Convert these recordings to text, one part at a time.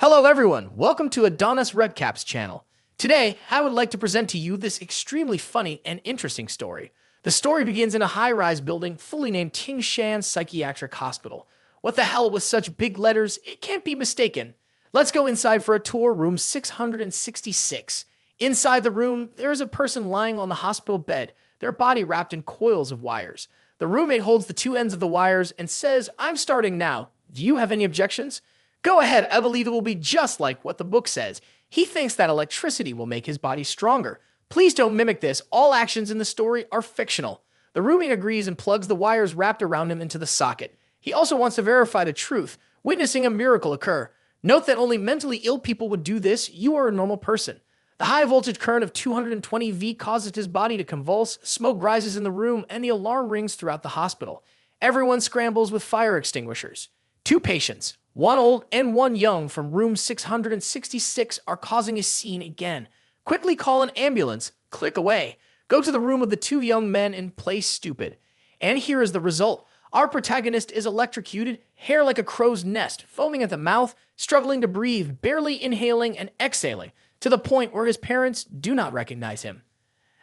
Hello everyone, welcome to Adonis Redcap's channel. Today, I would like to present to you this extremely funny and interesting story. The story begins in a high-rise building fully named Qingshan Psychiatric Hospital. What the hell with such big letters? It can't be mistaken. Let's go inside for a tour, room 666. Inside the room, there is a person lying on the hospital bed, their body wrapped in coils of wires. The roommate holds the two ends of the wires and says, "I'm starting now. Do you have any objections?" "Go ahead, I believe it will be just like what the book says." He thinks that electricity will make his body stronger. "Please don't mimic this. All actions in the story are fictional." The roommate agrees and plugs the wires wrapped around him into the socket. He also wants to verify the truth, witnessing a miracle occur. Note that only mentally ill people would do this. You are a normal person. The high voltage current of 220 V causes his body to convulse, smoke rises in the room, and the alarm rings throughout the hospital. Everyone scrambles with fire extinguishers. Two patients, one old and one young, from room 666 are causing a scene again. Quickly call an ambulance. Click away. Go to the room of the two young men and play stupid. And here is the result. Our protagonist is electrocuted, hair like a crow's nest, foaming at the mouth, struggling to breathe, barely inhaling and exhaling, to the point where his parents do not recognize him.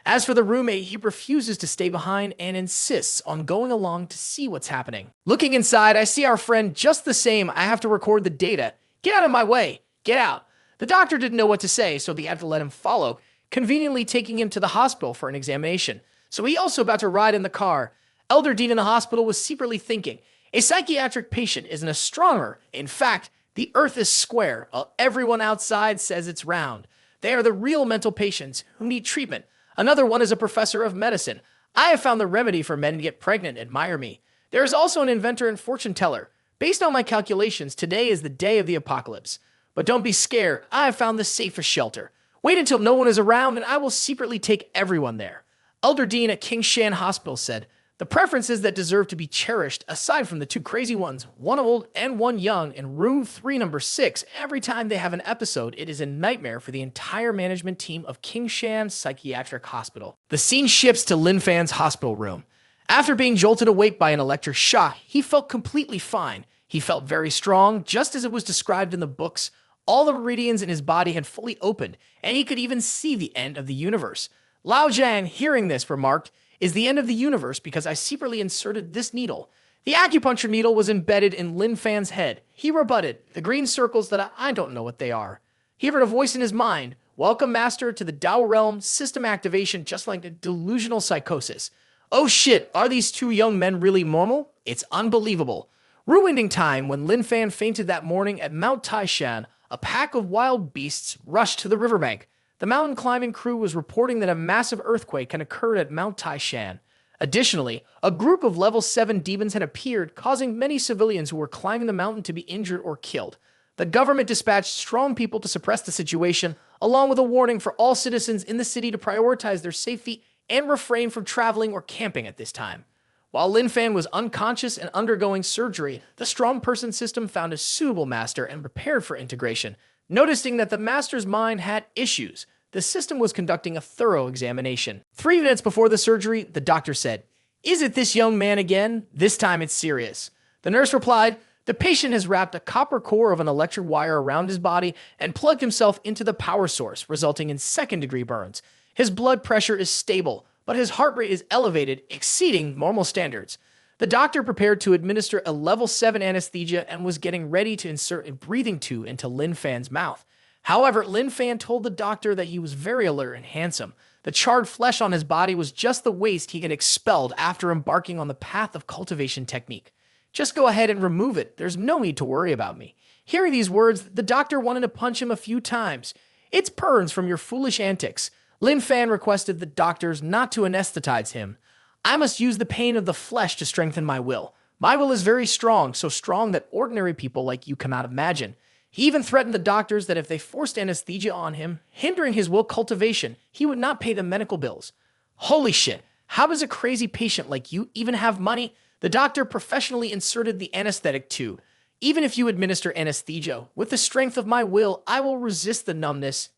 As for the roommate, he refuses to stay behind and insists on going along to see what's happening. Looking inside, I see our friend just the same. I have to record the data. "Get out of my way. Get out." The doctor didn't know what to say, so they had to let him follow, conveniently taking him to the hospital for an examination. So he also about to ride in the car. Elder Dean in the hospital was secretly thinking, a psychiatric patient is an astronomer. In fact, the earth is square, while everyone outside says it's round. They are the real mental patients who need treatment. Another one is a professor of medicine. "I have found the remedy for men to get pregnant. Admire me." There is also an inventor and fortune teller. "Based on my calculations, today is the day of the apocalypse. But don't be scared. I have found the safest shelter. Wait until no one is around and I will secretly take everyone there." Elder Dean at Qingshan Hospital said, "The preferences that deserve to be cherished, aside from the two crazy ones, one old and one young, in room 3 number 6, every time they have an episode, it is a nightmare for the entire management team of Qingshan Psychiatric Hospital." The scene shifts to Lin Fan's hospital room. After being jolted awake by an electric shock, he felt completely fine. He felt very strong, just as it was described in the books. All the meridians in his body had fully opened, and he could even see the end of the universe. Lao Zhang, hearing this, remarked, "Is the end of the universe because I secretly inserted this needle." The acupuncture needle was embedded in Lin Fan's head. He rebutted, "The green circles that I don't know what they are." He heard a voice in his mind, "Welcome, Master, to the Tao realm, system activation just like a delusional psychosis." Oh shit, are these two young men really normal? It's unbelievable. Ruining time when Lin Fan fainted that morning at Mount Taishan, a pack of wild beasts rushed to the riverbank. The mountain climbing crew was reporting that a massive earthquake had occurred at Mount Taishan. Additionally, a group of level 7 demons had appeared, causing many civilians who were climbing the mountain to be injured or killed. The government dispatched strong people to suppress the situation, along with a warning for all citizens in the city to prioritize their safety and refrain from traveling or camping at this time. While Lin Fan was unconscious and undergoing surgery, the strong person system found a suitable master and prepared for integration. Noticing that the master's mind had issues, the system was conducting a thorough examination. 3 minutes before the surgery, the doctor said, "Is it this young man again? This time it's serious." The nurse replied, "The patient has wrapped a copper core of an electric wire around his body and plugged himself into the power source, resulting in second-degree burns. His blood pressure is stable, but his heart rate is elevated, exceeding normal standards." The doctor prepared to administer a level 7 anesthesia and was getting ready to insert a breathing tube into Lin Fan's mouth. However, Lin Fan told the doctor that he was very alert and handsome. The charred flesh on his body was just the waste he had expelled after embarking on the path of cultivation technique. "Just go ahead and remove it. There's no need to worry about me." Hearing these words, the doctor wanted to punch him a few times. "It's burns from your foolish antics." Lin Fan requested the doctors not to anesthetize him. "I must use the pain of the flesh to strengthen my will. My will is very strong, so strong that ordinary people like you cannot imagine." He even threatened the doctors that if they forced anesthesia on him, hindering his will cultivation, he would not pay the medical bills. Holy shit, how does a crazy patient like you even have money? The doctor professionally inserted the anesthetic tube. "Even if you administer anesthesia, with the strength of my will, I will resist the numbness.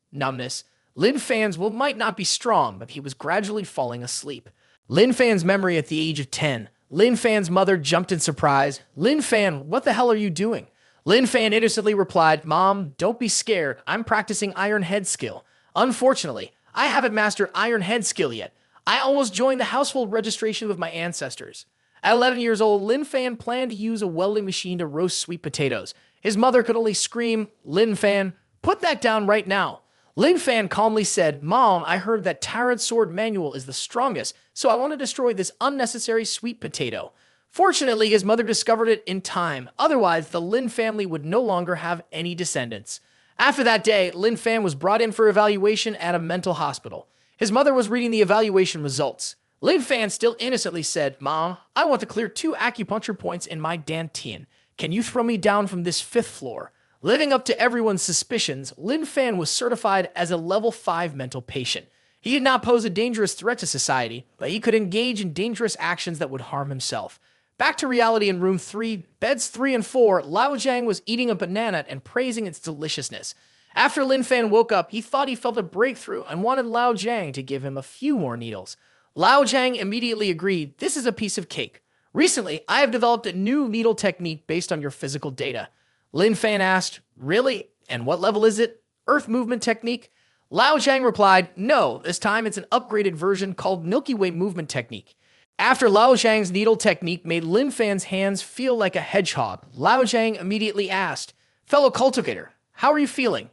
Lin Fan's will might not be strong, but he was gradually falling asleep. Lin Fan's memory at the age of 10. Lin Fan's mother jumped in surprise. "Lin Fan, what the hell are you doing?" Lin Fan innocently replied, "Mom, don't be scared. I'm practicing Iron Head skill. Unfortunately, I haven't mastered Iron Head skill yet. I almost joined the household registration with my ancestors." At 11 years old, Lin Fan planned to use a welding machine to roast sweet potatoes. His mother could only scream, "Lin Fan, put that down right now." Lin Fan calmly said, "Mom, I heard that Tarot Sword Manual is the strongest, so I want to destroy this unnecessary sweet potato." Fortunately, his mother discovered it in time. Otherwise, the Lin family would no longer have any descendants. After that day, Lin Fan was brought in for evaluation at a mental hospital. His mother was reading the evaluation results. Lin Fan still innocently said, "Mom, I want to clear 2 acupuncture points in my dantian. Can you throw me down from this 5th floor?" Living up to everyone's suspicions, Lin Fan was certified as a level 5 mental patient. He did not pose a dangerous threat to society, but he could engage in dangerous actions that would harm himself. Back to reality in room 3, beds 3 and 4, Lao Jiang was eating a banana and praising its deliciousness. After Lin Fan woke up, he thought he felt a breakthrough and wanted Lao Jiang to give him a few more needles. Lao Jiang immediately agreed, "This is a piece of cake. Recently, I have developed a new needle technique based on your physical data." Lin Fan asked, "Really? And what level is it? Earth movement technique?" Lao Jiang replied, "No, this time it's an upgraded version called Milky Way movement technique." After Lao Jiang's needle technique made Lin Fan's hands feel like a hedgehog, Lao Jiang immediately asked, "Fellow cultivator, how are you feeling?"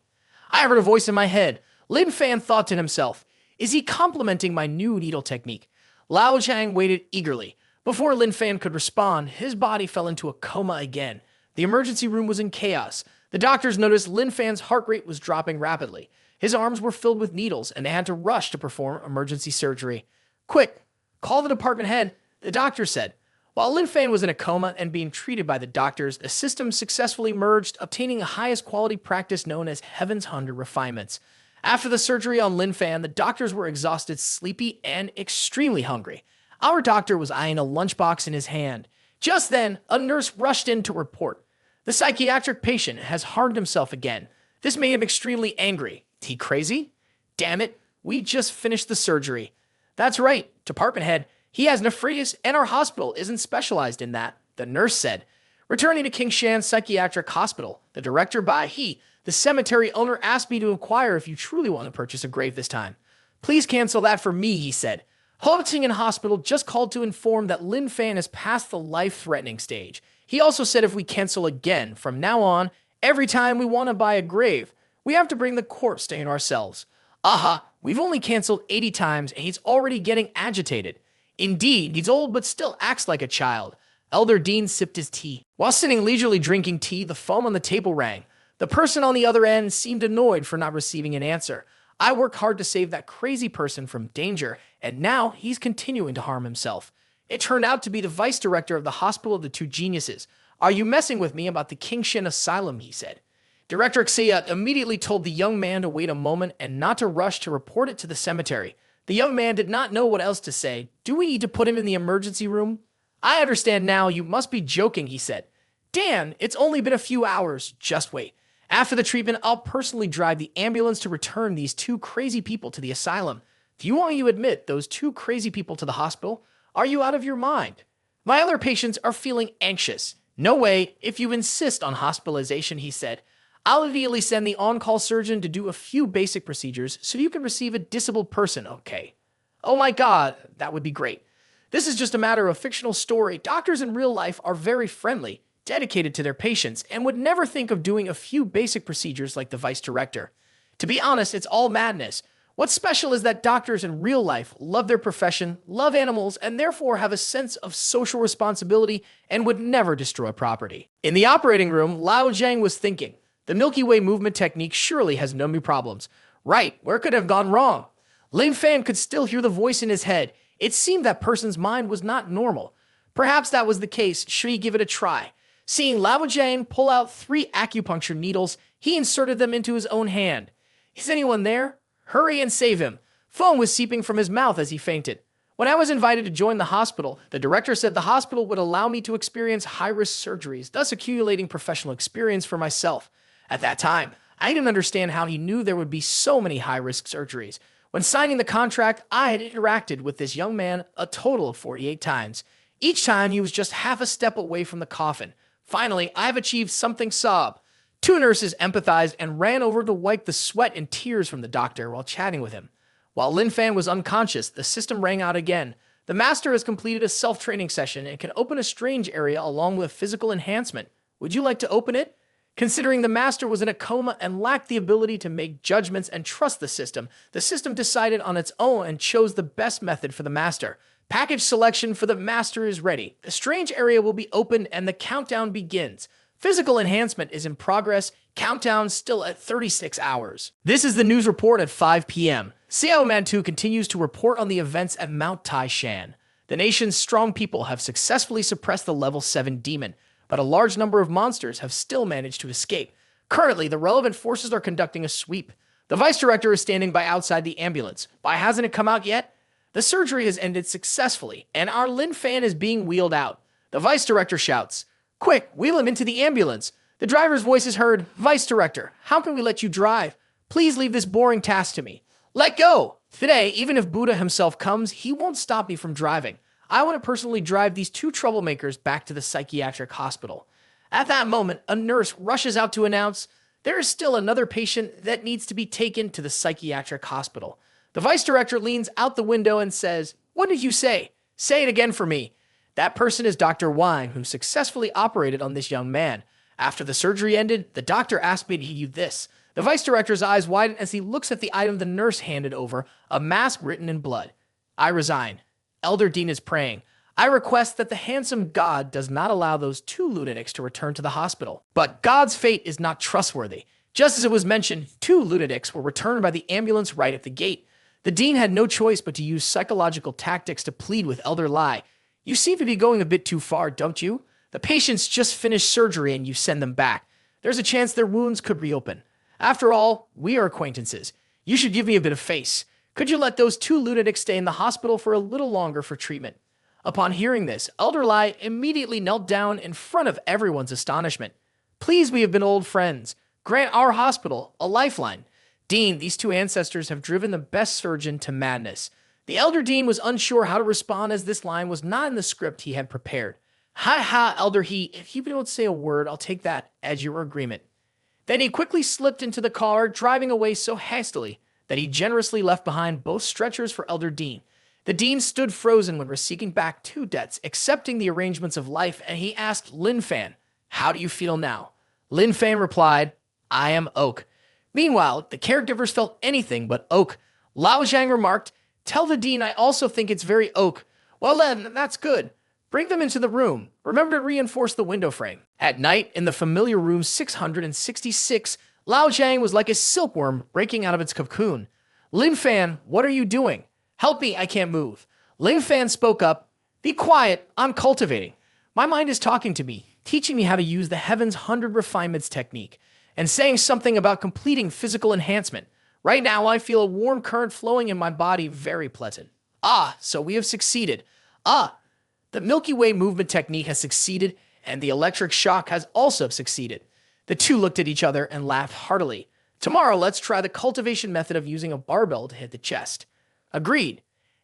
I heard a voice in my head. Lin Fan thought to himself, "Is he complimenting my new needle technique?" Lao Jiang waited eagerly. Before Lin Fan could respond, his body fell into a coma again. The emergency room was in chaos. The doctors noticed Lin Fan's heart rate was dropping rapidly. His arms were filled with needles, and they had to rush to perform emergency surgery. "Quick, call the department head," the doctor said. While Lin Fan was in a coma and being treated by the doctors, the system successfully merged, obtaining the highest quality practice known as Heaven's 100 Refinements. After the surgery on Lin Fan, the doctors were exhausted, sleepy, and extremely hungry. Our doctor was eyeing a lunchbox in his hand. Just then, a nurse rushed in to report. "The psychiatric patient has harmed himself again." This made him extremely angry. "He crazy? Damn it, we just finished the surgery." "That's right, department head. He has nephritis, and our hospital isn't specialized in that," the nurse said. Returning to Kingshan Psychiatric Hospital, the director Bai He, the cemetery owner, asked me to inquire if you truly want to purchase a grave this time. "Please cancel that for me," he said. Hotinghan Hospital just called to inform that Lin Fan has passed the life-threatening stage. He also said if we cancel again, from now on, every time we want to buy a grave, we have to bring the corpse to in ourselves. Aha, we've only canceled 80 times and he's already getting agitated. Indeed, he's old but still acts like a child. Elder Dean sipped his tea. While sitting leisurely drinking tea, the phone on the table rang. The person on the other end seemed annoyed for not receiving an answer. I worked hard to save that crazy person from danger, and now he's continuing to harm himself. It turned out to be the vice director of the Hospital of the Two Geniuses. "Are you messing with me about the Kingshan Asylum?" he said. Director Xia immediately told the young man to wait a moment and not to rush to report it to the cemetery. The young man did not know what else to say. "Do we need to put him in the emergency room?" "I understand now. You must be joking," he said. "Dan, it's only been a few hours. Just wait. After the treatment, I'll personally drive the ambulance to return these 2 crazy people to the asylum. Do you want to admit those 2 crazy people to the hospital? Are you out of your mind? My other patients are feeling anxious." "No way, if you insist on hospitalization," he said. "I'll immediately send the on-call surgeon to do a few basic procedures so you can receive a disabled person, okay?" "Oh my god, that would be great. This is just a matter of fictional story. Doctors in real life are very friendly, dedicated to their patients, and would never think of doing a few basic procedures like the vice director. To be honest, it's all madness. What's special is that doctors in real life love their profession, love animals, and therefore have a sense of social responsibility and would never destroy property." In the operating room, Lao Jiang was thinking, "The Milky Way movement technique surely has no new problems. Right, where could it have gone wrong?" Lin Fan could still hear the voice in his head. It seemed that person's mind was not normal. Perhaps that was the case. Should he give it a try? Seeing Lao Jiang pull out 3 acupuncture needles, he inserted them into his own hand. "Is anyone there? Hurry and save him." Foam was seeping from his mouth as he fainted. When I was invited to join the hospital, the director said the hospital would allow me to experience high-risk surgeries, thus accumulating professional experience for myself. At that time, I didn't understand how he knew there would be so many high-risk surgeries. When signing the contract, I had interacted with this young man a total of 48 times. Each time, he was just half a step away from the coffin. Finally, I've achieved something sob. Two nurses empathized and ran over to wipe the sweat and tears from the doctor while chatting with him. While Lin Fan was unconscious, the system rang out again. The master has completed a self-training session and can open a strange area along with physical enhancement. Would you like to open it? Considering the master was in a coma and lacked the ability to make judgments and trust the system decided on its own and chose the best method for the master. Package selection for the master is ready. The strange area will be opened and the countdown begins. Physical enhancement is in progress. Countdown still at 36 hours. This is the news report at 5 p.m. Xiao Mantu continues to report on the events at Mount Taishan. The nation's strong people have successfully suppressed the level 7 demon, but a large number of monsters have still managed to escape. Currently, the relevant forces are conducting a sweep. The vice director is standing by outside the ambulance. Why hasn't it come out yet? The surgery has ended successfully, and our Lin Fan is being wheeled out. The vice director shouts, "Quick, wheel him into the ambulance." The driver's voice is heard, "Vice director, how can we let you drive? Please leave this boring task to me. Let go! Today, even if Buddha himself comes, he won't stop me from driving. I want to personally drive these two troublemakers back to the psychiatric hospital." At that moment, a nurse rushes out to announce, "There is still another patient that needs to be taken to the psychiatric hospital." The vice director leans out the window and says, "What did you say? Say it again for me." That person is Dr. Wang, who successfully operated on this young man. After the surgery ended, the doctor asked me to give you this. The vice director's eyes widen as he looks at the item the nurse handed over, a mask written in blood. "I resign. Elder Dean is praying. I request that the handsome God does not allow those two lunatics to return to the hospital." But God's fate is not trustworthy. Just as it was mentioned, two lunatics were returned by the ambulance right at the gate. The dean had no choice but to use psychological tactics to plead with Elder Lai. "You seem to be going a bit too far, don't you? The patients just finished surgery and you send them back. There's a chance their wounds could reopen. After all, we are acquaintances. You should give me a bit of face. Could you let those two lunatics stay in the hospital for a little longer for treatment?" Upon hearing this, Elder Lai immediately knelt down in front of everyone's astonishment. "Please, we have been old friends. Grant our hospital a lifeline." "Dean, these two ancestors have driven the best surgeon to madness." The Elder Dean was unsure how to respond as this line was not in the script he had prepared. "Ha ha, Elder He, if you don't say a word, I'll take that as your agreement." Then he quickly slipped into the car, driving away so hastily that he generously left behind both stretchers for Elder Dean. The Dean stood frozen when receiving back two debts, accepting the arrangements of life, and he asked Lin Fan, "How do you feel now?" Lin Fan replied, "I am Oak." Meanwhile, the caregivers felt anything but Oak. Lao Zhang remarked, "Tell the Dean I also think it's very Oak." "Well then, that's good. Bring them into the room. Remember to reinforce the window frame." At night, in the familiar room 666, Lao Zhang was like a silkworm breaking out of its cocoon. "Lin Fan, what are you doing? Help me, I can't move." Lin Fan spoke up, "Be quiet, I'm cultivating. My mind is talking to me, teaching me how to use the Heaven's 100 Refinements technique, and saying something about completing physical enhancement. Right now, I feel a warm current flowing in my body, very pleasant." "Ah, so we have succeeded. The Milky Way movement technique has succeeded, and the electric shock has also succeeded." The two looked at each other and laughed heartily. "Tomorrow, let's try the cultivation method of using a barbell to hit the chest." Agreed.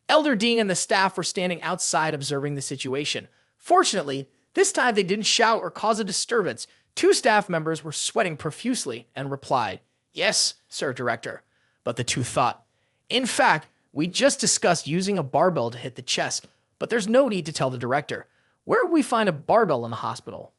Elder Dean and the staff were standing outside observing the situation. Fortunately, this time they didn't shout or cause a disturbance. Two staff members were sweating profusely and replied, "Yes, Sir Director." But the two thought, "In fact, we just discussed using a barbell to hit the chest, but there's no need to tell the director. Where would we find a barbell in the hospital?"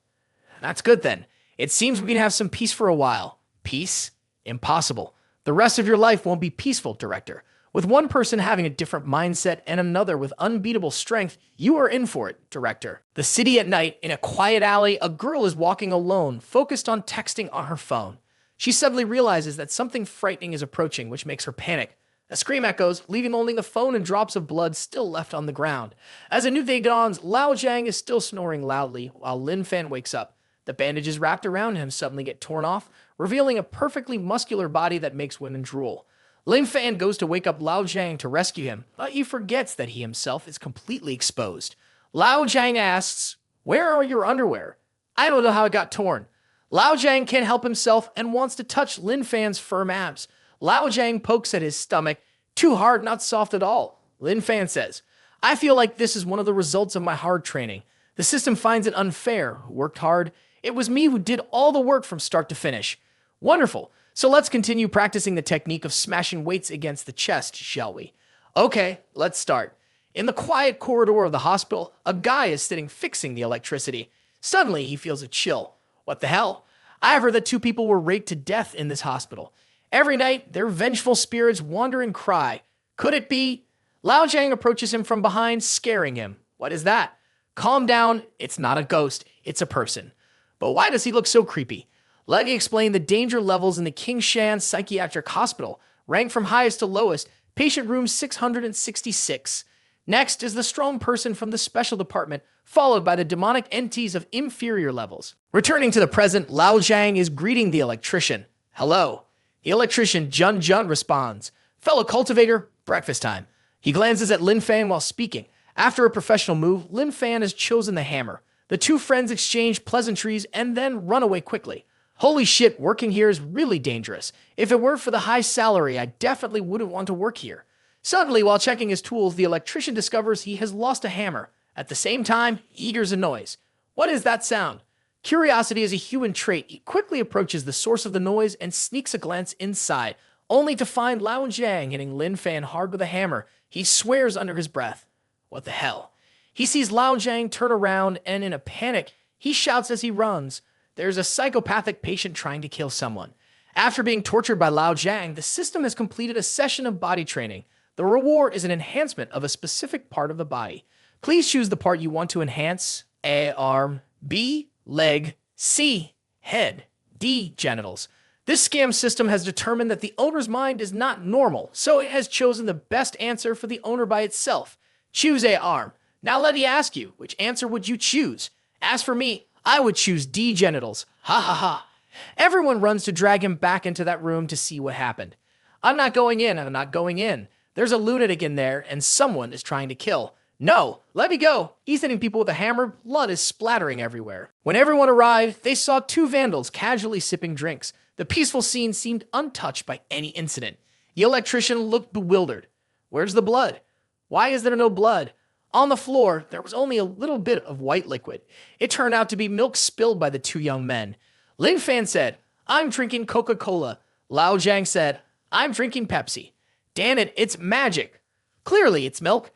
"That's good then. It seems we can have some peace for a while." "Peace? Impossible. The rest of your life won't be peaceful, Director. With one person having a different mindset and another with unbeatable strength, you are in for it, Director." The city at night, in a quiet alley, a girl is walking alone, focused on texting on her phone. She suddenly realizes that something frightening is approaching, which makes her panic. A scream echoes, leaving only the phone and drops of blood still left on the ground. As a new day dawns, Lao Zhang is still snoring loudly, while Lin Fan wakes up. The bandages wrapped around him suddenly get torn off, revealing a perfectly muscular body that makes women drool. Lin Fan goes to wake up Lao Zhang to rescue him, but he forgets that he himself is completely exposed. Lao Zhang asks, "Where are your underwear?" "I don't know how it got torn." Lao Zhang can't help himself and wants to touch Lin Fan's firm abs. Lao Zhang pokes at his stomach. "Too hard, not soft at all." Lin Fan says, "I feel like this is one of the results of my hard training. The system finds it unfair. Who worked hard It was me who did all the work from start to finish. Wonderful. So let's continue practicing the technique of smashing weights against the chest, shall we? Okay, let's start. In the quiet corridor of the hospital, a guy is sitting fixing the electricity. Suddenly, he feels a chill. What the hell? I have heard that 2 people were raped to death in this hospital. Every night, their vengeful spirits wander and cry. Could it be? Lao Zhang approaches him from behind, scaring him. What is that? Calm down. It's not a ghost. It's a person. But why does he look so creepy? Let me explain the danger levels in the Qingshan Psychiatric Hospital, ranked from highest to lowest, patient room 666. Next is the strong person from the special department, followed by the demonic entities of inferior levels. Returning to the present, Lao Zhang is greeting the electrician. Hello. The electrician Jun Jun responds. Fellow cultivator, breakfast time. He glances at Lin Fan while speaking. After a professional move, Lin Fan has chosen the hammer. The 2 friends exchange pleasantries and then run away quickly. Holy shit, working here is really dangerous. If it weren't for the high salary, I definitely wouldn't want to work here. Suddenly, while checking his tools, the electrician discovers he has lost a hammer. At the same time, he hears a noise. What is that sound? Curiosity is a human trait. He quickly approaches the source of the noise and sneaks a glance inside, only to find Lao Zhang hitting Lin Fan hard with a hammer. He swears under his breath. What the hell? He sees Lao Zhang turn around and in a panic, he shouts as he runs. There's a psychopathic patient trying to kill someone. After being tortured by Lao Zhang, the system has completed a session of body training. The reward is an enhancement of a specific part of the body. Please choose the part you want to enhance. A, arm. B, leg. C, head. D, genitals. This scam system has determined that the owner's mind is not normal, so it has chosen the best answer for the owner by itself. Choose A, arm. Now let me ask you, which answer would you choose? As for me, I would choose D, genitals. Ha ha ha. Everyone runs to drag him back into that room to see what happened. I'm not going in. There's a lunatic in there, and someone is trying to kill. No, let me go. He's hitting people with a hammer. Blood is splattering everywhere. When everyone arrived, they saw 2 vandals casually sipping drinks. The peaceful scene seemed untouched by any incident. The electrician looked bewildered. Where's the blood? Why is there no blood? On the floor, there was only a little bit of white liquid. It turned out to be milk spilled by the 2 young men. Lin Fan said, I'm drinking Coca-Cola. Lao Zhang said, I'm drinking Pepsi. Damn it, it's magic. Clearly, it's milk.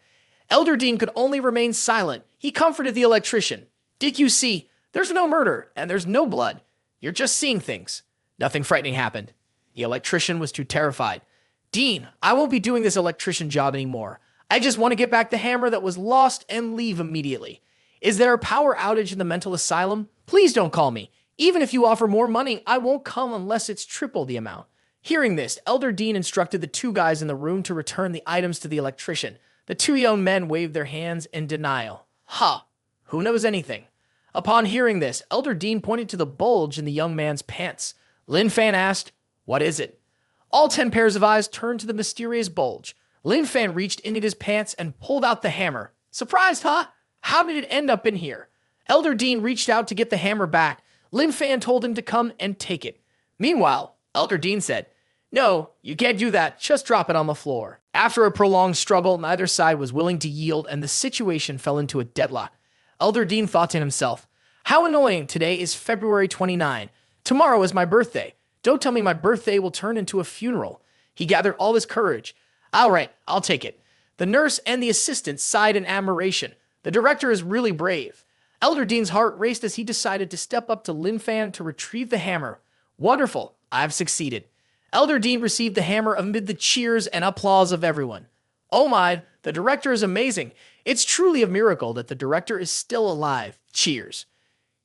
Elder Dean could only remain silent. He comforted the electrician. Did you see? There's no murder, and there's no blood. You're just seeing things. Nothing frightening happened. The electrician was too terrified. Dean, I won't be doing this electrician job anymore. I just want to get back the hammer that was lost and leave immediately. Is there a power outage in the mental asylum? Please don't call me. Even if you offer more money, I won't come unless it's triple the amount. Hearing this, Elder Dean instructed the 2 guys in the room to return the items to the electrician. The 2 young men waved their hands in denial. Ha! Who knows anything? Upon hearing this, Elder Dean pointed to the bulge in the young man's pants. Lin Fan asked, What is it? All 10 pairs of eyes turned to the mysterious bulge. Lin Fan reached into his pants and pulled out the hammer. Surprised, huh? How did it end up in here? Elder Dean reached out to get the hammer back. Lin Fan told him to come and take it. Meanwhile, Elder Dean said, No, you can't do that. Just drop it on the floor. After a prolonged struggle, neither side was willing to yield, and the situation fell into a deadlock. Elder Dean thought to himself, How annoying. Today is February 29. Tomorrow is my birthday. Don't tell me my birthday will turn into a funeral. He gathered all his courage. All right, I'll take it. The nurse and the assistant sighed in admiration. The director is really brave. Elder Dean's heart raced as he decided to step up to Lin Fan to retrieve the hammer. Wonderful, I've succeeded. Elder Dean received the hammer amid the cheers and applause of everyone. Oh my, the director is amazing. It's truly a miracle that the director is still alive. Cheers.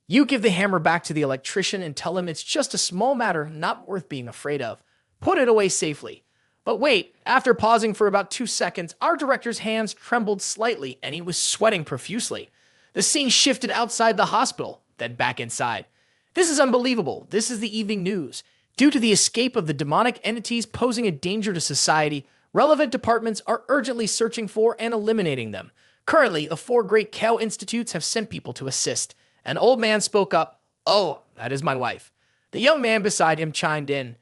You give the hammer back to the electrician and tell him it's just a small matter not worth being afraid of. Put it away safely. But wait, after pausing for about 2 seconds, our director's hands trembled slightly and he was sweating profusely. The scene shifted outside the hospital, then back inside. This is unbelievable. This is the evening news. Due to the escape of the demonic entities posing a danger to society, relevant departments are urgently searching for and eliminating them. Currently, the 4 great cow institutes have sent people to assist. An old man spoke up. Oh, that is my wife. The young man beside him chimed in.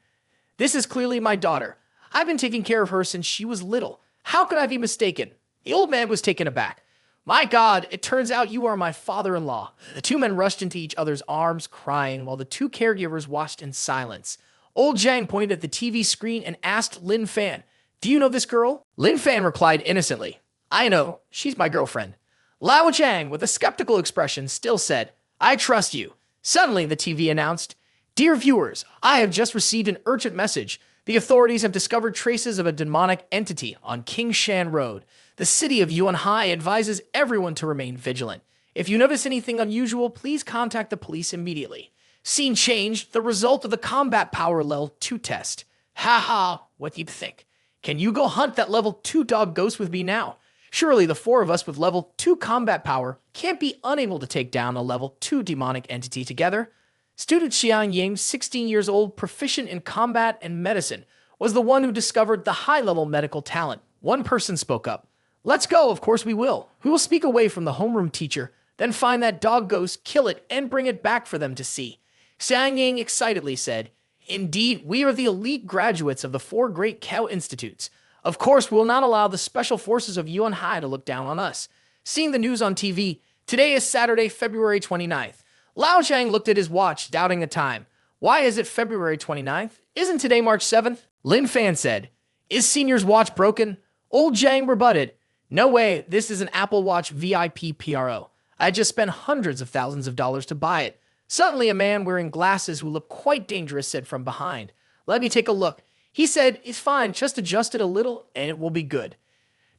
This is clearly my daughter. I've been taking care of her since she was little. How could I be mistaken? The old man was taken aback. My God, it turns out you are my father-in-law. The two men rushed into each other's arms, crying, while the two caregivers watched in silence. Old Zhang pointed at the TV screen and asked Lin Fan, "Do you know this girl?" Lin Fan replied innocently, "I know, she's my girlfriend." Lao Zhang, with a skeptical expression, still said, "I trust you." Suddenly, the TV announced, "Dear viewers, I have just received an urgent message. The authorities have discovered traces of a demonic entity on Kingshan Road. The city of Yuanhai advises everyone to remain vigilant. If you notice anything unusual, please contact the police immediately." Scene changed, the result of the combat power level 2 test. Haha, what do you think? Can you go hunt that level 2 dog ghost with me now? Surely the four of us with level 2 combat power can't be unable to take down a level 2 demonic entity together. Student Xiang Ying, 16 years old, proficient in combat and medicine, was the one who discovered the high-level medical talent. One person spoke up. "Let's go, of course we will. We will speak away from the homeroom teacher, then find that dog ghost, kill it, and bring it back for them to see." Xiang Ying excitedly said, "Indeed, we are the elite graduates of the 4 great cow institutes. Of course, we will not allow the special forces of Yuanhai to look down on us." Seeing the news on TV, today is Saturday, February 29th. Lao Zhang looked at his watch, doubting the time. "Why is it February 29th? Isn't today March 7th? Lin Fan said, "Is Senior's watch broken?" Old Zhang rebutted, "No way, this is an Apple Watch VIP PRO. I just spent hundreds of thousands of dollars to buy it." Suddenly, a man wearing glasses who looked quite dangerous said from behind, "Let me take a look." He said, "It's fine, just adjust it a little and it will be good.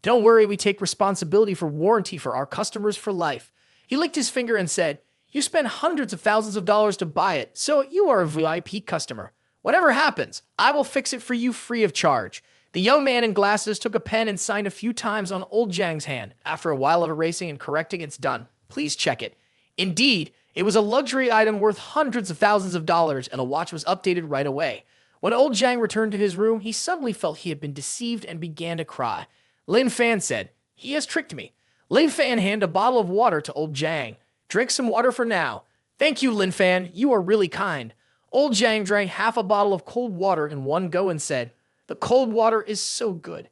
Don't worry, we take responsibility for warranty for our customers for life." He licked his finger and said, "You spent hundreds of thousands of dollars to buy it, so you are a VIP customer. Whatever happens, I will fix it for you free of charge." The young man in glasses took a pen and signed a few times on Old Zhang's hand. After a while of erasing and correcting, "It's done. Please check it." Indeed, it was a luxury item worth hundreds of thousands of dollars, and the watch was updated right away. When Old Zhang returned to his room, he suddenly felt he had been deceived and began to cry. Lin Fan said, "He has tricked me." Lin Fan handed a bottle of water to Old Zhang. "Drink some water for now." "Thank you, Lin Fan. You are really kind." Old Zhang drank half a bottle of cold water in one go and said, "The cold water is so good."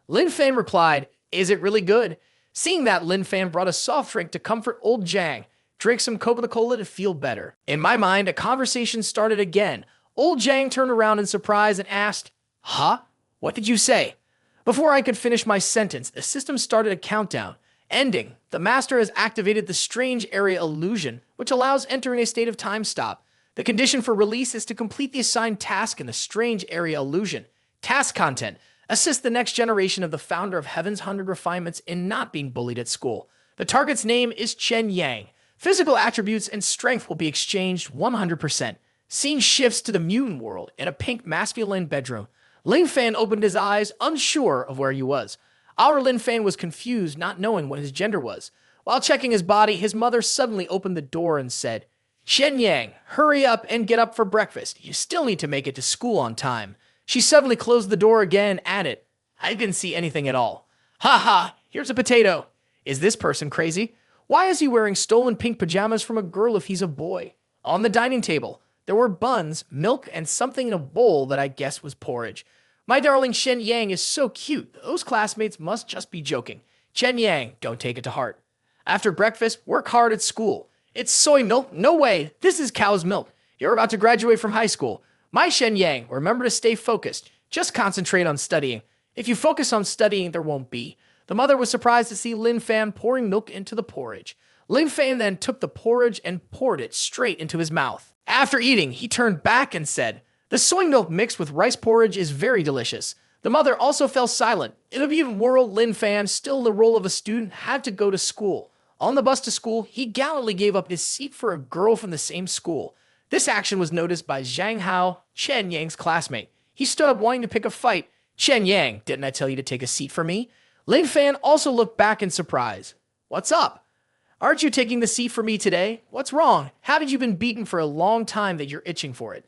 Lin Fan replied, "Is it really good?" Seeing that, Lin Fan brought a soft drink to comfort Old Zhang. "Drink some Coca-Cola to feel better." In my mind, a conversation started again. Old Zhang turned around in surprise and asked, "Huh? What did you say?" Before I could finish my sentence, the system started a countdown. Ending. The master has activated the strange area illusion, which allows entering a state of time stop. The condition for release is to complete the assigned task in the strange area illusion. Task content. Assist the next generation of the founder of Heaven's 100 Refinements in not being bullied at school. The target's name is Chen Yang. Physical attributes and strength will be exchanged 100%. Scene shifts to the mutant world in a pink masculine bedroom. Lin Fan opened his eyes, unsure of where he was. Our Lin Fan was confused, not knowing what his gender was. While checking his body, his mother suddenly opened the door and said, "Shen Yang, hurry up and get up for breakfast. You still need to make it to school on time." She suddenly closed the door again and added, "I didn't see anything at all." "Ha ha, here's a potato." Is this person crazy? Why is he wearing stolen pink pajamas from a girl if he's a boy? On the dining table, there were buns, milk, and something in a bowl that I guess was porridge. My darling Shen Yang is so cute. Those classmates must just be joking. Chen Yang, don't take it to heart. After breakfast, work hard at school. It's soy milk? No way. This is cow's milk. You're about to graduate from high school. My Shen Yang, remember to stay focused. Just concentrate on studying. If you focus on studying, there won't be. The mother was surprised to see Lin Fan pouring milk into the porridge. Lin Fan then took the porridge and poured it straight into his mouth. After eating, he turned back and said, "The soy milk mixed with rice porridge is very delicious." The mother also fell silent. In the mutant world, Lin Fan, still in the role of a student, had to go to school. On the bus to school, he gallantly gave up his seat for a girl from the same school. This action was noticed by Zhang Hao, Chen Yang's classmate. He stood up wanting to pick a fight. "Chen Yang, didn't I tell you to take a seat for me?" Lin Fan also looked back in surprise. "What's up? Aren't you taking the seat for me today? What's wrong? Haven't you been beaten for a long time that you're itching for it?"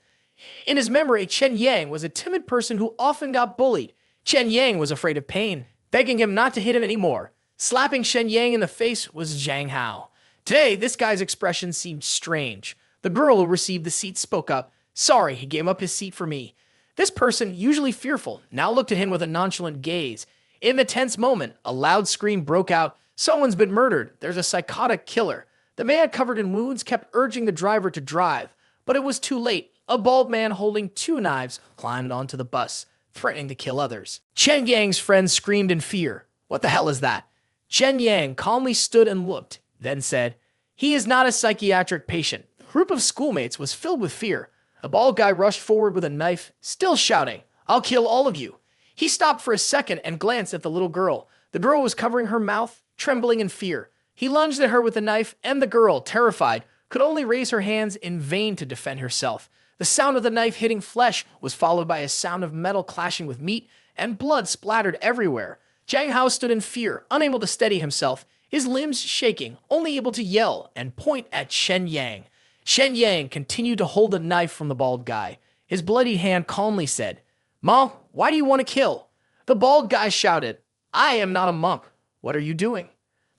In his memory, Chen Yang was a timid person who often got bullied. Chen Yang was afraid of pain, begging him not to hit him anymore. Slapping Shen Yang in the face was Zhang Hao. Today, this guy's expression seemed strange. The girl who received the seat spoke up. "Sorry, he gave up his seat for me." This person, usually fearful, now looked at him with a nonchalant gaze. In the tense moment, a loud scream broke out. Someone's been murdered. There's a psychotic killer. The man covered in wounds kept urging the driver to drive, but it was too late. A bald man holding two knives climbed onto the bus, threatening to kill others. Chen Yang's friends screamed in fear. What the hell is that? Chen Yang calmly stood and looked, then said, "He is not a psychiatric patient." The group of schoolmates was filled with fear. A bald guy rushed forward with a knife, still shouting, "I'll kill all of you." He stopped for a second and glanced at the little girl. The girl was covering her mouth, trembling in fear. He lunged at her with the knife, and the girl, terrified, could only raise her hands in vain to defend herself. The sound of the knife hitting flesh was followed by a sound of metal clashing with meat, and blood splattered everywhere. Zhang Hao stood in fear, unable to steady himself, his limbs shaking, only able to yell and point at Shen Yang. Shen Yang continued to hold the knife from the bald guy. His bloodied hand calmly said, "Ma, why do you want to kill?" The bald guy shouted, "I am not a monk. What are you doing?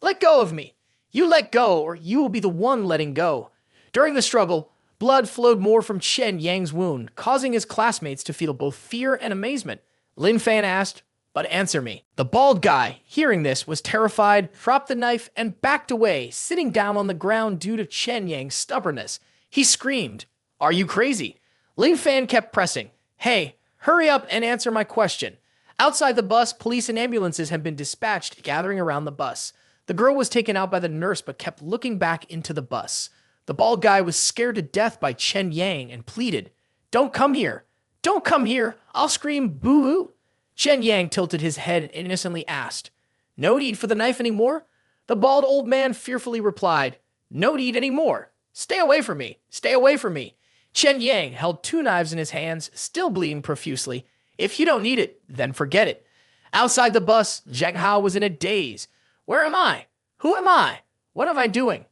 Let go of me. You let go, or you will be the one letting go." During the struggle, blood flowed more from Chen Yang's wound, causing his classmates to feel both fear and amazement. Lin Fan asked, "But answer me." The bald guy, hearing this, was terrified, dropped the knife, and backed away, sitting down on the ground due to Chen Yang's stubbornness. He screamed, "Are you crazy?" Lin Fan kept pressing, "Hey, hurry up and answer my question." Outside the bus, police and ambulances had been dispatched, gathering around the bus. The girl was taken out by the nurse but kept looking back into the bus. The bald guy was scared to death by Chen Yang and pleaded, "Don't come here. Don't come here. I'll scream boo-hoo." Chen Yang tilted his head and innocently asked, "No need for the knife anymore?" The bald old man fearfully replied, "No need anymore. Stay away from me. Stay away from me." Chen Yang held two knives in his hands, still bleeding profusely. "If you don't need it, then forget it." Outside the bus, Zhang Hao was in a daze. "Where am I? Who am I? What am I doing?"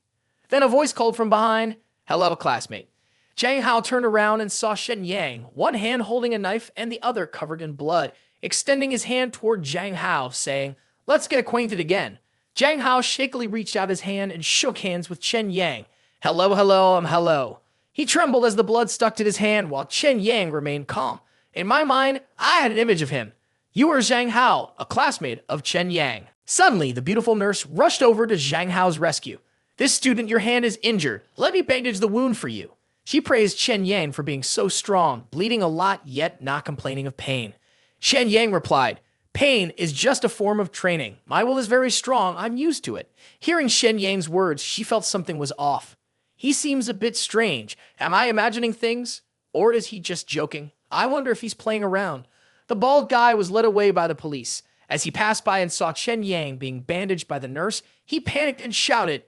Then a voice called from behind, "Hello, classmate." Zhang Hao turned around and saw Shen Yang, one hand holding a knife and the other covered in blood, extending his hand toward Zhang Hao, saying, "Let's get acquainted again." Zhang Hao shakily reached out his hand and shook hands with Chen Yang. "Hello, hello, hello." He trembled as the blood stuck to his hand while Chen Yang remained calm. In my mind, I had an image of him. "You are Zhang Hao, a classmate of Chen Yang." Suddenly, the beautiful nurse rushed over to Zhang Hao's rescue. "This student, your hand is injured. Let me bandage the wound for you." She praised Chen Yang for being so strong, bleeding a lot yet not complaining of pain. Chen Yang replied, "Pain is just a form of training. My will is very strong. I'm used to it." Hearing Shen Yang's words, she felt something was off. He seems a bit strange. Am I imagining things? Or is he just joking? I wonder if he's playing around. The bald guy was led away by the police. As he passed by and saw Chen Yang being bandaged by the nurse, he panicked and shouted,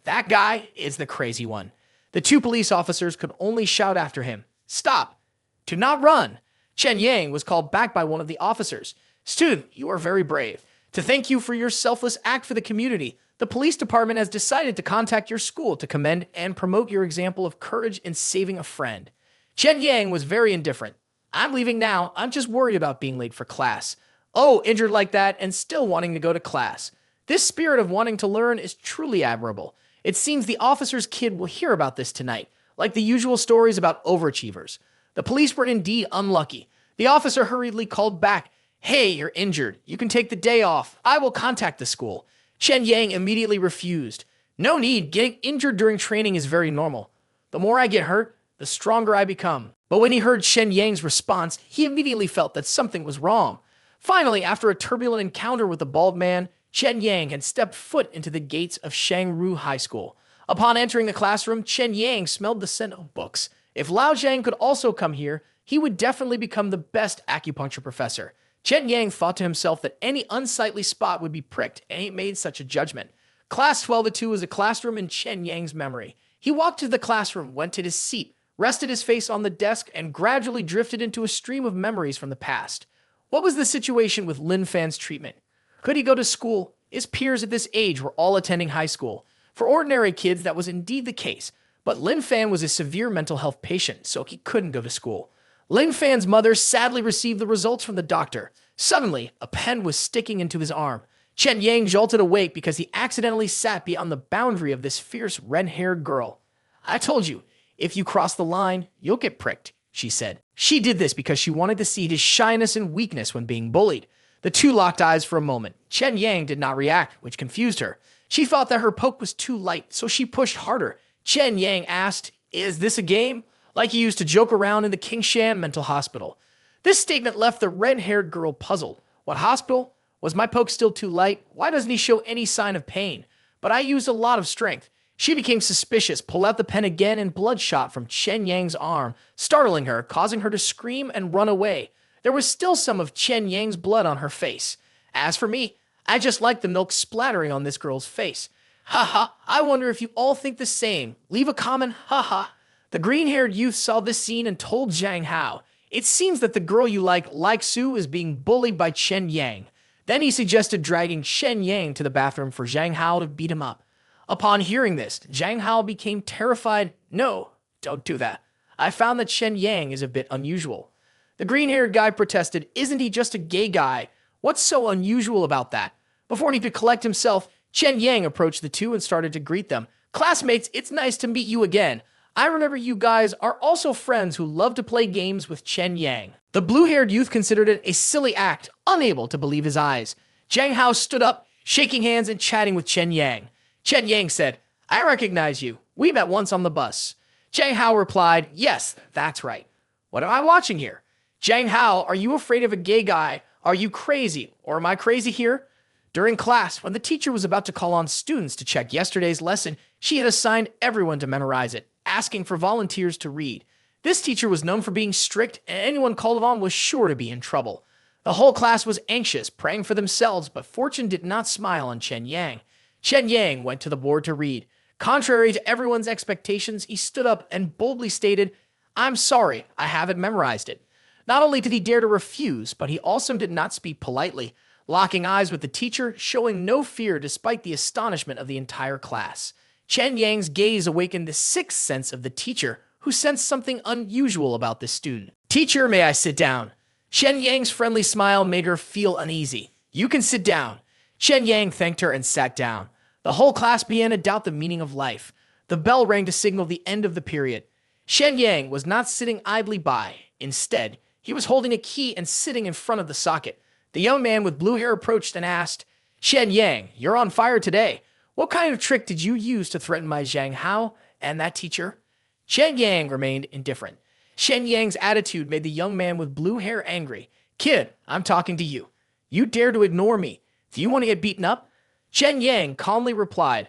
"That guy is the crazy one." The two police officers could only shout after him, "Stop! Do not run!" Chen Yang was called back by one of the officers. "Student, you are very brave. To thank you for your selfless act for the community, the police department has decided to contact your school to commend and promote your example of courage in saving a friend." Chen Yang was very indifferent. "I'm leaving now. I'm just worried about being late for class." Oh, injured like that and still wanting to go to class. This spirit of wanting to learn is truly admirable. It seems the officer's kid will hear about this tonight, like the usual stories about overachievers. The police were indeed unlucky. The officer hurriedly called back, "Hey, you're injured. You can take the day off. I will contact the school." Chen Yang immediately refused. "No need. Getting injured during training is very normal. The more I get hurt, the stronger I become." But when he heard Shen Yang's response, he immediately felt that something was wrong. Finally, after a turbulent encounter with the bald man, Chen Yang had stepped foot into the gates of Shangru High School. Upon entering the classroom, Chen Yang smelled the scent of books. If Lao Zhang could also come here, he would definitely become the best acupuncture professor. Chen Yang thought to himself that any unsightly spot would be pricked, and he made such a judgment. Class 12-2 was a classroom in Chen Yang's memory. He walked to the classroom, went to his seat, rested his face on the desk, and gradually drifted into a stream of memories from the past. What was the situation with Lin Fan's treatment? Could he go to school? His peers at this age were all attending high school. For ordinary kids, that was indeed the case, but Lin Fan was a severe mental health patient, so he couldn't go to school. Lin Fan's mother sadly received the results from the doctor. Suddenly, a pen was sticking into his arm. Chen Yang jolted awake because he accidentally sat beyond the boundary of this fierce red-haired girl. "I told you, if you cross the line, you'll get pricked," she said. She did this because she wanted to see his shyness and weakness when being bullied. The two locked eyes for a moment. Chen Yang did not react, which confused her. She thought that her poke was too light, so she pushed harder. Chen Yang asked, "Is this a game?" Like he used to joke around in the Kingshan mental hospital. This statement left the red-haired girl puzzled. What hospital? Was my poke still too light? Why doesn't he show any sign of pain? But I used a lot of strength. She became suspicious, pulled out the pen again, and blood shot from Chen Yang's arm, startling her, causing her to scream and run away. There was still some of Chen Yang's blood on her face. As for me, I just liked the milk splattering on this girl's face. Haha, I wonder if you all think the same. Leave a comment, haha. The green-haired youth saw this scene and told Zhang Hao, "It seems that the girl you like Su, is being bullied by Chen Yang." Then he suggested dragging Chen Yang to the bathroom for Zhang Hao to beat him up. Upon hearing this, Zhang Hao became terrified. "No, don't do that. I found that Chen Yang is a bit unusual." The green-haired guy protested, "Isn't he just a gay guy? What's so unusual about that?" Before he could collect himself, Chen Yang approached the two and started to greet them. "Classmates, it's nice to meet you again. I remember you guys are also friends who love to play games with Chen Yang." The blue-haired youth considered it a silly act, unable to believe his eyes. Zhang Hao stood up, shaking hands and chatting with Chen Yang. Chen Yang said, "I recognize you. We met once on the bus." Zhang Hao replied, "Yes, that's right. What am I watching here? Zhang Hao, are you afraid of a gay guy? Are you crazy? Or am I crazy here?" During class, when the teacher was about to call on students to check yesterday's lesson, she had assigned everyone to memorize it, asking for volunteers to read. This teacher was known for being strict, and anyone called on was sure to be in trouble. The whole class was anxious, praying for themselves, but fortune did not smile on Chen Yang. Chen Yang went to the board to read. Contrary to everyone's expectations, he stood up and boldly stated, "I'm sorry, I haven't memorized it." Not only did he dare to refuse, but he also did not speak politely, locking eyes with the teacher, showing no fear despite the astonishment of the entire class. Chen Yang's gaze awakened the sixth sense of the teacher, who sensed something unusual about this student. "Teacher, may I sit down?" Chen Yang's friendly smile made her feel uneasy. "You can sit down." Chen Yang thanked her and sat down. The whole class began to doubt the meaning of life. The bell rang to signal the end of the period. Chen Yang was not sitting idly by. Instead, he was holding a key and sitting in front of the socket. The young man with blue hair approached and asked, "Chen Yang, you're on fire today. What kind of trick did you use to threaten my Zhang Hao and that teacher?" Chen Yang remained indifferent. Chen Yang's attitude made the young man with blue hair angry. "Kid, I'm talking to you. You dare to ignore me. Do you want to get beaten up?" Chen Yang calmly replied,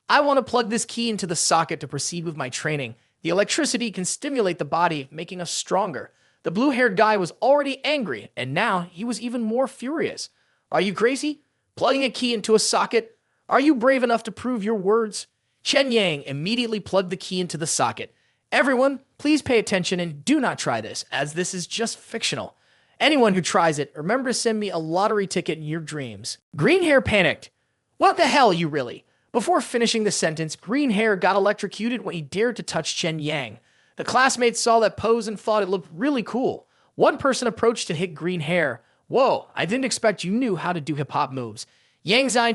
"I want to plug this key into the socket to proceed with my training. The electricity can stimulate the body, making us stronger." The blue-haired guy was already angry, and now he was even more furious. "Are you crazy? Plugging a key into a socket? Are you brave enough to prove your words?" Chen Yang immediately plugged the key into the socket. "Everyone, please pay attention and do not try this, as this is just fictional. Anyone who tries it, remember to send me a lottery ticket in your dreams." Green Hair panicked. "What the hell, you really?" Before finishing the sentence, Green Hair got electrocuted when he dared to touch Chen Yang. The classmates saw that pose and thought it looked really cool. One person approached and hit Green Hair. "Whoa, I didn't expect you knew how to do hip-hop moves. Yang Zai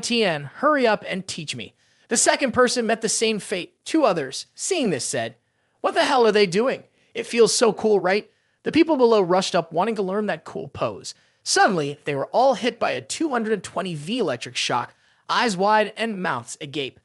hurry up and teach me." The second person met the same fate. Two others, seeing this, said, "What the hell are they doing? It feels so cool, right?" The people below rushed up wanting to learn that cool pose. Suddenly, they were all hit by a 220V electric shock, eyes wide and mouths agape.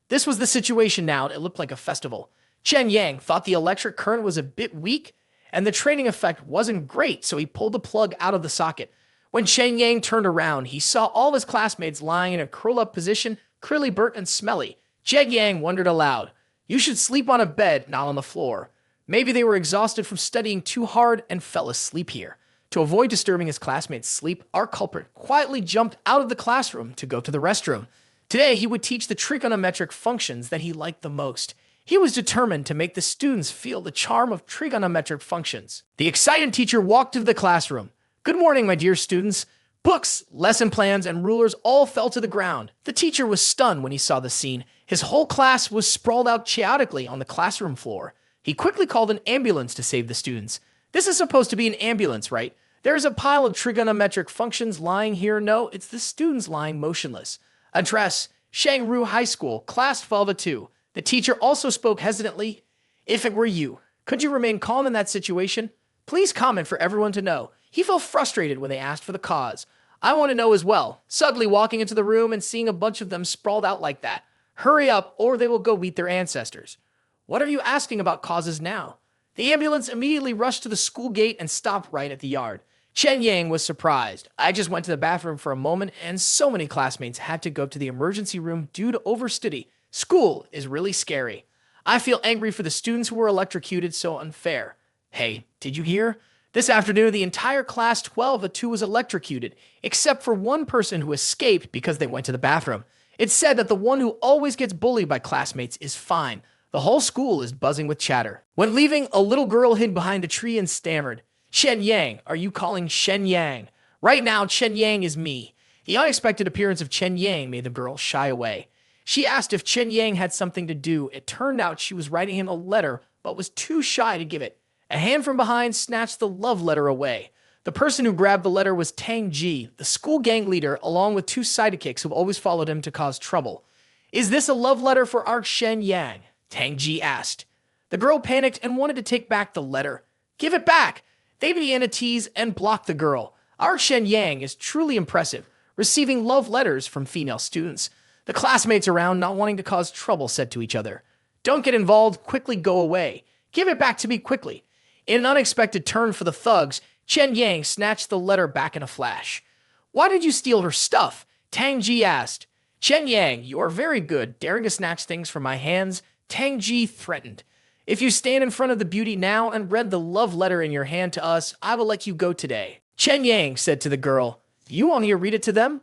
This was the situation now. It looked like a festival. Chen Yang thought the electric current was a bit weak, and the training effect wasn't great, so he pulled the plug out of the socket. When Chen Yang turned around, he saw all his classmates lying in a curl-up position, clearly burnt and smelly. Chen Yang wondered aloud, "You should sleep on a bed, not on the floor." Maybe they were exhausted from studying too hard and fell asleep here. To avoid disturbing his classmates' sleep, our culprit quietly jumped out of the classroom to go to the restroom. Today, he would teach the trigonometric functions that he liked the most. He was determined to make the students feel the charm of trigonometric functions. The excited teacher walked into the classroom. "Good morning, my dear students." Books, lesson plans, and rulers all fell to the ground. The teacher was stunned when he saw the scene. His whole class was sprawled out chaotically on the classroom floor. He quickly called an ambulance to save the students. This is supposed to be an ambulance, right? There is a pile of trigonometric functions lying here. No, it's the students lying motionless. Address, Shangru High School, Class 12-2. The teacher also spoke hesitantly. "If it were you, could you remain calm in that situation? Please comment for everyone to know." He felt frustrated when they asked for the cause. I want to know as well. Suddenly walking into the room and seeing a bunch of them sprawled out like that. Hurry up, or they will go meet their ancestors. What are you asking about causes now? The ambulance immediately rushed to the school gate and stopped right at the yard. Chen Yang was surprised. I just went to the bathroom for a moment, and so many classmates had to go to the emergency room due to overstudy. School is really scary. I feel angry for the students who were electrocuted, so unfair. Hey, did you hear? This afternoon, the entire class 12-2 was electrocuted, except for one person who escaped because they went to the bathroom. It's said that the one who always gets bullied by classmates is fine. The whole school is buzzing with chatter. When leaving, a little girl hid behind a tree and stammered, Chen Yang, are you calling Shen Yang? Right now, Chen Yang is me. The unexpected appearance of Chen Yang made the girl shy away. She asked if Chen Yang had something to do. It turned out she was writing him a letter, but was too shy to give it. A hand from behind snatched the love letter away. The person who grabbed the letter was Tang Ji, the school gang leader, along with two sidekicks who always followed him to cause trouble. Is this a love letter for our Shen Yang? Tang Ji asked. The girl panicked and wanted to take back the letter. Give it back! They began to tease and block the girl. Our Shen Yang is truly impressive, receiving love letters from female students. The classmates around, not wanting to cause trouble, said to each other, Don't get involved, quickly go away. Give it back to me quickly. In an unexpected turn for the thugs, Chen Yang snatched the letter back in a flash. Why did you steal her stuff? Tang Ji asked. Chen Yang, you are very good, daring to snatch things from my hands, Tang Ji threatened. If you stand in front of the beauty now and read the love letter in your hand to us, I will let you go today. Chen Yang said to the girl, You want me to read it to them?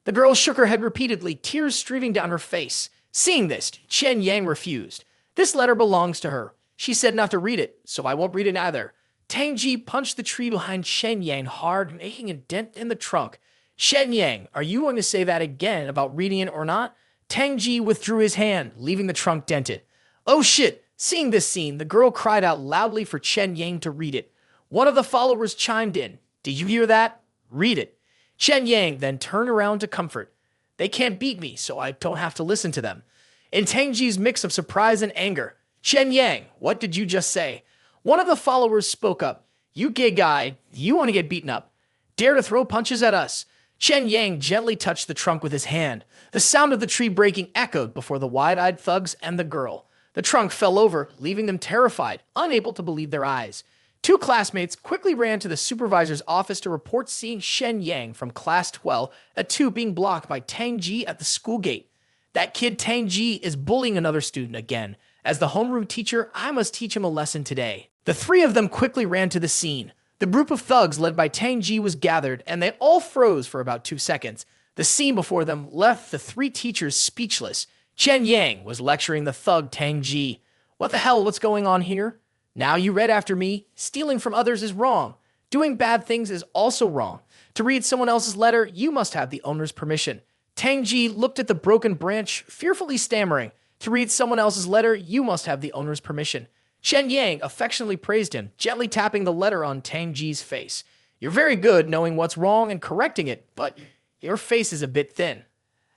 The girl shook her head repeatedly, tears streaming down her face. Seeing this, Chen Yang refused. This letter belongs to her. She said not to read it, so I won't read it either. Tang Ji punched the tree behind Chen Yang hard, making a dent in the trunk. Shen Yang, are you going to say that again about reading it or not? Tang Ji withdrew his hand, leaving the trunk dented. Oh shit! Seeing this scene, the girl cried out loudly for Chen Yang to read it. One of the followers chimed in. Did you hear that? Read it. Chen Yang then turned around to comfort. They can't beat me, so I don't have to listen to them. In Tang Ji's mix of surprise and anger, Chen Yang, what did you just say? One of the followers spoke up. You gay guy, you want to get beaten up. Dare to throw punches at us. Chen Yang gently touched the trunk with his hand. The sound of the tree breaking echoed before the wide-eyed thugs and the girl. The trunk fell over, leaving them terrified, unable to believe their eyes. Two classmates quickly ran to the supervisor's office to report seeing Shen Yang from class 12-2 being blocked by Tang Ji at the school gate. That kid Tang Ji is bullying another student again. As the homeroom teacher, I must teach him a lesson today. The three of them quickly ran to the scene. The group of thugs led by Tang Ji was gathered, and they all froze for about 2 seconds. The scene before them left the three teachers speechless. Chen Yang was lecturing the thug Tang Ji. What the hell, what's going on here? Now you read after me. Stealing from others is wrong. Doing bad things is also wrong. To read someone else's letter, you must have the owner's permission. Tang Ji looked at the broken branch, fearfully stammering. To read someone else's letter, you must have the owner's permission. Shen Yang affectionately praised him, gently tapping the letter on Tang Ji's face. You're very good knowing what's wrong and correcting it, but your face is a bit thin.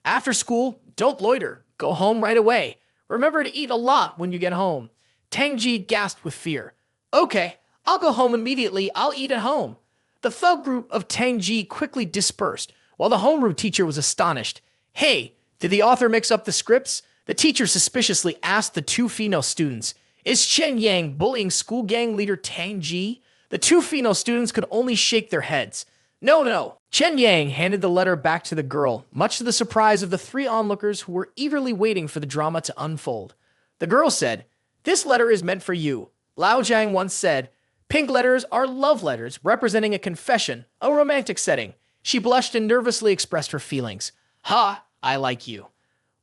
After school, don't loiter. Go home right away. Remember to eat a lot when you get home. Tang Ji gasped with fear. Okay, I'll go home immediately. I'll eat at home. The thug group of Tang Ji quickly dispersed, while the homeroom teacher was astonished. Hey, did the author mix up the scripts? The teacher suspiciously asked the two female students. Is Chen Yang bullying school gang leader Tang Ji? The two female students could only shake their heads. No. Chen Yang handed the letter back to the girl, much to the surprise of the three onlookers who were eagerly waiting for the drama to unfold. The girl said, This letter is meant for you. Lao Jiang once said, Pink letters are love letters representing a confession, a romantic setting. She blushed and nervously expressed her feelings. Ha, I like you.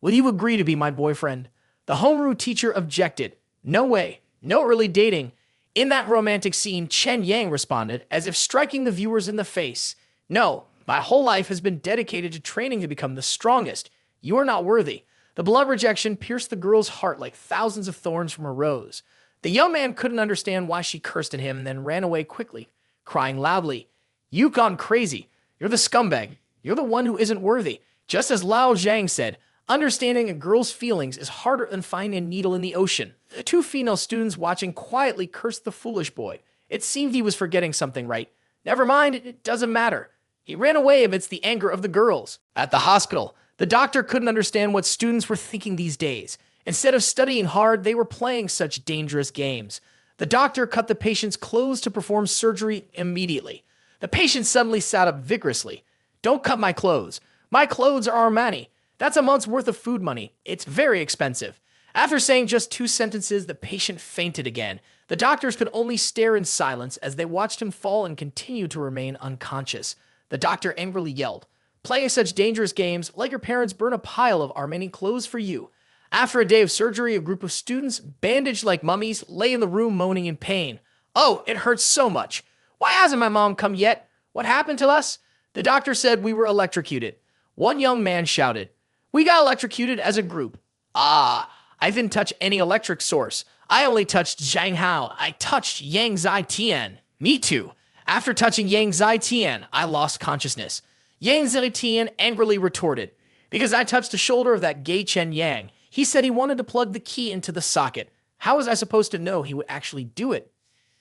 Will you agree to be my boyfriend? The homeroom teacher objected. No way, no early dating. In that romantic scene, Chen Yang responded, as if striking the viewers in the face. No, my whole life has been dedicated to training to become the strongest. You are not worthy. The blunt rejection pierced the girl's heart like thousands of thorns from a rose. The young man couldn't understand why she cursed at him and then ran away quickly, crying loudly. You've gone crazy. You're the scumbag. You're the one who isn't worthy. Just as Lao Jiang said, understanding a girl's feelings is harder than finding a needle in the ocean. The two female students watching quietly cursed the foolish boy. It seemed he was forgetting something, right? Never mind, it doesn't matter. He ran away amidst the anger of the girls. At the hospital, the doctor couldn't understand what students were thinking these days. Instead of studying hard, they were playing such dangerous games. The doctor cut the patient's clothes to perform surgery immediately. The patient suddenly sat up vigorously. "Don't cut my clothes. My clothes are Armani. That's a month's worth of food money. It's very expensive." After saying just 2 sentences, the patient fainted again. The doctors could only stare in silence as they watched him fall and continue to remain unconscious. The doctor angrily yelled, "Playing such dangerous games, let your parents burn a pile of Armani clothes for you." After a day of surgery, a group of students, bandaged like mummies, lay in the room moaning in pain. "Oh, it hurts so much. Why hasn't my mom come yet? What happened to us?" The doctor said we were electrocuted. One young man shouted, "We got electrocuted as a group." "Ah, I didn't touch any electric source. I only touched Zhang Hao. I touched Yang Zai Tian." "Me too. After touching Yang Zai Tian, I lost consciousness." Yang Zai Tian angrily retorted, "Because I touched the shoulder of that gay Chen Yang. He said he wanted to plug the key into the socket. How was I supposed to know he would actually do it?"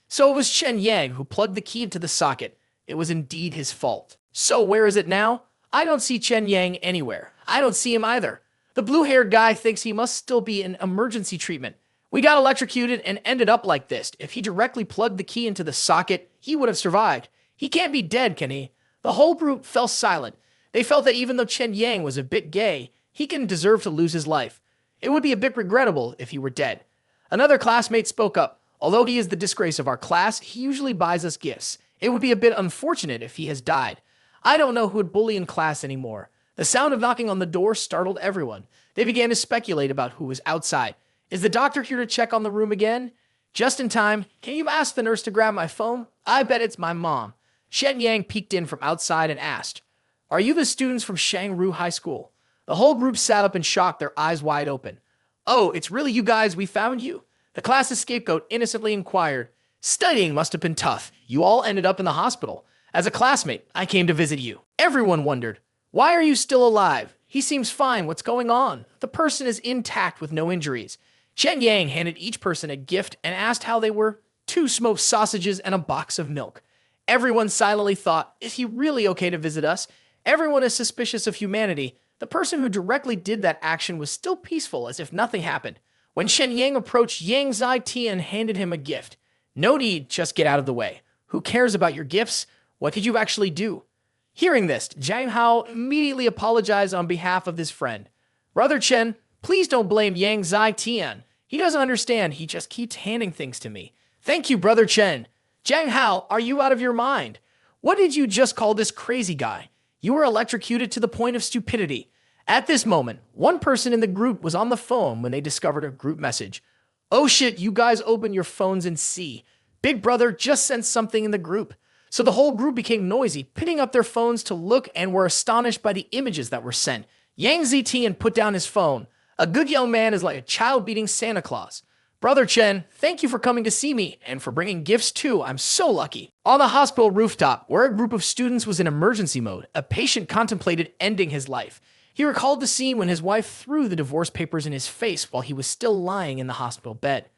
So it was Chen Yang who plugged the key into the socket. It was indeed his fault. So where is it now? I don't see Chen Yang anywhere. I don't see him either. The blue-haired guy thinks he must still be in emergency treatment. We got electrocuted and ended up like this. If he directly plugged the key into the socket, he would have survived. He can't be dead, can he? The whole group fell silent. They felt that even though Chen Yang was a bit gay, he can deserve to lose his life. It would be a bit regrettable if he were dead. Another classmate spoke up. "Although he is the disgrace of our class, he usually buys us gifts. It would be a bit unfortunate if he has died. I don't know who would bully in class anymore." The sound of knocking on the door startled everyone. They began to speculate about who was outside. "Is the doctor here to check on the room again?" "Just in time. Can you ask the nurse to grab my phone? I bet it's my mom." Shen Yang peeked in from outside and asked, "Are you the students from Shangru High School?" The whole group sat up in shock, their eyes wide open. "Oh, it's really you guys, we found you?" The class's scapegoat innocently inquired. "Studying must have been tough. You all ended up in the hospital. As a classmate, I came to visit you." Everyone wondered, "Why are you still alive? He seems fine. What's going on?" "The person is intact with no injuries." Chen Yang handed each person a gift and asked how they were. 2 smoked sausages and a box of milk. Everyone silently thought, "Is he really okay to visit us?" Everyone is suspicious of humanity. The person who directly did that action was still peaceful, as if nothing happened. When Shen Yang approached, Yang Zai Tian handed him a gift. "No need, just get out of the way. Who cares about your gifts? What did you actually do?" Hearing this, Zhang Hao immediately apologized on behalf of his friend. "Brother Chen, please don't blame Yang Zai Tian. He doesn't understand. He just keeps handing things to me." "Thank you, Brother Chen." "Zhang Hao, are you out of your mind? What did you just call this crazy guy? You were electrocuted to the point of stupidity." At this moment, one person in the group was on the phone when they discovered a group message. "Oh shit, you guys open your phones and see. Big Brother just sent something in the group." So the whole group became noisy, picking up their phones to look, and were astonished by the images that were sent. Yang Zitian put down his phone. "A good young man is like a child beating Santa Claus. Brother Chen, thank you for coming to see me, and for bringing gifts too. I'm so lucky." On the hospital rooftop, where a group of students was in emergency mode, a patient contemplated ending his life. He recalled the scene when his wife threw the divorce papers in his face while he was still lying in the hospital bed.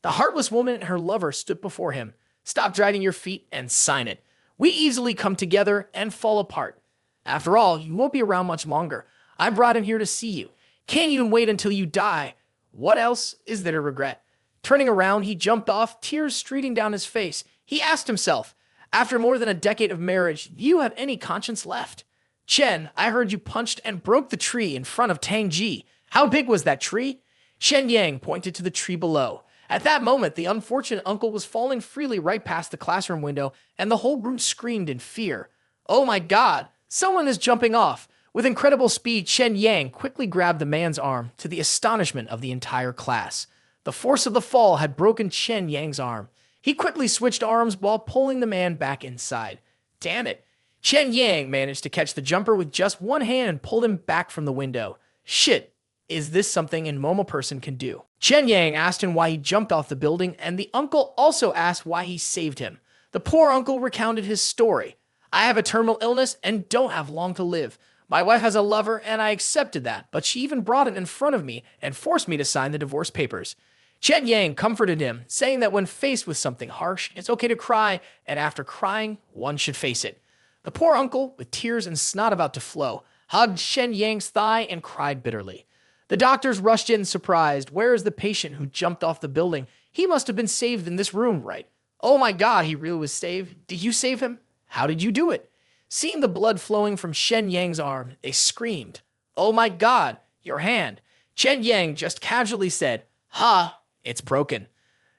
The heartless woman and her lover stood before him. "Stop dragging your feet and sign it. We easily come together and fall apart. After all, you won't be around much longer. I brought him here to see you. Can't even wait until you die. What else is there to regret?" Turning around, he jumped off, tears streaming down his face. He asked himself, "After more than a decade of marriage, do you have any conscience left?" "Chen, I heard you punched and broke the tree in front of Tang Ji. How big was that tree?" Shen Yang pointed to the tree below. At that moment, the unfortunate uncle was falling freely right past the classroom window, and the whole group screamed in fear. "Oh my god, someone is jumping off." With incredible speed, Chen Yang quickly grabbed the man's arm, to the astonishment of the entire class. The force of the fall had broken Chen Yang's arm. He quickly switched arms while pulling the man back inside. Damn it. Chen Yang managed to catch the jumper with just one hand and pulled him back from the window. Shit. Is this something a normal person can do? Chen Yang asked him why he jumped off the building, and the uncle also asked why he saved him. The poor uncle recounted his story. "I have a terminal illness and don't have long to live. My wife has a lover, and I accepted that, but she even brought it in front of me and forced me to sign the divorce papers." Chen Yang comforted him, saying that when faced with something harsh, it's okay to cry, and after crying, one should face it. The poor uncle, with tears and snot about to flow, hugged Shen Yang's thigh and cried bitterly. The doctors rushed in surprised. Where is the patient who jumped off the building? He must have been saved in this room, right? Oh my God, he really was saved. Did you save him? How did you do it? Seeing the blood flowing from Shen Yang's arm, they screamed. Oh my God, your hand. Chen Yang just casually said, "Ha, it's broken."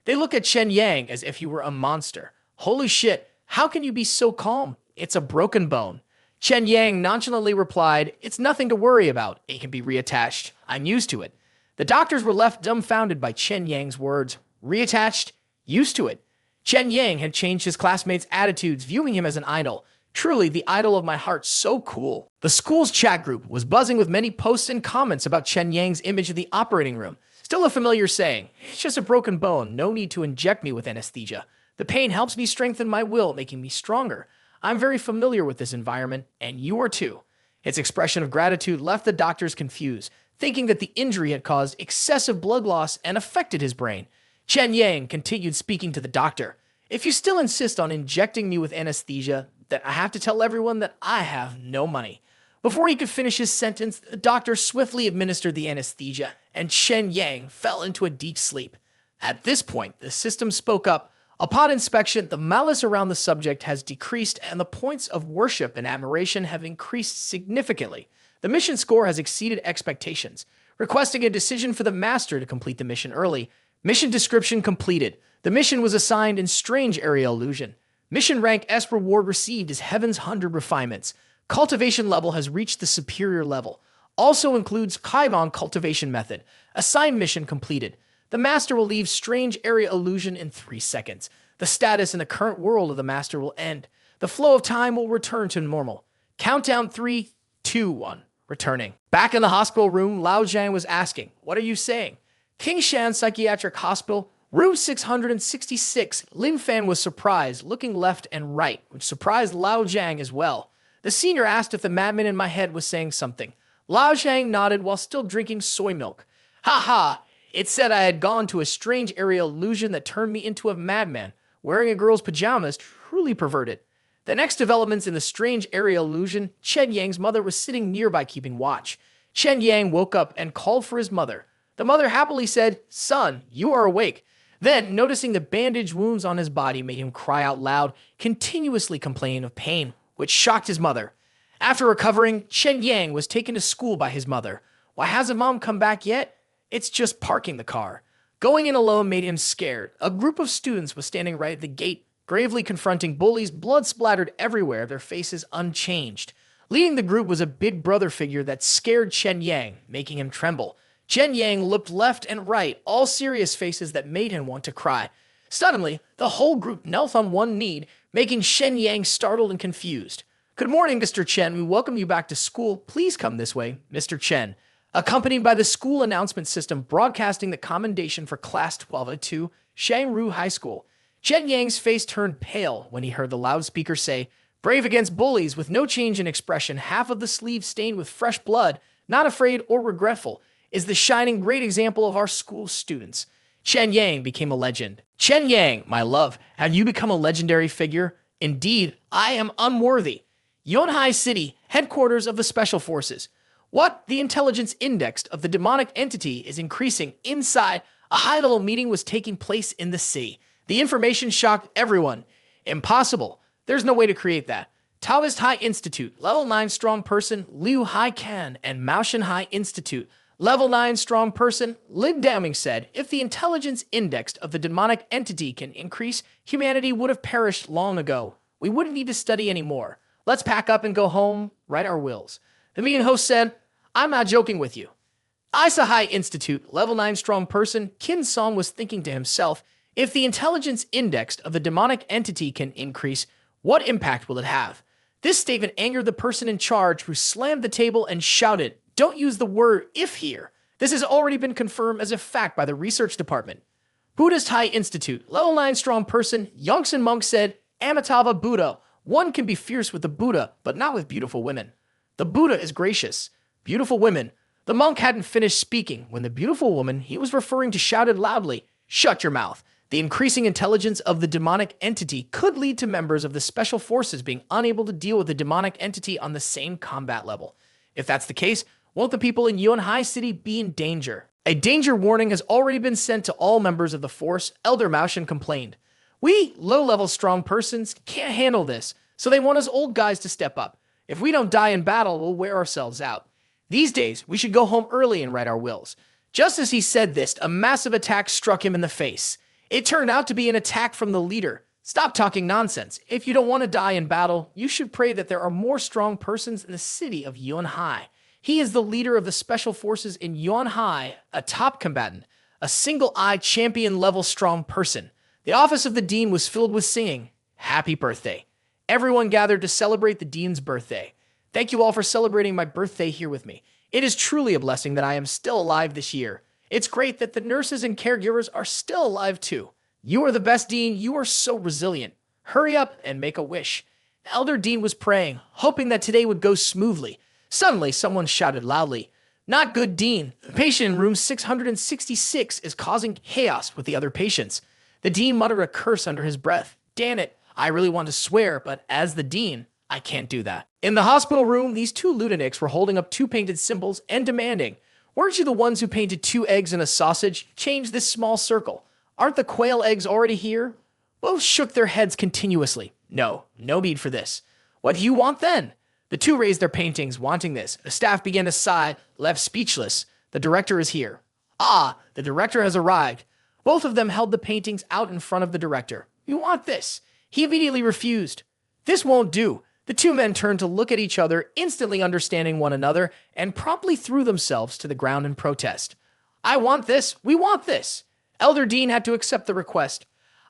They look at Chen Yang as if he were a monster. Holy shit, how can you be so calm? It's a broken bone. Chen Yang nonchalantly replied, "It's nothing to worry about. It can be reattached. I'm used to it." The doctors were left dumbfounded by Chen Yang's words. Reattached? Used to it. Chen Yang had changed his classmates' attitudes, viewing him as an idol. Truly, the idol of my heart, so cool. The school's chat group was buzzing with many posts and comments about Chen Yang's image of the operating room. Still a familiar saying, "It's just a broken bone, no need to inject me with anesthesia. The pain helps me strengthen my will, making me stronger. I'm very familiar with this environment, and you are too." Its expression of gratitude left the doctors confused, thinking that the injury had caused excessive blood loss and affected his brain. Chen Yang continued speaking to the doctor. "If you still insist on injecting me with anesthesia, then I have to tell everyone that I have no money." Before he could finish his sentence, the doctor swiftly administered the anesthesia, and Chen Yang fell into a deep sleep. At this point, the system spoke up. Upon inspection, the malice around the subject has decreased, and the points of worship and admiration have increased significantly. The mission score has exceeded expectations. Requesting a decision for the master to complete the mission early. Mission description completed. The mission was assigned in Strange Area Illusion. Mission rank S reward received is Heaven's 100 Refinements. Cultivation level has reached the superior level. Also includes Kaibon cultivation method. Assigned mission completed. The master will leave Strange Area Illusion in 3 seconds. The status in the current world of the master will end. The flow of time will return to normal. Countdown 3, 2, 1. Returning. Back in the hospital room, Lao Zhang was asking, "What are you saying?" Kingshan Psychiatric Hospital, room 666. Lin Fan was surprised, looking left and right, which surprised Lao Zhang as well. The senior asked if the madman in my head was saying something. Lao Zhang nodded while still drinking soy milk. "Ha ha! It said I had gone to a strange area illusion that turned me into a madman. Wearing a girl's pajamas, truly perverted." The next developments in the strange area illusion, Chen Yang's mother was sitting nearby keeping watch. Chen Yang woke up and called for his mother. The mother happily said, "Son, you are awake." Then, noticing the bandaged wounds on his body made him cry out loud, continuously complaining of pain, which shocked his mother. After recovering, Chen Yang was taken to school by his mother. "Why hasn't mom come back yet?" "It's just parking the car." Going in alone made him scared. A group of students was standing right at the gate, gravely confronting bullies, blood splattered everywhere, their faces unchanged. Leading the group was a big brother figure that scared Chen Yang, making him tremble. Chen Yang looked left and right, all serious faces that made him want to cry. Suddenly, the whole group knelt on one knee, making Chen Yang startled and confused. "Good morning, Mr. Chen. We welcome you back to school. Please come this way, Mr. Chen." Accompanied by the school announcement system broadcasting the commendation for Class 1202, Shangru High School. Chen Yang's face turned pale when he heard the loudspeaker say, "Brave against bullies," with no change in expression, half of the sleeve stained with fresh blood, not afraid or regretful, is the shining great example of our school students. Chen Yang became a legend. "Chen Yang, my love, have you become a legendary figure? Indeed, I am unworthy." Yonhai City, headquarters of the Special Forces. What? The intelligence index of the demonic entity is increasing inside. A high-level meeting was taking place in the city. The information shocked everyone. Impossible. There's no way to create that. Taoist High Institute, level 9 strong person, Liu Hai Kan, and Maoshan High Institute, level 9 strong person, Lin Daming said, if the intelligence index of the demonic entity can increase, humanity would have perished long ago. We wouldn't need to study anymore. Let's pack up and go home, write our wills. The meeting host said, "I'm not joking with you." Isa High Institute, level 9 strong person, Kin Song was thinking to himself, if the intelligence index of the demonic entity can increase, what impact will it have? This statement angered the person in charge, who slammed the table and shouted, "Don't use the word if here. This has already been confirmed as a fact by the research department." Buddhist High Institute, level 9 strong person, Yongsen Monk said, "Amitabha Buddha. One can be fierce with the Buddha, but not with beautiful women. The Buddha is gracious. Beautiful women." The monk hadn't finished speaking when the beautiful woman he was referring to shouted loudly, "Shut your mouth. The increasing intelligence of the demonic entity could lead to members of the special forces being unable to deal with the demonic entity on the same combat level. If that's the case, won't the people in Yunhai City be in danger? A danger warning has already been sent to all members of the force, Elder Maoshin complained. We, low-level strong persons, can't handle this, so they want us old guys to step up. If we don't die in battle, we'll wear ourselves out. These days, we should go home early and write our wills. Just as he said this, a massive attack struck him in the face. It turned out to be an attack from the leader. Stop talking nonsense. If you don't want to die in battle, you should pray that there are more strong persons in the city of Yunhai. He is the leader of the special forces in Yunhai, a top combatant, a single-eye champion-level strong person. The office of the dean was filled with singing, "Happy birthday." Everyone gathered to celebrate the dean's birthday. Thank you all for celebrating my birthday here with me. It is truly a blessing that I am still alive this year. It's great that the nurses and caregivers are still alive too. You are the best, Dean. You are so resilient. Hurry up and make a wish. The elder dean was praying, hoping that today would go smoothly. Suddenly, someone shouted loudly, "Not good, Dean. The patient in room 666 is causing chaos with the other patients." The dean muttered a curse under his breath. Damn it, I really want to swear, but as the dean, I can't do that. In the hospital room, these two lunatics were holding up two painted symbols and demanding, "Weren't you the ones who painted 2 eggs and a sausage? Change this small circle. Aren't the quail eggs already here?" Both shook their heads continuously. No need for this. What do you want then? The two raised their paintings, wanting this. The staff began to sigh, left speechless. The director is here. Ah, the director has arrived. Both of them held the paintings out in front of the director. You want this? He immediately refused. This won't do. The two men turned to look at each other, instantly understanding one another, and promptly threw themselves to the ground in protest. I want this. We want this. Elder Dean had to accept the request.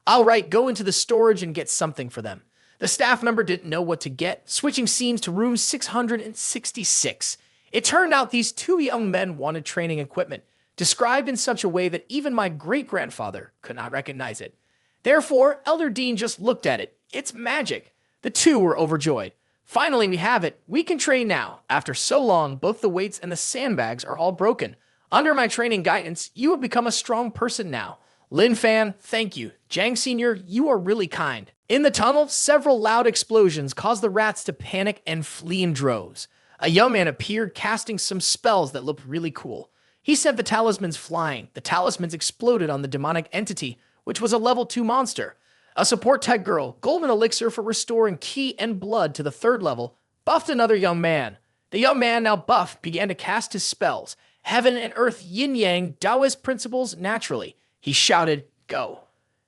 All right, go into the storage and get something for them. The staff member didn't know what to get, switching scenes to room 666. It turned out these two young men wanted training equipment, described in such a way that even my great-grandfather could not recognize it. Therefore, Elder Dean just looked at it. It's magic. The two were overjoyed. Finally, we have it. We can train now. After so long, both the weights and the sandbags are all broken. Under my training guidance, you have become a strong person now. Lin Fan, thank you. Jang Sr., you are really kind. In the tunnel, several loud explosions caused the rats to panic and flee in droves. A young man appeared casting some spells that looked really cool. He sent the talismans flying. The talismans exploded on the demonic entity, which was a level 2 monster. A support tech girl, golden elixir for restoring ki and blood to the 3rd level, buffed another young man. The young man, now buffed, began to cast his spells. Heaven and earth yin-yang Taoist principles naturally. He shouted, "Go."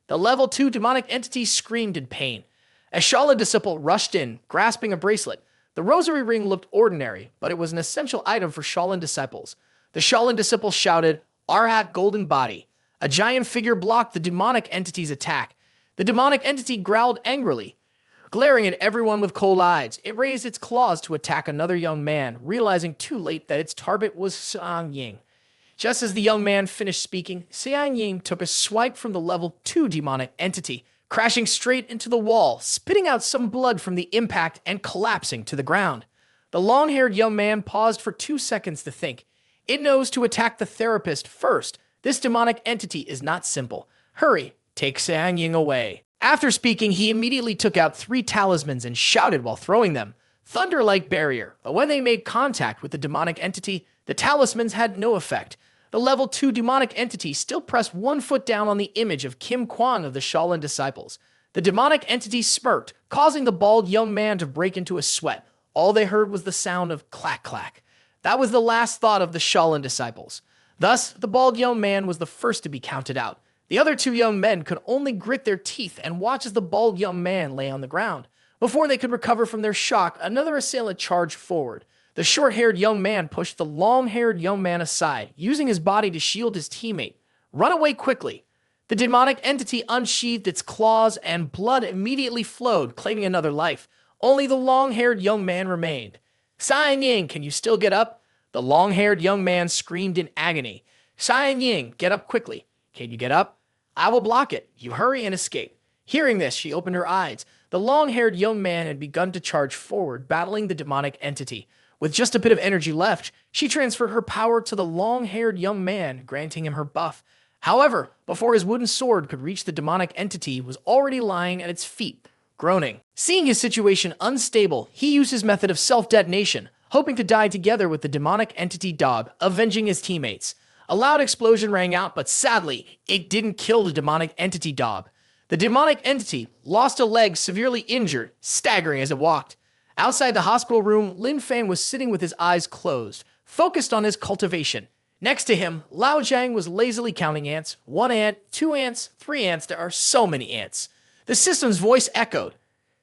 The level 2 demonic entity screamed in pain. A Shaolin disciple rushed in, grasping a bracelet. The rosary ring looked ordinary, but it was an essential item for Shaolin disciples. The Shaolin disciple shouted, "Arhat golden body." A giant figure blocked the demonic entity's attack. The demonic entity growled angrily. Glaring at everyone with cold eyes, it raised its claws to attack another young man, realizing too late that its target was Sang Ying. Just as the young man finished speaking, Sang Ying took a swipe from the level 2 demonic entity, crashing straight into the wall, spitting out some blood from the impact and collapsing to the ground. The long-haired young man paused for 2 seconds to think. It knows to attack the therapist first. This demonic entity is not simple. Hurry, take Sang Ying away. After speaking, he immediately took out 3 talismans and shouted while throwing them. Thunder-like barrier, but when they made contact with the demonic entity, the talismans had no effect. The level 2 demonic entity still pressed 1 foot down on the image of Kim Kwang of the Shaolin disciples. The demonic entity smirked, causing the bald young man to break into a sweat. All they heard was the sound of clack-clack. That was the last thought of the Shaolin disciples. Thus, the bald young man was the first to be counted out. The other 2 young men could only grit their teeth and watch as the bald young man lay on the ground. Before they could recover from their shock, another assailant charged forward. The short-haired young man pushed the long-haired young man aside, using his body to shield his teammate. Run away quickly. The demonic entity unsheathed its claws and blood immediately flowed, claiming another life. Only the long-haired young man remained. Sang Ying, can you still get up? The long-haired young man screamed in agony. Sang Ying, get up quickly. Can you get up? I will block it. You hurry and escape. Hearing this, she opened her eyes. The long-haired young man had begun to charge forward, battling the demonic entity. With just a bit of energy left, she transferred her power to the long-haired young man, granting him her buff. However, before his wooden sword could reach the demonic entity was already lying at its feet, groaning. Seeing his situation unstable, he used his method of self-detonation, hoping to die together with the demonic entity dog, avenging his teammates. A loud explosion rang out, but sadly, it didn't kill the demonic entity dog. The demonic entity lost a leg severely injured, staggering as it walked. Outside the hospital room, Lin Fan was sitting with his eyes closed, focused on his cultivation. Next to him, Lao Jiang was lazily counting ants. 1 ant, 2 ants, 3 ants. There are so many ants. The system's voice echoed.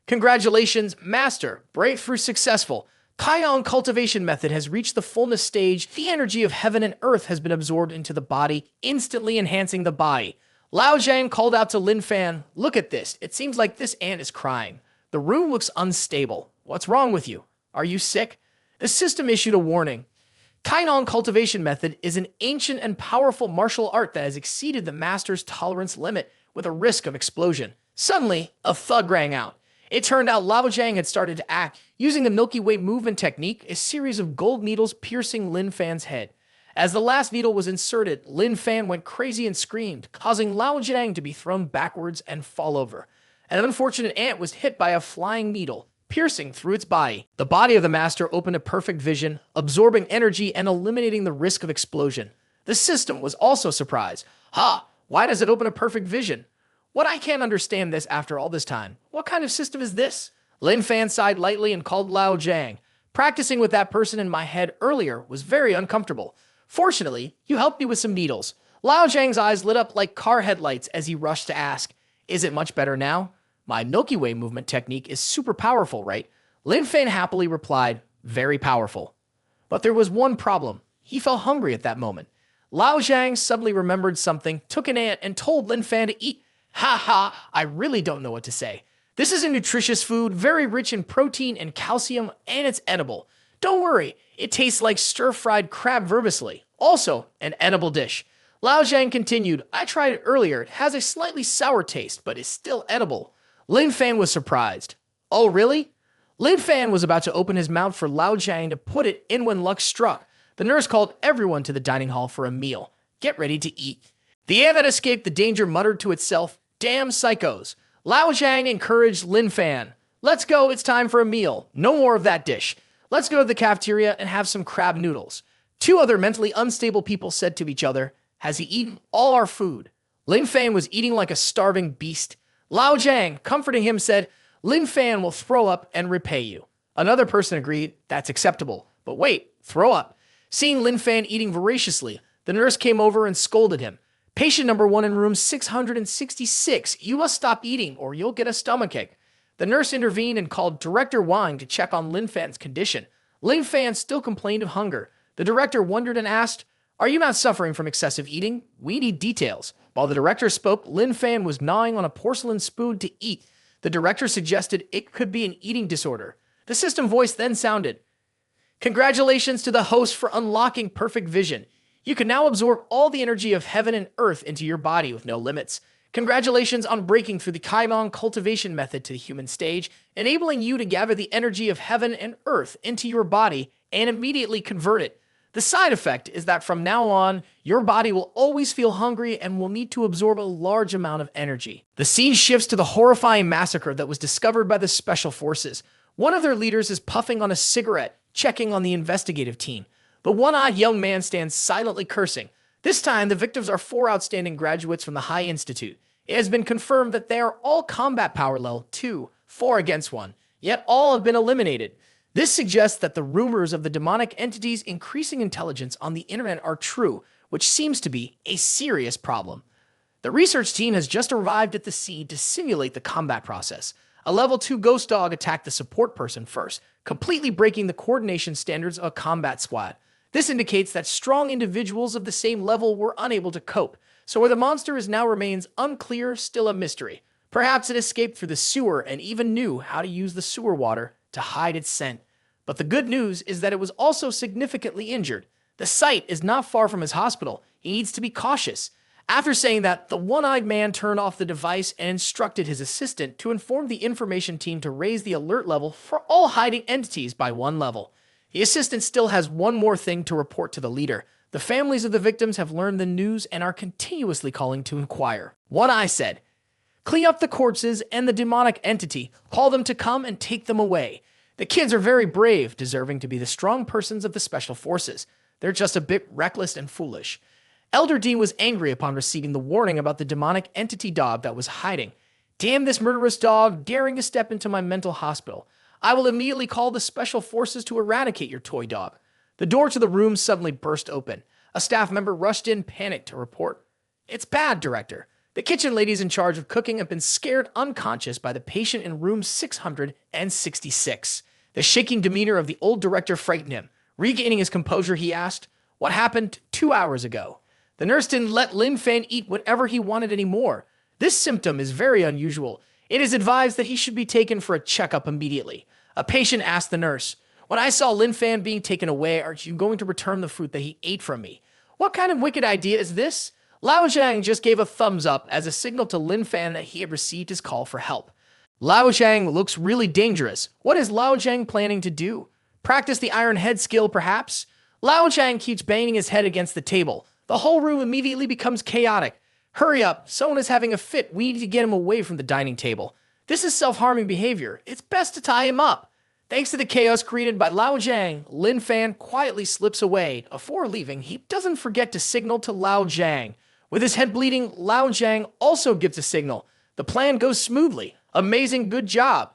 Congratulations, Master. Breakthrough successful. Kaiyang cultivation method has reached the fullness stage. The energy of heaven and earth has been absorbed into the body, instantly enhancing the body. Lao Jiang called out to Lin Fan, "Look at this. It seems like this ant is crying. The room looks unstable. What's wrong with you? Are you sick?" The system issued a warning. Kaiyang cultivation method is an ancient and powerful martial art that has exceeded the master's tolerance limit with a risk of explosion. Suddenly, a thud rang out. It turned out Lao Jiang had started to act, using the Milky Way movement technique, a series of gold needles piercing Lin Fan's head. As the last needle was inserted, Lin Fan went crazy and screamed, causing Lao Jiang to be thrown backwards and fall over. An unfortunate ant was hit by a flying needle, piercing through its body. The body of the master opened a perfect vision, absorbing energy and eliminating the risk of explosion. The system was also surprised. Ha! Why does it open a perfect vision? What, I can't understand this after all this time. What kind of system is this? Lin Fan sighed lightly and called Lao Jiang. Practicing with that person in my head earlier was very uncomfortable. Fortunately, you helped me with some needles. Lao Jiang's eyes lit up like car headlights as he rushed to ask, "Is it much better now? My Milky Way movement technique is super powerful, right?" Lin Fan happily replied, "Very powerful." But there was one problem. He felt hungry at that moment. Lao Jiang suddenly remembered something, took an ant, and told Lin Fan to eat. "Ha ha, I really don't know what to say. This is a nutritious food, very rich in protein and calcium, and it's edible. Don't worry, it tastes like stir-fried crab vermicelli, also an edible dish." Lao Jiang continued, "I tried it earlier. It has a slightly sour taste, but is still edible." Lin Fan was surprised. "Oh, really?" Lin Fan was about to open his mouth for Lao Jiang to put it in when luck struck. The nurse called everyone to the dining hall for a meal. "Get ready to eat." The ant that escaped the danger muttered to itself, "Damn psychos." Lao Jiang encouraged Lin Fan, "Let's go, it's time for a meal. No more of that dish. Let's go to the cafeteria and have some crab noodles." 2 other mentally unstable people said to each other, "Has he eaten all our food?" Lin Fan was eating like a starving beast. Lao Jiang, comforting him, said, "Lin Fan will throw up and repay you." Another person agreed, "That's acceptable. But wait, throw up." Seeing Lin Fan eating voraciously, the nurse came over and scolded him. "Patient number 1 in room 666, you must stop eating or you'll get a stomachache." The nurse intervened and called Director Wang to check on Lin Fan's condition. Lin Fan still complained of hunger. The director wondered and asked, "Are you not suffering from excessive eating? We need details." While the director spoke, Lin Fan was gnawing on a porcelain spoon to eat. The director suggested it could be an eating disorder. The system voice then sounded, "Congratulations to the host for unlocking perfect vision. You can now absorb all the energy of heaven and earth into your body with no limits. Congratulations on breaking through the Kaiyang cultivation method to the human stage, enabling you to gather the energy of heaven and earth into your body and immediately convert it. The side effect is that from now on, your body will always feel hungry and will need to absorb a large amount of energy." The scene shifts to the horrifying massacre that was discovered by the special forces. One of their leaders is puffing on a cigarette, checking on the investigative team. The one-eyed young man stands silently cursing. This time, the victims are 4 outstanding graduates from the High Institute. It has been confirmed that they are all combat power level 2, 4 against 1, yet all have been eliminated. This suggests that the rumors of the demonic entity's increasing intelligence on the internet are true, which seems to be a serious problem. The research team has just arrived at the scene to simulate the combat process. A level 2 ghost dog attacked the support person first, completely breaking the coordination standards of a combat squad. This indicates that strong individuals of the same level were unable to cope, so where the monster is now remains unclear, still a mystery. Perhaps it escaped through the sewer and even knew how to use the sewer water to hide its scent. But the good news is that it was also significantly injured. The site is not far from his hospital. He needs to be cautious. After saying that, the one-eyed man turned off the device and instructed his assistant to inform the information team to raise the alert level for all hiding entities by 1 level. The assistant still has one more thing to report to the leader. The families of the victims have learned the news and are continuously calling to inquire. One Eye said, "Clean up the corpses and the demonic entity. Call them to come and take them away. The kids are very brave, deserving to be the strong persons of the special forces. They're just a bit reckless and foolish." Elder Dean was angry upon receiving the warning about the demonic entity dog that was hiding. "Damn this murderous dog, daring to step into my mental hospital. I will immediately call the special forces to eradicate your toy dog." The door to the room suddenly burst open. A staff member rushed in, panicked, to report. "It's bad, Director. The kitchen ladies in charge of cooking have been scared unconscious by the patient in room 666. The shaking demeanor of the old director frightened him. Regaining his composure, he asked, "What happened 2 hours ago?" The nurse didn't let Lin Fan eat whatever he wanted anymore. This symptom is very unusual. It is advised that he should be taken for a checkup immediately. A patient asked the nurse, "When I saw Lin Fan being taken away, are you going to return the fruit that he ate from me?" "What kind of wicked idea is this?" Lao Zhang just gave a thumbs up as a signal to Lin Fan that he had received his call for help. Lao Zhang looks really dangerous. What is Lao Zhang planning to do? Practice the iron head skill, perhaps? Lao Zhang keeps banging his head against the table. The whole room immediately becomes chaotic. "Hurry up, someone is having a fit. We need to get him away from the dining table. This is self-harming behavior. It's best to tie him up." Thanks to the chaos created by Lao Zhang, Lin Fan quietly slips away. Before leaving, he doesn't forget to signal to Lao Zhang. With his head bleeding, Lao Zhang also gives a signal. The plan goes smoothly. Amazing, good job.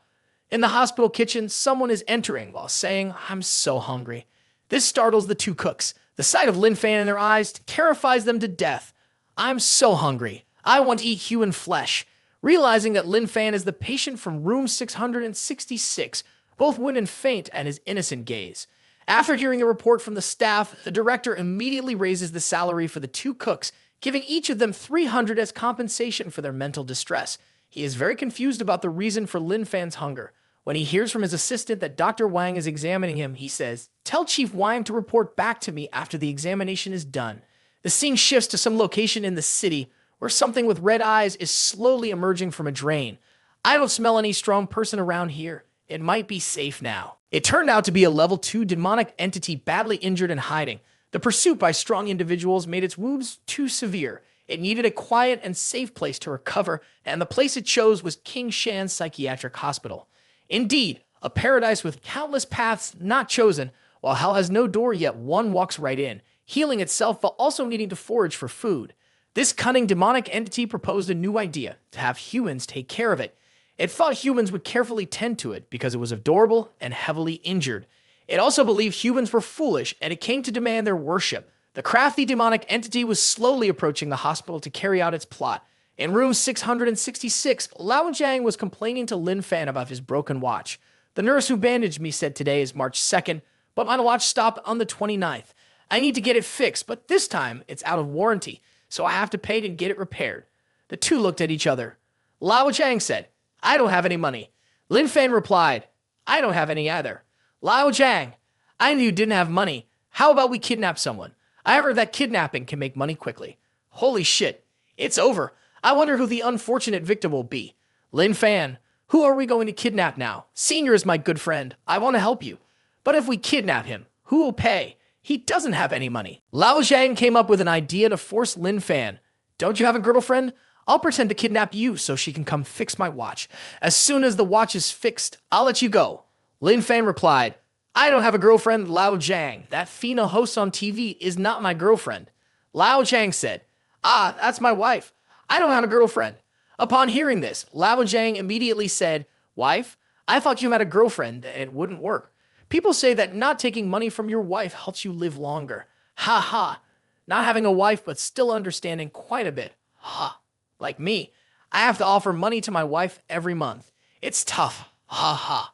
In the hospital kitchen, someone is entering while saying, "I'm so hungry." This startles the two cooks. The sight of Lin Fan in their eyes terrifies them to death. "I'm so hungry. I want to eat human flesh." Realizing that Lin Fan is the patient from room 666, both women faint at his innocent gaze. After hearing a report from the staff, the director immediately raises the salary for the two cooks, giving each of them 300 as compensation for their mental distress. He is very confused about the reason for Lin Fan's hunger. When he hears from his assistant that Dr. Wang is examining him, he says, "Tell Chief Wang to report back to me after the examination is done." The scene shifts to some location in the city where something with red eyes is slowly emerging from a drain. "I don't smell any strong person around here. It might be safe now." It turned out to be a level 2 demonic entity badly injured and hiding. The pursuit by strong individuals made its wounds too severe. It needed a quiet and safe place to recover, and the place it chose was King Shan's psychiatric hospital. Indeed, a paradise with countless paths not chosen. While hell has no door, yet one walks right in, healing itself while also needing to forage for food. This cunning demonic entity proposed a new idea, to have humans take care of it. It thought humans would carefully tend to it because it was adorable and heavily injured. It also believed humans were foolish, and it came to demand their worship. The crafty demonic entity was slowly approaching the hospital to carry out its plot. In room 666, Lao Zhang was complaining to Lin Fan about his broken watch. "The nurse who bandaged me said today is March 2nd, but my watch stopped on the 29th. I need to get it fixed, but this time it's out of warranty, so I have to pay to get it repaired." The two looked at each other. Lao Zhang said, "I don't have any money." Lin Fan replied, "I don't have any either." Lao Zhang, "I knew you didn't have money. How about we kidnap someone? I heard that kidnapping can make money quickly." "Holy shit, it's over. I wonder who the unfortunate victim will be." Lin Fan, "Who are we going to kidnap now? Senior is my good friend. I want to help you. But if we kidnap him, who will pay? He doesn't have any money." Lao Zhang came up with an idea to force Lin Fan. "Don't you have a girlfriend? I'll pretend to kidnap you so she can come fix my watch. As soon as the watch is fixed, I'll let you go." Lin Fan replied, "I don't have a girlfriend, Lao Zhang. That female host on TV is not my girlfriend." Lao Zhang said, "Ah, that's my wife. I don't have a girlfriend." Upon hearing this, Lao Zhang immediately said, "Wife, I thought you had a girlfriend. It wouldn't work. People say that not taking money from your wife helps you live longer. Ha ha. Not having a wife but still understanding quite a bit. Ha. Like me, I have to offer money to my wife every month. It's tough. Ha ha."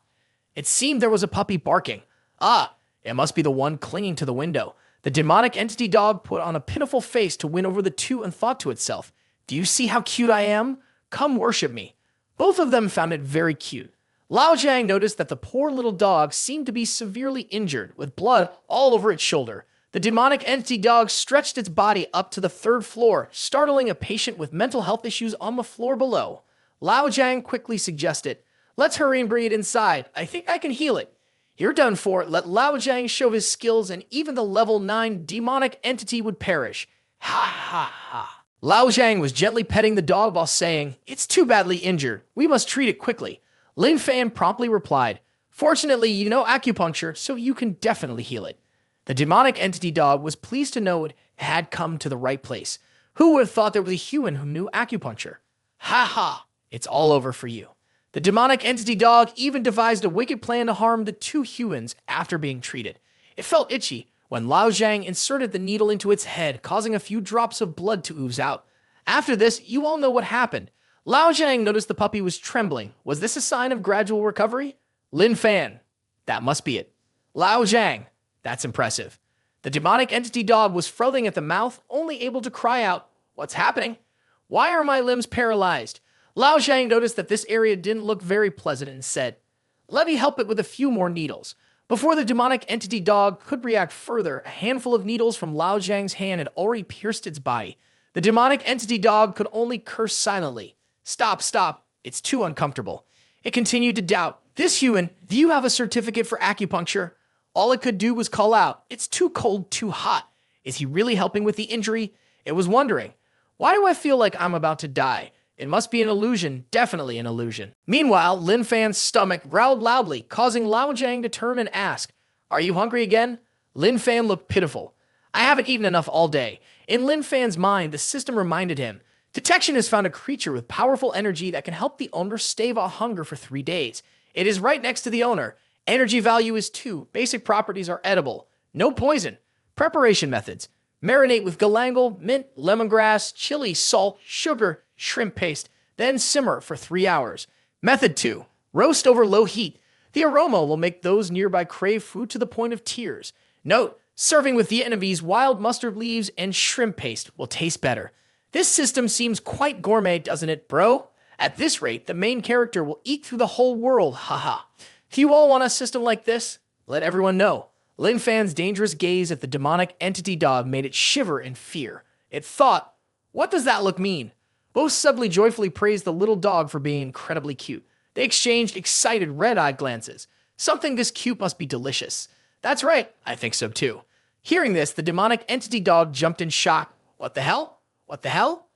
It seemed there was a puppy barking. Ah, it must be the one clinging to the window. The demonic entity dog put on a pitiful face to win over the two and thought to itself, "Do you see how cute I am? Come worship me." Both of them found it very cute. Lao Zhang noticed that the poor little dog seemed to be severely injured, with blood all over its shoulder. The demonic entity dog stretched its body up to the 3rd floor, startling a patient with mental health issues on the floor below. Lao Zhang quickly suggested, "Let's hurry and bring it inside. I think I can heal it." You're done for. Let Lao Zhang show his skills and even the level 9 demonic entity would perish. Ha ha ha. Lao Zhang was gently petting the dog while saying, "It's too badly injured. We must treat it quickly." Lin Fan promptly replied, "Fortunately, you know acupuncture, so you can definitely heal it." The demonic entity dog was pleased to know it had come to the right place. Who would have thought there was a human who knew acupuncture? Ha ha, it's all over for you. The demonic entity dog even devised a wicked plan to harm the two humans after being treated. It felt itchy when Lao Zhang inserted the needle into its head, causing a few drops of blood to ooze out. After this, you all know what happened. Lao Zhang noticed the puppy was trembling. Was this a sign of gradual recovery? Lin Fan, that must be it. Lao Zhang, that's impressive. The demonic entity dog was frothing at the mouth, only able to cry out, "What's happening? Why are my limbs paralyzed?" Lao Zhang noticed that this area didn't look very pleasant and said, "Let me help it with a few more needles." Before the demonic entity dog could react further, a handful of needles from Lao Zhang's hand had already pierced its body. The demonic entity dog could only curse silently. "Stop, stop. It's too uncomfortable." It continued to doubt. "This human, do you have a certificate for acupuncture?" All it could do was call out, "It's too cold, too hot." Is he really helping with the injury? It was wondering, why do I feel like I'm about to die? It must be an illusion, definitely an illusion. Meanwhile, Lin Fan's stomach growled loudly, causing Lao Zhang to turn and ask, "Are you hungry again?" Lin Fan looked pitiful. "I haven't eaten enough all day." In Lin Fan's mind, the system reminded him, "Detection has found a creature with powerful energy that can help the owner stave off hunger for 3 days. It is right next to the owner. Energy value is 2. Basic properties are edible. No poison. Preparation methods. Marinate with galangal, mint, lemongrass, chili, salt, sugar, shrimp paste, then simmer for 3 hours. Method 2. Roast over low heat. The aroma will make those nearby crave food to the point of tears. Note, serving with Vietnamese wild mustard leaves and shrimp paste will taste better. This system seems quite gourmet, doesn't it, bro? At this rate, the main character will eat through the whole world, haha. If you all want a system like this, let everyone know." Lin Fan's dangerous gaze at the demonic entity dog made it shiver in fear. It thought, "What does that look mean?" Both subtly joyfully praised the little dog for being incredibly cute. They exchanged excited red-eyed glances. Something this cute must be delicious. "That's right, I think so too." Hearing this, the demonic entity dog jumped in shock. "What the hell? What the hell?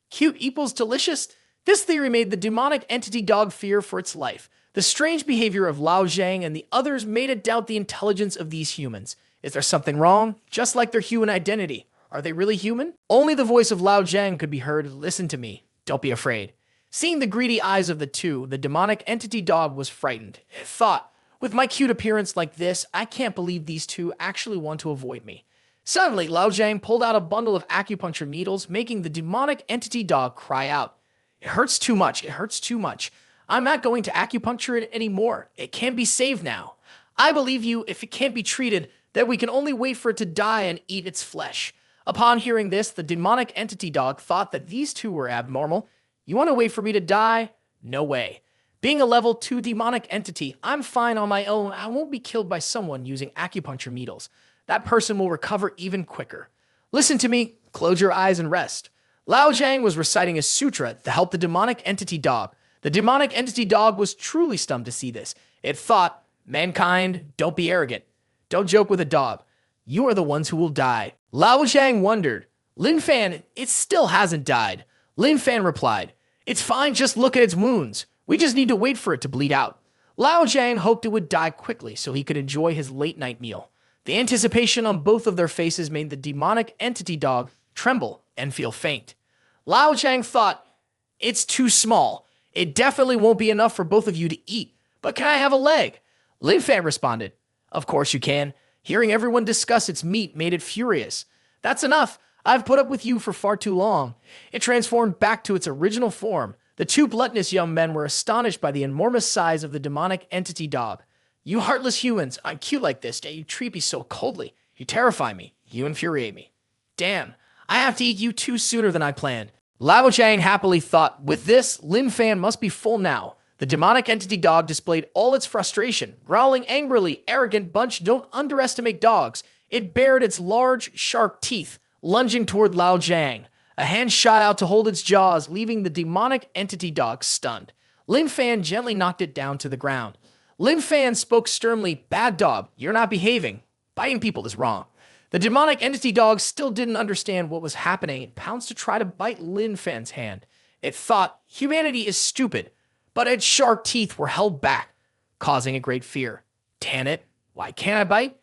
Cute equals delicious?" This theory made the demonic entity dog fear for its life. The strange behavior of Lao Zhang and the others made it doubt the intelligence of these humans. Is there something wrong? Just like their human identity. Are they really human? Only the voice of Lao Zhang could be heard. "Listen to me. Don't be afraid." Seeing the greedy eyes of the two, the demonic entity dog was frightened. It thought, "With my cute appearance like this, I can't believe these two actually want to avoid me." Suddenly, Lao Zhang pulled out a bundle of acupuncture needles, making the demonic entity dog cry out. "It hurts too much. It hurts too much. I'm not going to acupuncture it anymore. It can't be saved now. I believe you. If it can't be treated, then we can only wait for it to die and eat its flesh." Upon hearing this, the demonic entity dog thought that these two were abnormal. "You want to wait for me to die? No way. Being a level 2 demonic entity, I'm fine on my own. I won't be killed by someone using acupuncture needles. That person will recover even quicker. Listen to me. Close your eyes and rest." Lao Zhang was reciting a sutra to help the demonic entity dog. The demonic entity dog was truly stunned to see this. It thought, "Mankind, don't be arrogant. Don't joke with a dog. You are the ones who will die." Lao Zhang wondered, "Lin Fan, it still hasn't died." Lin Fan replied, "It's fine, just look at its wounds. We just need to wait for it to bleed out." Lao Zhang hoped it would die quickly so he could enjoy his late-night meal. The anticipation on both of their faces made the demonic entity dog tremble and feel faint. Lao Zhang thought, "It's too small. It definitely won't be enough for both of you to eat. But can I have a leg?" Lin Fan responded, "Of course you can." Hearing everyone discuss its meat made it furious. "That's enough. I've put up with you for far too long." It transformed back to its original form. The two gluttonous young men were astonished by the enormous size of the demonic entity dog. "You heartless humans, I'm cute like this, yet you treat me so coldly. You terrify me. You infuriate me. Damn, I have to eat you too sooner than I planned." Lao Zhang happily thought, "With this, Lin Fan must be full now." The demonic entity dog displayed all its frustration. Growling angrily, "Arrogant bunch, don't underestimate dogs." It bared its large, sharp teeth, lunging toward Lao Zhang. A hand shot out to hold its jaws, leaving the demonic entity dog stunned. Lin Fan gently knocked it down to the ground. Lin Fan spoke sternly, "Bad dog, you're not behaving. Biting people is wrong." The demonic entity dog still didn't understand what was happening. It pounced to try to bite Lin Fan's hand. It thought humanity is stupid, but its sharp teeth were held back, causing a great fear. "Damn it, why can't I bite?"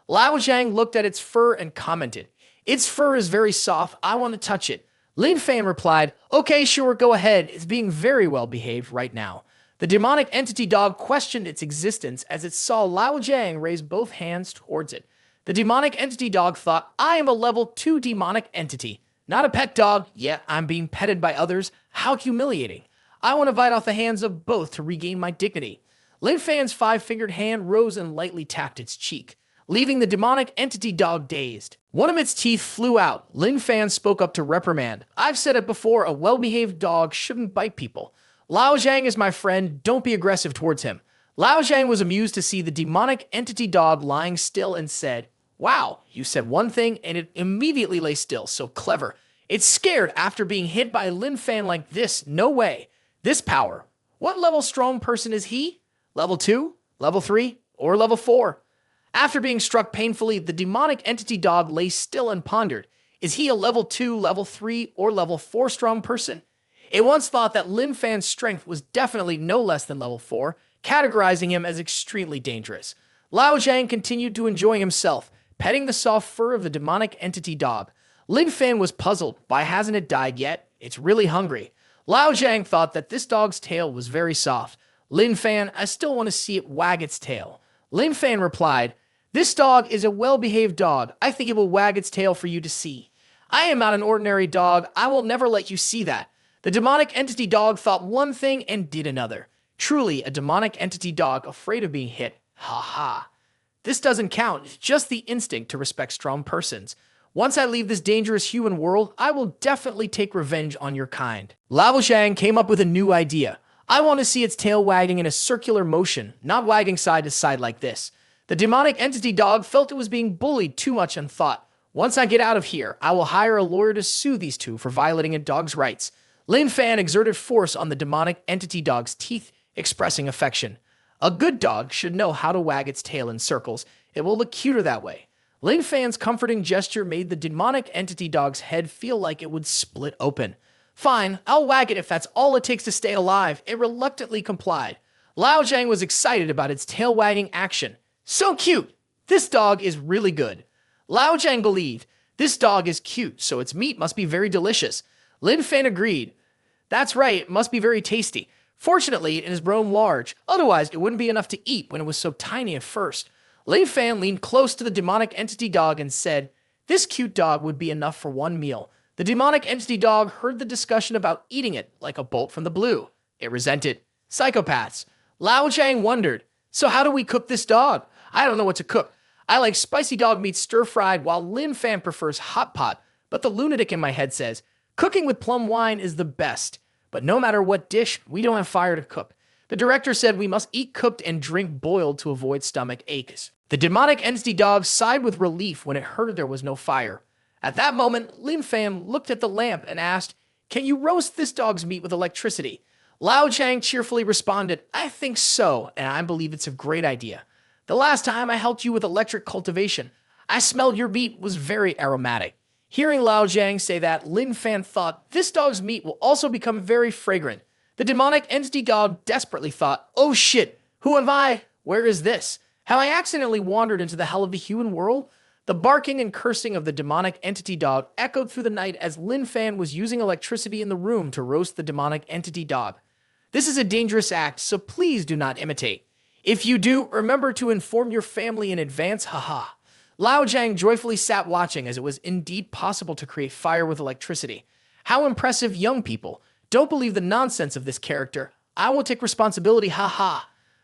Lao Zhang looked at its fur and commented, "Its fur is very soft, I want to touch it." Lin Fan replied, "Okay, sure, go ahead. It's being very well behaved right now." The demonic entity dog questioned its existence as it saw Lao Zhang raise both hands towards it. The demonic entity dog thought, "I am a level 2 demonic entity. Not a pet dog, yet I'm being petted by others. How humiliating. I want to bite off the hands of both to regain my dignity." Lin Fan's 5-fingered hand rose and lightly tapped its cheek, leaving the demonic entity dog dazed. One of its teeth flew out. Lin Fan spoke up to reprimand, "I've said it before, a well-behaved dog shouldn't bite people. Lao Zhang is my friend, don't be aggressive towards him." Lao Zhang was amused to see the demonic entity dog lying still and said, "Wow, you said one thing and it immediately lay still, so clever. It's scared after being hit by Lin Fan like this, no way. This power. What level strong person is he? Level 2, level 3, or level 4? After being struck painfully, the demonic entity dog lay still and pondered. Is he a level 2, level 3, or level 4 strong person? It once thought that Lin Fan's strength was definitely no less than level 4, categorizing him as extremely dangerous. Lao Zhang continued to enjoy himself, petting the soft fur of the demonic entity dog. Lin Fan was puzzled. Why hasn't it died yet? It's really hungry. Lao Zhang thought that this dog's tail was very soft. Lin Fan, I still want to see it wag its tail. Lin Fan replied, "This dog is a well-behaved dog. I think it will wag its tail for you to see." "I am not an ordinary dog. I will never let you see that." The demonic entity dog thought one thing and did another. Truly a demonic entity dog afraid of being hit. Ha ha. This doesn't count. It's just the instinct to respect strong persons. Once I leave this dangerous human world, I will definitely take revenge on your kind. Lao Zhang came up with a new idea. "I want to see its tail wagging in a circular motion, not wagging side to side like this." The demonic entity dog felt it was being bullied too much and thought, "Once I get out of here, I will hire a lawyer to sue these two for violating a dog's rights." Lin Fan exerted force on the demonic entity dog's teeth, expressing affection. A good dog should know how to wag its tail in circles. It will look cuter that way. Lin Fan's comforting gesture made the demonic entity dog's head feel like it would split open. "Fine, I'll wag it if that's all it takes to stay alive." It reluctantly complied. Lao Zhang was excited about its tail wagging action. "So cute! This dog is really good." Lao Zhang believed, "This dog is cute, so its meat must be very delicious." Lin Fan agreed. "That's right, it must be very tasty. Fortunately, it has grown large. Otherwise, it wouldn't be enough to eat when it was so tiny at first." Lin Fan leaned close to the demonic entity dog and said, "This cute dog would be enough for one meal." The demonic entity dog heard the discussion about eating it like a bolt from the blue. It resented. "Psychopaths." Lao Zhang wondered, "So how do we cook this dog? I don't know what to cook. I like spicy dog meat stir-fried while Lin Fan prefers hot pot. But the lunatic in my head says, cooking with plum wine is the best. But no matter what dish, we don't have fire to cook. The director said we must eat cooked and drink boiled to avoid stomach aches." The demonic entity dog sighed with relief when it heard there was no fire. At that moment, Lin Fan looked at the lamp and asked, "Can you roast this dog's meat with electricity?" Lao Zhang cheerfully responded, "I think so, and I believe it's a great idea. The last time I helped you with electric cultivation, I smelled your meat was very aromatic." Hearing Lao Zhang say that, Lin Fan thought, "This dog's meat will also become very fragrant." The demonic entity dog desperately thought, "Oh shit, who am I? Where is this? Have I accidentally wandered into the hell of the human world?" The barking and cursing of the demonic entity dog echoed through the night as Lin Fan was using electricity in the room to roast the demonic entity dog. This is a dangerous act, so please do not imitate. If you do, remember to inform your family in advance, haha. Lao Zhang joyfully sat watching as it was indeed possible to create fire with electricity. How impressive, young people. Don't believe the nonsense of this character. I will take responsibility, haha.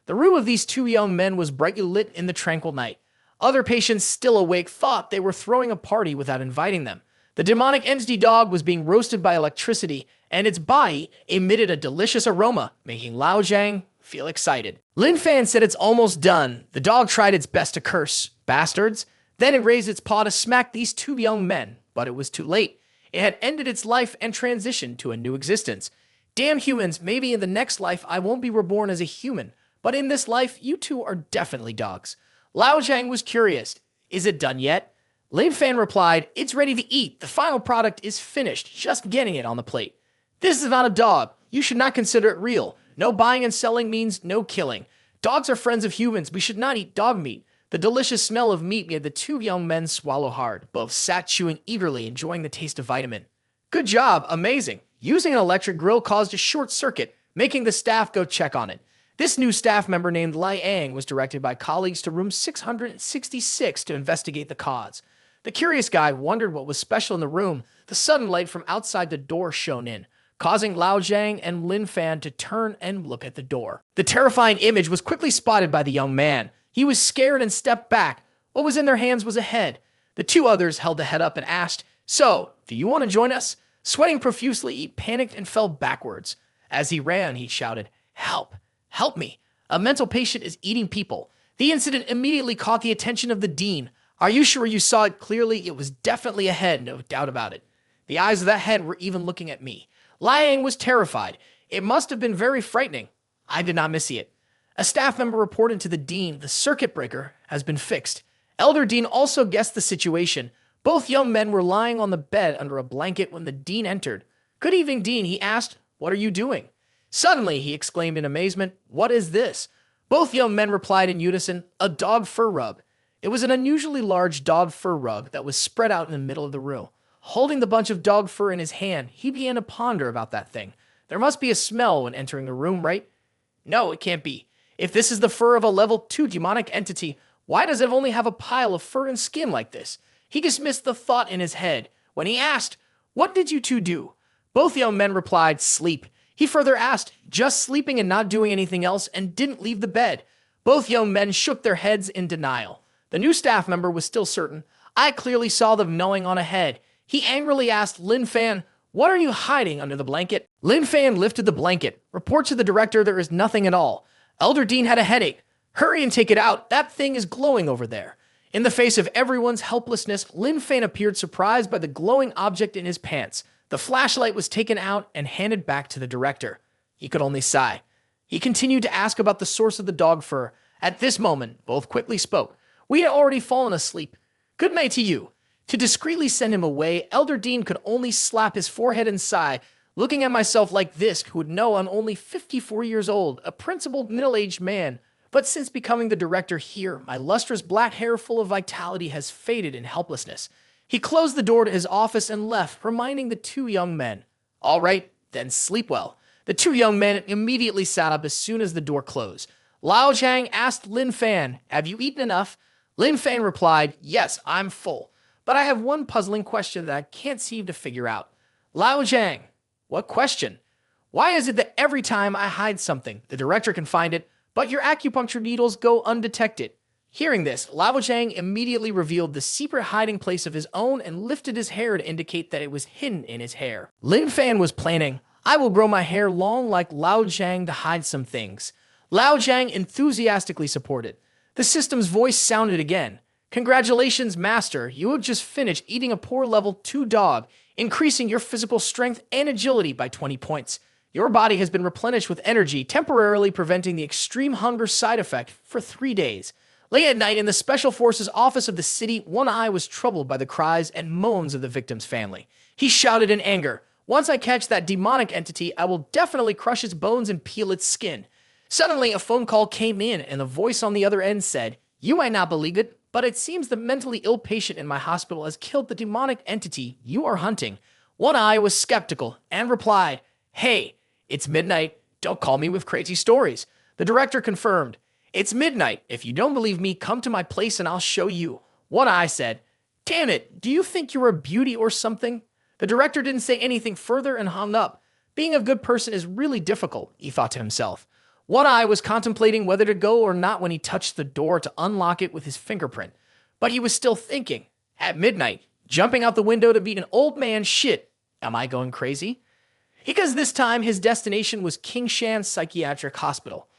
The room of these two young men was brightly lit in the tranquil night. Other patients still awake thought they were throwing a party without inviting them. The demonic entity dog was being roasted by electricity, and its body emitted a delicious aroma, making Lao Zhang feel excited. Lin Fan said it's almost done. The dog tried its best to curse, "Bastards." Then it raised its paw to smack these two young men, but it was too late. It had ended its life and transitioned to a new existence. "Damn humans, maybe in the next life I won't be reborn as a human, but in this life, you two are definitely dogs. Lao Zhang was curious. Is it done yet? Lin Fan replied, it's ready to eat. The final product is finished, just getting it on the plate. This is not a dog. You should not consider it real. No buying and selling means no killing. Dogs are friends of humans. We should not eat dog meat. The delicious smell of meat made the two young men swallow hard. Both sat chewing eagerly, enjoying the taste of vitamin. Good job. Amazing. Using an electric grill caused a short circuit, making the staff go check on it. This new staff member named Lai Ang was directed by colleagues to room 666 to investigate the cause. The curious guy wondered what was special in the room. The sudden light from outside the door shone in, causing Lao Zhang and Lin Fan to turn and look at the door. The terrifying image was quickly spotted by the young man. He was scared and stepped back. What was in their hands was a head. The two others held the head up and asked, so, do you want to join us? Sweating profusely, he panicked and fell backwards. As he ran, he shouted, help! Help me! A mental patient is eating people. The incident immediately caught the attention of the dean. Are you sure you saw it clearly? It was definitely a head, no doubt about it. The eyes of that head were even looking at me. Liang was terrified. It must have been very frightening. I did not miss it. A staff member reported to the dean, the circuit breaker has been fixed. Elder Dean also guessed the situation. Both young men were lying on the bed under a blanket when the dean entered. Good evening, Dean, he asked. What are you doing? Suddenly, he exclaimed in amazement, what is this? Both young men replied in unison, a dog fur rug. It was an unusually large dog fur rug that was spread out in the middle of the room. Holding the bunch of dog fur in his hand, he began to ponder about that thing. There must be a smell when entering the room, right? No, it can't be. If this is the fur of a level 2 demonic entity, why does it only have a pile of fur and skin like this? He dismissed the thought in his head. When he asked, what did you two do? Both young men replied, sleep. He further asked, just sleeping and not doing anything else, and didn't leave the bed. Both young men shook their heads in denial. The new staff member was still certain. I clearly saw them gnawing on a head. He angrily asked Lin Fan, what are you hiding under the blanket? Lin Fan lifted the blanket. Report to the director there is nothing at all. Elder Dean had a headache. Hurry and take it out. That thing is glowing over there. In the face of everyone's helplessness, Lin Fan appeared surprised by the glowing object in his pants. The flashlight was taken out and handed back to the director. He could only sigh. He continued to ask about the source of the dog fur. At this moment, both quickly spoke. We had already fallen asleep. Good night to you. To discreetly send him away, Elder Dean could only slap his forehead and sigh. Looking at myself like this, who would know I'm only 54 years old, a principled middle-aged man. But since becoming the director here, my lustrous black hair full of vitality has faded in helplessness. He closed the door to his office and left, reminding the two young men. All right, then sleep well. The two young men immediately sat up as soon as the door closed. Lao Zhang asked Lin Fan, have you eaten enough? Lin Fan replied, yes, I'm full. But I have one puzzling question that I can't seem to figure out. Lao Zhang, what question? Why is it that every time I hide something, the director can find it, but your acupuncture needles go undetected? Hearing this, Lao Zhang immediately revealed the secret hiding place of his own and lifted his hair to indicate that it was hidden in his hair. Lin Fan was planning, I will grow my hair long like Lao Zhang to hide some things. Lao Zhang enthusiastically supported. The system's voice sounded again. Congratulations, Master. You have just finished eating a poor level 2 dog, increasing your physical strength and agility by 20 points. Your body has been replenished with energy, temporarily preventing the extreme hunger side effect for 3 days. Late at night, in the Special Forces office of the city, One Eye was troubled by the cries and moans of the victim's family. He shouted in anger, once I catch that demonic entity, I will definitely crush its bones and peel its skin. Suddenly, a phone call came in, and the voice on the other end said, you might not believe it, but it seems the mentally ill patient in my hospital has killed the demonic entity you are hunting. One Eye was skeptical and replied, hey, it's midnight. Don't call me with crazy stories. The director confirmed, it's midnight. If you don't believe me, come to my place and I'll show you. One Eye said, damn it, do you think you're a beauty or something? The director didn't say anything further and hung up. Being a good person is really difficult, he thought to himself. One Eye was contemplating whether to go or not when he touched the door to unlock it with his fingerprint. But he was still thinking. At midnight, jumping out the window to beat an old man, shit, am I going crazy? Because this time his destination was Kingshan Psychiatric Hospital.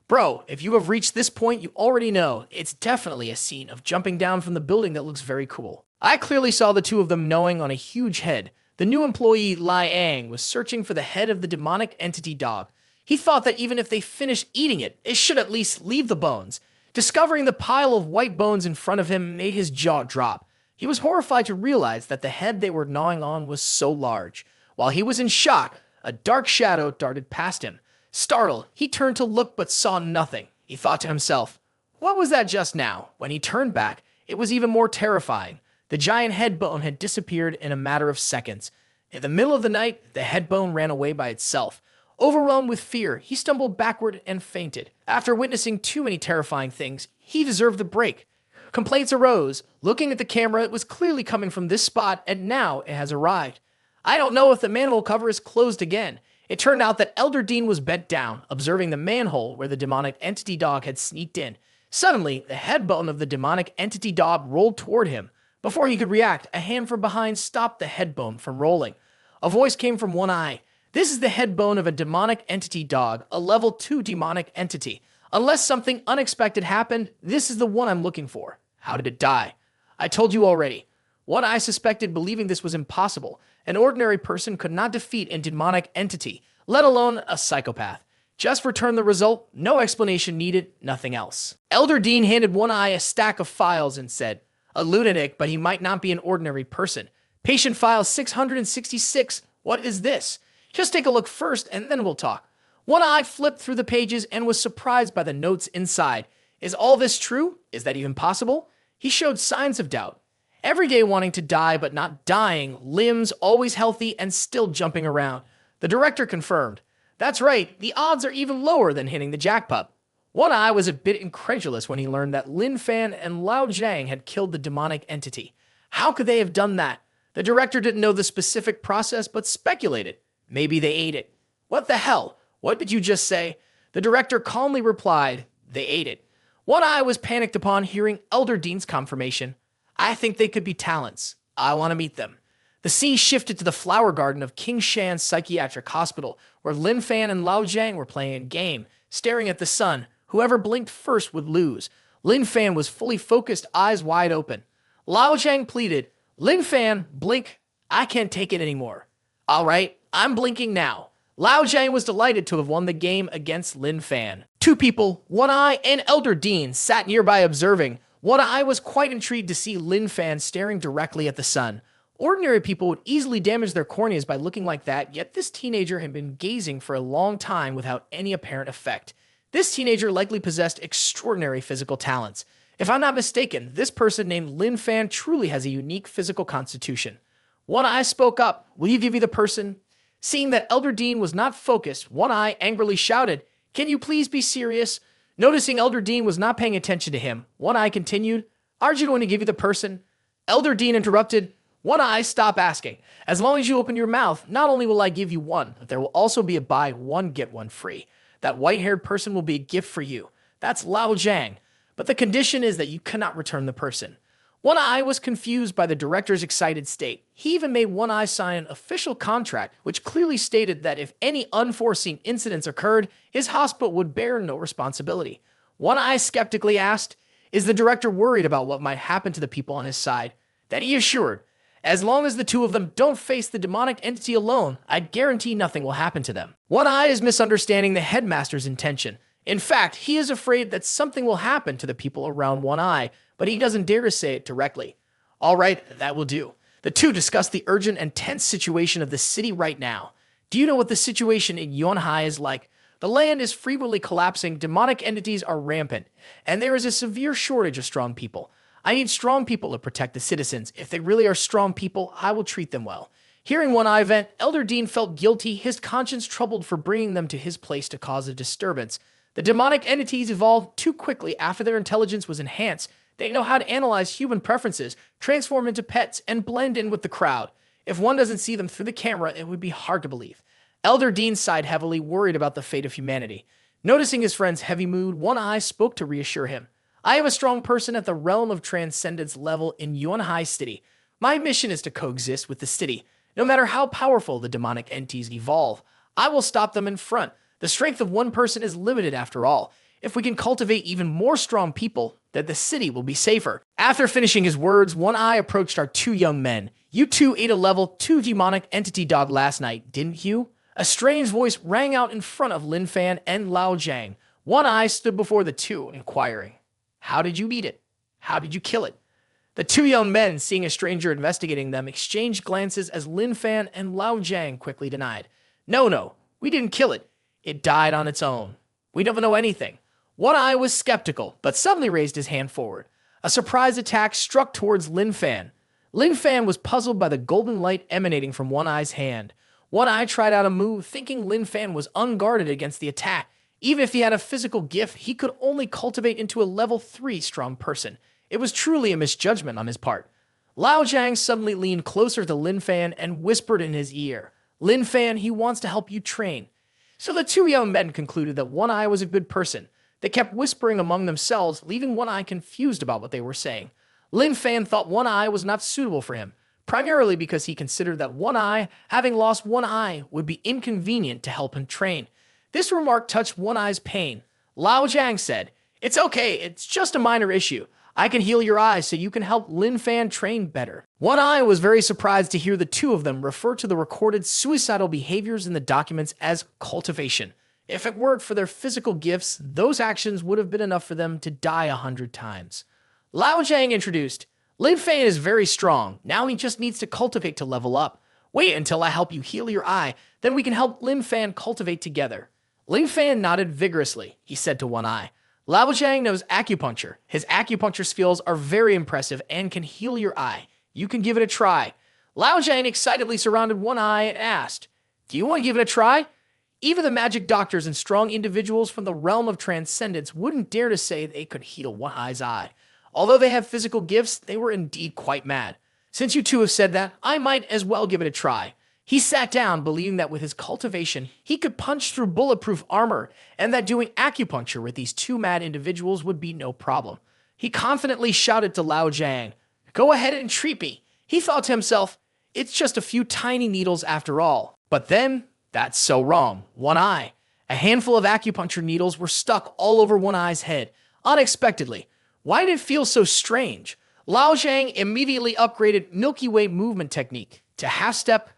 Bro, if you have reached this point, you already know it's definitely a scene of jumping down from the building that looks very cool. I clearly saw the two of them gnawing on a huge head. The new employee, Lai Ang, was searching for the head of the demonic entity dog. He thought that even if they finished eating it, it should at least leave the bones. Discovering the pile of white bones in front of him made his jaw drop. He was horrified to realize that the head they were gnawing on was so large. While he was in shock, a dark shadow darted past him. Startled, he turned to look but saw nothing. He thought to himself, "What was that just now?" When he turned back, it was even more terrifying. The giant head bone had disappeared in a matter of seconds. In the middle of the night, the head bone ran away by itself. Overwhelmed with fear, he stumbled backward and fainted. After witnessing too many terrifying things, he deserved the break. Complaints arose. Looking at the camera, it was clearly coming from this spot, and now it has arrived. I don't know if the manhole cover is closed again. It turned out that Elder Dean was bent down, observing the manhole where the demonic entity dog had sneaked in. Suddenly, the head bone of the demonic entity dog rolled toward him. Before he could react, a hand from behind stopped the head bone from rolling. A voice came from one eye. "This is the head bone of a demonic entity dog, a level 2 demonic entity. Unless something unexpected happened, this is the one I'm looking for." How did it die? I told you already. One eye suspected, believing this was impossible. An ordinary person could not defeat a demonic entity, let alone a psychopath. Just return the result, no explanation needed, nothing else. Elder Dean handed one eye a stack of files and said, "A lunatic, but he might not be an ordinary person. Patient file 666, what is this? Just take a look first and then we'll talk." One eye flipped through the pages and was surprised by the notes inside. Is all this true? Is that even possible? He showed signs of doubt. Every day wanting to die but not dying, limbs always healthy and still jumping around. The director confirmed. That's right, the odds are even lower than hitting the jackpot. One eye was a bit incredulous when he learned that Lin Fan and Lao Zhang had killed the demonic entity. How could they have done that? The director didn't know the specific process but speculated. Maybe they ate it. What the hell? What did you just say? The director calmly replied, "They ate it." One eye was panicked upon hearing Elder Dean's confirmation. "I think they could be talents. I want to meet them." The scene shifted to the flower garden of King Shan's psychiatric hospital, where Lin Fan and Lao Zhang were playing a game, staring at the sun. Whoever blinked first would lose. Lin Fan was fully focused, eyes wide open. Lao Zhang pleaded, "Lin Fan, blink. I can't take it anymore." "All right, I'm blinking now." Lao Zhang was delighted to have won the game against Lin Fan. Two people, One Eye and Elder Dean, sat nearby observing. One Eye was quite intrigued to see Lin Fan staring directly at the sun. Ordinary people would easily damage their corneas by looking like that, yet this teenager had been gazing for a long time without any apparent effect. This teenager likely possessed extraordinary physical talents. If I'm not mistaken, this person named Lin Fan truly has a unique physical constitution. One Eye spoke up. "Will you give me the person?" Seeing that Elder Dean was not focused, One Eye angrily shouted, "Can you please be serious?" Noticing Elder Dean was not paying attention to him, One Eye continued, "Aren't you going to give you the person?" Elder Dean interrupted, "One Eye, stop asking. As long as you open your mouth, not only will I give you one, but there will also be a buy one, get one free. That white-haired person will be a gift for you. That's Lao Zhang. But the condition is that you cannot return the person." One Eye was confused by the director's excited state. He even made One Eye sign an official contract, which clearly stated that if any unforeseen incidents occurred, his hospital would bear no responsibility. One Eye skeptically asked, "Is the director worried about what might happen to the people on his side?" That he assured, "As long as the two of them don't face the demonic entity alone, I guarantee nothing will happen to them." One Eye is misunderstanding the headmaster's intention. In fact, he is afraid that something will happen to the people around One Eye, but he doesn't dare to say it directly. All right, that will do. The two discuss the urgent and tense situation of the city right now. Do you know what the situation in Yunhai is like? The land is frequently collapsing, demonic entities are rampant, and there is a severe shortage of strong people. I need strong people to protect the citizens. If they really are strong people, I will treat them well. Hearing One Eye vent, Elder Dean felt guilty, his conscience troubled for bringing them to his place to cause a disturbance. The demonic entities evolved too quickly after their intelligence was enhanced. They know how to analyze human preferences, transform into pets, and blend in with the crowd. If one doesn't see them through the camera, it would be hard to believe. Elder Dean sighed heavily, worried about the fate of humanity. Noticing his friend's heavy mood, One Eye spoke to reassure him. "I am a strong person at the realm of transcendence level in Yunhai City. My mission is to coexist with the city. No matter how powerful the demonic entities evolve, I will stop them in front. The strength of one person is limited after all. If we can cultivate even more strong people, then the city will be safer." After finishing his words, One Eye approached our two young men. "You two ate a level 2 demonic entity dog last night, didn't you?" A strange voice rang out in front of Lin Fan and Lao Jiang. One Eye stood before the two, inquiring, "How did you beat it? How did you kill it?" The two young men, seeing a stranger investigating them, exchanged glances as Lin Fan and Lao Jiang quickly denied. No, we didn't kill it. It died on its own. We don't know anything." One Eye was skeptical, but suddenly raised his hand forward. A surprise attack struck towards Lin Fan. Lin Fan was puzzled by the golden light emanating from One Eye's hand. One Eye tried out a move, thinking Lin Fan was unguarded against the attack. Even if he had a physical gift, he could only cultivate into a level 3 strong person. It was truly a misjudgment on his part. Lao Jiang suddenly leaned closer to Lin Fan and whispered in his ear, "Lin Fan, he wants to help you train." So the two young men concluded that One Eye was a good person. They kept whispering among themselves, leaving One Eye confused about what they were saying. Lin Fan thought One Eye was not suitable for him, primarily because he considered that One Eye, having lost one eye, would be inconvenient to help him train. This remark touched One Eye's pain. Lao Jiang said, "It's okay, it's just a minor issue. I can heal your eyes so you can help Lin Fan train better." One Eye was very surprised to hear the two of them refer to the recorded suicidal behaviors in the documents as cultivation. If it weren't for their physical gifts, those actions would have been enough for them to die 100 times. Lao Jiang introduced, "Lin Fan is very strong. Now he just needs to cultivate to level up. Wait until I help you heal your eye, then we can help Lin Fan cultivate together." Lin Fan nodded vigorously. He said to One Eye, "Lao Jiang knows acupuncture. His acupuncture skills are very impressive and can heal your eye. You can give it a try." Lao Jiang excitedly surrounded One Eye and asked, "Do you want to give it a try?" Even the magic doctors and strong individuals from the realm of transcendence wouldn't dare to say they could heal One Eye's eye. Although they have physical gifts, they were indeed quite mad. "Since you two have said that, I might as well give it a try." He sat down, believing that with his cultivation, he could punch through bulletproof armor, and that doing acupuncture with these two mad individuals would be no problem. He confidently shouted to Lao Jiang, "Go ahead and treat me." He thought to himself, "It's just a few tiny needles after all." But then, that's so wrong. One Eye. A handful of acupuncture needles were stuck all over One Eye's head, unexpectedly. Why did it feel so strange? Lao Jiang immediately upgraded Milky Way movement technique to half-step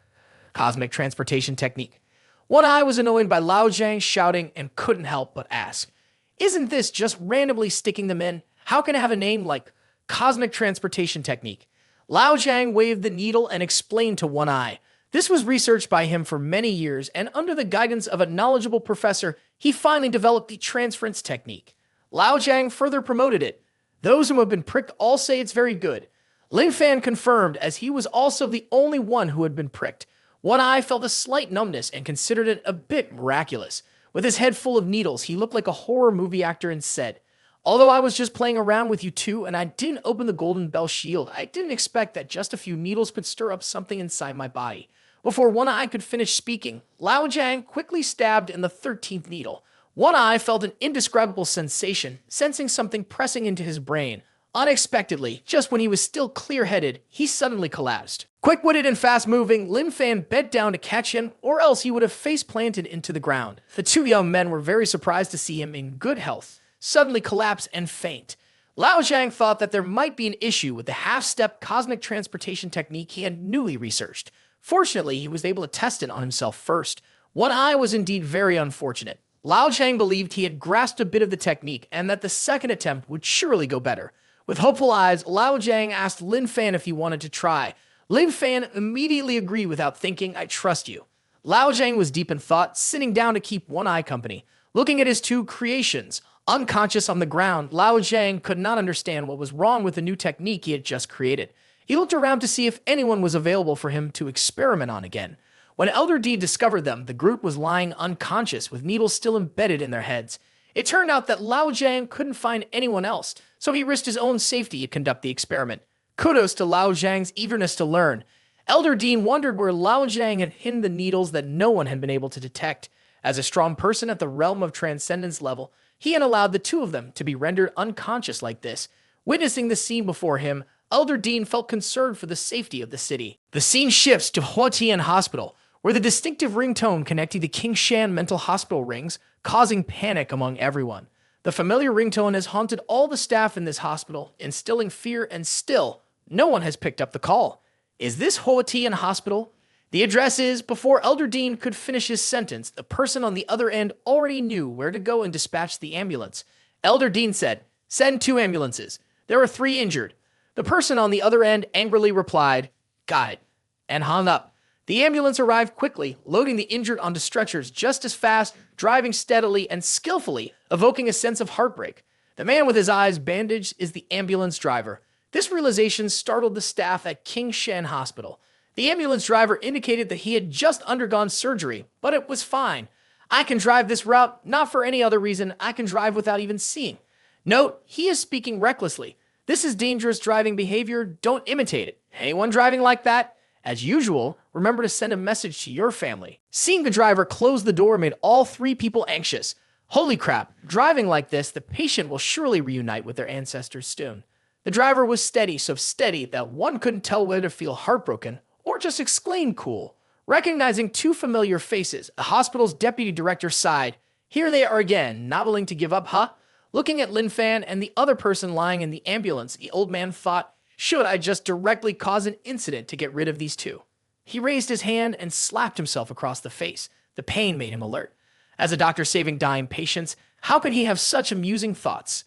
cosmic transportation technique. One Eye was annoyed by Lao Jiang shouting and couldn't help but ask, "Isn't this just randomly sticking them in? How can it have a name like cosmic transportation technique?" Lao Jiang waved the needle and explained to One Eye. This was researched by him for many years, and under the guidance of a knowledgeable professor, he finally developed the transference technique. Lao Jiang further promoted it. Those who have been pricked all say it's very good. Lin Fan confirmed, as he was also the only one who had been pricked. One Eye felt a slight numbness and considered it a bit miraculous. With his head full of needles, he looked like a horror movie actor and said, "Although I was just playing around with you two and I didn't open the Golden Bell shield, I didn't expect that just a few needles could stir up something inside my body." Before One Eye could finish speaking, Lao Jiang quickly stabbed in the 13th needle. One Eye felt an indescribable sensation, sensing something pressing into his brain. Unexpectedly, just when he was still clear-headed, he suddenly collapsed. Quick-witted and fast-moving, Lin Fan bent down to catch him, or else he would have face-planted into the ground. The two young men were very surprised to see him in good health, suddenly collapse and faint. Lao Jiang thought that there might be an issue with the half-step cosmic transportation technique he had newly researched. Fortunately, he was able to test it on himself first. One Eye was indeed very unfortunate. Lao Jiang believed he had grasped a bit of the technique and that the second attempt would surely go better. With hopeful eyes, Lao Jiang asked Lin Fan if he wanted to try. Lin Fan immediately agreed without thinking, "I trust you." Lao Jiang was deep in thought, sitting down to keep One Eye company. Looking at his two creations, unconscious on the ground, Lao Jiang could not understand what was wrong with the new technique he had just created. He looked around to see if anyone was available for him to experiment on again. When Elder D discovered them, the group was lying unconscious with needles still embedded in their heads. It turned out that Lao Jiang couldn't find anyone else, so he risked his own safety to conduct the experiment. Kudos to Lao Jiang's eagerness to learn. Elder Dean wondered where Lao Jiang had hidden the needles that no one had been able to detect. As a strong person at the realm of transcendence level, he had allowed the two of them to be rendered unconscious like this. Witnessing the scene before him, Elder Dean felt concerned for the safety of the city. The scene shifts to Huatian Hospital, where the distinctive ringtone connecting to King Shan mental hospital rings, causing panic among everyone. The familiar ringtone has haunted all the staff in this hospital, instilling fear, and still, no one has picked up the call. Is this Huatian Hospital? The address is, before Elder Dean could finish his sentence, the person on the other end already knew where to go and dispatch the ambulance. Elder Dean said, "Send 2 ambulances. There are 3 injured." The person on the other end angrily replied, "Got it," and hung up. The ambulance arrived quickly, loading the injured onto stretchers just as fast, driving steadily and skillfully, evoking a sense of heartbreak. The man with his eyes bandaged is the ambulance driver. This realization startled the staff at King Shan Hospital. The ambulance driver indicated that he had just undergone surgery, but it was fine. "I can drive this route, not for any other reason. I can drive without even seeing." Note, he is speaking recklessly. This is dangerous driving behavior. Don't imitate it. Anyone driving like that? As usual, remember to send a message to your family. Seeing the driver close the door made all 3 people anxious. Holy crap, driving like this, the patient will surely reunite with their ancestors soon. The driver was steady, so steady that one couldn't tell whether to feel heartbroken or just exclaim cool. Recognizing 2 familiar faces, the hospital's deputy director sighed. Here they are again, not willing to give up, huh? Looking at Lin Fan and the other person lying in the ambulance, the old man thought, should I just directly cause an incident to get rid of these 2? He raised his hand and slapped himself across the face. The pain made him alert. As a doctor saving dying patients, how could he have such amusing thoughts?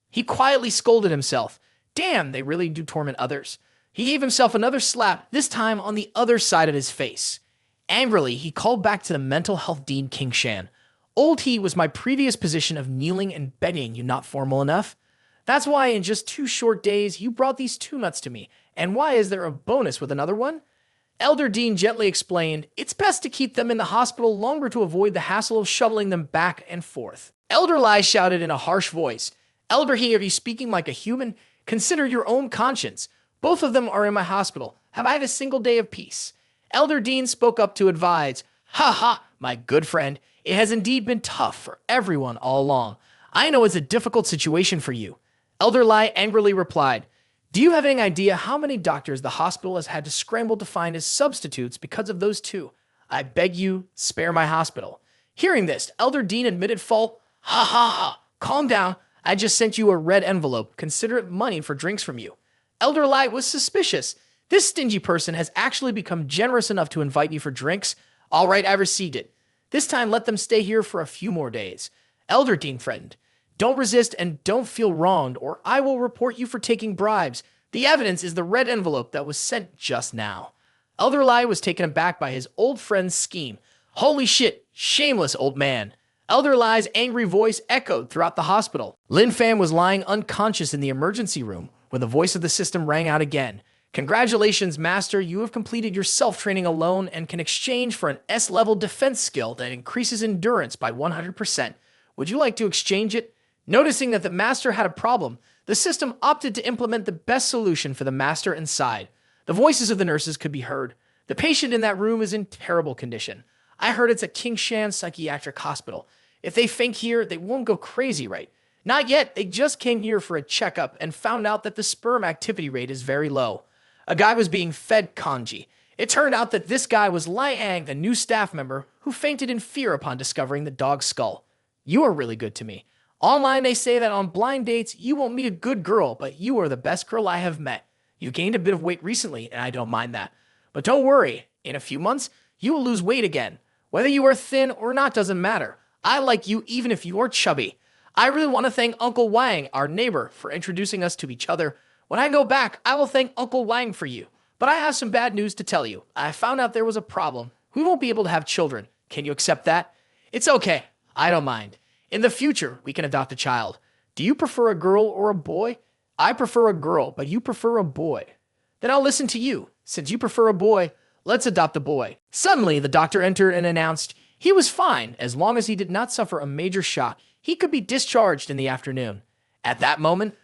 He quietly scolded himself. Damn, they really do torment others. He gave himself another slap, this time on the other side of his face. Angrily, he called back to the mental health dean King Shan. "Old He was my previous position of kneeling and begging you not formal enough. That's why in just 2 short days, you brought these 2 nuts to me. And why is there a bonus with another one?" Elder Dean gently explained, "It's best to keep them in the hospital longer to avoid the hassle of shuttling them back and forth." Elder Lai shouted in a harsh voice, "Elder He, are you speaking like a human? Consider your own conscience. Both of them are in my hospital. Have I had a single day of peace?" Elder Dean spoke up to advise, "Ha ha, my good friend. It has indeed been tough for everyone all along. I know it's a difficult situation for you." Elder Lai angrily replied, "Do you have any idea how many doctors the hospital has had to scramble to find as substitutes because of those 2? I beg you, spare my hospital." Hearing this, Elder Dean admitted fault. "Ha ha ha, calm down. I just sent you a red envelope. Consider it money for drinks from you." Elder Lai was suspicious. This stingy person has actually become generous enough to invite me for drinks. All right, I received it. This time let them stay here for a few more days. Elder Dean threatened, "Don't resist and don't feel wronged, or I will report you for taking bribes. The evidence is the red envelope that was sent just now." Elder Lai was taken aback by his old friend's scheme. "Holy shit, shameless old man." Elder Lai's angry voice echoed throughout the hospital. Lin Fan was lying unconscious in the emergency room when the voice of the system rang out again. "Congratulations, Master. You have completed your self-training alone and can exchange for an S-level defense skill that increases endurance by 100%. Would you like to exchange it?" Noticing that the Master had a problem, the system opted to implement the best solution for the Master inside. The voices of the nurses could be heard. "The patient in that room is in terrible condition. I heard it's at King Shan Psychiatric Hospital. If they faint here, they won't go crazy, right? Not yet. They just came here for a checkup and found out that the sperm activity rate is very low." A guy was being fed kanji. It turned out that this guy was Lai Ang, the new staff member, who fainted in fear upon discovering the dog's skull. "You are really good to me. Online, they say that on blind dates, you won't meet a good girl, but you are the best girl I have met. You gained a bit of weight recently, and I don't mind that. But don't worry, in a few months, you will lose weight again. Whether you are thin or not doesn't matter. I like you even if you are chubby. I really want to thank Uncle Wang, our neighbor, for introducing us to each other. When I go back, I will thank Uncle Wang for you. But I have some bad news to tell you. I found out there was a problem. We won't be able to have children. Can you accept that?" "It's okay. I don't mind. In the future, we can adopt a child. Do you prefer a girl or a boy?" "I prefer a girl, but you prefer a boy." "Then I'll listen to you. Since you prefer a boy, let's adopt a boy." Suddenly, the doctor entered and announced he was fine as long as he did not suffer a major shock. He could be discharged in the afternoon. At that moment,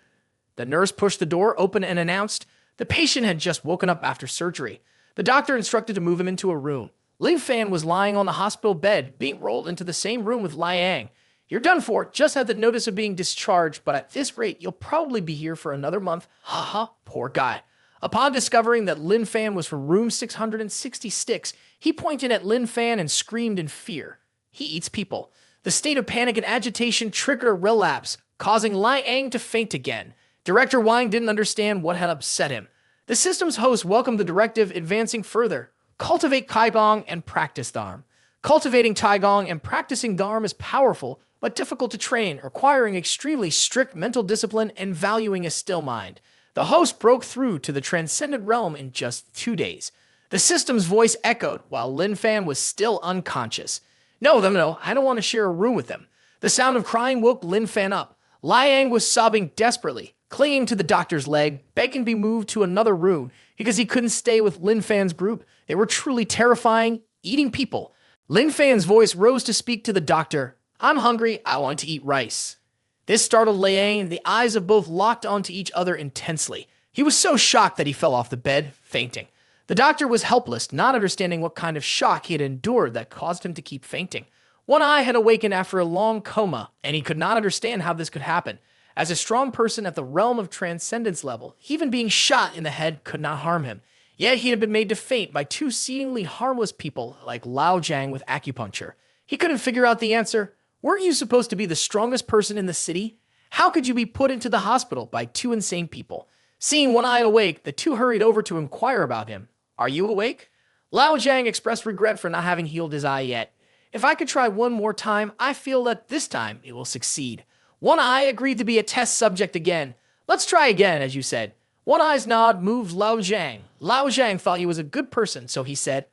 the nurse pushed the door open and announced the patient had just woken up after surgery. The doctor instructed to move him into a room. Lin Fan was lying on the hospital bed, being rolled into the same room with Lai Ang. "You're done for. Just had the notice of being discharged, but at this rate, you'll probably be here for another month. Haha, poor guy." Upon discovering that Lin Fan was from room 666, he pointed at Lin Fan and screamed in fear. He eats people. The state of panic and agitation triggered a relapse, causing Lai Ang to faint again. Director Wang didn't understand what had upset him. The system's host welcomed the directive, advancing further. Cultivate Taigong and practice Dharm. Cultivating Taigong and practicing Dharm is powerful, but difficult to train, requiring extremely strict mental discipline and valuing a still mind. The host broke through to the transcendent realm in just 2 days. The system's voice echoed while Lin Fan was still unconscious. No, I don't want to share a room with them. The sound of crying woke Lin Fan up. Liang was sobbing desperately, clinging to the doctor's leg, begging to be moved to another room because he couldn't stay with Lin Fan's group. They were truly terrifying, eating people. Lin Fan's voice rose to speak to the doctor. I'm hungry, I want to eat rice. This startled Liang, and the eyes of both locked onto each other intensely. He was so shocked that he fell off the bed, fainting. The doctor was helpless, not understanding what kind of shock he had endured that caused him to keep fainting. One eye had awakened after a long coma, and he could not understand how this could happen. As a strong person at the realm of transcendence level, even being shot in the head could not harm him. Yet he had been made to faint by two seemingly harmless people like Lao Jiang with acupuncture. He couldn't figure out the answer. Weren't you supposed to be the strongest person in the city? How could you be put into the hospital by two insane people? Seeing One Eye awake, the two hurried over to inquire about him. Are you awake? Lao Jiang expressed regret for not having healed his eye yet. If I could try one more time, I feel that this time it will succeed. One Eye agreed to be a test subject again. Let's try again, as you said. One Eye's nod moved Lao Jiang. Lao Jiang thought he was a good person, so he said,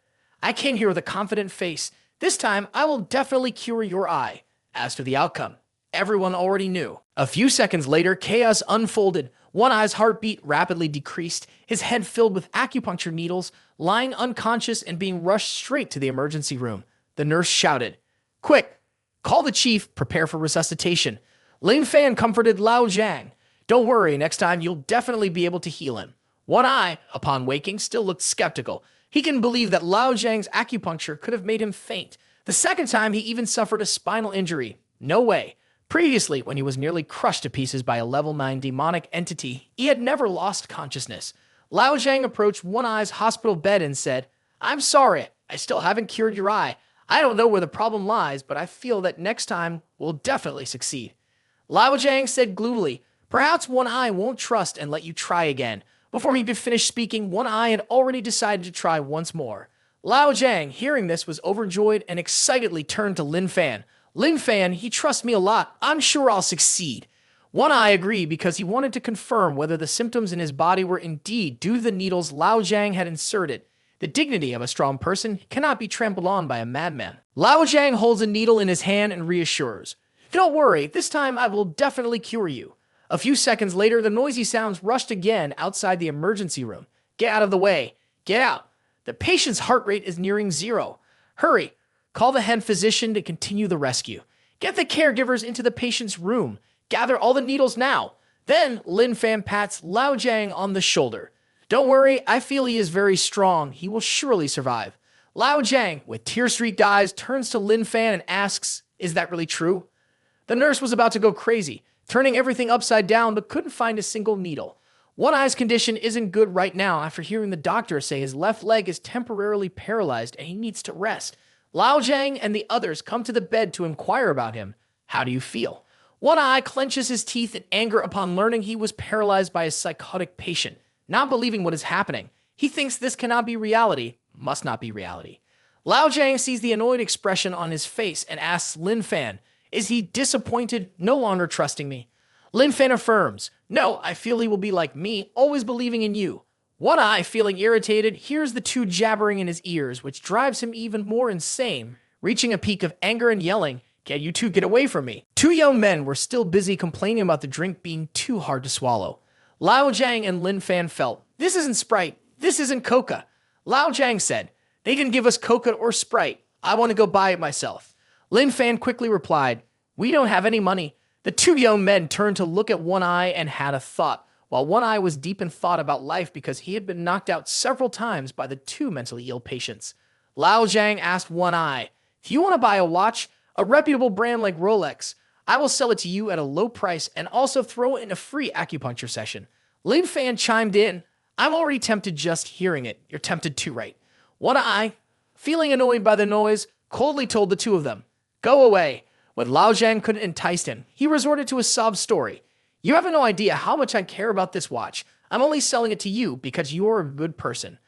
I came here with a confident face. This time, I will definitely cure your eye. As for the outcome, everyone already knew. A few seconds later, chaos unfolded. One Eye's heartbeat rapidly decreased, his head filled with acupuncture needles, lying unconscious and being rushed straight to the emergency room. The nurse shouted, Quick, call the chief, prepare for resuscitation. Lin Fan comforted Lao Jiang. Don't worry, next time you'll definitely be able to heal him. One Eye, upon waking, still looked skeptical. He couldn't believe that Lao Jiang's acupuncture could have made him faint. The second time, he even suffered a spinal injury. No way. Previously, when he was nearly crushed to pieces by a level 9 demonic entity, he had never lost consciousness. Lao Jiang approached One Eye's hospital bed and said, I'm sorry, I still haven't cured your eye. I don't know where the problem lies, but I feel that next time we'll definitely succeed. Lao Jiang said gloomily, Perhaps One Eye won't trust and let you try again. Before he could finish speaking, One Eye had already decided to try once more. Lao Jiang, hearing this, was overjoyed and excitedly turned to Lin Fan. Lin Fan, he trusts me a lot. I'm sure I'll succeed. One Eye agreed because he wanted to confirm whether the symptoms in his body were indeed due to the needles Lao Jiang had inserted. The dignity of a strong person cannot be trampled on by a madman. Lao Jiang holds a needle in his hand and reassures, Don't worry, this time I will definitely cure you. A few seconds later, the noisy sounds rushed again outside the emergency room. Get out of the way. Get out. The patient's heart rate is nearing 0. Hurry. Call the head physician to continue the rescue. Get the caregivers into the patient's room. Gather all the needles now. Then Lin Fan pats Lao Jiang on the shoulder. Don't worry, I feel he is very strong. He will surely survive. Lao Jiang, with tear-streaked eyes, turns to Lin Fan and asks, Is that really true? The nurse was about to go crazy, turning everything upside down, but couldn't find a single needle. One Eye's condition isn't good right now after hearing the doctor say his left leg is temporarily paralyzed and he needs to rest. Lao Jiang and the others come to the bed to inquire about him. How do you feel? One Eye clenches his teeth in anger upon learning he was paralyzed by a psychotic patient, not believing what is happening. He thinks this cannot be reality, must not be reality. Lao Jiang sees the annoyed expression on his face and asks Lin Fan, Is he disappointed, no longer trusting me? Lin Fan affirms, No, I feel he will be like me, always believing in you. One Eye, feeling irritated, hears the two jabbering in his ears, which drives him even more insane, reaching a peak of anger and yelling, Can you two get away from me? Two young men were still busy complaining about the drink being too hard to swallow. Lao Jiang and Lin Fan felt, This isn't Sprite, this isn't Coca. Lao Jiang said, They didn't give us Coca or Sprite. I want to go buy it myself. Lin Fan quickly replied, We don't have any money. The two young men turned to look at One Eye and had a thought, while One Eye was deep in thought about life because he had been knocked out several times by the two mentally ill patients. Lao Jiang asked One Eye, If you want to buy a watch, a reputable brand like Rolex, I will sell it to you at a low price and also throw in a free acupuncture session. Lin Fan chimed in, I'm already tempted just hearing it. You're tempted too, right? One Eye, feeling annoyed by the noise, coldly told the two of them, Go away. When Lao Jiang couldn't entice him, he resorted to a sob story. You have no idea how much I care about this watch. I'm only selling it to you because you're a good person.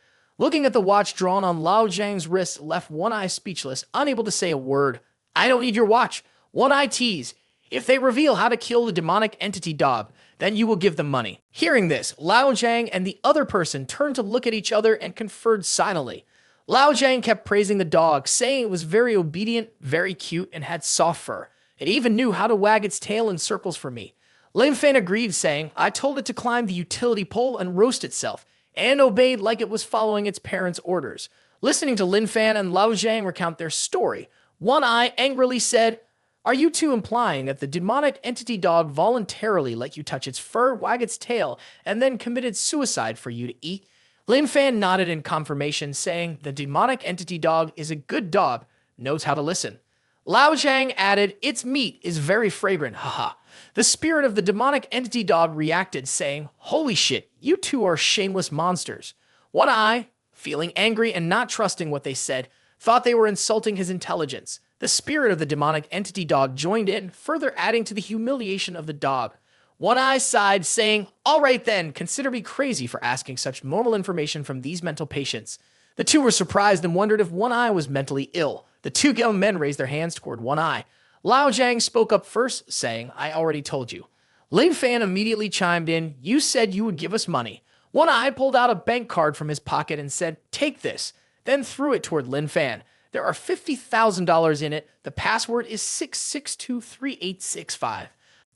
Looking at the watch drawn on Lao Zhang's wrist left One Eye speechless, unable to say a word. I don't need your watch. One Eye teased. If they reveal how to kill the demonic entity dog, then you will give them money. Hearing this, Lao Zhang and the other person turned to look at each other and conferred silently. Lao Zhang kept praising the dog, saying it was very obedient, very cute, and had soft fur. It even knew how to wag its tail in circles for me. Lin Fan agreed, saying, I told it to climb the utility pole and roast itself, and obeyed like it was following its parents' orders. Listening to Lin Fan and Lao Zhang recount their story, One Eye angrily said, Are you two implying that the demonic entity dog voluntarily let you touch its fur, wag its tail, and then committed suicide for you to eat? Lin Fan nodded in confirmation, saying the demonic entity dog is a good dog, knows how to listen. Lao Zhang added, Its meat is very fragrant, haha. The spirit of the demonic entity dog reacted, saying, Holy shit, you two are shameless monsters. One Eye, feeling angry and not trusting what they said, thought they were insulting his intelligence. The spirit of the demonic entity dog joined in, further adding to the humiliation of the dog. One Eye sighed, saying, All right then, consider me crazy for asking such normal information from these mental patients. The two were surprised and wondered if One Eye was mentally ill. The two young men raised their hands toward One Eye. Lao Zhang spoke up first, saying, I already told you. Lin Fan immediately chimed in, You said you would give us money. One Eye pulled out a bank card from his pocket and said, Take this, then threw it toward Lin Fan. There are $50,000 in it. The password is 6623865.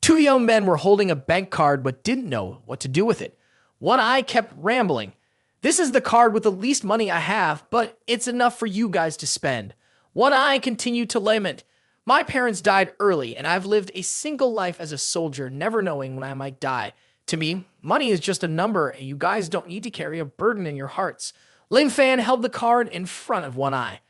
Two young men were holding a bank card but didn't know what to do with it. One Eye kept rambling. This is the card with the least money I have, but it's enough for you guys to spend. One Eye continued to lament. My parents died early, and I've lived a single life as a soldier, never knowing when I might die. To me, money is just a number, and you guys don't need to carry a burden in your hearts. Lin Fan held the card in front of One Eye.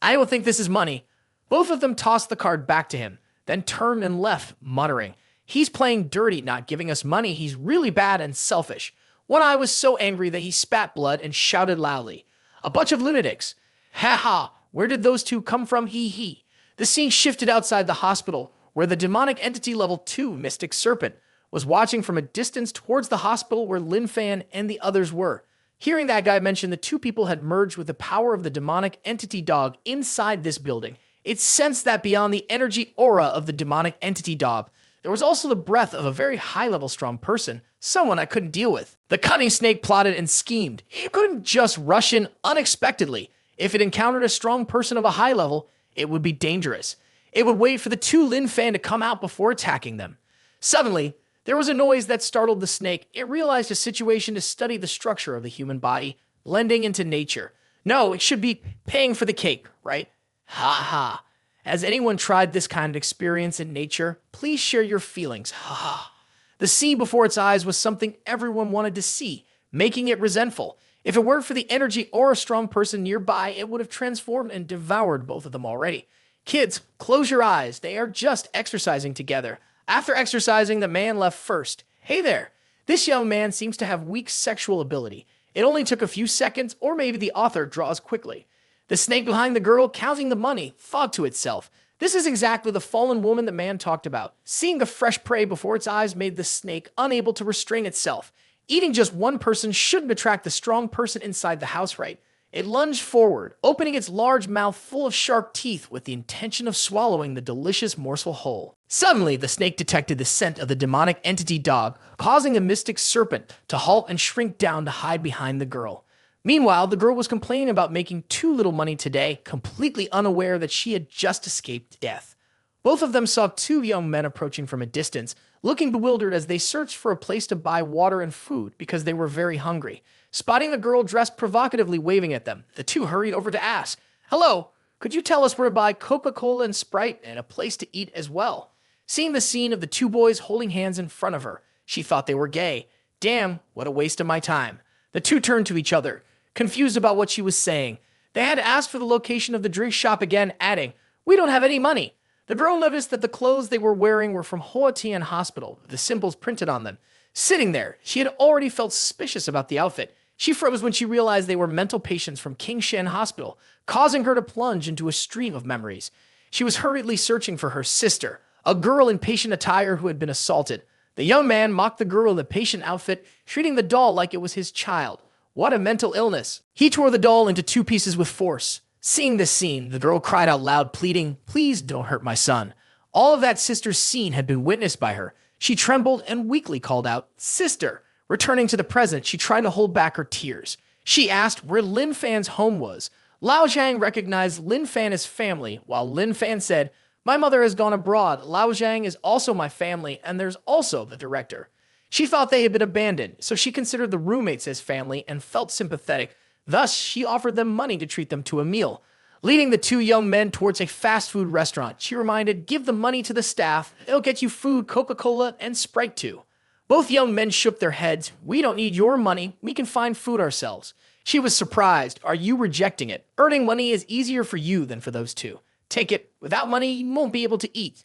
I don't think this is money. Both of them tossed the card back to him, then turned and left, muttering. He's playing dirty, not giving us money. He's really bad and selfish. One Eye was so angry that he spat blood and shouted loudly. A bunch of lunatics. Ha ha, where did those two come from? Hee hee. The scene shifted outside the hospital, where the demonic entity level 2 Mystic Serpent was watching from a distance towards the hospital where Lin Fan and the others were. Hearing that guy mention the two people had merged with the power of the demonic entity dog inside this building, it sensed that beyond the energy aura of the demonic entity dog, there was also the breath of a very high-level strong person, someone I couldn't deal with. The cunning snake plotted and schemed. He couldn't just rush in unexpectedly. If it encountered a strong person of a high level, it would be dangerous. It would wait for the two Lin Fan to come out before attacking them. Suddenly, there was a noise that startled the snake. It realized a situation to study the structure of the human body, blending into nature. No, it should be paying for the cake, right? Ha ha. Has anyone tried this kind of experience in nature? Please share your feelings. Ha ha. The sea before its eyes was something everyone wanted to see, making it resentful. If it weren't for the energy or a strong person nearby, it would have transformed and devoured both of them already. Kids, close your eyes. They are just exercising together. After exercising, the man left first. Hey there. This young man seems to have weak sexual ability. It only took a few seconds, or maybe the author draws quickly. The snake behind the girl, counting the money, thought to itself. This is exactly the fallen woman the man talked about. Seeing the fresh prey before its eyes made the snake unable to restrain itself. Eating just one person shouldn't attract the strong person inside the house, right? It lunged forward, opening its large mouth full of sharp teeth with the intention of swallowing the delicious morsel whole. Suddenly, the snake detected the scent of the demonic entity dog, causing the mystic serpent to halt and shrink down to hide behind the girl. Meanwhile, the girl was complaining about making too little money today, completely unaware that she had just escaped death. Both of them saw two young men approaching from a distance, looking bewildered as they searched for a place to buy water and food because they were very hungry. Spotting the girl dressed provocatively waving at them, the two hurried over to ask, Hello, could you tell us where to buy Coca-Cola and Sprite and a place to eat as well? Seeing the scene of the two boys holding hands in front of her, she thought they were gay. Damn, what a waste of my time. The two turned to each other, confused about what she was saying. They had asked for the location of the drink shop again, adding, We don't have any money. The girl noticed that the clothes they were wearing were from Hoa Tien Hospital, with the symbols printed on them. Sitting there, she had already felt suspicious about the outfit. She froze when she realized they were mental patients from King Shan Hospital, causing her to plunge into a stream of memories. She was hurriedly searching for her sister, a girl in patient attire who had been assaulted. The young man mocked the girl in the patient outfit, treating the doll like it was his child. What a mental illness. He tore the doll into two pieces with force. Seeing this scene, the girl cried out loud, pleading, "Please don't hurt my son." All of that sister's scene had been witnessed by her. She trembled and weakly called out, "Sister." Returning to the present, she tried to hold back her tears. She asked where Lin Fan's home was. Lao Zhang recognized Lin Fan as family, while Lin Fan said, "My mother has gone abroad. Lao Zhang is also my family, and there's also the director." She thought they had been abandoned, so she considered the roommates as family and felt sympathetic. Thus, she offered them money to treat them to a meal. Leading the two young men towards a fast food restaurant, she reminded, "Give the money to the staff. They'll get you food, Coca-Cola, and Sprite too." Both young men shook their heads. "We don't need your money. We can find food ourselves." She was surprised. "Are you rejecting it? Earning money is easier for you than for those two. Take it. Without money, you won't be able to eat."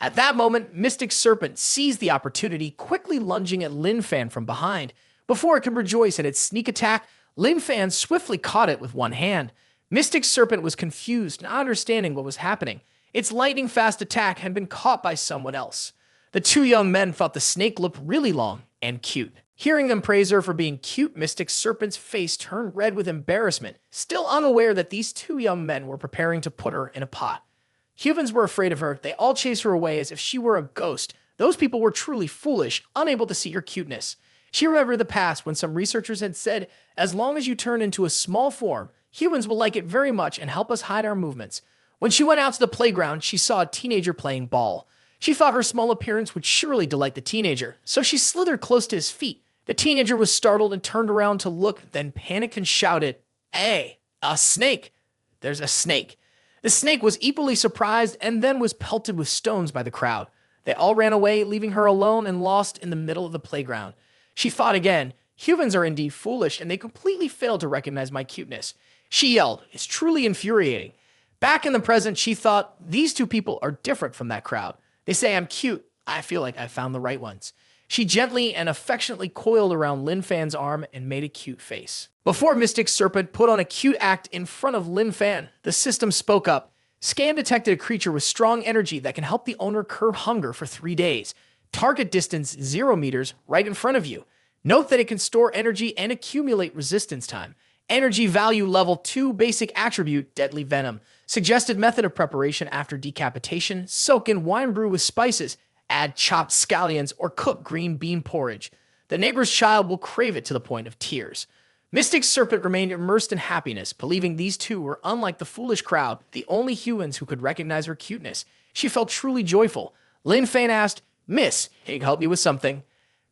At that moment, Mystic Serpent seized the opportunity, quickly lunging at Lin Fan from behind. Before it could rejoice at its sneak attack, Lin Fan swiftly caught it with one hand. Mystic Serpent was confused, not understanding what was happening. Its lightning-fast attack had been caught by someone else. The two young men thought the snake looked really long and cute. Hearing them praise her for being cute, Mystic Serpent's face turned red with embarrassment, still unaware that these two young men were preparing to put her in a pot. Humans were afraid of her. They all chased her away as if she were a ghost. Those people were truly foolish, unable to see her cuteness. She remembered the past when some researchers had said, "As long as you turn into a small form, humans will like it very much and help us hide our movements." When she went out to the playground, she saw a teenager playing ball. She thought her small appearance would surely delight the teenager, so she slithered close to his feet. The teenager was startled and turned around to look, then panicked and shouted, "Hey, a snake! There's a snake!" The snake was equally surprised and then was pelted with stones by the crowd. They all ran away, leaving her alone and lost in the middle of the playground. She thought again, "Humans are indeed foolish, and they completely failed to recognize my cuteness." She yelled, "It's truly infuriating." Back in the present, she thought, "These two people are different from that crowd. They say I'm cute. I feel like I found the right ones." She gently and affectionately coiled around Lin Fan's arm and made a cute face. Before Mystic Serpent put on a cute act in front of Lin Fan, the system spoke up. Scan detected a creature with strong energy that can help the owner curb hunger for 3 days. Target distance 0 meters right in front of you. Note that it can store energy and accumulate resistance time. Energy value level 2 basic attribute, deadly venom. Suggested method of preparation after decapitation, soak in wine brew with spices. Add chopped scallions or cook green bean porridge. The neighbor's child will crave it to the point of tears. Mystic Serpent remained immersed in happiness, believing these two were unlike the foolish crowd, the only humans who could recognize her cuteness. She felt truly joyful. Lin Fan asked, "Miss, can you help me with something?"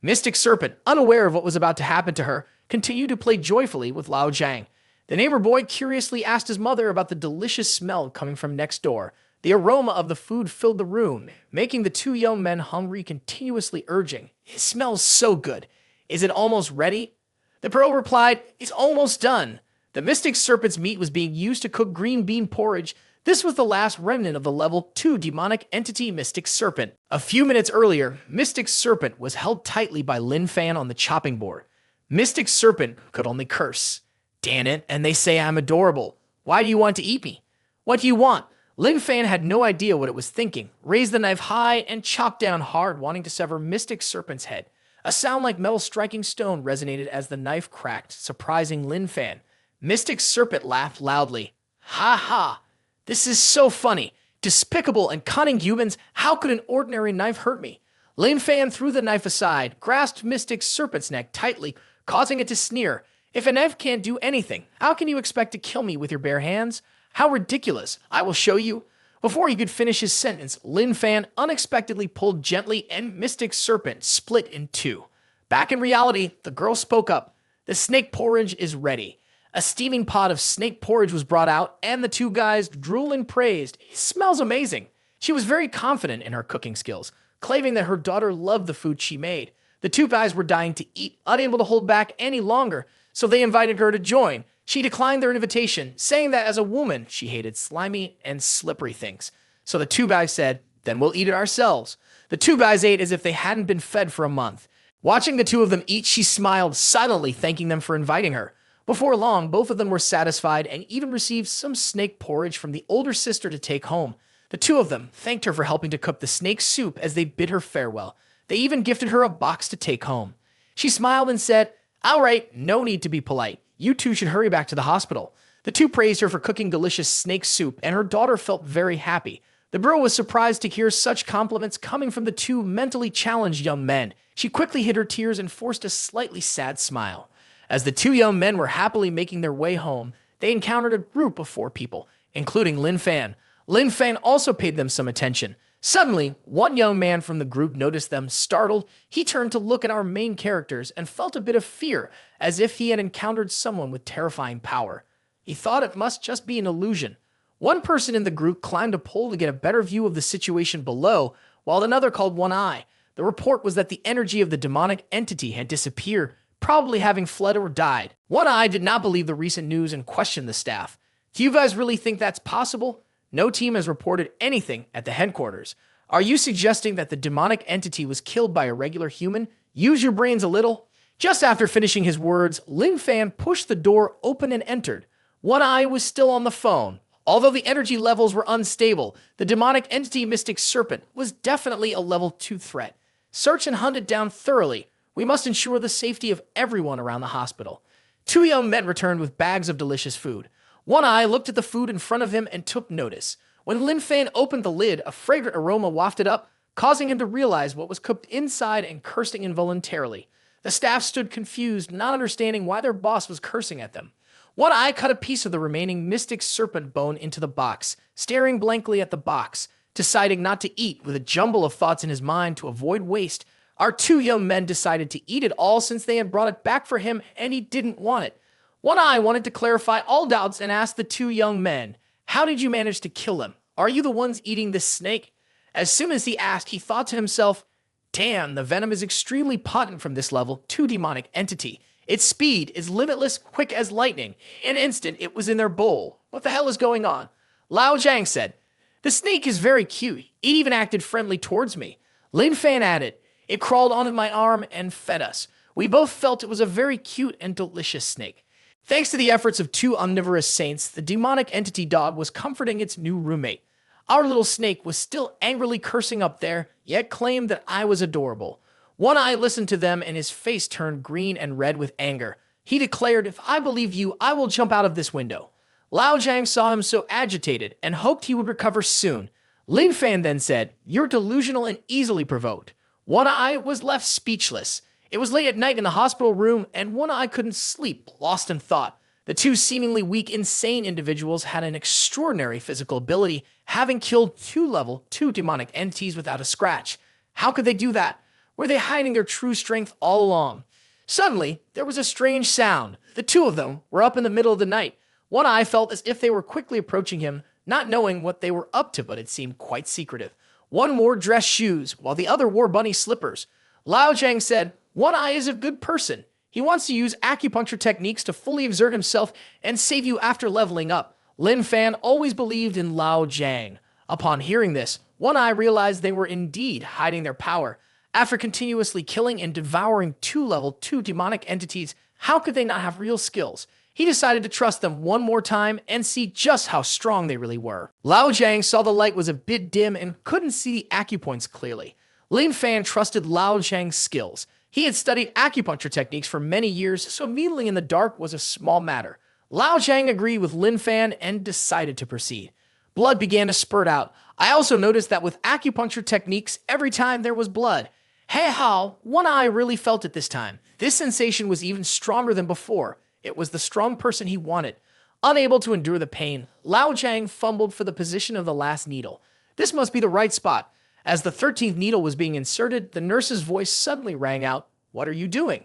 Mystic Serpent, unaware of what was about to happen to her, continued to play joyfully with Lao Zhang. The neighbor boy curiously asked his mother about the delicious smell coming from next door. The aroma of the food filled the room, making the two young men hungry, continuously urging, "It smells so good. Is it almost ready?" The Pearl replied, "It's almost done." The Mystic Serpent's meat was being used to cook green bean porridge. This was the last remnant of the level 2 demonic entity Mystic Serpent. A few minutes earlier, Mystic Serpent was held tightly by Lin Fan on the chopping board. Mystic Serpent could only curse. "Damn it, and they say I'm adorable. Why do you want to eat me? What do you want?" Lin Fan had no idea what it was thinking, raised the knife high, and chopped down hard, wanting to sever Mystic Serpent's head. A sound like metal striking stone resonated as the knife cracked, surprising Lin Fan. Mystic Serpent laughed loudly. "Ha ha! This is so funny! Despicable and cunning humans, how could an ordinary knife hurt me?" Lin Fan threw the knife aside, grasped Mystic Serpent's neck tightly, causing it to sneer. "If a knife can't do anything, how can you expect to kill me with your bare hands? How ridiculous! I will show you." Before he could finish his sentence, Lin Fan unexpectedly pulled gently and Mystic Serpent split in two. Back in reality, the girl spoke up. "The snake porridge is ready." A steaming pot of snake porridge was brought out, and the two guys drooled and praised. "It smells amazing." She was very confident in her cooking skills, claiming that her daughter loved the food she made. The two guys were dying to eat, unable to hold back any longer, so they invited her to join. She declined their invitation, saying that as a woman, she hated slimy and slippery things. So the two guys said, "Then we'll eat it ourselves." The two guys ate as if they hadn't been fed for a month. Watching the two of them eat, she smiled, silently thanking them for inviting her. Before long, both of them were satisfied and even received some snake porridge from the older sister to take home. The two of them thanked her for helping to cook the snake soup as they bid her farewell. They even gifted her a box to take home. She smiled and said, All right, no need to be polite. You two should hurry back to the hospital. The two praised her for cooking delicious snake soup, and her daughter felt very happy. The girl was surprised to hear such compliments coming from the two mentally challenged young men. She quickly hid her tears and forced a slightly sad smile. As the two young men were happily making their way home, they encountered a group of 4 people, including Lin Fan. Lin Fan also paid them some attention. Suddenly, one young man from the group noticed them. Startled, he turned to look at our main characters and felt a bit of fear, as if he had encountered someone with terrifying power. He thought it must just be an illusion. One person in the group climbed a pole to get a better view of the situation below, while another called One Eye. The report was that the energy of the demonic entity had disappeared, probably having fled or died. One Eye did not believe the recent news and questioned the staff. Do you guys really think that's possible? No team has reported anything at the headquarters. Are you suggesting that the demonic entity was killed by a regular human? Use your brains a little. Just after finishing his words, Lin Fan pushed the door open and entered. One Eye was still on the phone. Although the energy levels were unstable, the demonic entity Mystic Serpent was definitely a level 2 threat. Search and hunt it down thoroughly. We must ensure the safety of everyone around the hospital. 2 young men returned with bags of delicious food. One Eye looked at the food in front of him and took notice. When Lin Fan opened the lid, a fragrant aroma wafted up, causing him to realize what was cooked inside and cursing involuntarily. The staff stood confused, not understanding why their boss was cursing at them. One Eye cut a piece of the remaining Mystic Serpent bone into the box, staring blankly at the box, deciding not to eat. With a jumble of thoughts in his mind to avoid waste, our 2 young men decided to eat it all since they had brought it back for him and he didn't want it. One Eye wanted to clarify all doubts and asked the 2 young men, "How did you manage to kill him? Are you the ones eating this snake?" As soon as he asked, he thought to himself, "Damn, the venom is extremely potent from this level 2 demonic entity. Its speed is limitless, quick as lightning. In an instant, it was in their bowl. What the hell is going on?" Lao Zhang said, "The snake is very cute. It even acted friendly towards me." Lin Fan added, "It crawled onto my arm and fed us. We both felt it was a very cute and delicious snake." Thanks to the efforts of 2 omnivorous saints, the demonic entity dog was comforting its new roommate. Our little snake was still angrily cursing up there, yet claimed that I was adorable. One Eye listened to them and his face turned green and red with anger. He declared, "If I believe you, I will jump out of this window." Lao Zhang saw him so agitated and hoped he would recover soon. Lin Fan then said, "You're delusional and easily provoked." One Eye was left speechless. It was late at night in the hospital room, and One Eye couldn't sleep, lost in thought. The 2 seemingly weak, insane individuals had an extraordinary physical ability, having killed 2 level 2 demonic entities without a scratch. How could they do that? Were they hiding their true strength all along? Suddenly, there was a strange sound. The 2 of them were up in the middle of the night. One Eye felt as if they were quickly approaching him, not knowing what they were up to, but it seemed quite secretive. One wore dress shoes, while the other wore bunny slippers. Lao Zhang said, "One Eye is a good person. He wants to use acupuncture techniques to fully exert himself and save you after leveling up." Lin Fan always believed in Lao Zhang. Upon hearing this, One Eye realized they were indeed hiding their power. After continuously killing and devouring 2 level 2 demonic entities, how could they not have real skills? He decided to trust them one more time and see just how strong they really were. Lao Zhang saw the light was a bit dim and couldn't see the acupoints clearly. Lin Fan trusted Lao Zhang's skills. He had studied acupuncture techniques for many years, so needling in the dark was a small matter. Lao Zhang agreed with Lin Fan and decided to proceed. Blood began to spurt out. I also noticed that with acupuncture techniques, every time there was blood. Hey how, One Eye really felt it this time. This sensation was even stronger than before. It was the strong person he wanted. Unable to endure the pain, Lao Zhang fumbled for the position of the last needle. This must be the right spot. As the 13th needle was being inserted, the nurse's voice suddenly rang out, "What are you doing?"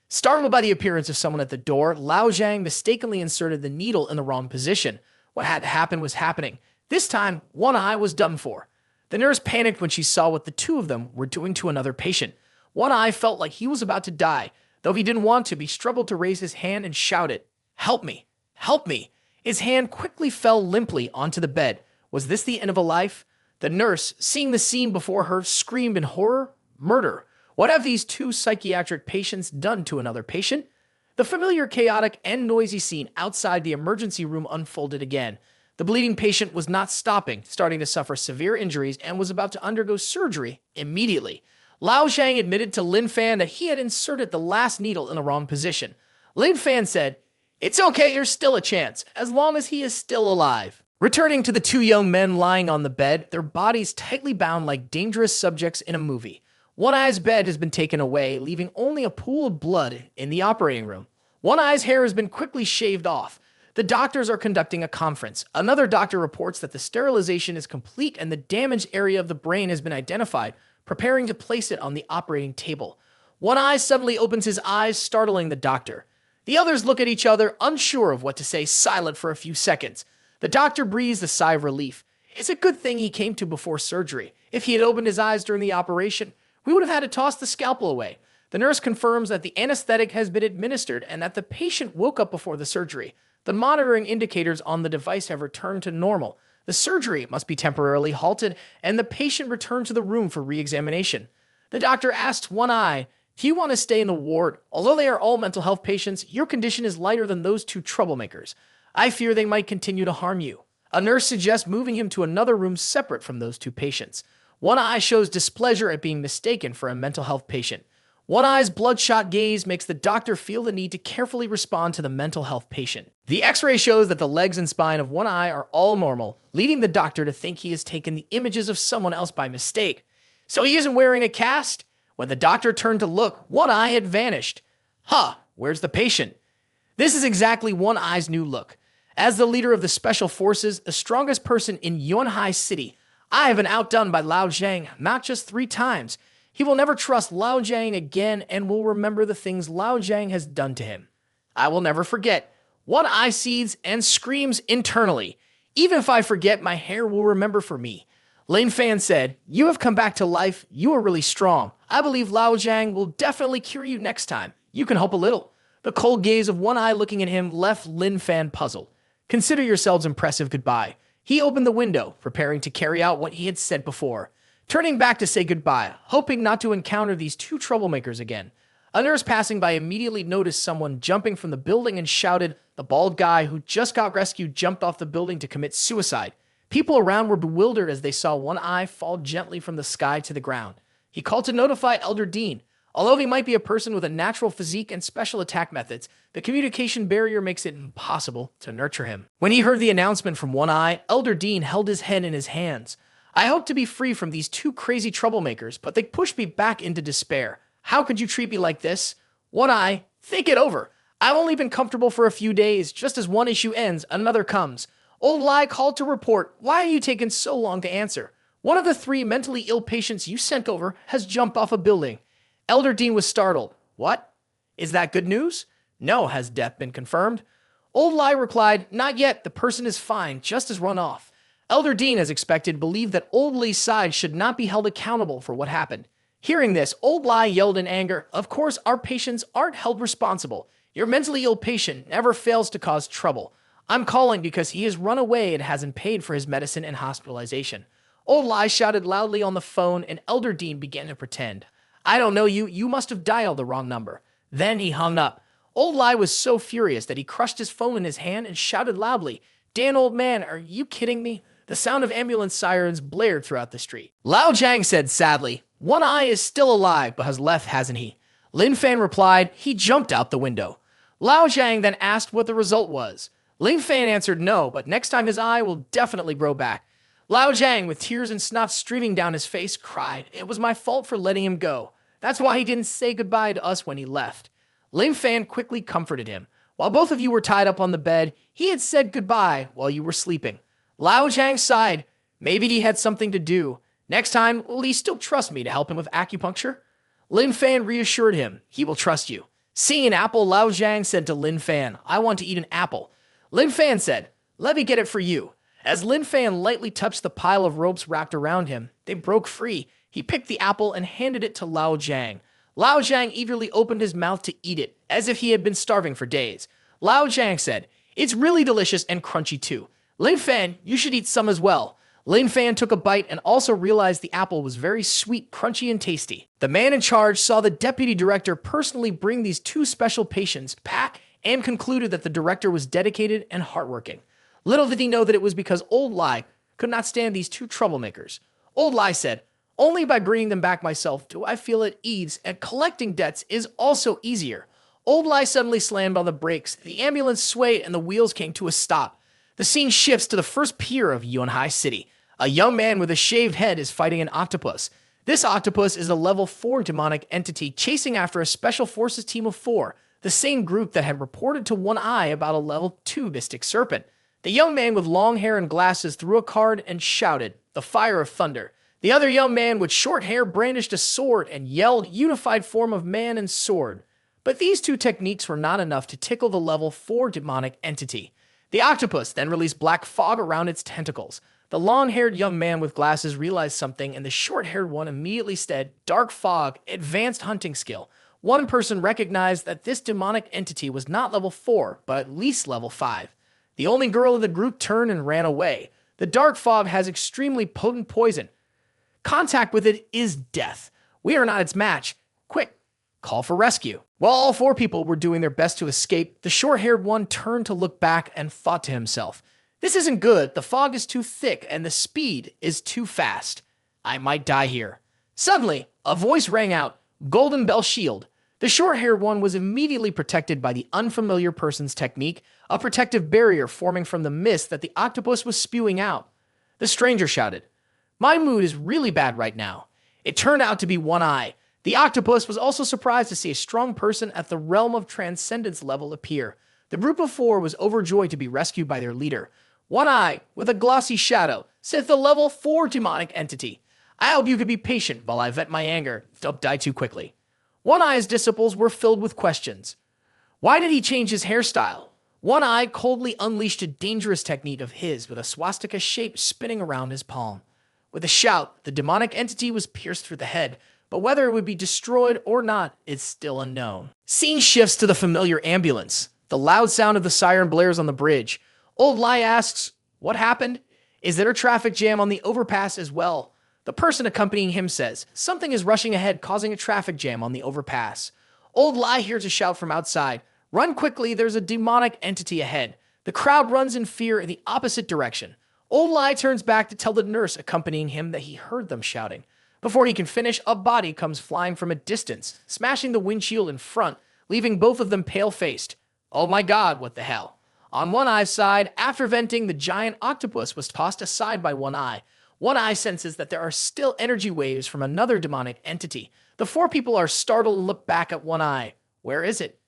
Startled by the appearance of someone at the door, Lao Zhang mistakenly inserted the needle in the wrong position. What had to happen was happening. This time, One Eye was done for. The nurse panicked when she saw what the 2 of them were doing to another patient. One Eye felt like he was about to die. Though he didn't want to, he struggled to raise his hand and shouted, "Help me! Help me!" His hand quickly fell limply onto the bed. Was this the end of a life? The nurse, seeing the scene before her, screamed in horror. Murder. What have these 2 psychiatric patients done to another patient? The familiar chaotic and noisy scene outside the emergency room unfolded again. The bleeding patient was not stopping, starting to suffer severe injuries, and was about to undergo surgery immediately. Lao Zhang admitted to Lin Fan that he had inserted the last needle in the wrong position. Lin Fan said, "It's okay, there's still a chance, as long as he is still alive." Returning to the two young men lying on the bed, their bodies tightly bound like dangerous subjects in a movie. One Eye's bed has been taken away, leaving only a pool of blood in the operating room. One Eye's hair has been quickly shaved off. The doctors are conducting a conference. Another doctor reports that the sterilization is complete and the damaged area of the brain has been identified, preparing to place it on the operating table. One Eye suddenly opens his eyes, startling the doctor. The others look at each other, unsure of what to say, silent for a few seconds. The doctor breathes a sigh of relief. It's a good thing he came to before surgery. If he had opened his eyes during the operation, we would have had to toss the scalpel away. The nurse confirms that the anesthetic has been administered and that the patient woke up before the surgery. The monitoring indicators on the device have returned to normal. The surgery must be temporarily halted, and the patient returned to the room for re-examination. The doctor asks One Eye, "Do you want to stay in the ward? Although they are all mental health patients, your condition is lighter than those two troublemakers. I fear they might continue to harm you." A nurse suggests moving him to another room separate from those two patients. One Eye shows displeasure at being mistaken for a mental health patient. One Eye's bloodshot gaze makes the doctor feel the need to carefully respond to the mental health patient. The x-ray shows that the legs and spine of One Eye are all normal, leading the doctor to think he has taken the images of someone else by mistake. So he isn't wearing a cast? When the doctor turned to look, One Eye had vanished. Where's the patient? This is exactly One Eye's new look. As the leader of the special forces, the strongest person in Yunhai City, I have been outdone by Lao Zhang not just 3 times. He will never trust Lao Zhang again and will remember the things Lao Zhang has done to him. I will never forget. One Eye seethes and screams internally. Even if I forget, my hair will remember for me. Lin Fan said, "You have come back to life. You are really strong. I believe Lao Zhang will definitely cure you next time. You can help a little." The cold gaze of One Eye looking at him left Lin Fan puzzled. "Consider yourselves impressive goodbye." He opened the window, preparing to carry out what he had said before. Turning back to say goodbye, hoping not to encounter these two troublemakers again. A nurse passing by immediately noticed someone jumping from the building and shouted, "The bald guy who just got rescued jumped off the building to commit suicide." People around were bewildered as they saw One Eye fall gently from the sky to the ground. He called to notify Elder Dean. Although he might be a person with a natural physique and special attack methods, the communication barrier makes it impossible to nurture him. When he heard the announcement from One Eye, Elder Dean held his head in his hands. "I hope to be free from these two crazy troublemakers, but they pushed me back into despair. How could you treat me like this?" One Eye, think it over. I've only been comfortable for a few days. Just as one issue ends, another comes. Old Lai called to report. Why are you taking so long to answer? One of the 3 mentally ill patients you sent over has jumped off a building. Elder Dean was startled. What? Is that good news? No, has death been confirmed? Old Lai replied, not yet, the person is fine, just has run off. Elder Dean, as expected, believed that Old Li's side should not be held accountable for what happened. Hearing this, Old Lai yelled in anger, of course our patients aren't held responsible. Your mentally ill patient never fails to cause trouble. I'm calling because he has run away and hasn't paid for his medicine and hospitalization. Old Lai shouted loudly on the phone and Elder Dean began to pretend. I don't know you, you must have dialed the wrong number. Then he hung up. Old Lai was so furious that he crushed his phone in his hand and shouted loudly, Dan, old man, are you kidding me? The sound of ambulance sirens blared throughout the street. Lao Zhang said sadly, One Eye is still alive, but has left, hasn't he? Lin Fan replied, he jumped out the window. Lao Zhang then asked what the result was. Lin Fan answered no, but next time his eye will definitely grow back. Lao Zhang, with tears and snot streaming down his face, cried, it was my fault for letting him go. That's why he didn't say goodbye to us when he left. Lin Fan quickly comforted him. While both of you were tied up on the bed, he had said goodbye while you were sleeping. Lao Zhang sighed. Maybe he had something to do. Next time, will he still trust me to help him with acupuncture? Lin Fan reassured him. He will trust you. Seeing an apple, Lao Zhang said to Lin Fan, I want to eat an apple. Lin Fan said, let me get it for you. As Lin Fan lightly touched the pile of ropes wrapped around him, they broke free. He picked the apple and handed it to Lao Zhang. Lao Zhang eagerly opened his mouth to eat it, as if he had been starving for days. Lao Zhang said, it's really delicious and crunchy too. Lin Fan, you should eat some as well. Lin Fan took a bite and also realized the apple was very sweet, crunchy, and tasty. The man in charge saw the deputy director personally bring these 2 special patients back and concluded that the director was dedicated and hardworking. Little did he know that it was because Old Lai could not stand these 2 troublemakers. Old Lai said, Only by bringing them back myself do I feel at ease, and collecting debts is also easier. Old Lai suddenly slammed on the brakes, the ambulance swayed, and the wheels came to a stop. The scene shifts to the first pier of Yunhai City. A young man with a shaved head is fighting an octopus. This octopus is a level 4 demonic entity chasing after a special forces team of 4, the same group that had reported to One Eye about a level 2 mystic serpent. The young man with long hair and glasses threw a card and shouted, "The Fire of Thunder." The other young man with short hair brandished a sword and yelled, "Unified form of man and sword." But these two techniques were not enough to tickle the level 4 demonic entity. The octopus then released black fog around its tentacles. The long-haired young man with glasses realized something, and the short-haired one immediately said, "Dark fog, advanced hunting skill." One person recognized that this demonic entity was not level 4, but at least level 5. The only girl in the group turned and ran away. The dark fog has extremely potent poison. Contact with it is death. We are not its match. Quick, call for rescue. While all 4 people were doing their best to escape, the short-haired one turned to look back and thought to himself, "This isn't good. The fog is too thick and the speed is too fast. I might die here." Suddenly, a voice rang out, "Golden Bell Shield." The short-haired one was immediately protected by the unfamiliar person's technique, a protective barrier forming from the mist that the octopus was spewing out. The stranger shouted, "My mood is really bad right now." It turned out to be One Eye. The octopus was also surprised to see a strong person at the realm of transcendence level appear. The group of 4 was overjoyed to be rescued by their leader. One Eye, with a glossy shadow, said the level 4 demonic entity, "I hope you could be patient while I vent my anger. Don't die too quickly." One Eye's disciples were filled with questions. Why did he change his hairstyle? One Eye coldly unleashed a dangerous technique of his with a swastika shape spinning around his palm. With a shout, the demonic entity was pierced through the head, but whether it would be destroyed or not is still unknown. Scene shifts to the familiar ambulance. The loud sound of the siren blares on the bridge. Old Lai asks, "What happened? Is there a traffic jam on the overpass as well?" The person accompanying him says, "Something is rushing ahead, causing a traffic jam on the overpass." Old Lai hears a shout from outside, "Run quickly, there's a demonic entity ahead." The crowd runs in fear in the opposite direction. Old Lai turns back to tell the nurse accompanying him that he heard them shouting. Before he can finish, a body comes flying from a distance, smashing the windshield in front, leaving both of them pale-faced. Oh my god, what the hell? On One Eye's side, after venting, the giant octopus was tossed aside by One Eye. One Eye senses that there are still energy waves from another demonic entity. The 4 people are startled and look back at One Eye. Where is it?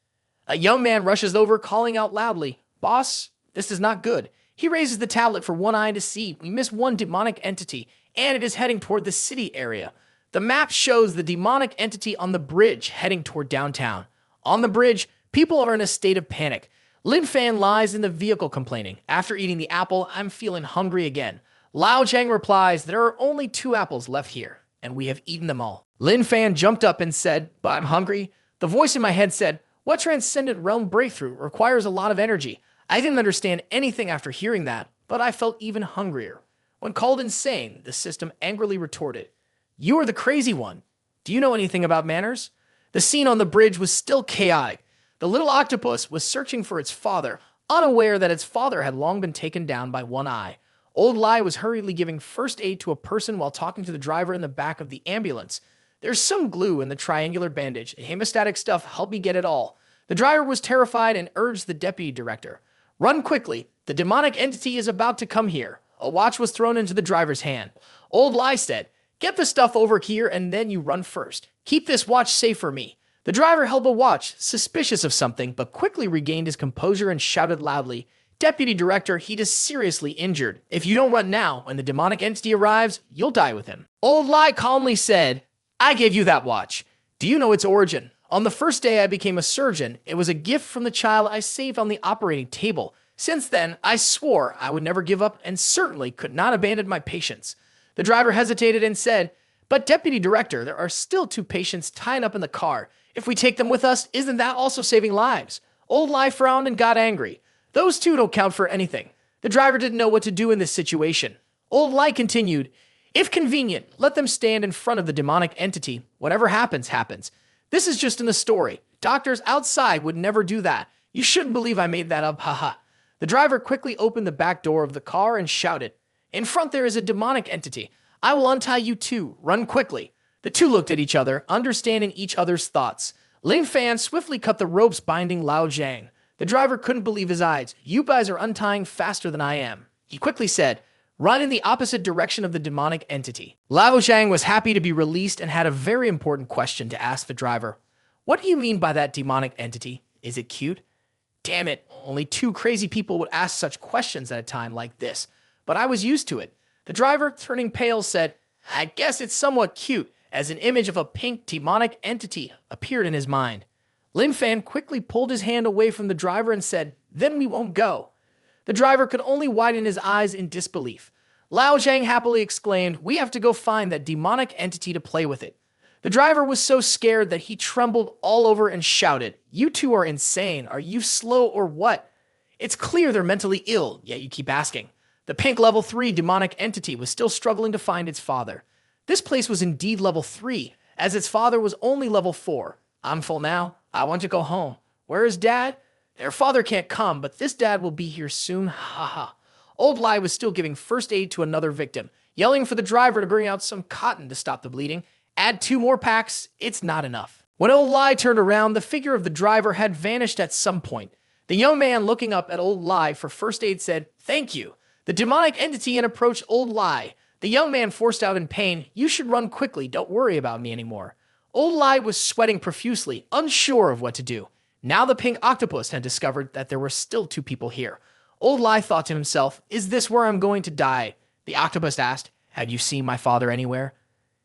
A young man rushes over, calling out loudly, "Boss, this is not good." He raises the tablet for One Eye to see. We miss one demonic entity, and it is heading toward the city area. The map shows the demonic entity on the bridge heading toward downtown. On the bridge, people are in a state of panic. Lin Fan lies in the vehicle complaining, "After eating the apple, I'm feeling hungry again." Lao Chang replies, "There are only 2 apples left here, and we have eaten them all." Lin Fan jumped up and said, "But I'm hungry." The voice in my head said, "What transcendent realm breakthrough requires a lot of energy?" I didn't understand anything after hearing that, but I felt even hungrier. When called insane, the system angrily retorted, "You are the crazy one. Do you know anything about manners?" The scene on the bridge was still chaotic. The little octopus was searching for its father, unaware that its father had long been taken down by One Eye. Old Lai was hurriedly giving first aid to a person while talking to the driver in the back of the ambulance. "There's some glue in the triangular bandage. Hemostatic stuff helped me get it all." The driver was terrified and urged the deputy director, "Run quickly. The demonic entity is about to come here." A watch was thrown into the driver's hand. Old Lai said, "Get the stuff over here and then you run first. Keep this watch safe for me." The driver held the watch, suspicious of something, but quickly regained his composure and shouted loudly, "Deputy Director, he is seriously injured. If you don't run now, when the demonic entity arrives, you'll die with him." Old Lai calmly said, "I gave you that watch. Do you know its origin? On the first day I became a surgeon, it was a gift from the child I saved on the operating table. Since then, I swore I would never give up and certainly could not abandon my patients." The driver hesitated and said, "But Deputy Director, there are still 2 patients tied up in the car. If we take them with us, isn't that also saving lives?" Old Lai frowned and got angry. "Those 2 don't count for anything." The driver didn't know what to do in this situation. Old Lai continued, "If convenient, let them stand in front of the demonic entity. Whatever happens, happens. This is just in the story. Doctors outside would never do that. You shouldn't believe I made that up, haha." The driver quickly opened the back door of the car and shouted, "In front there is a demonic entity. I will untie you too. Run quickly. The two looked at each other, understanding each other's thoughts. Lin Fan swiftly cut the ropes binding Lao Zhang. The driver couldn't believe his eyes. You guys are untying faster than I am. He quickly said, run in the opposite direction of the demonic entity. Lao Zhang was happy to be released and had a very important question to ask the driver. What do you mean by that demonic entity? Is it cute? Damn it, only two crazy people would ask such questions at a time like this. But I was used to it. The driver, turning pale, said, I guess it's somewhat cute, as an image of a pink demonic entity appeared in his mind. Lin Fan quickly pulled his hand away from the driver and said, then we won't go. The driver could only widen his eyes in disbelief. Lao Zhang happily exclaimed, we have to go find that demonic entity to play with it. The driver was so scared that he trembled all over and shouted, you two are insane. Are you slow or what? It's clear they're mentally ill, yet you keep asking. The pink level 3 demonic entity was still struggling to find its father. This place was indeed level 3, as its father was only level 4. I'm full now. I want to go home. Where is Dad? Their father can't come, but this dad will be here soon. Haha. Old Lai was still giving first aid to another victim, yelling for the driver to bring out some cotton to stop the bleeding. Add 2 more packs, it's not enough. When Old Lai turned around, the figure of the driver had vanished at some point. The young man looking up at Old Lai for first aid said, thank you. The demonic entity had approached Old Lai. The young man forced out in pain, you should run quickly, don't worry about me anymore. Old Lai was sweating profusely, unsure of what to do. Now the pink octopus had discovered that there were still 2 people here. Old Lai thought to himself, is this where I'm going to die? The octopus asked, have you seen my father anywhere?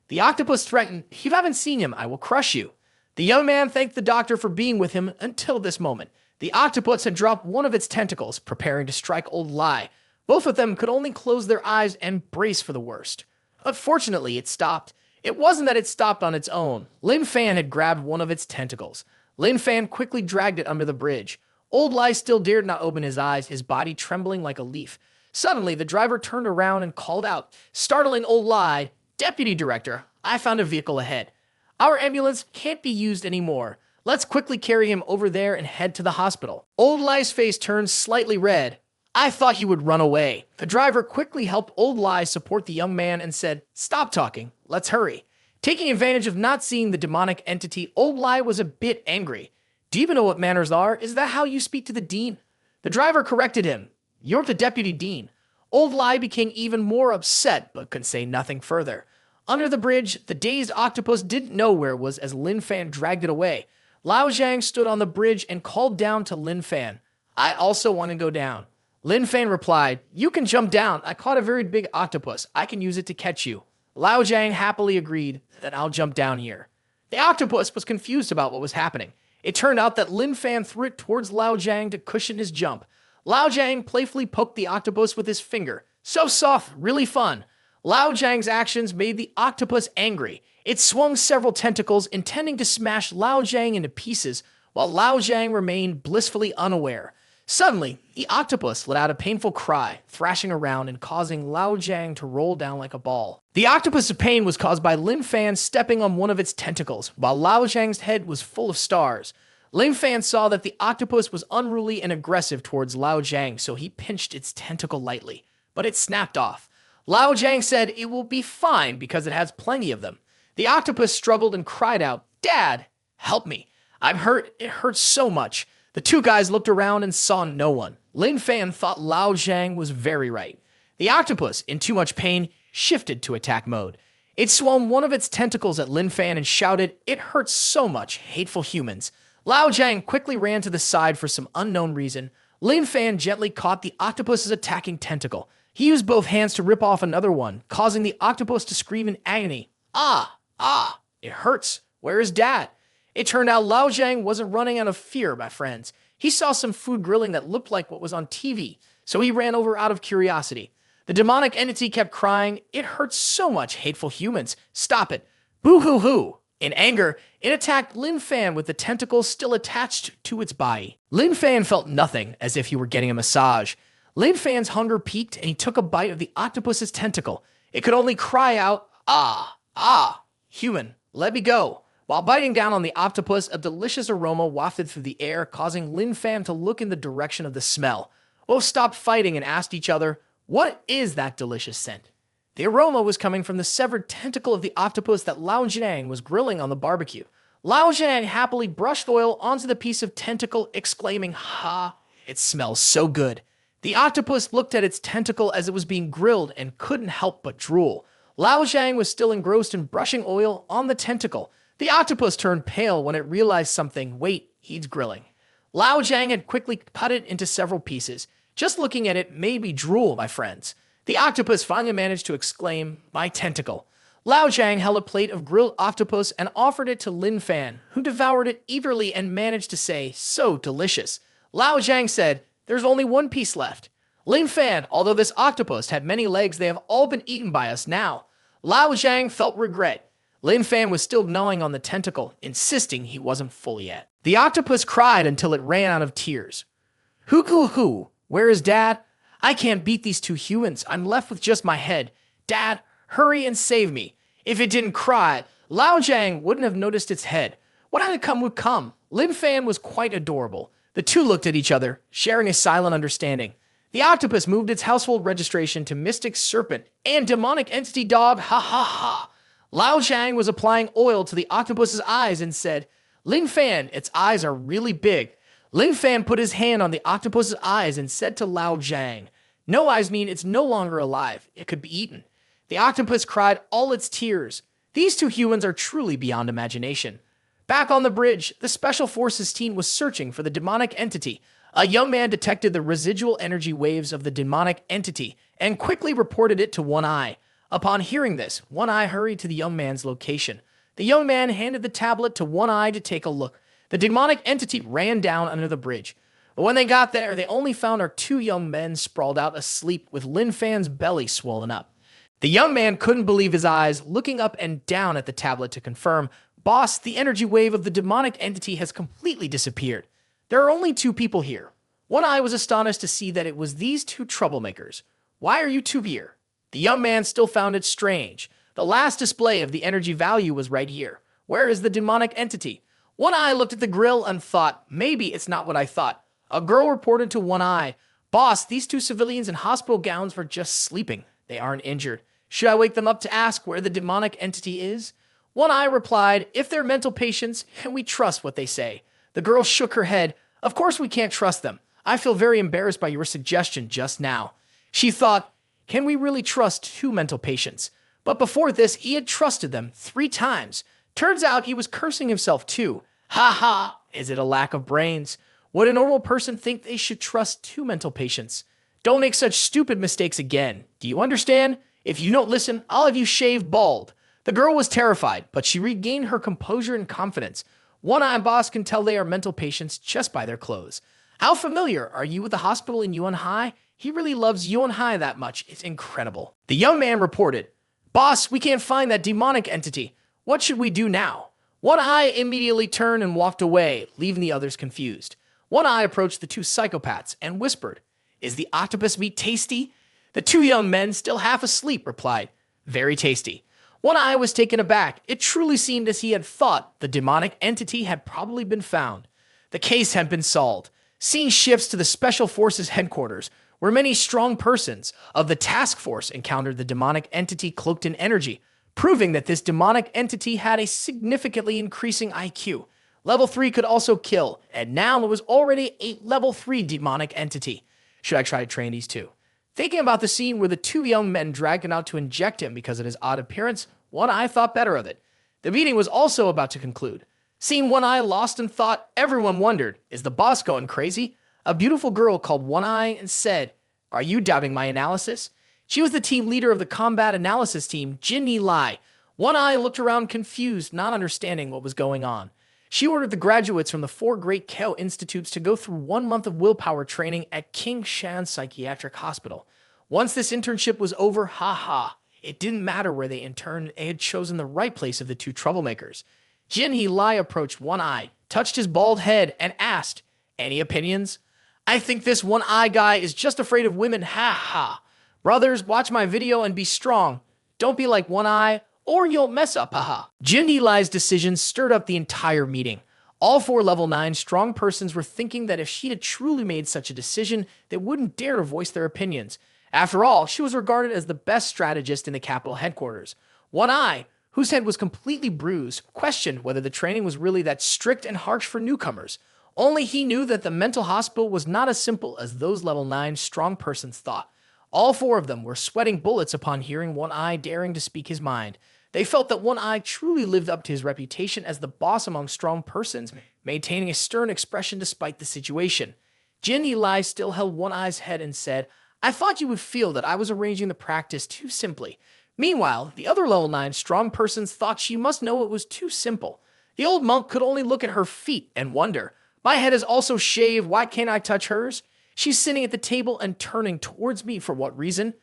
The octopus threatened, if you haven't seen him, I will crush you. The young man thanked the doctor for being with him until this moment. The octopus had dropped one of its tentacles, preparing to strike Old Lai. Both of them could only close their eyes and brace for the worst. Unfortunately, it stopped. It wasn't that it stopped on its own. Lin Fan had grabbed one of its tentacles. Lin Fan quickly dragged it under the bridge. Old Lai still dared not open his eyes, his body trembling like a leaf. Suddenly, the driver turned around and called out, startling Old Lai, Deputy Director, I found a vehicle ahead. Our ambulance can't be used anymore. Let's quickly carry him over there and head to the hospital. Old Lai's face turned slightly red. I thought he would run away. The driver quickly helped Old Lai support the young man and said, stop talking, let's hurry. Taking advantage of not seeing the demonic entity, Old Lai was a bit angry. Do you even know what manners are? Is that how you speak to the dean? The driver corrected him. You're the deputy dean. Old Lai became even more upset, but could say nothing further. Under the bridge, the dazed octopus didn't know where it was as Lin Fan dragged it away. Lao Zhang stood on the bridge and called down to Lin Fan. I also want to go down. Lin Fan replied, you can jump down. I caught a very big octopus. I can use it to catch you. Lao Zhang happily agreed that I'll jump down here. The octopus was confused about what was happening. It turned out that Lin Fan threw it towards Lao Zhang to cushion his jump. Lao Zhang playfully poked the octopus with his finger. So soft, really fun. Lao Zhang's actions made the octopus angry. It swung several tentacles, intending to smash Lao Zhang into pieces, while Lao Zhang remained blissfully unaware. Suddenly, the octopus let out a painful cry, thrashing around and causing Lao Zhang to roll down like a ball. The octopus's pain was caused by Lin Fan stepping on one of its tentacles, while Lao Zhang's head was full of stars. Lin Fan saw that the octopus was unruly and aggressive towards Lao Zhang, so he pinched its tentacle lightly, but it snapped off. Lao Zhang said it will be fine because it has plenty of them. The octopus struggled and cried out, Dad, help me. I'm hurt. It hurts so much. The 2 guys looked around and saw no one. Lin Fan thought Lao Zhang was very right. The octopus, in too much pain, shifted to attack mode. It swung one of its tentacles at Lin Fan and shouted, it hurts so much, hateful humans. Lao Zhang quickly ran to the side for some unknown reason. Lin Fan gently caught the octopus's attacking tentacle. He used both hands to rip off another one, causing the octopus to scream in agony. Ah, it hurts. Where is Dad? It turned out Lao Zhang wasn't running out of fear, my friends. He saw some food grilling that looked like what was on TV, so he ran over out of curiosity. The demonic entity kept crying, it hurts so much, hateful humans. Stop it. Boo-hoo-hoo. In anger, it attacked Lin Fan with the tentacles still attached to its body. Lin Fan felt nothing, as if he were getting a massage. Lin Fan's hunger peaked, and he took a bite of the octopus's tentacle. It could only cry out, human, let me go. While biting down on the octopus, a delicious aroma wafted through the air, causing Lin Fan to look in the direction of the smell. Both stopped fighting and asked each other, what is that delicious scent? The aroma was coming from the severed tentacle of the octopus that Lao Jiang was grilling on the barbecue. Lao Jiang happily brushed oil onto the piece of tentacle, exclaiming, "Ha, it smells so good." The octopus looked at its tentacle as it was being grilled and couldn't help but drool. Lao Jiang was still engrossed in brushing oil on the tentacle. The octopus turned pale when it realized something. Wait, he's grilling. Lao Jiang had quickly cut it into several pieces. Just looking at it made me drool, my friends. The octopus finally managed to exclaim, "My tentacle." Lao Jiang held a plate of grilled octopus and offered it to Lin Fan, who devoured it eagerly and managed to say, "So delicious." Lao Jiang said, "There's only one piece left." Lin Fan, although this octopus had many legs, they have all been eaten by us now. Lao Jiang felt regret. Lin Fan was still gnawing on the tentacle, insisting he wasn't full yet. The octopus cried until it ran out of tears. Hoo, where is Dad? I can't beat these two humans. I'm left with just my head. Dad, hurry and save me. If it didn't cry, Lao Jiang wouldn't have noticed its head. What had to come would come. Lin Fan was quite adorable. The two looked at each other, sharing a silent understanding. The octopus moved its household registration to Mystic Serpent and Demonic Entity Dog, ha ha ha. Lao Jiang was applying oil to the octopus's eyes and said, "Lin Fan, its eyes are really big." Lin Fan put his hand on the octopus's eyes and said to Lao Jiang, "No eyes mean it's no longer alive. It could be eaten." The octopus cried all its tears. These two humans are truly beyond imagination. Back on the bridge, the Special Forces team was searching for the demonic entity. A young man detected the residual energy waves of the demonic entity and quickly reported it to One Eye. Upon hearing this, One Eye hurried to the young man's location. The young man handed the tablet to One Eye to take a look. The demonic entity ran down under the bridge. But when they got there, they only found our two young men sprawled out asleep with Lin Fan's belly swollen up. The young man couldn't believe his eyes, looking up and down at the tablet to confirm, "Boss, the energy wave of the demonic entity has completely disappeared. There are only two people here." One Eye was astonished to see that it was these two troublemakers. "Why are you two here?" The young man still found it strange. The last display of the energy value was right here. Where is the demonic entity? One Eye looked at the grill and thought, maybe it's not what I thought. A girl reported to One Eye, "Boss, these two civilians in hospital gowns were just sleeping. They aren't injured. Should I wake them up to ask where the demonic entity is?" One Eye replied, "If they're mental patients, can we trust what they say?" The girl shook her head. "Of course we can't trust them. I feel very embarrassed by your suggestion just now." She thought, can we really trust two mental patients? But before this, he had trusted them 3 times. Turns out he was cursing himself too. Ha ha, is it a lack of brains? Would a normal person think they should trust 2 mental patients? Don't make such stupid mistakes again. Do you understand? If you don't listen, I'll have you shaved bald. The girl was terrified, but she regained her composure and confidence. One Eye Boss can tell they are mental patients just by their clothes. How familiar are you with the hospital in Yuanhai? He really loves Yuanhai that much. It's incredible. The young man reported, "Boss, we can't find that demonic entity. What should we do now?" One Eye immediately turned and walked away, leaving the others confused. One Eye approached the 2 psychopaths and whispered, "Is the octopus meat tasty?" The 2 young men, still half asleep, replied, "Very tasty." One Eye was taken aback. It truly seemed as he had thought. The demonic entity had probably been found. The case had been solved. Scene shifts to the Special Forces headquarters, where many strong persons of the task force encountered the demonic entity cloaked in energy, proving that this demonic entity had a significantly increasing IQ. Level 3 could also kill, and now it was already a level 3 demonic entity. Should I try to train these two? Thinking about the scene where the 2 young men dragged him out to inject him because of his odd appearance, One Eye thought better of it. The meeting was also about to conclude. Seeing One Eye lost in thought, everyone wondered, is the boss going crazy? A beautiful girl called One Eye and said, "Are you doubting my analysis?" She was the team leader of the combat analysis team, Jinni Lai. One Eye looked around confused, not understanding what was going on. She ordered the graduates from the 4 great Keo institutes to go through 1 month of willpower training at King Shan Psychiatric Hospital. Once this internship was over, it didn't matter where they interned, they had chosen the right place of the 2 troublemakers. Jinni Lai approached One Eye, touched his bald head, and asked, "Any opinions?" "I think this One Eye guy is just afraid of women, Brothers, watch my video and be strong. Don't be like One Eye, or you'll mess up, Jinni Lai's decision stirred up the entire meeting. All 4 level 9 strong persons were thinking that if she had truly made such a decision, they wouldn't dare to voice their opinions. After all, she was regarded as the best strategist in the capital headquarters. One Eye, whose head was completely bruised, questioned whether the training was really that strict and harsh for newcomers. Only he knew that the mental hospital was not as simple as those level 9 strong persons thought. All four of them were sweating bullets upon hearing One Eye daring to speak his mind. They felt that One Eye truly lived up to his reputation as the boss among strong persons, maintaining a stern expression despite the situation. Jin Eli still held One Eye's head and said, "I thought you would feel that I was arranging the practice too simply." Meanwhile, the other level 9 strong persons thought she must know it was too simple. The old monk could only look at her feet and wonder, "My head is also shaved, why can't I touch hers? She's sitting at the table and turning towards me, for what reason?"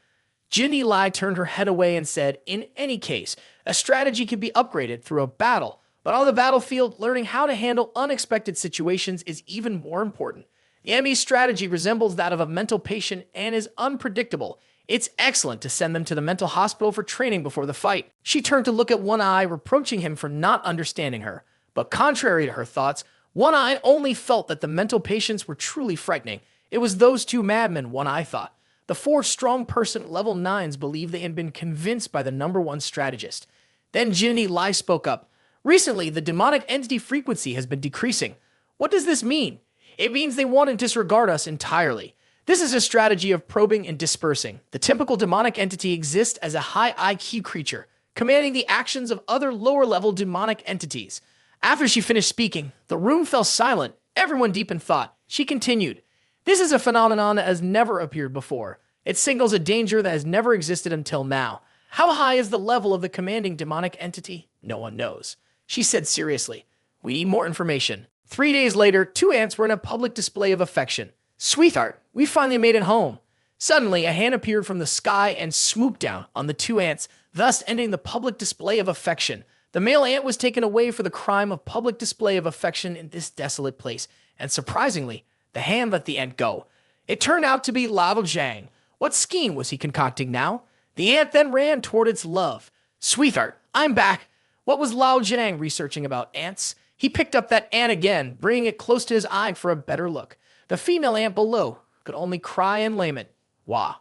Jin Eli turned her head away and said, "In any case, a strategy can be upgraded through a battle, but on the battlefield, learning how to handle unexpected situations is even more important. The enemy's strategy resembles that of a mental patient and is unpredictable. It's excellent to send them to the mental hospital for training before the fight." She turned to look at One Eye, reproaching him for not understanding her. But contrary to her thoughts, One Eye only felt that the mental patients were truly frightening. It was those two madmen, One Eye thought. The four strong person level 9s believed they had been convinced by the number one strategist. Then Jin Eli spoke up. "Recently, the demonic entity frequency has been decreasing. What does this mean?" "It means they want to disregard us entirely. This is a strategy of probing and dispersing. The typical demonic entity exists as a high IQ creature, commanding the actions of other lower-level demonic entities." After she finished speaking, the room fell silent, everyone deep in thought. She continued, "This is a phenomenon that has never appeared before. It signals a danger that has never existed until now. How high is the level of the commanding demonic entity? No one knows." She said seriously, "We need more information." 3 days later, two ants were in a public display of affection. "Sweetheart, we finally made it home." Suddenly, a hand appeared from the sky and swooped down on the two ants, thus ending the public display of affection. The male ant was taken away for the crime of public display of affection in this desolate place, and surprisingly, the hand let the ant go. It turned out to be Lao Zhang. What scheme was he concocting now? The ant then ran toward its love. "Sweetheart, I'm back." What was Lao Zhang researching about ants? He picked up that ant again, bringing it close to his eye for a better look. The female ant below could only cry and lament. "Wah,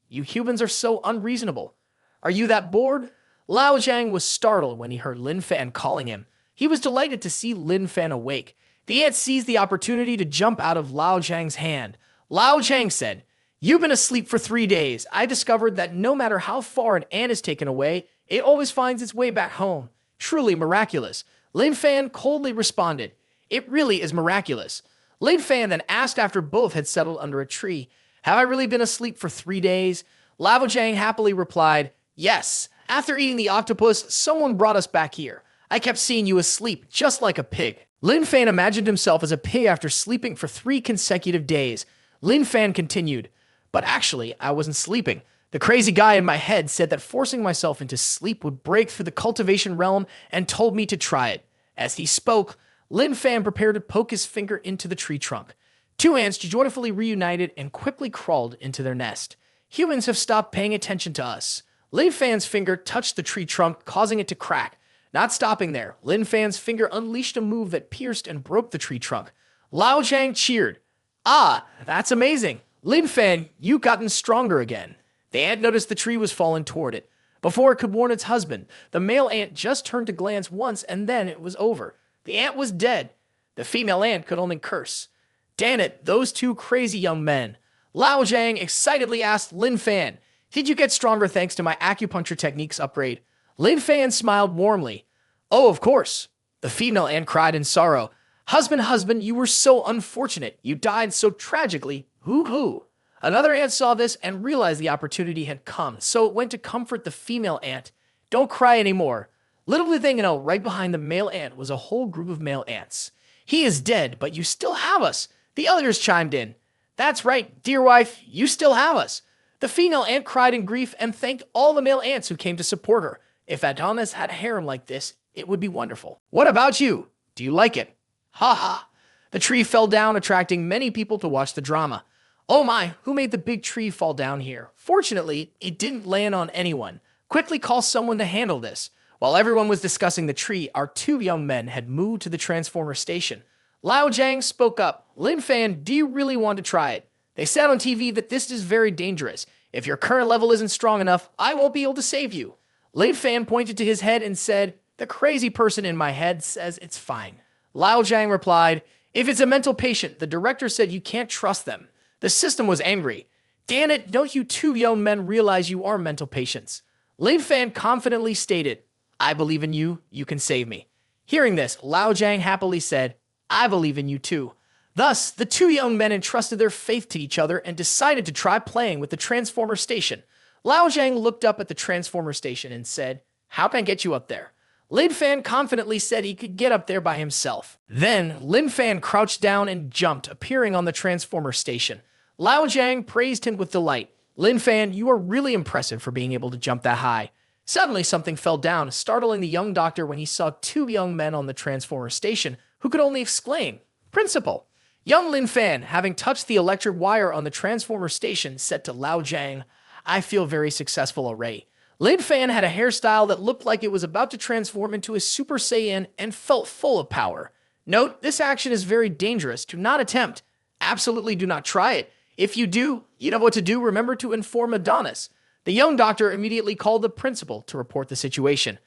you humans are so unreasonable. Are you that bored?" Lao Zhang was startled when he heard Lin Fan calling him. He was delighted to see Lin Fan awake. The ant seized the opportunity to jump out of Lao Zhang's hand. Lao Zhang said, "You've been asleep for 3 days. I discovered that no matter how far an ant is taken away, it always finds its way back home. Truly miraculous." Lin Fan coldly responded, "It really is miraculous." Lin Fan then asked after both had settled under a tree, "Have I really been asleep for 3 days?" Lao Zhang happily replied, "Yes. After eating the octopus, someone brought us back here. I kept seeing you asleep, just like a pig." Lin Fan imagined himself as a pig after sleeping for 3 consecutive days. Lin Fan continued, "But actually, I wasn't sleeping. The crazy guy in my head said that forcing myself into sleep would break through the cultivation realm and told me to try it." As he spoke, Lin Fan prepared to poke his finger into the tree trunk. Two ants joyfully reunited and quickly crawled into their nest. "Humans have stopped paying attention to us." Lin Fan's finger touched the tree trunk, causing it to crack. Not stopping there, Lin Fan's finger unleashed a move that pierced and broke the tree trunk. Lao Zhang cheered. "Ah, that's amazing. Lin Fan, you've gotten stronger again." The ant noticed the tree was falling toward it. Before it could warn its husband, the male ant just turned to glance once and then it was over. The ant was dead. The female ant could only curse. "Damn it, those two crazy young men." Lao Zhang excitedly asked Lin Fan, "Did you get stronger thanks to my acupuncture techniques upgrade?" Lin Fan smiled warmly. "Oh, of course." The female ant cried in sorrow. Husband, you were so unfortunate. You died so tragically. Hoo-hoo." Another ant saw this and realized the opportunity had come, so it went to comfort the female ant. "Don't cry anymore." Little did they know, right behind the male ant was a whole group of male ants. "He is dead, but you still have us." The others chimed in. "That's right, dear wife, you still have us." The female ant cried in grief and thanked all the male ants who came to support her. If Adonis had a harem like this, it would be wonderful. "What about you? Do you like it?" "Ha ha." The tree fell down, attracting many people to watch the drama. "Oh my, who made the big tree fall down here?" Fortunately, it didn't land on anyone. Quickly call someone to handle this. While everyone was discussing the tree, our two young men had moved to the transformer station. Lao Zhang spoke up. "Lin Fan, do you really want to try it? They said on TV that this is very dangerous. If your current level isn't strong enough, I won't be able to save you. Lin Fan pointed to his head and said, the crazy person in my head says it's fine. Lao Jiang replied, if it's a mental patient, the director said you can't trust them. The system was angry. Damn it, don't you two young men realize you are mental patients? Lin Fan confidently stated, I believe in you, you can save me. Hearing this, Lao Jiang happily said, I believe in you too. Thus, the two young men entrusted their faith to each other and decided to try playing with the transformer station. Lao Jiang looked up at the transformer station and said, how can I get you up there? Lin Fan confidently said he could get up there by himself. Then, Lin Fan crouched down and jumped, appearing on the transformer station. Lao Jiang praised him with delight. Lin Fan, you are really impressive for being able to jump that high. Suddenly, something fell down, startling the young doctor when he saw two young men on the transformer station who could only exclaim, Principal! Young Lin Fan, having touched the electric wire on the transformer station, said to Lao Jiang, I feel very successful already. Lin Fan had a hairstyle that looked like it was about to transform into a Super Saiyan and felt full of power. Note, this action is very dangerous. Do not attempt. Absolutely do not try it. If you do, you know what to do. Remember to inform Adonis. The young doctor immediately called the principal to report the situation.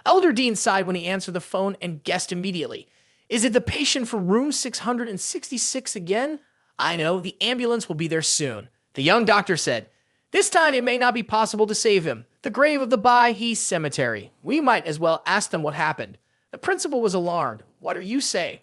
Elder Dean sighed when he answered the phone and guessed immediately. Is it the patient for room 666 again? I know, the ambulance will be there soon. The young doctor said, this time it may not be possible to save him. The grave of the Bai cemetery. We might as well ask them what happened. The principal was alarmed. What are you saying?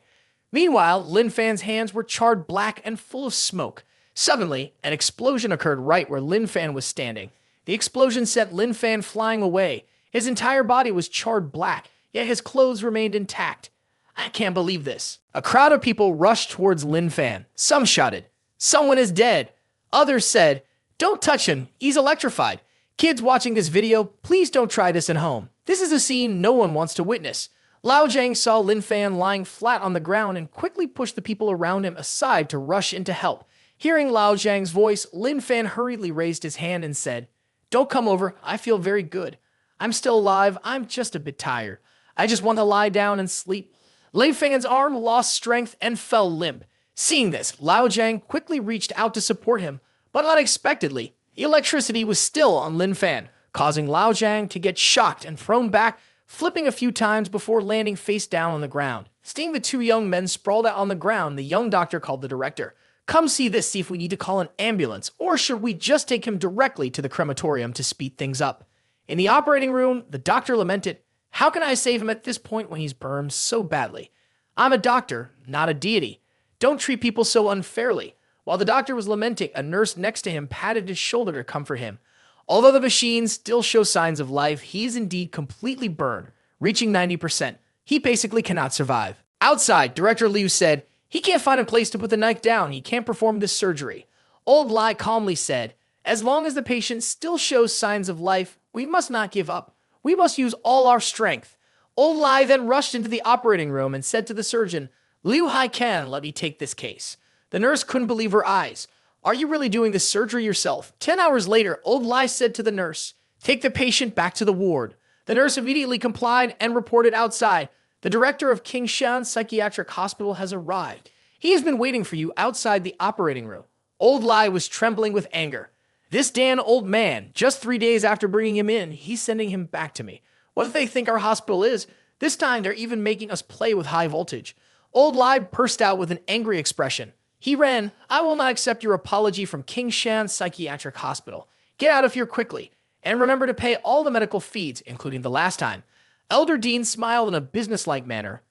Meanwhile, Lin Fan's hands were charred black and full of smoke. Suddenly, an explosion occurred right where Lin Fan was standing. The explosion sent Lin Fan flying away. His entire body was charred black, yet his clothes remained intact. I can't believe this. A crowd of people rushed towards Lin Fan. Some shouted, someone is dead. Others said, don't touch him, he's electrified. Kids watching this video, please don't try this at home. This is a scene no one wants to witness. Lao Jiang saw Lin Fan lying flat on the ground and quickly pushed the people around him aside to rush in to help. Hearing Lao Jiang's voice, Lin Fan hurriedly raised his hand and said, don't come over, I feel very good. I'm still alive, I'm just a bit tired. I just want to lie down and sleep. Lin Fan's arm lost strength and fell limp. Seeing this, Lao Jiang quickly reached out to support him, but unexpectedly, electricity was still on Lin Fan, causing Lao Jiang to get shocked and thrown back, flipping a few times before landing face down on the ground. Seeing the two young men sprawled out on the ground, the young doctor called the director. Come see this, see if we need to call an ambulance, or should we just take him directly to the crematorium to speed things up? In the operating room, the doctor lamented, how can I save him at this point when he's burned so badly? I'm a doctor, not a deity. Don't treat people so unfairly. While the doctor was lamenting, a nurse next to him patted his shoulder to comfort him. Although the machines still show signs of life, he is indeed completely burned, reaching 90%. He basically cannot survive. Outside, Director Liu said, he can't find a place to put the knife down. He can't perform this surgery. Old Lai calmly said, as long as the patient still shows signs of life, we must not give up. We must use all our strength. Old Lai then rushed into the operating room and said to the surgeon, Liu Haikan, let me take this case. The nurse couldn't believe her eyes. Are you really doing this surgery yourself? 10 hours later, Old Lai said to the nurse, take the patient back to the ward. The nurse immediately complied and reported outside. The director of Kingshan Psychiatric Hospital has arrived. He has been waiting for you outside the operating room. Old Lai was trembling with anger. This damn old man, just 3 days after bringing him in, he's sending him back to me. What do they think our hospital is? This time, they're even making us play with high voltage. Old Lai burst out with an angry expression. He ran, I will not accept your apology from Kingshan Psychiatric Hospital. Get out of here quickly. And remember to pay all the medical fees, including the last time. Elder Dean smiled in a businesslike manner.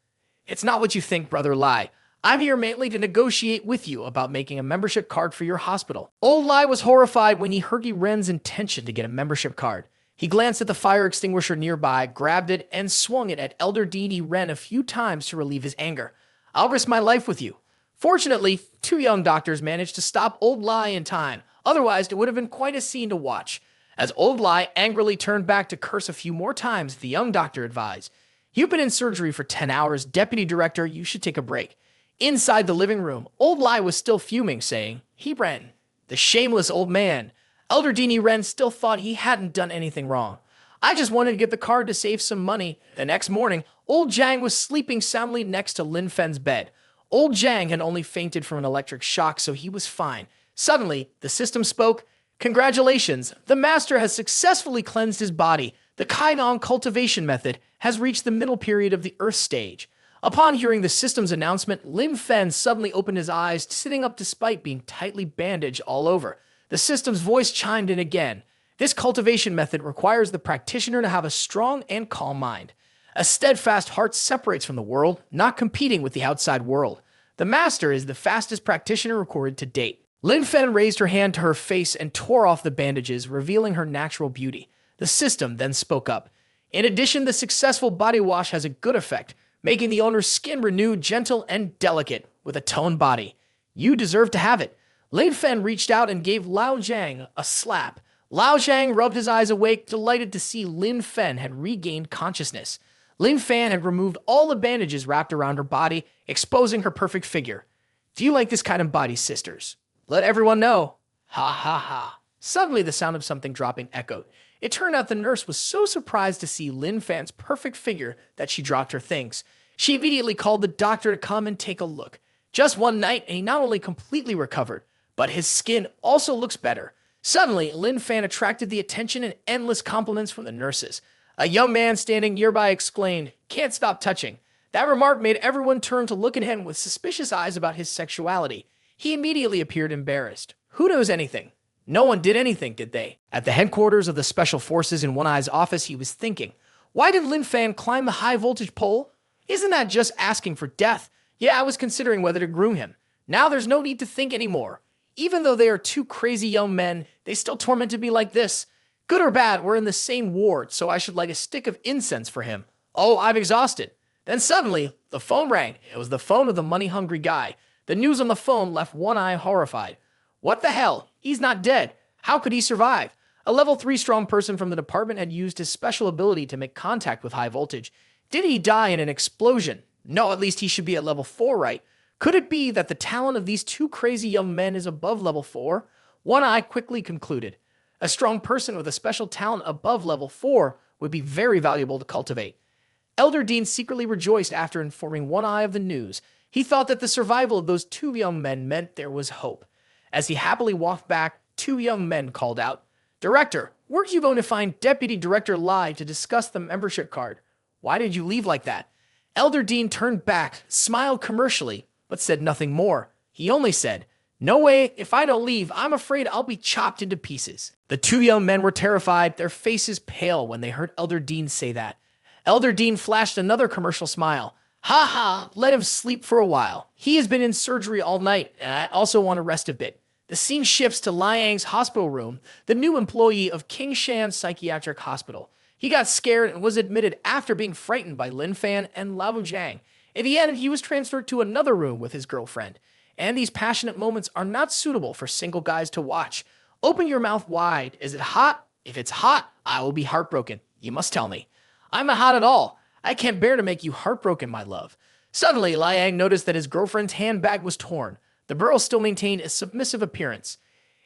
It's not what you think, Brother Lai. I'm here mainly to negotiate with you about making a membership card for your hospital. Old Lai was horrified when he heard Ren's intention to get a membership card. He glanced at the fire extinguisher nearby, grabbed it, and swung it at Elder Dean Ren a few times to relieve his anger. I'll risk my life with you. Fortunately, 2 young doctors managed to stop Old Lai in time. Otherwise, it would have been quite a scene to watch. As Old Lai angrily turned back to curse a few more times, the young doctor advised, you've been in surgery for 10 hours. Deputy Director, you should take a break. Inside the living room, Old Lai was still fuming, saying, Ren, the shameless old man. Elder Dean Ren still thought he hadn't done anything wrong. I just wanted to get the card to save some money. The next morning, Old Jiang was sleeping soundly next to Lin Fan's bed. Old Jiang had only fainted from an electric shock, so he was fine. Suddenly, the system spoke, Congratulations, the master has successfully cleansed his body. The Kainong cultivation method has reached the middle period of the Earth stage. Upon hearing the system's announcement, Lin Fan suddenly opened his eyes, sitting up despite being tightly bandaged all over. The system's voice chimed in again. This cultivation method requires the practitioner to have a strong and calm mind. A steadfast heart separates from the world, not competing with the outside world. The master is the fastest practitioner recorded to date. Lin Fan raised her hand to her face and tore off the bandages, revealing her natural beauty. The system then spoke up. In addition, the successful body wash has a good effect, making the owner's skin renewed, gentle, and delicate, with a toned body. You deserve to have it. Lin Fan reached out and gave Lao Zhang a slap. Lao Zhang rubbed his eyes awake, delighted to see Lin Fan had regained consciousness. Lin Fan had removed all the bandages wrapped around her body, exposing her perfect figure. Do you like this kind of body, sisters? Let everyone know. Ha ha ha. Suddenly, the sound of something dropping echoed. It turned out the nurse was so surprised to see Lin Fan's perfect figure that she dropped her things. She immediately called the doctor to come and take a look. Just one night, and he not only completely recovered, but his skin also looks better. Suddenly, Lin Fan attracted the attention and endless compliments from the nurses. A young man standing nearby exclaimed, "Can't stop touching." That remark made everyone turn to look at him with suspicious eyes about his sexuality. He immediately appeared embarrassed. Who knows anything? No one did anything, did they? At the headquarters of the Special Forces in One Eye's office, he was thinking, why did Lin Fan climb the high-voltage pole? Isn't that just asking for death? Yeah, I was considering whether to groom him. Now there's no need to think anymore. Even though they are two crazy young men, they still tormented me like this. Good or bad, we're in the same ward, so I should light a stick of incense for him. Oh, I'm exhausted. Then suddenly, the phone rang. It was the phone of the money-hungry guy. The news on the phone left One Eye horrified. What the hell? He's not dead. How could he survive? A level 3 strong person from the department had used his special ability to make contact with high voltage. Did he die in an explosion? No, at least he should be at level 4, right? Could it be that the talent of these two crazy young men is above level 4? One Eye quickly concluded. A strong person with a special talent above level 4 would be very valuable to cultivate. Elder Dean secretly rejoiced after informing One Eye of the news. He thought that the survival of those two young men meant there was hope. As he happily walked back, two young men called out, "Director, weren't you going to find Deputy Director Lai to discuss the membership card? Why did you leave like that?" Elder Dean turned back, smiled commercially, but said nothing more. He only said, "No way, if I don't leave, I'm afraid I'll be chopped into pieces." The two young men were terrified, their faces pale when they heard Elder Dean say that. Elder Dean flashed another commercial smile. "Ha ha, let him sleep for a while. He has been in surgery all night, and I also want to rest a bit." The scene shifts to Liang's hospital room, the new employee of King Shan Psychiatric Hospital. He got scared and was admitted after being frightened by Lin Fan and Lao Zhang. In the end, he was transferred to another room with his girlfriend. And these passionate moments are not suitable for single guys to watch. Open your mouth wide. Is it hot? If it's hot, I will be heartbroken. You must tell me. I'm not hot at all. I can't bear to make you heartbroken, my love. Suddenly, Liang noticed that his girlfriend's handbag was torn. The girl still maintained a submissive appearance.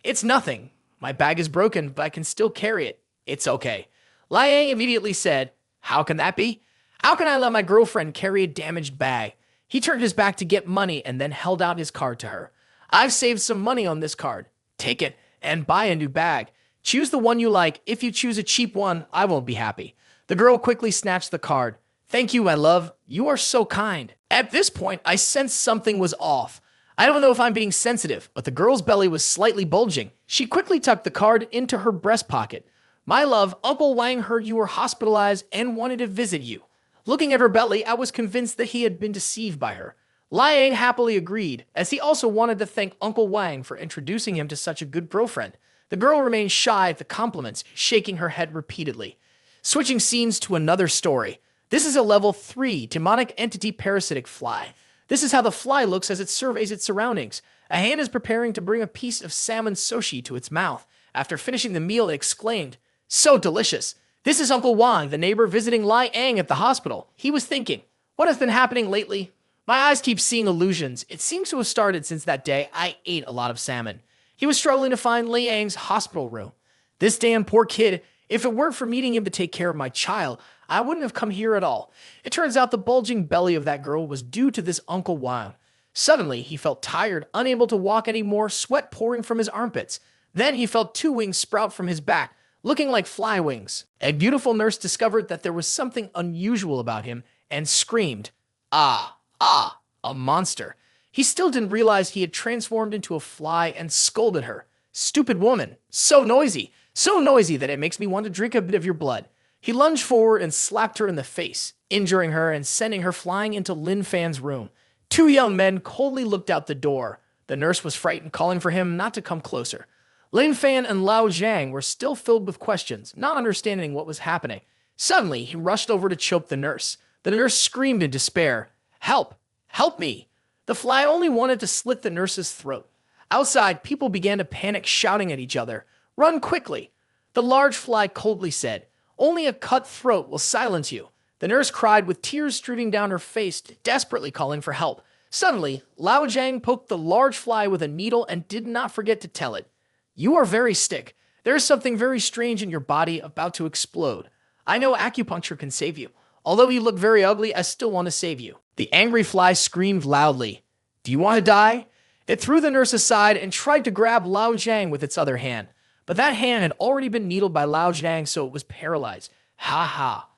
"It's nothing. My bag is broken, but I can still carry it. It's okay." Liang immediately said, "How can that be? How can I let my girlfriend carry a damaged bag?" He turned his back to get money and then held out his card to her. "I've saved some money on this card. Take it and buy a new bag. Choose the one you like. If you choose a cheap one, I won't be happy." The girl quickly snatched the card. "Thank you, my love. You are so kind." At this point, I sensed something was off. I don't know if I'm being sensitive, but the girl's belly was slightly bulging. She quickly tucked the card into her breast pocket. "My love, Uncle Wang heard you were hospitalized and wanted to visit you." Looking at her belly, I was convinced that he had been deceived by her. Liang happily agreed, as he also wanted to thank Uncle Wang for introducing him to such a good girlfriend. The girl remained shy at the compliments, shaking her head repeatedly. Switching scenes to another story. This is a level 3 demonic entity parasitic fly. This is how the fly looks as it surveys its surroundings. A hand is preparing to bring a piece of salmon sushi to its mouth. After finishing the meal, it exclaimed, "So delicious." This is Uncle Wang, the neighbor visiting Lai Ang at the hospital. He was thinking, what has been happening lately? My eyes keep seeing illusions. It seems to have started since that day I ate a lot of salmon. He was struggling to find Li Ang's hospital room. This damn poor kid, if it weren't for needing him to take care of my child, I wouldn't have come here at all. It turns out the bulging belly of that girl was due to this Uncle Wang. Suddenly, he felt tired, unable to walk anymore, sweat pouring from his armpits. Then he felt two wings sprout from his back, looking like fly wings. A beautiful nurse discovered that there was something unusual about him and screamed, "Ah, ah, a monster." He still didn't realize he had transformed into a fly and scolded her. "Stupid woman, so noisy that it makes me want to drink a bit of your blood." He lunged forward and slapped her in the face, injuring her and sending her flying into Lin Fan's room. Two young men coldly looked out the door. The nurse was frightened, calling for him not to come closer. Lin Fan and Lao Zhang were still filled with questions, not understanding what was happening. Suddenly, he rushed over to choke the nurse. The nurse screamed in despair, "Help! Help me!" The fly only wanted to slit the nurse's throat. Outside, people began to panic, shouting at each other, "Run quickly!" The large fly coldly said, "Only a cut throat will silence you." The nurse cried with tears streaming down her face, desperately calling for help. Suddenly, Lao Zhang poked the large fly with a needle and did not forget to tell it, "You are very sick. There is something very strange in your body about to explode. I know acupuncture can save you. Although you look very ugly, I still want to save you." The angry fly screamed loudly, "Do you want to die?" It threw the nurse aside and tried to grab Lao Zhang with its other hand. But that hand had already been needled by Lao Zhang, so it was paralyzed. Ha ha.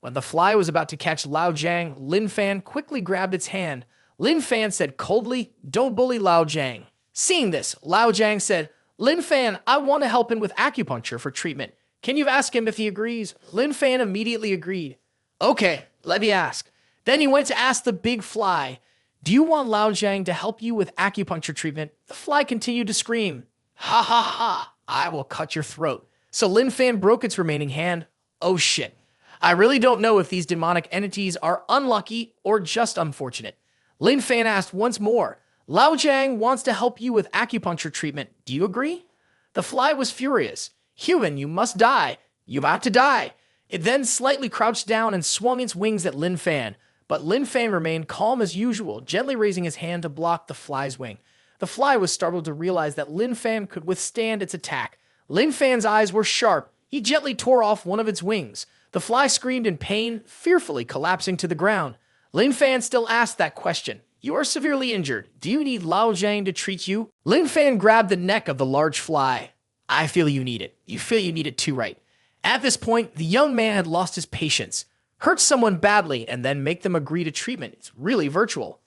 When the fly was about to catch Lao Zhang, Lin Fan quickly grabbed its hand. Lin Fan said coldly, "Don't bully Lao Zhang." Seeing this, Lao Zhang said, "Lin Fan, I want to help him with acupuncture for treatment. Can you ask him if he agrees?" Lin Fan immediately agreed. "Okay, let me ask." Then he went to ask the big fly, "Do you want Lao Zhang to help you with acupuncture treatment?" The fly continued to scream, "Ha ha ha, I will cut your throat." So Lin Fan broke its remaining hand. Oh shit. I really don't know if these demonic entities are unlucky or just unfortunate. Lin Fan asked once more, "Lao Zhang wants to help you with acupuncture treatment. Do you agree?" The fly was furious. "Human, you must die. You're about to die." It then slightly crouched down and swung its wings at Lin Fan. But Lin Fan remained calm as usual, gently raising his hand to block the fly's wing. The fly was startled to realize that Lin Fan could withstand its attack. Lin Fan's eyes were sharp. He gently tore off one of its wings. The fly screamed in pain, fearfully collapsing to the ground. Lin Fan still asked that question. "You are severely injured. Do you need Lao Zhang to treat you?" Lin Fan grabbed the neck of the large fly. "I feel you need it. You feel you need it too, right?" At this point, the young man had lost his patience. Hurt someone badly and then make them agree to treatment. It's really virtual.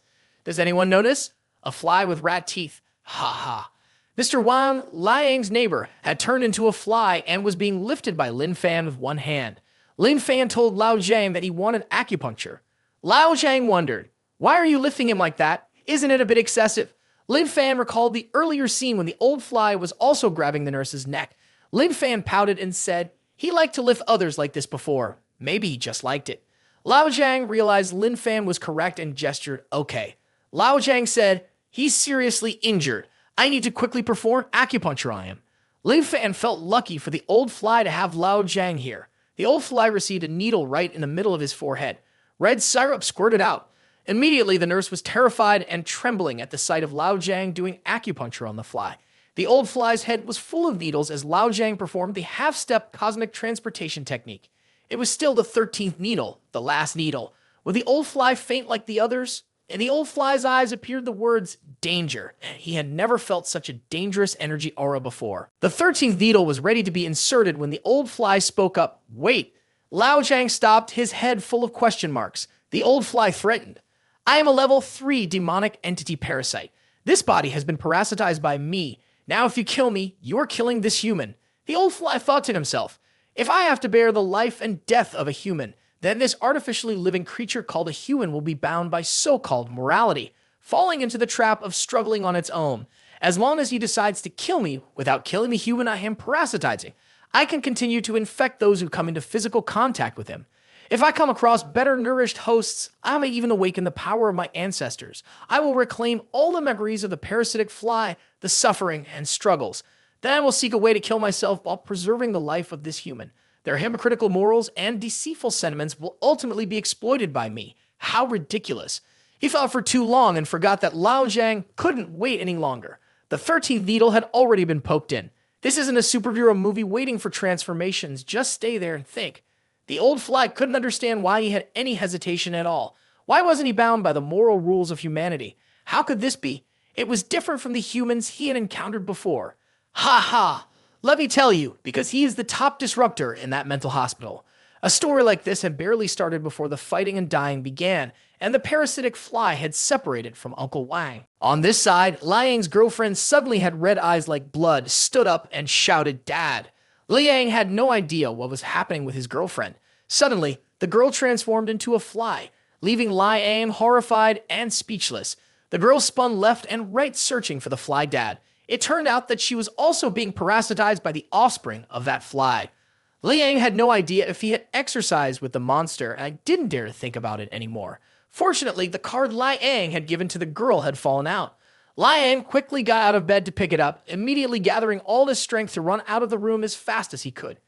Does anyone notice? A fly with rat teeth. Ha ha. Mr. Wang, Liang's neighbor, had turned into a fly and was being lifted by Lin Fan with one hand. Lin Fan told Lao Zhang that he wanted acupuncture. Lao Zhang wondered, "Why are you lifting him like that? Isn't it a bit excessive?" Lin Fan recalled the earlier scene when the old fly was also grabbing the nurse's neck. Lin Fan pouted and said he liked to lift others like this before. Maybe he just liked it. Lao Zhang realized Lin Fan was correct and gestured, "Okay." Lao Zhang said, "He's seriously injured. I need to quickly perform acupuncture on him." Lin Fan felt lucky for the old fly to have Lao Zhang here. The old fly received a needle right in the middle of his forehead. Red syrup squirted out. Immediately, the nurse was terrified and trembling at the sight of Lao Zhang doing acupuncture on the fly. The old fly's head was full of needles as Lao Zhang performed the half-step cosmic transportation technique. It was still the 13th needle, the last needle. Would the old fly faint like the others? In the old fly's eyes appeared the words, "danger." He had never felt such a dangerous energy aura before. The 13th needle was ready to be inserted when the old fly spoke up. "Wait." Lao Zhang stopped, his head full of question marks. The old fly threatened. "I am a level 3 demonic entity parasite. This body has been parasitized by me. Now if you kill me, you're killing this human." The old fly thought to himself, "If I have to bear the life and death of a human, then this artificially living creature called a human will be bound by so-called morality, falling into the trap of struggling on its own. As long as he decides to kill me without killing the human I am parasitizing, I can continue to infect those who come into physical contact with him. If I come across better nourished hosts, I may even awaken the power of my ancestors. I will reclaim all the memories of the parasitic fly, the suffering and struggles. Then I will seek a way to kill myself while preserving the life of this human. Their hypocritical morals and deceitful sentiments will ultimately be exploited by me. How ridiculous." He thought for too long and forgot that Lao Zhang couldn't wait any longer. The 13th needle had already been poked in. This isn't a superhero movie waiting for transformations. Just stay there and think. The old fly couldn't understand why he had any hesitation at all. Why wasn't he bound by the moral rules of humanity? How could this be? It was different from the humans he had encountered before. Ha ha! Let me tell you, because he is the top disruptor in that mental hospital. A story like this had barely started before the fighting and dying began, and the parasitic fly had separated from Uncle Wang. On this side, Liang's girlfriend suddenly had red eyes like blood, stood up, and shouted, "Dad!" Liang had no idea what was happening with his girlfriend. Suddenly, the girl transformed into a fly, leaving Liang horrified and speechless. The girl spun left and right searching for the fly dad. It turned out that she was also being parasitized by the offspring of that fly. Liang had no idea if he had exercised with the monster, and I didn't dare to think about it anymore. Fortunately, the card Liang had given to the girl had fallen out. Liang quickly got out of bed to pick it up, immediately gathering all his strength to run out of the room as fast as he could.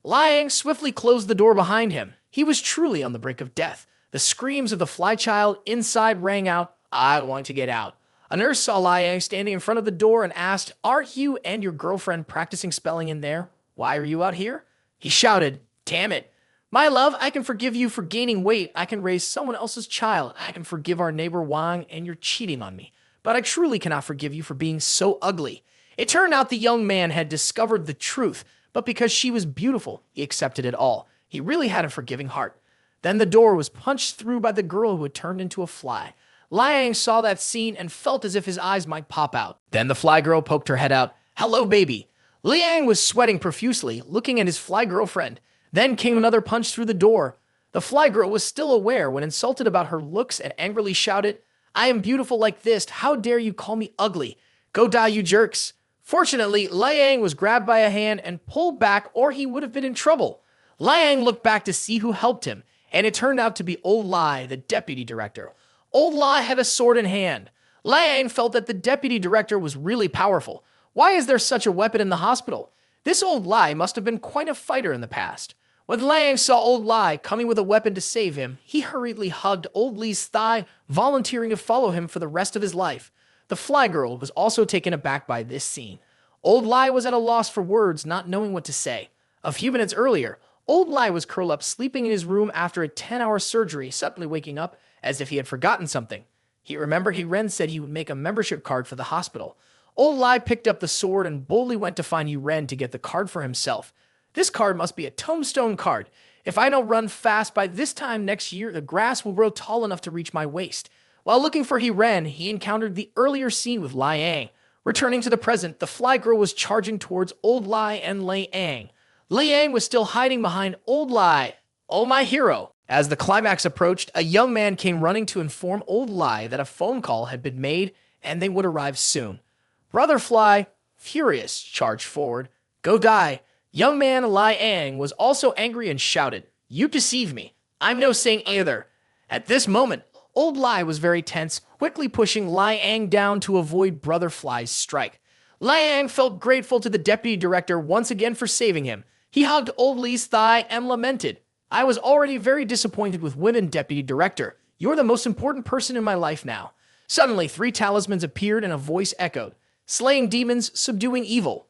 Liang swiftly closed the door behind him. He was truly on the brink of death. The screams of the fly child inside rang out, "I want to get out." A nurse saw Liang standing in front of the door and asked, "Aren't you and your girlfriend practicing spelling in there? Why are you out here?" He shouted, "Damn it. My love, I can forgive you for gaining weight. I can raise someone else's child. I can forgive our neighbor Wang and your cheating on me. But I truly cannot forgive you for being so ugly." It turned out the young man had discovered the truth, but because she was beautiful, he accepted it all. He really had a forgiving heart. Then the door was punched through by the girl who had turned into a fly. Liang saw that scene and felt as if his eyes might pop out. Then the fly girl poked her head out. "Hello, baby." Liang was sweating profusely, looking at his fly girlfriend. Then came another punch through the door. The fly girl was still aware when insulted about her looks and angrily shouted, "I am beautiful like this. How dare you call me ugly? Go die, you jerks." Fortunately, Liang was grabbed by a hand and pulled back, or he would have been in trouble. Liang looked back to see who helped him, and it turned out to be Old Lai, the deputy director. Old Lai had a sword in hand. Liang felt that the deputy director was really powerful. Why is there such a weapon in the hospital? This Old Lai must have been quite a fighter in the past. When Liang saw Old Lai coming with a weapon to save him, he hurriedly hugged Old Li's thigh, volunteering to follow him for the rest of his life. The fly girl was also taken aback by this scene. Old Lai was at a loss for words, not knowing what to say. A few minutes earlier, Old Lai was curled up sleeping in his room after a 10-hour surgery, suddenly waking up as if he had forgotten something. He remembered Ren said he would make a membership card for the hospital. Old Lai picked up the sword and boldly went to find Ren to get the card for himself. This card must be a tombstone card. If I don't run fast by this time next year, the grass will grow tall enough to reach my waist. While looking for Ren, he encountered the earlier scene with Liang. Returning to the present, the fly girl was charging towards Old Lai and Liang. Liang was still hiding behind Old Lai. "Oh, my hero." As the climax approached, a young man came running to inform Old Lai that a phone call had been made and they would arrive soon. Brother Fly, furious, charged forward. "Go die." Young man Liang was also angry and shouted, "You deceive me. I'm no saint either." At this moment, Old Lai was very tense, quickly pushing Liang down to avoid Brother Fly's strike. Liang felt grateful to the deputy director once again for saving him. He hugged Old Li's thigh and lamented, "I was already very disappointed with women, deputy director. You're the most important person in my life now." Suddenly, 3 talismans appeared and a voice echoed, "Slaying demons, subduing evil."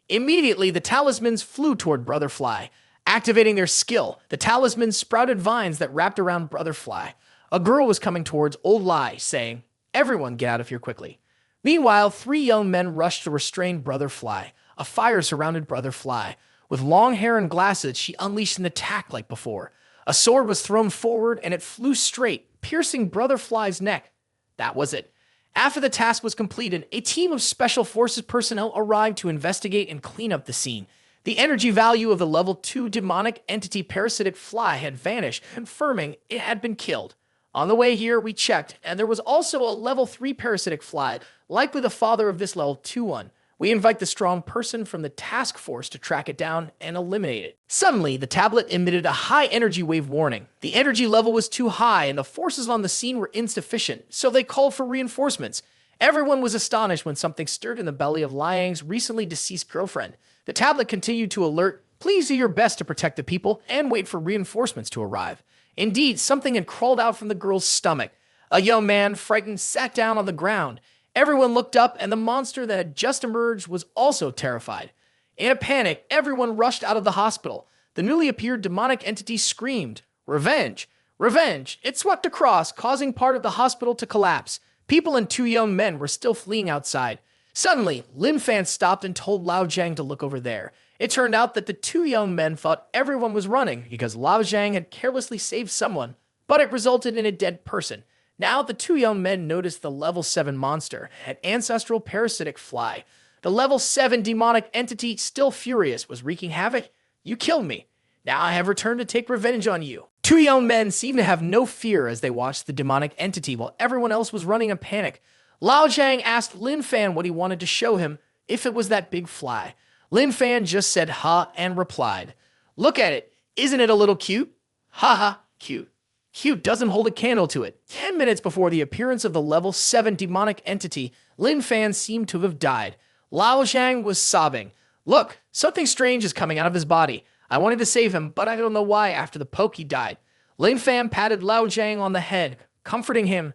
Immediately, the talismans flew toward Brother Fly. Activating their skill, the talismans sprouted vines that wrapped around Brother Fly. A girl was coming towards Old Lai, saying, "Everyone get out of here quickly." Meanwhile, 3 young men rushed to restrain Brother Fly. A fire surrounded Brother Fly. With long hair and glasses, she unleashed an attack like before. A sword was thrown forward, and it flew straight, piercing Brother Fly's neck. That was it. After the task was completed, a team of Special Forces personnel arrived to investigate and clean up the scene. The energy value of the level 2 demonic entity parasitic fly had vanished, confirming it had been killed. On the way here, we checked, and there was also a level 3 parasitic fly, likely the father of this level 2 one. We invite the strong person from the task force to track it down and eliminate it. Suddenly, the tablet emitted a high energy wave warning. The energy level was too high and the forces on the scene were insufficient, so they called for reinforcements. Everyone was astonished when something stirred in the belly of Liang's recently deceased girlfriend. The tablet continued to alert, "Please do your best to protect the people and wait for reinforcements to arrive." Indeed, something had crawled out from the girl's stomach. A young man, frightened, sat down on the ground. Everyone looked up, and the monster that had just emerged was also terrified. In a panic, everyone rushed out of the hospital. The newly appeared demonic entity screamed, "Revenge! Revenge!" It swept across, causing part of the hospital to collapse. People and 2 young men were still fleeing outside. Suddenly, Lin Fan stopped and told Lao Zhang to look over there. It turned out that the two young men thought everyone was running because Lao Zhang had carelessly saved someone, but it resulted in a dead person. Now, the two young men noticed the level 7 monster, an ancestral parasitic fly. The level 7 demonic entity, still furious, was wreaking havoc. You killed me. Now I have returned to take revenge on you. Two young men seemed to have no fear as they watched the demonic entity while everyone else was running in panic. Lao Zhang asked Lin Fan what he wanted to show him, if it was that big fly. Lin Fan just said ha and replied, "Look at it. Isn't it a little cute? Ha ha, cute. Cute doesn't hold a candle to it." 10 minutes before the appearance of the level 7 demonic entity, Lin Fan seemed to have died. Lao Zhang was sobbing. "Look, something strange is coming out of his body. I wanted to save him, but I don't know why after the poke he died." Lin Fan patted Lao Zhang on the head, comforting him.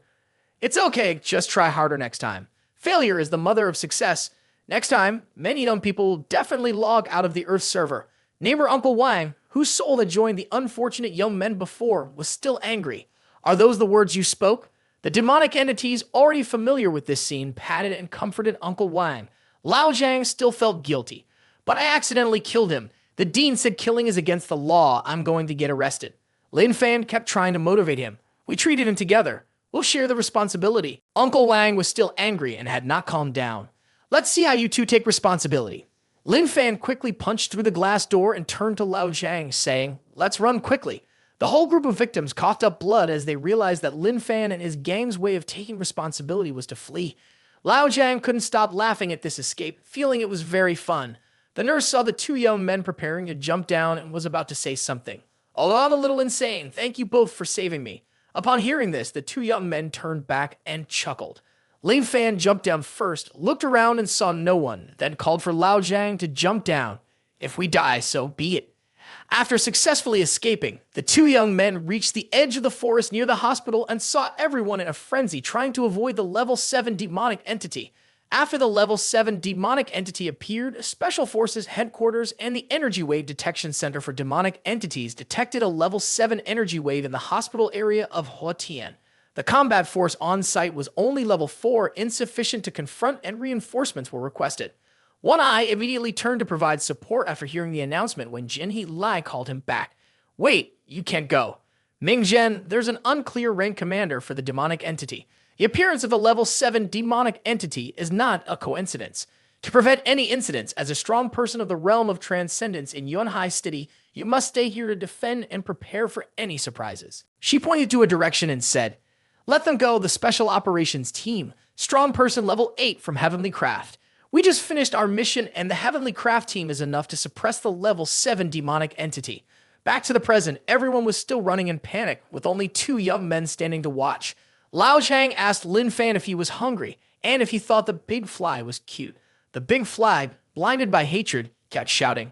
"It's okay, just try harder next time. Failure is the mother of success. Next time, many young people will definitely log out of the Earth server." Neighbor Uncle Wang, whose soul had joined the unfortunate young men before, was still angry. "Are those the words you spoke?" The demonic entities, already familiar with this scene, patted and comforted Uncle Wang. Lao Zhang still felt guilty. "But I accidentally killed him. The dean said killing is against the law. I'm going to get arrested." Lin Fan kept trying to motivate him. "We treated him together. We'll share the responsibility." Uncle Wang was still angry and had not calmed down. "Let's see how you two take responsibility." Lin Fan quickly punched through the glass door and turned to Lao Zhang, saying, "Let's run quickly." The whole group of victims coughed up blood as they realized that Lin Fan and his gang's way of taking responsibility was to flee. Lao Zhang couldn't stop laughing at this escape, feeling it was very fun. The nurse saw the two young men preparing to jump down and was about to say something. "Although I'm a little insane, thank you both for saving me." Upon hearing this, the two young men turned back and chuckled. Lin Fan jumped down first, looked around and saw no one, then called for Lao Zhang to jump down. "If we die, so be it." After successfully escaping, the two young men reached the edge of the forest near the hospital and saw everyone in a frenzy trying to avoid the level 7 demonic entity. After the level 7 demonic entity appeared, Special Forces Headquarters and the Energy Wave Detection Center for Demonic Entities detected a level 7 energy wave in the hospital area of Huatian. The combat force on site was only level 4, insufficient to confront, and reinforcements were requested. One Eye immediately turned to provide support after hearing the announcement when Jinhee Lai called him back. "Wait, you can't go. Ming Zhen, there's an unclear rank commander for the demonic entity. The appearance of a level 7 demonic entity is not a coincidence. To prevent any incidents, as a strong person of the realm of transcendence in Yunhai City, you must stay here to defend and prepare for any surprises." She pointed to a direction and said, "Let them go, the Special Operations Team. Strong person level 8 from Heavenly Craft. We just finished our mission and the Heavenly Craft team is enough to suppress the level 7 demonic entity." Back to the present, everyone was still running in panic, with only two young men standing to watch. Lao Zhang asked Lin Fan if he was hungry, and if he thought the big fly was cute. The big fly, blinded by hatred, kept shouting,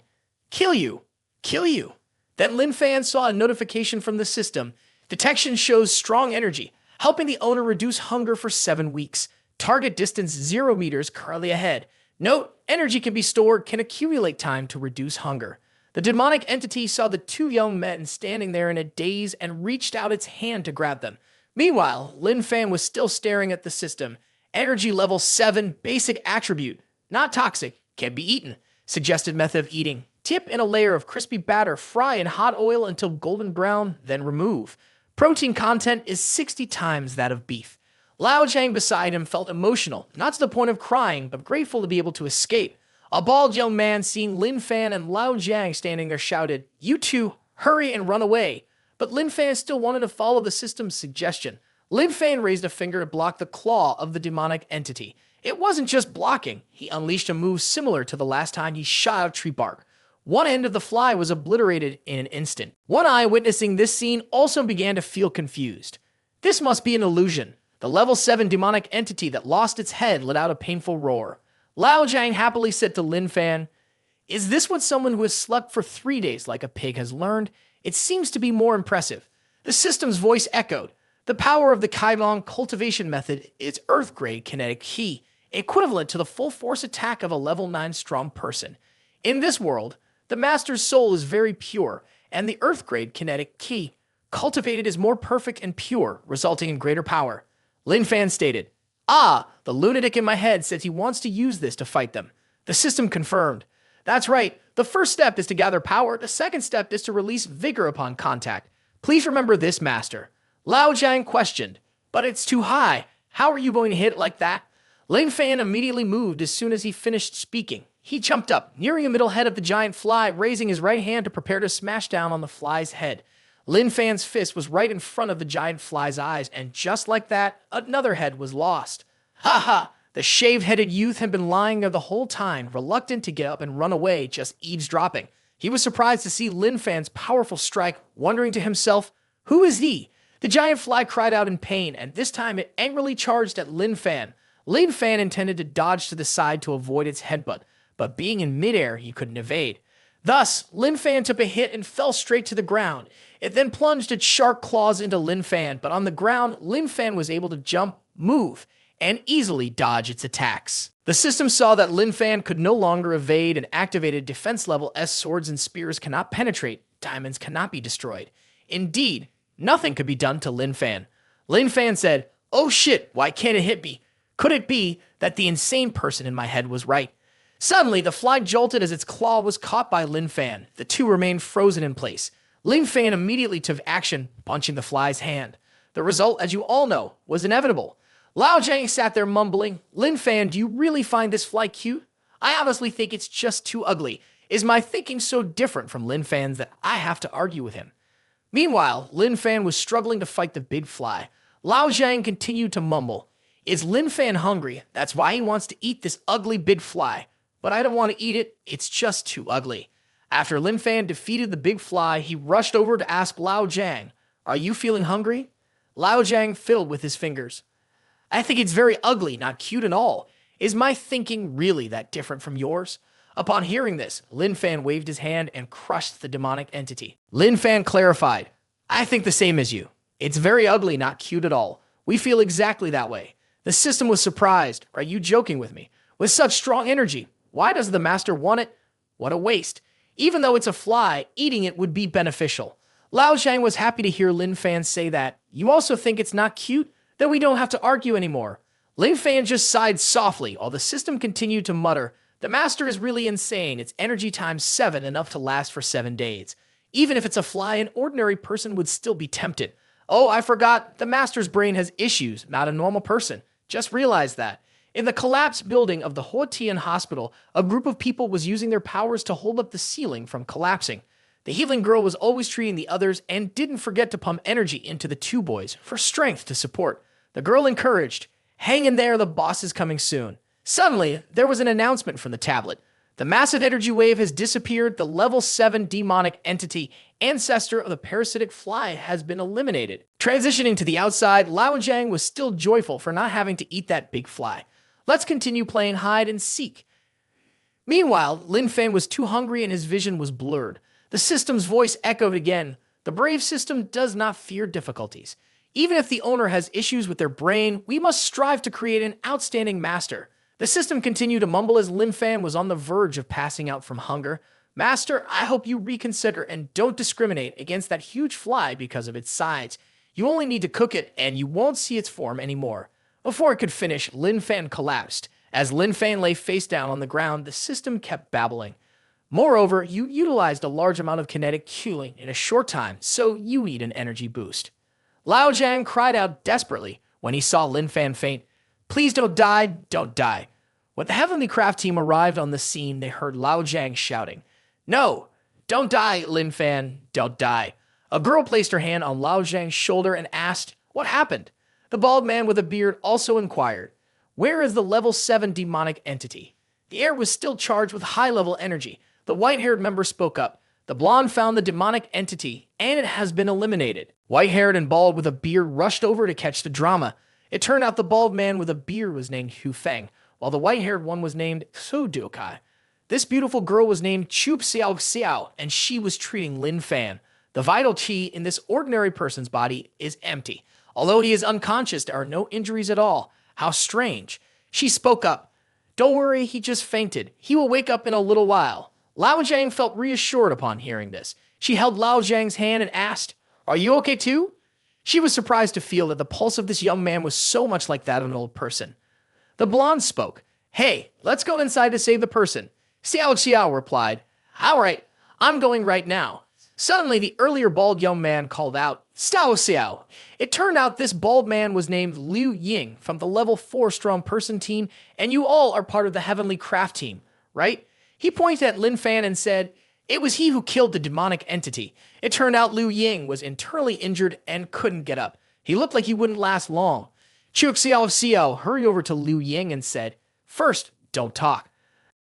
"Kill you! Kill you!" Then Lin Fan saw a notification from the system. Detection shows strong energy, helping the owner reduce hunger for 7 weeks. Target distance 0 meters currently ahead. Note, energy can be stored, can accumulate time to reduce hunger. The demonic entity saw the two young men standing there in a daze and reached out its hand to grab them. Meanwhile, Lin Fan was still staring at the system. Energy level 7, basic attribute. Not toxic, can be eaten. Suggested method of eating. Dip in a layer of crispy batter, fry in hot oil until golden brown, then remove. Protein content is 60 times that of beef. Lao Zhang beside him felt emotional, not to the point of crying, but grateful to be able to escape. A bald young man seeing Lin Fan and Lao Zhang standing there shouted, "You two, hurry and run away." But Lin Fan still wanted to follow the system's suggestion. Lin Fan raised a finger to block the claw of the demonic entity. It wasn't just blocking. He unleashed a move similar to the last time he shot out tree bark. One end of the fly was obliterated in an instant. One Eye, witnessing this scene, also began to feel confused. This must be an illusion. The level 7 demonic entity that lost its head let out a painful roar. Lao Zhang happily said to Lin Fan, "Is this what someone who has slept for 3 days like a pig has learned? It seems to be more impressive." The system's voice echoed. The power of the Kailong cultivation method is Earth-grade kinetic ki, equivalent to the full force attack of a level 9 strong person. In this world, the master's soul is very pure, and the Earth-grade kinetic ki cultivated is more perfect and pure, resulting in greater power. Lin Fan stated, Ah, the lunatic in my head says he wants to use this to fight them. The system confirmed. That's right. The first step is to gather power. The second step is to release vigor upon contact. Please remember this, Master. Lao Jiang questioned. But it's too high. How are you going to hit it like that? Lin Fan immediately moved as soon as he finished speaking. He jumped up, nearing the middle head of the giant fly, raising his right hand to prepare to smash down on the fly's head. Lin Fan's fist was right in front of the giant fly's eyes, and just like that, another head was lost. Ha ha! The shaved-headed youth had been lying there the whole time, reluctant to get up and run away, just eavesdropping. He was surprised to see Lin Fan's powerful strike, wondering to himself, who is he? The giant fly cried out in pain, and this time it angrily charged at Lin Fan. Lin Fan intended to dodge to the side to avoid its headbutt, but being in midair, he couldn't evade. Thus, Lin Fan took a hit and fell straight to the ground. It then plunged its sharp claws into Lin Fan, but on the ground, Lin Fan was able to jump, move, and easily dodge its attacks. The system saw that Lin Fan could no longer evade and activated defense level S swords and spears cannot penetrate, diamonds cannot be destroyed. Indeed, nothing could be done to Lin Fan. Lin Fan said, "Oh shit, why can't it hit me? Could it be that the insane person in my head was right?" Suddenly, the fly jolted as its claw was caught by Lin Fan. The two remained frozen in place. Lin Fan immediately took action, punching the fly's hand. The result, as you all know, was inevitable. Lao Jiang sat there mumbling, "Lin Fan, do you really find this fly cute? I honestly think it's just too ugly. Is my thinking so different from Lin Fan's that I have to argue with him?" Meanwhile, Lin Fan was struggling to fight the big fly. Lao Jiang continued to mumble, "Is Lin Fan hungry? That's why he wants to eat this ugly big fly. But I don't want to eat it, it's just too ugly." After Lin Fan defeated the big fly, he rushed over to ask Lao Jiang, "Are you feeling hungry?" Lao Jiang fiddled with his fingers. "I think it's very ugly, not cute at all. Is my thinking really that different from yours?" Upon hearing this, Lin Fan waved his hand and crushed the demonic entity. Lin Fan clarified, "I think the same as you. It's very ugly, not cute at all. We feel exactly that way." The system was surprised. "Are you joking with me? With such strong energy, why does the master want it? What a waste. Even though it's a fly, eating it would be beneficial." Lao Jiang was happy to hear Lin Fan say that. "You also think it's not cute? Then we don't have to argue anymore." Lin Fan just sighed softly while the system continued to mutter, "The master is really insane. It's energy times 7, enough to last for 7 days. Even if it's a fly, an ordinary person would still be tempted. Oh, I forgot. The master's brain has issues, not a normal person. Just realized that." In the collapsed building of the Hotian Hospital, a group of people was using their powers to hold up the ceiling from collapsing. The healing girl was always treating the others and didn't forget to pump energy into the two boys for strength to support. The girl encouraged, "Hang in there, the boss is coming soon." Suddenly, there was an announcement from the tablet. "The massive energy wave has disappeared. The level 7 demonic entity, ancestor of the parasitic fly, has been eliminated." Transitioning to the outside, Lao Jiang was still joyful for not having to eat that big fly. Let's continue playing hide and seek. Meanwhile, Lin Fan was too hungry and his vision was blurred. The system's voice echoed again. "The brave system does not fear difficulties. Even if the owner has issues with their brain, we must strive to create an outstanding master." The system continued to mumble as Lin Fan was on the verge of passing out from hunger. "Master, I hope you reconsider and don't discriminate against that huge fly because of its size. You only need to cook it and you won't see its form anymore." Before it could finish, Lin Fan collapsed. As Lin Fan lay face down on the ground, the system kept babbling. "Moreover, you utilized a large amount of kinetic cooling in a short time, so you need an energy boost." Lao Jiang cried out desperately when he saw Lin Fan faint. "Please don't die, don't die." When the Heavenly Craft team arrived on the scene, they heard Lao Jiang shouting, "No, don't die, Lin Fan, don't die." A girl placed her hand on Lao Jiang's shoulder and asked, "What happened?" The bald man with a beard also inquired, "Where is the level 7 demonic entity?" The air was still charged with high-level energy. The white-haired member spoke up. "The blonde found the demonic entity, and it has been eliminated." White-haired and bald with a beard rushed over to catch the drama. It turned out the bald man with a beard was named Hu Feng, while the white-haired one was named Su Dukai. This beautiful girl was named Chup Xiao Xiao, and she was treating Lin Fan. The vital qi in this ordinary person's body is empty. Although he is unconscious, there are no injuries at all. How strange. She spoke up. "Don't worry, he just fainted. He will wake up in a little while." Lao Jiang felt reassured upon hearing this. She held Lao Jiang's hand and asked, "Are you okay too?" She was surprised to feel that the pulse of this young man was so much like that of an old person. The blonde spoke. Hey, let's go inside to save the person. Xiao Xiao replied. All right, I'm going right now. Suddenly, the earlier bald young man called out, Xiao Xiao. It turned out this bald man was named Liu Ying from the level 4 strong person team, and you all are part of the heavenly craft team, right? He pointed at Lin Fan and said, it was he who killed the demonic entity. It turned out Liu Ying was internally injured and couldn't get up. He looked like he wouldn't last long. Xiao Xiao hurried over to Liu Ying and said, first, don't talk.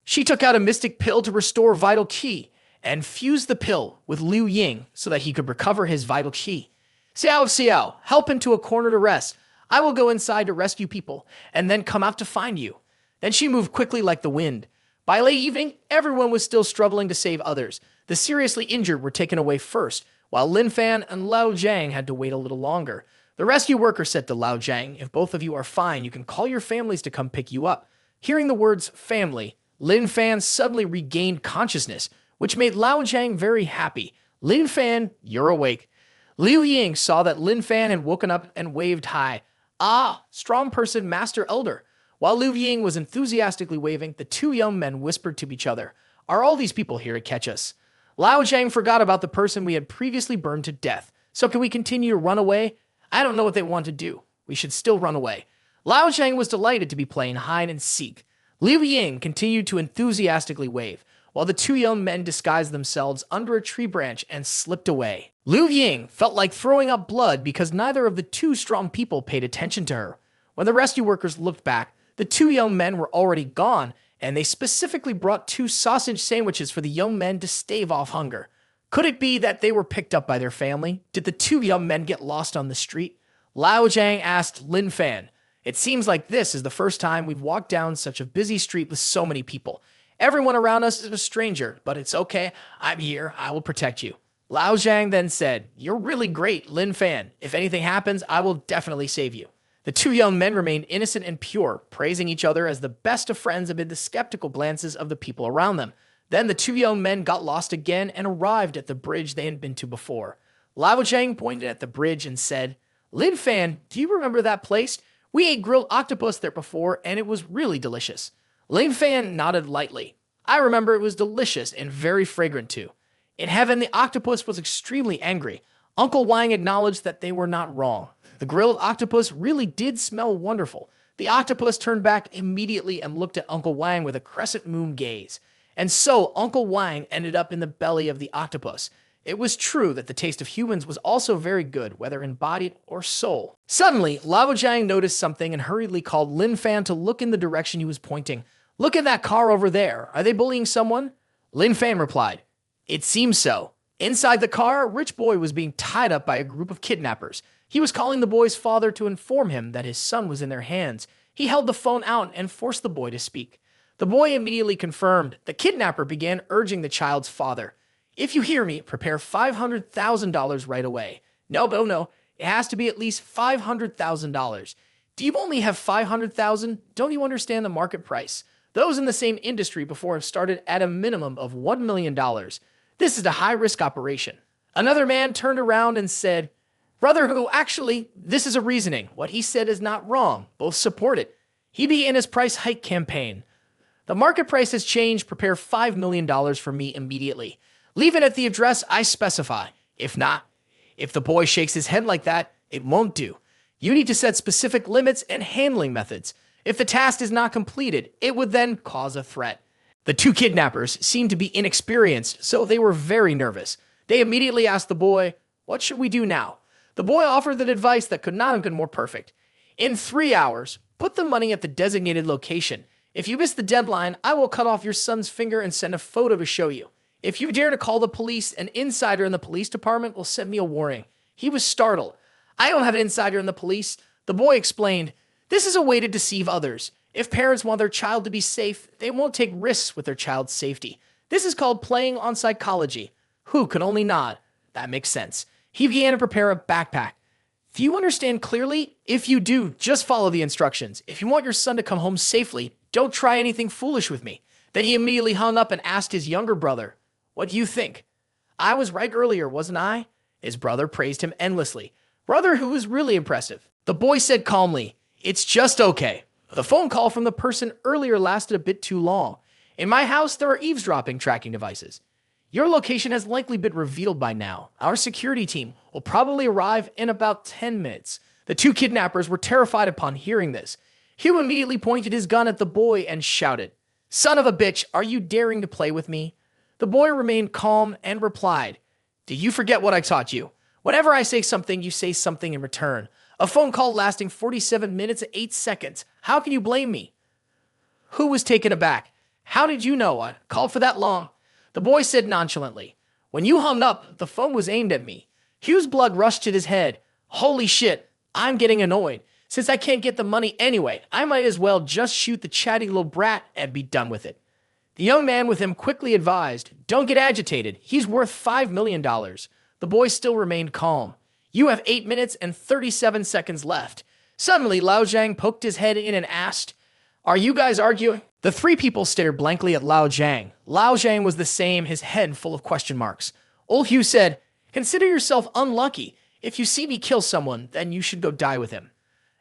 She took out a mystic pill to restore vital qi and fused the pill with Liu Ying so that he could recover his vital qi. Xiao, help him to a corner to rest. I will go inside to rescue people and then come out to find you. Then she moved quickly like the wind. By late evening, everyone was still struggling to save others. The seriously injured were taken away first, while Lin Fan and Lao Jiang had to wait a little longer. The rescue worker said to Lao Jiang, if both of you are fine, you can call your families to come pick you up. Hearing the words family, Lin Fan suddenly regained consciousness, which made Lao Jiang very happy. Lin Fan, you're awake. Liu Ying saw that Lin Fan had woken up and waved high. Ah, strong person, master elder. While Liu Ying was enthusiastically waving, the two young men whispered to each other, are all these people here to catch us? Lao Jiang forgot about the person we had previously burned to death. So can we continue to run away? I don't know what they want to do. We should still run away. Lao Jiang was delighted to be playing hide and seek. Liu Ying continued to enthusiastically wave, while the two young men disguised themselves under a tree branch and slipped away. Liu Ying felt like throwing up blood because neither of the two strong people paid attention to her. When the rescue workers looked back, the two young men were already gone, and they specifically brought 2 sausage sandwiches for the young men to stave off hunger. Could it be that they were picked up by their family? Did the two young men get lost on the street? Lao Jiang asked Lin Fan. It seems like this is the first time we've walked down such a busy street with so many people. Everyone around us is a stranger, but it's okay. I'm here. I will protect you. Lao Jiang then said, you're really great, Lin Fan. If anything happens, I will definitely save you. The two young men remained innocent and pure, praising each other as the best of friends amid the skeptical glances of the people around them. Then the two young men got lost again and arrived at the bridge they had been to before. Lao Jiang pointed at the bridge and said, Lin Fan, do you remember that place? We ate grilled octopus there before, and it was really delicious. Lin Fan nodded lightly. I remember it was delicious and very fragrant too. In heaven, the octopus was extremely angry. Uncle Wang acknowledged that they were not wrong. The grilled octopus really did smell wonderful. The octopus turned back immediately and looked at Uncle Wang with a crescent moon gaze. And so Uncle Wang ended up in the belly of the octopus. It was true that the taste of humans was also very good, whether in body or soul. Suddenly, Lao Jiang noticed something and hurriedly called Lin Fan to look in the direction he was pointing. Look at that car over there. Are they bullying someone? Lin Fan replied, it seems so. Inside the car, a rich boy was being tied up by a group of kidnappers. He was calling the boy's father to inform him that his son was in their hands. He held the phone out and forced the boy to speak. The boy immediately confirmed. The kidnapper began urging the child's father. If you hear me, prepare $500,000 right away. No. It has to be at least $500,000. Do you only have $500,000? Don't you understand the market price? Those in the same industry before have started at a minimum of $1 million. This is a high-risk operation. Another man turned around and said, Brother who, actually, this is a reasoning. What he said is not wrong. Both support it. He began his price hike campaign. The market price has changed. Prepare $5 million for me immediately. Leave it at the address I specify. If not, if the boy shakes his head like that, it won't do. You need to set specific limits and handling methods. If the task is not completed, it would then cause a threat. The two kidnappers seemed to be inexperienced, so they were very nervous. They immediately asked the boy, what should we do now? The boy offered the advice that could not have been more perfect. In 3 hours, put the money at the designated location. If you miss the deadline, I will cut off your son's finger and send a photo to show you. If you dare to call the police, an insider in the police department will send me a warning. He was startled. I don't have an insider in the police. The boy explained, this is a way to deceive others. If parents want their child to be safe, they won't take risks with their child's safety. This is called playing on psychology. Who could only nod? That makes sense. He began to prepare a backpack. Do you understand clearly? If you do, just follow the instructions. If you want your son to come home safely, don't try anything foolish with me. Then he immediately hung up and asked his younger brother, what do you think? I was right earlier, wasn't I? His brother praised him endlessly. Brother who was really impressive. The boy said calmly, it's just okay. The phone call from the person earlier lasted a bit too long. In my house, there are eavesdropping tracking devices. Your location has likely been revealed by now. Our security team will probably arrive in about 10 minutes. The two kidnappers were terrified upon hearing this. Hugh immediately pointed his gun at the boy and shouted, "Son of a bitch, are you daring to play with me?" The boy remained calm and replied, "Do you forget what I taught you? Whenever I say something, you say something in return. A phone call lasting 47 minutes and 8 seconds. How can you blame me?" Who was taken aback? "How did you know I called for that long?" The boy said nonchalantly, "When you hung up, the phone was aimed at me." Hugh's blood rushed to his head. "Holy shit, I'm getting annoyed. Since I can't get the money anyway, I might as well just shoot the chatty little brat and be done with it." The young man with him quickly advised, "Don't get agitated. He's worth $5 million. The boy still remained calm. "You have 8 minutes and 37 seconds left." Suddenly, Lao Zhang poked his head in and asked, "Are you guys arguing?" The three people stared blankly at Lao Zhang. Lao Zhang was the same, his head full of question marks. Old Hugh said, "Consider yourself unlucky. If you see me kill someone, then you should go die with him."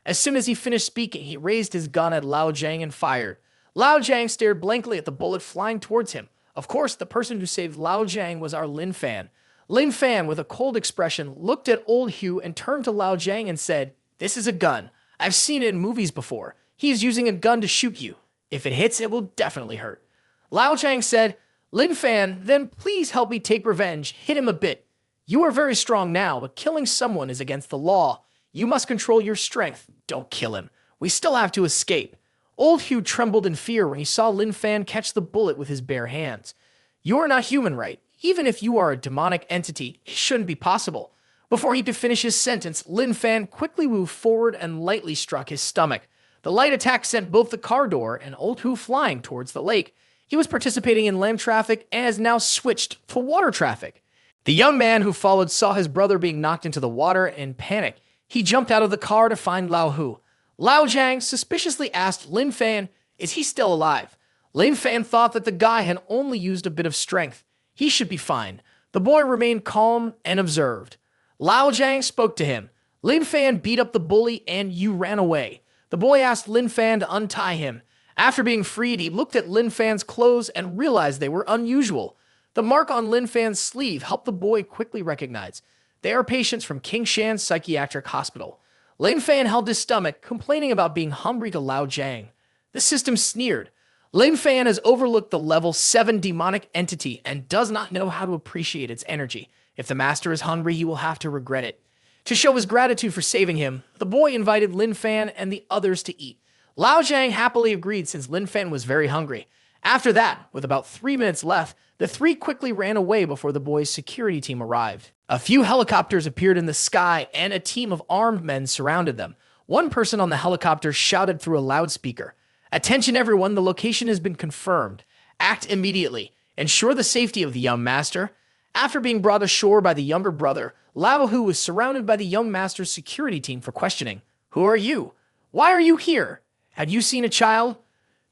As soon as he finished speaking, he raised his gun at Lao Zhang and fired. Lao Zhang stared blankly at the bullet flying towards him. Of course, the person who saved Lao Zhang was our Lin Fan. Lin Fan, with a cold expression, looked at Old Hugh and turned to Lao Zhang and said, "This is a gun. I've seen it in movies before. He is using a gun to shoot you. If it hits, it will definitely hurt." Lao Zhang said, "Lin Fan, then please help me take revenge. Hit him a bit. You are very strong now, but killing someone is against the law. You must control your strength. Don't kill him. We still have to escape." Old Hugh trembled in fear when he saw Lin Fan catch the bullet with his bare hands. "You are not human, right? Even if you are a demonic entity, it shouldn't be possible." Before he could finish his sentence, Lin Fan quickly moved forward and lightly struck his stomach. The light attack sent both the car door and Old Hugh flying towards the lake. He was participating in land traffic and has now switched to water traffic. The young man who followed saw his brother being knocked into the water and panicked. He jumped out of the car to find Lao Hu. Lao Zhang suspiciously asked Lin Fan, "Is he still alive?" Lin Fan thought that the guy had only used a bit of strength. He should be fine. The boy remained calm and observed. Lao Zhang spoke to him. Lin Fan beat up the bully and you ran away. The boy asked Lin Fan to untie him. After being freed, he looked at Lin Fan's clothes and realized they were unusual. The mark on Lin Fan's sleeve helped the boy quickly recognize they are patients from King Shan's psychiatric hospital. Lin Fan held his stomach, complaining about being hungry to Lao Zhang. The system sneered. Lin Fan has overlooked the level 7 demonic entity and does not know how to appreciate its energy. If the master is hungry, he will have to regret it. To show his gratitude for saving him, the boy invited Lin Fan and the others to eat. Lao Zhang happily agreed since Lin Fan was very hungry. After that, with about 3 minutes left, the three quickly ran away before the boy's security team arrived. A few helicopters appeared in the sky and a team of armed men surrounded them. One person on the helicopter shouted through a loudspeaker, "Attention everyone, the location has been confirmed. Act immediately. Ensure the safety of the young master." After being brought ashore by the younger brother, Lao Hu was surrounded by the young master's security team for questioning. "Who are you? Why are you here? Had you seen a child?"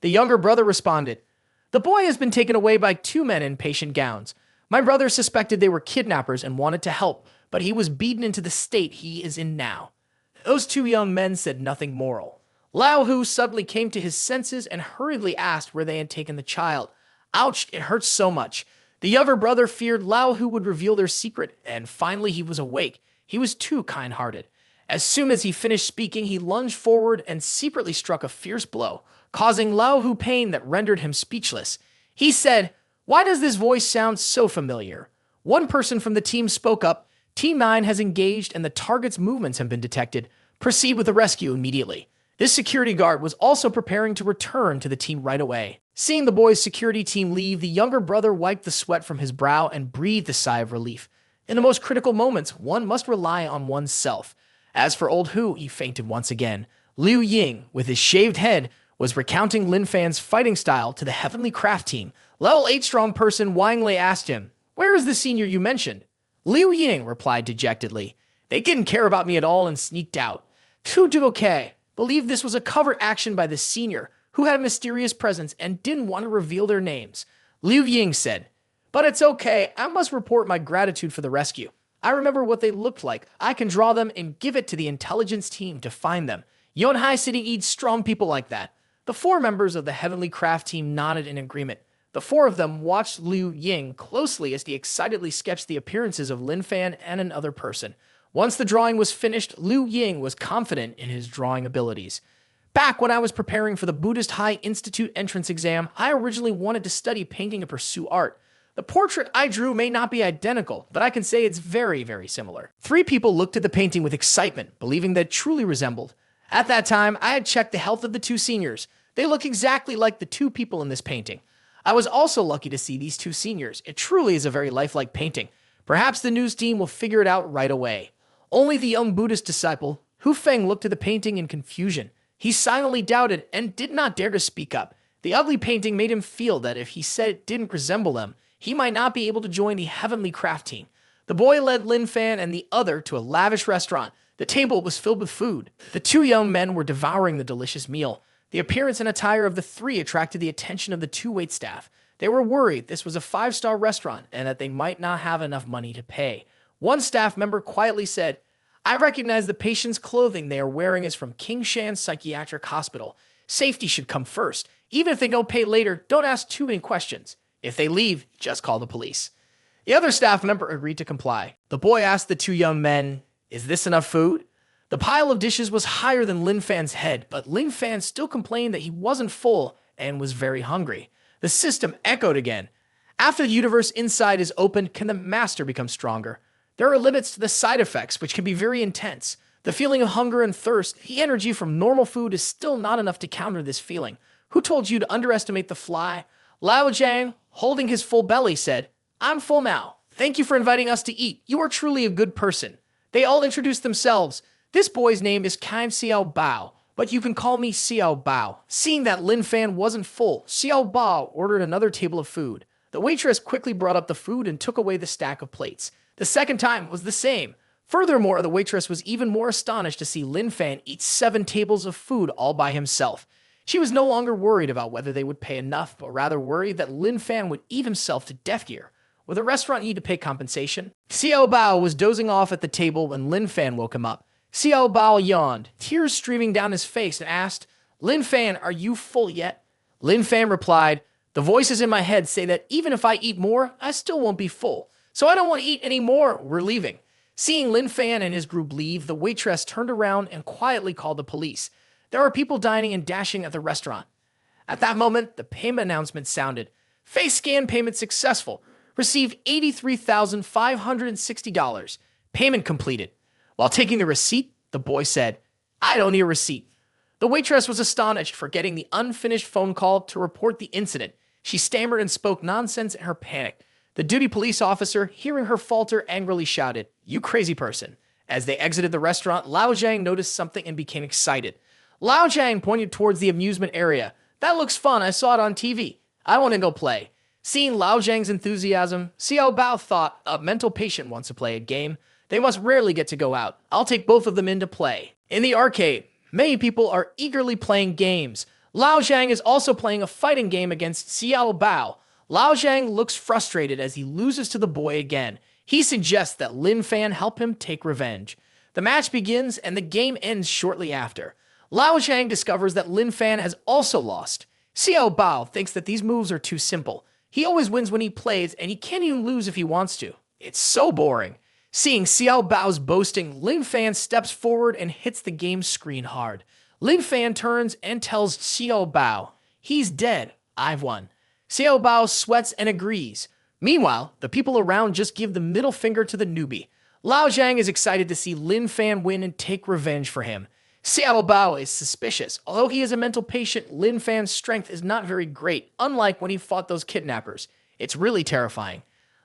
The younger brother responded, "The boy has been taken away by 2 men in patient gowns. My brother suspected they were kidnappers and wanted to help, but he was beaten into the state he is in now." Those 2 young men said nothing moral. Lao Hu suddenly came to his senses and hurriedly asked where they had taken the child. "Ouch, it hurts so much." The younger brother feared Lao Hu would reveal their secret, and finally he was awake. He was too kind-hearted. As soon as he finished speaking, he lunged forward and secretly struck a fierce blow, causing Lao Hu pain that rendered him speechless. He said, "Why does this voice sound so familiar?" One person from the team spoke up. "Team 9 has engaged and the target's movements have been detected. Proceed with the rescue immediately." This security guard was also preparing to return to the team right away. Seeing the boy's security team leave, the younger brother wiped the sweat from his brow and breathed a sigh of relief. In the most critical moments, one must rely on oneself. As for Old Hu, he fainted once again. Liu Ying, with his shaved head, was recounting Lin Fan's fighting style to the Heavenly Craft team. Level 8 strong person Wang Lei asked him, "Where is the senior you mentioned?" Liu Ying replied dejectedly, "They didn't care about me at all and sneaked out." Tu Duoke believed this was a covert action by the senior, who had a mysterious presence and didn't want to reveal their names. Liu Ying said, "But it's okay, I must report my gratitude for the rescue. I remember what they looked like. I can draw them and give it to the intelligence team to find them. Yonhai City needs strong people like that. The four members of the Heavenly Craft team nodded in agreement. The four of them watched Liu Ying closely as he excitedly sketched the appearances of Lin Fan and another person. Once the drawing was finished, Liu Ying was confident in his drawing abilities. Back when I was preparing for the Buddhist High Institute entrance exam, I originally wanted to study painting and pursue art. The portrait I drew may not be identical, but I can say it's very, very similar. Three people looked at the painting with excitement, believing that it truly resembled. At that time, I had checked the health of the two seniors. They look exactly like the two people in this painting. I was also lucky to see these two seniors. It truly is a very lifelike painting. Perhaps the news team will figure it out right away. Only the young Buddhist disciple, Hu Feng, looked at the painting in confusion. He silently doubted and did not dare to speak up. The ugly painting made him feel that if he said it didn't resemble them, he might not be able to join the Heavenly Craft team. The boy led Lin Fan and the other to a lavish restaurant. The table was filled with food. The two young men were devouring the delicious meal. The appearance and attire of the three attracted the attention of the two waitstaff. They were worried this was a 5-star restaurant and that they might not have enough money to pay. One staff member quietly said, "I recognize the patient's clothing they are wearing is from King Shan Psychiatric Hospital. Safety should come first. Even if they don't pay later, don't ask too many questions. If they leave, just call the police." The other staff member agreed to comply. The boy asked the two young men, "Is this enough food?" The pile of dishes was higher than Lin Fan's head, but Lin Fan still complained that he wasn't full and was very hungry. The system echoed again. After the universe inside is opened, can the master become stronger? There are limits to the side effects, which can be very intense. The feeling of hunger and thirst, the energy from normal food is still not enough to counter this feeling. Who told you to underestimate the fly? Lao Jiang, holding his full belly, said, "I'm full now. Thank you for inviting us to eat. You are truly a good person." They all introduced themselves. This boy's name is Kaim Xiao Bao, but you can call me Xiao Bao. Seeing that Lin Fan wasn't full, Xiao Bao ordered another table of food. The waitress quickly brought up the food and took away the stack of plates. The second time was the same. Furthermore, the waitress was even more astonished to see Lin Fan eat 7 tables of food all by himself. She was no longer worried about whether they would pay enough, but rather worried that Lin Fan would eat himself to death gear. Would the restaurant need to pay compensation? Xiao Bao was dozing off at the table when Lin Fan woke him up. Xiao Bao yawned, tears streaming down his face, and asked, "Lin Fan, are you full yet?" Lin Fan replied, "The voices in my head say that even if I eat more, I still won't be full. So I don't want to eat any more. We're leaving." Seeing Lin Fan and his group leave, the waitress turned around and quietly called the police. There are people dining and dashing at the restaurant. At that moment, the payment announcement sounded. Face scan payment successful. Received $83,560. Payment completed. While taking the receipt, the boy said, "I don't need a receipt." The waitress was astonished for getting the unfinished phone call to report the incident. She stammered and spoke nonsense in her panic. The duty police officer, hearing her falter, angrily shouted, "You crazy person." As they exited the restaurant, Lao Jiang noticed something and became excited. Lao Jiang pointed towards the amusement area. "That looks fun. I saw it on TV. I want to go play." Seeing Lao Jiang's enthusiasm, Xiao Bao thought a mental patient wants to play a game. They must rarely get to go out. I'll take both of them in to play. In the arcade, many people are eagerly playing games. Lao Jiang is also playing a fighting game against Xiao Bao. Lao Jiang looks frustrated as he loses to the boy again. He suggests that Lin Fan help him take revenge. The match begins and the game ends shortly after. Lao Jiang discovers that Lin Fan has also lost. Xiao Bao thinks that these moves are too simple. He always wins when he plays and he can't even lose if he wants to. It's so boring. Seeing Xiao Bao's boasting, Lin Fan steps forward and hits the game screen hard. Lin Fan turns and tells Xiao Bao, "He's dead. I've won." Xiao Bao sweats and agrees. Meanwhile, the people around just give the middle finger to the newbie. Lao Jiang is excited to see Lin Fan win and take revenge for him. Xiao Bao is suspicious. Although he is a mental patient, Lin Fan's strength is not very great, unlike when he fought those kidnappers. It's really terrifying.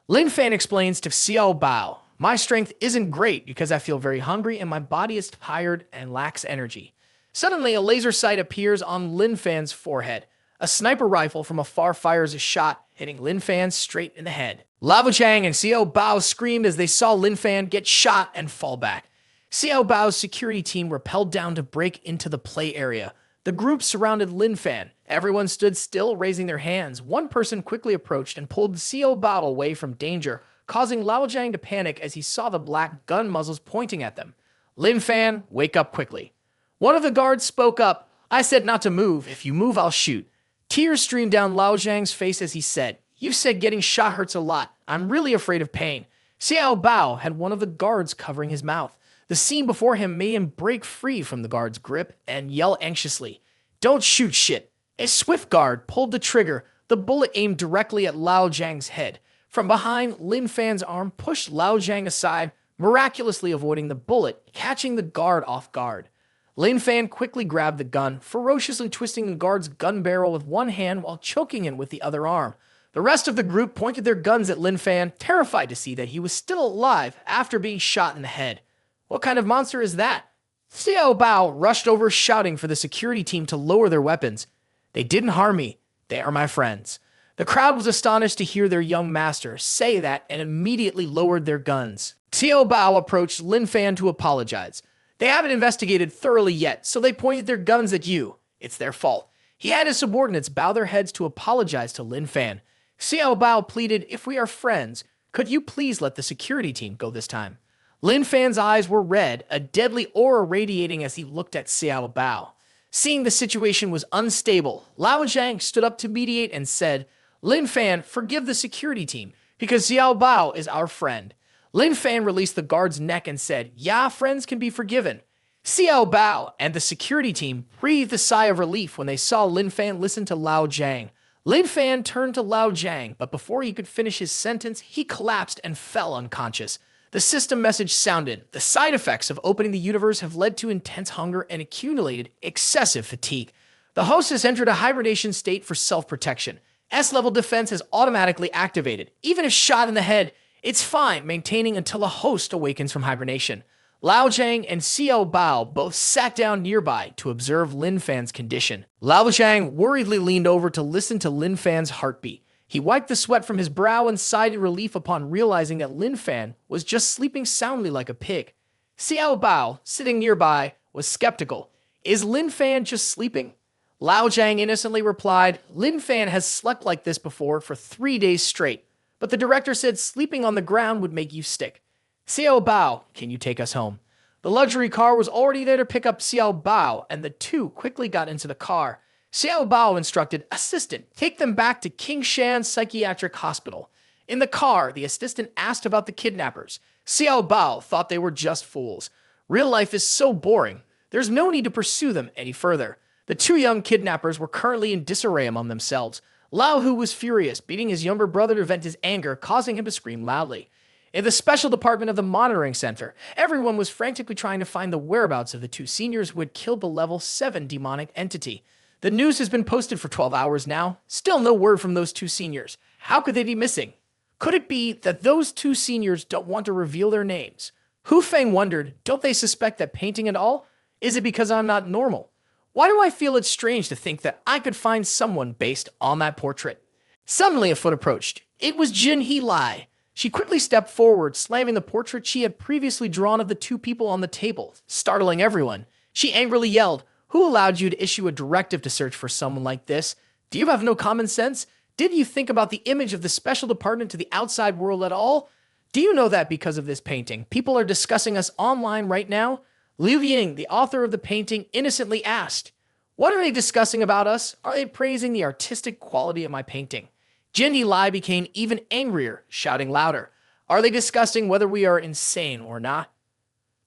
Lin Fan explains to Xiao Bao, "My strength isn't great because I feel very hungry and my body is tired and lacks energy." Suddenly, a laser sight appears on Lin Fan's forehead. A sniper rifle from afar fires a shot, hitting Lin Fan straight in the head. Lao Jiang and Xiao Bao screamed as they saw Lin Fan get shot and fall back. Xiao Bao's security team rappelled down to break into the play area. The group surrounded Lin Fan. Everyone stood still, raising their hands. One person quickly approached and pulled Xiao Bao away from danger, causing Lao Jiang to panic as he saw the black gun muzzles pointing at them. "Lin Fan, wake up quickly." One of the guards spoke up. I said not to move. If you move, I'll shoot. Tears streamed down Lao Zhang's face as he said, You said getting shot hurts a lot. I'm really afraid of pain. Xiao Bao had one of the guards covering his mouth. The scene before him made him break free from the guard's grip and yell anxiously, Don't shoot shit. A swift guard pulled the trigger. The bullet aimed directly at Lao Zhang's head. From behind, Lin Fan's arm pushed Lao Zhang aside, miraculously avoiding the bullet, catching the guard off guard. Lin Fan quickly grabbed the gun, ferociously twisting the guard's gun barrel with one hand while choking him with the other arm. The rest of the group pointed their guns at Lin Fan, terrified to see that he was still alive after being shot in the head. What kind of monster is that? Xiao Bao rushed over shouting for the security team to lower their weapons. They didn't harm me. They are my friends. The crowd was astonished to hear their young master say that and immediately lowered their guns. Xiao Bao approached Lin Fan to apologize. They haven't investigated thoroughly yet, so they pointed their guns at you. It's their fault. He had his subordinates bow their heads to apologize to Lin Fan. Xiao Bao pleaded, If we are friends, could you please let the security team go this time? Lin Fan's eyes were red, a deadly aura radiating as he looked at Xiao Bao. Seeing the situation was unstable, Lao Zhang stood up to mediate and said, Lin Fan, forgive the security team, because Xiao Bao is our friend. Lin Fan released the guard's neck and said, Yeah, friends can be forgiven. Xiao Bao and the security team breathed a sigh of relief when they saw Lin Fan listen to Lao Zhang. Lin Fan turned to Lao Zhang, but before he could finish his sentence, he collapsed and fell unconscious. The system message sounded. The side effects of opening the universe have led to intense hunger and accumulated excessive fatigue. The host has entered a hibernation state for self-protection. S-level defense has automatically activated. Even if shot in the head, it's fine, maintaining until a host awakens from hibernation. Lao Zhang and Xiao Bao both sat down nearby to observe Lin Fan's condition. Lao Zhang worriedly leaned over to listen to Lin Fan's heartbeat. He wiped the sweat from his brow and sighed in relief upon realizing that Lin Fan was just sleeping soundly like a pig. Xiao Bao, sitting nearby, was skeptical. Is Lin Fan just sleeping? Lao Zhang innocently replied, Lin Fan has slept like this before for 3 days straight. But the director said sleeping on the ground would make you sick. Xiao Bao, can you take us home? The luxury car was already there to pick up Xiao Bao, and the two quickly got into the car. Xiao Bao instructed, Assistant, take them back to King Shan Psychiatric Hospital. In the car, the assistant asked about the kidnappers. Xiao Bao thought they were just fools. Real life is so boring. There's no need to pursue them any further. The two young kidnappers were currently in disarray among themselves. Lao Hu was furious, beating his younger brother to vent his anger, causing him to scream loudly. In the special department of the monitoring center, everyone was frantically trying to find the whereabouts of the two seniors who had killed the level 7 demonic entity. The news has been posted for 12 hours now. Still no word from those two seniors. How could they be missing? Could it be that those two seniors don't want to reveal their names? Hu Feng wondered, don't they suspect that painting at all? Is it because I'm not normal? Why do I feel it's strange to think that I could find someone based on that portrait? Suddenly a foot approached. It was Jinhee Lai. She quickly stepped forward, slamming the portrait she had previously drawn of the two people on the table, startling everyone. She angrily yelled, Who allowed you to issue a directive to search for someone like this? Do you have no common sense? Did you think about the image of the special department to the outside world at all? Do you know that because of this painting, people are discussing us online right now? Liu Ying, the author of the painting, innocently asked, What are they discussing about us? Are they praising the artistic quality of my painting? Jinhee Lai became even angrier, shouting louder. Are they discussing whether we are insane or not?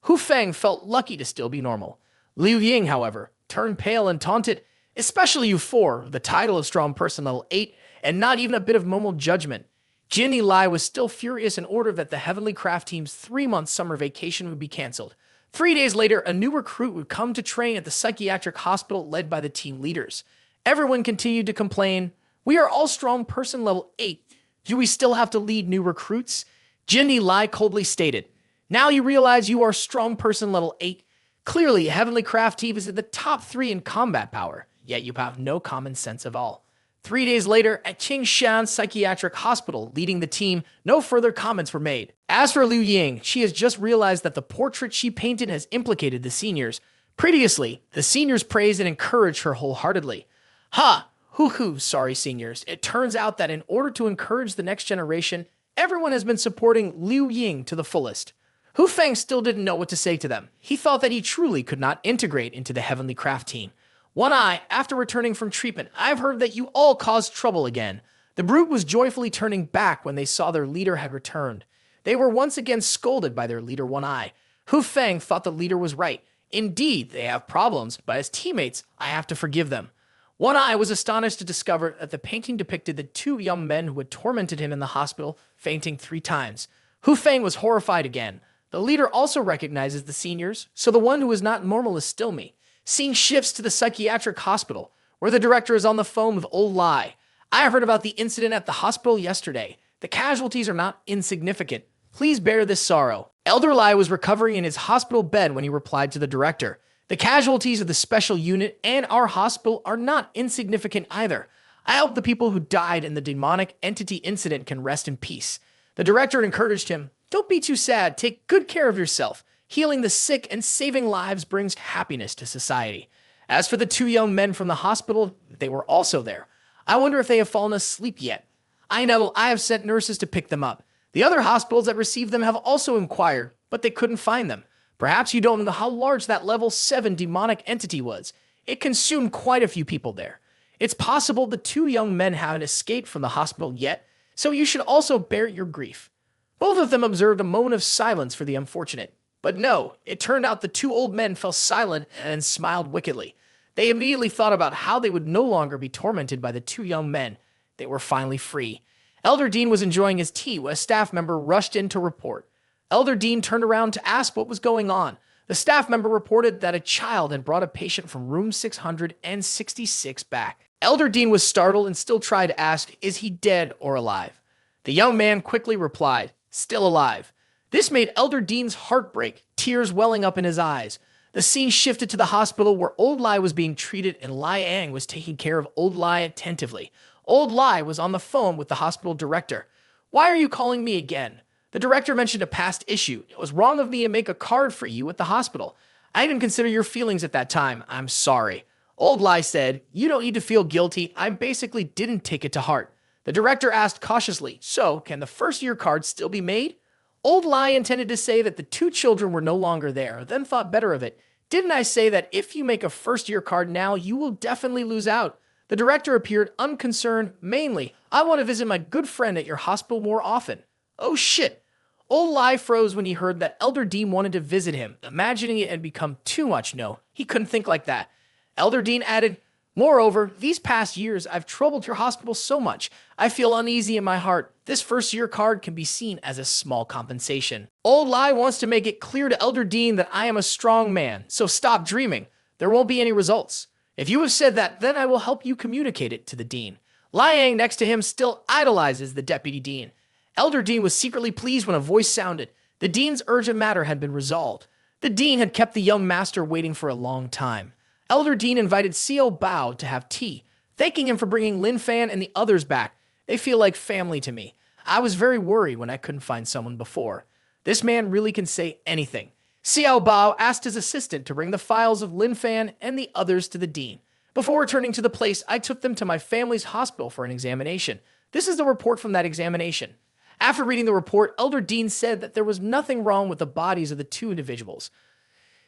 Hu Feng felt lucky to still be normal. Liu Ying, however, turned pale and taunted, especially you four, the title of strong person level 8, and not even a bit of moral judgment. Jinhee Lai was still furious and ordered that the Heavenly Craft team's 3-month summer vacation would be cancelled. 3 days later, a new recruit would come to train at the psychiatric hospital led by the team leaders. Everyone continued to complain, We are all strong person level 8. Do we still have to lead new recruits? Jinhee Lai coldly stated, Now you realize you are strong person level 8. Clearly, Heavenly Craft team is in the top 3 in combat power, yet you have no common sense at all. 3 days later, at Qingshan Psychiatric Hospital, leading the team, no further comments were made. As for Liu Ying, she has just realized that the portrait she painted has implicated the seniors. Previously, the seniors praised and encouraged her wholeheartedly. Ha! Hoo-hoo, sorry seniors. It turns out that in order to encourage the next generation, everyone has been supporting Liu Ying to the fullest. Hu Feng still didn't know what to say to them. He thought that he truly could not integrate into the Heavenly Craft team. One Eye, after returning from treatment, I've heard that you all caused trouble again. The brute was joyfully turning back when they saw their leader had returned. They were once again scolded by their leader One Eye. Hu Feng thought the leader was right. Indeed, they have problems, but as teammates, I have to forgive them. One Eye was astonished to discover that the painting depicted the two young men who had tormented him in the hospital, fainting 3 times. Hu Feng was horrified again. The leader also recognizes the seniors, so the one who is not normal is still me. Scene shifts to the psychiatric hospital, where the director is on the phone with Old Lai. I heard about the incident at the hospital yesterday. The casualties are not insignificant. Please bear this sorrow. Elder Lai was recovering in his hospital bed when he replied to the director. The casualties of the special unit and our hospital are not insignificant either. I hope the people who died in the demonic entity incident can rest in peace. The director encouraged him, don't be too sad, take good care of yourself. Healing the sick and saving lives brings happiness to society. As for the 2 young men from the hospital, they were also there. I wonder if they have fallen asleep yet. I know I have sent nurses to pick them up. The other hospitals that received them have also inquired, but they couldn't find them. Perhaps you don't know how large that level 7 demonic entity was. It consumed quite a few people there. It's possible the 2 young men haven't escaped from the hospital yet, so you should also bear your grief. Both of them observed a moment of silence for the unfortunate. But no, it turned out the 2 old men fell silent and smiled wickedly. They immediately thought about how they would no longer be tormented by the 2 young men. They were finally free. Elder Dean was enjoying his tea when a staff member rushed in to report. Elder Dean turned around to ask what was going on. The staff member reported that a child had brought a patient from room 666 back. Elder Dean was startled and still tried to ask, is he dead or alive? The young man quickly replied, still alive. This made Elder Dean's heart break, tears welling up in his eyes. The scene shifted to the hospital where Old Lai was being treated and Lai Ang was taking care of Old Lai attentively. Old Lai was on the phone with the hospital director. Why are you calling me again? The director mentioned a past issue. It was wrong of me to make a card for you at the hospital. I didn't consider your feelings at that time. I'm sorry. Old Lai said, you don't need to feel guilty. I basically didn't take it to heart. The director asked cautiously, so can the first-year card still be made? Old Lai intended to say that the 2 children were no longer there, then thought better of it. Didn't I say that if you make a first-year card now, you will definitely lose out? The director appeared unconcerned, mainly, I want to visit my good friend at your hospital more often. Oh shit. Old Lai froze when he heard that Elder Dean wanted to visit him, imagining it had become too much. No, he couldn't think like that. Elder Dean added, moreover, these past years I've troubled your hospital so much, I feel uneasy in my heart. This first-year card can be seen as a small compensation. Old Lai wants to make it clear to Elder Dean that I am a strong man, so stop dreaming. There won't be any results. If you have said that, then I will help you communicate it to the dean. Lai Ang next to him still idolizes the deputy dean. Elder Dean was secretly pleased when a voice sounded. The dean's urgent matter had been resolved. The dean had kept the young master waiting for a long time. Elder Dean invited Xiao Bao to have tea, thanking him for bringing Lin Fan and the others back. They feel like family to me. I was very worried when I couldn't find someone before. This man really can say anything. Xiao Bao asked his assistant to bring the files of Lin Fan and the others to the dean. Before returning to the place, I took them to my family's hospital for an examination. This is the report from that examination. After reading the report, Elder Dean said that there was nothing wrong with the bodies of the 2 individuals.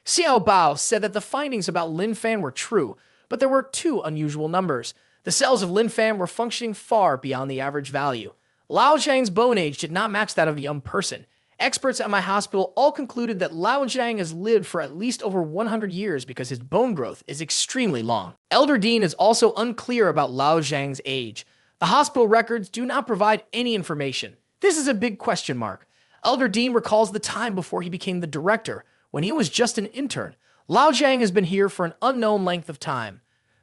Xiao Bao said that the findings about Lin Fan were true, but there were 2 unusual numbers. The cells of Lin Fan were functioning far beyond the average value. Lao Zhang's bone age did not match that of a young person. Experts at my hospital all concluded that Lao Zhang has lived for at least over 100 years because his bone growth is extremely long. Elder Dean is also unclear about Lao Zhang's age. The hospital records do not provide any information. This is a big question mark. Elder Dean recalls the time before he became the director, when he was just an intern. Lao Zhang has been here for an unknown length of time.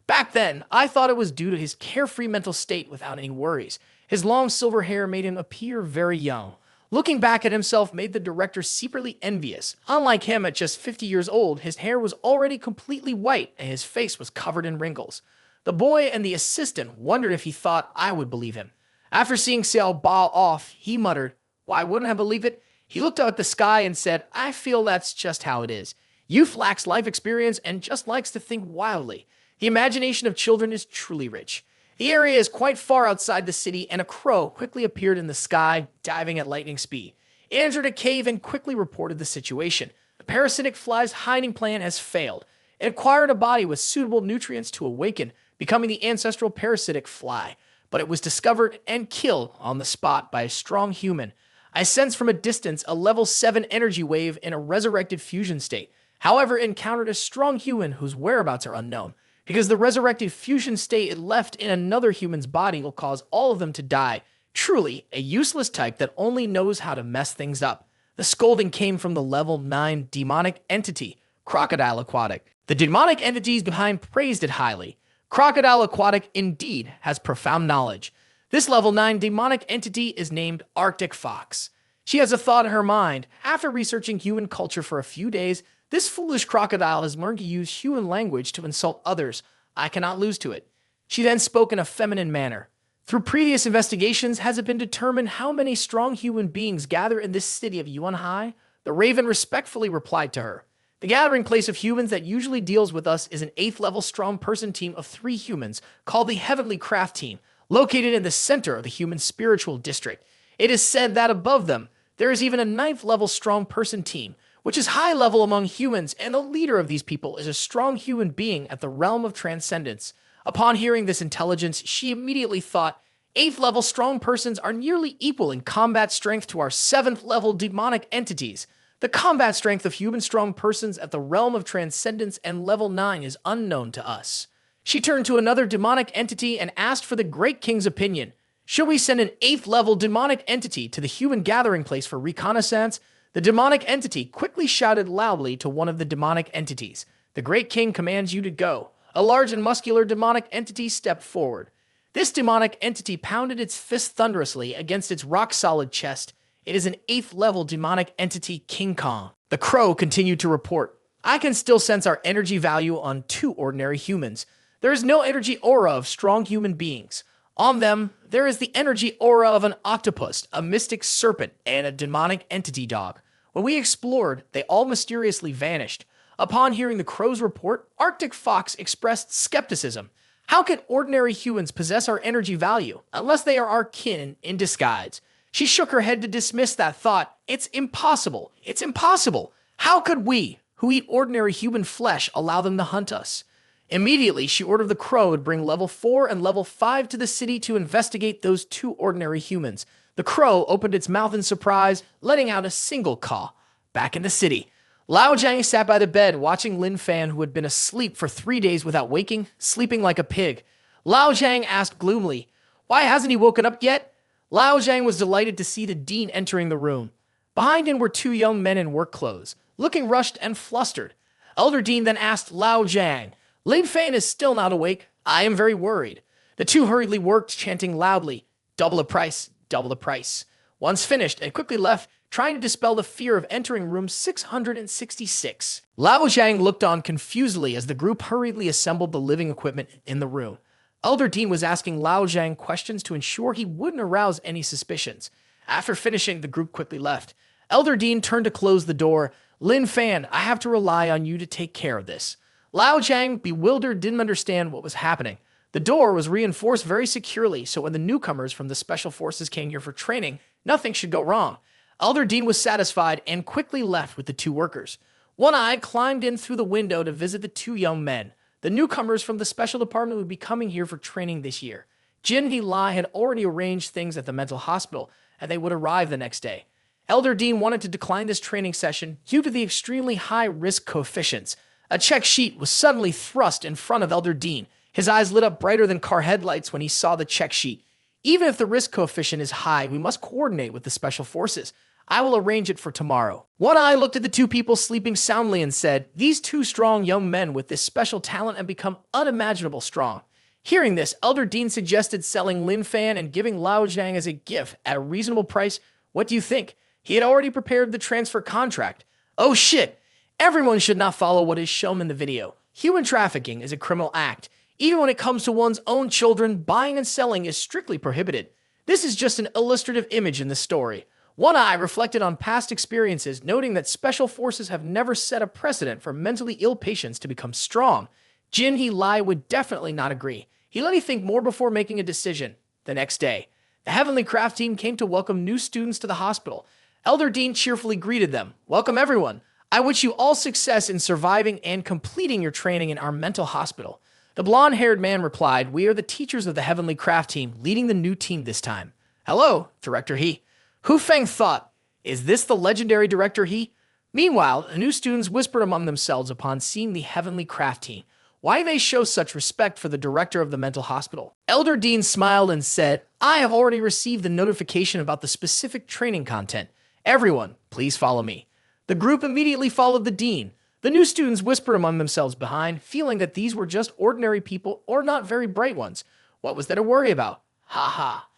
Back then, I thought it was due to his carefree mental state without any worries. His long silver hair made him appear very young. Looking back at himself made the director secretly envious. Unlike him at just 50 years old, his hair was already completely white and his face was covered in wrinkles. The boy and the assistant wondered if he thought I would believe him. After seeing Xiao Bao off, he muttered, why wouldn't I believe it? He looked out at the sky and said, I feel that's just how it is. Youth lacks life experience and just likes to think wildly. The imagination of children is truly rich. The area is quite far outside the city, and a crow quickly appeared in the sky, diving at lightning speed. It entered a cave and quickly reported the situation. The parasitic fly's hiding plan has failed. It acquired a body with suitable nutrients to awaken, becoming the ancestral parasitic fly. But it was discovered and killed on the spot by a strong human. I sensed from a distance a level 7 energy wave in a resurrected fusion state. However, it encountered a strong human whose whereabouts are unknown. Because the resurrected fusion state it left in another human's body will cause all of them to die. Truly, a useless type that only knows how to mess things up. The scolding came from the level 9 demonic entity, Crocodile Aquatic. The demonic entities behind praised it highly. Crocodile Aquatic indeed has profound knowledge. This level 9 demonic entity is named Arctic Fox. She has a thought in her mind. After researching human culture for a few days, this foolish crocodile has learned to use human language to insult others. I cannot lose to it. She then spoke in a feminine manner. Through previous investigations, has it been determined how many strong human beings gather in this city of Yuanhai? The raven respectfully replied to her. The gathering place of humans that usually deals with us is an 8th level strong person team of 3 humans called the Heavenly Craft Team, located in the center of the human spiritual district. It is said that above them, there is even a 9th level strong person team, which is high level among humans, and the leader of these people is a strong human being at the realm of transcendence. Upon hearing this intelligence, she immediately thought, 8th level strong persons are nearly equal in combat strength to our 7th level demonic entities. The combat strength of human strong persons at the realm of transcendence and level 9 is unknown to us. She turned to another demonic entity and asked for the Great King's opinion. Should we send an 8th level demonic entity to the human gathering place for reconnaissance? The demonic entity quickly shouted loudly to one of the demonic entities. The Great King commands you to go. A large and muscular demonic entity stepped forward. This demonic entity pounded its fist thunderously against its rock-solid chest. It is an 8th level demonic entity, King Kong. The crow continued to report. I can still sense our energy value on 2 ordinary humans. There is no energy aura of strong human beings. On them, there is the energy aura of an octopus, a mystic serpent, and a demonic entity dog. When we explored, they all mysteriously vanished. Upon hearing the crow's report, Arctic Fox expressed skepticism. How can ordinary humans possess our energy value, unless they are our kin in disguise? She shook her head to dismiss that thought. It's impossible. It's impossible. How could we, who eat ordinary human flesh, allow them to hunt us? Immediately, she ordered the crow to bring level 4 and level 5 to the city to investigate those 2 ordinary humans. The crow opened its mouth in surprise, letting out a single caw. Back in the city, Lao Jiang sat by the bed watching Lin Fan, who had been asleep for 3 days without waking, sleeping like a pig. Lao Jiang asked gloomily, "Why hasn't he woken up yet?" Lao Jiang was delighted to see the dean entering the room. Behind him were 2 young men in work clothes, looking rushed and flustered. Elder Dean then asked Lao Jiang, "Lin Fan is still not awake. I am very worried." The 2 hurriedly worked, chanting loudly, "Double the price, double the price." Once finished, and quickly left, trying to dispel the fear of entering room 666. Lao Jiang looked on confusedly as the group hurriedly assembled the living equipment in the room. Elder Dean was asking Lao Jiang questions to ensure he wouldn't arouse any suspicions. After finishing, the group quickly left. Elder Dean turned to close the door. "Lin Fan, I have to rely on you to take care of this." Lao Jiang, bewildered, didn't understand what was happening. The door was reinforced very securely, so when the newcomers from the special forces came here for training, nothing should go wrong. Elder Dean was satisfied and quickly left with the 2 workers. One Eye climbed in through the window to visit the 2 young men. The newcomers from the special department would be coming here for training this year. Jin Hee Lai had already arranged things at the mental hospital, and they would arrive the next day. Elder Dean wanted to decline this training session due to the extremely high risk coefficients. A check sheet was suddenly thrust in front of Elder Dean. His eyes lit up brighter than car headlights when he saw the check sheet. "Even if the risk coefficient is high, we must coordinate with the special forces. I will arrange it for tomorrow." One Eye looked at the 2 people sleeping soundly and said, "These 2 strong young men with this special talent have become unimaginable strong." Hearing this, Elder Dean suggested selling Lin Fan and giving Lao Jiang as a gift at a reasonable price. What do you think? He had already prepared the transfer contract. Oh shit! Everyone should not follow what is shown in the video. Human trafficking is a criminal act. Even when it comes to one's own children, buying and selling is strictly prohibited. This is just an illustrative image in the story. One Eye reflected on past experiences, noting that special forces have never set a precedent for mentally ill patients to become strong. Jin Hee Lai would definitely not agree. He let me think more before making a decision. The next day, the Heavenly Craft team came to welcome new students to the hospital. Elder Dean cheerfully greeted them. Welcome, everyone. I wish you all success in surviving and completing your training in our mental hospital. The blonde-haired man replied, we are the teachers of the Heavenly Craft team, leading the new team this time. Hello, Director He. Hu Feng thought, is this the legendary Director He? Meanwhile, the new students whispered among themselves upon seeing the Heavenly Craft team. Why they show such respect for the director of the mental hospital? Elder Dean smiled and said, I have already received the notification about the specific training content. Everyone, please follow me. The group immediately followed the dean. The new students whispered among themselves behind, feeling that these were just ordinary people or not very bright ones. What was there to worry about? Ha ha.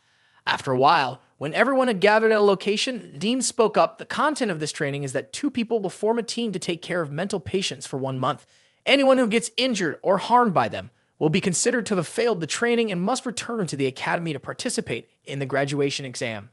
After a while, when everyone had gathered at a location, the dean spoke up. The content of this training is that 2 people will form a team to take care of mental patients for 1 month. Anyone who gets injured or harmed by them will be considered to have failed the training and must return to the academy to participate in the graduation exam.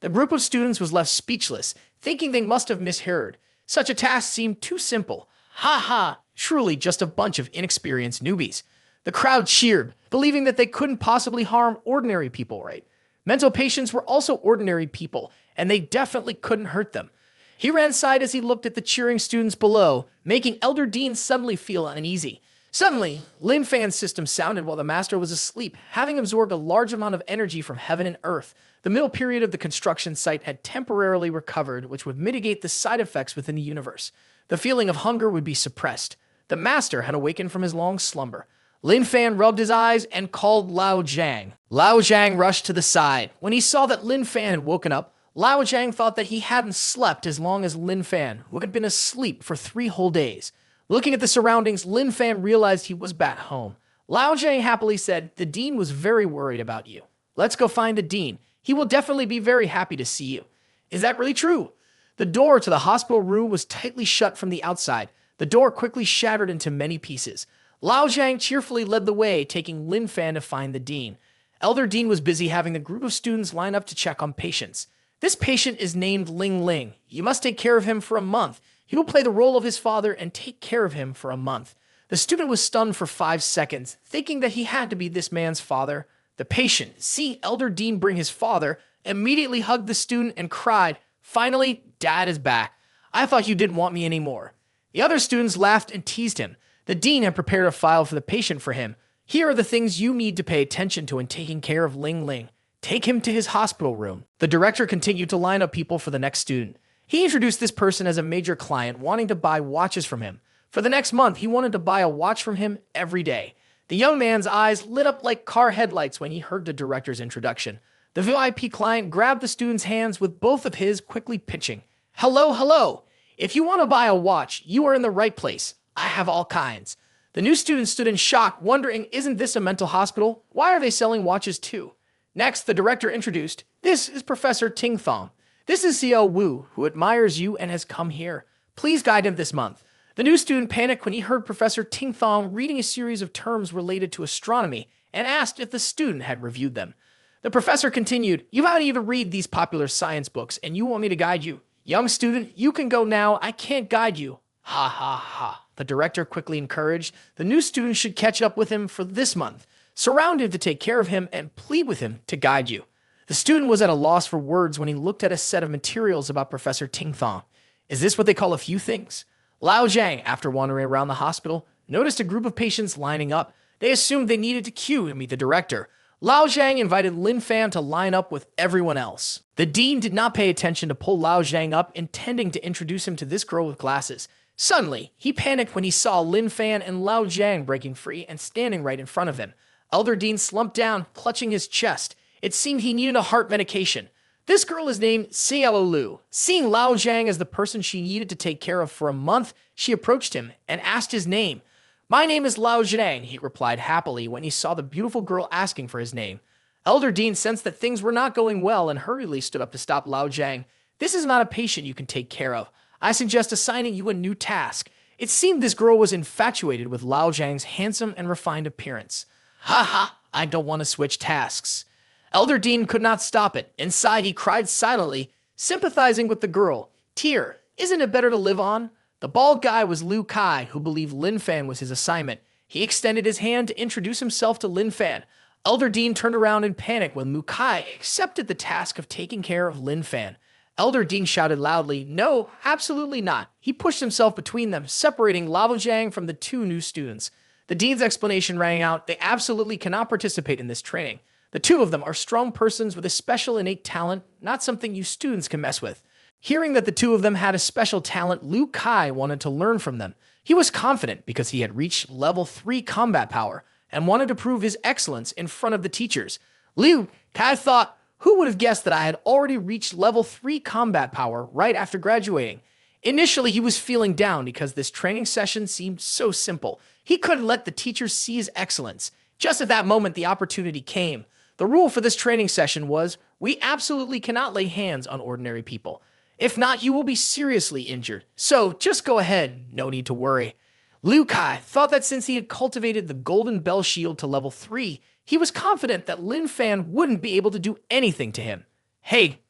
The group of students was left speechless, thinking they must have misheard. Such a task seemed too simple. Ha ha, truly just a bunch of inexperienced newbies. The crowd cheered, believing that they couldn't possibly harm ordinary people, right? Mental patients were also ordinary people, and they definitely couldn't hurt them. He ran aside as he looked at the cheering students below, making Elder Dean suddenly feel uneasy. Suddenly, Lin Fan's system sounded while the master was asleep, having absorbed a large amount of energy from heaven and earth. The middle period of the construction site had temporarily recovered, which would mitigate the side effects within the universe. The feeling of hunger would be suppressed. The master had awakened from his long slumber. Lin Fan rubbed his eyes and called Lao Zhang. Lao Zhang rushed to the side. When he saw that Lin Fan had woken up, Lao Zhang thought that he hadn't slept as long as Lin Fan, who had been asleep for 3 whole days. Looking at the surroundings, Lin Fan realized he was back home. Lao Zhang happily said, the dean was very worried about you. Let's go find the dean. He will definitely be very happy to see you. Is that really true? The door to the hospital room was tightly shut from the outside. The door quickly shattered into many pieces. Lao Zhang cheerfully led the way, taking Lin Fan to find the dean. Elder Dean was busy having the group of students line up to check on patients. This patient is named Ling Ling. You must take care of him for a month. He will play the role of his father and take care of him for a month. The student was stunned for 5 seconds, thinking that he had to be this man's father. The patient, seeing Elder Dean bring his father, immediately hugged the student and cried, finally, Dad is back. I thought you didn't want me anymore. The other students laughed and teased him. The dean had prepared a file for the patient for him. Here are the things you need to pay attention to in taking care of Ling Ling. Take him to his hospital room. The director continued to line up people for the next student. He introduced this person as a major client wanting to buy watches from him. For the next month, he wanted to buy a watch from him every day. The young man's eyes lit up like car headlights when he heard the director's introduction. The VIP client grabbed the student's hands with both of his, quickly pitching. Hello, hello. If you want to buy a watch, you are in the right place. I have all kinds. The new student stood in shock, wondering, isn't this a mental hospital? Why are they selling watches too? Next, the director introduced, this is Professor Ting Thong. This is Xiao Wu, who admires you and has come here. Please guide him this month. The new student panicked when he heard Professor Ting Thong reading a series of terms related to astronomy and asked if the student had reviewed them. The professor continued, you haven't even read these popular science books and you want me to guide you. Young student, you can go now. I can't guide you. Ha ha ha. The director quickly encouraged, the new student should catch up with him for this month. Surround him to take care of him and plead with him to guide you. The student was at a loss for words when he looked at a set of materials about Professor Ting Thong. Is this what they call a few things? Lao Zhang, after wandering around the hospital, noticed a group of patients lining up. They assumed they needed to queue to meet the director. Lao Zhang invited Lin Fan to line up with everyone else. The dean did not pay attention to pull Lao Zhang up, intending to introduce him to this girl with glasses. Suddenly, he panicked when he saw Lin Fan and Lao Zhang breaking free and standing right in front of him. Elder Dean slumped down, clutching his chest. It seemed he needed a heart medication. This girl is named Xiao Lu. Seeing Lao Zhang as the person she needed to take care of for a month, she approached him and asked his name. My name is Lao Zhang, he replied happily when he saw the beautiful girl asking for his name. Elder Dean sensed that things were not going well and hurriedly stood up to stop Lao Zhang. This is not a patient you can take care of. I suggest assigning you a new task. It seemed this girl was infatuated with Lao Zhang's handsome and refined appearance. Ha ha, I don't want to switch tasks. Elder Dean could not stop it. Inside, he cried silently, sympathizing with the girl. Tear, isn't it better to live on? The bald guy was Liu Kai, who believed Lin Fan was his assignment. He extended his hand to introduce himself to Lin Fan. Elder Dean turned around in panic when Liu Kai accepted the task of taking care of Lin Fan. Elder Dean shouted loudly, "No, absolutely not." He pushed himself between them, separating Lao Zhang from the two new students. The dean's explanation rang out, "They absolutely cannot participate in this training. The two of them are strong persons with a special innate talent, not something you students can mess with." Hearing that the two of them had a special talent, Liu Kai wanted to learn from them. He was confident because he had reached level 3 combat power and wanted to prove his excellence in front of the teachers. Liu Kai thought, who would have guessed that I had already reached level 3 combat power right after graduating? Initially, he was feeling down because this training session seemed so simple. He couldn't let the teachers see his excellence. Just at that moment, the opportunity came. The rule for this training session was, we absolutely cannot lay hands on ordinary people. If not, you will be seriously injured. So just go ahead, no need to worry. Liu Kai thought that since he had cultivated the Golden Bell Shield to level 3, he was confident that Lin Fan wouldn't be able to do anything to him. "Hey,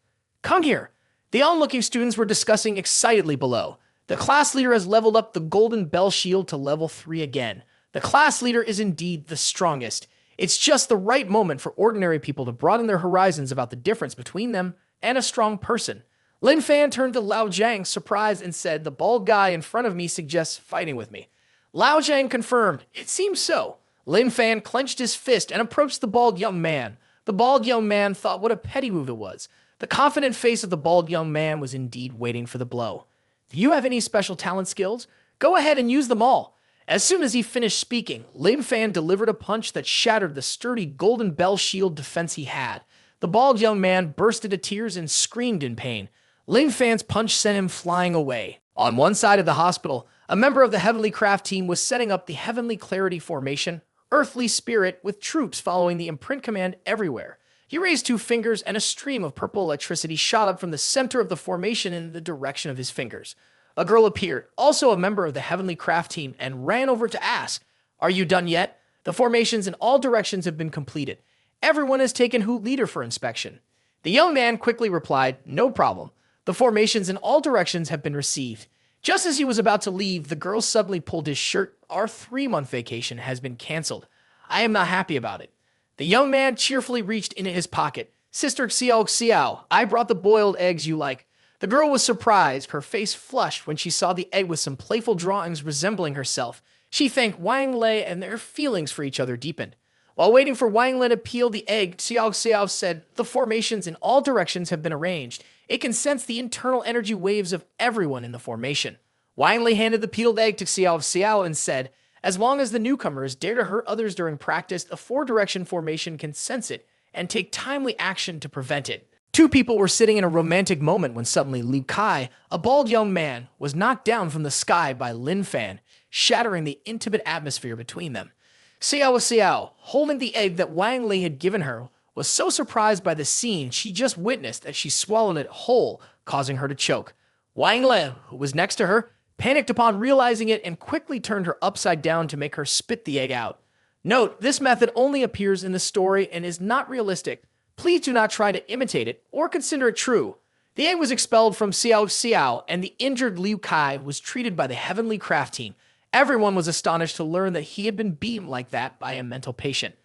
come here." The onlooking students were discussing excitedly below. The class leader has leveled up the Golden Bell Shield to level 3 again. The class leader is indeed the strongest. It's just the right moment for ordinary people to broaden their horizons about the difference between them and a strong person. Lin Fan turned to Lao Zhang, surprised, and said, "The bald guy in front of me suggests fighting with me." Lao Zhang confirmed, "It seems so." Lin Fan clenched his fist and approached the bald young man. The bald young man thought what a petty move it was. The confident face of the bald young man was indeed waiting for the blow. "Do you have any special talent skills? Go ahead and use them all." As soon as he finished speaking, Lin Fan delivered a punch that shattered the sturdy Golden Bell Shield defense he had. The bald young man burst into tears and screamed in pain. Lin Fan's punch sent him flying away. On one side of the hospital, a member of the Heavenly Craft team was setting up the Heavenly Clarity Formation, Earthly Spirit, with troops following the imprint command everywhere. He raised 2 fingers and a stream of purple electricity shot up from the center of the formation in the direction of his fingers. A girl appeared, also a member of the Heavenly Craft team, and ran over to ask, "Are you done yet? The formations in all directions have been completed. Everyone has taken Hoot Leader for inspection." The young man quickly replied, "No problem. The formations in all directions have been received." Just as he was about to leave, the girl suddenly pulled his shirt. "Our 3-month vacation has been canceled. I am not happy about it." The young man cheerfully reached into his pocket. "Sister Xiao, I brought the boiled eggs you like." The girl was surprised, her face flushed when she saw the egg with some playful drawings resembling herself. She thanked Wang Lei and their feelings for each other deepened. While waiting for Wang Lei to peel the egg, Xiao said, "The formations in all directions have been arranged. It can sense the internal energy waves of everyone in the formation." Wang Lei handed the peeled egg to Xiao and said, "As long as the newcomers dare to hurt others during practice, the 4-direction formation can sense it and take timely action to prevent it." 2 people were sitting in a romantic moment when suddenly Liu Kai, a bald young man, was knocked down from the sky by Lin Fan, shattering the intimate atmosphere between them. Xiao, holding the egg that Wang Lei had given her, was so surprised by the scene she just witnessed that she swallowed it whole, causing her to choke. Wang Lei, who was next to her, panicked upon realizing it and quickly turned her upside down to make her spit the egg out. Note, this method only appears in the story and is not realistic. Please do not try to imitate it or consider it true. The egg was expelled from Xiao, and the injured Liu Kai was treated by the Heavenly Craft team. Everyone was astonished to learn that he had been beaten like that by a mental patient.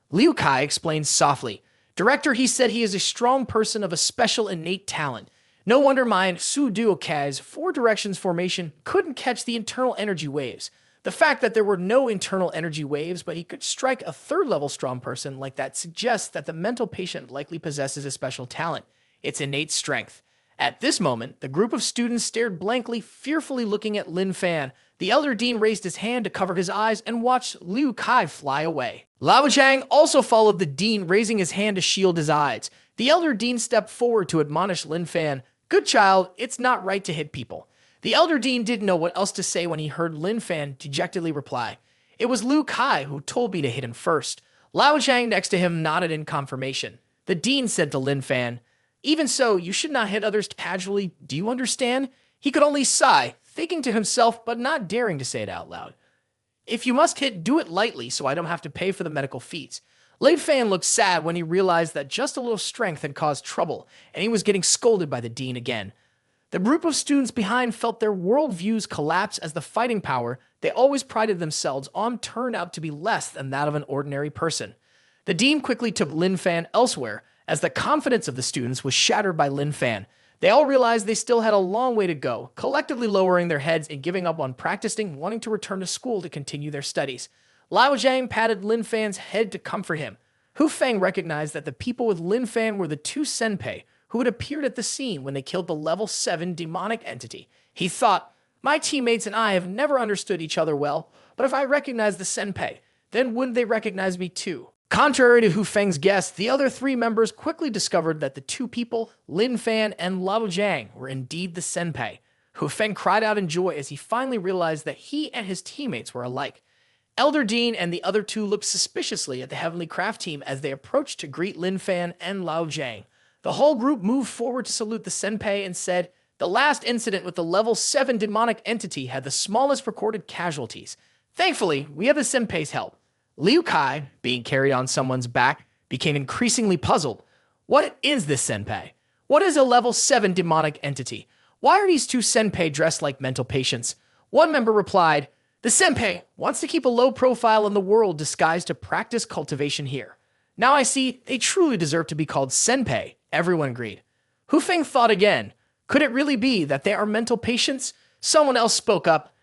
Liu Kai explained softly, "Director, he said he is a strong person of a special innate talent. No wonder mine Su Duokai's 4 directions formation couldn't catch the internal energy waves. The fact that there were no internal energy waves, but he could strike a 3rd-level strong person like that suggests that the mental patient likely possesses a special talent, its innate strength." At this moment, the group of students stared blankly, fearfully looking at Lin Fan. The elder dean raised his hand to cover his eyes and watched Liu Kai fly away. Lao Zhang also followed the dean, raising his hand to shield his eyes. The elder dean stepped forward to admonish Lin Fan, "Good child, it's not right to hit people." The elder dean didn't know what else to say when he heard Lin Fan dejectedly reply, "It was Liu Kai who told me to hit him first." Lao Zhang next to him nodded in confirmation. The dean said to Lin Fan, "Even so, you should not hit others casually. Do you understand?" He could only sigh, thinking to himself but not daring to say it out loud. "If you must hit, do it lightly so I don't have to pay for the medical fees." Lin Fan looked sad when he realized that just a little strength had caused trouble, and he was getting scolded by the dean again. The group of students behind felt their worldviews collapse as the fighting power they always prided themselves on turned out to be less than that of an ordinary person. The dean quickly took Lin Fan elsewhere, as the confidence of the students was shattered by Lin Fan. They all realized they still had a long way to go, collectively lowering their heads and giving up on practicing, wanting to return to school to continue their studies. Lao Zhang patted Lin Fan's head to comfort him. Hu Feng recognized that the people with Lin Fan were the two senpai who had appeared at the scene when they killed the level 7 demonic entity. He thought, my teammates and I have never understood each other well, but if I recognize the senpai, then wouldn't they recognize me too? Contrary to Hu Feng's guess, the other three members quickly discovered that the two people, Lin Fan and Lao Zhang, were indeed the senpai. Hu Feng cried out in joy as he finally realized that he and his teammates were alike. Elder Dean and the other two looked suspiciously at the Heavenly Craft team as they approached to greet Lin Fan and Lao Zhang. The whole group moved forward to salute the senpai and said, the last incident with the level 7 demonic entity had the smallest recorded casualties. Thankfully, we have the senpai's help. Liu Kai, being carried on someone's back, became increasingly puzzled. What is this senpai? What is a level 7 demonic entity? Why are these two senpai dressed like mental patients? One member replied, the senpai wants to keep a low profile in the world disguised to practice cultivation here. Now I see they truly deserve to be called senpai, everyone agreed. Hu Feng thought again. Could it really be that they are mental patients? Someone else spoke up.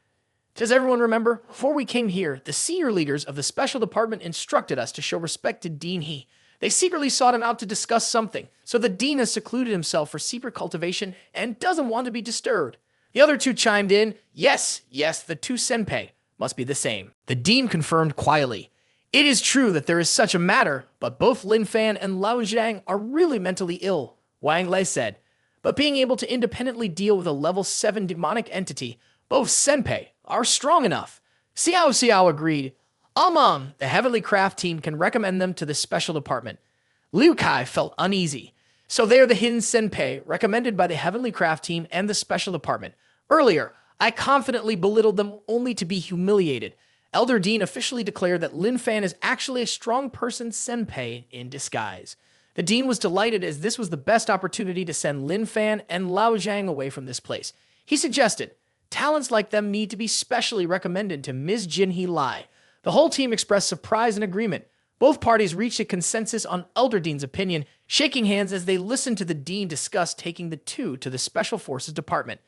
Does everyone remember? Before we came here, the senior leaders of the special department instructed us to show respect to Dean He. They secretly sought him out to discuss something, so the dean has secluded himself for secret cultivation and doesn't want to be disturbed. The other two chimed in, yes, the two senpai must be the same. The dean confirmed quietly. It is true that there is such a matter, but both Lin Fan and Lao Zhang are really mentally ill, Wang Lei said. But being able to independently deal with a level 7 demonic entity, both senpai are strong enough. Xiao agreed. Among the Heavenly Craft team can recommend them to the special department. Liu Kai felt uneasy. So they are the hidden senpai recommended by the Heavenly Craft team and the special department. Earlier, I confidently belittled them only to be humiliated. Elder Dean officially declared that Lin Fan is actually a strong person senpai in disguise. The dean was delighted as this was the best opportunity to send Lin Fan and Lao Zhang away from this place. He suggested, talents like them need to be specially recommended to Ms. Jinhee Lai. The whole team expressed surprise and agreement. Both parties reached a consensus on Elder Dean's opinion, shaking hands as they listened to the dean discuss taking the two to the Special Forces Department.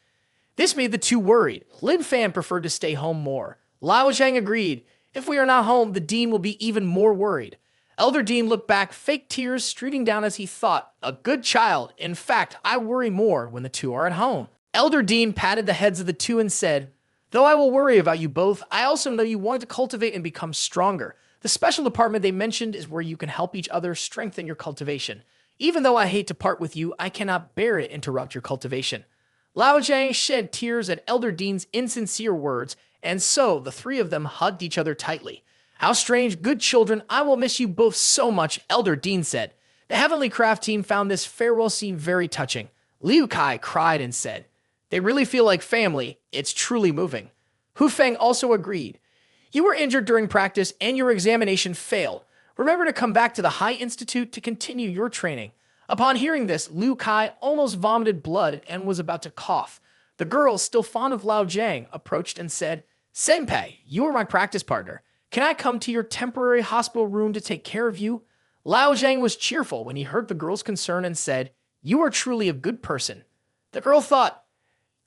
This made the two worried. Lin Fan preferred to stay home more. Lao Zhang agreed. If we are not home, the dean will be even more worried. Elder Dean looked back, fake tears streaming down as he thought, a good child. In fact, I worry more when the two are at home. Elder Dean patted the heads of the two and said, though I will worry about you both, I also know you want to cultivate and become stronger. The special department they mentioned is where you can help each other strengthen your cultivation. Even though I hate to part with you, I cannot bear to interrupt your cultivation. Lao Zhang shed tears at Elder Dean's insincere words, and so the three of them hugged each other tightly. How strange, good children, I will miss you both so much, Elder Dean said. The Heavenly Craft team found this farewell scene very touching. Liu Kai cried and said, they really feel like family. It's truly moving. Hu Feng also agreed. You were injured during practice and your examination failed. Remember to come back to the High Institute to continue your training. Upon hearing this, Liu Kai almost vomited blood and was about to cough. The girl, still fond of Lao Zhang, approached and said, senpai, you are my practice partner. Can I come to your temporary hospital room to take care of you? Lao Zhang was cheerful when he heard the girl's concern and said, you are truly a good person. The girl thought,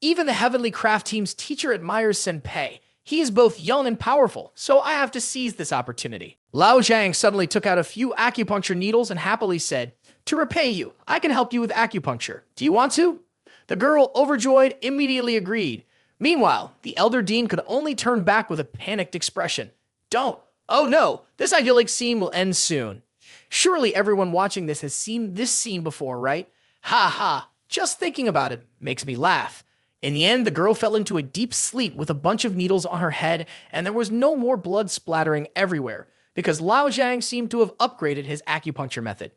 even the Heavenly Craft team's teacher admires senpai. He is both young and powerful, so I have to seize this opportunity. Lao Zhang suddenly took out a few acupuncture needles and happily said, to repay you, I can help you with acupuncture. Do you want to? The girl, overjoyed, immediately agreed. Meanwhile, the Elder Dean could only turn back with a panicked expression. Don't. Oh no, this idyllic scene will end soon. Surely everyone watching this has seen this scene before, right? Ha ha, just thinking about it makes me laugh. In the end, the girl fell into a deep sleep with a bunch of needles on her head, and there was no more blood splattering everywhere, because Lao Zhang seemed to have upgraded his acupuncture method.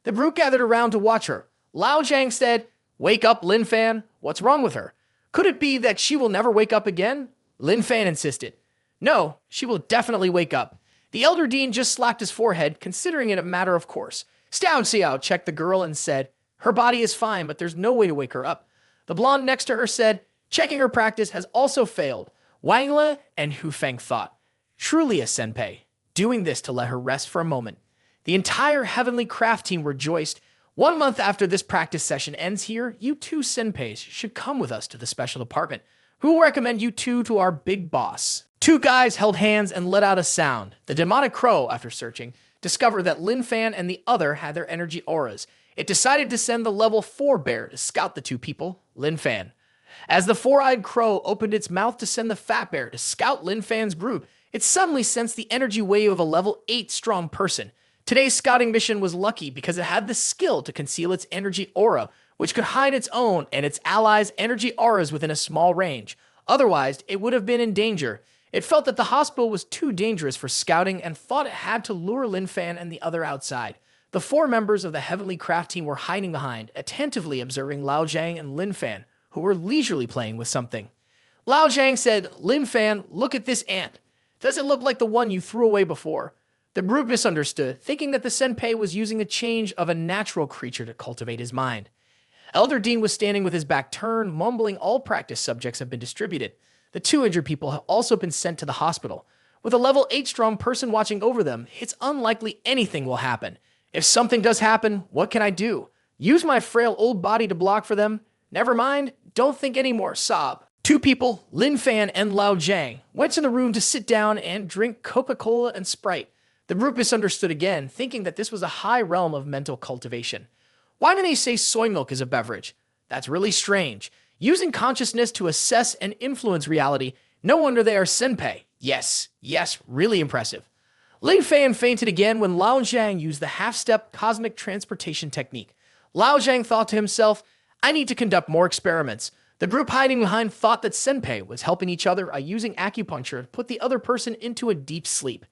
The brute gathered around to watch her. Lao Zhang said, wake up, Lin Fan. What's wrong with her? Could it be that she will never wake up again? Lin Fan insisted. No, she will definitely wake up. The Elder Dean just slapped his forehead, considering it a matter of course. Xiao checked the girl and said, her body is fine, but there's no way to wake her up. The blonde next to her said, checking her practice has also failed. Wang Le and Hu Feng thought, truly a senpai, doing this to let her rest for a moment. The entire Heavenly Craft team rejoiced. 1 month after this practice session ends here, you two senpeis should come with us to the special department. Who will recommend you two to our big boss? Two guys held hands and let out a sound. The demonic crow, after searching, discovered that Lin Fan and the other had their energy auras. It decided to send the level 4 bear to scout the two people, Lin Fan. As the four-eyed crow opened its mouth to send the fat bear to scout Lin Fan's group, it suddenly sensed the energy wave of a level 8 strong person. Today's scouting mission was lucky because it had the skill to conceal its energy aura, which could hide its own and its allies' energy auras within a small range. Otherwise, it would have been in danger. It felt that the hospital was too dangerous for scouting and thought it had to lure Lin Fan and the other outside. The 4 members of the Heavenly Craft team were hiding behind, attentively observing Lao Zhang and Lin Fan, who were leisurely playing with something. Lao Zhang said, "Lin Fan, look at this ant. Does it look like the one you threw away before?" The group misunderstood, thinking that the senpai was using a change of a natural creature to cultivate his mind. Elder Dean was standing with his back turned, mumbling all practice subjects have been distributed. The 2 injured people have also been sent to the hospital. With a level 8 strong person watching over them, it's unlikely anything will happen. If something does happen, what can I do? Use my frail old body to block for them? Never mind, don't think anymore, sob. 2 people, Lin Fan and Lao Zhang, went to the room to sit down and drink Coca-Cola and Sprite. The group misunderstood again, thinking that this was a high realm of mental cultivation. Why didn't he say soy milk is a beverage? That's really strange. Using consciousness to assess and influence reality, no wonder they are senpai. Yes, really impressive. Lin Fan fainted again when Lao Zhang used the half-step cosmic transportation technique. Lao Zhang thought to himself, I need to conduct more experiments. The group hiding behind thought that senpai was helping each other by using acupuncture to put the other person into a deep sleep.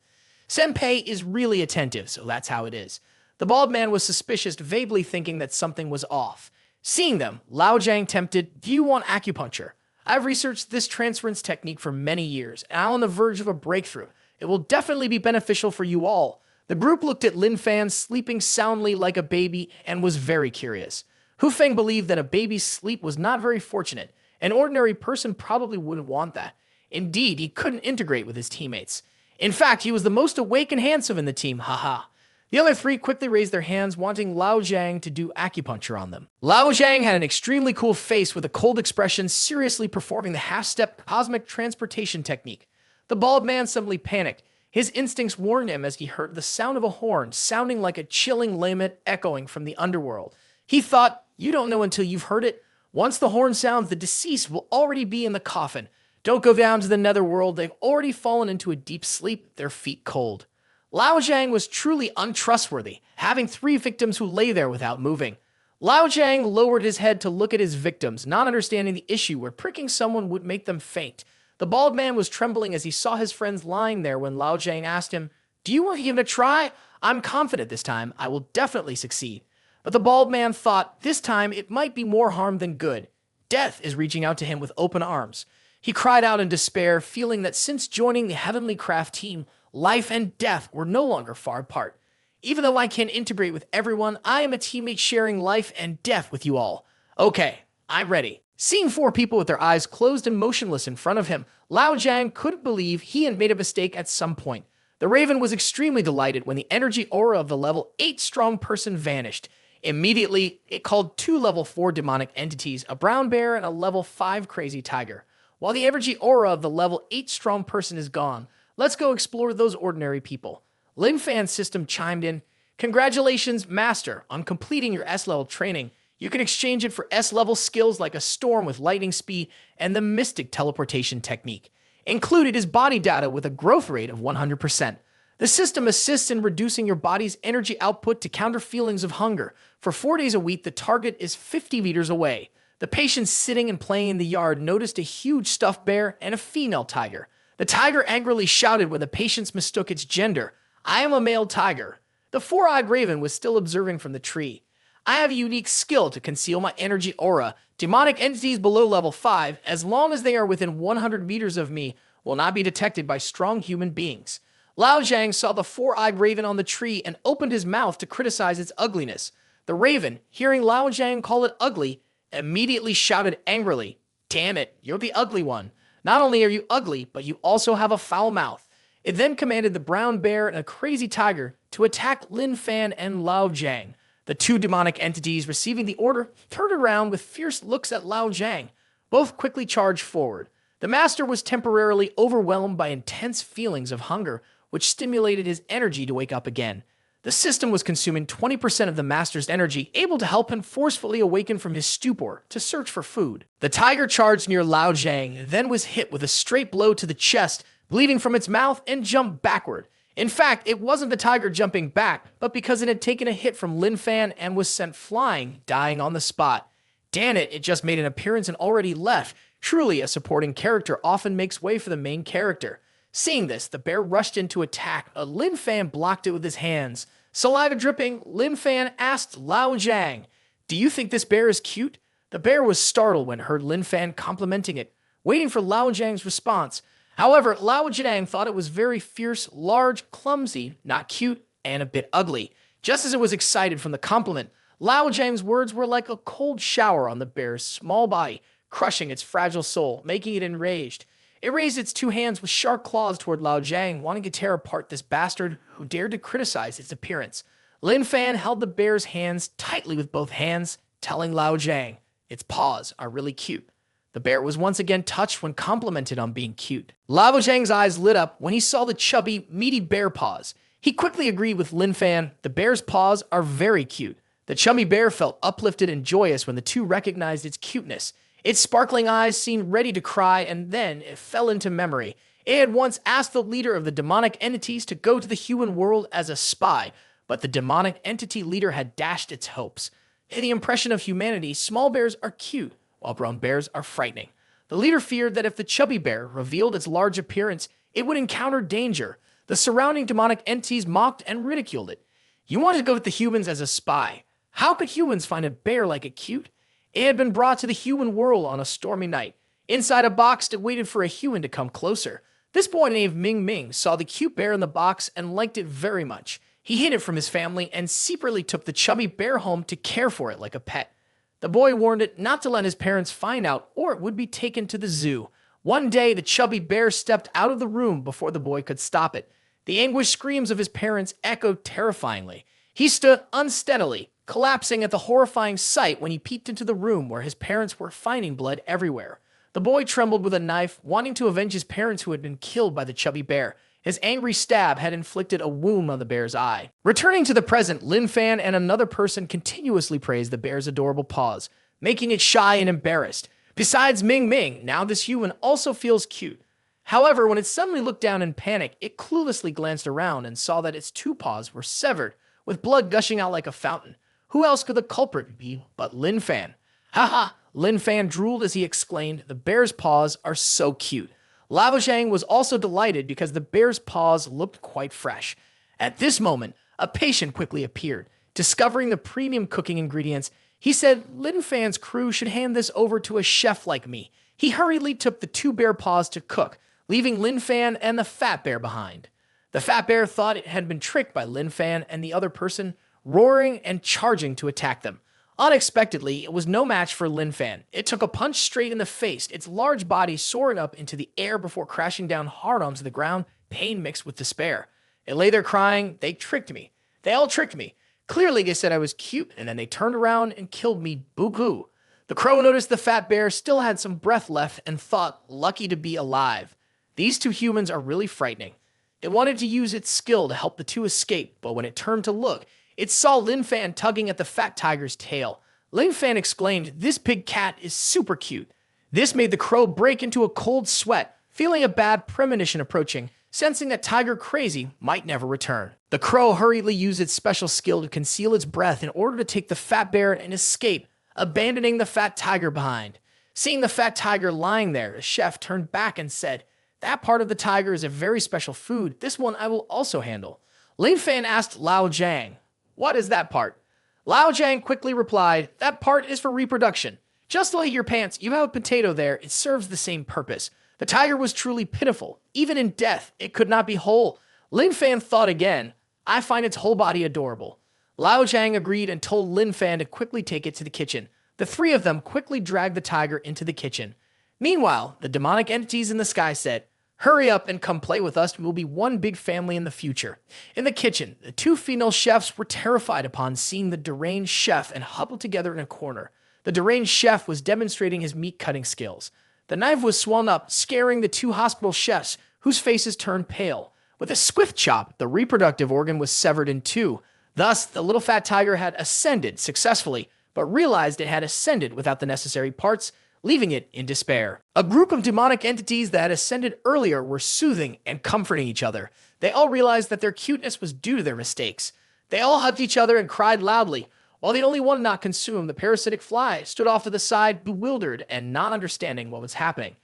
Senpai is really attentive, so that's how it is. The bald man was suspicious, vaguely thinking that something was off. Seeing them, Lao Zhang tempted, do you want acupuncture? I've researched this transference technique for many years, and I'm on the verge of a breakthrough. It will definitely be beneficial for you all. The group looked at Lin Fan sleeping soundly like a baby and was very curious. Hu Feng believed that a baby's sleep was not very fortunate. An ordinary person probably wouldn't want that. Indeed, he couldn't integrate with his teammates. In fact, he was the most awake and handsome in the team, haha. The other 3 quickly raised their hands, wanting Lao Zhang to do acupuncture on them. Lao Zhang had an extremely cool face with a cold expression, seriously performing the half-step cosmic transportation technique. The bald man suddenly panicked. His instincts warned him as he heard the sound of a horn, sounding like a chilling lament echoing from the underworld. He thought, you don't know until you've heard it. Once the horn sounds, the deceased will already be in the coffin. Don't go down to the netherworld. They've already fallen into a deep sleep, their feet cold. Lao Zhang was truly untrustworthy, having 3 victims who lay there without moving. Lao Zhang lowered his head to look at his victims, not understanding the issue where pricking someone would make them faint. The bald man was trembling as he saw his friends lying there when Lao Zhang asked him, do you want to give it a try? I'm confident this time I will definitely succeed. But the bald man thought this time it might be more harm than good. Death is reaching out to him with open arms. He cried out in despair, feeling that since joining the Heavenly Craft team, life and death were no longer far apart. Even though I can't integrate with everyone, I am a teammate sharing life and death with you all. Okay, I'm ready. Seeing 4 people with their eyes closed and motionless in front of him, Lao Zhang couldn't believe he had made a mistake at some point. The Raven was extremely delighted when the energy aura of the level 8 strong person vanished. Immediately, it called 2 level 4 demonic entities, a brown bear and a level 5 crazy tiger. While the energy aura of the level 8 strong person is gone, let's go explore those ordinary people. Lin Fan's system chimed in, congratulations, Master, on completing your S-level training. You can exchange it for S-level skills like a storm with lightning speed and the mystic teleportation technique. Included is body data with a growth rate of 100%. The system assists in reducing your body's energy output to counter feelings of hunger. For 4 days a week, the target is 50 meters away. The patient sitting and playing in the yard noticed a huge stuffed bear and a female tiger. The tiger angrily shouted when the patients mistook its gender. I am a male tiger. The 4-eyed raven was still observing from the tree. I have a unique skill to conceal my energy aura. Demonic entities below level 5, as long as they are within 100 meters of me, will not be detected by strong human beings. Lao Zhang saw the 4-eyed raven on the tree and opened his mouth to criticize its ugliness. The raven, hearing Lao Zhang call it ugly, immediately shouted angrily, damn it, you're the ugly one. Not only are you ugly, but you also have a foul mouth. It then commanded the brown bear and a crazy tiger to attack Lin Fan and Lao Zhang. The two demonic entities receiving the order turned around with fierce looks at Lao Zhang. Both quickly charged forward. The master was temporarily overwhelmed by intense feelings of hunger, which stimulated his energy to wake up again. The system was consuming 20% of the master's energy, able to help him forcefully awaken from his stupor to search for food. The tiger charged near Lao Zhang, then was hit with a straight blow to the chest, bleeding from its mouth, and jumped backward. In fact, it wasn't the tiger jumping back, but because it had taken a hit from Lin Fan and was sent flying, dying on the spot. Damn it, it just made an appearance and already left. Truly, a supporting character often makes way for the main character. Seeing this, the bear rushed in to attack, but Lin Fan blocked it with his hands. Saliva dripping, Lin Fan asked Lao Zhang, "Do you think this bear is cute?" The bear was startled when it heard Lin Fan complimenting it, waiting for Lao Zhang's response. However, Lao Zhang thought it was very fierce, large, clumsy, not cute, and a bit ugly. Just as it was excited from the compliment, Lao Zhang's words were like a cold shower on the bear's small body, crushing its fragile soul, making it enraged. It raised its two hands with sharp claws toward Lao Zhang, wanting to tear apart this bastard who dared to criticize its appearance. Lin Fan held the bear's hands tightly with both hands, telling Lao Zhang, "Its paws are really cute." The bear was once again touched when complimented on being cute. Lao Zhang's eyes lit up when he saw the chubby, meaty bear paws. He quickly agreed with Lin Fan, "The bear's paws are very cute." The chubby bear felt uplifted and joyous when the two recognized its cuteness. Its sparkling eyes seemed ready to cry, and then it fell into memory. It had once asked the leader of the demonic entities to go to the human world as a spy, but the demonic entity leader had dashed its hopes. In the impression of humanity, small bears are cute, while brown bears are frightening. The leader feared that if the chubby bear revealed its large appearance, it would encounter danger. The surrounding demonic entities mocked and ridiculed it. You wanted to go with the humans as a spy. How could humans find a bear like it cute? It had been brought to the human world on a stormy night. Inside a box, it waited for a human to come closer. This boy named Ming Ming saw the cute bear in the box and liked it very much. He hid it from his family and secretly took the chubby bear home to care for it like a pet. The boy warned it not to let his parents find out or it would be taken to the zoo. One day, the chubby bear stepped out of the room before the boy could stop it. The anguished screams of his parents echoed terrifyingly. He stood unsteadily, collapsing at the horrifying sight when he peeked into the room where his parents were finding blood everywhere. The boy trembled with a knife, wanting to avenge his parents who had been killed by the chubby bear. His angry stab had inflicted a wound on the bear's eye. Returning to the present, Lin Fan and another person continuously praised the bear's adorable paws, making it shy and embarrassed. Besides Ming Ming, now this human also feels cute. However, when it suddenly looked down in panic, it cluelessly glanced around and saw that its two paws were severed, with blood gushing out like a fountain. Who else could the culprit be but Lin Fan? Haha! Lin Fan drooled as he exclaimed, "The bear's paws are so cute." Lao Zhang was also delighted because the bear's paws looked quite fresh. At this moment, a patient quickly appeared. Discovering the premium cooking ingredients, he said Lin Fan's crew should hand this over to a chef like me. He hurriedly took the two bear paws to cook, leaving Lin Fan and the fat bear behind. The fat bear thought it had been tricked by Lin Fan and the other person, roaring and charging to attack them. Unexpectedly, it was no match for Lin Fan. It took a punch straight in the face, its large body soaring up into the air before crashing down hard onto the ground, pain mixed with despair. It lay there crying, "They tricked me. They all tricked me. Clearly they said I was cute, and then they turned around and killed me. Boo-hoo." The crow noticed the fat bear still had some breath left and thought, lucky to be alive. These two humans are really frightening. It wanted to use its skill to help the two escape, but when it turned to look, it saw Lin Fan tugging at the fat tiger's tail. Lin Fan exclaimed, "This big cat is super cute." This made the crow break into a cold sweat, feeling a bad premonition approaching, sensing that Tiger Crazy might never return. The crow hurriedly used its special skill to conceal its breath in order to take the fat bear and escape, abandoning the fat tiger behind. Seeing the fat tiger lying there, the chef turned back and said, "That part of the tiger is a very special food. This one I will also handle." Lin Fan asked Lao Zhang, "What is that part?" Lao Zhang quickly replied, "That part is for reproduction. Just like your pants, you have a potato there. It serves the same purpose." The tiger was truly pitiful. Even in death, it could not be whole. Lin Fan thought again, "I find its whole body adorable." Lao Zhang agreed and told Lin Fan to quickly take it to the kitchen. The three of them quickly dragged the tiger into the kitchen. Meanwhile, the demonic entities in the sky said, Hurry up and come play with us. We will be one big family in the future. In the kitchen, the two female chefs were terrified upon seeing the deranged chef and huddled together in a corner. The deranged chef was demonstrating his meat-cutting skills. The knife was swung up, scaring the two hospital chefs, whose faces turned pale. With a swift chop, the reproductive organ was severed in two. Thus, the little fat tiger had ascended successfully, but realized it had ascended without the necessary parts, leaving it in despair. A group of demonic entities that had ascended earlier were soothing and comforting each other. They all realized that their cuteness was due to their mistakes. They all hugged each other and cried loudly. While the only one not consumed, the parasitic fly, stood off to the side, bewildered and not understanding what was happening.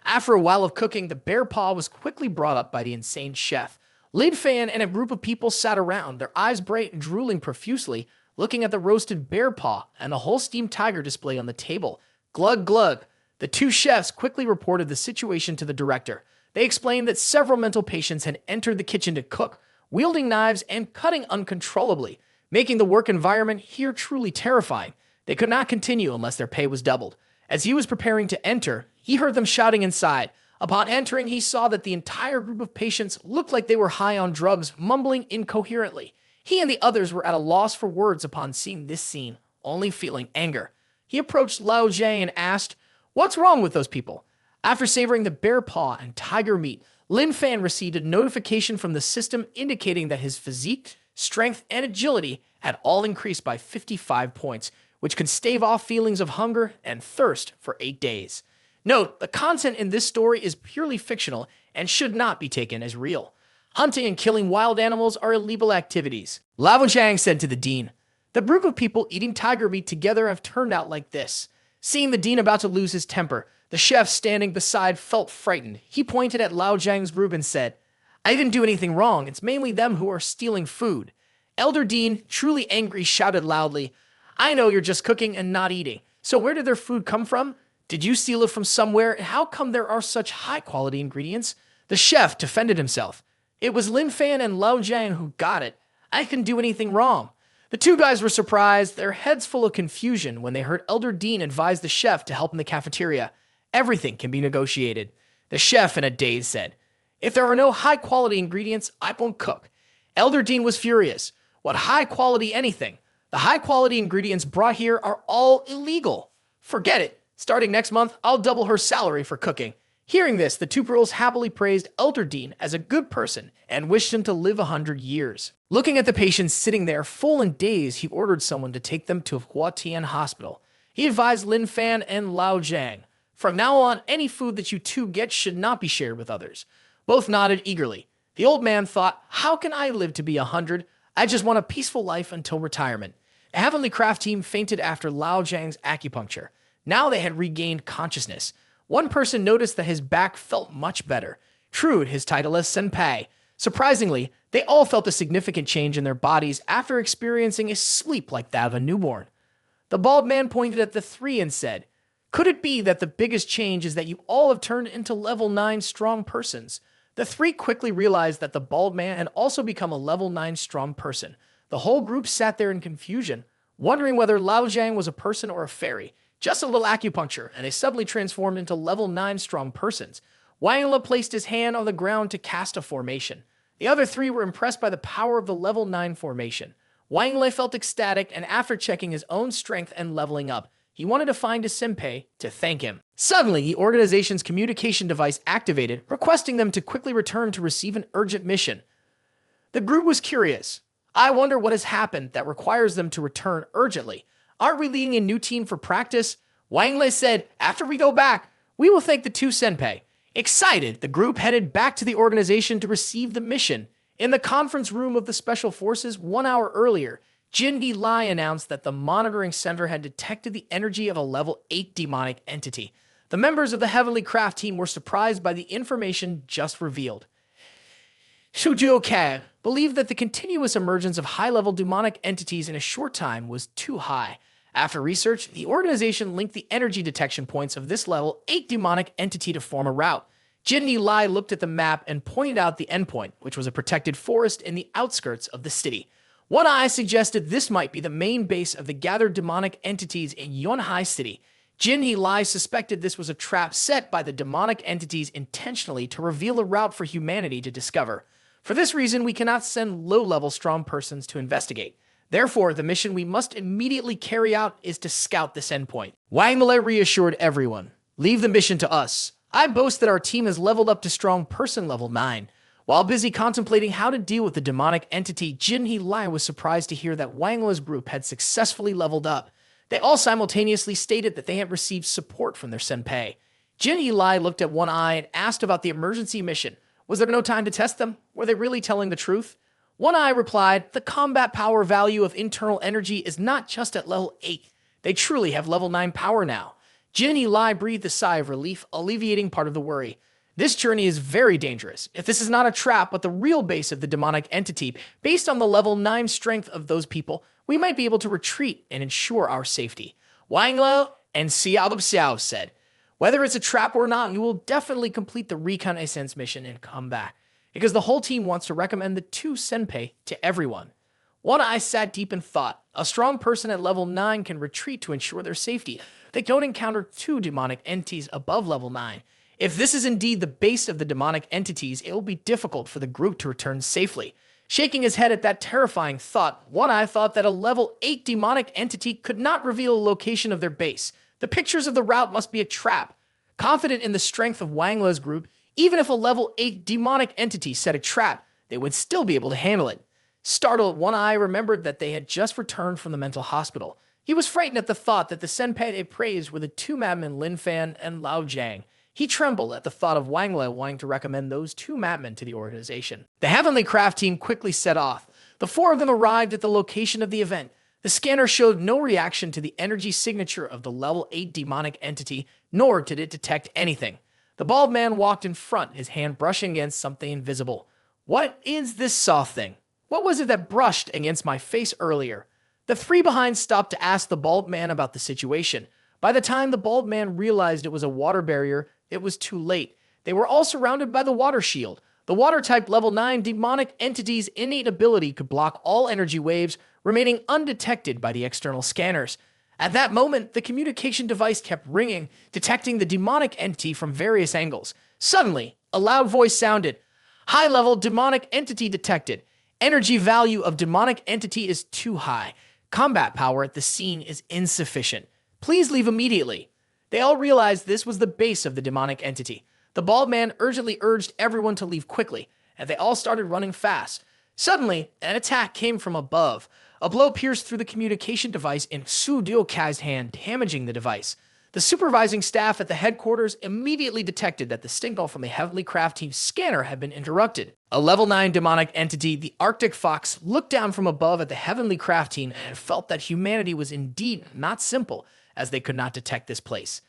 After a while of cooking, the bear paw was quickly brought up by the insane chef. Lin Fan and a group of people sat around, their eyes bright and drooling profusely, looking at the roasted bear paw and the whole steamed tiger display on the table. Glug glug. The two chefs quickly reported the situation to the director. They explained that several mental patients had entered the kitchen to cook, wielding knives and cutting uncontrollably, making the work environment here truly terrifying. They could not continue unless their pay was doubled. As he was preparing to enter, he heard them shouting inside. Upon entering, he saw that the entire group of patients looked like they were high on drugs, mumbling incoherently. He and the others were at a loss for words upon seeing this scene, only feeling anger. He approached Lao Zhang and asked, "What's wrong with those people?" After savoring the bear paw and tiger meat, Lin Fan received a notification from the system indicating that his physique, strength, and agility had all increased by 55 points, which could stave off feelings of hunger and thirst for 8 days. Note, the content in this story is purely fictional and should not be taken as real. Hunting and killing wild animals are illegal activities. Lao Zhang said to the dean, "The group of people eating tiger meat together have turned out like this." Seeing the dean about to lose his temper, the chef standing beside felt frightened. He pointed at Lao Zhang's group and said, "I didn't do anything wrong. It's mainly them who are stealing food." Elder Dean, truly angry, shouted loudly, "I know you're just cooking and not eating. So where did their food come from? Did you steal it from somewhere? And how come there are such high-quality ingredients?" The chef defended himself. "It was Lin Fan and Lao Zhang who got it. I couldn't do anything wrong." The two guys were surprised, their heads full of confusion, when they heard Elder Dean advise the chef to help in the cafeteria. Everything can be negotiated. The chef, in a daze, said, "If there are no high-quality ingredients, I won't cook." Elder Dean was furious. What high-quality anything? The high-quality ingredients brought here are all illegal. Forget it. Starting next month, I'll double her salary for cooking. Hearing this, the two girls happily praised Elder Dean as a good person and wished him to live 100 years. Looking at the patients sitting there full and dazed, he ordered someone to take them to Huatian Hospital. He advised Lin Fan and Lao Zhang, "From now on, any food that you two get should not be shared with others." Both nodded eagerly. The old man thought, "How can I live to be 100? I just want a peaceful life until retirement." The Heavenly Craft team fainted after Lao Zhang's acupuncture. Now they had regained consciousness. One person noticed that his back felt much better. Trued his title as Senpai. Surprisingly, they all felt a significant change in their bodies after experiencing a sleep like that of a newborn. The bald man pointed at the three and said, "Could it be that the biggest change is that you all have turned into level 9 strong persons?" The three quickly realized that the bald man had also become a level 9 strong person. The whole group sat there in confusion, wondering whether Lao Zhang was a person or a fairy. Just a little acupuncture, and they suddenly transformed into level 9 strong persons. Wang Le placed his hand on the ground to cast a formation. The other three were impressed by the power of the level 9 formation. Wang Le felt ecstatic, and after checking his own strength and leveling up, he wanted to find his senpai to thank him. Suddenly, the organization's communication device activated, requesting them to quickly return to receive an urgent mission. The group was curious. "I wonder what has happened that requires them to return urgently. Aren't we leading a new team for practice?" Wang Le said, "After we go back, we will thank the two senpai." Excited, the group headed back to the organization to receive the mission. In the conference room of the Special Forces 1 hour earlier, Jindy Lai announced that the monitoring center had detected the energy of a level 8 demonic entity. The members of the Heavenly Craft team were surprised by the information just revealed. Shujo Kai believed that the continuous emergence of high-level demonic entities in a short time was too high. After research, the organization linked the energy detection points of this level 8 demonic entity to form a route. Jindy Lai looked at the map and pointed out the endpoint, which was a protected forest in the outskirts of the city. One Eye suggested this might be the main base of the gathered demonic entities in Yonhai City. Jinhee Lai suspected this was a trap set by the demonic entities intentionally to reveal a route for humanity to discover. For this reason, we cannot send low-level strong persons to investigate. Therefore, the mission we must immediately carry out is to scout this endpoint. Wang Mele reassured everyone. Leave the mission to us. I boast that our team has leveled up to strong person level 9. While busy contemplating how to deal with the demonic entity, Jinhee Lai was surprised to hear that Wang Mele's group had successfully leveled up. They all simultaneously stated that they had received support from their senpai. Jinhee Lai looked at One Eye and asked about the emergency mission. Was there no time to test them? Were they really telling the truth? One Eye replied, the combat power value of internal energy is not just at level 8. They truly have level 9 power now. Jinhee Lai breathed a sigh of relief, alleviating part of the worry. This journey is very dangerous. If this is not a trap, but the real base of the demonic entity, based on the level 9 strength of those people, we might be able to retreat and ensure our safety. Wang Lo and Xiao Xiao said, whether it's a trap or not, you will definitely complete the reconnaissance mission and come back, because the whole team wants to recommend the 2 senpai to everyone. One Eye sat deep in thought. A strong person at level 9 can retreat to ensure their safety. They don't encounter 2 demonic entities above level 9. If this is indeed the base of the demonic entities, it will be difficult for the group to return safely. Shaking his head at that terrifying thought, One Eye thought that a level 8 demonic entity could not reveal a location of their base. The pictures of the route must be a trap. Confident in the strength of Wang Le's group, even if a level 8 demonic entity set a trap, they would still be able to handle it. Startled, One Eye remembered that they had just returned from the mental hospital. He was frightened at the thought that the senpai they praised were the 2 madmen Lin Fan and Lao Jiang. He trembled at the thought of Wang Le wanting to recommend those 2 madmen to the organization. The Heavenly Craft team quickly set off. The 4 of them arrived at the location of the event. The scanner showed no reaction to the energy signature of the level 8 demonic entity, nor did it detect anything. The bald man walked in front, his hand brushing against something invisible. What is this soft thing? What was it that brushed against my face earlier? The 3 behind stopped to ask the bald man about the situation. By the time the bald man realized it was a water barrier, it was too late. They were all surrounded by the water shield. The water-type level 9 demonic entity's innate ability could block all energy waves, remaining undetected by the external scanners. At that moment, the communication device kept ringing, detecting the demonic entity from various angles. Suddenly, a loud voice sounded. High-level demonic entity detected. Energy value of demonic entity is too high. Combat power at the scene is insufficient. Please leave immediately. They all realized this was the base of the demonic entity. The bald man urgently urged everyone to leave quickly, and they all started running fast. Suddenly, an attack came from above. A blow pierced through the communication device in Su Diokai's hand, damaging the device. The supervising staff at the headquarters immediately detected that the signal from the Heavenly Craft Team's scanner had been interrupted. A level 9 demonic entity, the Arctic Fox, looked down from above at the Heavenly Craft Team and felt that humanity was indeed not simple, as they could not detect this place.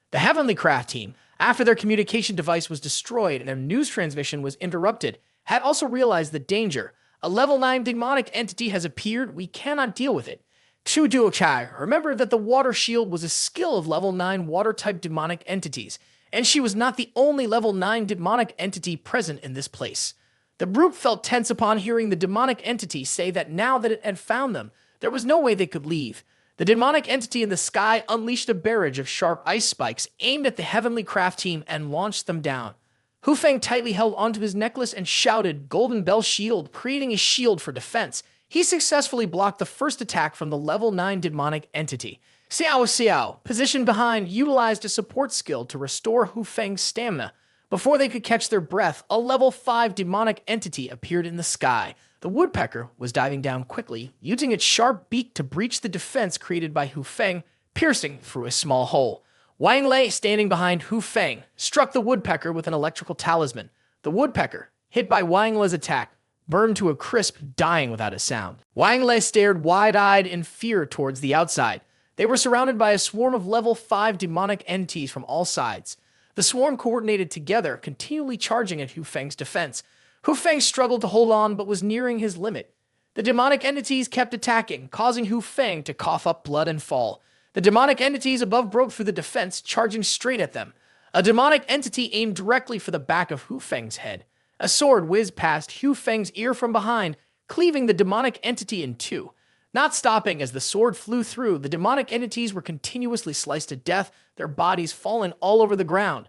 The Heavenly Craft Team, after their communication device was destroyed and their news transmission was interrupted, had also realized the danger. A level 9 demonic entity has appeared. We cannot deal with it. Chu Duochai remembered that the water shield was a skill of level 9 water-type demonic entities, and she was not the only level 9 demonic entity present in this place. The group felt tense upon hearing the demonic entity say that now that it had found them, there was no way they could leave. The demonic entity in the sky unleashed a barrage of sharp ice spikes aimed at the Heavenly Craft Team and launched them down. Hu Feng tightly held onto his necklace and shouted, Golden Bell Shield, creating a shield for defense. He successfully blocked the first attack from the level 9 demonic entity. Xiao Xiao, positioned behind, utilized a support skill to restore Hu Feng's stamina. Before they could catch their breath, a level 5 demonic entity appeared in the sky. The woodpecker was diving down quickly, using its sharp beak to breach the defense created by Hu Feng, piercing through a small hole. Wang Lei, standing behind Hu Feng, struck the woodpecker with an electrical talisman. The woodpecker, hit by Wang Lei's attack, burned to a crisp, dying without a sound. Wang Lei stared wide-eyed in fear towards the outside. They were surrounded by a swarm of level 5 demonic entities from all sides. The swarm coordinated together, continually charging at Hu Feng's defense. Hu Feng struggled to hold on, but was nearing his limit. The demonic entities kept attacking, causing Hu Feng to cough up blood and fall. The demonic entities above broke through the defense, charging straight at them. A demonic entity aimed directly for the back of Hu Feng's head. A sword whizzed past Hu Feng's ear from behind, cleaving the demonic entity in 2. Not stopping as the sword flew through, the demonic entities were continuously sliced to death, their bodies falling all over the ground.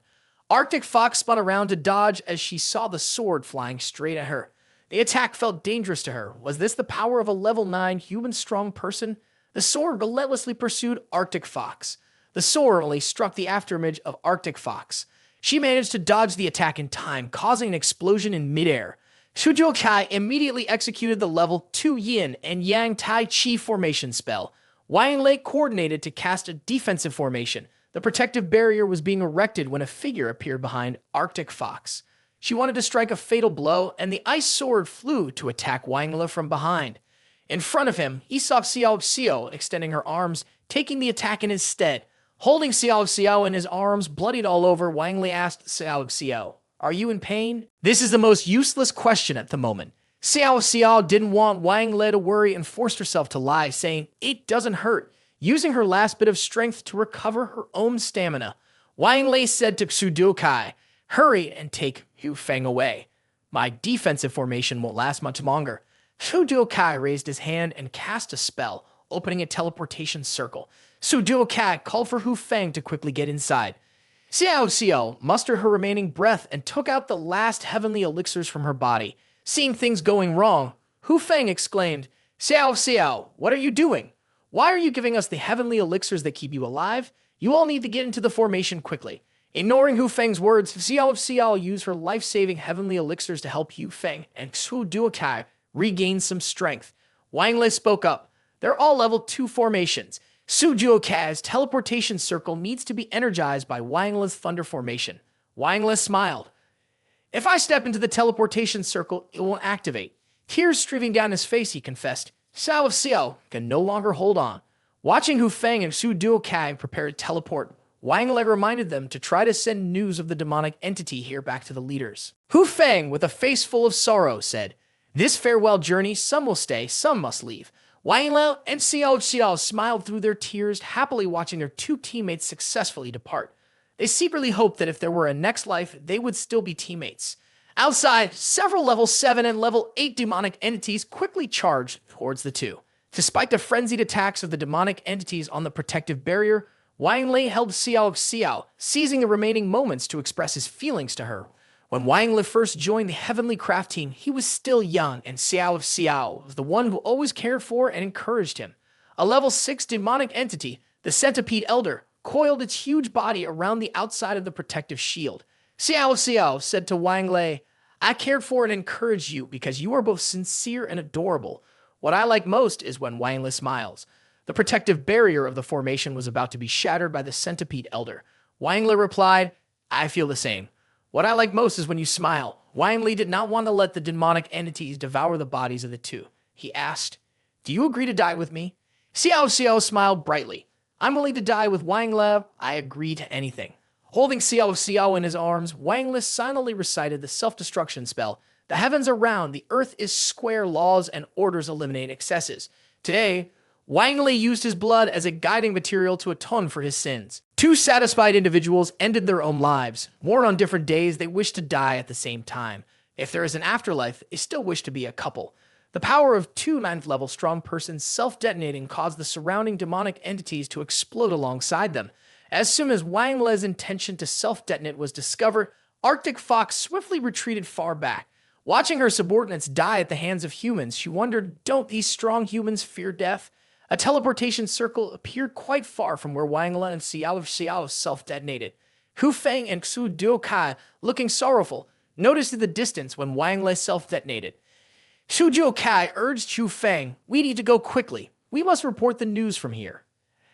Arctic Fox spun around to dodge as she saw the sword flying straight at her. The attack felt dangerous to her. Was this the power of a level 9 human-strong person? The sword relentlessly pursued Arctic Fox. The sword only struck the afterimage of Arctic Fox. She managed to dodge the attack in time, causing an explosion in midair. Shujo Kai immediately executed the level 2 Yin and Yang Tai Chi formation spell. Wang Lei coordinated to cast a defensive formation. The protective barrier was being erected when a figure appeared behind Arctic Fox. She wanted to strike a fatal blow, and the ice sword flew to attack Wang Lei from behind. In front of him, he saw Xiao Xiao extending her arms, taking the attack in his stead. Holding Xiao Xiao in his arms, bloodied all over, Wang Lei asked Xiao Xiao, "Are you in pain?" This is the most useless question at the moment. Xiao Xiao didn't want Wang Lei to worry and forced herself to lie, saying, "It doesn't hurt," using her last bit of strength to recover her own stamina. Wang Lei said to Sudokai, "Hurry and take Hu Feng away. My defensive formation won't last much longer." Sudokai raised his hand and cast a spell, opening a teleportation circle. Sudokai called for Hu Feng to quickly get inside. Xiao Xiao mustered her remaining breath and took out the last heavenly elixirs from her body. Seeing things going wrong, Hu Feng exclaimed, "Xiao Xiao, what are you doing? Why are you giving us the heavenly elixirs that keep you alive? You all need to get into the formation quickly." Ignoring Hu Feng's words, Xiao Xiao used her life-saving heavenly elixirs to help Hu Feng and Su Duokai regain some strength. Wang Lei spoke up. "They're all level 2 formations. Su Duokai's teleportation circle needs to be energized by Wang Lei's thunder formation." Wang Lei smiled. "If I step into the teleportation circle, it won't activate." Tears streaming down his face, he confessed. Xiao Xiao can no longer hold on. Watching Hu Feng and Su Duokai prepare to teleport, Wang Lei reminded them to try to send news of the demonic entity here back to the leaders. Hu Feng, with a face full of sorrow, said, "This farewell journey, some will stay, some must leave." Wang Lei and Xiao Xiao smiled through their tears, happily watching their two teammates successfully depart. They secretly hoped that if there were a next life, they would still be teammates. Outside, several level 7 and level 8 demonic entities quickly charged towards the two. Despite the frenzied attacks of the demonic entities on the protective barrier, Wang Lei held Xiao Xiao, seizing the remaining moments to express his feelings to her. When Wang Lei first joined the Heavenly Craft team, he was still young, and Xiao Xiao was the one who always cared for and encouraged him. A level 6 demonic entity, the Centipede Elder, coiled its huge body around the outside of the protective shield. Xiao Xiao said to Wang Lei, "I cared for and encouraged you because you are both sincere and adorable. What I like most is when Wang Lei smiles." The protective barrier of the formation was about to be shattered by the Centipede Elder. Wang Lei replied, "I feel the same. What I like most is when you smile." Wang Lei did not want to let the demonic entities devour the bodies of the two. He asked, "Do you agree to die with me?" Xiao Xiao smiled brightly. "I'm willing to die with Wang Lei. I agree to anything." Holding Xiao Xiao in his arms, Wang Lei silently recited the self-destruction spell. "The heavens are round, the earth is square, laws and orders eliminate excesses." Today, Wang Lei used his blood as a guiding material to atone for his sins. Two satisfied individuals ended their own lives. Born on different days, they wish to die at the same time. If there is an afterlife, they still wish to be a couple. The power of two 9th level strong persons self-detonating caused the surrounding demonic entities to explode alongside them. As soon as Wang Lei's intention to self-detonate was discovered, Arctic Fox swiftly retreated far back. Watching her subordinates die at the hands of humans, she wondered, don't these strong humans fear death? A teleportation circle appeared quite far from where Wang Lei and Xiao Xiao self-detonated. Hu Feng and Su Duokai, looking sorrowful, noticed in the distance when Wang Lei self-detonated. Su Duokai urged Hu Feng, "We need to go quickly. We must report the news from here."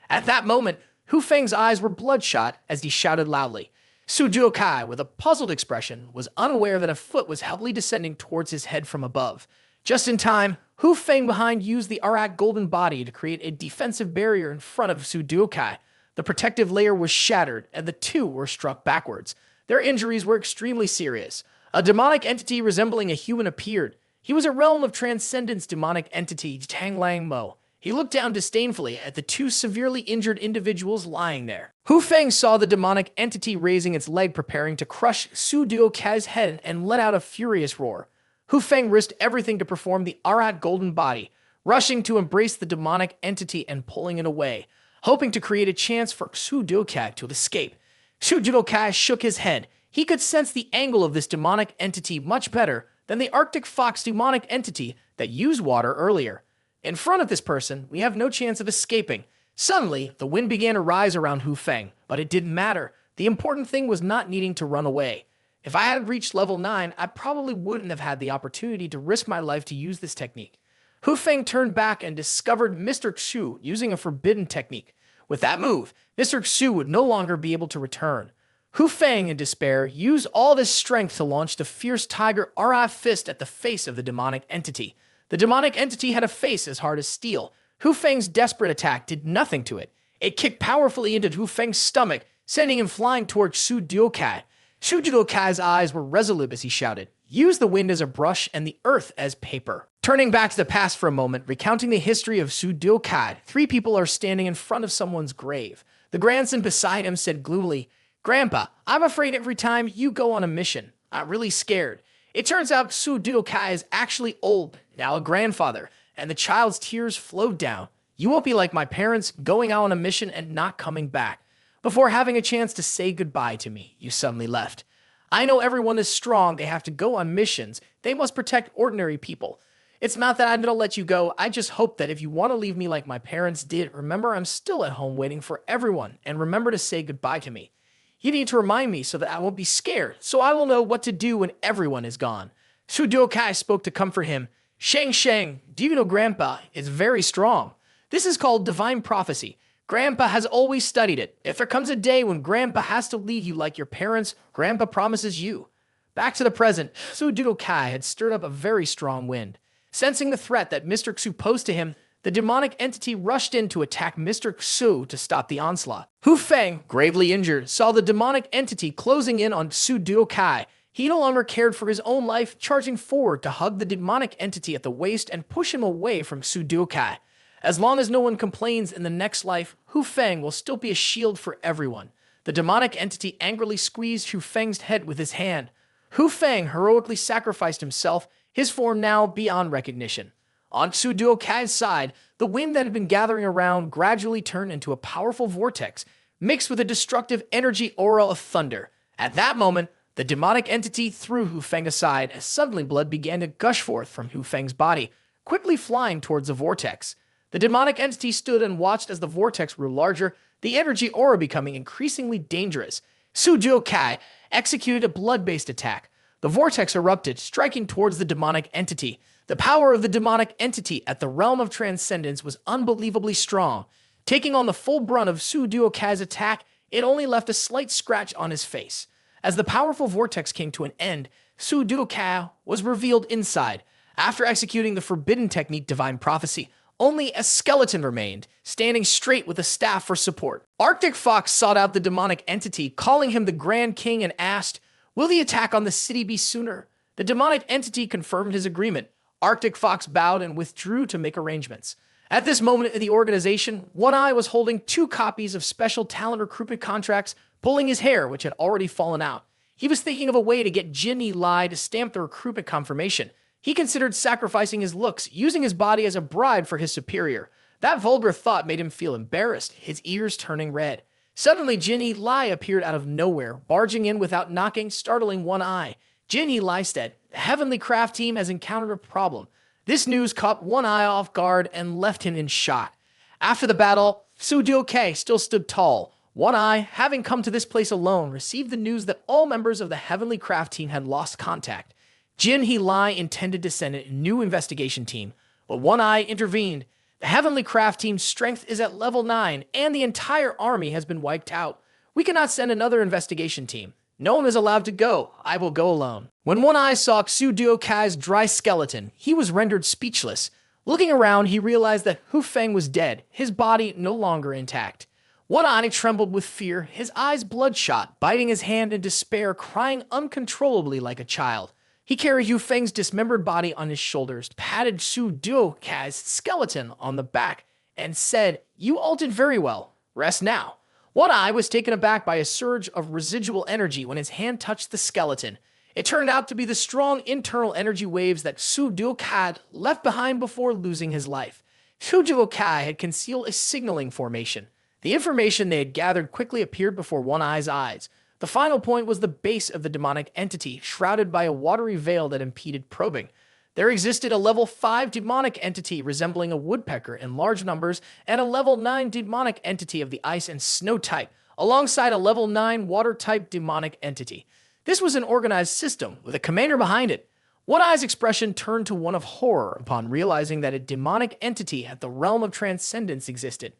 At that moment, Hu Feng's eyes were bloodshot as he shouted loudly. Su Duokai, with a puzzled expression, was unaware that a foot was heavily descending towards his head from above. Just in time, Hu Feng behind used the Arak golden body to create a defensive barrier in front of Su Duokai. The protective layer was shattered, and the two were struck backwards. Their injuries were extremely serious. A demonic entity resembling a human appeared. He was a realm of transcendence demonic entity, Tang Lang Mo. He looked down disdainfully at the two severely injured individuals lying there. Hu Feng saw the demonic entity raising its leg preparing to crush Su Duokai's head and let out a furious roar. Hu Feng risked everything to perform the Arat golden body. rushing to embrace the demonic entity and pulling it away, hoping to create a chance for Su Duokai to escape. Su Duokai shook his head. He could sense the angle of this demonic entity much better than the Arctic Fox demonic entity that used water earlier. In front of this person, we have no chance of escaping. Suddenly, the wind began to rise around Hu Feng, but it didn't matter. The important thing was not needing to run away. If I had reached level 9, I probably wouldn't have had the opportunity to risk my life to use this technique. Hu Feng turned back and discovered Mr. Xu using a forbidden technique. With that move, Mr. Xu would no longer be able to return. Hu Feng, in despair, used all of his strength to launch the fierce tiger RI fist at the face of the demonic entity. The demonic entity had a face as hard as steel. Hu Feng's desperate attack did nothing to it. It kicked powerfully into Hu Feng's stomach, sending him flying towards Su Duokai. Su Duokai's eyes were resolute as he shouted, "Use the wind as a brush and the earth as paper." Turning back to the past for a moment, recounting the history of Su Duokai, 3 people are standing in front of someone's grave. The grandson beside him said gloomily, "Grandpa, I'm afraid every time you go on a mission. I'm really scared." It turns out Su Duokai is actually old, now a grandfather, and the child's tears flowed down. "You won't be like my parents, going out on a mission and not coming back. Before having a chance to say goodbye to me, you suddenly left. I know everyone is strong, they have to go on missions, they must protect ordinary people. It's not that I'm going to let you go, I just hope that if you want to leave me like my parents did, remember I'm still at home waiting for everyone, and remember to say goodbye to me. You need to remind me so that I won't be scared, so I will know what to do when everyone is gone." Su Duokai spoke to comfort him. "Sheng, do you know Grandpa is very strong? This is called divine prophecy. Grandpa has always studied it. If there comes a day when Grandpa has to lead you like your parents, Grandpa promises you." Back to the present, Su Duokai had stirred up a very strong wind. Sensing the threat that Mr. Xu posed to him, the demonic entity rushed in to attack Mr. Xu to stop the onslaught. Hu Feng, gravely injured, saw the demonic entity closing in on Su Duokai. He no longer cared for his own life, charging forward to hug the demonic entity at the waist and push him away from Su Duokai. As long as no one complains in the next life, Hu Feng will still be a shield for everyone. The demonic entity angrily squeezed Hu Feng's head with his hand. Hu Feng heroically sacrificed himself, his form now beyond recognition. On Su Duokai's side, the wind that had been gathering around gradually turned into a powerful vortex, mixed with a destructive energy aura of thunder. At that moment, the demonic entity threw Hu Feng aside as suddenly blood began to gush forth from Hu Feng's body, quickly flying towards the vortex. The demonic entity stood and watched as the vortex grew larger, the energy aura becoming increasingly dangerous. Su Duokai executed a blood-based attack. The vortex erupted, striking towards the demonic entity. The power of the demonic entity at the realm of transcendence was unbelievably strong. Taking on the full brunt of Su Duokai's attack, it only left a slight scratch on his face. As the powerful vortex came to an end, Su Duokai was revealed inside. After executing the forbidden technique Divine Prophecy, only a skeleton remained, standing straight with a staff for support. Arctic Fox sought out the demonic entity, calling him the Grand King, and asked, "Will the attack on the city be sooner?" The demonic entity confirmed his agreement. Arctic Fox bowed and withdrew to make arrangements. At this moment in the organization, One Eye was holding 2 copies of special talent recruitment contracts, pulling his hair, which had already fallen out. He was thinking of a way to get Jin Lai to stamp the recruitment confirmation. He considered sacrificing his looks, using his body as a bribe for his superior. That vulgar thought made him feel embarrassed, his ears turning red. Suddenly, Jin Lai appeared out of nowhere, barging in without knocking, startling One Eye. Jin Lai said, "The Heavenly Craft team has encountered a problem." This news caught One Eye off guard and left him in shock. After the battle, Su Duokai still stood tall. One Eye, having come to this place alone, received the news that all members of the Heavenly Craft team had lost contact. Jin Lai intended to send a new investigation team, but One Eye intervened. The Heavenly Craft team's strength is at level 9, and the entire army has been wiped out. We cannot send another investigation team. No one is allowed to go. I will go alone. When One Eye saw Su Duokai's dry skeleton, he was rendered speechless. Looking around, he realized that Hu Feng was dead, his body no longer intact. One Eye trembled with fear, his eyes bloodshot, biting his hand in despair, crying uncontrollably like a child. He carried Hu Feng's dismembered body on his shoulders, patted Su Duokai's skeleton on the back, and said, "You all did very well. Rest now." One Eye was taken aback by a surge of residual energy when his hand touched the skeleton. It turned out to be the strong internal energy waves that Su Duokai left behind before losing his life. Su Duokai had concealed a signaling formation. The information they had gathered quickly appeared before One Eye's eyes. The final point was the base of the demonic entity, shrouded by a watery veil that impeded probing. There existed a level 5 demonic entity resembling a woodpecker in large numbers, and a level 9 demonic entity of the ice and snow type, alongside a level 9 water type demonic entity. This was an organized system, with a commander behind it. One Eye's expression turned to one of horror upon realizing that a demonic entity at the realm of transcendence existed.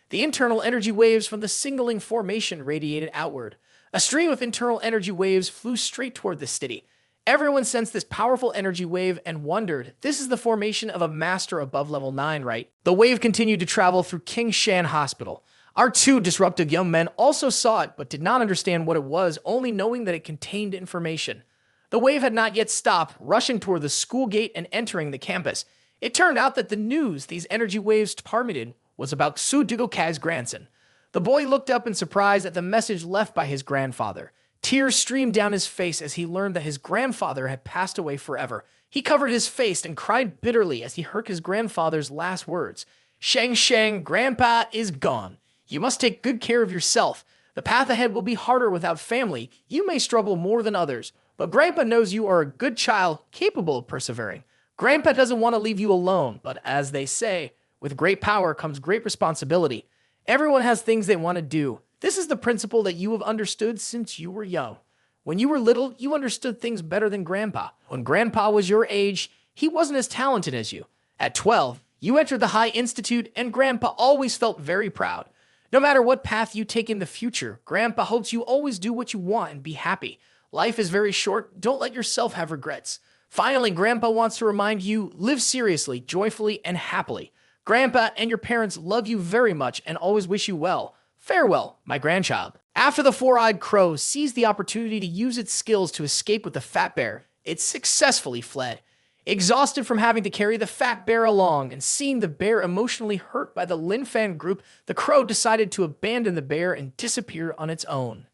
The internal energy waves from the signaling formation radiated outward. A stream of internal energy waves flew straight toward the city. Everyone sensed this powerful energy wave and wondered, this is the formation of a master above level 9, right? The wave continued to travel through King Shan Hospital. Our two disruptive young men also saw it, but did not understand what it was, only knowing that it contained information. The wave had not yet stopped, rushing toward the school gate and entering the campus. It turned out that the news these energy waves targeted was about Su Dugokai's grandson. The boy looked up in surprise at the message left by his grandfather. Tears streamed down his face as he learned that his grandfather had passed away forever. He covered his face and cried bitterly as he heard his grandfather's last words. "Shang Shang, Grandpa is gone. You must take good care of yourself. The path ahead will be harder without family. You may struggle more than others, but Grandpa knows you are a good child, capable of persevering. Grandpa doesn't want to leave you alone, but as they say, with great power comes great responsibility. Everyone has things they want to do. This is the principle that you have understood since you were young. When you were little, you understood things better than Grandpa. When Grandpa was your age, he wasn't as talented as you. At 12, you entered the High Institute, and Grandpa always felt very proud. No matter what path you take in the future, Grandpa hopes you always do what you want and be happy. Life is very short. Don't let yourself have regrets. Finally, Grandpa wants to remind you, live seriously, joyfully, and happily. Grandpa and your parents love you very much and always wish you well. Farewell, my grandchild." After the four-eyed crow seized the opportunity to use its skills to escape with the fat bear, it successfully fled. Exhausted from having to carry the fat bear along and seeing the bear emotionally hurt by the Lin Fan group, the crow decided to abandon the bear and disappear on its own.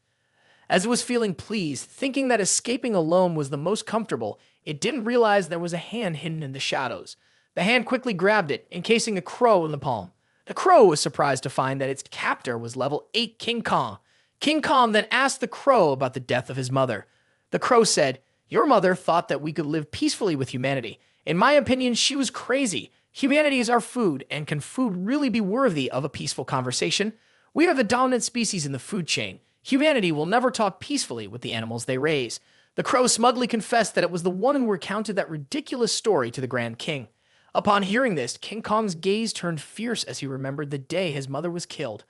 As it was feeling pleased, thinking that escaping alone was the most comfortable, it didn't realize there was a hand hidden in the shadows. The hand quickly grabbed it, encasing the crow in the palm. The crow was surprised to find that its captor was level 8 King Kong. King Kong then asked the crow about the death of his mother. The crow said, "Your mother thought that we could live peacefully with humanity. In my opinion, she was crazy. Humanity is our food, and can food really be worthy of a peaceful conversation? We are the dominant species in the food chain. Humanity will never talk peacefully with the animals they raise." The crow smugly confessed that it was the one who recounted that ridiculous story to the Grand King. Upon hearing this, King Kong's gaze turned fierce as he remembered the day his mother was killed.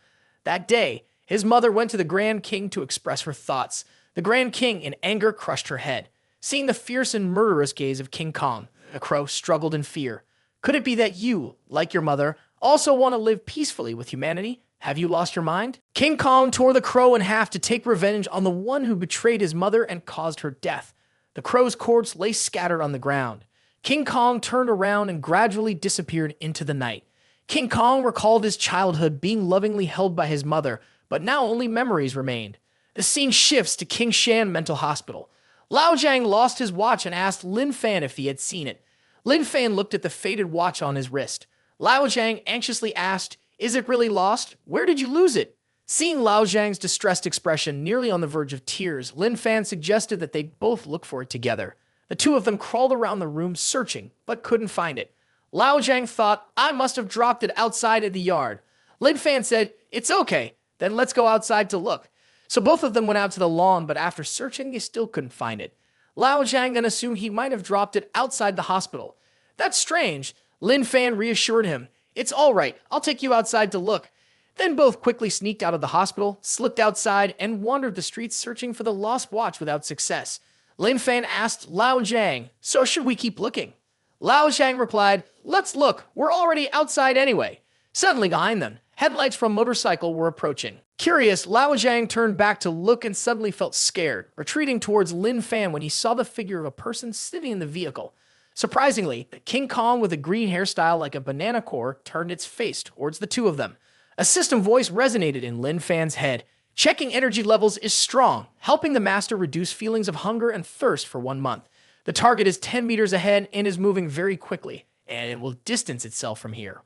That day, his mother went to the Grand King to express her thoughts. The Grand King, in anger, crushed her head. Seeing the fierce and murderous gaze of King Kong, the crow struggled in fear. Could it be that you, like your mother, also want to live peacefully with humanity? Have you lost your mind? King Kong tore the crow in half to take revenge on the one who betrayed his mother and caused her death. The crow's corpse lay scattered on the ground. King Kong turned around and gradually disappeared into the night. King Kong recalled his childhood being lovingly held by his mother, but now only memories remained. The scene shifts to King Shan Mental Hospital. Lao Jiang lost his watch and asked Lin Fan if he had seen it. Lin Fan looked at the faded watch on his wrist. Lao Jiang anxiously asked, "Is it really lost? Where did you lose it?" Seeing Lao Jiang's distressed expression nearly on the verge of tears, Lin Fan suggested that they both look for it together. The two of them crawled around the room searching, but couldn't find it. Lao Jiang thought, "I must have dropped it outside in the yard." Lin Fan said, "It's okay, then let's go outside to look." So both of them went out to the lawn, but after searching, they still couldn't find it. Lao Jiang then assumed he might have dropped it outside the hospital. "That's strange." Lin Fan reassured him, "It's all right, I'll take you outside to look." Then both quickly sneaked out of the hospital, slipped outside, and wandered the streets searching for the lost watch without success. Lin Fan asked Lao Jiang, "So should we keep looking?" Lao Jiang replied, "Let's look, we're already outside anyway." Suddenly behind them, headlights from a motorcycle were approaching. Curious, Lao Jiang turned back to look and suddenly felt scared, retreating towards Lin Fan when he saw the figure of a person sitting in the vehicle. Surprisingly, King Kong with a green hairstyle like a banana core turned its face towards the two of them. A system voice resonated in Lin Fan's head. Checking energy levels is strong, helping the master reduce feelings of hunger and thirst for 1 month. The target is 10 meters ahead and is moving very quickly, and it will distance itself from here.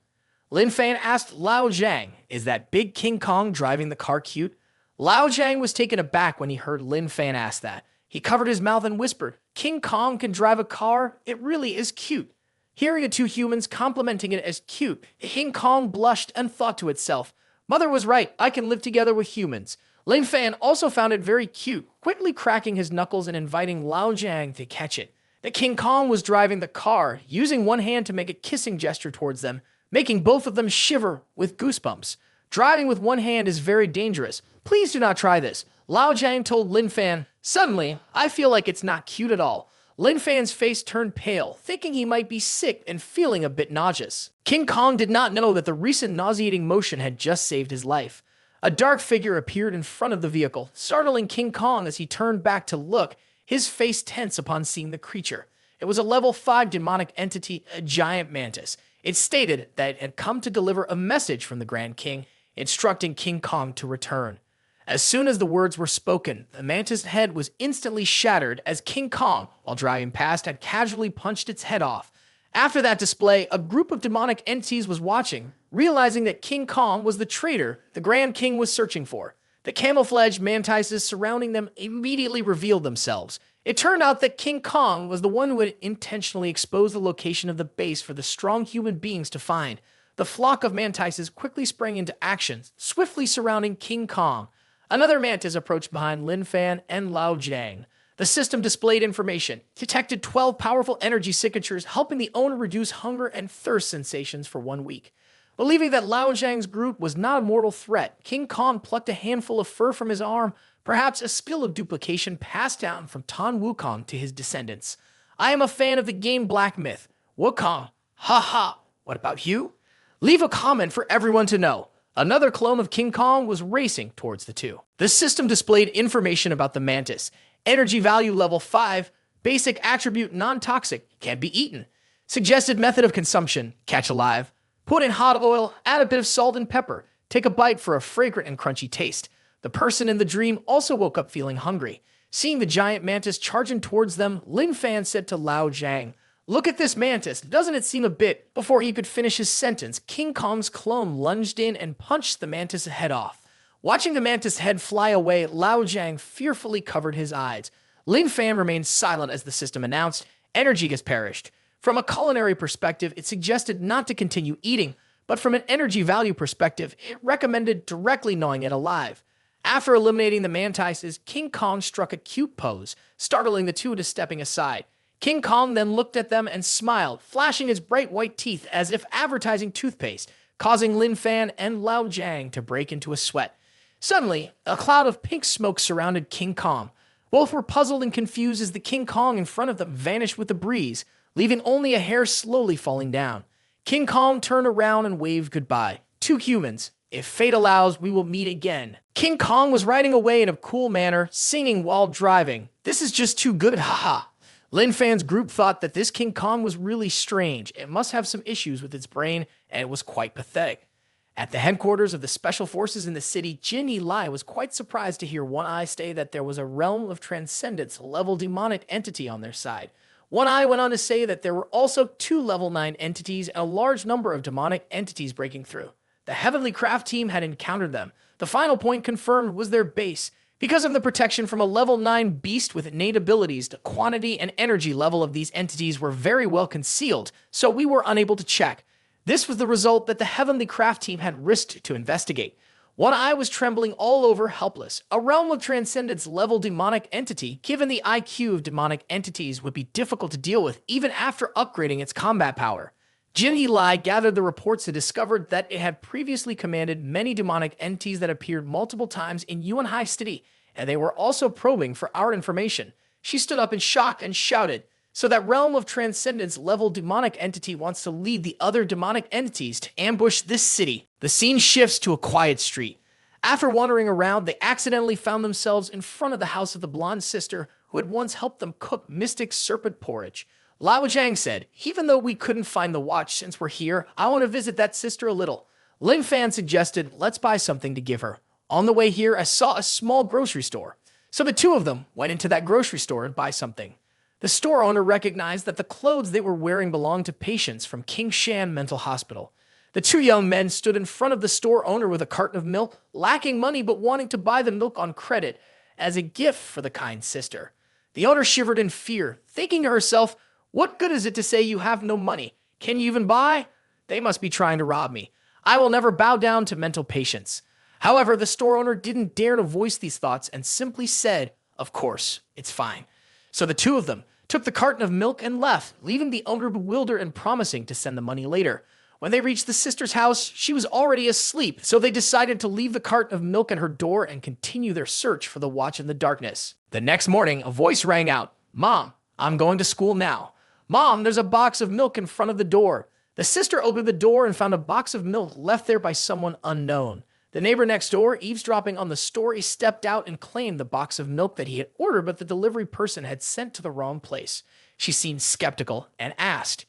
Lin Fan asked Lao Zhang, "Is that big King Kong driving the car cute?" Lao Zhang was taken aback when he heard Lin Fan ask that. He covered his mouth and whispered, "King Kong can drive a car? It really is cute." Hearing the two humans complimenting it as cute, King Kong blushed and thought to itself, "Mother was right, I can live together with humans." Lin Fan also found it very cute, quickly cracking his knuckles and inviting Lao Zhang to catch it. The King Kong was driving the car, using one hand to make a kissing gesture towards them, making both of them shiver with goosebumps. Driving with one hand is very dangerous. Please do not try this, Lao Zhang told Lin Fan. Suddenly, I feel like it's not cute at all. Lin Fan's face turned pale, thinking he might be sick and feeling a bit nauseous. King Kong did not know that the recent nauseating motion had just saved his life. A dark figure appeared in front of the vehicle, startling King Kong as he turned back to look, his face tense upon seeing the creature. It was a level 5 demonic entity, a giant mantis. It stated that it had come to deliver a message from the Grand King, instructing King Kong to return. As soon as the words were spoken, the mantis' head was instantly shattered as King Kong, while driving past, had casually punched its head off. After that display, a group of demonic entities was watching, realizing that King Kong was the traitor the Grand King was searching for. The camouflaged mantises surrounding them immediately revealed themselves. It turned out that King Kong was the one who had intentionally exposed the location of the base for the strong human beings to find. The flock of mantises quickly sprang into action, swiftly surrounding King Kong. Another mantis approached behind Lin Fan and Lao Zhang. The system displayed information, detected 12 powerful energy signatures, helping the owner reduce hunger and thirst sensations for 1 week. Believing that Lao Zhang's group was not a mortal threat, King Kong plucked a handful of fur from his arm, perhaps a skill of duplication passed down from Tan Wukong to his descendants. I am a fan of the game Black Myth. Wukong, haha. What about you? Leave a comment for everyone to know. Another clone of King Kong was racing towards the two. The system displayed information about the mantis. Energy value level 5, basic attribute non-toxic, can't be eaten. Suggested method of consumption, catch alive. Put in hot oil, add a bit of salt and pepper. Take a bite for a fragrant and crunchy taste. The person in the dream also woke up feeling hungry. Seeing the giant mantis charging towards them, Lin Fan said to Lao Zhang, "Look at this mantis, doesn't it seem a bit?" Before he could finish his sentence, King Kong's clone lunged in and punched the mantis' head off. Watching the mantis' head fly away, Lao Zhang fearfully covered his eyes. Lin Fan remained silent as the system announced, "Energy has perished." From a culinary perspective, it suggested not to continue eating, but from an energy value perspective, it recommended directly gnawing it alive. After eliminating the mantises, King Kong struck a cute pose, startling the two into stepping aside. King Kong then looked at them and smiled, flashing his bright white teeth as if advertising toothpaste, causing Lin Fan and Lao Zhang to break into a sweat. Suddenly, a cloud of pink smoke surrounded King Kong. Both were puzzled and confused as the King Kong in front of them vanished with the breeze, leaving only a hair slowly falling down. King Kong turned around and waved goodbye. Two humans. If fate allows, we will meet again. King Kong was riding away in a cool manner, singing while driving. This is just too good, haha. Lin Fan's group thought that this King Kong was really strange. It must have some issues with its brain, and it was quite pathetic. At the headquarters of the special forces in the city, Jin Eli was quite surprised to hear One Eye say that there was a realm of transcendence level demonic entity on their side. One Eye went on to say that there were also 2 level 9 entities and a large number of demonic entities breaking through. The Heavenly Craft team had encountered them. The final point confirmed was their base. Because of the protection from a level 9 beast with innate abilities, the quantity and energy level of these entities were very well concealed, so we were unable to check. This was the result that the Heavenly Craft team had risked to investigate. One Eye was trembling all over, helpless. A realm of transcendence level demonic entity, given the IQ of demonic entities, would be difficult to deal with even after upgrading its combat power. Jin Eli gathered the reports and discovered that it had previously commanded many demonic entities that appeared multiple times in Yuan Hai City, and they were also probing for our information. She stood up in shock and shouted, "So that realm of transcendence level demonic entity wants to lead the other demonic entities to ambush this city." The scene shifts to a quiet street. After wandering around, they accidentally found themselves in front of the house of the blonde sister who had once helped them cook mystic serpent porridge. Lao Zhang said, "Even though we couldn't find the watch since we're here, I want to visit that sister a little." Lin Fan suggested, "Let's buy something to give her." On the way here, I saw a small grocery store. So the two of them went into that grocery store and buy something. The store owner recognized that the clothes they were wearing belonged to patients from King Shan Mental Hospital. The two young men stood in front of the store owner with a carton of milk, lacking money but wanting to buy the milk on credit as a gift for the kind sister. The owner shivered in fear, thinking to herself, "What good is it to say you have no money? Can you even buy? They must be trying to rob me. I will never bow down to mental patients." However, the store owner didn't dare to voice these thoughts and simply said, "Of course, it's fine." So the two of them took the carton of milk and left, leaving the owner bewildered and promising to send the money later. When they reached the sister's house, she was already asleep, so they decided to leave the carton of milk at her door and continue their search for the watch in the darkness. The next morning, a voice rang out, "Mom, I'm going to school now." "Mom, there's a box of milk in front of the door." The sister opened the door and found a box of milk left there by someone unknown. The neighbor next door, eavesdropping on the story, stepped out and claimed the box of milk that he had ordered, but the delivery person had sent to the wrong place. She seemed skeptical and asked,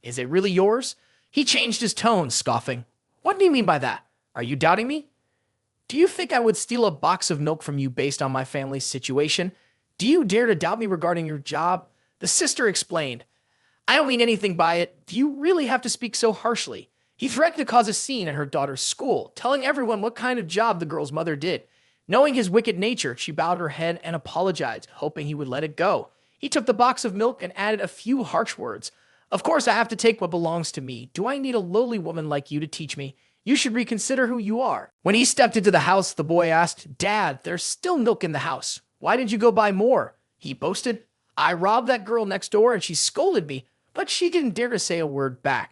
"Is it really yours?" He changed his tone, scoffing. "What do you mean by that? Are you doubting me? Do you think I would steal a box of milk from you based on my family's situation? Do you dare to doubt me regarding your job?" The sister explained, "I don't mean anything by it. Do you really have to speak so harshly?" He threatened to cause a scene at her daughter's school, telling everyone what kind of job the girl's mother did. Knowing his wicked nature, she bowed her head and apologized, hoping he would let it go. He took the box of milk and added a few harsh words. "Of course, I have to take what belongs to me. Do I need a lowly woman like you to teach me? You should reconsider who you are." When he stepped into the house, the boy asked, "Dad, there's still milk in the house. Why didn't you go buy more?" He boasted, "I robbed that girl next door and she scolded me, but she didn't dare to say a word back."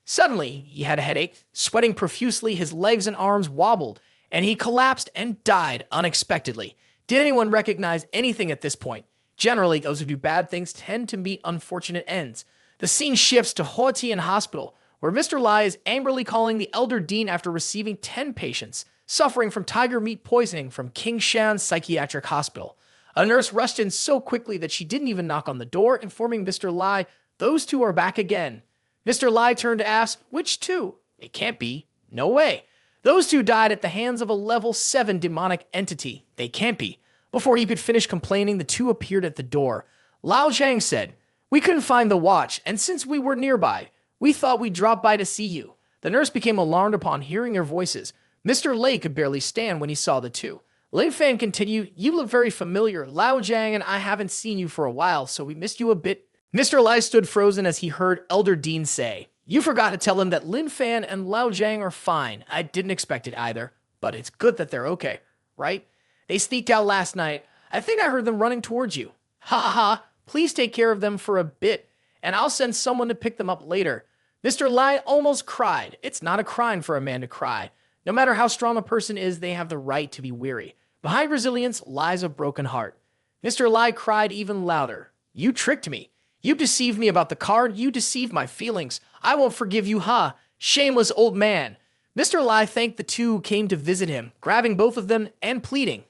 Suddenly, he had a headache. Sweating profusely, his legs and arms wobbled, and he collapsed and died unexpectedly. Did anyone recognize anything at this point? Generally, those who do bad things tend to meet unfortunate ends. The scene shifts to Hoatian Hospital, where Mr. Lai is angrily calling the elder dean after receiving 10 patients suffering from tiger meat poisoning from King Shan Psychiatric Hospital. A nurse rushed in so quickly that she didn't even knock on the door, informing Mr. Lai, "Those two are back again." Mr. Lai turned to ask, "Which two? It can't be. No way. Those two died at the hands of a level 7 demonic entity. They can't be." Before he could finish complaining, the two appeared at the door. Lao Zhang said, "We couldn't find the watch, and since we were nearby, we thought we'd drop by to see you." The nurse became alarmed upon hearing their voices. Mr. Lei could barely stand when he saw the two. Lin Fan continued, "You look very familiar. Lao Zhang and I haven't seen you for a while, so we missed you a bit." Mr. Lai stood frozen as he heard Elder Dean say, "You forgot to tell him that Lin Fan and Lao Zhang are fine. I didn't expect it either, but it's good that they're okay, right? They sneaked out last night. I think I heard them running towards you. Ha ha ha. Please take care of them for a bit, and I'll send someone to pick them up later." Mr. Lai almost cried. It's not a crime for a man to cry. No matter how strong a person is, they have the right to be weary. Behind resilience lies a broken heart. Mr. Lai cried even louder. "You tricked me. You deceived me about the card. You deceived my feelings. I won't forgive you, ha! Shameless old man." Mr. Lai thanked the two who came to visit him, grabbing both of them and pleading,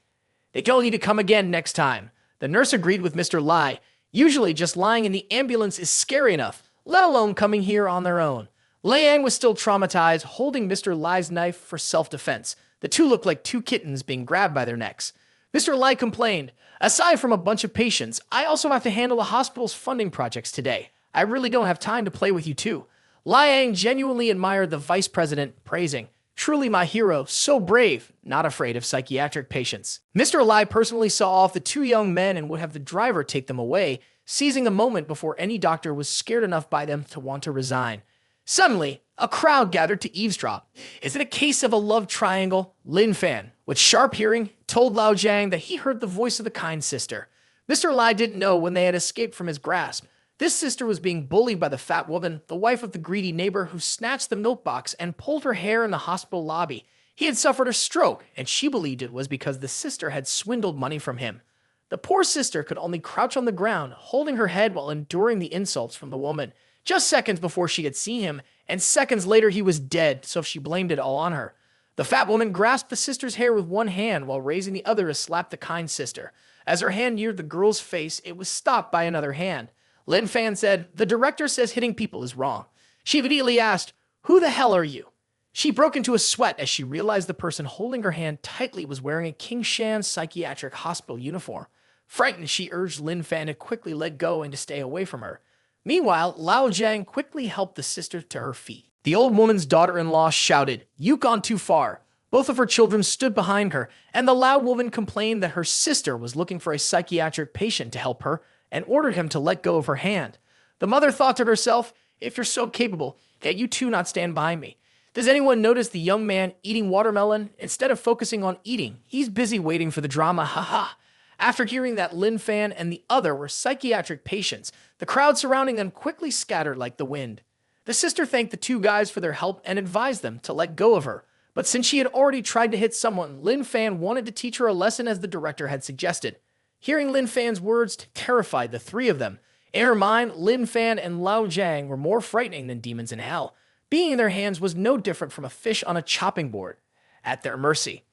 "They don't need to come again next time." The nurse agreed with Mr. Lai. Usually just lying in the ambulance is scary enough, let alone coming here on their own. Liang was still traumatized, holding Mr. Lai's knife for self-defense. The two looked like two kittens being grabbed by their necks. Mr. Lai complained, "Aside from a bunch of patients, I also have to handle the hospital's funding projects today. I really don't have time to play with you too." Liang genuinely admired the vice president, praising, "Truly my hero, so brave, not afraid of psychiatric patients." Mr. Lai personally saw off the two young men and would have the driver take them away, seizing a moment before any doctor was scared enough by them to want to resign. Suddenly, a crowd gathered to eavesdrop. Is it a case of a love triangle? Lin Fan, with sharp hearing, told Lao Zhang that he heard the voice of the kind sister. Mr. Lai didn't know when they had escaped from his grasp. This sister was being bullied by the fat woman, the wife of the greedy neighbor who snatched the milk box and pulled her hair in the hospital lobby. He had suffered a stroke, and she believed it was because the sister had swindled money from him. The poor sister could only crouch on the ground, holding her head while enduring the insults from the woman. Just seconds before she had seen him, and seconds later he was dead, so she blamed it all on her. The fat woman grasped the sister's hair with one hand while raising the other to slap the kind sister. As her hand neared the girl's face, it was stopped by another hand. Lin Fan said, "The director says hitting people is wrong." She immediately asked, "Who the hell are you?" She broke into a sweat as she realized the person holding her hand tightly was wearing a King Shan psychiatric hospital uniform. Frightened, she urged Lin Fan to quickly let go and to stay away from her. Meanwhile, Lao Jiang quickly helped the sister to her feet. The old woman's daughter-in-law shouted, "You've gone too far." Both of her children stood behind her, and the loud woman complained that her sister was looking for a psychiatric patient to help her and ordered him to let go of her hand. The mother thought to herself, "If you're so capable, can't you two not stand by me?" Does anyone notice the young man eating watermelon? Instead of focusing on eating, he's busy waiting for the drama, haha. After hearing that Lin Fan and the other were psychiatric patients, the crowd surrounding them quickly scattered like the wind. The sister thanked the two guys for their help and advised them to let go of her. But since she had already tried to hit someone, Lin Fan wanted to teach her a lesson as the director had suggested. Hearing Lin Fan's words terrified the three of them. In her mind, Lin Fan and Lao Jiang were more frightening than demons in hell. Being in their hands was no different from a fish on a chopping board, at their mercy.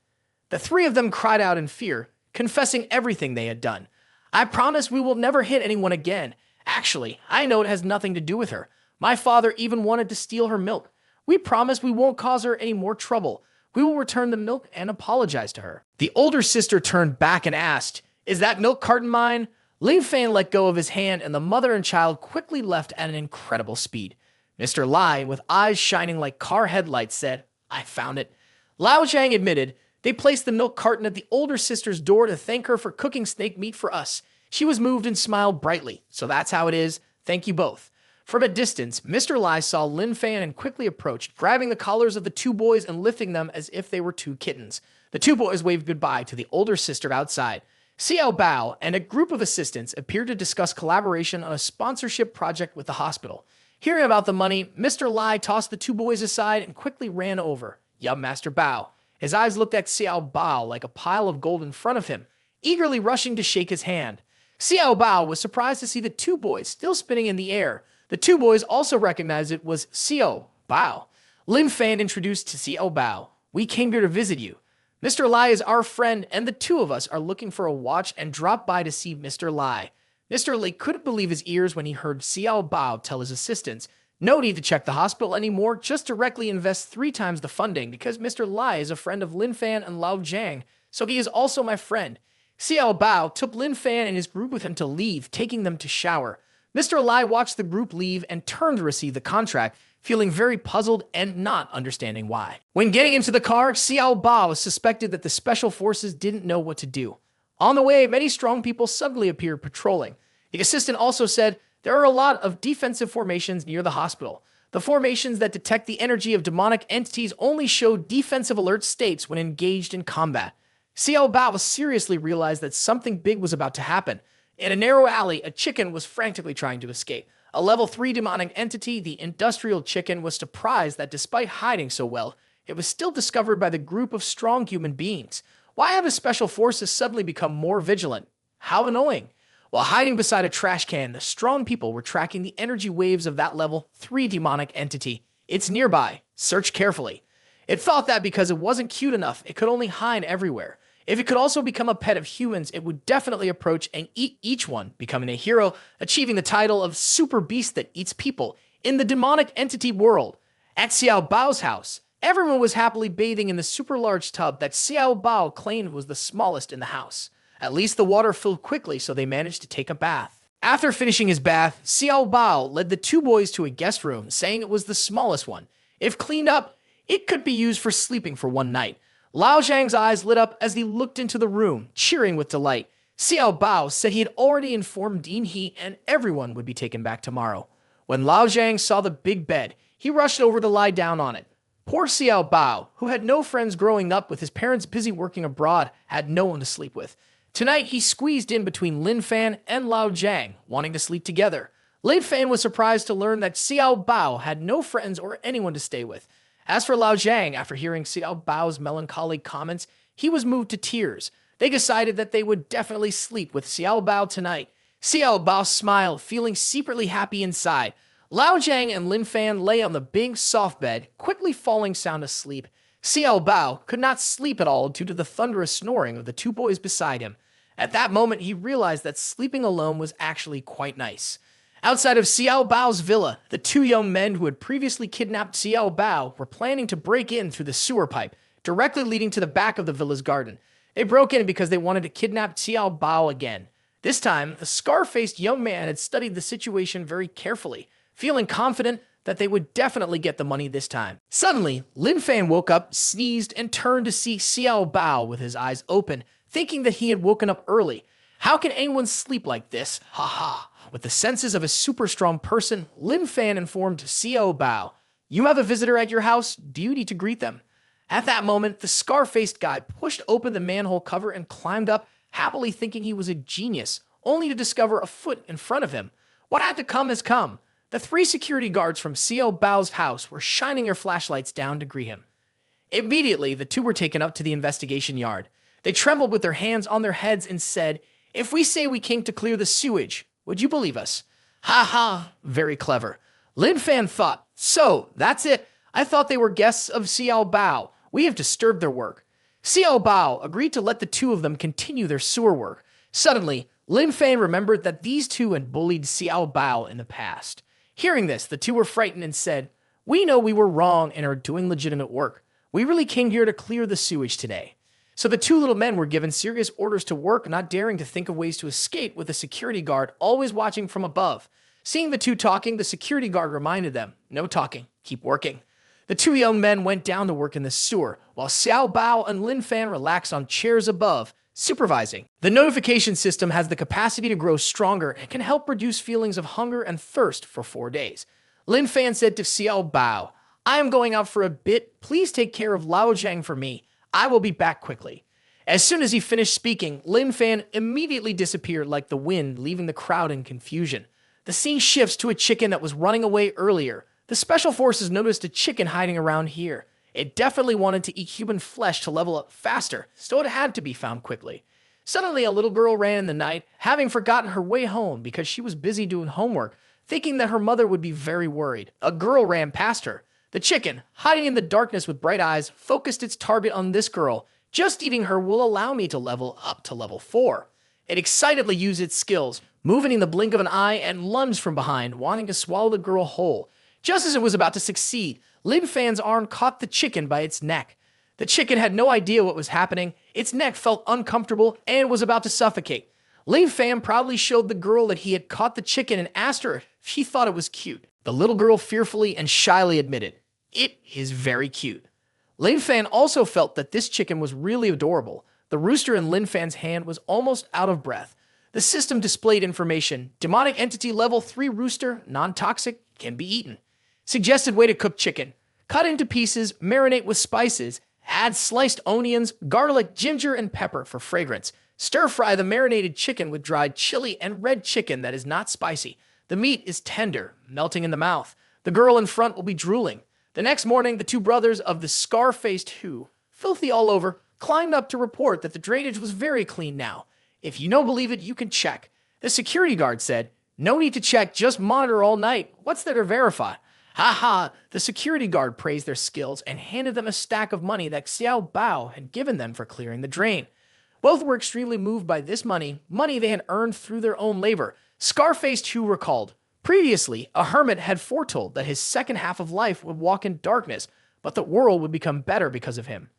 The three of them cried out in fear, confessing everything they had done. "I promise we will never hit anyone again. Actually, I know it has nothing to do with her. My father even wanted to steal her milk. We promise we won't cause her any more trouble. We will return the milk and apologize to her." The older sister turned back and asked, "Is that milk carton mine?" Lin Fan let go of his hand, and the mother and child quickly left at an incredible speed. Mr. Lai, with eyes shining like car headlights, said, "I found it." Lao Jiang admitted, "They placed the milk carton at the older sister's door to thank her for cooking snake meat for us. She was moved and smiled brightly. So that's how it is. Thank you both." From a distance, Mr. Lai saw Lin Fan and quickly approached, grabbing the collars of the two boys and lifting them as if they were two kittens. The two boys waved goodbye to the older sister outside. Xiao Bao and a group of assistants appeared to discuss collaboration on a sponsorship project with the hospital. Hearing about the money, Mr. Lai tossed the two boys aside and quickly ran over. Yup, Master Bao. His eyes looked at Xiao Bao like a pile of gold in front of him, eagerly rushing to shake his hand. Xiao Bao was surprised to see the two boys still spinning in the air. The two boys also recognized it was Xiao Bao. Lin Fan introduced to Xiao Bao. "We came here to visit you. Mr. Lai is our friend, and the two of us are looking for a watch and dropped by to see Mr. Lai." Mr. Lai couldn't believe his ears when he heard Xiao Bao tell his assistants, "No need to check the hospital anymore, just directly invest 3 times the funding because Mr. Lai is a friend of Lin Fan and Lao Jiang, so he is also my friend." Xiao Bao took Lin Fan and his group with him to leave, taking them to shower. Mr. Lai watched the group leave and turned to receive the contract, feeling very puzzled and not understanding why. When getting into the car, Xiao Bao suspected that the special forces didn't know what to do. On the way, many strong people suddenly appeared patrolling. The assistant also said, "There are a lot of defensive formations near the hospital. The formations that detect the energy of demonic entities only show defensive alert states when engaged in combat." Xiao Bao seriously realized that something big was about to happen. In a narrow alley, a chicken was frantically trying to escape. A level 3 demonic entity, the industrial chicken, was surprised that despite hiding so well, it was still discovered by the group of strong human beings. Why have the special forces suddenly become more vigilant? How annoying. While hiding beside a trash can, the strong people were tracking the energy waves of that level 3 demonic entity. "It's nearby. Search carefully." It thought that because it wasn't cute enough, it could only hide everywhere. If it could also become a pet of humans, it would definitely approach and eat each one, becoming a hero, achieving the title of Super Beast that eats people in the demonic entity world. At Xiao Bao's house, everyone was happily bathing in the super large tub that Xiao Bao claimed was the smallest in the house. At least the water filled quickly, so they managed to take a bath. After finishing his bath, Xiao Bao led the two boys to a guest room, saying it was the smallest one. If cleaned up, it could be used for sleeping for one night. Lao Jiang's eyes lit up as he looked into the room, cheering with delight. Xiao Bao said he had already informed Dean He and everyone would be taken back tomorrow. When Lao Jiang saw the big bed, he rushed over to lie down on it. Poor Xiao Bao, who had no friends growing up with his parents busy working abroad, had no one to sleep with. Tonight, he squeezed in between Lin Fan and Lao Jiang, wanting to sleep together. Lin Fan was surprised to learn that Xiao Bao had no friends or anyone to stay with. As for Lao Jiang, after hearing Xiao Bao's melancholy comments, he was moved to tears. They decided that they would definitely sleep with Xiao Bao tonight. Xiao Bao smiled, feeling secretly happy inside. Lao Jiang and Lin Fan lay on the big, soft bed, quickly falling sound asleep. Xiao Bao could not sleep at all due to the thunderous snoring of the two boys beside him. At that moment, he realized that sleeping alone was actually quite nice. Outside of Xiao Bao's villa, the two young men who had previously kidnapped Xiao Bao were planning to break in through the sewer pipe, directly leading to the back of the villa's garden. They broke in because they wanted to kidnap Xiao Bao again. This time, the scar-faced young man had studied the situation very carefully, feeling confident that they would definitely get the money this time. Suddenly, Lin Fan woke up, sneezed, and turned to see Xiao Bao with his eyes open, thinking that he had woken up early. How can anyone sleep like this? Ha ha. With the senses of a super strong person, Lin Fan informed Xiao Bao, "You have a visitor at your house. Do you need to greet them?" At that moment, the scar-faced guy pushed open the manhole cover and climbed up, happily thinking he was a genius, only to discover a foot in front of him. What had to come has come. The three security guards from Xiao Bao's house were shining their flashlights down to greet him. Immediately, the two were taken up to the investigation yard. They trembled with their hands on their heads and said, "If we say we came to clear the sewage, would you believe us?" Ha ha, very clever. Lin Fan thought, "So, that's it. I thought they were guests of Xiao Bao. We have disturbed their work." Xiao Bao agreed to let the two of them continue their sewer work. Suddenly, Lin Fan remembered that these two had bullied Xiao Bao in the past. Hearing this, the two were frightened and said, "We know we were wrong and are doing legitimate work. We really came here to clear the sewage today." So the two little men were given serious orders to work, not daring to think of ways to escape, with a security guard always watching from above. Seeing the two talking, the security guard reminded them, "No talking, keep working." The two young men went down to work in the sewer, while Xiao Bao and Lin Fan relaxed on chairs above, supervising. The notification system has the capacity to grow stronger and can help reduce feelings of hunger and thirst for 4 days. Lin Fan said to Xiao Bao, "I am going out for a bit. Please take care of Lao Zhang for me. I will be back quickly." As soon as he finished speaking, Lin Fan immediately disappeared like the wind, leaving the crowd in confusion. The scene shifts to a chicken that was running away earlier. The special forces noticed a chicken hiding around here. It definitely wanted to eat human flesh to level up faster, so it had to be found quickly. Suddenly, a little girl ran in the night, having forgotten her way home because she was busy doing homework, thinking that her mother would be very worried. A girl ran past her. The chicken, hiding in the darkness with bright eyes, focused its target on this girl. "Just eating her will allow me to level up to level 4. It excitedly used its skills, moving in the blink of an eye, and lunged from behind, wanting to swallow the girl whole. Just as it was about to succeed, Lin Fan's arm caught the chicken by its neck. The chicken had no idea what was happening. Its neck felt uncomfortable and was about to suffocate. Lin Fan proudly showed the girl that he had caught the chicken and asked her if she thought it was cute. The little girl fearfully and shyly admitted, "It is very cute." Lin Fan also felt that this chicken was really adorable. The rooster in Lin Fan's hand was almost out of breath. The system displayed information. Demonic entity level 3 rooster, non-toxic, can be eaten. Suggested way to cook chicken. Cut into pieces, marinate with spices, add sliced onions, garlic, ginger, and pepper for fragrance. Stir fry the marinated chicken with dried chili and red chicken that is not spicy. The meat is tender, melting in the mouth. The girl in front will be drooling. The next morning, the two brothers of the scar-faced who, filthy all over, climbed up to report that the drainage was very clean now. "If you don't believe it, you can check." The security guard said, "No need to check, just monitor all night. What's there to verify?" Ha ha! The security guard praised their skills and handed them a stack of money that Xiao Bao had given them for clearing the drain. Both were extremely moved by this money they had earned through their own labor. Scar-faced Hu recalled, previously, a hermit had foretold that his second half of life would walk in darkness, but the world would become better because of him.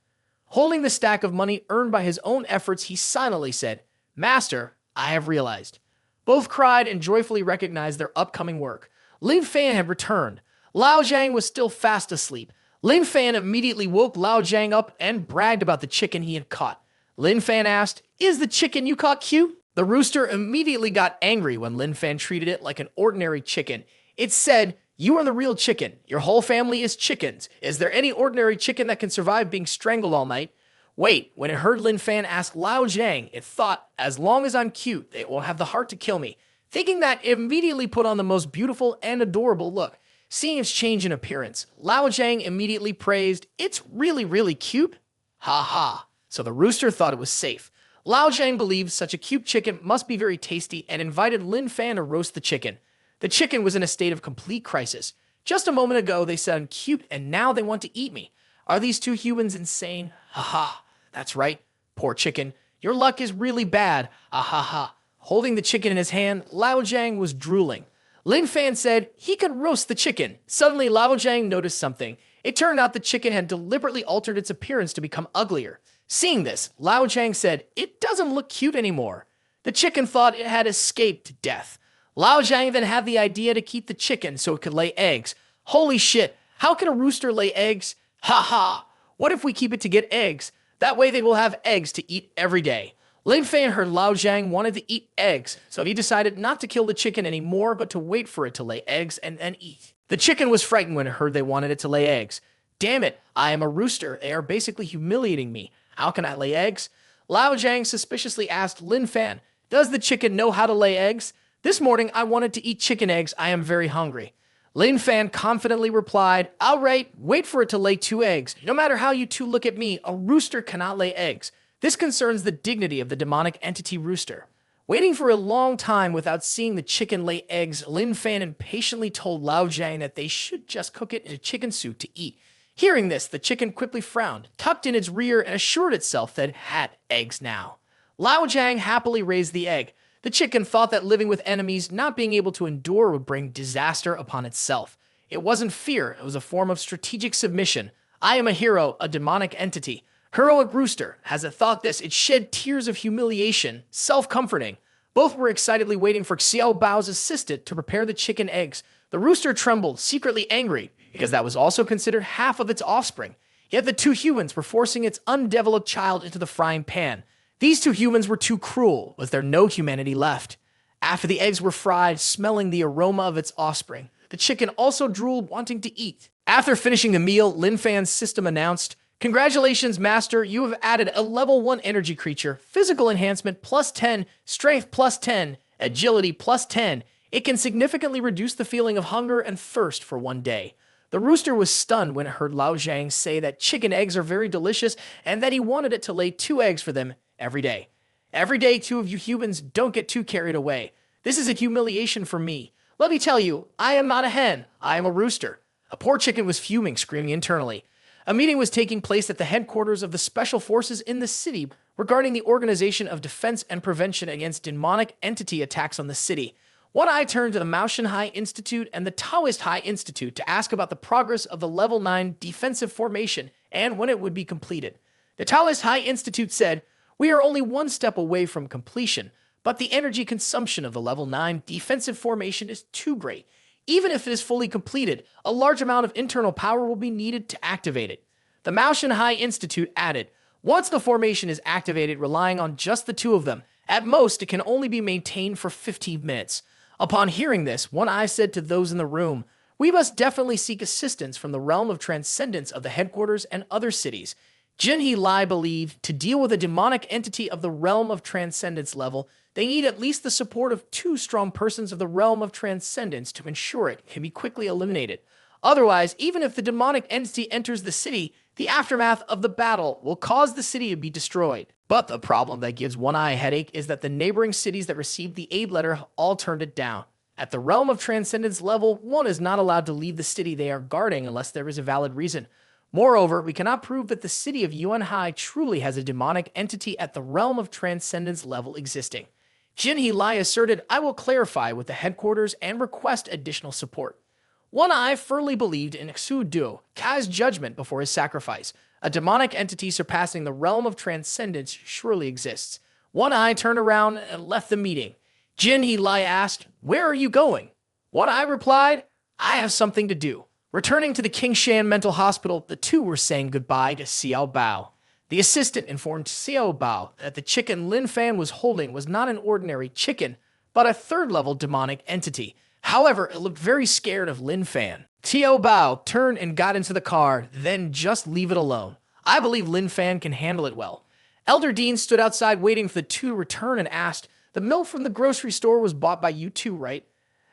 Holding the stack of money earned by his own efforts, he silently said, "Master, I have realized." Both cried and joyfully recognized their upcoming work. Lin Fan had returned. Lao Zhang was still fast asleep. Lin Fan immediately woke Lao Zhang up and bragged about the chicken he had caught. Lin Fan asked, "Is the chicken you caught cute?" The rooster immediately got angry when Lin Fan treated it like an ordinary chicken. It said, "You are the real chicken. Your whole family is chickens. Is there any ordinary chicken that can survive being strangled all night?" Wait, when it heard Lin Fan ask Lao Zhang, it thought, "As long as I'm cute, they won't have the heart to kill me." Thinking that, it immediately put on the most beautiful and adorable look. Seeing its change in appearance, Lao Zhang immediately praised, "It's really, really cute." Ha ha. So the rooster thought it was safe. Lao Zhang believed such a cute chicken must be very tasty and invited Lin Fan to roast the chicken. The chicken was in a state of complete crisis. Just a moment ago, they said I'm cute and now they want to eat me. Are these two humans insane? Ha ha. That's right. Poor chicken. Your luck is really bad. Ah ha ha. Holding the chicken in his hand, Lao Zhang was drooling. Lin Fan said he could roast the chicken. Suddenly, Lao Zhang noticed something. It turned out the chicken had deliberately altered its appearance to become uglier. Seeing this, Lao Zhang said, "It doesn't look cute anymore." The chicken thought it had escaped death. Lao Zhang then had the idea to keep the chicken so it could lay eggs. Holy shit, how can a rooster lay eggs? Ha ha! What if we keep it to get eggs? That way they will have eggs to eat every day. Lin Fan heard Lao Zhang wanted to eat eggs, so he decided not to kill the chicken anymore, but to wait for it to lay eggs and then eat. The chicken was frightened when it heard they wanted it to lay eggs. Damn it, I am a rooster. They are basically humiliating me. How can I lay eggs? Lao Zhang suspiciously asked Lin Fan, "Does the chicken know how to lay eggs? This morning I wanted to eat chicken eggs. I am very hungry." Lin Fan confidently replied, "All right, wait for it to lay 2 eggs. No matter how you two look at me, a rooster cannot lay eggs. This concerns the dignity of the demonic entity rooster." Waiting for a long time without seeing the chicken lay eggs, Lin Fan impatiently told Lao Zhang that they should just cook it in a chicken soup to eat. Hearing this, the chicken quickly frowned, tucked in its rear, and assured itself that it had eggs now. Lao Zhang happily raised the egg. The chicken thought that living with enemies, not being able to endure, would bring disaster upon itself. It wasn't fear, it was a form of strategic submission. I am a hero, a demonic entity. Heroic Rooster. As it thought this, it shed tears of humiliation, self-comforting. Both were excitedly waiting for Xiao Bao's assistant to prepare the chicken eggs. The rooster trembled, secretly angry, because that was also considered half of its offspring. Yet the 2 humans were forcing its undeveloped child into the frying pan. These 2 humans were too cruel. Was there no humanity left? After the eggs were fried, smelling the aroma of its offspring, the chicken also drooled, wanting to eat. After finishing the meal, Lin Fan's system announced, "Congratulations, Master, you have added a level 1 energy creature, physical enhancement +10, strength +10, agility +10. It can significantly reduce the feeling of hunger and thirst for 1 day. The rooster was stunned when it heard Lao Zhang say that chicken eggs are very delicious and that he wanted it to lay 2 eggs for them every day. Every day, 2 of you humans don't get too carried away. This is a humiliation for me. Let me tell you, I am not a hen, I am a rooster." A poor chicken was fuming, screaming internally. A meeting was taking place at the headquarters of the special forces in the city regarding the organization of defense and prevention against demonic entity attacks on the city. One eye turned to the Maoshan High Institute and the Taoist High Institute to ask about the progress of the level 9 defensive formation and when it would be completed. The Taoist High Institute said, "We are only 1 step away from completion, but the energy consumption of the level 9 defensive formation is too great. Even if it is fully completed, a large amount of internal power will be needed to activate it." The Maoshan High Institute added, "Once the formation is activated relying on just the 2 of them, at most it can only be maintained for 15 minutes. Upon hearing this, One Eye said to those in the room, "We must definitely seek assistance from the realm of transcendence of the headquarters and other cities." Jinhee Lai believed to deal with a demonic entity of the realm of transcendence level, they need at least the support of 2 strong persons of the realm of transcendence to ensure it can be quickly eliminated. Otherwise, even if the demonic entity enters the city, the aftermath of the battle will cause the city to be destroyed. But the problem that gives One Eye a headache is that the neighboring cities that received the aid letter all turned it down. At the realm of transcendence level, one is not allowed to leave the city they are guarding unless there is a valid reason. Moreover, we cannot prove that the city of Yuanhai truly has a demonic entity at the realm of transcendence level existing. Jinhee Lai asserted, "I will clarify with the headquarters and request additional support." One Eye firmly believed in Xu Du, Kai's judgment before his sacrifice. A demonic entity surpassing the realm of transcendence surely exists. One Eye turned around and left the meeting. Jinhee Lai asked, "Where are you going?" One Eye replied, "I have something to do." Returning to the Kingshan Mental Hospital, the 2 were saying goodbye to Xiao Bao. The assistant informed Xiao Bao that the chicken Lin Fan was holding was not an ordinary chicken, but a 3rd-level demonic entity. However, it looked very scared of Lin Fan. Xiao Bao turned and got into the car, then just leave it alone. I believe Lin Fan can handle it well. Elder Dean stood outside waiting for the 2 to return and asked, "The milk from the grocery store was bought by you 2, right?"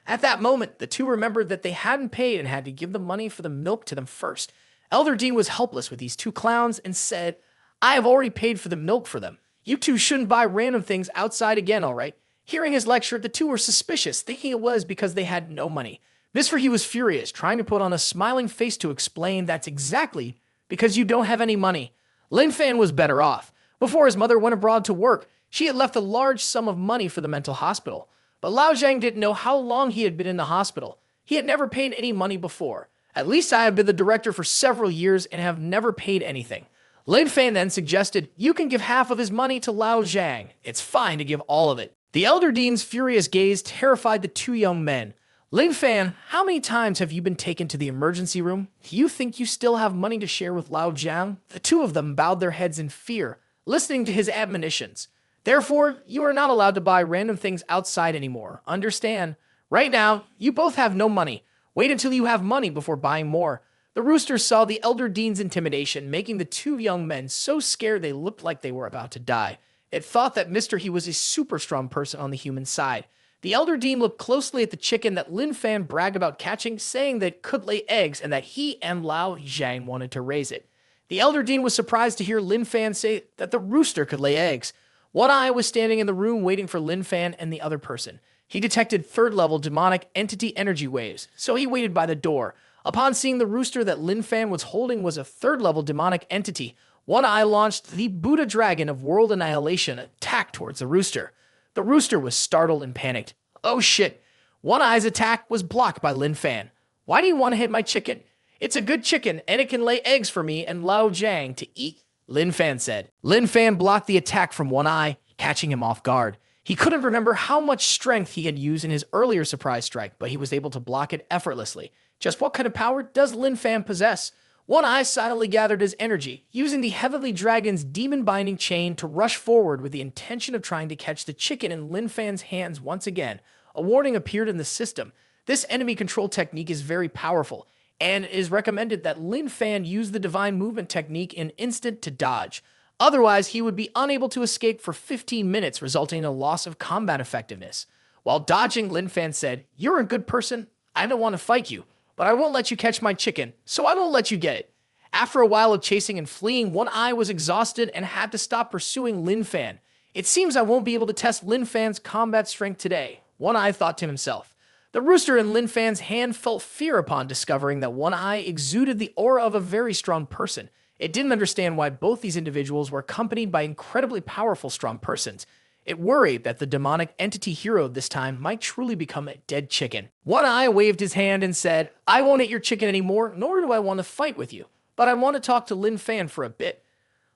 At that moment, the 2 remembered that they hadn't paid and had to give the money for the milk to them first. Elder Dean was helpless with these 2 clowns and said, "I have already paid for the milk for them. You 2 shouldn't buy random things outside again, all right?" Hearing his lecture, the 2 were suspicious, thinking it was because they had no money. Mr. He was furious, trying to put on a smiling face to explain that's exactly because you don't have any money. Lin Fan was better off. Before his mother went abroad to work, she had left a large sum of money for the mental hospital. But Lao Zhang didn't know how long he had been in the hospital. He had never paid any money before. At least I have been the director for several years and have never paid anything. Lin Fan then suggested, you can give half of his money to Lao Zhang. It's fine to give all of it. The elder dean's furious gaze terrified the two young men. Lin Fan, how many times have you been taken to the emergency room? Do you think you still have money to share with Lao Zhang? The two of them bowed their heads in fear, listening to his admonitions. Therefore, you are not allowed to buy random things outside anymore. Understand? Right now, you both have no money. Wait until you have money before buying more. The rooster saw the elder dean's intimidation, making the two young men so scared they looked like they were about to die. It thought that He was a super strong person on the human side. The elder dean looked closely at the chicken that Lin Fan bragged about catching, saying that it could lay eggs and that he and Lao Zhang wanted to raise it. The elder dean was surprised to hear Lin Fan say that the rooster could lay eggs. One Eye was standing in the room waiting for Lin Fan and the other person. He detected third-level demonic entity energy waves, so he waited by the door. Upon seeing the rooster that Lin Fan was holding was a third-level demonic entity, One Eye launched the Buddha Dragon of World Annihilation attack towards the rooster. The rooster was startled and panicked. Oh shit! One Eye's attack was blocked by Lin Fan. Why do you want to hit my chicken? It's a good chicken, and it can lay eggs for me and Lao Zhang to eat, Lin Fan said. Lin Fan blocked the attack from One Eye, catching him off guard. He couldn't remember how much strength he had used in his earlier surprise strike, but he was able to block it effortlessly. Just what kind of power does Lin Fan possess? One Eye silently gathered his energy, using the Heavenly Dragon's demon-binding chain to rush forward with the intention of trying to catch the chicken in Lin Fan's hands once again. A warning appeared in the system. This enemy control technique is very powerful, and it is recommended that Lin Fan use the Divine Movement technique in instant to dodge. Otherwise, he would be unable to escape for 15 minutes, resulting in a loss of combat effectiveness. While dodging, Lin Fan said, "You're a good person. I don't want to fight you, but I won't let you catch my chicken, so I won't let you get it." After a while of chasing and fleeing, One Eye was exhausted and had to stop pursuing Lin Fan. It seems I won't be able to test Lin Fan's combat strength today, One Eye thought to himself. The rooster in Lin Fan's hand felt fear upon discovering that One Eye exuded the aura of a very strong person. It didn't understand why both these individuals were accompanied by incredibly powerful strong persons. It worried that the demonic entity hero this time might truly become a dead chicken. One Eye waved his hand and said, "I won't eat your chicken anymore, nor do I want to fight with you, but I want to talk to Lin Fan for a bit."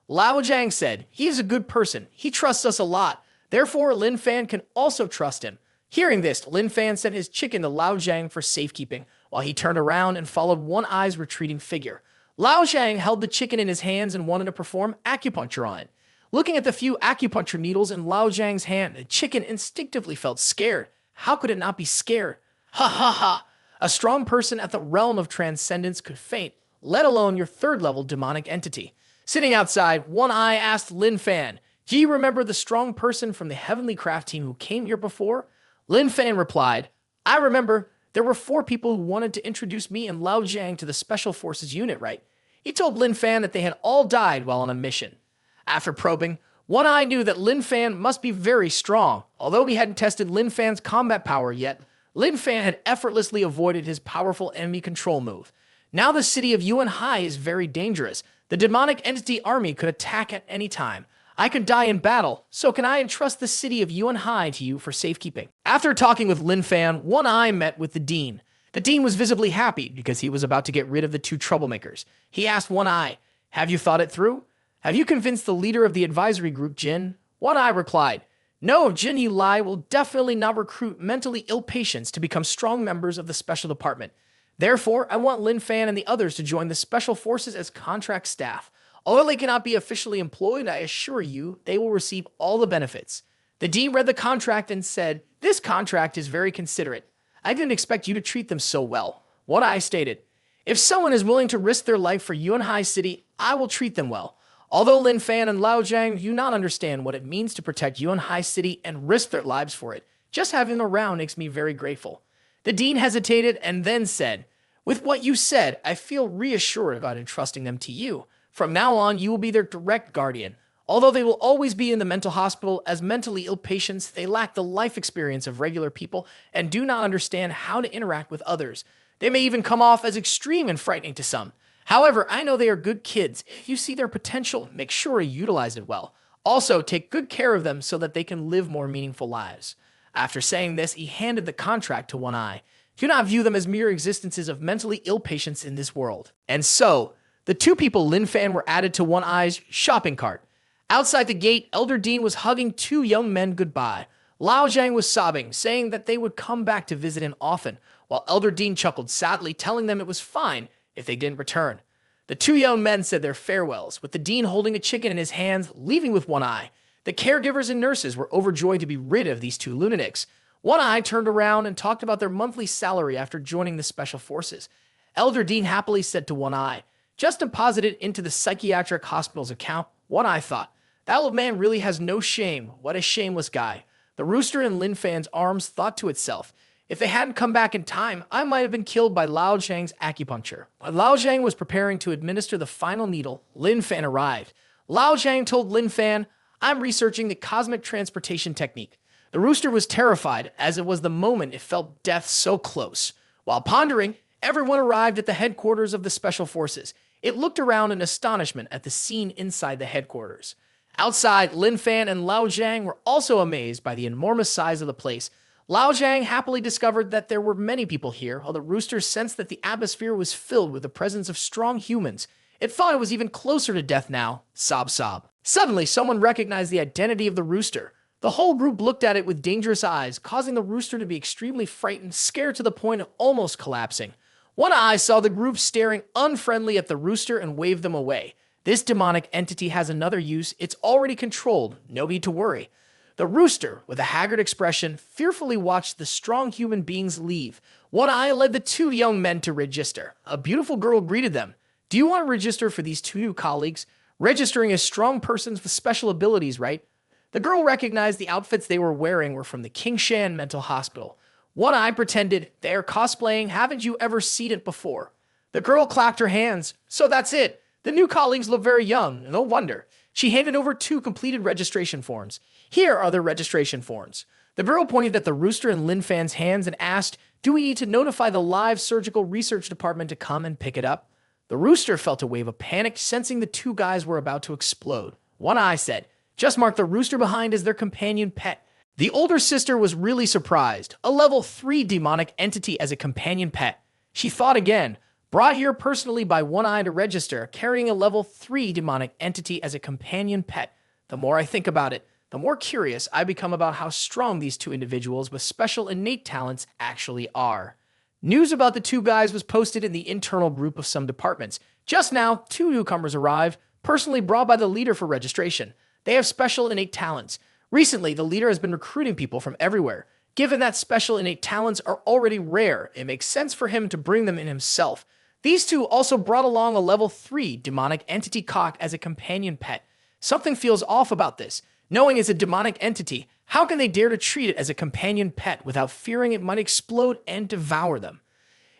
Lao Zhang said, "He is a good person. He trusts us a lot. Therefore, Lin Fan can also trust him." Hearing this, Lin Fan sent his chicken to Lao Zhang for safekeeping, while he turned around and followed One Eye's retreating figure. Lao Zhang held the chicken in his hands and wanted to perform acupuncture on it. Looking at the few acupuncture needles in Lao Zhang's hand, the chicken instinctively felt scared. How could it not be scared? Ha ha ha! A strong person at the realm of transcendence could faint, let alone your third-level demonic entity. Sitting outside, One Eye asked Lin Fan, "Do you remember the strong person from the Heavenly Craft team who came here before?" Lin Fan replied, "I remember. There were 4 people who wanted to introduce me and Lao Zhang to the Special Forces unit, right?" He told Lin Fan that they had all died while on a mission. After probing, One Eye knew that Lin Fan must be very strong. Although he hadn't tested Lin Fan's combat power yet, Lin Fan had effortlessly avoided his powerful enemy control move. Now the city of Yuan Hai is very dangerous. The demonic entity army could attack at any time. I could die in battle, so can I entrust the city of Yuan Hai to you for safekeeping? After talking with Lin Fan, One Eye met with the dean. The dean was visibly happy because he was about to get rid of the 2 troublemakers. He asked One Eye, "Have you thought it through? Have you convinced the leader of the advisory group, Jin?" One Eye replied, "No, Jin Lai will definitely not recruit mentally ill patients to become strong members of the special department. Therefore, I want Lin Fan and the others to join the special forces as contract staff. Although they cannot be officially employed, I assure you they will receive all the benefits." The dean read the contract and said, "This contract is very considerate. I didn't expect you to treat them so well." One Eye stated, "If someone is willing to risk their life for Yuan Hai City, I will treat them well. Although Lin Fan and Lao Zhang do not understand what it means to protect Yuan Hai City and risk their lives for it, just having them around makes me very grateful." The dean hesitated and then said, "With what you said, I feel reassured about entrusting them to you. From now on, you will be their direct guardian. Although they will always be in the mental hospital as mentally ill patients, they lack the life experience of regular people and do not understand how to interact with others. They may even come off as extreme and frightening to some. However, I know they are good kids. If you see their potential, make sure to utilize it well. Also, take good care of them so that they can live more meaningful lives. After saying this, he handed the contract to One Eye. Do not view them as mere existences of mentally ill patients in this world. And so, the two people Lin Fan were added to One Eye's shopping cart. Outside the gate, Elder Dean was hugging two young men goodbye. Lao Zhang was sobbing, saying that they would come back to visit him often, while Elder Dean chuckled sadly, telling them it was fine if they didn't return. The two young men said their farewells, with the dean holding a chicken in his hands, leaving with One Eye. The caregivers and nurses were overjoyed to be rid of these two lunatics. One Eye turned around and talked about their monthly salary after joining the Special Forces. Elder Dean happily said to One Eye, just deposit it into the psychiatric hospital's account. One Eye thought, that old man really has no shame. What a shameless guy. The rooster in Lin Fan's arms thought to itself, if they hadn't come back in time, I might have been killed by Lao Zhang's acupuncture. While Lao Zhang was preparing to administer the final needle, Lin Fan arrived. Lao Zhang told Lin Fan, I'm researching the cosmic transportation technique. The rooster was terrified, as it was the moment it felt death so close. While pondering, everyone arrived at the headquarters of the Special Forces. It looked around in astonishment at the scene inside the headquarters. Outside, Lin Fan and Lao Zhang were also amazed by the enormous size of the place. Lao Zhang happily discovered that there were many people here, while the rooster sensed that the atmosphere was filled with the presence of strong humans. It thought it was even closer to death now. Sob sob. Suddenly, someone recognized the identity of the rooster. The whole group looked at it with dangerous eyes, causing the rooster to be extremely frightened, scared to the point of almost collapsing. One Eye saw the group staring unfriendly at the rooster and waved them away. This demonic entity has another use. It's already controlled. No need to worry. The rooster, with a haggard expression, fearfully watched the strong human beings leave. One Eye led the two young men to register. A beautiful girl greeted them. Do you want to register for these two new colleagues? Registering as strong persons with special abilities, right? The girl recognized the outfits they were wearing were from the Kingshan Mental Hospital. One Eye pretended, they are cosplaying, haven't you ever seen it before? The girl clapped her hands. So that's it. The new colleagues look very young, no wonder. She handed over two completed registration forms. Here are the registration forms. The girl pointed at the rooster in Lin Fan's hands and asked, do we need to notify the live surgical research department to come and pick it up? The rooster felt a wave of panic, sensing the two guys were about to explode. One Eye said, just mark the rooster behind as their companion pet. The older sister was really surprised. A level 3 demonic entity as a companion pet. She thought again, brought here personally by One Eye to register, carrying a level 3 demonic entity as a companion pet. The more I think about it, the more curious I become about how strong these two individuals with special innate talents actually are. News about the two guys was posted in the internal group of some departments. Just now, two newcomers arrived, personally brought by the leader for registration. They have special innate talents. Recently, the leader has been recruiting people from everywhere. Given that special innate talents are already rare, it makes sense for him to bring them in himself. These two also brought along a level 3 demonic entity cock as a companion pet. Something feels off about this. Knowing it's a demonic entity, how can they dare to treat it as a companion pet without fearing it might explode and devour them?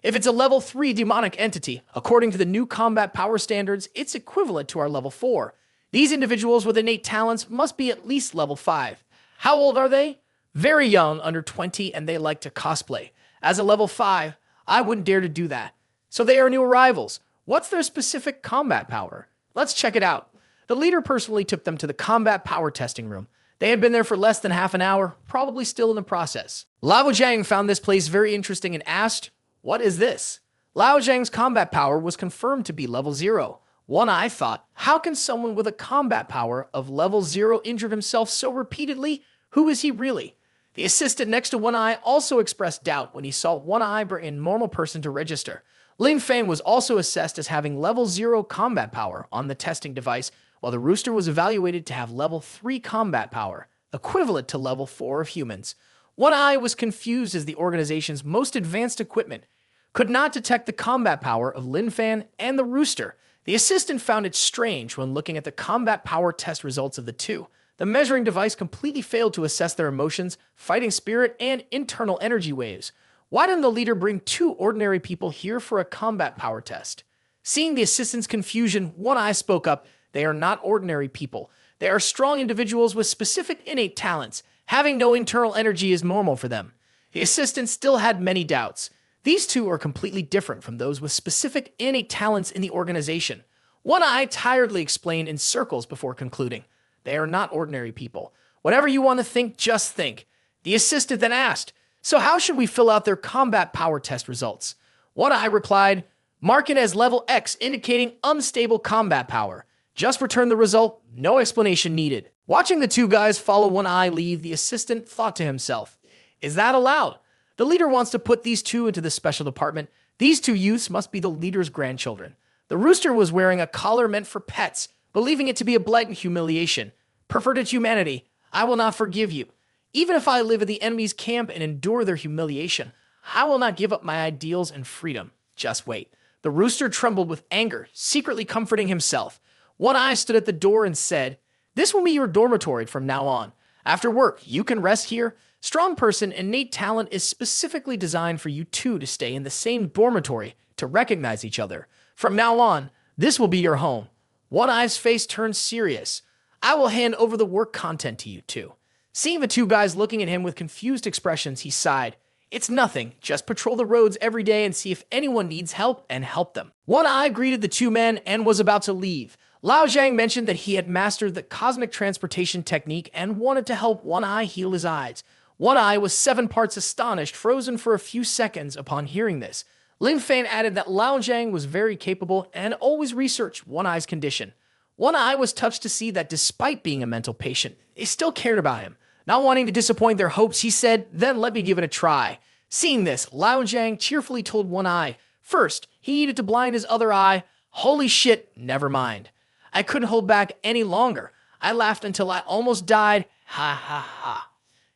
If it's a level 3 demonic entity, according to the new combat power standards, it's equivalent to our level 4. These individuals with innate talents must be at least level 5. How old are they? Very young, under 20, and they like to cosplay. As a level 5, I wouldn't dare to do that. So they are new arrivals. What's their specific combat power? Let's check it out. The leader personally took them to the combat power testing room. They had been there for less than half an hour, probably still in the process. Lao Zhang found this place very interesting and asked, what is this? Lao Zhang's combat power was confirmed to be level 0. One Eye thought, how can someone with a combat power of level 0 injure himself so repeatedly? Who is he really? The assistant next to One Eye also expressed doubt when he saw One Eye bring a normal person to register. Lin Fan was also assessed as having level 0 combat power on the testing device, while the rooster was evaluated to have level 3 combat power, equivalent to level 4 of humans. One Eye was confused as the organization's most advanced equipment could not detect the combat power of Lin Fan and the rooster. The assistant found it strange when looking at the combat power test results of the two. The measuring device completely failed to assess their emotions, fighting spirit, and internal energy waves. Why didn't the leader bring two ordinary people here for a combat power test? Seeing the assistant's confusion, One Eye spoke up. They are not ordinary people. They are strong individuals with specific innate talents. Having no internal energy is normal for them. The assistant still had many doubts. These two are completely different from those with specific innate talents in the organization. One Eye tiredly explained in circles before concluding. They are not ordinary people. Whatever you want to think, just think. The assistant then asked, "So how should we fill out their combat power test results?" One Eye replied, "Mark it as level X, indicating unstable combat power. Just return the result, no explanation needed." Watching the two guys follow One Eye leave, the assistant thought to himself, "Is that allowed? The leader wants to put these two into the special department. These two youths must be the leader's grandchildren." The rooster was wearing a collar meant for pets, believing it to be a blatant humiliation. "Perverted humanity, I will not forgive you. Even if I live in the enemy's camp and endure their humiliation, I will not give up my ideals and freedom. Just wait." The rooster trembled with anger, secretly comforting himself. One Eye stood at the door and said, "This will be your dormitory from now on. After work, you can rest here. Strong Person innate talent is specifically designed for you two to stay in the same dormitory to recognize each other. From now on, this will be your home." One Eye's face turned serious. "I will hand over the work content to you two." Seeing the two guys looking at him with confused expressions, he sighed. "It's nothing. Just patrol the roads every day and see if anyone needs help and help them." One Eye greeted the two men and was about to leave. Lao Zhang mentioned that he had mastered the cosmic transportation technique and wanted to help One Eye heal his eyes. One Eye was 7 parts astonished, frozen for a few seconds upon hearing this. Lin Fan added that Lao Zhang was very capable and always researched One Eye's condition. One Eye was touched to see that despite being a mental patient, they still cared about him. Not wanting to disappoint their hopes, he said, "Then let me give it a try." Seeing this, Lao Zhang cheerfully told One Eye, first, he needed to blind his other eye. "Holy shit, never mind. I couldn't hold back any longer. I laughed until I almost died. Ha ha ha.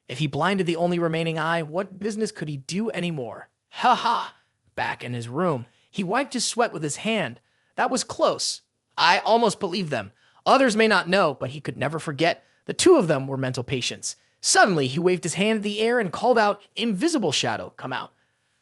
If he blinded the only remaining eye, what business could he do anymore? Ha ha." Back in his room, he wiped his sweat with his hand. That was close. I almost believed them. Others may not know, but he could never forget. The two of them were mental patients. Suddenly, he waved his hand in the air and called out, "Invisible Shadow, come out."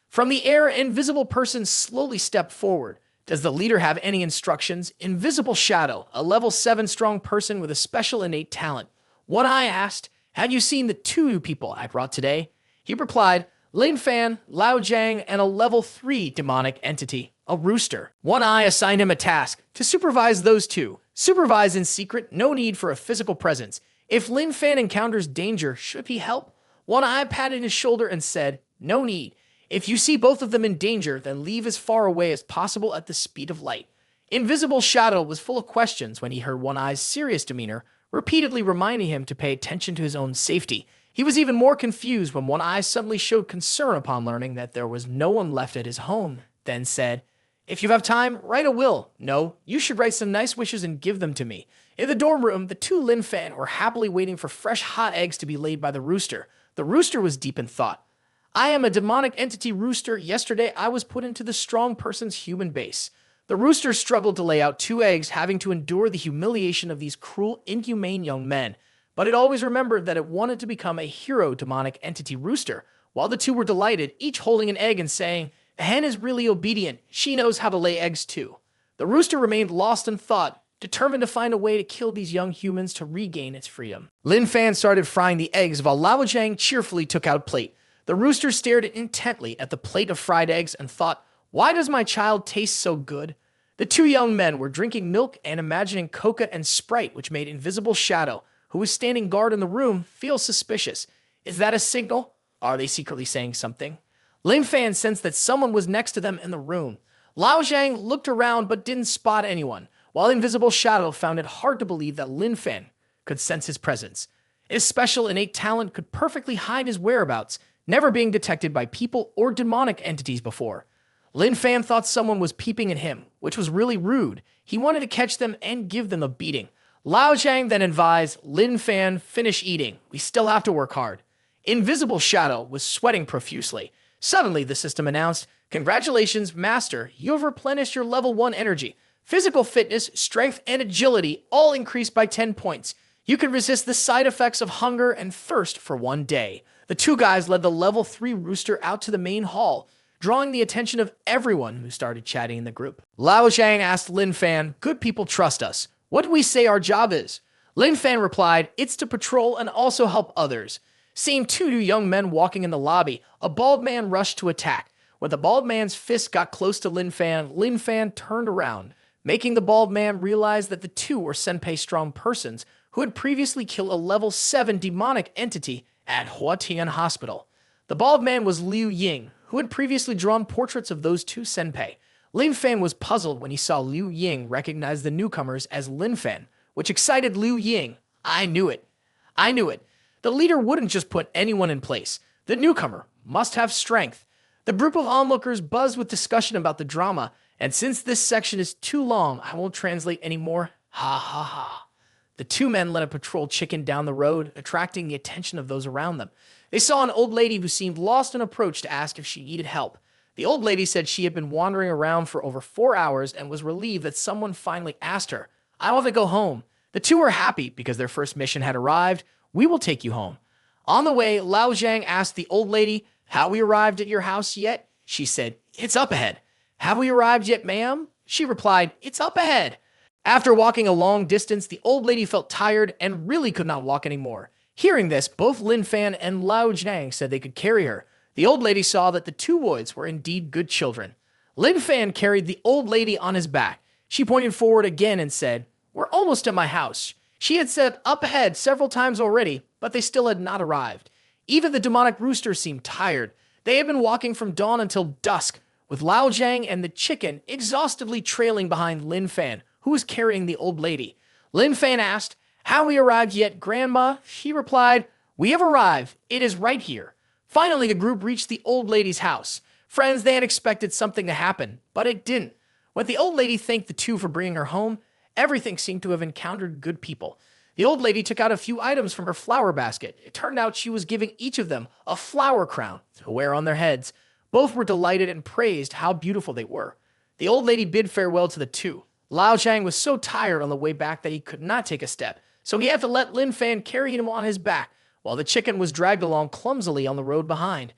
From the air, an invisible person slowly stepped forward. Does the leader have any instructions? Invisible Shadow, a level 7 strong person with a special innate talent. One Eye asked, "Have you seen the two new people I brought today?" He replied, "Lin Fan, Lao Zhang, and a level 3 demonic entity, a rooster." One Eye assigned him a task, to supervise those two. Supervise in secret, no need for a physical presence. If Lin Fan encounters danger, should he help? One Eye patted his shoulder and said, "No need. If you see both of them in danger, then leave as far away as possible at the speed of light." Invisible Shadow was full of questions when he heard One Eye's serious demeanor, repeatedly reminding him to pay attention to his own safety. He was even more confused when One Eye suddenly showed concern upon learning that there was no one left at his home, then said, "If you have time, write a will. No, you should write some nice wishes and give them to me." In the dorm room, the two Lin Fan were happily waiting for fresh hot eggs to be laid by the rooster. The rooster was deep in thought. "I am a demonic entity rooster. Yesterday, I was put into the strong person's human base." The rooster struggled to lay out 2 eggs, having to endure the humiliation of these cruel, inhumane young men. But it always remembered that it wanted to become a hero demonic entity rooster. While the two were delighted, each holding an egg and saying, "The hen is really obedient. She knows how to lay eggs too." The rooster remained lost in thought, determined to find a way to kill these young humans to regain its freedom. Lin Fan started frying the eggs while Lao Zhang cheerfully took out a plate. The rooster stared intently at the plate of fried eggs and thought, "Why does my child taste so good?" The two young men were drinking milk and imagining Coca and Sprite, which made Invisible Shadow, who was standing guard in the room, feel suspicious. Is that a signal? Are they secretly saying something? Lin Fan sensed that someone was next to them in the room. Lao Zhang looked around but didn't spot anyone, while Invisible Shadow found it hard to believe that Lin Fan could sense his presence. His special innate talent could perfectly hide his whereabouts, never being detected by people or demonic entities before. Lin Fan thought someone was peeping at him, which was really rude. He wanted to catch them and give them a beating. Lao Zhang then advised Lin Fan, "Finish eating. We still have to work hard." Invisible Shadow was sweating profusely. Suddenly, the system announced, "Congratulations, Master. You have replenished your level 1 energy. Physical fitness, strength, and agility all increased by 10 points. You can resist the side effects of hunger and thirst for 1 day." The two guys led the level 3 rooster out to the main hall, drawing the attention of everyone who started chatting in the group. Lao Zhang asked Lin Fan, "Good people trust us. What do we say our job is?" Lin Fan replied, "It's to patrol and also help others." Seeing 2 young men walking in the lobby, a bald man rushed to attack. When the bald man's fist got close to Lin Fan turned around, making the bald man realize that the 2 were Senpei strong persons who had previously killed a level 7 demonic entity at Huatian Hospital. The bald man was Liu Ying, who had previously drawn portraits of those two senpai. Lin Fan was puzzled when he saw Liu Ying recognize the newcomers as Lin Fan, which excited Liu Ying. I knew it. I knew it. The leader wouldn't just put anyone in place. The newcomer must have strength. The group of onlookers buzzed with discussion about the drama, and since this section is too long, I won't translate anymore. Ha ha ha. The two men led a patrol chicken down the road, attracting the attention of those around them. They saw an old lady who seemed lost and approached to ask if she needed help. The old lady said she had been wandering around for over 4 hours and was relieved that someone finally asked her. I want to go home. The two were happy because their first mission had arrived. We will take you home. On the way, Lao Zhang asked the old lady, have we arrived at your house yet? She said, it's up ahead. Have we arrived yet, ma'am? She replied, it's up ahead. After walking a long distance, the old lady felt tired and really could not walk anymore. Hearing this, both Lin Fan and Lao Zhang said they could carry her. The old lady saw that the two boys were indeed good children. Lin Fan carried the old lady on his back. She pointed forward again and said, we're almost at my house. She had said up ahead several times already, but they still had not arrived. Even the demonic rooster seemed tired. They had been walking from dawn until dusk, with Lao Zhang and the chicken exhaustively trailing behind Lin Fan, who was carrying the old lady. Lin Fan asked, have we arrived yet, Grandma? She replied, we have arrived. It is right here. Finally, the group reached the old lady's house. Friends, they had expected something to happen, but it didn't. When the old lady thanked the two for bringing her home, everything seemed to have encountered good people. The old lady took out a few items from her flower basket. It turned out she was giving each of them a flower crown to wear on their heads. Both were delighted and praised how beautiful they were. The old lady bid farewell to the two. Lao Zhang was so tired on the way back that he could not take a step, so he had to let Lin Fan carry him on his back, while the chicken was dragged along clumsily on the road behind.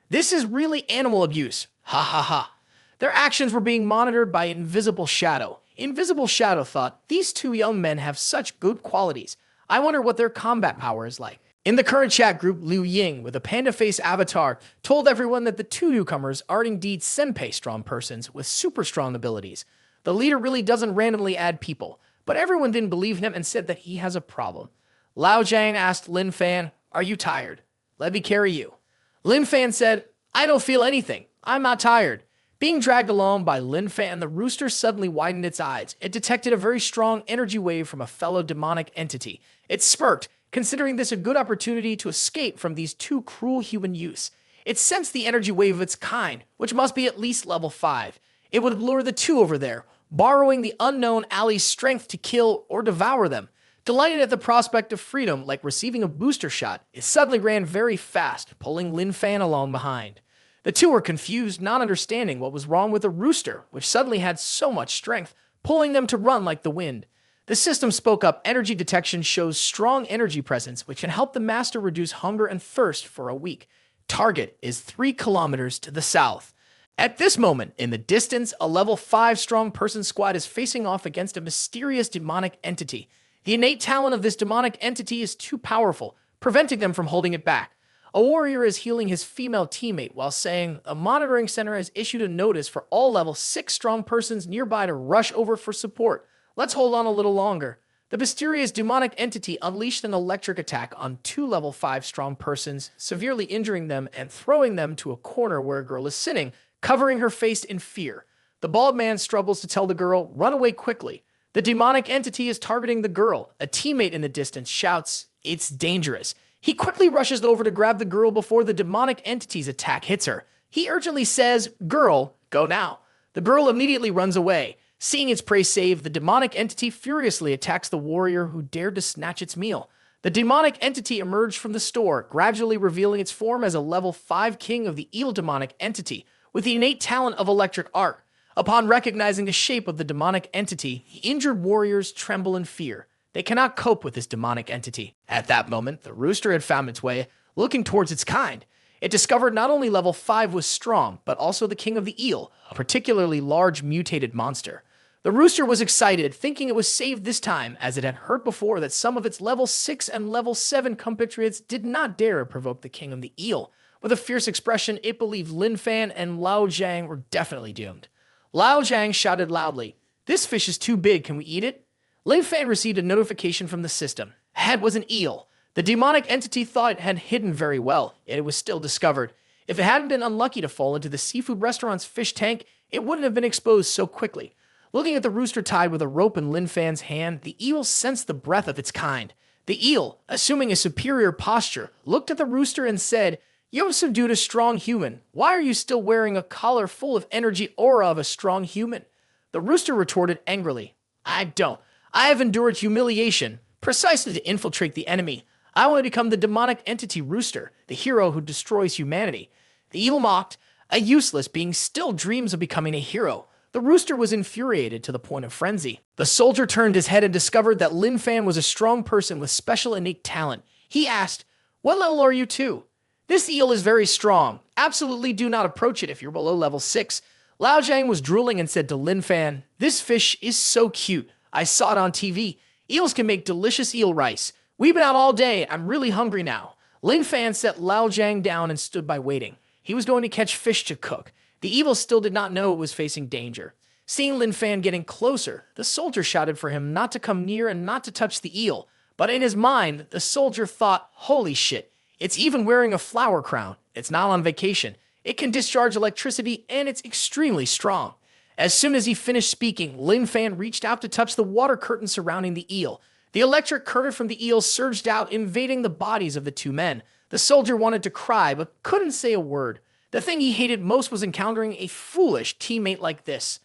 This is really animal abuse. Ha ha ha. Their actions were being monitored by Invisible Shadow. Invisible Shadow thought, these two young men have such good qualities. I wonder what their combat power is like. In the current chat group, Liu Ying, with a panda face avatar, told everyone that the two newcomers are indeed senpai strong persons with super strong abilities. The leader really doesn't randomly add people, but everyone didn't believe him and said that he has a problem. Lao Zhang asked Lin Fan, are you tired? Let me carry you. Lin Fan said, I don't feel anything. I'm not tired. Being dragged along by Lin Fan, the rooster suddenly widened its eyes. It detected a very strong energy wave from a fellow demonic entity. It smirked, considering this a good opportunity to escape from these two cruel human youths. It sensed the energy wave of its kind, which must be at least level 5. It would lure the two over there, borrowing the unknown Ali's strength to kill or devour them. Delighted at the prospect of freedom, like receiving a booster shot, it suddenly ran very fast, pulling Lin Fan along behind. The two were confused, not understanding what was wrong with the rooster, which suddenly had so much strength, pulling them to run like the wind. The system spoke up, energy detection shows strong energy presence, which can help the master reduce hunger and thirst for a week. Target is 3 kilometers to the south. At this moment, in the distance, a level 5 strong person squad is facing off against a mysterious demonic entity. The innate talent of this demonic entity is too powerful, preventing them from holding it back. A warrior is healing his female teammate while saying a monitoring center has issued a notice for all level 6 strong persons nearby to rush over for support. Let's hold on a little longer. The mysterious demonic entity unleashed an electric attack on 2 level 5 strong persons, severely injuring them and throwing them to a corner where a girl is sitting, covering her face in fear. The bald man struggles to tell the girl, run away quickly. The demonic entity is targeting the girl. A teammate in the distance shouts, it's dangerous. He quickly rushes over to grab the girl before the demonic entity's attack hits her. He urgently says, girl, go now. The girl immediately runs away. Seeing its prey saved, the demonic entity furiously attacks the warrior who dared to snatch its meal. The demonic entity emerged from the store, gradually revealing its form as a level 5 king of the evil demonic entity, with the innate talent of electric arc. Upon recognizing the shape of the demonic entity, the injured warriors tremble in fear. They cannot cope with this demonic entity. At that moment, the rooster had found its way, looking towards its kind. It discovered not only level 5 was strong, but also the king of the eel, a particularly large mutated monster. The rooster was excited, thinking it was saved this time, as it had heard before that some of its level 6 and level 7 compatriots did not dare provoke the king of the eel. With a fierce expression, it believed Lin Fan and Lao Zhang were definitely doomed. Lao Zhang shouted loudly, this fish is too big, can we eat it? Lin Fan received a notification from the system. Ahead was an eel. The demonic entity thought it had hidden very well, yet it was still discovered. If it hadn't been unlucky to fall into the seafood restaurant's fish tank, it wouldn't have been exposed so quickly. Looking at the rooster tied with a rope in Lin Fan's hand, the eel sensed the breath of its kind. The eel, assuming a superior posture, looked at the rooster and said, "You have subdued a strong human. Why are you still wearing a collar full of energy aura of a strong human?" The rooster retorted angrily, "I don't. I have endured humiliation, precisely to infiltrate the enemy. I want to become the demonic entity rooster, the hero who destroys humanity." The eel mocked, "A useless being still dreams of becoming a hero." The rooster was infuriated to the point of frenzy. The soldier turned his head and discovered that Lin Fan was a strong person with special innate talent. He asked, "What level are you to?" "This eel is very strong. Absolutely do not approach it if you're below level 6. Lao Jiang was drooling and said to Lin Fan, "This fish is so cute. I saw it on TV. Eels can make delicious eel rice. We've been out all day. I'm really hungry now." Lin Fan set Lao Jiang down and stood by waiting. He was going to catch fish to cook. The evil still did not know it was facing danger. Seeing Lin Fan getting closer, the soldier shouted for him not to come near and not to touch the eel. But in his mind, the soldier thought, "Holy shit, it's even wearing a flower crown. It's not on vacation. It can discharge electricity and it's extremely strong." As soon as he finished speaking, Lin Fan reached out to touch the water curtain surrounding the eel. The electric current from the eel surged out, invading the bodies of the two men. The soldier wanted to cry, but couldn't say a word. The thing he hated most was encountering a foolish teammate like this.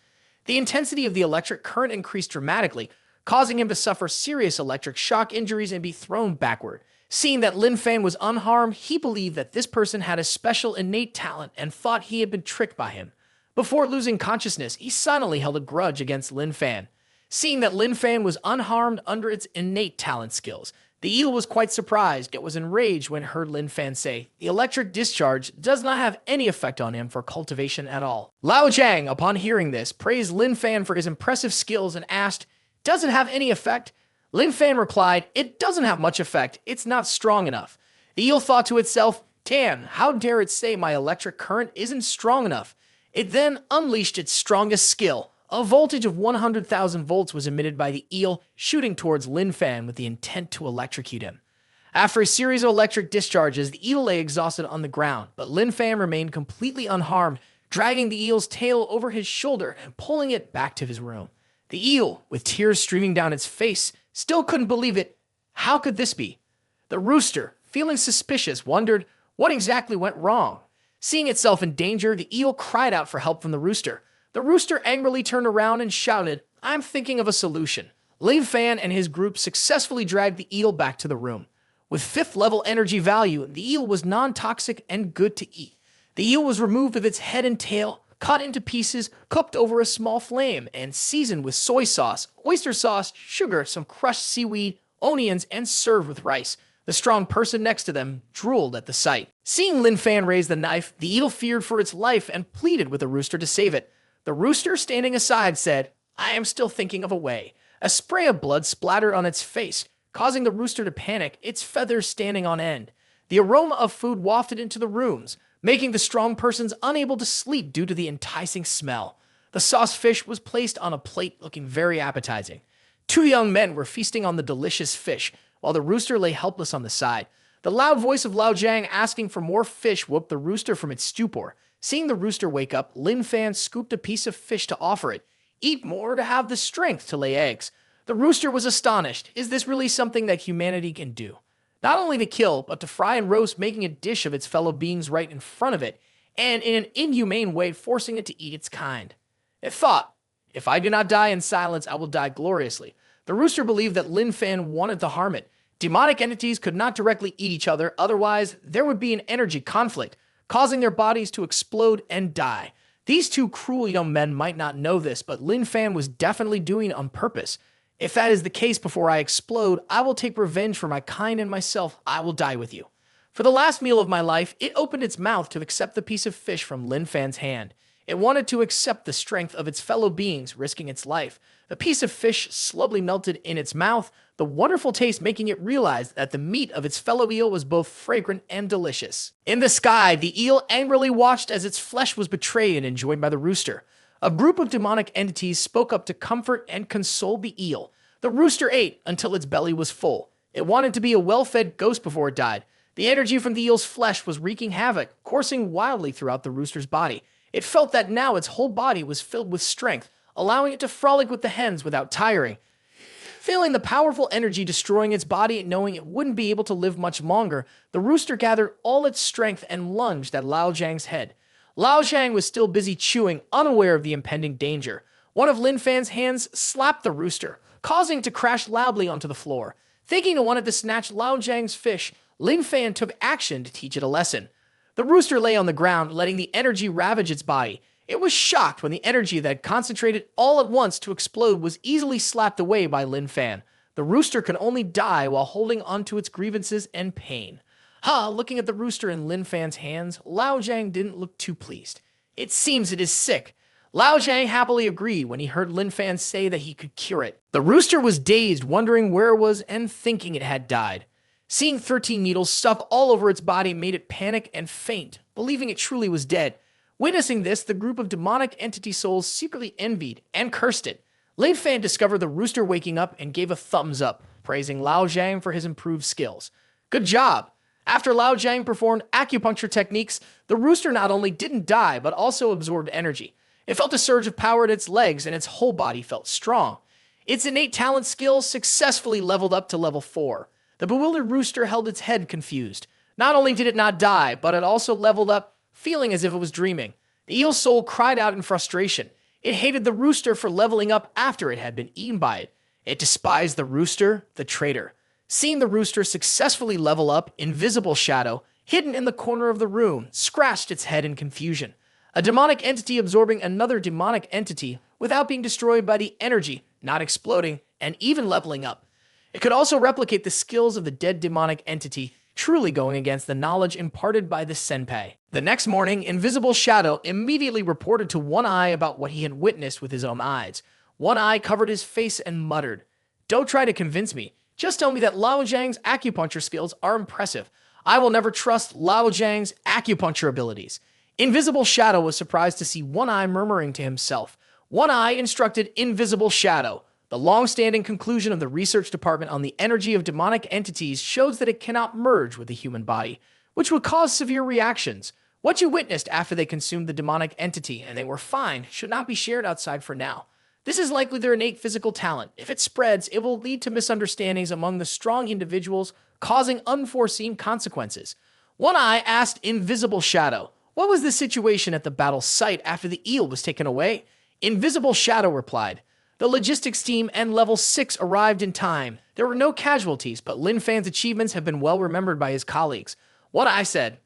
The intensity of the electric current increased dramatically, causing him to suffer serious electric shock injuries and be thrown backward. Seeing that Lin Fan was unharmed, he believed that this person had a special innate talent and thought he had been tricked by him. Before losing consciousness, he silently held a grudge against Lin Fan. Seeing that Lin Fan was unharmed under its innate talent skills, the eel was quite surprised, yet was enraged when it heard Lin Fan say, "The electric discharge does not have any effect on him for cultivation at all." Lao Jiang, upon hearing this, praised Lin Fan for his impressive skills and asked, "Does it have any effect?" Lin Fan replied, "It doesn't have much effect. It's not strong enough." The eel thought to itself, "Tan, how dare it say my electric current isn't strong enough?" It then unleashed its strongest skill. A voltage of 100,000 volts was emitted by the eel, shooting towards Lin Fan with the intent to electrocute him. After a series of electric discharges, the eel lay exhausted on the ground, but Lin Fan remained completely unharmed, dragging the eel's tail over his shoulder and pulling it back to his room. The eel, with tears streaming down its face, still couldn't believe it. How could this be? The rooster, feeling suspicious, wondered what exactly went wrong. Seeing itself in danger, the eel cried out for help from the rooster. The rooster angrily turned around and shouted, "I'm thinking of a solution." Lin Fan and his group successfully dragged the eel back to the room. With 5th level energy value, the eel was non-toxic and good to eat. The eel was removed with its head and tail, cut into pieces, cooked over a small flame, and seasoned with soy sauce, oyster sauce, sugar, some crushed seaweed, onions, and served with rice. The strong person next to them drooled at the sight. Seeing Lin Fan raise the knife, the eel feared for its life and pleaded with the rooster to save it. The rooster, standing aside, said, "I am still thinking of a way." A spray of blood splattered on its face, causing the rooster to panic, its feathers standing on end. The aroma of food wafted into the rooms, making the strong persons unable to sleep due to the enticing smell. The sauce fish was placed on a plate looking very appetizing. 2 young men were feasting on the delicious fish, while the rooster lay helpless on the side. The loud voice of Lao Jiang asking for more fish woke the rooster from its stupor. Seeing the rooster wake up, Lin Fan scooped a piece of fish to offer it. "Eat more to have the strength to lay eggs." The rooster was astonished. Is this really something that humanity can do? Not only to kill, but to fry and roast, making a dish of its fellow beings right in front of it, and in an inhumane way forcing it to eat its kind. It thought, "If I do not die in silence, I will die gloriously." The rooster believed that Lin Fan wanted to harm it. Demonic entities could not directly eat each other, otherwise there would be an energy conflict, causing their bodies to explode and die. These 2 cruel young men might not know this, but Lin Fan was definitely doing it on purpose. "If that is the case before I explode, I will take revenge for my kind and myself. I will die with you." For the last meal of my life, it opened its mouth to accept the piece of fish from Lin Fan's hand. It wanted to accept the strength of its fellow beings, risking its life. The piece of fish slowly melted in its mouth, the wonderful taste making it realize that the meat of its fellow eel was both fragrant and delicious. In the sky, the eel angrily watched as its flesh was betrayed and enjoyed by the rooster. A group of demonic entities spoke up to comfort and console the eel. The rooster ate until its belly was full. It wanted to be a well-fed ghost before it died. The energy from the eel's flesh was wreaking havoc, coursing wildly throughout the rooster's body. It felt that now its whole body was filled with strength, allowing it to frolic with the hens without tiring. Feeling the powerful energy destroying its body and knowing it wouldn't be able to live much longer, the rooster gathered all its strength and lunged at Lao Zhang's head. Lao Zhang was still busy chewing, unaware of the impending danger. One of Lin Fan's hands slapped the rooster, causing it to crash loudly onto the floor. Thinking it wanted to snatch Lao Zhang's fish, Lin Fan took action to teach it a lesson. The rooster lay on the ground, letting the energy ravage its body. It was shocked when the energy that had concentrated all at once to explode was easily slapped away by Lin Fan. The rooster could only die while holding onto its grievances and pain. Looking at the rooster in Lin Fan's hands, Lao Zhang didn't look too pleased. It seems it is sick. Lao Zhang happily agreed when he heard Lin Fan say that he could cure it. The rooster was dazed, wondering where it was and thinking it had died. Seeing 13 needles stuck all over its body made it panic and faint, believing it truly was dead. Witnessing this, the group of demonic entity souls secretly envied and cursed it. Lin Fan discovered the rooster waking up and gave a thumbs up, praising Lao Zhang for his improved skills. Good job! After Lao Zhang performed acupuncture techniques, the rooster not only didn't die, but also absorbed energy. It felt a surge of power in its legs, and its whole body felt strong. Its innate talent skills successfully leveled up to level 4. The bewildered rooster held its head confused. Not only did it not die, but it also leveled up, feeling as if it was dreaming. The eel's soul cried out in frustration. It hated the rooster for leveling up after it had been eaten by it. It despised the rooster, the traitor. Seeing the rooster successfully level up, Invisible Shadow, hidden in the corner of the room, scratched its head in confusion. A demonic entity absorbing another demonic entity without being destroyed by the energy, not exploding, and even leveling up. It could also replicate the skills of the dead demonic entity, truly going against the knowledge imparted by the senpai. The next morning, Invisible Shadow immediately reported to One Eye about what he had witnessed with his own eyes. One Eye covered his face and muttered, "Don't try to convince me. Just tell me that Lao Zhang's acupuncture skills are impressive. I will never trust Lao Zhang's acupuncture abilities." Invisible Shadow was surprised to see One Eye murmuring to himself. One Eye instructed Invisible Shadow. The long-standing conclusion of the research department on the energy of demonic entities shows that it cannot merge with the human body, which would cause severe reactions. What you witnessed after they consumed the demonic entity and they were fine should not be shared outside for now. This is likely their innate physical talent. If it spreads, it will lead to misunderstandings among the strong individuals, causing unforeseen consequences. One Eye asked Invisible Shadow, what was the situation at the battle site after the eel was taken away? Invisible Shadow replied, the logistics team and level 6 arrived in time. There were no casualties, but Lin Fan's achievements have been well remembered by his colleagues. One Eye said,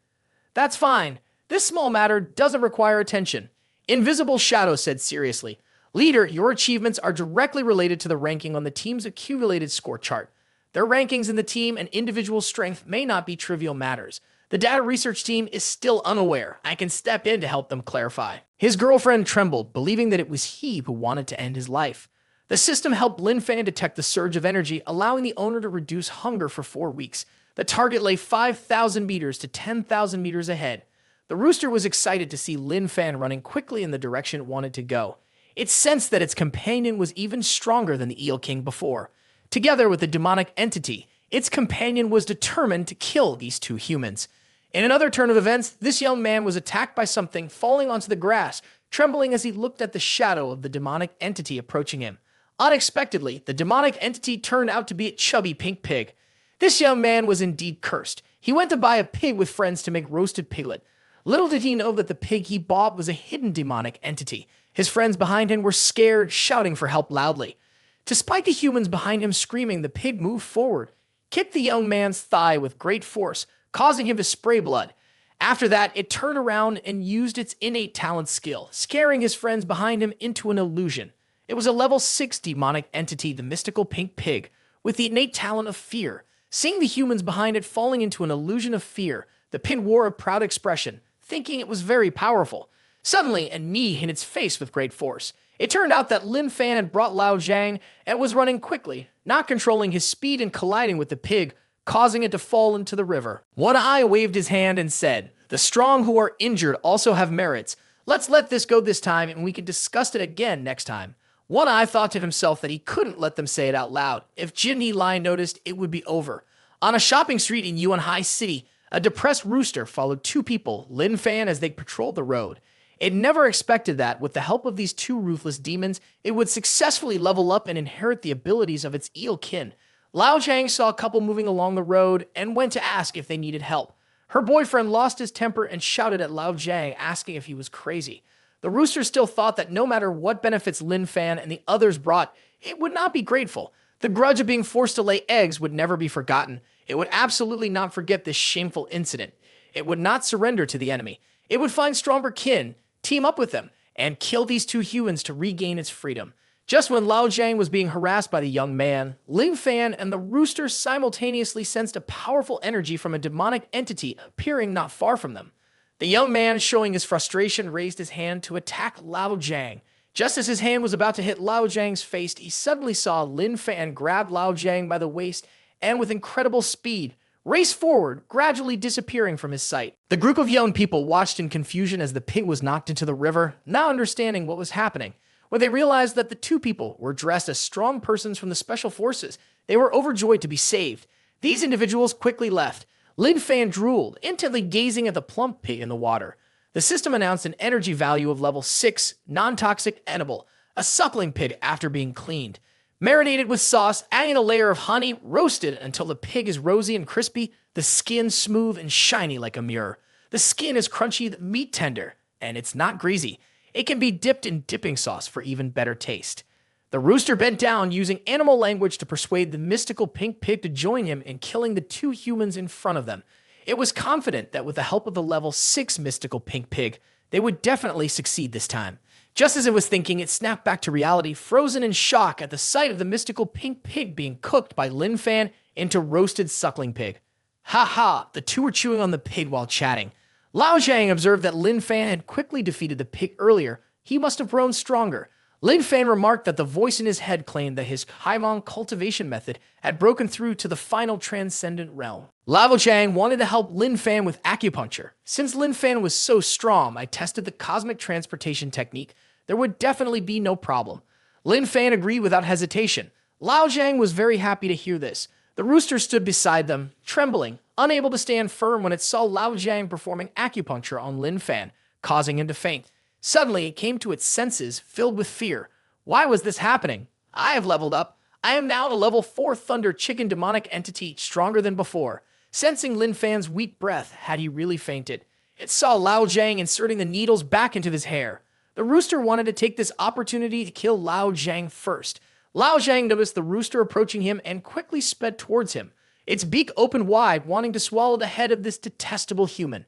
that's fine. This small matter doesn't require attention. Invisible Shadow said seriously, Leader, your achievements are directly related to the ranking on the team's accumulated score chart. Their rankings in the team and individual strength may not be trivial matters. The data research team is still unaware. I can step in to help them clarify. His girlfriend trembled, believing that it was he who wanted to end his life. The system helped Lin Fan detect the surge of energy, allowing the owner to reduce hunger for 4 weeks. The target lay 5,000 meters to 10,000 meters ahead. The rooster was excited to see Lin Fan running quickly in the direction it wanted to go. It sensed that its companion was even stronger than the Eel King before. Together with the demonic entity, its companion was determined to kill these two humans. In another turn of events, this young man was attacked by something falling onto the grass, trembling as he looked at the shadow of the demonic entity approaching him. Unexpectedly, the demonic entity turned out to be a chubby pink pig. This young man was indeed cursed. He went to buy a pig with friends to make roasted piglet. Little did he know that the pig he bought was a hidden demonic entity. His friends behind him were scared, shouting for help loudly. Despite the humans behind him screaming, the pig moved forward, kicked the young man's thigh with great force, causing him to spray blood. After that, it turned around and used its innate talent skill, scaring his friends behind him into an illusion. It was a level 6 demonic entity, the mystical pink pig, with the innate talent of fear. Seeing the humans behind it falling into an illusion of fear, the pig wore a proud expression, thinking it was very powerful. Suddenly, a knee hit its face with great force. It turned out that Lin Fan had brought Lao Zhang and was running quickly, not controlling his speed and colliding with the pig, causing it to fall into the river. One Eye waved his hand and said, the strong who are injured also have merits. Let's let this go this time and we can discuss it again next time. One Eye thought to himself that he couldn't let them say it out loud. If Jin Lai noticed, it would be over. On a shopping street in Yuanhai City, a depressed rooster followed two people, Lin Fan, as they patrolled the road. It never expected that, with the help of these two ruthless demons, it would successfully level up and inherit the abilities of its eel kin. Lao Zhang saw a couple moving along the road and went to ask if they needed help. Her boyfriend lost his temper and shouted at Lao Zhang, asking if he was crazy. The rooster still thought that no matter what benefits Lin Fan and the others brought, it would not be grateful. The grudge of being forced to lay eggs would never be forgotten. It would absolutely not forget this shameful incident. It would not surrender to the enemy. It would find stronger kin, team up with them, and kill these two humans to regain its freedom. Just when Lao Zhang was being harassed by the young man, Lin Fan and the rooster simultaneously sensed a powerful energy from a demonic entity appearing not far from them. The young man, showing his frustration, raised his hand to attack Lao Zhang. Just as his hand was about to hit Lao Zhang's face, he suddenly saw Lin Fan grab Lao Zhang by the waist and, with incredible speed, race forward, gradually disappearing from his sight. The group of young people watched in confusion as the pig was knocked into the river, not understanding what was happening. When they realized that the two people were dressed as strong persons from the special forces, they were overjoyed to be saved. These individuals quickly left. Lin Fan drooled, intently gazing at the plump pig in the water. The system announced an energy value of level 6, non-toxic edible, a suckling pig after being cleaned. Marinated with sauce, adding a layer of honey, roasted until the pig is rosy and crispy, the skin smooth and shiny like a mirror. The skin is crunchy, the meat tender, and it's not greasy. It can be dipped in dipping sauce for even better taste. The rooster bent down, using animal language to persuade the mystical pink pig to join him in killing the two humans in front of them. It was confident that with the help of the level 6 mystical pink pig, they would definitely succeed this time. Just as it was thinking, it snapped back to reality, frozen in shock at the sight of the mystical pink pig being cooked by Lin Fan into roasted suckling pig. Ha ha, the two were chewing on the pig while chatting. Lao Zhang observed that Lin Fan had quickly defeated the pig earlier. He must have grown stronger. Lin Fan remarked that the voice in his head claimed that his Haimong cultivation method had broken through to the final transcendent realm. Lao Zhang wanted to help Lin Fan with acupuncture. Since Lin Fan was so strong, I tested the cosmic transportation technique. There would definitely be no problem. Lin Fan agreed without hesitation. Lao Zhang was very happy to hear this. The rooster stood beside them, trembling, unable to stand firm when it saw Lao Zhang performing acupuncture on Lin Fan, causing him to faint. Suddenly, it came to its senses, filled with fear. Why was this happening? I have leveled up. I am now the level 4 Thunder Chicken demonic entity, stronger than before. Sensing Lin Fan's weak breath, had he really fainted? It saw Lao Zhang inserting the needles back into his hair. The rooster wanted to take this opportunity to kill Lao Zhang first. Lao Zhang noticed the rooster approaching him and quickly sped towards him, its beak open wide, wanting to swallow the head of this detestable human.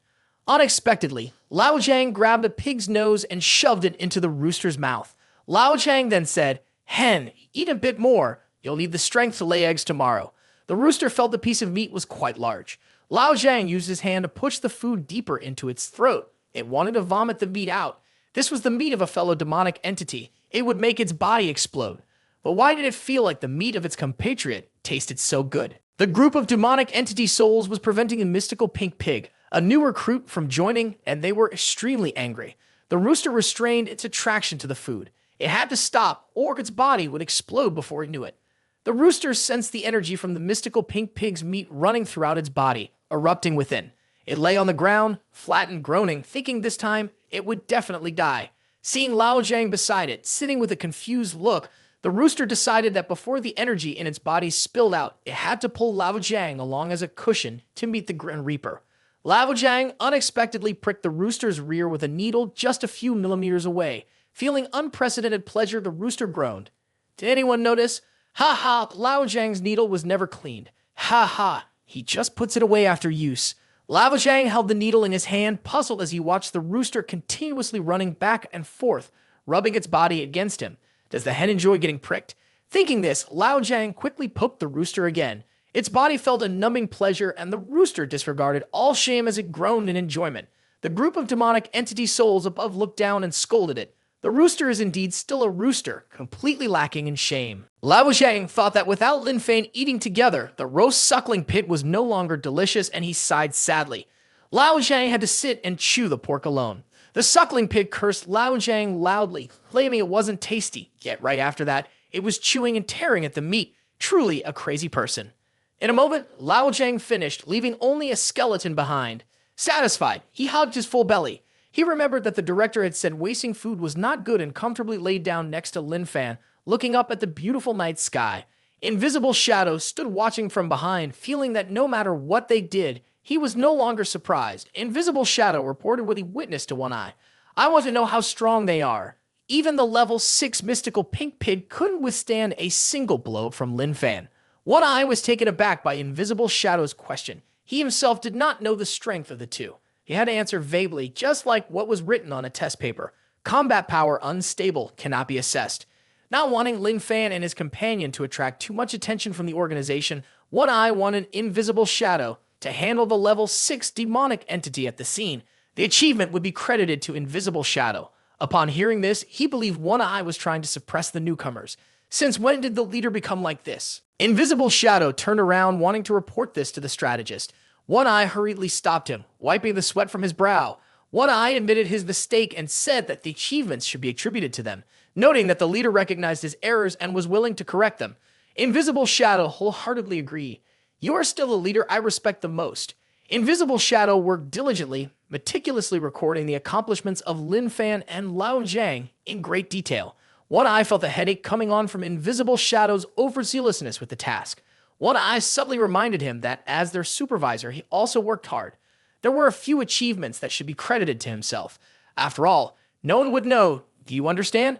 Unexpectedly, Lao Zhang grabbed the pig's nose and shoved it into the rooster's mouth. Lao Zhang then said, "Hen, eat a bit more. You'll need the strength to lay eggs tomorrow." The rooster felt the piece of meat was quite large. Lao Zhang used his hand to push the food deeper into its throat. It wanted to vomit the meat out. This was the meat of a fellow demonic entity. It would make its body explode. But why did it feel like the meat of its compatriot tasted so good? The group of demonic entity souls was preventing the mystical pink pig, a new recruit, from joining, and they were extremely angry. The rooster restrained its attraction to the food. It had to stop, or its body would explode before it knew it. The rooster sensed the energy from the mystical pink pig's meat running throughout its body, erupting within. It lay on the ground, flattened, groaning, thinking this time it would definitely die. Seeing Lao Zhang beside it, sitting with a confused look, the rooster decided that before the energy in its body spilled out, it had to pull Lao Zhang along as a cushion to meet the Grim Reaper. Lao Zhang unexpectedly pricked the rooster's rear with a needle just a few millimeters away. Feeling unprecedented pleasure, the rooster groaned. Did anyone notice? Ha ha, Lao Zhang's needle was never cleaned. Ha ha, he just puts it away after use. Lao Zhang held the needle in his hand, puzzled as he watched the rooster continuously running back and forth, rubbing its body against him. Does the hen enjoy getting pricked? Thinking this, Lao Zhang quickly poked the rooster again. Its body felt a numbing pleasure, and the rooster disregarded all shame as it groaned in enjoyment. The group of demonic entity souls above looked down and scolded it. The rooster is indeed still a rooster, completely lacking in shame. Lao Zhang thought that without Lin Fan eating together, the roast suckling pig was no longer delicious, and he sighed sadly. Lao Zhang had to sit and chew the pork alone. The The suckling pig cursed Lao Zhang loudly, claiming it wasn't tasty, yet right after that, it was chewing and tearing at the meat. Truly a crazy person. In a moment, Lao Zhang finished, leaving only a skeleton behind. Satisfied, he hugged his full belly. He remembered that the director had said wasting food was not good and comfortably laid down next to Lin Fan, looking up at the beautiful night sky. Invisible Shadow stood watching from behind, feeling that no matter what they did, he was no longer surprised. Invisible Shadow reported what he witnessed to One Eye. I want to know how strong they are. Even the level 6 mystical pink pig couldn't withstand a single blow from Lin Fan. One Eye was taken aback by Invisible Shadow's question. He himself did not know the strength of the two. He had to answer vaguely, just like what was written on a test paper. Combat power unstable, cannot be assessed. Not wanting Lin Fan and his companion to attract too much attention from the organization, One Eye wanted Invisible Shadow to handle the level 6 demonic entity at the scene. The achievement would be credited to Invisible Shadow. Upon hearing this, he believed One Eye was trying to suppress the newcomers. Since when did the leader become like this? Invisible Shadow turned around, wanting to report this to the strategist. One Eye hurriedly stopped him, wiping the sweat from his brow. One Eye admitted his mistake and said that the achievements should be attributed to them, noting that the leader recognized his errors and was willing to correct them. Invisible Shadow wholeheartedly agreed. You are still a leader I respect the most. Invisible Shadow worked diligently, meticulously recording the accomplishments of Lin Fan and Lao Zhang in great detail. One Eye felt a headache coming on from Invisible Shadow's overzealousness with the task. One Eye subtly reminded him that as their supervisor, he also worked hard. There were a few achievements that should be credited to himself. After all, no one would know, do you understand?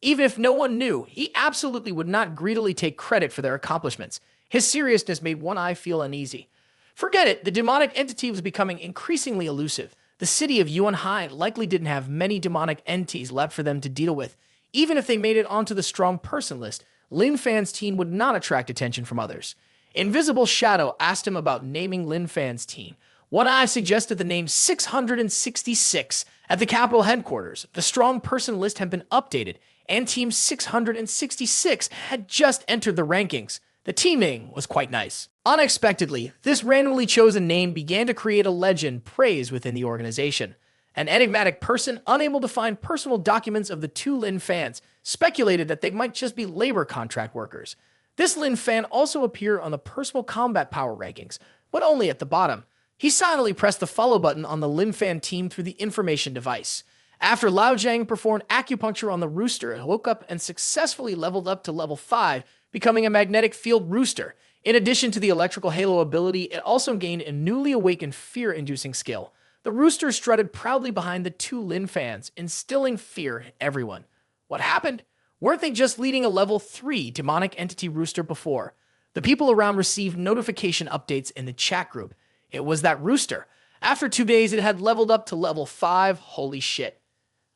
Even if no one knew, he absolutely would not greedily take credit for their accomplishments. His seriousness made One Eye feel uneasy. Forget it, the demonic entity was becoming increasingly elusive. The city of Yuanhai likely didn't have many demonic entities left for them to deal with. Even if they made it onto the strong person list, Lin Fan's team would not attract attention from others. Invisible Shadow asked him about naming Lin Fan's team. One Eye suggested the name 666 at the capital headquarters. The strong person list had been updated, and Team 666 had just entered the rankings. The team name was quite nice. Unexpectedly, this randomly chosen name began to create a legend praised within the organization. An enigmatic person, unable to find personal documents of the two Lin Fans, speculated that they might just be labor contract workers. This Lin Fan also appeared on the personal combat power rankings, but only at the bottom. He silently pressed the follow button on the Lin Fan team through the information device. After Lao Zhang performed acupuncture on the rooster, it woke up and successfully leveled up to level 5, becoming a magnetic field rooster. In addition to the electrical halo ability, it also gained a newly awakened fear-inducing skill. The rooster strutted proudly behind the two Lin Fans, instilling fear in everyone. What happened? Weren't they just leading a level 3 demonic entity rooster before? The people around received notification updates in the chat group. It was that rooster. After 2 days, it had leveled up to level 5. Holy shit.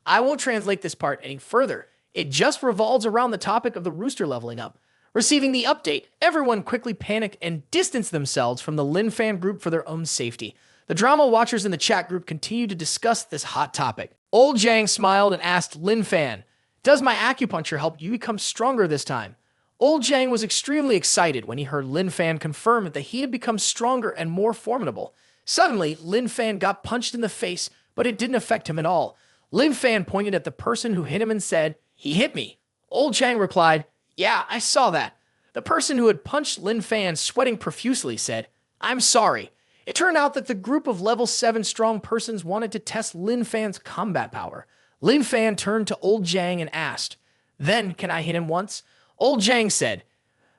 I won't translate this part any further. It just revolves around the topic of the rooster leveling up. Receiving the update, everyone quickly panicked and distanced themselves from the Lin Fan group for their own safety. The drama watchers in the chat group continued to discuss this hot topic. Old Zhang smiled and asked Lin Fan, "Does my acupuncture help you become stronger this time?" Old Zhang was extremely excited when he heard Lin Fan confirm that he had become stronger and more formidable. Suddenly, Lin Fan got punched in the face, but it didn't affect him at all. Lin Fan pointed at the person who hit him and said, "He hit me." Old Zhang replied, "Yeah, I saw that." The person who had punched Lin Fan, sweating profusely, said, "I'm sorry." It turned out that the group of level 7 strong persons wanted to test Lin Fan's combat power. Lin Fan turned to Old Zhang and asked, "Then, can I hit him once?" Old Zhang said,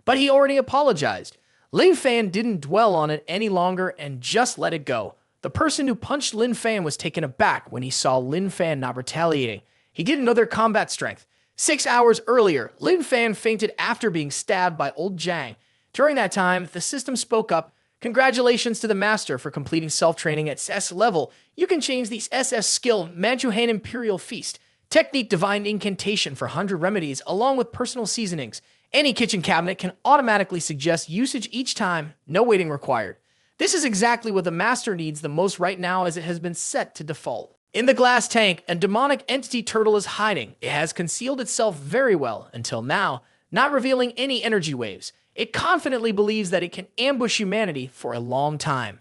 "But he already apologized." Lin Fan didn't dwell on it any longer and just let it go. The person who punched Lin Fan was taken aback when he saw Lin Fan not retaliating. He didn't know their combat strength. 6 hours earlier, Lin Fan fainted after being stabbed by Old Zhang. During that time, the system spoke up. "Congratulations to the master for completing self-training at S level. You can change the SS skill Manchuhan Imperial Feast. Technique Divine Incantation for 100 remedies along with personal seasonings. Any kitchen cabinet can automatically suggest usage each time, no waiting required." This is exactly what the master needs the most right now, as it has been set to default. In the glass tank, a demonic entity turtle is hiding. It has concealed itself very well until now, not revealing any energy waves. It confidently believes that it can ambush humanity for a long time.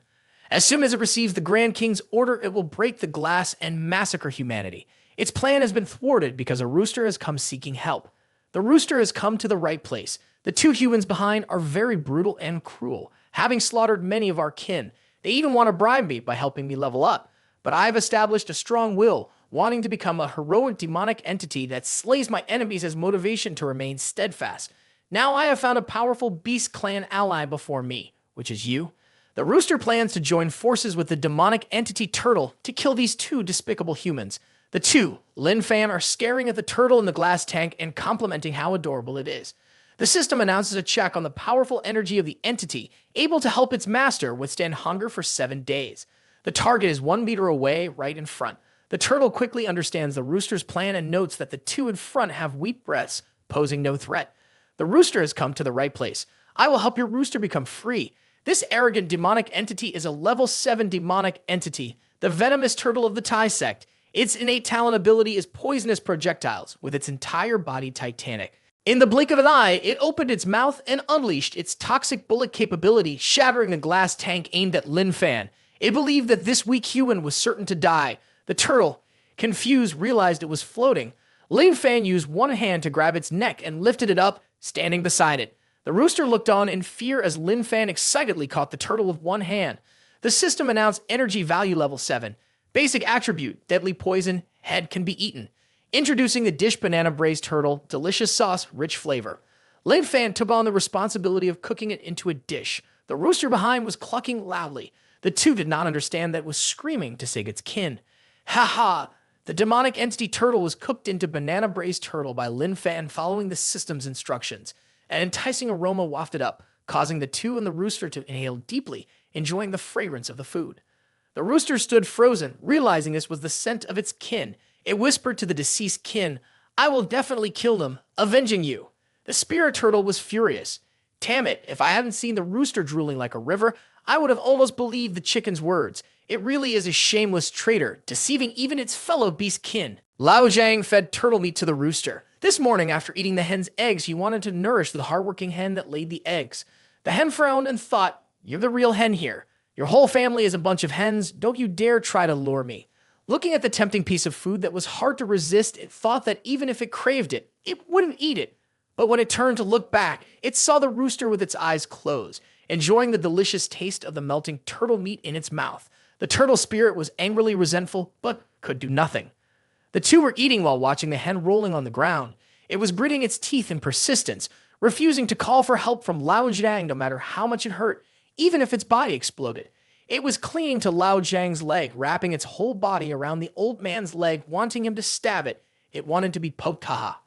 As soon as it receives the Grand King's order, it will break the glass and massacre humanity. Its plan has been thwarted because a rooster has come seeking help. The rooster has come to the right place. The two humans behind are very brutal and cruel, having slaughtered many of our kin. They even want to bribe me by helping me level up. But I've established a strong will, wanting to become a heroic demonic entity that slays my enemies as motivation to remain steadfast. Now I have found a powerful beast clan ally before me, which is you. The rooster plans to join forces with the demonic entity turtle to kill these two despicable humans. The two, Lin Fan, are staring at the turtle in the glass tank and complimenting how adorable it is. The system announces a check on the powerful energy of the entity, able to help its master withstand hunger for 7 days. The target is 1 meter away, right in front. The turtle quickly understands the rooster's plan and notes that the two in front have weak breaths, posing no threat. The rooster has come to the right place. I will help your rooster become free. This arrogant demonic entity is a level 7 demonic entity, the venomous turtle of the Tai sect. Its innate talent ability is poisonous projectiles, with its entire body titanic. In the blink of an eye, it opened its mouth and unleashed its toxic bullet capability, shattering a glass tank aimed at Lin Fan. It believed that this weak human was certain to die. The turtle, confused, realized it was floating. Lin Fan used one hand to grab its neck and lifted it up, standing beside it. The rooster looked on in fear as Lin Fan excitedly caught the turtle with one hand. The system announced energy value level 7. Basic attribute, deadly poison, head can be eaten. Introducing the dish banana braised turtle, delicious sauce, rich flavor. Lin Fan took on the responsibility of cooking it into a dish. The rooster behind was clucking loudly. The two did not understand that it was screaming to save its kin. Ha ha! The demonic entity turtle was cooked into banana braised turtle by Lin Fan following the system's instructions. An enticing aroma wafted up, causing the two and the rooster to inhale deeply, enjoying the fragrance of the food. The rooster stood frozen, realizing this was the scent of its kin. It whispered to the deceased kin, "I will definitely kill them, avenging you." The spirit turtle was furious. Damn it, if I hadn't seen the rooster drooling like a river, I would have almost believed the chicken's words. It really is a shameless traitor, deceiving even its fellow beast kin. Lao Jiang fed turtle meat to the rooster. This morning, after eating the hen's eggs, he wanted to nourish the hardworking hen that laid the eggs. The hen frowned and thought, "You're the real hen here. Your whole family is a bunch of hens. Don't you dare try to lure me." Looking at the tempting piece of food that was hard to resist, it thought that even if it craved it, it wouldn't eat it. But when it turned to look back, it saw the rooster with its eyes closed, enjoying the delicious taste of the melting turtle meat in its mouth. The turtle spirit was angrily resentful, but could do nothing. The two were eating while watching the hen rolling on the ground. It was gritting its teeth in persistence, refusing to call for help from Lao Jiang no matter how much it hurt, even if its body exploded. It was clinging to Lao Jiang's leg, wrapping its whole body around the old man's leg, wanting him to stab it. It wanted to be poked, haha.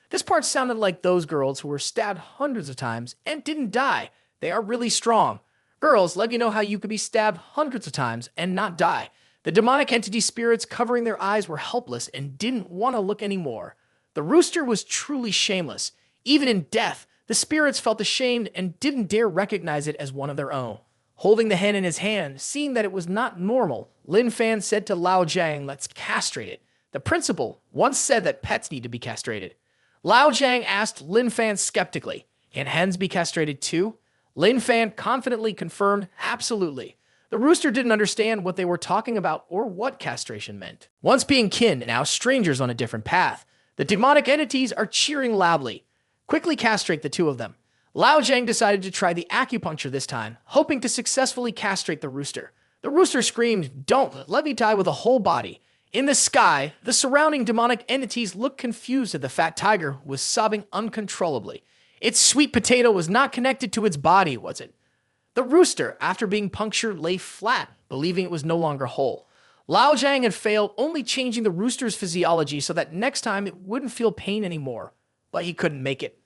This part sounded like those girls who were stabbed hundreds of times and didn't die. They are really strong. Girls, let me know how you could be stabbed hundreds of times and not die. The demonic entity spirits covering their eyes were helpless and didn't want to look anymore. The rooster was truly shameless. Even in death, the spirits felt ashamed and didn't dare recognize it as one of their own. Holding the hen in his hand, seeing that it was not normal, Lin Fan said to Lao Jiang, "Let's castrate it." The principal once said that pets need to be castrated. Lao Jiang asked Lin Fan skeptically, "Can hens be castrated too?" Lin Fan confidently confirmed, "Absolutely." The rooster didn't understand what they were talking about or what castration meant. Once being kin, now strangers on a different path. The demonic entities are cheering loudly. Quickly castrate the two of them. Lao Jiang decided to try the acupuncture this time, hoping to successfully castrate the rooster. The rooster screamed, "Don't, let me die with a whole body." In the sky, the surrounding demonic entities looked confused at the fat tiger who was sobbing uncontrollably. Its sweet potato was not connected to its body, was it? The rooster, after being punctured, lay flat, believing it was no longer whole. Lao Jiang had failed, only changing the rooster's physiology so that next time it wouldn't feel pain anymore. But he couldn't make it.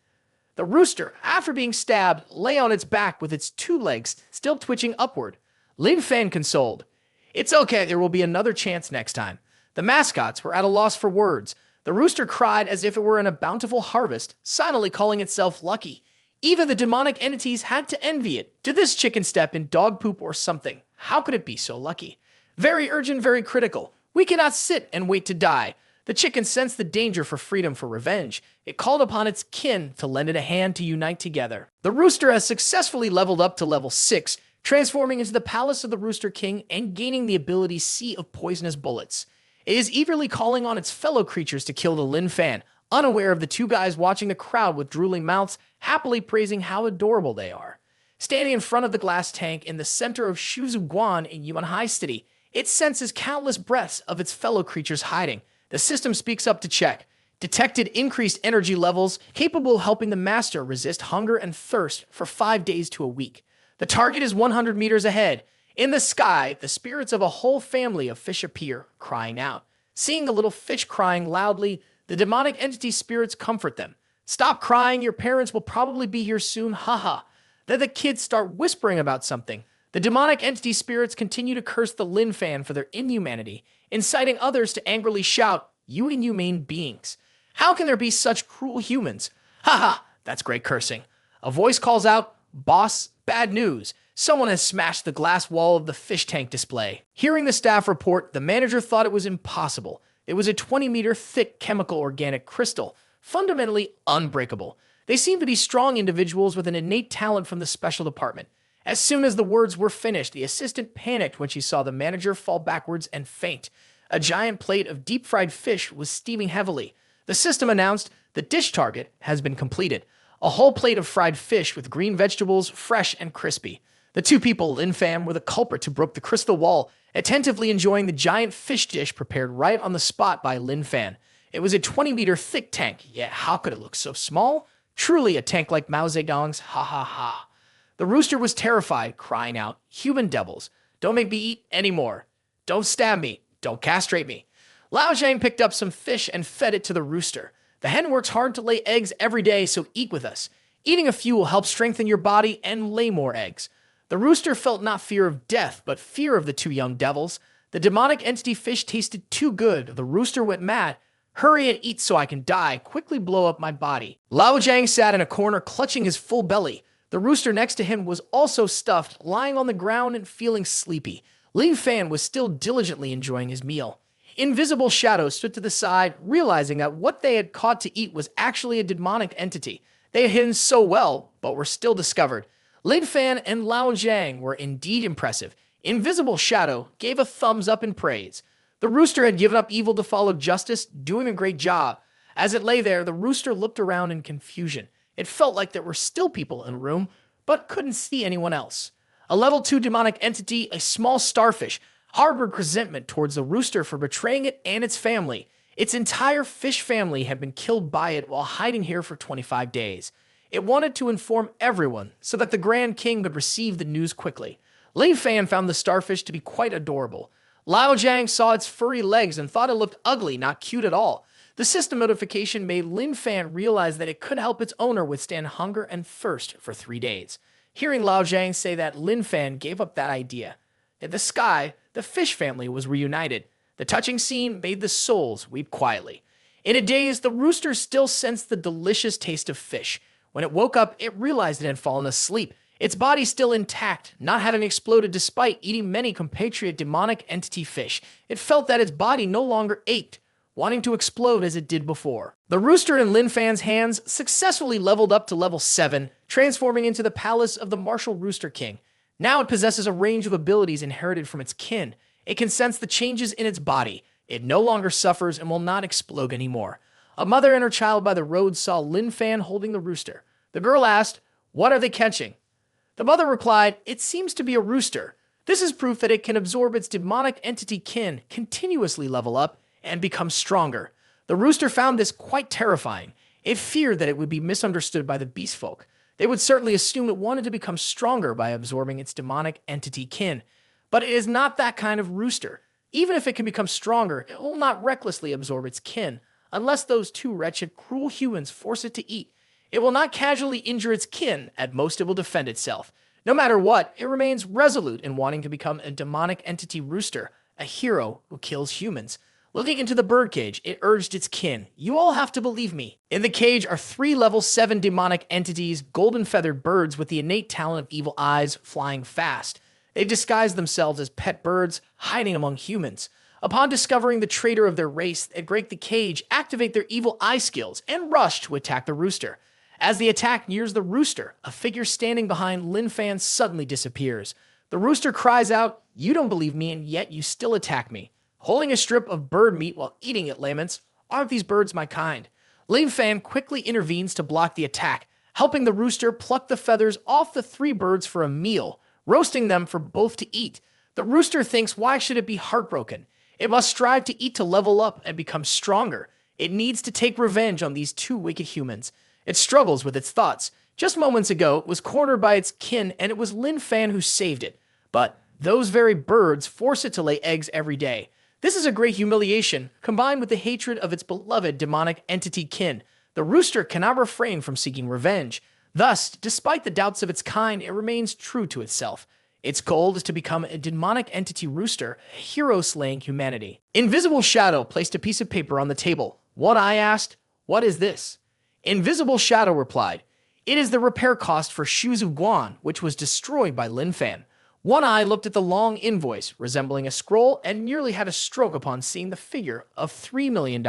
The rooster, after being stabbed, lay on its back with its two legs still twitching upward. Lin Fan consoled, "It's okay, there will be another chance next time." The mascots were at a loss for words. The rooster cried as if it were in a bountiful harvest, silently calling itself lucky. Even the demonic entities had to envy it. Did this chicken step in dog poop or something? How could it be so lucky? Very urgent, very critical. We cannot sit and wait to die. The chicken sensed the danger for freedom for revenge. It called upon its kin to lend it a hand to unite together. The rooster has successfully leveled up to level 6, transforming into the palace of the Rooster King and gaining the ability Sea of Poisonous Bullets. It is eagerly calling on its fellow creatures to kill the Lin Fan, unaware of the two guys watching the crowd with drooling mouths, happily praising how adorable they are. Standing in front of the glass tank in the center of Shuzuguan in Yuanhai City, it senses countless breaths of its fellow creatures hiding. The system speaks up to check. Detected increased energy levels capable of helping the master resist hunger and thirst for 5 days to a week. The target is 100 meters ahead. In the sky, the spirits of a whole family of fish appear, crying out. Seeing the little fish crying loudly, the demonic entity spirits comfort them. Stop crying, your parents will probably be here soon, haha. Then the kids start whispering about something. The demonic entity spirits continue to curse the Lin Fan for their inhumanity, inciting others to angrily shout, "You inhumane beings. How can there be such cruel humans? Haha, that's great cursing." A voice calls out, "Boss, bad news. Someone has smashed the glass wall of the fish tank display." Hearing the staff report, the manager thought it was impossible. It was a 20-meter thick chemical organic crystal, fundamentally unbreakable. They seemed to be strong individuals with an innate talent from the special department. As soon as the words were finished, the assistant panicked when she saw the manager fall backwards and faint. A giant plate of deep-fried fish was steaming heavily. The system announced, "The dish target has been completed." A whole plate of fried fish with green vegetables, fresh and crispy. The two people, Lin Fan, were the culprits who broke the crystal wall, attentively enjoying the giant fish dish prepared right on the spot by Lin Fan. It was a 20-meter thick tank, yet how could it look so small? Truly a tank like Mao Zedong's, ha ha ha. The rooster was terrified, crying out, "Human devils, don't make me eat anymore. Don't stab me, don't castrate me." Lao Zhang picked up some fish and fed it to the rooster. "The hen works hard to lay eggs every day, so eat with us. Eating a few will help strengthen your body and lay more eggs." The rooster felt not fear of death, but fear of the two young devils. The demonic entity fish tasted too good. The rooster went mad. "Hurry and eat so I can die. Quickly blow up my body." Lao Zhang sat in a corner, clutching his full belly. The rooster next to him was also stuffed, lying on the ground and feeling sleepy. Lin Fan was still diligently enjoying his meal. Invisible shadows stood to the side, realizing that what they had caught to eat was actually a demonic entity. They had hidden so well, but were still discovered. Lin Fan and Lao Zhang were indeed impressive. Invisible Shadow gave a thumbs up in praise. The rooster had given up evil to follow justice, doing a great job. As it lay there, the rooster looked around in confusion. It felt like there were still people in the room, but couldn't see anyone else. A level 2 demonic entity, a small starfish, harbored resentment towards the rooster for betraying it and its family. Its entire fish family had been killed by it while hiding here for 25 days. It wanted to inform everyone so that the Grand King could receive the news quickly. Lin Fan found the starfish to be quite adorable. Lao Zhang saw its furry legs and thought it looked ugly, not cute at all. The system notification made Lin Fan realize that it could help its owner withstand hunger and thirst for 3 days. Hearing Lao Zhang say that, Lin Fan gave up that idea. In the sky, the fish family was reunited. The touching scene made the souls weep quietly. In a daze, the rooster still sensed the delicious taste of fish. When it woke up, it realized it had fallen asleep. Its body still intact, not having exploded despite eating many compatriot demonic entity fish. It felt that its body no longer ached, wanting to explode as it did before. The rooster in Lin Fan's hands successfully leveled up to level 7, transforming into the palace of the martial Rooster King. Now it possesses a range of abilities inherited from its kin. It can sense the changes in its body. It no longer suffers and will not explode anymore. A mother and her child by the road saw Lin Fan holding the rooster. The girl asked, "What are they catching?" The mother replied, "It seems to be a rooster. This is proof that it can absorb its demonic entity kin, continuously level up, and become stronger." The rooster found this quite terrifying. It feared that it would be misunderstood by the beast folk. They would certainly assume it wanted to become stronger by absorbing its demonic entity kin. But it is not that kind of rooster. Even if it can become stronger, it will not recklessly absorb its kin, unless those two wretched, cruel humans force it to eat. It will not casually injure its kin, at most it will defend itself. No matter what, it remains resolute in wanting to become a demonic entity rooster, a hero who kills humans. Looking into the birdcage, it urged its kin, "You all have to believe me." In the cage are 3 level 7 demonic entities, golden feathered birds with the innate talent of evil eyes, flying fast. They disguise themselves as pet birds, hiding among humans. Upon discovering the traitor of their race, they break the cage, activate their evil eye skills, and rush to attack the rooster. As the attack nears the rooster, a figure standing behind Lin Fan suddenly disappears. The rooster cries out, "You don't believe me, and yet you still attack me." Holding a strip of bird meat while eating it, laments, "Aren't these birds my kind?" Lin Fan quickly intervenes to block the attack, helping the rooster pluck the feathers off the three birds for a meal, roasting them for both to eat. The rooster thinks, why should it be heartbroken? It must strive to eat to level up and become stronger. It needs to take revenge on these two wicked humans. It struggles with its thoughts. Just moments ago, it was cornered by its kin, and it was Lin Fan who saved it. But those very birds force it to lay eggs every day. This is a great humiliation, combined with the hatred of its beloved demonic entity kin. The rooster cannot refrain from seeking revenge. Thus, despite the doubts of its kind, it remains true to itself. Its goal is to become a demonic entity rooster, a hero slaying humanity. Invisible Shadow placed a piece of paper on the table. One Eye asked, "What is this?" Invisible Shadow replied, "It is the repair cost for Shoes of Guan, which was destroyed by Lin Fan." One Eye looked at the long invoice, resembling a scroll, and nearly had a stroke upon seeing the figure of $3 million.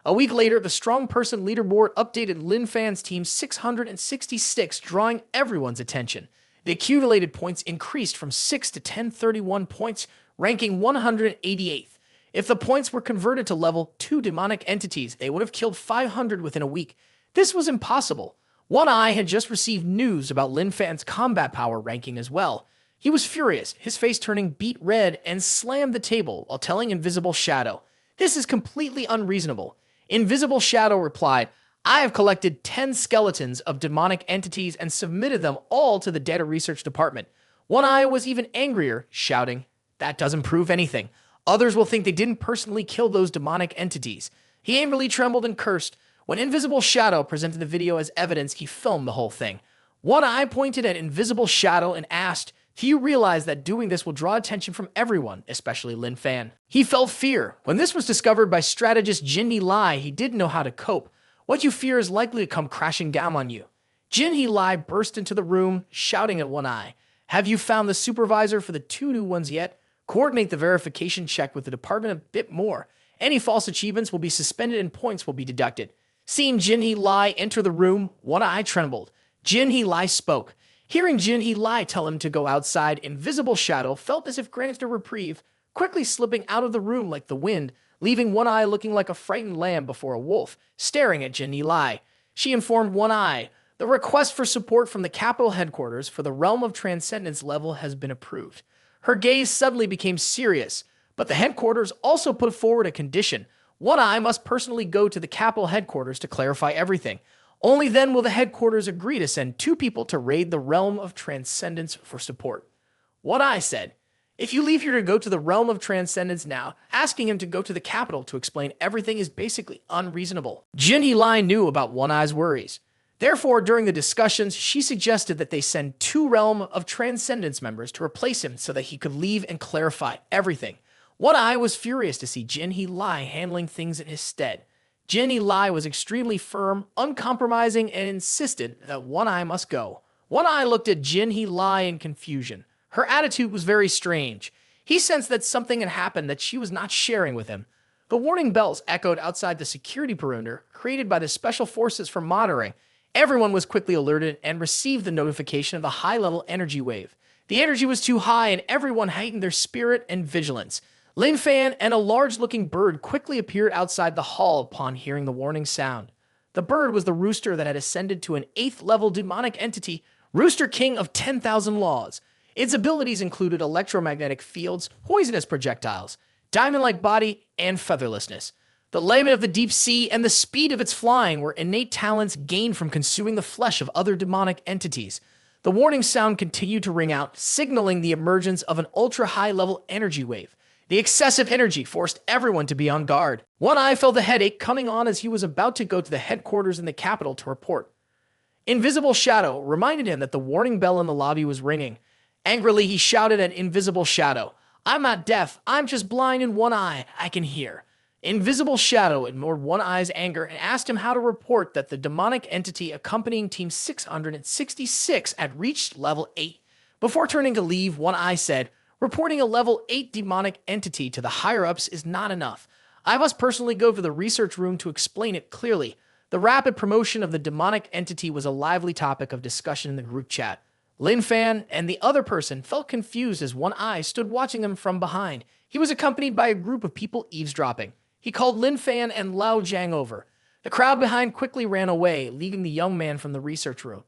A week later, the Strong Person leaderboard updated Lin Fan's team 666, drawing everyone's attention. The accumulated points increased from 6 to 1031 points, ranking 188th. If the points were converted to level 2 demonic entities, they would have killed 500 within a week. This was impossible. One Eye had just received news about Lin Fan's combat power ranking as well. He was furious, his face turning beet red, and slammed the table while telling Invisible Shadow, "This is completely unreasonable." Invisible Shadow replied, "I have collected 10 skeletons of demonic entities and submitted them all to the data research department." One Eye was even angrier, shouting, "That doesn't prove anything. Others will think they didn't personally kill those demonic entities." He angrily trembled and cursed. When Invisible Shadow presented the video as evidence, he filmed the whole thing. One Eye pointed at Invisible Shadow and asked, "Do you realize that doing this will draw attention from everyone, especially Lin Fan?" He felt fear. When this was discovered by strategist Jinhee Lai, he didn't know how to cope. What you fear is likely to come crashing down on you. Jinhee Lai burst into the room, shouting at One Eye, "Have you found the supervisor for the 2 new ones yet? Coordinate the verification check with the department a bit more. Any false achievements will be suspended and points will be deducted." Seeing Jinhee Lai enter the room, One Eye trembled. Jinhee Lai spoke. Hearing Jinhee Lai tell him to go outside, Invisible Shadow felt as if granted a reprieve, quickly slipping out of the room like the wind, leaving One Eye looking like a frightened lamb before a wolf, staring at Jinhee Lai. She informed One Eye, "The request for support from the capital headquarters for the Realm of Transcendence level has been approved." Her gaze suddenly became serious, but the headquarters also put forward a condition. One Eye must personally go to the capital headquarters to clarify everything. Only then will the headquarters agree to send 2 people to raid the Realm of Transcendence for support. One Eye said, "If you leave here to go to the Realm of Transcendence now, asking him to go to the capital to explain everything is basically unreasonable." Jinhee Lai knew about One Eye's worries. Therefore, during the discussions, she suggested that they send 2 Realm of Transcendence members to replace him so that he could leave and clarify everything. One Eye was furious to see Jinhee Lai handling things in his stead. Jinhee Lai was extremely firm, uncompromising, and insisted that One Eye must go. One Eye looked at Jinhee Lai in confusion. Her attitude was very strange. He sensed that something had happened that she was not sharing with him. The warning bells echoed outside the security perimeter created by the special forces for monitoring. Everyone was quickly alerted and received the notification of the high-level energy wave. The energy was too high and everyone heightened their spirit and vigilance. Lin Fan and a large-looking bird quickly appeared outside the hall upon hearing the warning sound. The bird was the rooster that had ascended to an 8th-level demonic entity, Rooster King of 10,000 Laws. Its abilities included electromagnetic fields, poisonous projectiles, diamond-like body, and featherlessness. The layman of the deep sea and the speed of its flying were innate talents gained from consuming the flesh of other demonic entities. The warning sound continued to ring out, signaling the emergence of an ultra-high-level energy wave. The excessive energy forced everyone to be on guard. One Eye felt a headache coming on as he was about to go to the headquarters in the capital to report. Invisible Shadow reminded him that the warning bell in the lobby was ringing. Angrily, he shouted at Invisible Shadow, "I'm not deaf, I'm just blind in one eye, I can hear." Invisible Shadow ignored One Eye's anger and asked him how to report that the demonic entity accompanying Team 666 had reached level 8. Before turning to leave, One Eye said, "Reporting a level 8 demonic entity to the higher-ups is not enough. I must personally go to the research room to explain it clearly." The rapid promotion of the demonic entity was a lively topic of discussion in the group chat. Lin Fan and the other person felt confused as One Eye stood watching them from behind. He was accompanied by a group of people eavesdropping. He called Lin Fan and Lao Jiang over. The crowd behind quickly ran away, leaving the young man from the research room.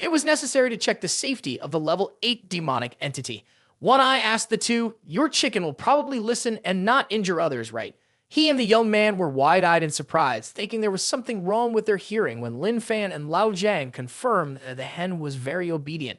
It was necessary to check the safety of the level 8 demonic entity. One Eye asked the two, "Your chicken will probably listen and not injure others, right?" He and the young man were wide-eyed in surprise, thinking there was something wrong with their hearing when Lin Fan and Lao Jiang confirmed that the hen was very obedient.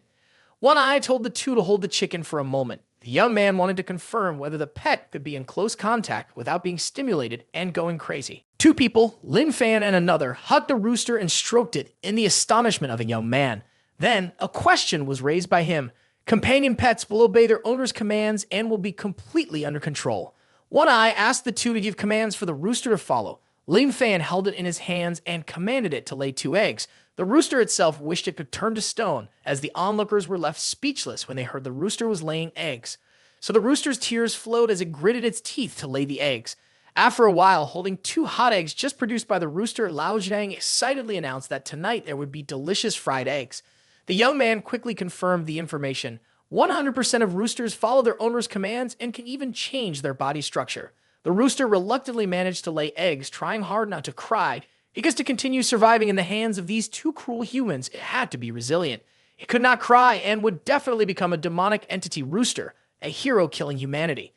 One Eye told the two to hold the chicken for a moment. The young man wanted to confirm whether the pet could be in close contact without being stimulated and going crazy. Two people, Lin Fan and another, hugged the rooster and stroked it in the astonishment of a young man. Then, a question was raised by him. Companion pets will obey their owner's commands and will be completely under control. One Eye asked the two to give commands for the rooster to follow. Lin Fan held it in his hands and commanded it to lay 2 eggs. The rooster itself wished it could turn to stone, as the onlookers were left speechless when they heard the rooster was laying eggs. So the rooster's tears flowed as it gritted its teeth to lay the eggs. After a while, holding 2 hot eggs just produced by the rooster, Lao Jiang excitedly announced that tonight there would be delicious fried eggs. The young man quickly confirmed the information. 100% of roosters follow their owner's commands and can even change their body structure. The rooster reluctantly managed to lay eggs, trying hard not to cry, because to continue surviving in the hands of these 2 cruel humans, it had to be resilient. It could not cry and would definitely become a demonic entity rooster, a hero killing humanity.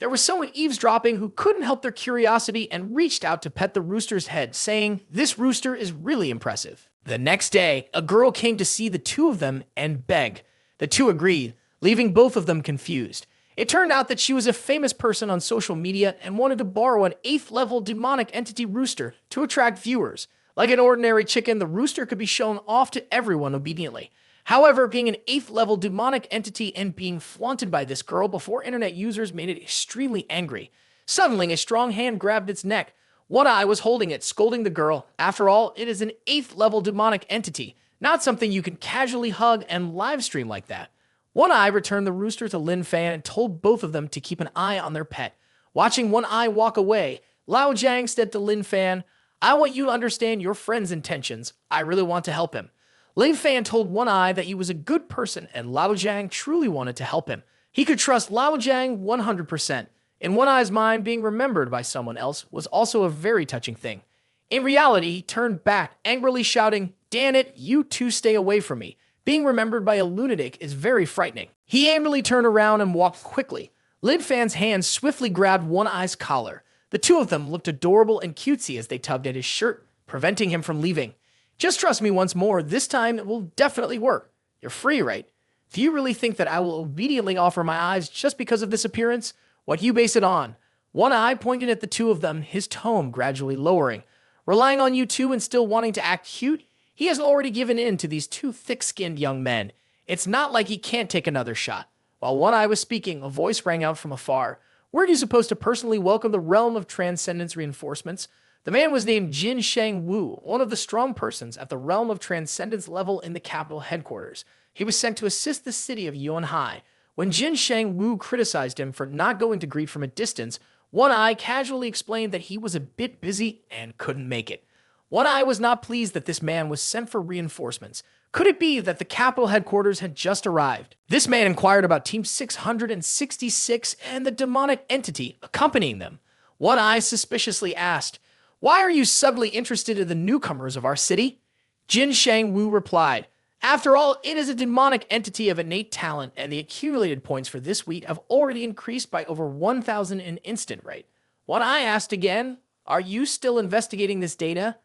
There was someone eavesdropping who couldn't help their curiosity and reached out to pet the rooster's head, saying, "This rooster is really impressive." The next day, a girl came to see the 2 of them and beg. The 2 agreed, leaving both of them confused. It turned out that she was a famous person on social media and wanted to borrow an 8th level demonic entity rooster to attract viewers. Like an ordinary chicken, the rooster could be shown off to everyone obediently. However, being an 8th level demonic entity and being flaunted by this girl before internet users made it extremely angry. Suddenly, a strong hand grabbed its neck. One Eye was holding it, scolding the girl. After all, it is an 8th level demonic entity, not something you can casually hug and live stream like that. One Eye returned the rooster to Lin Fan and told both of them to keep an eye on their pet. Watching One Eye walk away, Lao Jiang said to Lin Fan, "I want you to understand your friend's intentions. I really want to help him." Lin Fan told One Eye that he was a good person and Lao Jiang truly wanted to help him. He could trust Lao Jiang 100%. In One Eye's mind, being remembered by someone else was also a very touching thing. In reality, he turned back, angrily shouting, "Damn it, you two stay away from me. Being remembered by a lunatic is very frightening." He angrily turned around and walked quickly. Lin Fan's hand swiftly grabbed One Eye's collar. The 2 of them looked adorable and cutesy as they tugged at his shirt, preventing him from leaving. "Just trust me once more, this time it will definitely work. You're free, right? Do you really think that I will obediently offer my eyes just because of this appearance? What do you base it on?" One Eye pointed at the 2 of them, his tone gradually lowering. "Relying on you two and still wanting to act cute? He has already given in to these 2 thick-skinned young men. It's not like he can't take another shot." While One Eye was speaking, a voice rang out from afar. "Weren't you supposed to personally welcome the realm of transcendence reinforcements?" The man was named Jin Shang Wu, one of the strong persons at the realm of transcendence level in the capital headquarters. He was sent to assist the city of Yuanhai. When Jin Shang Wu criticized him for not going to greet from a distance, One Eye casually explained that he was a bit busy and couldn't make it. One Eye was not pleased that this man was sent for reinforcements. Could it be that the capital headquarters had just arrived? This man inquired about Team 666 and the demonic entity accompanying them. One Eye suspiciously asked, "Why are you suddenly interested in the newcomers of our city?" Jin Shang Wu replied, "After all, it is a demonic entity of innate talent, and the accumulated points for this week have already increased by over 1,000 in instant rate." One Eye asked again, "Are you still investigating this data?"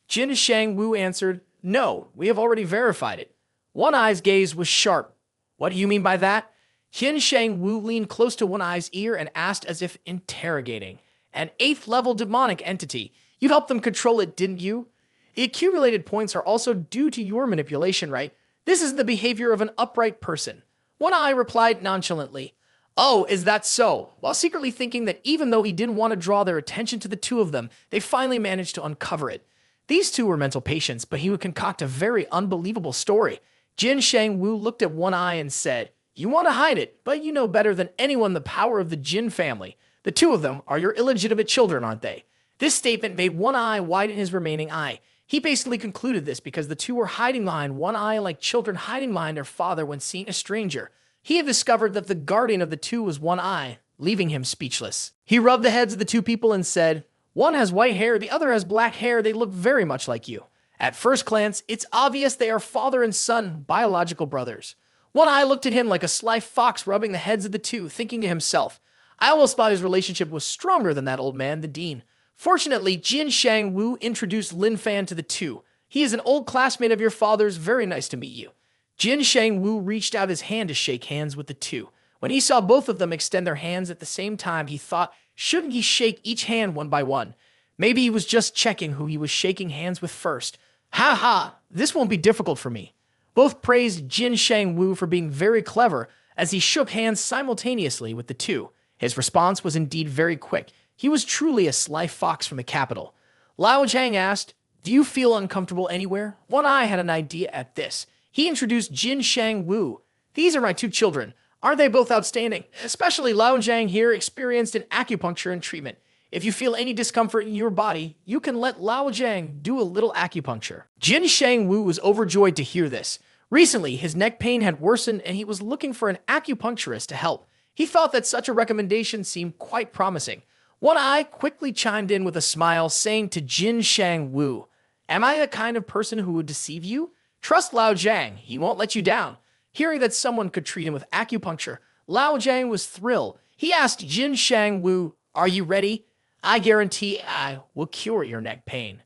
Jin Shang Wu answered, "No, we have already verified it." One Eye's gaze was sharp. "What do you mean by that?" Jin Shang Wu leaned close to One Eye's ear and asked as if interrogating, "An 8th level demonic entity. You helped them control it, didn't you? The accumulated points are also due to your manipulation, right? This is the behavior of an upright person." One Eye replied nonchalantly, "Oh, is that so?" While secretly thinking that even though he didn't want to draw their attention to the 2 of them, they finally managed to uncover it. These 2 were mental patients, but he would concoct a very unbelievable story. Jin Shang Wu looked at One Eye and said, "You want to hide it, but you know better than anyone the power of the Jin family. The 2 of them are your illegitimate children, aren't they?" This statement made One Eye widen his remaining eye. He basically concluded this because the two were hiding behind one eye like children hiding behind their father when seeing a stranger. He had discovered that the guardian of the two was one eye, leaving him speechless. He rubbed the heads of the two people and said, "One has white hair, the other has black hair. They look very much like you. At first glance, it's obvious they are father and son, biological brothers." One Eye looked at him like a sly fox rubbing the heads of the two, thinking to himself, "I almost thought his relationship was stronger than that old man, the dean." Fortunately, Jin Shang Wu introduced Lin Fan to the two. "He is an old classmate of your father's. Very nice to meet you." Jin Shang Wu reached out his hand to shake hands with the two. When he saw both of them extend their hands at the same time, he thought, shouldn't he shake each hand one by one? Maybe he was just checking who he was shaking hands with first. "Ha ha, this won't be difficult for me." Both praised Jin Shang Wu for being very clever as he shook hands simultaneously with the two. His response was indeed very quick. He was truly a sly fox from the capital. Lao Zhang asked, "Do you feel uncomfortable anywhere?" One Eye had an idea at this. He introduced Jin Shang Wu. "These are my two children. Aren't they both outstanding? Especially Lao Zhang here, experienced in acupuncture and treatment. If you feel any discomfort in your body, you can let Lao Zhang do a little acupuncture." Jin Shang Wu was overjoyed to hear this. Recently, his neck pain had worsened and he was looking for an acupuncturist to help. He thought that such a recommendation seemed quite promising. One Eye quickly chimed in with a smile, saying to Jin Shang Wu, "Am I the kind of person who would deceive you? Trust Lao Zhang, he won't let you down." Hearing that someone could treat him with acupuncture, Lao Zhang was thrilled. He asked Jin Shang Wu, "Are you ready? I guarantee I will cure your neck pain."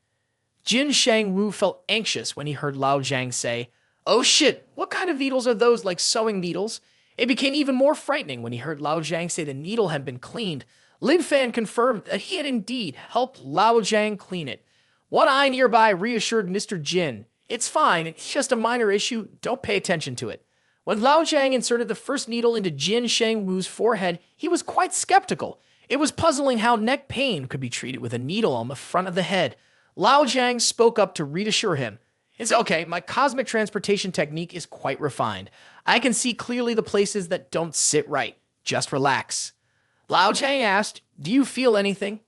Jin Shang Wu felt anxious when he heard Lao Zhang say, "Oh shit, what kind of needles are those, like sewing needles?" It became even more frightening when he heard Lao Zhang say the needle had been cleaned. Lin Fan confirmed that he had indeed helped Lao Zhang clean it. One Eye nearby reassured Mr. Jin, "It's fine, it's just a minor issue, don't pay attention to it." When Lao Zhang inserted the first needle into Jin Shang Wu's forehead, he was quite skeptical. It was puzzling how neck pain could be treated with a needle on the front of the head. Lao Zhang spoke up to reassure him. "It's okay, my cosmic transportation technique is quite refined. I can see clearly the places that don't sit right. Just relax." Lao Zhang asked, "Do you feel anything?"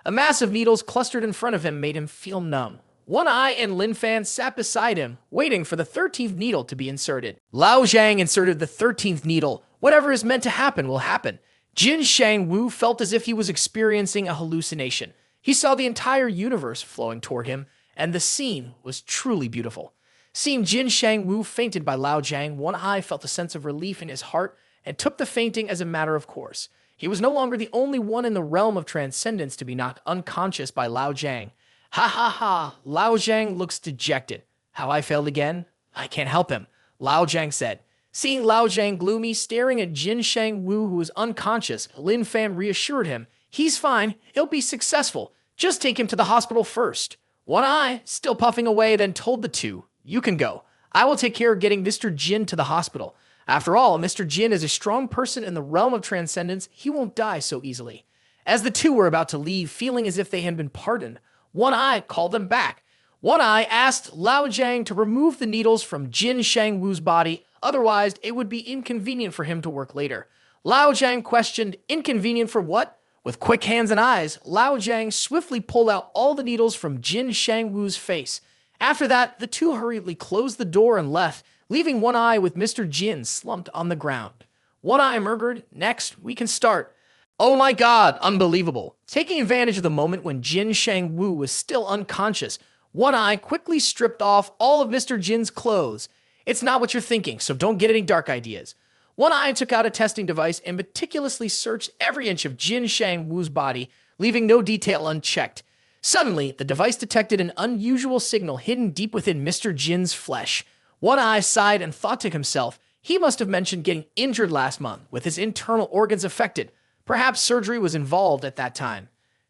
A mass of needles clustered in front of him made him feel numb. One Eye and Lin Fan sat beside him, waiting for the 13th needle to be inserted. Lao Zhang inserted the 13th needle. Whatever is meant to happen will happen. Jin Shang Wu felt as if he was experiencing a hallucination. He saw the entire universe flowing toward him, and the scene was truly beautiful. Seeing Jin Shang Wu fainted by Lao Zhang, One Eye felt a sense of relief in his heart and took the fainting as a matter of course. He was no longer the only one in the realm of transcendence to be knocked unconscious by Lao Zhang. "Ha ha ha, Lao Zhang looks dejected. How I failed again? I can't help him," Lao Zhang said. Seeing Lao Zhang gloomy, staring at Jin Shang Wu, who was unconscious, Lin Fan reassured him, "He's fine, he'll be successful. Just take him to the hospital first." One Eye, still puffing away, then told the two, "You can go. I will take care of getting Mr. Jin to the hospital. After all, Mr. Jin is a strong person in the realm of transcendence. He won't die so easily." As the two were about to leave, feeling as if they had been pardoned, One Eye called them back. One Eye asked Lao Zhang to remove the needles from Jin Shang Wu's body, otherwise it would be inconvenient for him to work later. Lao Zhang questioned, "Inconvenient for what?" With quick hands and eyes, Lao Zhang swiftly pulled out all the needles from Jin Shang Wu's face. After that, the two hurriedly closed the door and left, leaving One Eye with Mr. Jin slumped on the ground. One Eye murmured, "Next, we can start." Oh my god, unbelievable. Taking advantage of the moment when Jin Shang Wu was still unconscious, One Eye quickly stripped off all of Mr. Jin's clothes. It's not what you're thinking, so don't get any dark ideas. One Eye took out a testing device and meticulously searched every inch of Jin Shang Wu's body, leaving no detail unchecked. Suddenly, the device detected an unusual signal hidden deep within Mr. Jin's flesh. One Eye sighed and thought to himself, he must have mentioned getting injured last month, with his internal organs affected. Perhaps surgery was involved at that time.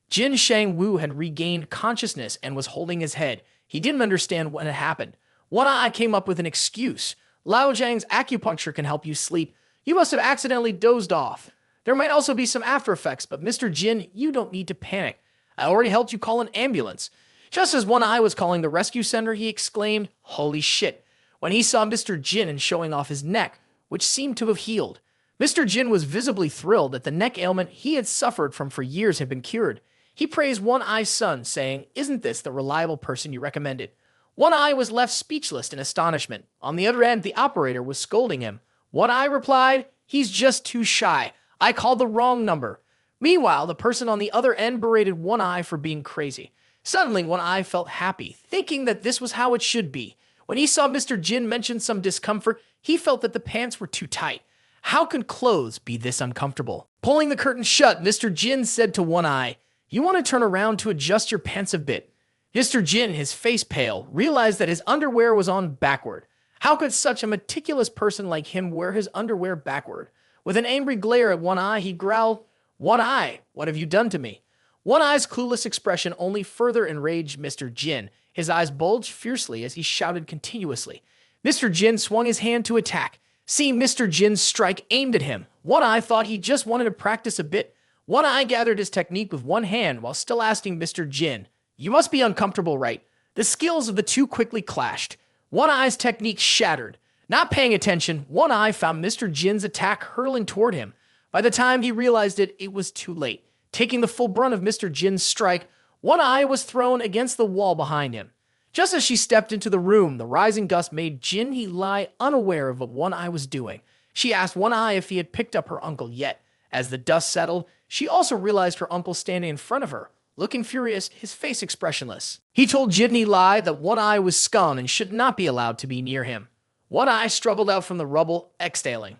Jin Shang Wu had regained consciousness and was holding his head. He didn't understand what had happened. One Eye came up with an excuse. "Lao Zhang's acupuncture can help you sleep. You must have accidentally dozed off. There might also be some after effects, but Mr. Jin, you don't need to panic. I already helped you call an ambulance." Just as One Eye was calling the rescue center, he exclaimed, "Holy shit," when he saw Mr. Jin and showing off his neck, which seemed to have healed. Mr. Jin was visibly thrilled that the neck ailment he had suffered from for years had been cured. He praised One Eye's son, saying, "Isn't this the reliable person you recommended?" One Eye was left speechless in astonishment. On the other end, the operator was scolding him. One Eye replied, "He's just too shy. I called the wrong number." Meanwhile, the person on the other end berated One Eye for being crazy. Suddenly, One Eye felt happy, thinking that this was how it should be. When he saw Mr. Jin mention some discomfort, he felt that the pants were too tight. How can clothes be this uncomfortable? Pulling the curtain shut, Mr. Jin said to One Eye, "You want to turn around to adjust your pants a bit." Mr. Jin, his face pale, realized that his underwear was on backward. How could such a meticulous person like him wear his underwear backward? With an angry glare at One Eye, he growled, "One Eye, what have you done to me?" One Eye's clueless expression only further enraged Mr. Jin. His eyes bulged fiercely as he shouted continuously. Mr. Jin swung his hand to attack. Seeing Mr. Jin's strike aimed at him, One Eye thought he just wanted to practice a bit. One Eye gathered his technique with one hand while still asking Mr. Jin, "You must be uncomfortable, right?" The skills of the two quickly clashed. One Eye's technique shattered. Not paying attention, One Eye found Mr. Jin's attack hurling toward him. By the time he realized it, it was too late. Taking the full brunt of Mr. Jin's strike, One Eye was thrown against the wall behind him. Just as she stepped into the room, the rising gust made Jin He lie unaware of what One Eye was doing. She asked One Eye if he had picked up her uncle yet. As the dust settled, she also realized her uncle standing in front of her, looking furious, his face expressionless. He told Jin He lie that One Eye was scum and should not be allowed to be near him. One Eye struggled out from the rubble, exhaling.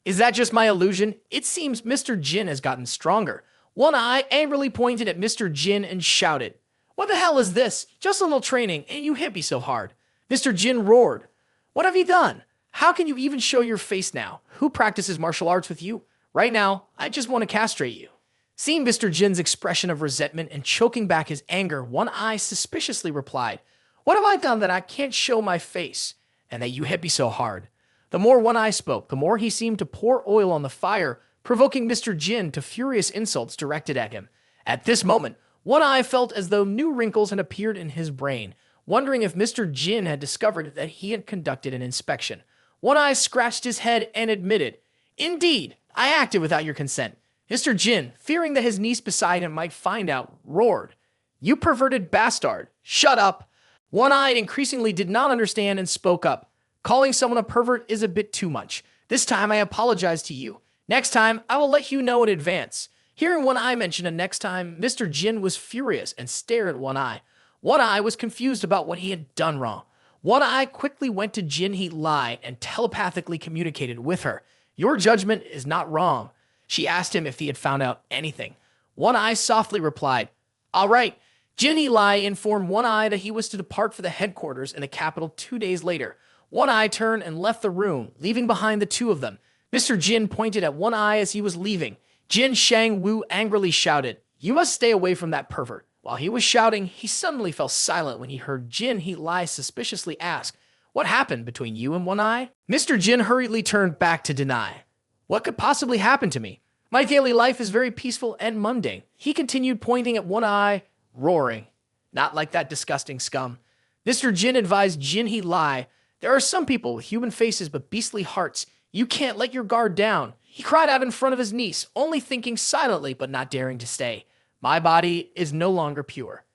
"Is that just my illusion? It seems Mr. Jin has gotten stronger." One Eye angrily pointed at Mr. Jin and shouted, "What the hell is this? Just a little training, and you hit me so hard." Mr. Jin roared, "What have you done? How can you even show your face now? Who practices martial arts with you? Right now, I just want to castrate you." Seeing Mr. Jin's expression of resentment and choking back his anger, One Eye suspiciously replied, "What have I done that I can't show my face, and that you hit me so hard?" The more One Eye spoke, the more he seemed to pour oil on the fire, provoking Mr. Jin to furious insults directed at him. At this moment, One Eye felt as though new wrinkles had appeared in his brain, wondering if Mr. Jin had discovered that he had conducted an inspection. One Eye scratched his head and admitted, "Indeed, I acted without your consent." Mr. Jin, fearing that his niece beside him might find out, roared, "You perverted bastard! Shut up!" One Eye increasingly did not understand and spoke up. "Calling someone a pervert is a bit too much. This time I apologize to you. Next time, I will let you know in advance." Hearing One Eye mention a next time, Mr. Jin was furious and stared at One Eye. One Eye was confused about what he had done wrong. One Eye quickly went to Jin He lie and telepathically communicated with her. "Your judgment is not wrong." She asked him if he had found out anything. One Eye softly replied, "All right." Jin He lie informed One Eye that he was to depart for the headquarters in the capital 2 days later. One Eye turned and left the room, leaving behind the two of them. Mr. Jin pointed at One Eye as he was leaving. Jin Shang Wu angrily shouted, "You must stay away from that pervert." While he was shouting, he suddenly fell silent when he heard Jin He lie suspiciously ask, "What happened between you and One Eye?" Mr. Jin hurriedly turned back to deny. "What could possibly happen to me? My daily life is very peaceful and mundane." He continued, pointing at One Eye, roaring, "Not like that disgusting scum." Mr. Jin advised Jin He lie, "There are some people with human faces but beastly hearts. You can't let your guard down." He cried out in front of his niece, only thinking silently but not daring to stay, "My body is no longer pure."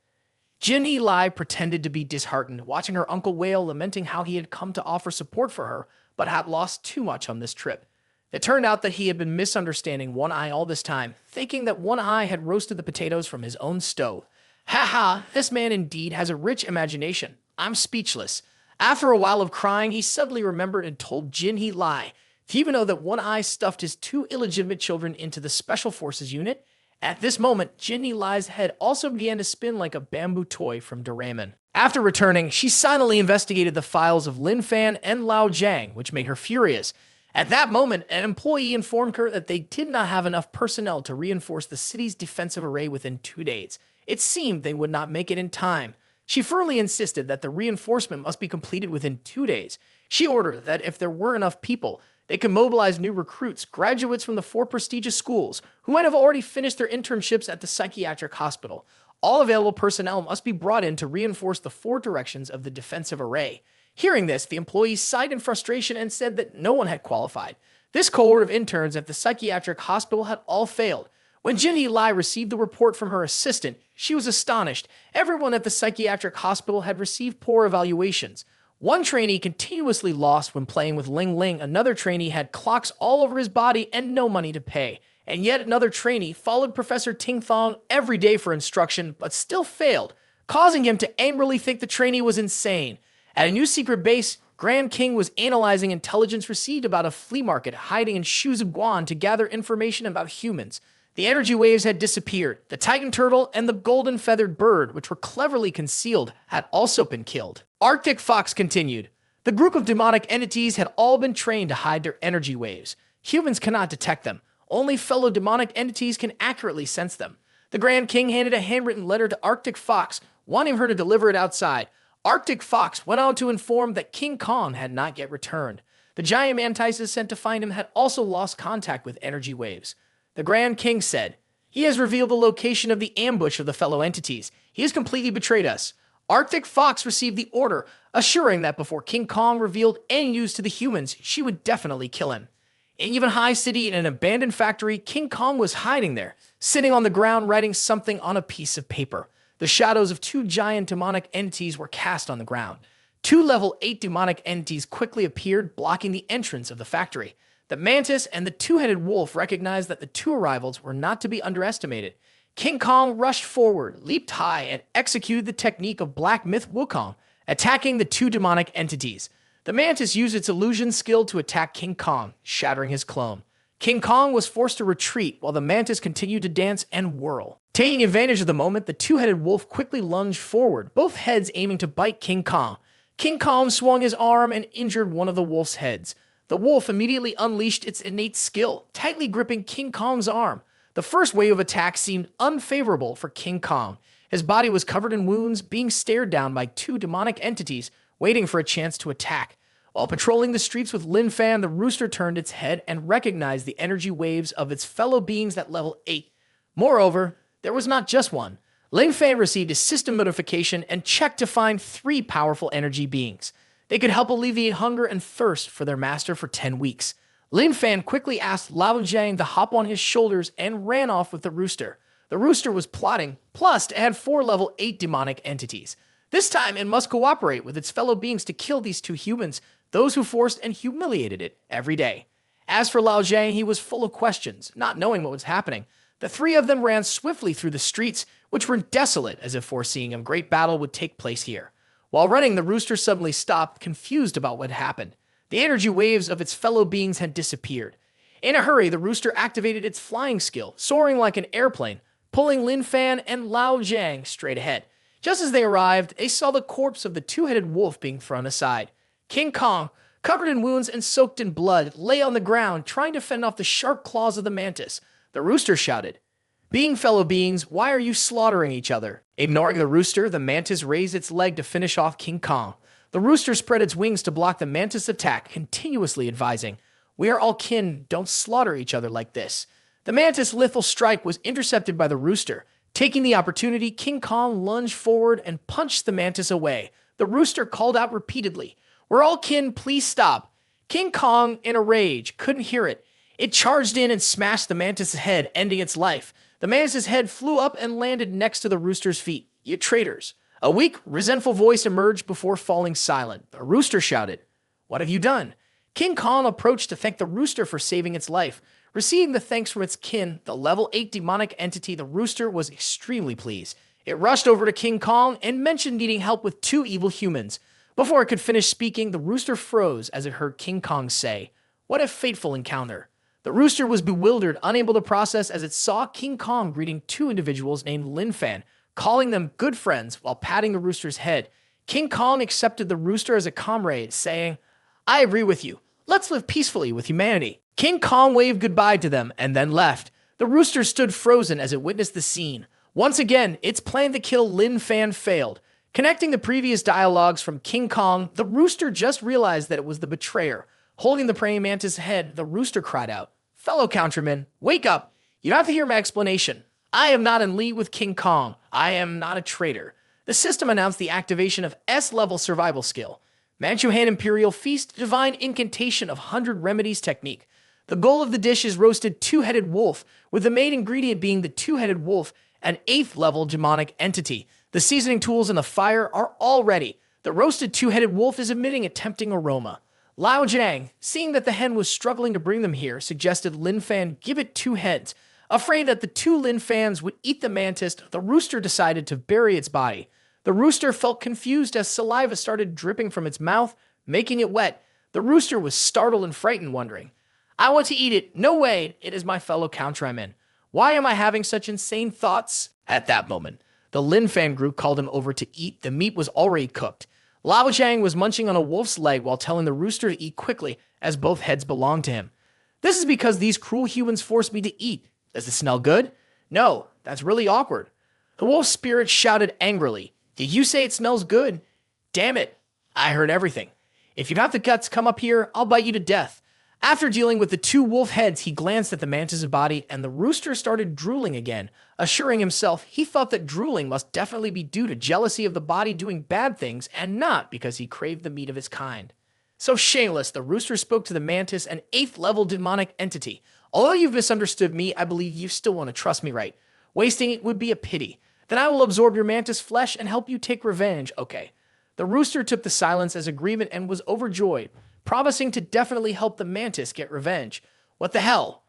Jin He lie pretended to be disheartened, watching her uncle wail, lamenting how he had come to offer support for her, but had lost too much on this trip. It turned out that he had been misunderstanding One Eye all this time, thinking that One Eye had roasted the potatoes from his own stove. "Ha ha, this man indeed has a rich imagination. I'm speechless." After a while of crying, he suddenly remembered and told Jin He lie. Do you even know that One Eye stuffed his 2 illegitimate children into the Special Forces unit? At this moment, Jin He lie's head also began to spin like a bamboo toy from Doraemon. After returning, she silently investigated the files of Lin Fan and Lao Jiang, which made her furious. At that moment, an employee informed her that they did not have enough personnel to reinforce the city's defensive array within 2 days. It seemed they would not make it in time. She firmly insisted that the reinforcement must be completed within 2 days. She ordered that if there were enough people, they could mobilize new recruits, graduates from the 4 prestigious schools, who might have already finished their internships at the psychiatric hospital. All available personnel must be brought in to reinforce the 4 directions of the defensive array. Hearing this, the employees sighed in frustration and said that no one had qualified. This cohort of interns at the psychiatric hospital had all failed. When Jinhee Lai received the report from her assistant, she was astonished. Everyone at the psychiatric hospital had received poor evaluations. One trainee continuously lost when playing with Ling Ling. Another trainee had clocks all over his body and no money to pay. And yet another trainee followed Professor Ting Thong every day for instruction, but still failed, causing him to angrily think the trainee was insane. At a new secret base, Grand King was analyzing intelligence received about a flea market hiding in Shoes of Guan to gather information about humans. The energy waves had disappeared. The titan turtle and the golden feathered bird, which were cleverly concealed, had also been killed. Arctic Fox continued. The group of demonic entities had all been trained to hide their energy waves. Humans cannot detect them. Only fellow demonic entities can accurately sense them. The Grand King handed a handwritten letter to Arctic Fox, wanting her to deliver it outside. Arctic Fox went on to inform that King Kong had not yet returned. The giant mantises sent to find him had also lost contact with energy waves. The Grand King said, "He has revealed the location of the ambush of the fellow entities. He has completely betrayed us." Arctic Fox received the order, assuring that before King Kong revealed any news to the humans, she would definitely kill him. In Even High City, in an abandoned factory, King Kong was hiding there, sitting on the ground writing something on a piece of paper. The shadows of two giant demonic entities were cast on the ground. Two level 8 demonic entities quickly appeared, blocking the entrance of the factory. The mantis and the two-headed wolf recognized that the two arrivals were not to be underestimated. King Kong rushed forward, leaped high, and executed the technique of Black Myth Wukong, attacking the two demonic entities. The mantis used its illusion skill to attack King Kong, shattering his clone. King Kong was forced to retreat while the mantis continued to dance and whirl. Taking advantage of the moment, the two-headed wolf quickly lunged forward, both heads aiming to bite King Kong. King Kong swung his arm and injured one of the wolf's heads. The wolf immediately unleashed its innate skill, tightly gripping King Kong's arm. The first wave of attack seemed unfavorable for King Kong. His body was covered in wounds, being stared down by two demonic entities, waiting for a chance to attack. While patrolling the streets with Lin Fan, the rooster turned its head and recognized the energy waves of its fellow beings at level 8. Moreover, there was not just one. Lin Fan received a system notification and checked to find 3 powerful energy beings. They could help alleviate hunger and thirst for their master for 10 weeks. Lin Fan quickly asked Lao Jiang to hop on his shoulders and ran off with the rooster. The rooster was plotting, plus to add 4 level 8 demonic entities. This time it must cooperate with its fellow beings to kill these 2 humans, those who forced and humiliated it every day. As for Lao Jiang, he was full of questions, not knowing what was happening. The 3 of them ran swiftly through the streets, which were desolate, as if foreseeing a great battle would take place here. While running, the rooster suddenly stopped, confused about what happened. The energy waves of its fellow beings had disappeared. In a hurry, the rooster activated its flying skill, soaring like an airplane, pulling Lin Fan and Lao Jiang straight ahead. Just as they arrived, they saw the corpse of the two-headed wolf being thrown aside. King Kong, covered in wounds and soaked in blood, lay on the ground, trying to fend off the sharp claws of the mantis. The rooster shouted, "Being fellow beings, why are you slaughtering each other?" Ignoring the rooster, the mantis raised its leg to finish off King Kong. The rooster spread its wings to block the mantis' attack, continuously advising, "We are all kin, don't slaughter each other like this." The mantis' lethal strike was intercepted by the rooster. Taking the opportunity, King Kong lunged forward and punched the mantis away. The rooster called out repeatedly, "We're all kin, please stop." King Kong, in a rage, couldn't hear it. It charged in and smashed the mantis' head, ending its life. The mantis' head flew up and landed next to the rooster's feet. "You traitors." A weak, resentful voice emerged before falling silent. The rooster shouted, "What have you done?" King Kong approached to thank the rooster for saving its life. Receiving the thanks from its kin, the level 8 demonic entity, the rooster was extremely pleased. It rushed over to King Kong and mentioned needing help with 2 evil humans. Before it could finish speaking, the rooster froze as it heard King Kong say, "What a fateful encounter." The rooster was bewildered, unable to process as it saw King Kong greeting 2 individuals named Lin Fan, calling them good friends while patting the rooster's head. King Kong accepted the rooster as a comrade, saying, "I agree with you. Let's live peacefully with humanity." King Kong waved goodbye to them and then left. The rooster stood frozen as it witnessed the scene. Once again, its plan to kill Lin Fan failed. Connecting the previous dialogues from King Kong, the rooster just realized that it was the betrayer. Holding the praying mantis' head, the rooster cried out, "Fellow countrymen, wake up. You don't have to hear my explanation. I am not in league with King Kong. I am not a traitor." The system announced the activation of S-level survival skill. Manchuhan Imperial Feast, Divine Incantation of 100 Remedies technique. The goal of the dish is roasted two-headed wolf, with the main ingredient being the two-headed wolf, an 8th level demonic entity. The seasoning tools and the fire are all ready. The roasted two-headed wolf is emitting a tempting aroma. Lao Jiang, seeing that the hen was struggling to bring them here, suggested Lin Fan give it 2 heads. Afraid that the 2 Lin Fans would eat the mantis, the rooster decided to bury its body. The rooster felt confused as saliva started dripping from its mouth, making it wet. The rooster was startled and frightened, wondering, "I want to eat it. No way. It is my fellow countrymen. Why am I having such insane thoughts?" At that moment, the Lin Fan group called him over to eat. The meat was already cooked. Lao Jiang was munching on a wolf's leg while telling the rooster to eat quickly, as both heads belonged to him. "This is because these cruel humans forced me to eat. Does it smell good?" "No, that's really awkward." The wolf's spirit shouted angrily, "Did you say it smells good?" "Damn it, I heard everything. If you have the guts, come up here, I'll bite you to death." After dealing with the 2 wolf heads, he glanced at the mantis' body, and the rooster started drooling again, assuring himself he thought that drooling must definitely be due to jealousy of the body doing bad things and not because he craved the meat of its kind. So shameless, the rooster spoke to the mantis, an 8th level demonic entity. "Although you've misunderstood me, I believe you still want to trust me, right? Wasting it would be a pity. Then I will absorb your mantis flesh and help you take revenge, okay?" The rooster took the silence as agreement and was overjoyed, promising to definitely help the mantis get revenge. What the hell?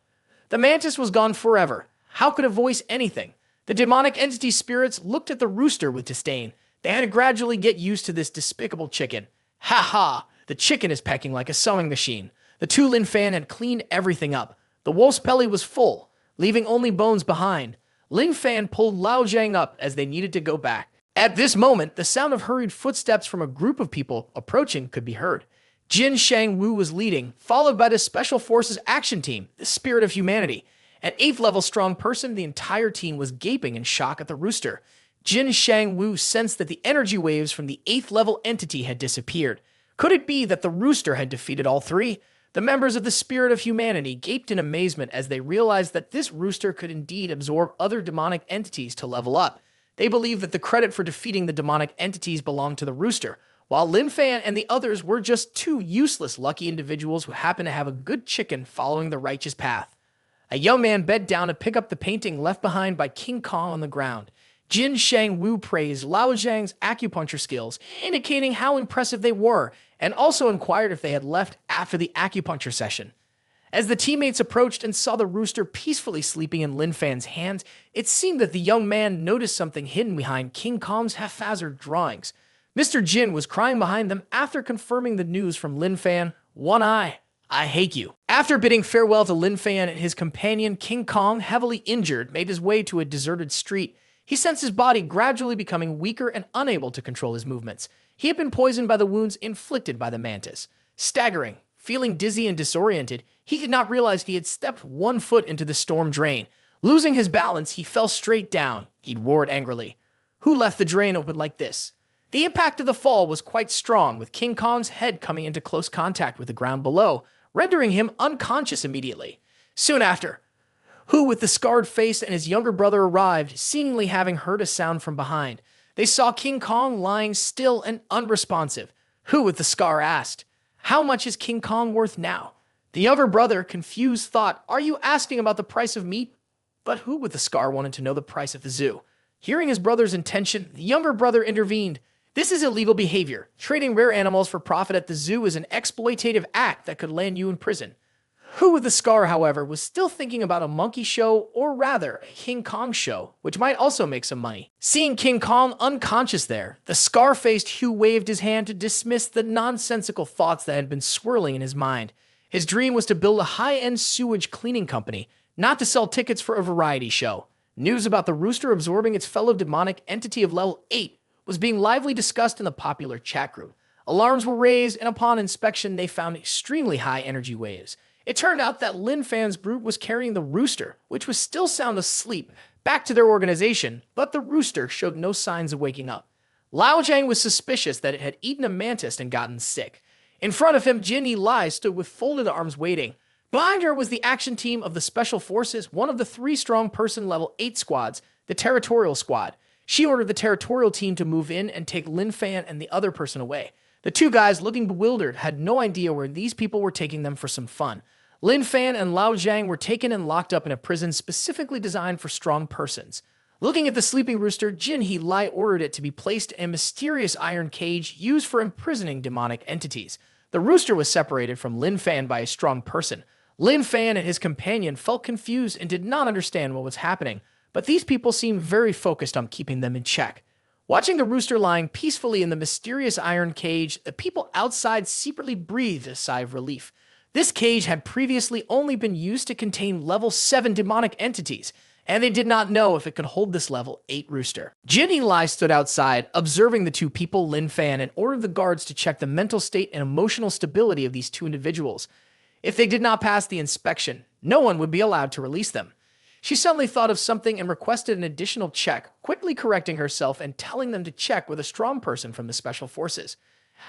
The mantis was gone forever. How could it voice anything? The demonic entity spirits looked at the rooster with disdain. They had to gradually get used to this despicable chicken. Ha ha! The chicken is pecking like a sewing machine. The 2 Lin Fan had cleaned everything up. The wolf's belly was full, leaving only bones behind. Lin Fan pulled Lao Jiang up as they needed to go back. At this moment, the sound of hurried footsteps from a group of people approaching could be heard. Jin Shang-Wu was leading, followed by the Special Forces Action Team, the Spirit of Humanity. An 8th level strong person, the entire team was gaping in shock at the rooster. Jin Shang-Wu sensed that the energy waves from the 8th level entity had disappeared. Could it be that the rooster had defeated all 3? The members of the Spirit of Humanity gaped in amazement as they realized that this rooster could indeed absorb other demonic entities to level up. They believed that the credit for defeating the demonic entities belonged to the rooster, while Lin Fan and the others were just 2 useless lucky individuals who happened to have a good chicken following the righteous path. A young man bent down to pick up the painting left behind by King Kong on the ground. Jin Shang-Wu praised Lao Jiang's acupuncture skills, indicating how impressive they were, and also inquired if they had left after the acupuncture session. As the teammates approached and saw the rooster peacefully sleeping in Lin Fan's hands, it seemed that the young man noticed something hidden behind King Kong's haphazard drawings. Mr. Jin was crying behind them after confirming the news from Lin Fan. "One eye, I hate you." After bidding farewell to Lin Fan and his companion, King Kong, heavily injured, made his way to a deserted street. He sensed his body gradually becoming weaker and unable to control his movements. He had been poisoned by the wounds inflicted by the mantis. Staggering, feeling dizzy and disoriented, he did not realize he had stepped 1 foot into the storm drain. Losing his balance, he fell straight down. He roared angrily. Who left the drain open like this? The impact of the fall was quite strong, with King Kong's head coming into close contact with the ground below, rendering him unconscious immediately. Soon after, Who with the scarred face and his younger brother arrived, seemingly having heard a sound from behind. They saw King Kong lying still and unresponsive. Who with the scar asked, "How much is King Kong worth now?" The younger brother, confused, thought, "Are you asking about the price of meat?" But Who with the scar wanted to know the price of the zoo. Hearing his brother's intention, the younger brother intervened. "This is illegal behavior. Trading rare animals for profit at the zoo is an exploitative act that could land you in prison." Who with the scar, however, was still thinking about a monkey show, or rather, a King Kong show, which might also make some money. Seeing King Kong unconscious there, the scar-faced Hugh waved his hand to dismiss the nonsensical thoughts that had been swirling in his mind. His dream was to build a high-end sewage cleaning company, not to sell tickets for a variety show. News about the rooster absorbing its fellow demonic entity of level 8 was being lively discussed in the popular chat group. Alarms were raised, and upon inspection, they found extremely high energy waves. It turned out that Lin Fan's group was carrying the rooster, which was still sound asleep, back to their organization, but the rooster showed no signs of waking up. Lao Jiang was suspicious that it had eaten a mantis and gotten sick. In front of him, Jin Lai stood with folded arms waiting. Behind her was the action team of the Special Forces, one of the 3 strong-person level 8 squads, the Territorial Squad. She ordered the Territorial team to move in and take Lin Fan and the other person away. The 2 guys, looking bewildered, had no idea where these people were taking them for some fun. Lin Fan and Lao Zhang were taken and locked up in a prison specifically designed for strong persons. Looking at the sleeping rooster, Jin He Lai ordered it to be placed in a mysterious iron cage used for imprisoning demonic entities. The rooster was separated from Lin Fan by a strong person. Lin Fan and his companion felt confused and did not understand what was happening, but these people seemed very focused on keeping them in check. Watching the rooster lying peacefully in the mysterious iron cage, the people outside secretly breathed a sigh of relief. This cage had previously only been used to contain level 7 demonic entities, and they did not know if it could hold this level 8 rooster. Jin He Lai stood outside, observing the two people, Lin Fan, and ordered the guards to check the mental state and emotional stability of these two individuals. If they did not pass the inspection, no one would be allowed to release them. She suddenly thought of something and requested an additional check, quickly correcting herself and telling them to check with a strong person from the Special Forces.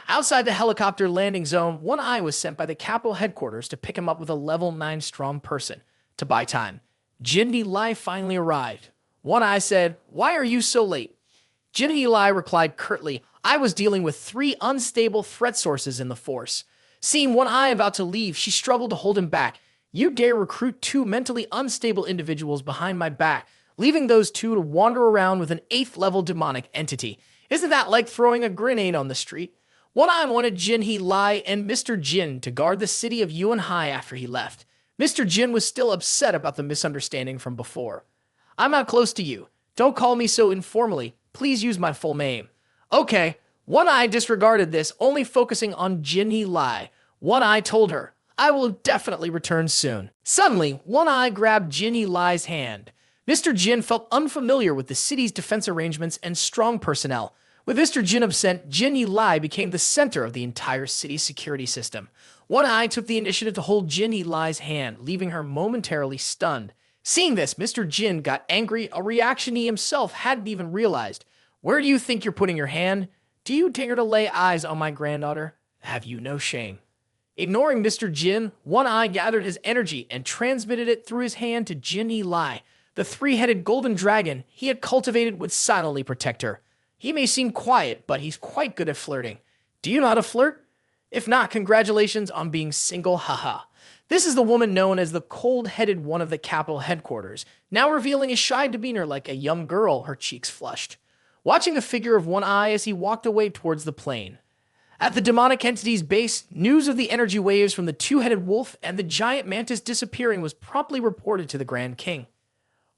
Outside the helicopter landing zone, One Eye was sent by the capital headquarters to pick him up with a level 9 strong person. To buy time, Jin He Lai finally arrived. One Eye said, "Why are you so late?" Jin He Lai replied curtly, "I was dealing with 3 unstable threat sources in the force." Seeing One Eye about to leave, she struggled to hold him back. "You dare recruit 2 mentally unstable individuals behind my back, leaving those 2 to wander around with an 8th level demonic entity. Isn't that like throwing a grenade on the street?" One Eye wanted Jin He Lai and Mr. Jin to guard the city of Yuanhai after he left. Mr. Jin was still upset about the misunderstanding from before. "I'm not close to you. Don't call me so informally. Please use my full name." Okay, One Eye disregarded this, only focusing on Jin He Lai. One Eye told her, "I will definitely return soon." Suddenly, One Eye grabbed Jin He Lai's hand. Mr. Jin felt unfamiliar with the city's defense arrangements and strong personnel. With Mr. Jin absent, Jin He Lai became the center of the entire city's security system. One Eye took the initiative to hold Jin He Lai's hand, leaving her momentarily stunned. Seeing this, Mr. Jin got angry, a reaction he himself hadn't even realized. "Where do you think you're putting your hand? Do you dare to lay eyes on my granddaughter? Have you no shame?" Ignoring Mr. Jin, One Eye gathered his energy and transmitted it through his hand to Jin He Lai. The 3-headed golden dragon he had cultivated would silently protect her. He may seem quiet, but he's quite good at flirting. Do you know how to flirt? If not, congratulations on being single, haha. This is the woman known as the cold-headed one of the capital headquarters, now revealing a shy demeanor like a young girl, her cheeks flushed. Watching the figure of One Eye as he walked away towards the plane. At the demonic entity's base, news of the energy waves from the 2-headed wolf and the giant mantis disappearing was promptly reported to the Grand King.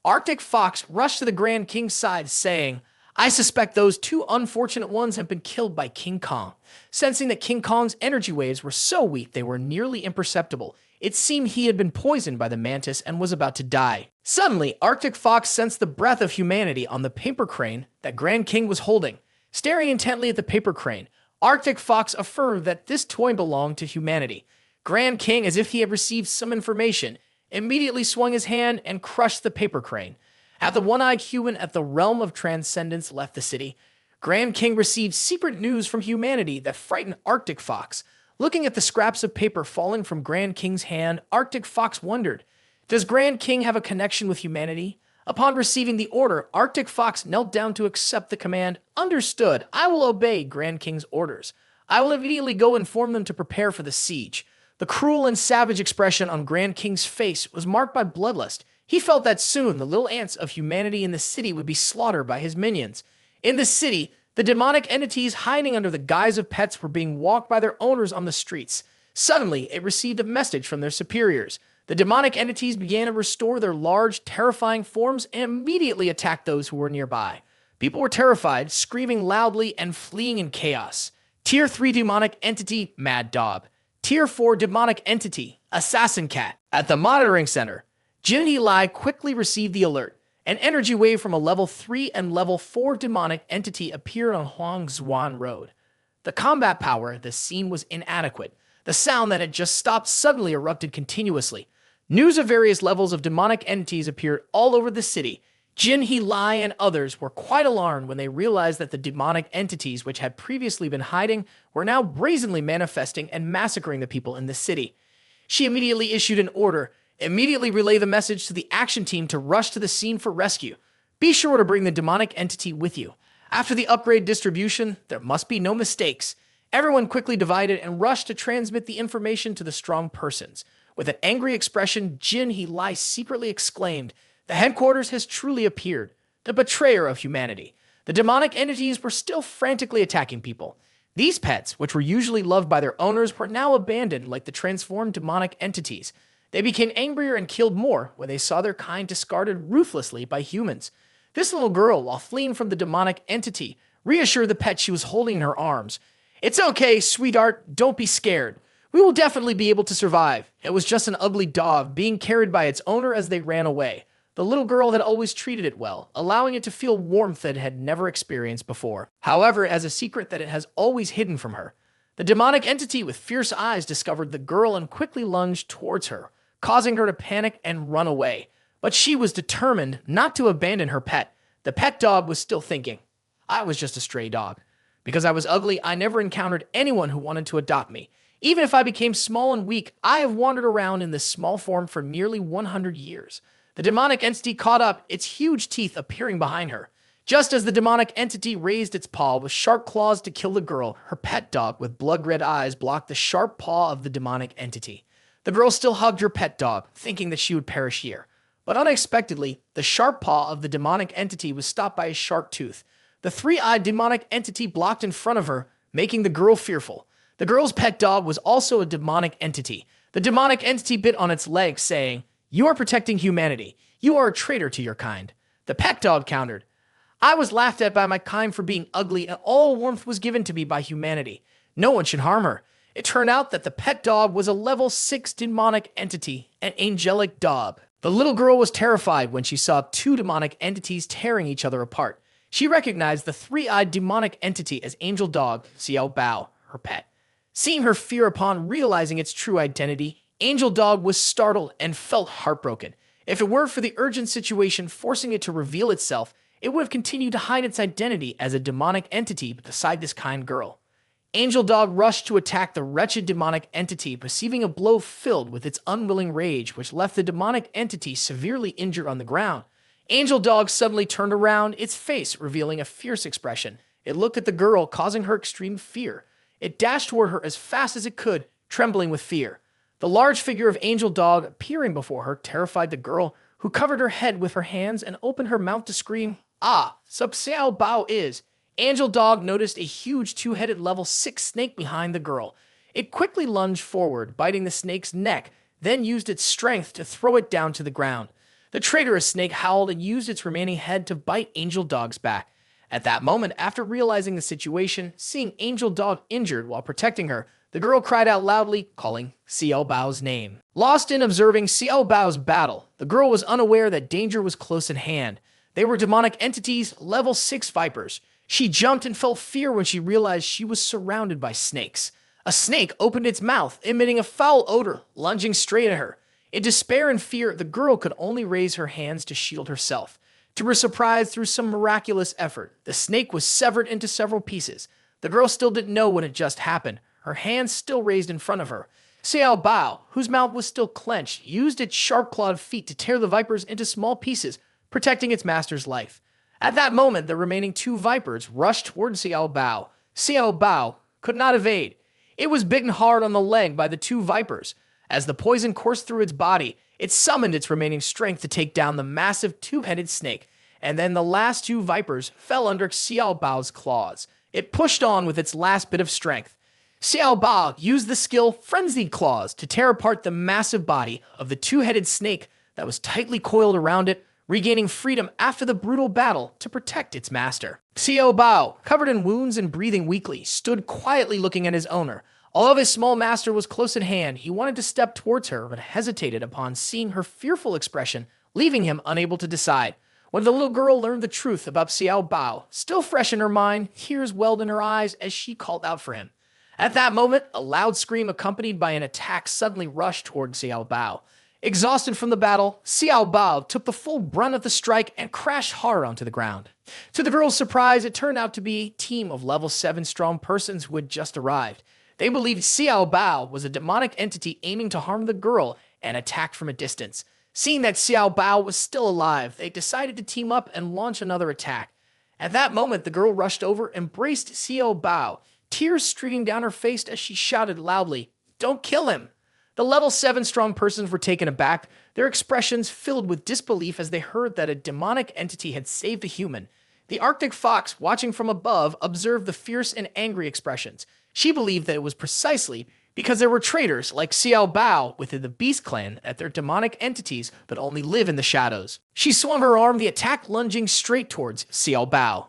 Arctic Fox rushed to the Grand King's side, saying, "I suspect those 2 unfortunate ones have been killed by King Kong." Sensing that King Kong's energy waves were so weak they were nearly imperceptible, it seemed he had been poisoned by the mantis and was about to die. Suddenly, Arctic Fox sensed the breath of humanity on the paper crane that Grand King was holding. Staring intently at the paper crane, Arctic Fox affirmed that this toy belonged to humanity. Grand King, as if he had received some information, immediately swung his hand and crushed the paper crane. At the one-eyed human at the realm of transcendence left the city, Grand King received secret news from humanity that frightened Arctic Fox. Looking at the scraps of paper falling from Grand King's hand, Arctic Fox wondered, does Grand King have a connection with humanity? Upon receiving the order, Arctic Fox knelt down to accept the command. "Understood. I will obey Grand King's orders. I will immediately go inform them to prepare for the siege." The cruel and savage expression on Grand King's face was marked by bloodlust. He felt that soon the little ants of humanity in the city would be slaughtered by his minions. In the city, the demonic entities hiding under the guise of pets were being walked by their owners on the streets. Suddenly, it received a message from their superiors. The demonic entities began to restore their large, terrifying forms and immediately attacked those who were nearby. People were terrified, screaming loudly and fleeing in chaos. Tier 3 demonic entity, Mad Dog. Tier 4 demonic entity, Assassin Cat. At the monitoring center, Jin He Lai quickly received the alert. An energy wave from a level 3 and level 4 demonic entity appeared on Huang Xuan Road. The combat power, the scene was inadequate. The sound that had just stopped suddenly erupted continuously. News of various levels of demonic entities appeared all over the city. Jin He Lai and others were quite alarmed when they realized that the demonic entities which had previously been hiding were now brazenly manifesting and massacring the people in the city. She immediately issued an order. Immediately relay the message to the action team to rush to the scene for rescue. Be sure to bring the demonic entity with you. After the upgrade distribution, there must be no mistakes. Everyone quickly divided and rushed to transmit the information to the strong persons. With an angry expression, Jin He Lai secretly exclaimed, "The headquarters has truly appeared, the betrayer of humanity." The demonic entities were still frantically attacking people. These pets, which were usually loved by their owners, were now abandoned like the transformed demonic entities. They became angrier and killed more when they saw their kind discarded ruthlessly by humans. This little girl, while fleeing from the demonic entity, reassured the pet she was holding in her arms. "It's okay, sweetheart, don't be scared. We will definitely be able to survive. It was just an ugly dog being carried by its owner as they ran away." The little girl had always treated it well, allowing it to feel warmth that it had never experienced before. However, as a secret that it has always hidden from her, the demonic entity with fierce eyes discovered the girl and quickly lunged towards her, causing her to panic and run away. But she was determined not to abandon her pet. The pet dog was still thinking, "I was just a stray dog. Because I was ugly, I never encountered anyone who wanted to adopt me. Even if I became small and weak, I have wandered around in this small form for nearly 100 years. The demonic entity caught up, its huge teeth appearing behind her. Just as the demonic entity raised its paw with sharp claws to kill the girl, her pet dog with blood-red eyes blocked the sharp paw of the demonic entity. The girl still hugged her pet dog, thinking that she would perish here. But unexpectedly, the sharp paw of the demonic entity was stopped by a sharp tooth. The three-eyed demonic entity blocked in front of her, making the girl fearful. The girl's pet dog was also a demonic entity. The demonic entity bit on its leg, saying, "You are protecting humanity. You are a traitor to your kind." The pet dog countered, "I was laughed at by my kind for being ugly, and all warmth was given to me by humanity. No one should harm her." It turned out that the pet dog was a level 6 demonic entity, an angelic dog. The little girl was terrified when she saw two demonic entities tearing each other apart. She recognized the three-eyed demonic entity as Angel Dog, Xiao Bao, her pet. Seeing her fear upon realizing its true identity, Angel Dog was startled and felt heartbroken. If it weren't for the urgent situation forcing it to reveal itself, it would have continued to hide its identity as a demonic entity beside this kind girl. Angel Dog rushed to attack the wretched demonic entity, receiving a blow filled with its unwilling rage, which left the demonic entity severely injured on the ground. Angel Dog suddenly turned around, its face revealing a fierce expression. It looked at the girl, causing her extreme fear. It dashed toward her as fast as it could, trembling with fear. The large figure of Angel Dog appearing before her terrified the girl, who covered her head with her hands and opened her mouth to scream. "Ah, so Xiao Bao is." Angel Dog noticed a huge two-headed level 6 snake behind the girl. It quickly lunged forward, biting the snake's neck, then used its strength to throw it down to the ground. The traitorous snake howled and used its remaining head to bite Angel Dog's back. At that moment, after realizing the situation, seeing Angel Dog injured while protecting her, the girl cried out loudly, calling Xiao Bao's name. Lost in observing Xiao Bao's battle, the girl was unaware that danger was close at hand. They were demonic entities, level 6 vipers. She jumped and felt fear when she realized she was surrounded by snakes. A snake opened its mouth, emitting a foul odor, lunging straight at her. In despair and fear, the girl could only raise her hands to shield herself. To her surprise, through some miraculous effort, the snake was severed into several pieces. The girl still didn't know what had just happened, her hands still raised in front of her. Xiao Bao, whose mouth was still clenched, used its sharp-clawed feet to tear the vipers into small pieces, protecting its master's life. At that moment, the remaining two vipers rushed toward Xiao Bao. Xiao Bao could not evade. It was bitten hard on the leg by the two vipers. As the poison coursed through its body, it summoned its remaining strength to take down the massive two-headed snake, and then the last two vipers fell under Xiao Bao's claws. It pushed on with its last bit of strength. Xiao Bao used the skill Frenzied Claws to tear apart the massive body of the two-headed snake that was tightly coiled around it, regaining freedom after the brutal battle to protect its master. Xiao Bao, covered in wounds and breathing weakly, stood quietly looking at his owner. Although his small master was close at hand, he wanted to step towards her, but hesitated upon seeing her fearful expression, leaving him unable to decide. When the little girl learned the truth about Xiao Bao, still fresh in her mind, tears welled in her eyes as she called out for him. At that moment, a loud scream accompanied by an attack suddenly rushed toward Xiao Bao. Exhausted from the battle, Xiao Bao took the full brunt of the strike and crashed hard onto the ground. To the girl's surprise, it turned out to be a team of level 7 strong persons who had just arrived. They believed Xiao Bao was a demonic entity aiming to harm the girl and attacked from a distance. Seeing that Xiao Bao was still alive, they decided to team up and launch another attack. At that moment, the girl rushed over and embraced Xiao Bao, tears streaming down her face as she shouted loudly, "Don't kill him!" The level 7 strong persons were taken aback, their expressions filled with disbelief as they heard that a demonic entity had saved a human. The Arctic fox, watching from above, observed the fierce and angry expressions. She believed that it was precisely because there were traitors like Xiao Bao within the Beast Clan that their demonic entities but only live in the shadows. She swung her arm, the attack lunging straight towards Xiao Bao.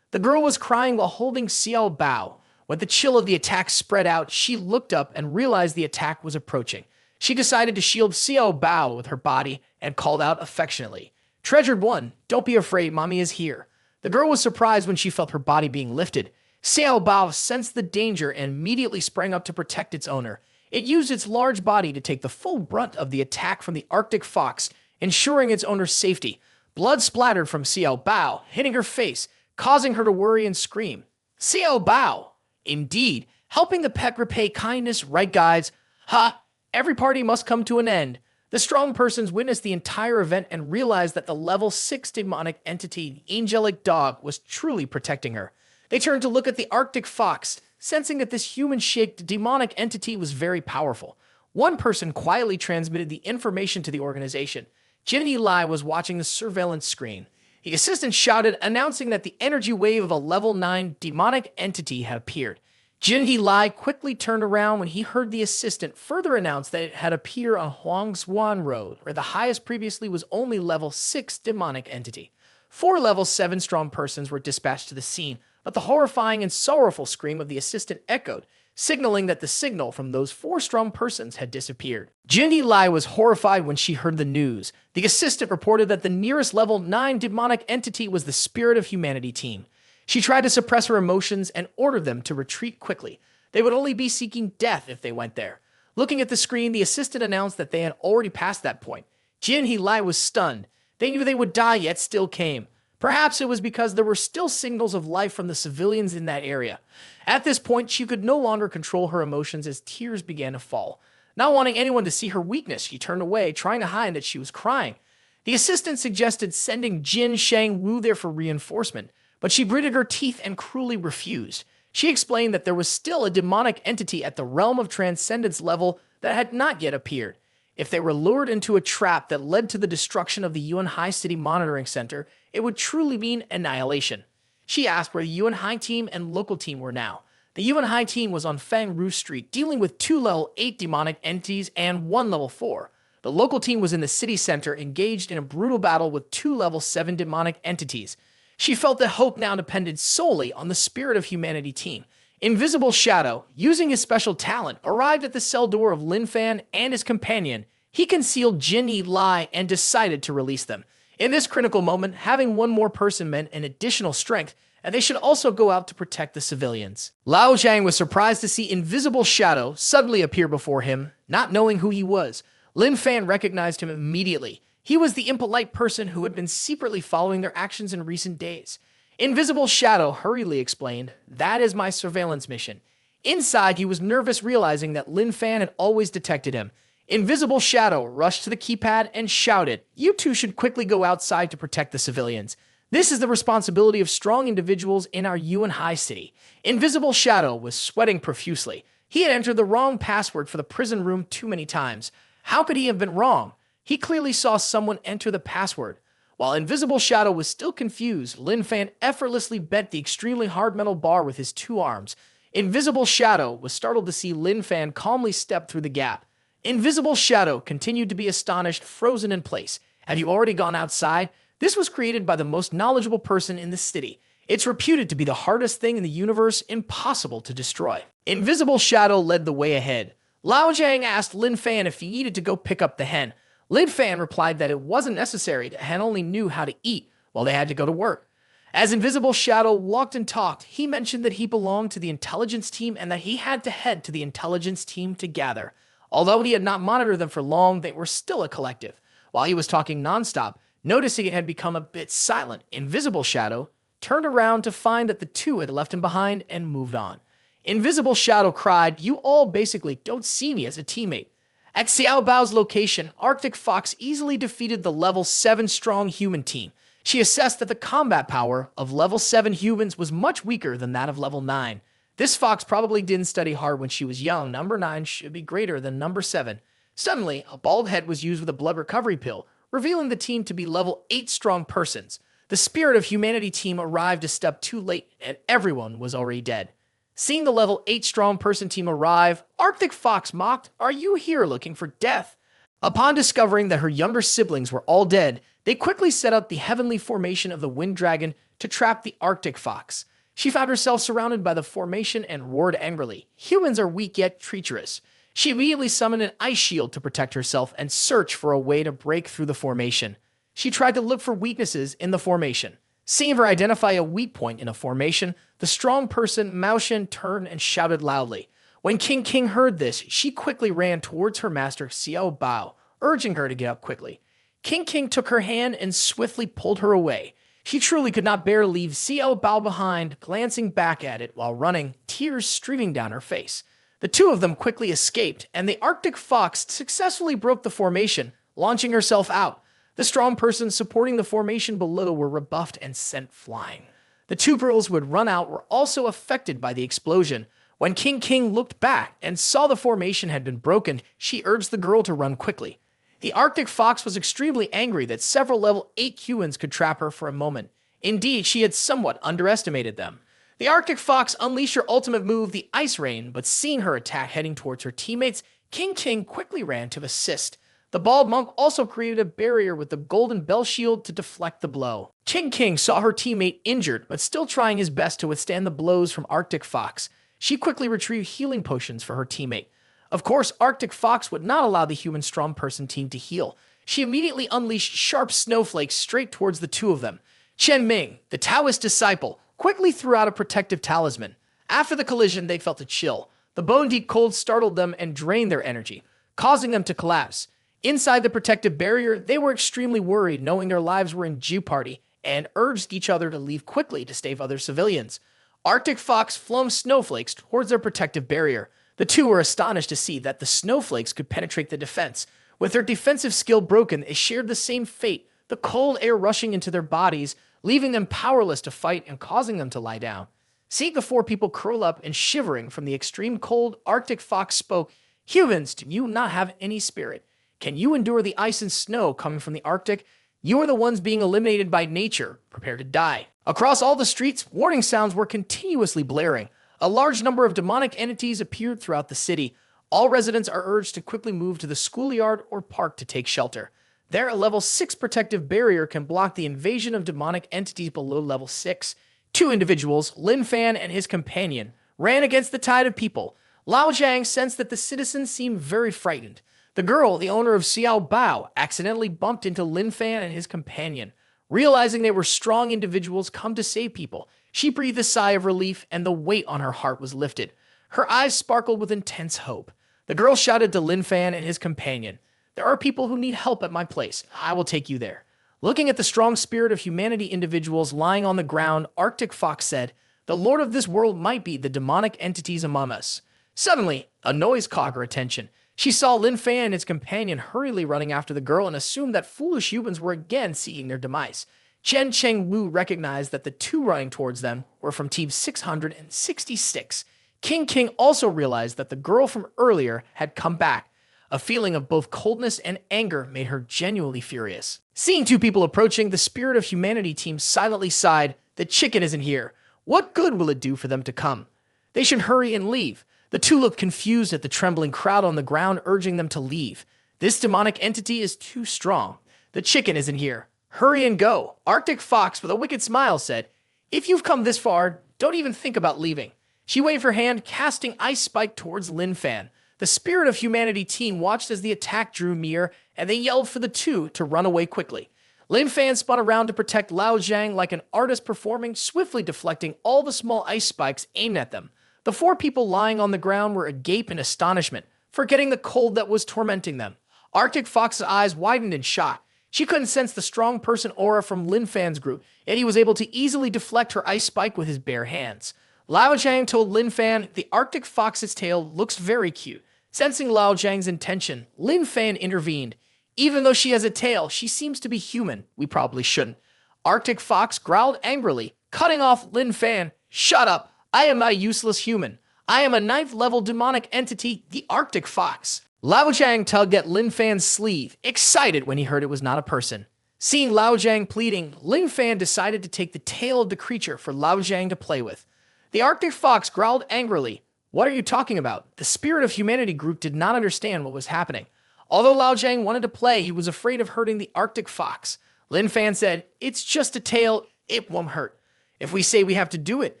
The girl was crying while holding Xiao Bao. When the chill of the attack spread out, she looked up and realized the attack was approaching. She decided to shield Xiao Bao with her body and called out affectionately, "Treasured one, don't be afraid, mommy is here." The girl was surprised when she felt her body being lifted. Xiao Bao sensed the danger and immediately sprang up to protect its owner. It used its large body to take the full brunt of the attack from the Arctic fox, ensuring its owner's safety. Blood splattered from Xiao Bao, hitting her face, causing her to worry and scream. Xiao Bao! Indeed, helping the pet repay kindness, right guys? Ha! Every party must come to an end. The strong persons witnessed the entire event and realized that the level 6 demonic entity, the angelic dog, was truly protecting her. They turned to look at the Arctic fox, sensing that this human-shaped demonic entity was very powerful. One person quietly transmitted the information to the organization. Jin Lai was watching the surveillance screen. The assistant shouted, announcing that the energy wave of a level 9 demonic entity had appeared. Jin Lai quickly turned around when he heard the assistant further announce that it had appeared on Huangshuan Road, where the highest previously was only level 6 demonic entity. 4 level 7 strong persons were dispatched to the scene, but the horrifying and sorrowful scream of the assistant echoed, signaling that the signal from those 4 strong persons had disappeared. Jin Lai was horrified when she heard the news. The assistant reported that the nearest level 9 demonic entity was the Spirit of Humanity team. She tried to suppress her emotions and ordered them to retreat quickly. They would only be seeking death if they went there. Looking at the screen, the assistant announced that they had already passed that point. Jin Lai was stunned. They knew they would die, yet still came. Perhaps it was because there were still signals of life from the civilians in that area. At this point, she could no longer control her emotions as tears began to fall. Not wanting anyone to see her weakness, she turned away, trying to hide that she was crying. The assistant suggested sending Jin Shang Wu there for reinforcement, but she gritted her teeth and cruelly refused. She explained that there was still a demonic entity at the realm of transcendence level that had not yet appeared. If they were lured into a trap that led to the destruction of the Yuan High City Monitoring Center, it would truly mean annihilation. She asked where the Yuan High team and local team were now. The Yuan High team was on Fang Ru Street, dealing with 2 level 8 demonic entities and 1 level 4. The local team was in the city center, engaged in a brutal battle with 2 level 7 demonic entities. She felt that hope now depended solely on the Spirit of Humanity team. Invisible Shadow, using his special talent, arrived at the cell door of Lin Fan and his companion. He concealed Jin Lai and decided to release them. In this critical moment, having one more person meant an additional strength, and they should also go out to protect the civilians. Lao Zhang was surprised to see Invisible Shadow suddenly appear before him, not knowing who he was. Lin Fan recognized him immediately. He was the impolite person who had been secretly following their actions in recent days. Invisible Shadow hurriedly explained, "That is my surveillance mission." Inside, he was nervous, realizing that Lin Fan had always detected him. Invisible Shadow rushed to the keypad and shouted, "You two should quickly go outside to protect the civilians. This is the responsibility of strong individuals in our Yuan High City." Invisible Shadow was sweating profusely. He had entered the wrong password for the prison room too many times. How could he have been wrong? He clearly saw someone enter the password. While Invisible Shadow was still confused, Lin Fan effortlessly bent the extremely hard metal bar with his 2 arms. Invisible Shadow was startled to see Lin Fan calmly step through the gap. Invisible Shadow continued to be astonished, frozen in place. "Have you already gone outside?" This was created by the most knowledgeable person in the city. It's reputed to be the hardest thing in the universe, impossible to destroy. Invisible Shadow led the way ahead. Lao Zhang asked Lin Fan if he needed to go pick up the hen. Lin Fan replied that it wasn't necessary. The hen only knew how to eat while they had to go to work. As Invisible Shadow walked and talked, he mentioned that he belonged to the intelligence team and that he had to head to the intelligence team to gather. Although he had not monitored them for long, they were still a collective. While he was talking nonstop, noticing it had become a bit silent, Invisible Shadow turned around to find that the 2 had left him behind and moved on. Invisible Shadow cried, "You all basically don't see me as a teammate." At Xiao Bao's location, Arctic Fox easily defeated the level 7 strong human team. She assessed that the combat power of level 7 humans was much weaker than that of level 9. This fox probably didn't study hard when she was young. Number 9 should be greater than number 7. Suddenly, a bald head was used with a blood recovery pill, revealing the team to be level 8 strong persons. The Spirit of Humanity team arrived a step too late, and everyone was already dead. Seeing the level 8 strong person team arrive, Arctic Fox mocked, "Are you here looking for death?" Upon discovering that her younger siblings were all dead, they quickly set out the heavenly formation of the Wind Dragon to trap the Arctic Fox. She found herself surrounded by the formation and roared angrily. Humans are weak yet treacherous. She immediately summoned an ice shield to protect herself and search for a way to break through the formation. She tried to look for weaknesses in the formation. Seeing her identify a weak point in a formation, the strong person Mao Shen turned and shouted loudly. When King heard this, she quickly ran towards her master Xiao Bao, urging her to get up quickly. King took her hand and swiftly pulled her away. She truly could not bear to leave Xiao Bao behind, glancing back at it while running, tears streaming down her face. The two of them quickly escaped, and the Arctic Fox successfully broke the formation, launching herself out. The strong persons supporting the formation below were rebuffed and sent flying. The two girls who had run out were also affected by the explosion. When King looked back and saw the formation had been broken, she urged the girl to run quickly. The Arctic Fox was extremely angry that several level 8 humans could trap her for a moment. Indeed, she had somewhat underestimated them. The Arctic Fox unleashed her ultimate move, the Ice Rain, but seeing her attack heading towards her teammates, King quickly ran to assist. The bald monk also created a barrier with the golden bell shield to deflect the blow. King saw her teammate injured, but still trying his best to withstand the blows from Arctic Fox. She quickly retrieved healing potions for her teammate. Of course, Arctic Fox would not allow the human strong person team to heal. She immediately unleashed sharp snowflakes straight towards the two of them. Chen Ming, the Taoist disciple, quickly threw out a protective talisman. After the collision, they felt a chill. The bone-deep cold startled them and drained their energy, causing them to collapse. Inside the protective barrier, they were extremely worried, knowing their lives were in jeopardy, and urged each other to leave quickly to save other civilians. Arctic Fox flung snowflakes towards their protective barrier. The two were astonished to see that the snowflakes could penetrate the defense. With their defensive skill broken, they shared the same fate, the cold air rushing into their bodies, leaving them powerless to fight and causing them to lie down. Seeing the four people curl up and shivering from the extreme cold, Arctic Fox spoke, "Humans, do you not have any spirit? Can you endure the ice and snow coming from the Arctic? You are the ones being eliminated by nature. Prepare to die." Across all the streets, warning sounds were continuously blaring. A large number of demonic entities appeared throughout the city. All residents are urged to quickly move to the schoolyard or park to take shelter. There, a level 6 protective barrier can block the invasion of demonic entities below level 6. Two individuals, Lin Fan and his companion, ran against the tide of people. Lao Zhang sensed that the citizens seemed very frightened. The girl, the owner of Xiao Bao, accidentally bumped into Lin Fan and his companion. Realizing they were strong individuals come to save people, she breathed a sigh of relief and the weight on her heart was lifted. Her eyes sparkled with intense hope. The girl shouted to Lin Fan and his companion, "There are people who need help at my place. I will take you there." Looking at the strong spirit of humanity individuals lying on the ground, Arctic Fox said, "The lord of this world might be the demonic entities among us." Suddenly, a noise caught her attention. She saw Lin Fan and his companion hurriedly running after the girl and assumed that foolish humans were again seeking their demise. Chen Chengwu recognized that the two running towards them were from Team 666. King also realized that the girl from earlier had come back. A feeling of both coldness and anger made her genuinely furious. Seeing two people approaching, the Spirit of Humanity team silently sighed, "The chicken isn't here. What good will it do for them to come? They should hurry and leave." The two looked confused at the trembling crowd on the ground, urging them to leave. "This demonic entity is too strong. The chicken isn't here. Hurry and go." Arctic Fox, with a wicked smile, said, "If you've come this far, don't even think about leaving." She waved her hand, casting Ice Spike towards Lin Fan. The Spirit of Humanity team watched as the attack drew near, and they yelled for the two to run away quickly. Lin Fan spun around to protect Lao Zhang like an artist performing, swiftly deflecting all the small ice spikes aimed at them. The four people lying on the ground were agape in astonishment, forgetting the cold that was tormenting them. Arctic Fox's eyes widened in shock. She couldn't sense the strong person aura from Lin Fan's group, yet he was able to easily deflect her ice spike with his bare hands. Lao Zhang told Lin Fan, "The Arctic Fox's tail looks very cute." Sensing Lao Zhang's intention, Lin Fan intervened. "Even though she has a tail, she seems to be human. We probably shouldn't." Arctic Fox growled angrily, cutting off Lin Fan. "Shut up! I am a useless human. I am a ninth-level demonic entity, the Arctic Fox. Lao Zhang tugged at Lin Fan's sleeve, excited when he heard it was not a person. Seeing Lao Zhang pleading, Lin Fan decided to take the tail of the creature for Lao Zhang to play with. The Arctic Fox growled angrily. What are you talking about? The Spirit of Humanity group did not understand what was happening. Although Lao Zhang wanted to play, he was afraid of hurting the Arctic Fox. Lin Fan said, "It's just a tail, it won't hurt. If we say we have to do it,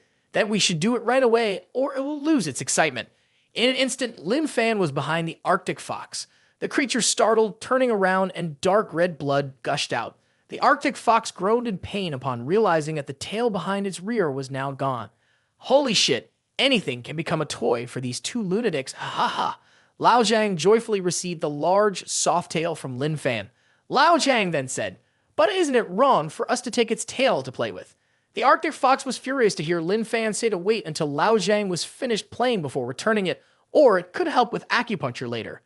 that we should do it right away, or it will lose its excitement." In an instant, Lin Fan was behind the Arctic Fox. The creature startled, turning around, and dark red blood gushed out. The Arctic Fox groaned in pain upon realizing that the tail behind its rear was now gone. Holy shit, anything can become a toy for these two lunatics, ha ha ha. Lao Zhang joyfully received the large, soft tail from Lin Fan. Lao Zhang then said, "But isn't it wrong for us to take its tail to play with?" The Arctic Fox was furious to hear Lin Fan say to wait until Lao Zhang was finished playing before returning it, or it could help with acupuncture later.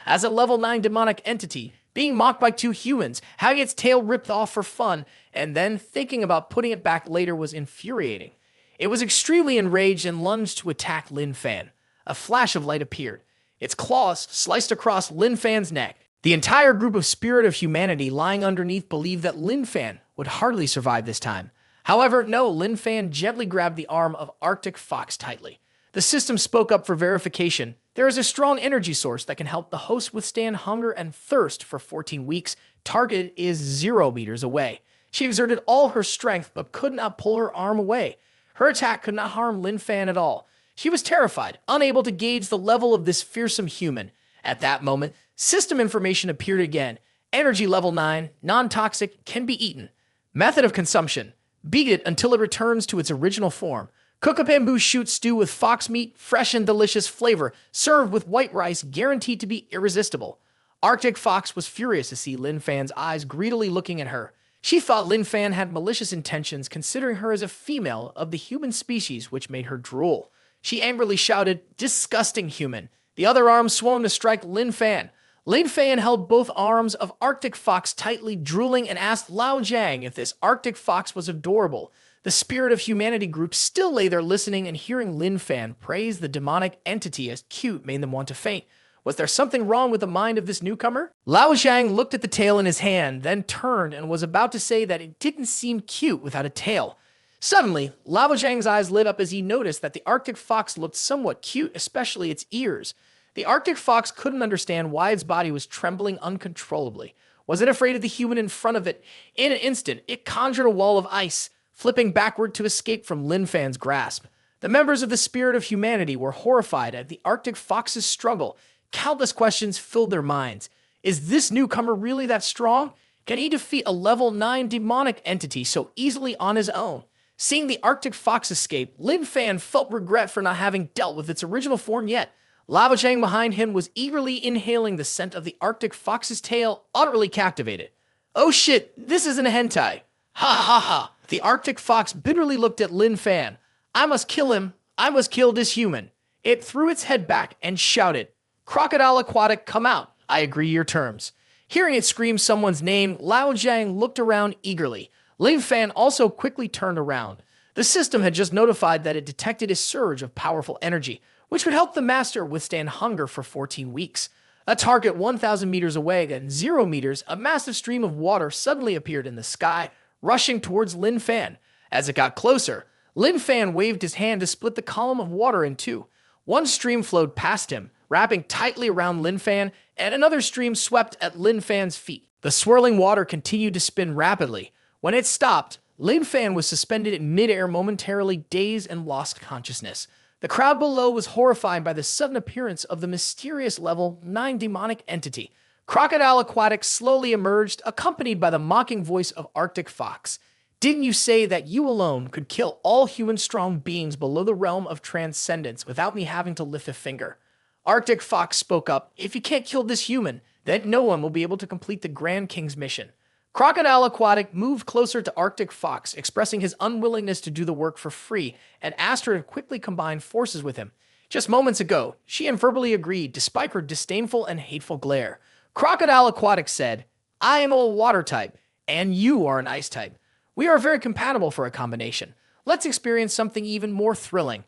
As a level 9 demonic entity, being mocked by two humans, having its tail ripped off for fun, and then thinking about putting it back later was infuriating. It was extremely enraged and lunged to attack Lin Fan. A flash of light appeared. Its claws sliced across Lin Fan's neck. The entire group of Spirit of Humanity lying underneath believed that Lin Fan would hardly survive this time. However, no, Lin Fan gently grabbed the arm of Arctic Fox tightly. The system spoke up for verification. There is a strong energy source that can help the host withstand hunger and thirst for 14 weeks. Target is 0 meters away. She exerted all her strength but could not pull her arm away. Her attack could not harm Lin Fan at all. She was terrified, unable to gauge the level of this fearsome human. At that moment, system information appeared again. Energy level 9, non-toxic, can be eaten. Method of consumption. Beat it until it returns to its original form. Cook a bamboo shoot stew with fox meat, fresh and delicious flavor, served with white rice, guaranteed to be irresistible. Arctic Fox was furious to see Lin Fan's eyes greedily looking at her. She thought Lin Fan had malicious intentions, considering her as a female of the human species, which made her drool. She angrily shouted, "Disgusting human!" The other arm swung to strike Lin Fan. Lin Fan held both arms of Arctic Fox tightly, drooling, and asked Lao Zhang if this Arctic Fox was adorable. The Spirit of Humanity group still lay there listening, and hearing Lin Fan praise the demonic entity as cute made them want to faint. Was there something wrong with the mind of this newcomer? Lao Zhang looked at the tail in his hand, then turned and was about to say that it didn't seem cute without a tail. Suddenly, Lao Zhang's eyes lit up as he noticed that the Arctic Fox looked somewhat cute, especially its ears. The Arctic Fox couldn't understand why its body was trembling uncontrollably. Was it afraid of the human in front of it? In an instant, it conjured a wall of ice, flipping backward to escape from Lin Fan's grasp. The members of the Spirit of Humanity were horrified at the Arctic Fox's struggle. Countless questions filled their minds. Is this newcomer really that strong? Can he defeat a level 9 demonic entity so easily on his own? Seeing the Arctic Fox escape, Lin Fan felt regret for not having dealt with its original form yet. Lao Zhang behind him was eagerly inhaling the scent of the Arctic Fox's tail, utterly captivated. "Oh shit, this isn't a hentai. Ha ha ha." The Arctic Fox bitterly looked at Lin Fan. "I must kill him. I must kill this human." It threw its head back and shouted, "Crocodile Aquatic, come out. I agree to your terms." Hearing it scream someone's name, Lao Zhang looked around eagerly. Lin Fan also quickly turned around. The system had just notified that it detected a surge of powerful energy, which would help the master withstand hunger for 14 weeks. A target 1,000 meters away and 0 meters, a massive stream of water suddenly appeared in the sky, rushing towards Lin Fan. As it got closer, Lin Fan waved his hand to split the column of water in two. One stream flowed past him, wrapping tightly around Lin Fan, and another stream swept at Lin Fan's feet. The swirling water continued to spin rapidly. When it stopped, Lin Fan was suspended in midair, momentarily dazed and lost consciousness. The crowd below was horrified by the sudden appearance of the mysterious level 9 demonic entity. Crocodile Aquatic slowly emerged, accompanied by the mocking voice of Arctic Fox. "Didn't you say that you alone could kill all human strong beings below the realm of transcendence without me having to lift a finger?" Arctic Fox spoke up, "If you can't kill this human, then no one will be able to complete the Grand King's mission." Crocodile Aquatic moved closer to Arctic Fox, expressing his unwillingness to do the work for free, and asked her to quickly combine forces with him. Just moments ago, she verbally agreed, despite her disdainful and hateful glare. Crocodile Aquatic said, "I am a water type, and you are an ice type. We are very compatible for a combination. Let's experience something even more thrilling."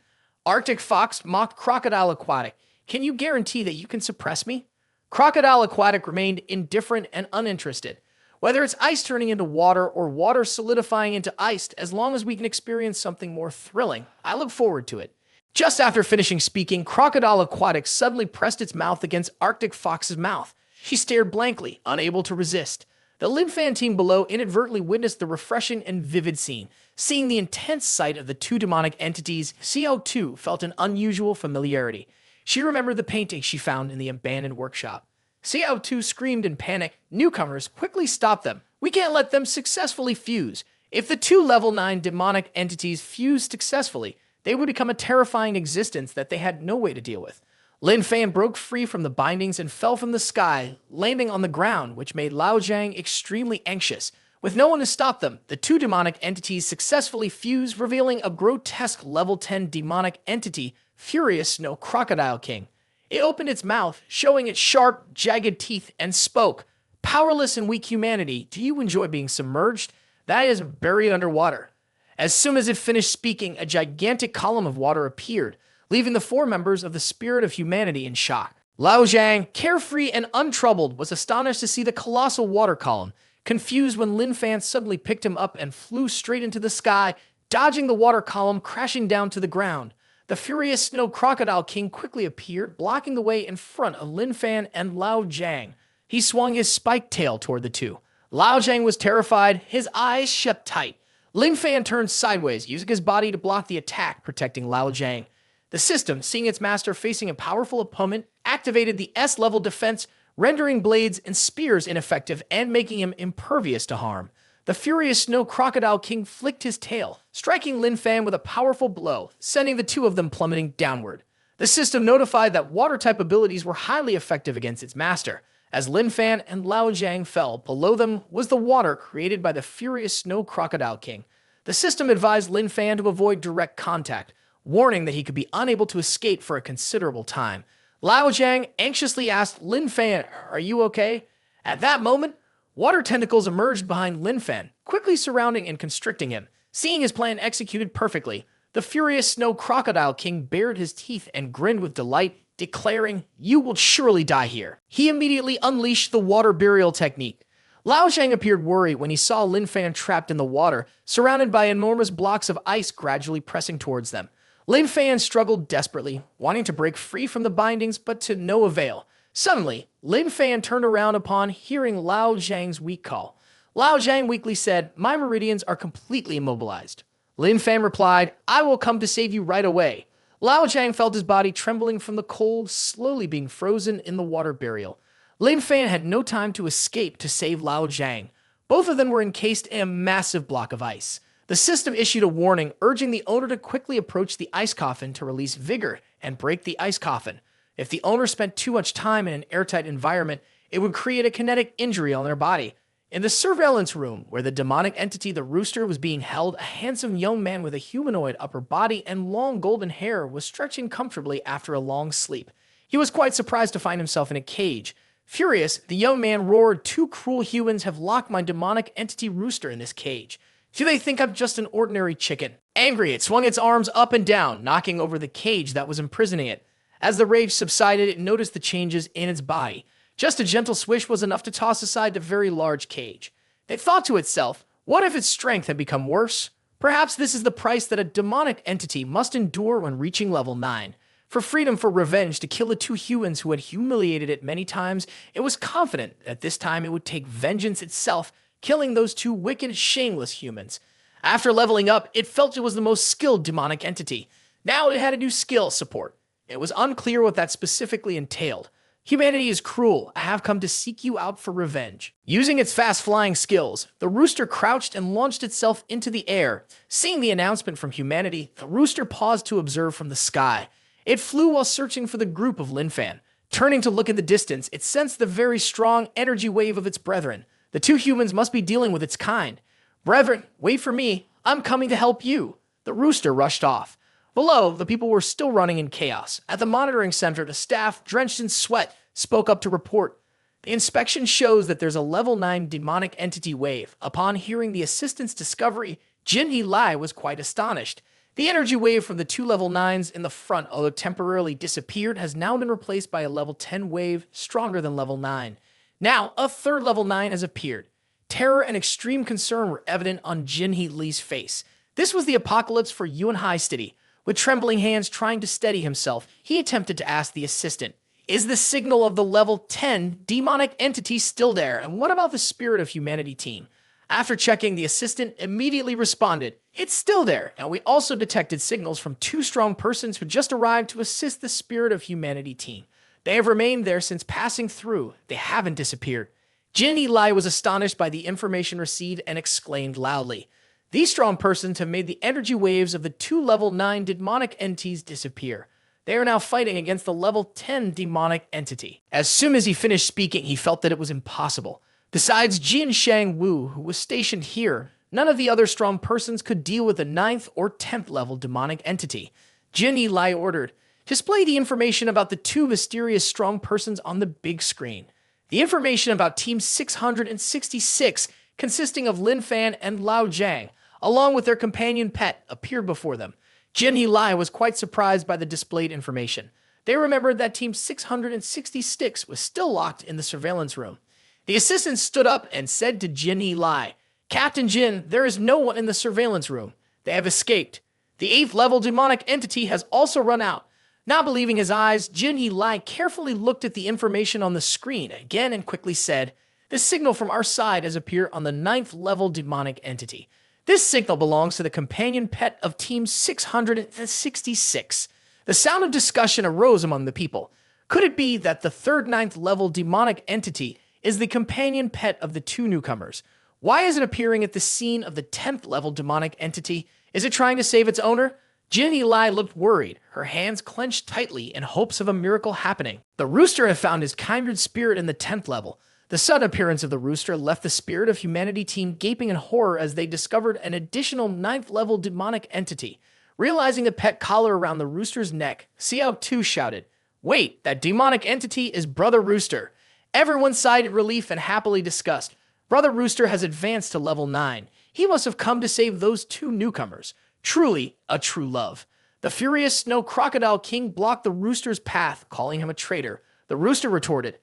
Arctic Fox mocked Crocodile Aquatic. Can you guarantee that you can suppress me? Crocodile Aquatic remained indifferent and uninterested. Whether it's ice turning into water or water solidifying into ice, as long as we can experience something more thrilling, I look forward to it. Just after finishing speaking, Crocodile Aquatic suddenly pressed its mouth against Arctic Fox's mouth. She stared blankly, unable to resist. The Lin Fan team below inadvertently witnessed the refreshing and vivid scene. Seeing the intense sight of the two demonic entities, CO2 felt an unusual familiarity. She remembered the painting she found in the abandoned workshop. CO2 screamed in panic. Newcomers quickly stopped them. We can't let them successfully fuse. If the two level 9 demonic entities fused successfully, they would become a terrifying existence that they had no way to deal with. Lin Fan broke free from the bindings and fell from the sky, landing on the ground, which made Lao Jiang extremely anxious. With no one to stop them, the two demonic entities successfully fused, revealing a grotesque level 10 demonic entity, Furious Snow Crocodile King. It opened its mouth, showing its sharp, jagged teeth, and spoke. Powerless and weak humanity, do you enjoy being submerged? That is buried underwater. As soon as it finished speaking, a gigantic column of water appeared, leaving the four members of the Spirit of Humanity in shock. Lao Jiang, carefree and untroubled, was astonished to see the colossal water column, confused when Lin Fan suddenly picked him up and flew straight into the sky, dodging the water column, crashing down to the ground. The furious Snow Crocodile King quickly appeared, blocking the way in front of Lin Fan and Lao Jiang. He swung his spiked tail toward the two. Lao Jiang was terrified, his eyes shut tight. Lin Fan turned sideways, using his body to block the attack, protecting Lao Jiang. The system, seeing its master facing a powerful opponent, activated the S-level defense, rendering blades and spears ineffective and making him impervious to harm. The furious Snow Crocodile King flicked his tail, striking Lin Fan with a powerful blow, sending the two of them plummeting downward. The system notified that water-type abilities were highly effective against its master. As Lin Fan and Lao Jiang fell, below them was the water created by the furious Snow Crocodile King. The system advised Lin Fan to avoid direct contact, warning that he could be unable to escape for a considerable time. Lao Jiang anxiously asked Lin Fan, "Are you okay?" At that moment, water tentacles emerged behind Lin Fan, quickly surrounding and constricting him. Seeing his plan executed perfectly, the furious Snow Crocodile King bared his teeth and grinned with delight, declaring, "You will surely die here." He immediately unleashed the water burial technique. Lao Jiang appeared worried when he saw Lin Fan trapped in the water, surrounded by enormous blocks of ice gradually pressing towards them. Lin Fan struggled desperately, wanting to break free from the bindings, but to no avail. Suddenly, Lin Fan turned around upon hearing Lao Jiang's weak call. Lao Jiang weakly said, "My meridians are completely immobilized." Lin Fan replied, "I will come to save you right away." Lao Jiang felt his body trembling from the cold, slowly being frozen in the water burial. Lin Fan had no time to escape to save Lao Jiang. Both of them were encased in a massive block of ice. The system issued a warning, urging the owner to quickly approach the ice coffin to release vigor and break the ice coffin. If the owner spent too much time in an airtight environment, it would create a kinetic injury on their body. In the surveillance room, where the demonic entity the Rooster was being held, a handsome young man with a humanoid upper body and long golden hair was stretching comfortably after a long sleep. He was quite surprised to find himself in a cage. Furious, the young man roared, "Two cruel humans have locked my demonic entity Rooster in this cage. Do they think I'm just an ordinary chicken?" Angry, it swung its arms up and down, knocking over the cage that was imprisoning it. As the rage subsided, it noticed the changes in its body. Just a gentle swish was enough to toss aside the very large cage. It thought to itself, what if its strength had become worse? Perhaps this is the price that a demonic entity must endure when reaching level 9. For freedom, for revenge, to kill the two humans who had humiliated it many times, it was confident that this time it would take vengeance itself, killing those two wicked, shameless humans. After leveling up, it felt it was the most skilled demonic entity. Now it had a new skill support. It was unclear what that specifically entailed. "Humanity is cruel. I have come to seek you out for revenge." Using its fast-flying skills, the Rooster crouched and launched itself into the air. Seeing the announcement from humanity, the Rooster paused to observe from the sky. It flew while searching for the group of Lin Fan. Turning to look in the distance, it sensed the very strong energy wave of its brethren. The two humans must be dealing with its kind. "Brethren, wait for me. I'm coming to help you." The Rooster rushed off. Below, the people were still running in chaos. At the monitoring center, the staff, drenched in sweat, spoke up to report. The inspection shows that there's a level 9 demonic entity wave. Upon hearing the assistant's discovery, Jinhee Lai was quite astonished. The energy wave from the two level 9s in the front, although temporarily disappeared, has now been replaced by a level 10 wave stronger than level 9. Now, a third level 9 has appeared. Terror and extreme concern were evident on Jinhee Li's face. This was the apocalypse for Yuan Hai City. With trembling hands trying to steady himself, he attempted to ask the assistant, "Is the signal of the level 10 demonic entity still there? And what about the Spirit of Humanity team?" After checking, the assistant immediately responded, "It's still there, and we also detected signals from two strong persons who just arrived to assist the Spirit of Humanity team. They have remained there since passing through. They haven't disappeared." Jinhee Li was astonished by the information received and exclaimed loudly, "These strong persons have made the energy waves of the two level 9 demonic entities disappear. They are now fighting against the level 10 demonic entity." As soon as he finished speaking, he felt that it was impossible. Besides Jin Shang Wu, who was stationed here, none of the other strong persons could deal with the 9th or 10th level demonic entity. Jinhee Li ordered, "Display the information about the two mysterious strong persons on the big screen." The information about Team 666, consisting of Lin Fan and Lao Jiang, along with their companion pet, appeared before them. Jinhee Li was quite surprised by the displayed information. They remembered that Team 666 was still locked in the surveillance room. The assistant stood up and said to Jinhee Li, "Captain Jin, there is no one in the surveillance room. They have escaped. The 8th level demonic entity has also run out." Not believing his eyes, Jinhee Li carefully looked at the information on the screen again and quickly said, "The signal from our side has appeared on the 9th level demonic entity. This signal belongs to the companion pet of Team 666. The sound of discussion arose among the people. Could it be that the third 9th level demonic entity is the companion pet of the two newcomers? Why is it appearing at the scene of the 10th level demonic entity? Is it trying to save its owner? Jinhee Li looked worried, her hands clenched tightly in hopes of a miracle happening. The rooster had found his kindred spirit in the 10th level. The sudden appearance of the rooster left the Spirit of Humanity team gaping in horror as they discovered an additional 9th level demonic entity. Realizing the pet collar around the rooster's neck, Xiao Tu shouted, "Wait, that demonic entity is Brother Rooster." Everyone sighed in relief and happily discussed. Brother Rooster has advanced to level 9. He must have come to save those two newcomers. Truly a true love. The furious Snow Crocodile King blocked the rooster's path, calling him a traitor. The rooster retorted,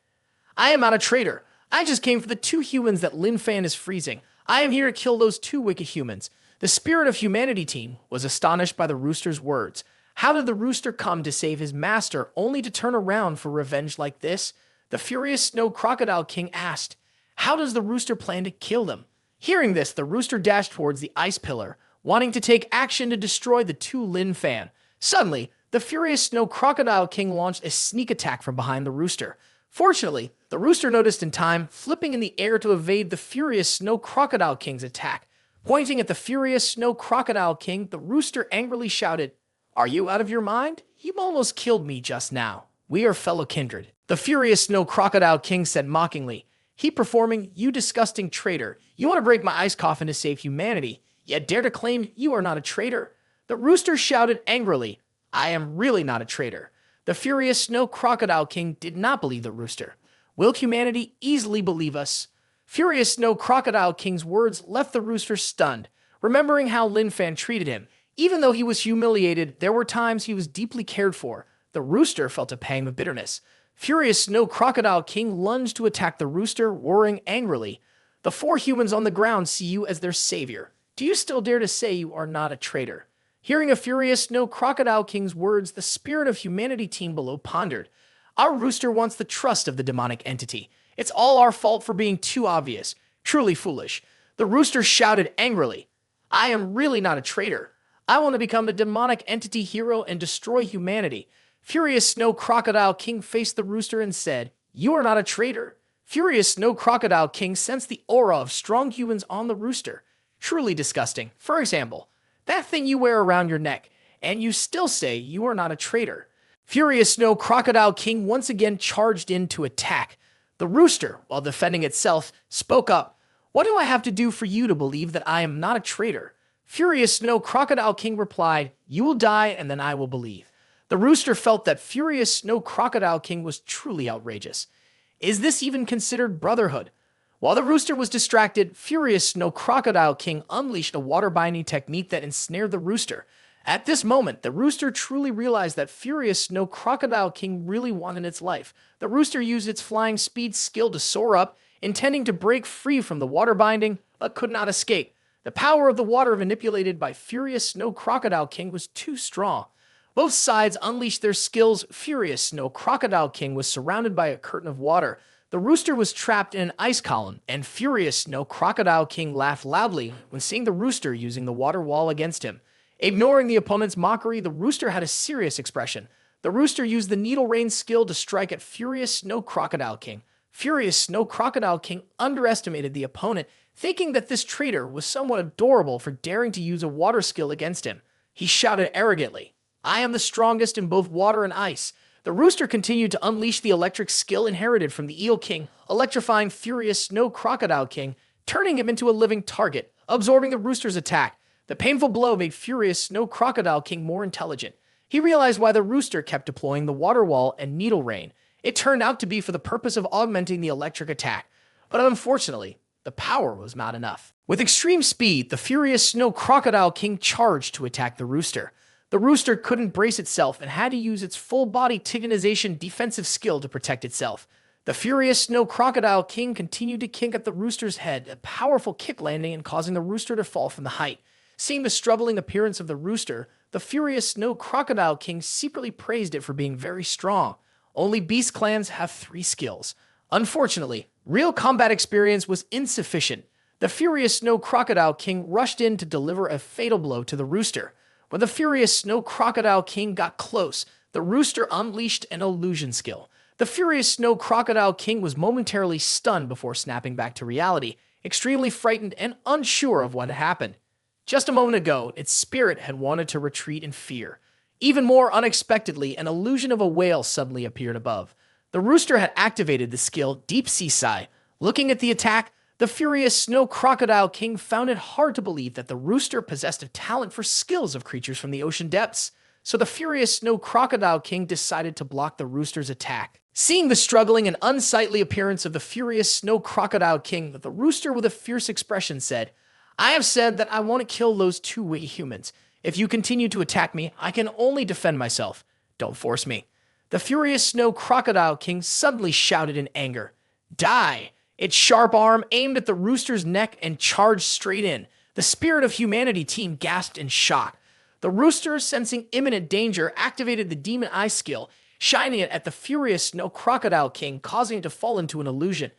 "I am not a traitor. I just came for the two humans that Lin Fan is freezing. I am here to kill those two wicked humans." The Spirit of Humanity team was astonished by the rooster's words. How did the rooster come to save his master only to turn around for revenge like this? The furious Snow Crocodile King asked, "How does the rooster plan to kill them?" Hearing this, the rooster dashed towards the ice pillar, wanting to take action to destroy the two Lin Fan. Suddenly, the furious Snow Crocodile King launched a sneak attack from behind the rooster. Fortunately, the rooster noticed in time, flipping in the air to evade the furious Snow Crocodile King's attack. Pointing at the furious Snow Crocodile King, the rooster angrily shouted, "Are you out of your mind? You almost killed me just now. We are fellow kindred." The furious Snow Crocodile King said mockingly, "He performing, you disgusting traitor. You want to break my ice coffin to save humanity, yet dare to claim you are not a traitor." The rooster shouted angrily, "I am really not a traitor." The furious Snow Crocodile King did not believe the rooster. Will humanity easily believe us? Furious Snow Crocodile King's words left the rooster stunned. Remembering how Lin Fan treated him, even though he was humiliated, there were times he was deeply cared for. The rooster felt a pang of bitterness. Furious Snow Crocodile King lunged to attack the rooster, roaring angrily, "The four humans on the ground see you as their savior. Do you still dare to say you are not a traitor?" Hearing a furious Snow Crocodile King's words, the Spirit of Humanity team below pondered. Our rooster wants the trust of the demonic entity. It's all our fault for being too obvious. Truly foolish. The rooster shouted angrily, "I am really not a traitor. I want to become a demonic entity hero and destroy humanity." Furious Snow Crocodile King faced the rooster and said, "You are not a traitor." Furious Snow Crocodile King sensed the aura of strong humans on the rooster. Truly disgusting. For example, that thing you wear around your neck, and you still say you are not a traitor. Furious Snow Crocodile King once again charged in to attack. The rooster, while defending itself, spoke up, "What do I have to do for you to believe that I am not a traitor?" Furious Snow Crocodile King replied, "You will die and then I will believe." The rooster felt that Furious Snow Crocodile King was truly outrageous. Is this even considered brotherhood? While the rooster was distracted, Furious Snow Crocodile King unleashed a water binding technique that ensnared the rooster. At this moment, the rooster truly realized that furious Snow Crocodile King really wanted its life. The rooster used its flying speed skill to soar up, intending to break free from the water binding, but could not escape. The power of the water manipulated by furious Snow Crocodile King was too strong. Both sides unleashed their skills. Furious Snow Crocodile King was surrounded by a curtain of water. The rooster was trapped in an ice column, and Furious Snow Crocodile King laughed loudly when seeing the rooster using the water wall against him. Ignoring the opponent's mockery, the rooster had a serious expression. The rooster used the Needle Rain skill to strike at Furious Snow Crocodile King. Furious Snow Crocodile King underestimated the opponent, thinking that this traitor was somewhat adorable for daring to use a water skill against him. He shouted arrogantly, "I am the strongest in both water and ice." The rooster continued to unleash the electric skill inherited from the Eel King, electrifying Furious Snow Crocodile King, turning him into a living target, absorbing the rooster's attack. The painful blow made Furious Snow Crocodile King more intelligent. He realized why the rooster kept deploying the water wall and Needle Rain. It turned out to be for the purpose of augmenting the electric attack. But unfortunately, the power was not enough. With extreme speed, the Furious Snow Crocodile King charged to attack the rooster. The rooster couldn't brace itself and had to use its full-body Titanization defensive skill to protect itself. The Furious Snow Crocodile King continued to kick at the rooster's head, a powerful kick landing and causing the rooster to fall from the height. Seeing the struggling appearance of the rooster, the Furious Snow Crocodile King secretly praised it for being very strong. Only beast clans have 3 skills. Unfortunately, real combat experience was insufficient. The Furious Snow Crocodile King rushed in to deliver a fatal blow to the rooster. When the Furious Snow Crocodile King got close, the rooster unleashed an illusion skill. The Furious Snow Crocodile King was momentarily stunned before snapping back to reality, extremely frightened and unsure of what had happened. Just a moment ago, its spirit had wanted to retreat in fear. Even more unexpectedly, an illusion of a whale suddenly appeared above. The rooster had activated the skill Deep Sea Sigh. Looking at the attack, the Furious Snow Crocodile King found it hard to believe that the rooster possessed a talent for skills of creatures from the ocean depths. So the Furious Snow Crocodile King decided to block the rooster's attack. Seeing the struggling and unsightly appearance of the Furious Snow Crocodile King, the rooster with a fierce expression said, "I have said that I want to kill those 2 witty humans. If you continue to attack me, I can only defend myself. Don't force me." The Furious Snow Crocodile King suddenly shouted in anger, "Die!" Its sharp arm aimed at the rooster's neck and charged straight in. The Spirit of Humanity team gasped in shock. The rooster, sensing imminent danger, activated the Demon Eye skill, shining it at the Furious Snow Crocodile King, causing it to fall into an illusion.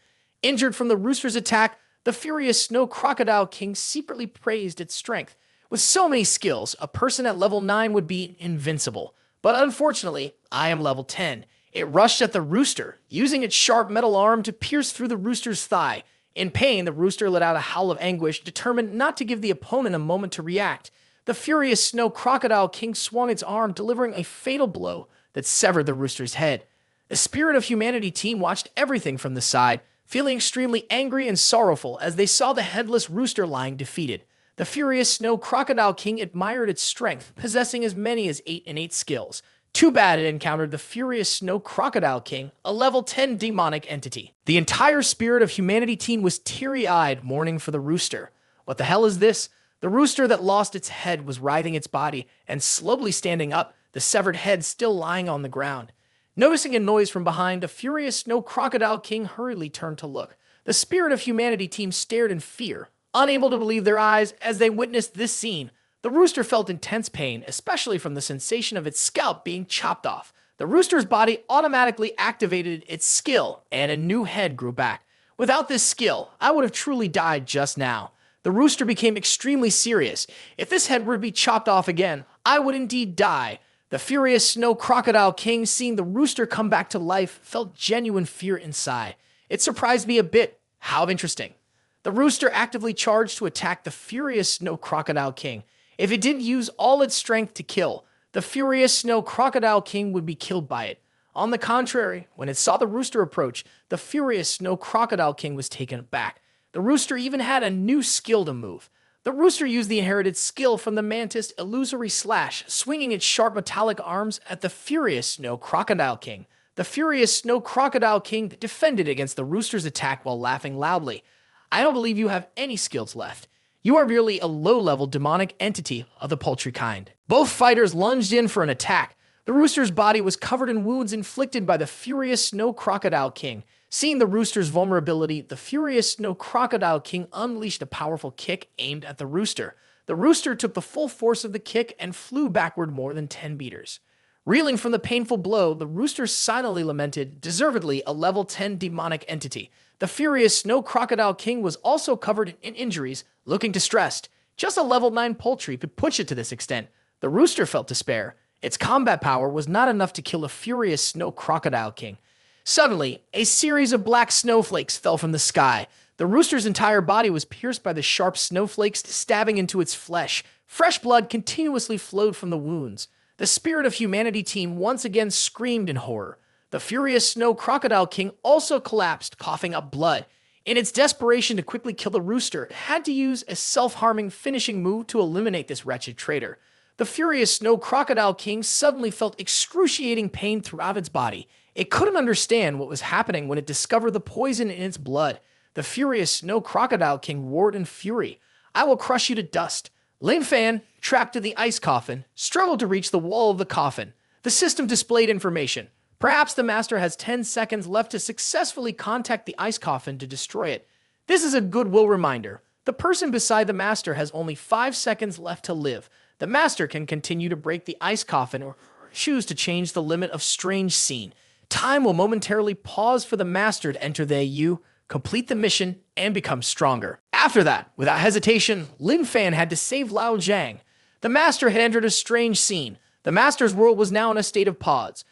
Injured from the rooster's attack, the Furious Snow Crocodile King secretly praised its strength. With so many skills, a person at level 9 would be invincible. But unfortunately, I am level 10. It rushed at the rooster, using its sharp metal arm to pierce through the rooster's thigh. In pain, the rooster let out a howl of anguish, determined not to give the opponent a moment to react. The Furious Snow Crocodile King swung its arm, delivering a fatal blow that severed the rooster's head. The Spirit of Humanity team watched everything from the side, feeling extremely angry and sorrowful as they saw the headless rooster lying defeated. The Furious Snow Crocodile King admired its strength, possessing as many as 8 innate skills. Too bad it encountered the Furious Snow Crocodile King, a level 10 demonic entity. The entire Spirit of Humanity team was teary-eyed, mourning for the rooster. What the hell is this? The rooster that lost its head was writhing its body and slowly standing up, the severed head still lying on the ground. Noticing a noise from behind, the Furious Snow Crocodile King hurriedly turned to look. The Spirit of Humanity team stared in fear, unable to believe their eyes as they witnessed this scene. The rooster felt intense pain, especially from the sensation of its scalp being chopped off. The rooster's body automatically activated its skill, and a new head grew back. Without this skill, I would have truly died just now. The rooster became extremely serious. If this head were to be chopped off again, I would indeed die. The Furious Snow Crocodile King, seeing the rooster come back to life, felt genuine fear inside. It surprised me a bit. How interesting. The rooster actively charged to attack the Furious Snow Crocodile King. If it didn't use all its strength to kill, the Furious Snow Crocodile King would be killed by it. On the contrary, when it saw the rooster approach, the Furious Snow Crocodile King was taken aback. The rooster even had a new skill to move. The rooster used the inherited skill from the mantis Illusory Slash, swinging its sharp metallic arms at the Furious Snow Crocodile King. The Furious Snow Crocodile King defended against the rooster's attack while laughing loudly. "I don't believe you have any skills left. You are merely a low-level demonic entity of the poultry kind. Both fighters lunged in for an attack. The rooster's body was covered in wounds inflicted by the furious Snow Crocodile King. Seeing the rooster's vulnerability, the furious Snow Crocodile King unleashed a powerful kick aimed at the rooster. The rooster took the full force of the kick and flew backward more than 10 meters. Reeling from the painful blow, the rooster silently lamented, deservedly a level 10 demonic entity. The furious Snow Crocodile King was also covered in injuries, looking distressed. Just a level 9 poultry could push it to this extent. The rooster felt despair. Its combat power was not enough to kill a furious Snow Crocodile King. Suddenly, a series of black snowflakes fell from the sky. The rooster's entire body was pierced by the sharp snowflakes, stabbing into its flesh. Fresh blood continuously flowed from the wounds. The Spirit of Humanity team once again screamed in horror. The furious Snow Crocodile King also collapsed, coughing up blood. In its desperation to quickly kill the rooster, it had to use a self-harming finishing move to eliminate this wretched traitor. The furious Snow Crocodile King suddenly felt excruciating pain throughout its body. It couldn't understand what was happening when it discovered the poison in its blood. The furious Snow Crocodile King roared in fury. "I will crush you to dust." Lin Fan, trapped in the ice coffin, struggled to reach the wall of the coffin. The system displayed information. Perhaps the master has 10 seconds left to successfully contact the ice coffin to destroy it. This is a goodwill reminder. The person beside the master has only 5 seconds left to live. The master can continue to break the ice coffin or choose to change the limit of strange scene. Time will momentarily pause for the master to enter the AU, complete the mission, and become stronger. After that, without hesitation, Lin Fan had to save Lao Zhang. The master had entered a strange scene. The master's world was now in a state of pause.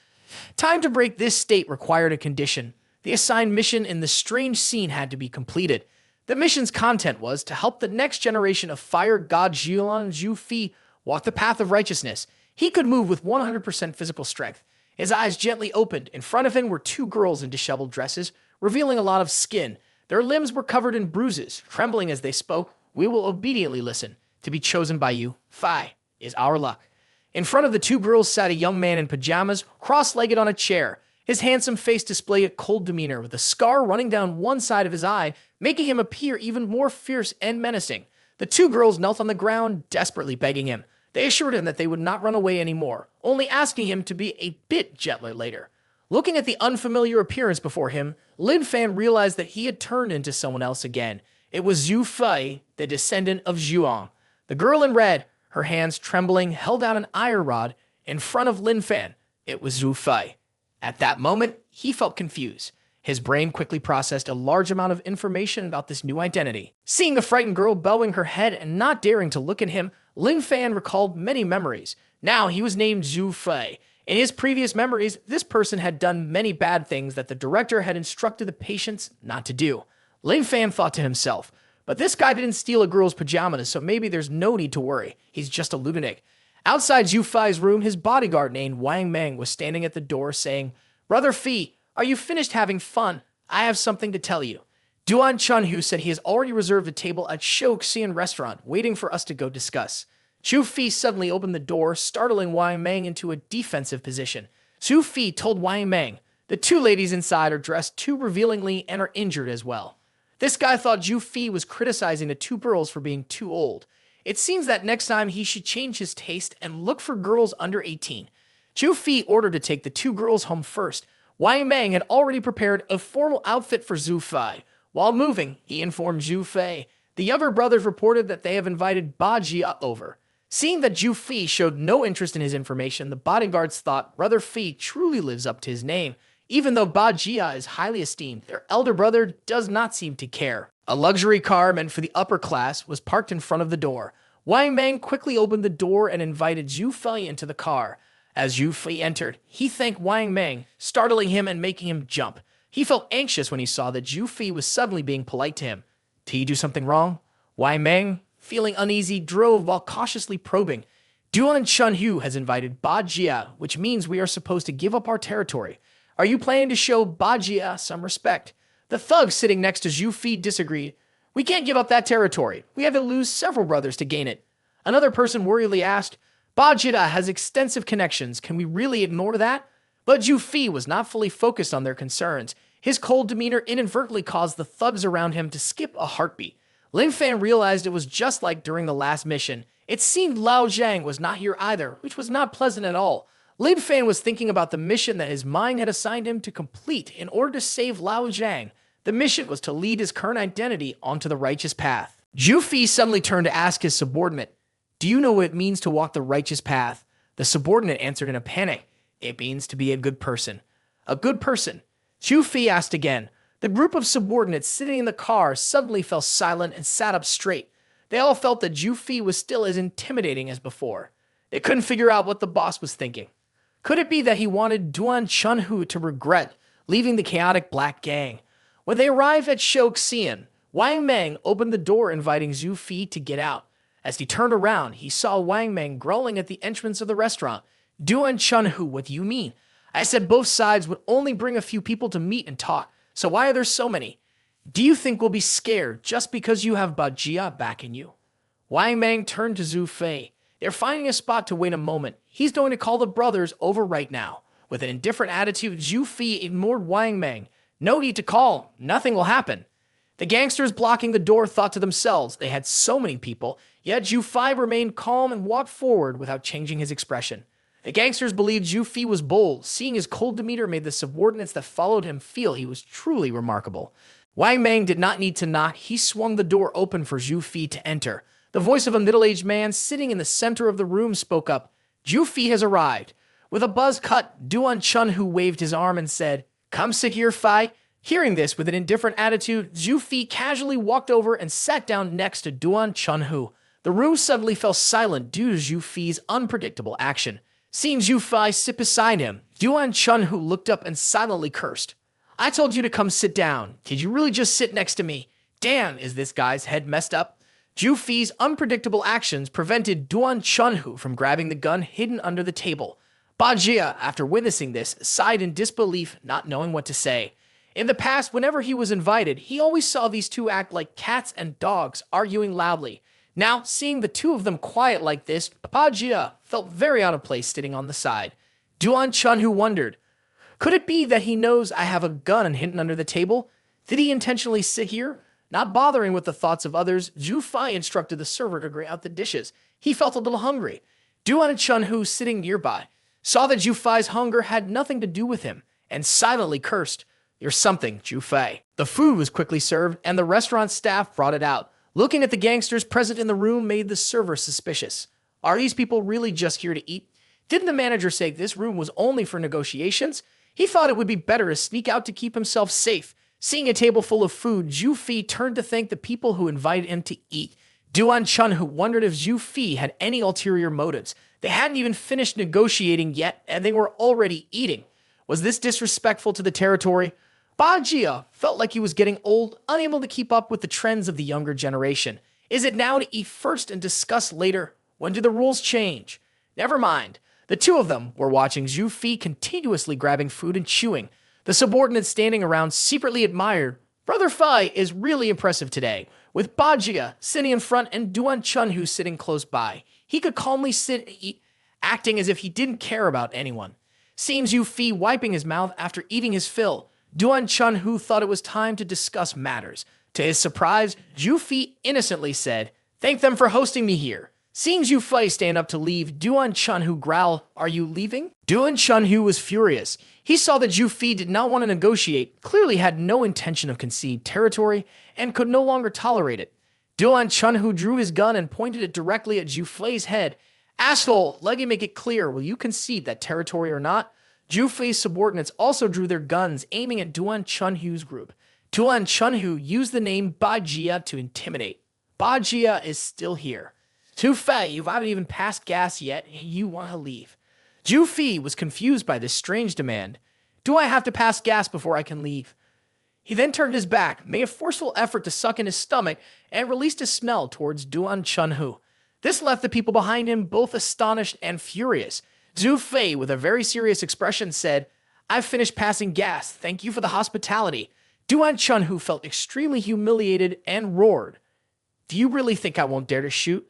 Time to break this state required a condition. The assigned mission in the strange scene had to be completed. The mission's content was to help the next generation of fire god Jiulan Zhu Fi walk the path of righteousness. He could move with 100% physical strength. His eyes gently opened. In front of him were 2 girls in disheveled dresses, revealing a lot of skin. Their limbs were covered in bruises. Trembling as they spoke, "We will obediently listen. To be chosen by you, Fi, is our luck." In front of the 2 girls sat a young man in pajamas, cross-legged on a chair. His handsome face displayed a cold demeanor, with a scar running down one side of his eye, making him appear even more fierce and menacing. The 2 girls knelt on the ground, desperately begging him. They assured him that they would not run away anymore, only asking him to be a bit gentler later. Looking at the unfamiliar appearance before him, Lin Fan realized that he had turned into someone else again. It was Zhu Fei, the descendant of Zhuang. The girl in red, her hands trembling, held out an iron rod in front of Lin Fan. It was Zhu Fei. At that moment, he felt confused. His brain quickly processed a large amount of information about this new identity. Seeing the frightened girl bowing her head and not daring to look at him, Lin Fan recalled many memories. Now he was named Zhu Fei. In his previous memories, this person had done many bad things that the director had instructed the patients not to do. Lin Fan thought to himself, but this guy didn't steal a girl's pajamas, so maybe there's no need to worry. He's just a lunatic. Outside Zhu Fei's room, his bodyguard named Wang Meng was standing at the door saying, "Brother Fi, are you finished having fun? I have something to tell you." Duan Chunhu said he has already reserved a table at Shouxian restaurant, waiting for us to go discuss. Zhu Fi suddenly opened the door, startling Wang Meng into a defensive position. Zhu Fi told Wang Meng, "The 2 ladies inside are dressed too revealingly and are injured as well." This guy thought Zhu Fi was criticizing the 2 girls for being too old. It seems that next time he should change his taste and look for girls under 18. Zhu Fi ordered to take the 2 girls home first. Wang Meng had already prepared a formal outfit for Zhu Fei. While moving, he informed Zhu Fei. The younger brothers reported that they have invited Ba Jia over. Seeing that Zhu Fi showed no interest in his information, the bodyguards thought Brother Fi truly lives up to his name. Even though Ba Jia is highly esteemed, their elder brother does not seem to care. A luxury car meant for the upper class was parked in front of the door. Wang Meng quickly opened the door and invited Zhu Fei into the car. As Zhu Fei entered, he thanked Wang Meng, startling him and making him jump. He felt anxious when he saw that Zhu Fei was suddenly being polite to him. Did he do something wrong? Wang Meng, feeling uneasy, drove while cautiously probing. Duan Chunhu has invited Ba Jia, which means we are supposed to give up our territory. Are you planning to show Ba Jia some respect? The thug sitting next to Zhu Fei disagreed. We can't give up that territory. We have to lose several brothers to gain it. Another person worriedly asked, Ba Jia has extensive connections. Can we really ignore that? But Zhu Fei was not fully focused on their concerns. His cold demeanor inadvertently caused the thugs around him to skip a heartbeat. Lin Fan realized it was just like during the last mission. It seemed Lao Zhang was not here either, which was not pleasant at all. Lin Fan was thinking about the mission that his mind had assigned him to complete in order to save Lao Zhang. The mission was to lead his current identity onto the righteous path. Zhu Fi suddenly turned to ask his subordinate, "Do you know what it means to walk the righteous path?" The subordinate answered in a panic, "It means to be a good person." A good person? Zhu Fi asked again. The group of subordinates sitting in the car suddenly fell silent and sat up straight. They all felt that Zhu Fi was still as intimidating as before. They couldn't figure out what the boss was thinking. Could it be that he wanted Duan Chunhu to regret leaving the chaotic black gang? When they arrived at Shouxian, Wang Meng opened the door inviting Zhu Fi to get out. As he turned around, he saw Wang Meng growling at the entrance of the restaurant. "Duan Chunhu, what do you mean? I said both sides would only bring a few people to meet and talk, so why are there so many? Do you think we'll be scared just because you have Bajia backing you?" Wang Meng turned to Zhu Fei. They're finding a spot to wait a moment. He's going to call the brothers over right now. With an indifferent attitude, Zhu Fi ignored Wang Meng. No need to call. Nothing will happen. The gangsters blocking the door thought to themselves they had so many people, yet Zhu Fi remained calm and walked forward without changing his expression. The gangsters believed Zhu Fi was bold. Seeing his cold demeanor made the subordinates that followed him feel he was truly remarkable. Wang Meng did not need to knock. He swung the door open for Zhu Fi to enter. The voice of a middle-aged man sitting in the center of the room spoke up. "Zhu Fi has arrived." With a buzz cut, Duan Chunhu waved his arm and said, "Come sit here, Fi." Hearing this with an indifferent attitude, Zhu Fi casually walked over and sat down next to Duan Chunhu. The room suddenly fell silent due to Zhu Fi's unpredictable action. Seeing Zhu Fi sit beside him, Duan Chunhu looked up and silently cursed. "I told you to come sit down. Did you really just sit next to me? Damn, is this guy's head messed up?" Zhu Fi's unpredictable actions prevented Duan Chunhu from grabbing the gun hidden under the table. Bajia, after witnessing this, sighed in disbelief, not knowing what to say. In the past, whenever he was invited, he always saw these two act like cats and dogs, arguing loudly. Now, seeing the two of them quiet like this, Bajia felt very out of place sitting on the side. Duan Chunhu wondered, could it be that he knows I have a gun hidden under the table? Did he intentionally sit here? Not bothering with the thoughts of others, Zhu Fi instructed the server to bring out the dishes. He felt a little hungry. Duan Chunhu, sitting nearby, saw that Zhu Fi's hunger had nothing to do with him, and silently cursed, "You're something, Zhu Fi." The food was quickly served, and the restaurant staff brought it out. Looking at the gangsters present in the room made the server suspicious. Are these people really just here to eat? Didn't the manager say this room was only for negotiations? He thought it would be better to sneak out to keep himself safe. Seeing a table full of food, Zhu Fi turned to thank the people who invited him to eat. Duan Chunhu wondered if Zhu Fi had any ulterior motives. They hadn't even finished negotiating yet, and they were already eating. Was this disrespectful to the territory? Bajia felt like he was getting old, unable to keep up with the trends of the younger generation. Is it now to eat first and discuss later? When do the rules change? Never mind. The two of them were watching Zhu Fi continuously grabbing food and chewing. The subordinates standing around secretly admired. Brother Fi is really impressive today, with Bajia sitting in front and Duan Chunhu sitting close by. He could calmly sit and eat, acting as if he didn't care about anyone. Seeing Zhu Fi wiping his mouth after eating his fill, Duan Chunhu thought it was time to discuss matters. To his surprise, Zhu Fi innocently said, "Thank them for hosting me here." Seeing Zhu Fi stand up to leave, Duan Chunhu growled, "Are you leaving?" Duan Chunhu was furious. He saw that Zhu Fi did not want to negotiate, clearly had no intention of conceding territory, and could no longer tolerate it. Duan Chunhu drew his gun and pointed it directly at Zhu Fi's head. "Asshole, let me make it clear, will you concede that territory or not?" Zhu Fi's subordinates also drew their guns, aiming at Duan Chunhu's group. Duan Chunhu used the name Bajia to intimidate. Bajia is still here. "Zhu Fi, you haven't even passed gas yet, and you want to leave." Zhu Fi was confused by this strange demand. "Do I have to pass gas before I can leave?" He then turned his back, made a forceful effort to suck in his stomach, and released a smell towards Duan Chunhu. This left the people behind him both astonished and furious. Zhu Fei, with a very serious expression, said, "I've finished passing gas. Thank you for the hospitality." Duan Chunhu felt extremely humiliated and roared, "Do you really think I won't dare to shoot?"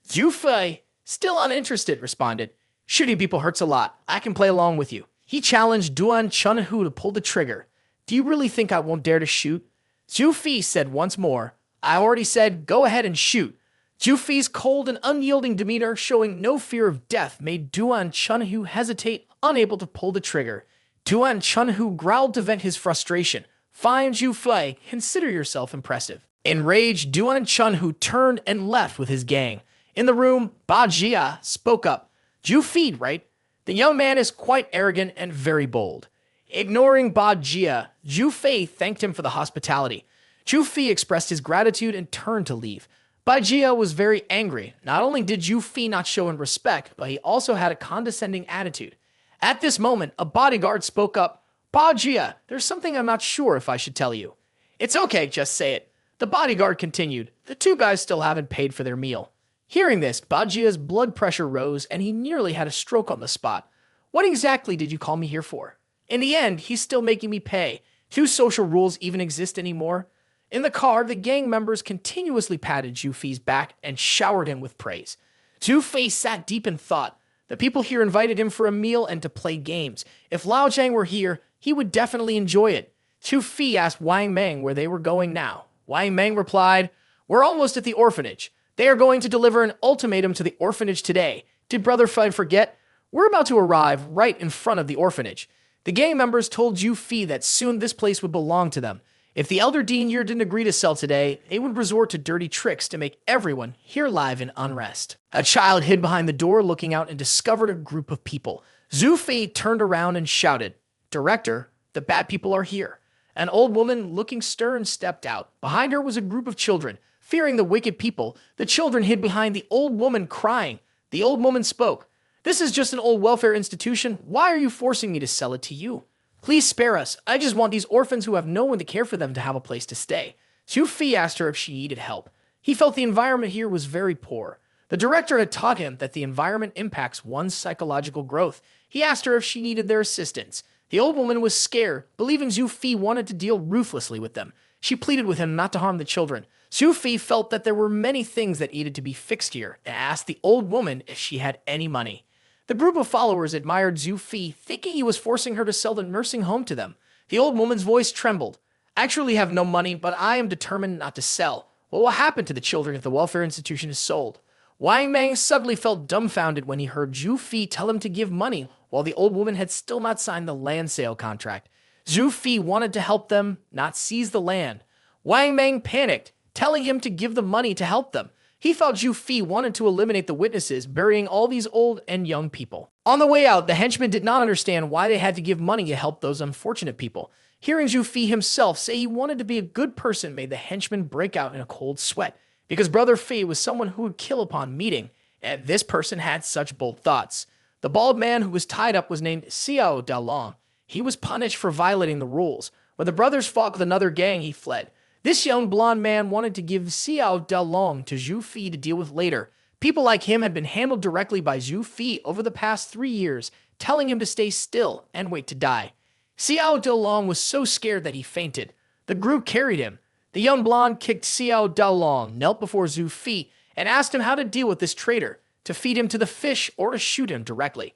Zhu Fei, still uninterested, responded, "Shooting people hurts a lot. I can play along with you." He challenged Duan Chunhu to pull the trigger. "Do you really think I won't dare to shoot?" Zhu Fi said once more, I already said, go ahead and shoot. Zhu Fi's cold and unyielding demeanor, showing no fear of death, made Duan Chunhu hesitate, unable to pull the trigger. Duan Chunhu growled to vent his frustration. Fine, Zhu Fi, consider yourself impressive. Enraged, Duan Chunhu turned and left with his gang. In the room, Ba Jia spoke up. Zhu Fi, right? The young man is quite arrogant and very bold. Ignoring Ba Jia, Zhu Fei thanked him for the hospitality. Zhu Fi expressed his gratitude and turned to leave. Ba Jia was very angry. Not only did Zhu Fi not show him respect, but he also had a condescending attitude. At this moment, a bodyguard spoke up. Ba Jia, there's something I'm not sure if I should tell you. It's okay, just say it. The bodyguard continued. The two guys still haven't paid for their meal. Hearing this, Ba Jia's blood pressure rose and he nearly had a stroke on the spot. What exactly did you call me here for? In the end, he's still making me pay. Do social rules even exist anymore? In the car, the gang members continuously patted Zhu Fi's back and showered him with praise. Zhu Fi sat deep in thought. The people here invited him for a meal and to play games. If Lao Zhang were here, he would definitely enjoy it. Zhu Fi asked Wang Meng where they were going now. Wang Meng replied, we're almost at the orphanage. They are going to deliver an ultimatum to the orphanage today. Did Brother Fan forget? We're about to arrive right in front of the orphanage. The gang members told Zhu Fi that soon this place would belong to them. If the Elder Dean here didn't agree to sell today, they would resort to dirty tricks to make everyone here live in unrest. A child hid behind the door looking out and discovered a group of people. Zhu Fi turned around and shouted, Director, the bad people are here. An old woman looking stern stepped out. Behind her was a group of children. Fearing the wicked people, the children hid behind the old woman crying. The old woman spoke. This is just an old welfare institution. Why are you forcing me to sell it to you? Please spare us. I just want these orphans who have no one to care for them to have a place to stay. Zhu Fi asked her if she needed help. He felt the environment here was very poor. The director had taught him that the environment impacts one's psychological growth. He asked her if she needed their assistance. The old woman was scared, believing Zhu Fi wanted to deal ruthlessly with them. She pleaded with him not to harm the children. Zhu Fi felt that there were many things that needed to be fixed here and asked the old woman if she had any money. The group of followers admired Zhu Fi, thinking he was forcing her to sell the nursing home to them. The old woman's voice trembled. I actually have no money, but I am determined not to sell. What will happen to the children if the welfare institution is sold? Wang Meng suddenly felt dumbfounded when he heard Zhu Fi tell him to give money, while the old woman had still not signed the land sale contract. Zhu Fi wanted to help them, not seize the land. Wang Meng panicked, telling him to give the money to help them. He thought Zhu Fi wanted to eliminate the witnesses, burying all these old and young people. On the way out, the henchmen did not understand why they had to give money to help those unfortunate people. Hearing Zhu Fi himself say he wanted to be a good person made the henchmen break out in a cold sweat, because Brother Fi was someone who would kill upon meeting, and this person had such bold thoughts. The bald man who was tied up was named Xiao Dalong. He was punished for violating the rules. When the brothers fought with another gang, he fled. This young blonde man wanted to give Xiao Dalong to Zhu Fi to deal with later. People like him had been handled directly by Zhu Fi over the past 3 years, telling him to stay still and wait to die. Xiao Dalong was so scared that he fainted. The group carried him. The young blonde kicked Xiao Dalong, knelt before Zhu Fi, and asked him how to deal with this traitor, to feed him to the fish or to shoot him directly.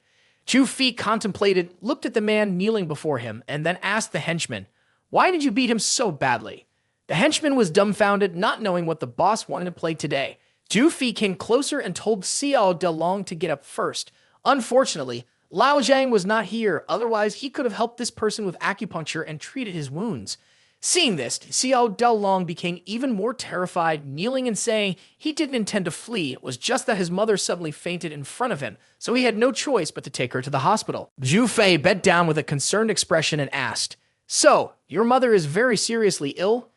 Zhu Fi contemplated, looked at the man kneeling before him, and then asked the henchman, "Why did you beat him so badly?" The henchman was dumbfounded, not knowing what the boss wanted to play today. Zhu Fi came closer and told Xiao Dalong to get up first. Unfortunately, Lao Zhang was not here, otherwise he could have helped this person with acupuncture and treated his wounds. Seeing this, Xiao Dalong became even more terrified, kneeling and saying he didn't intend to flee. It was just that his mother suddenly fainted in front of him, so he had no choice but to take her to the hospital. Zhu Fei bent down with a concerned expression and asked, "So, your mother is very seriously ill?"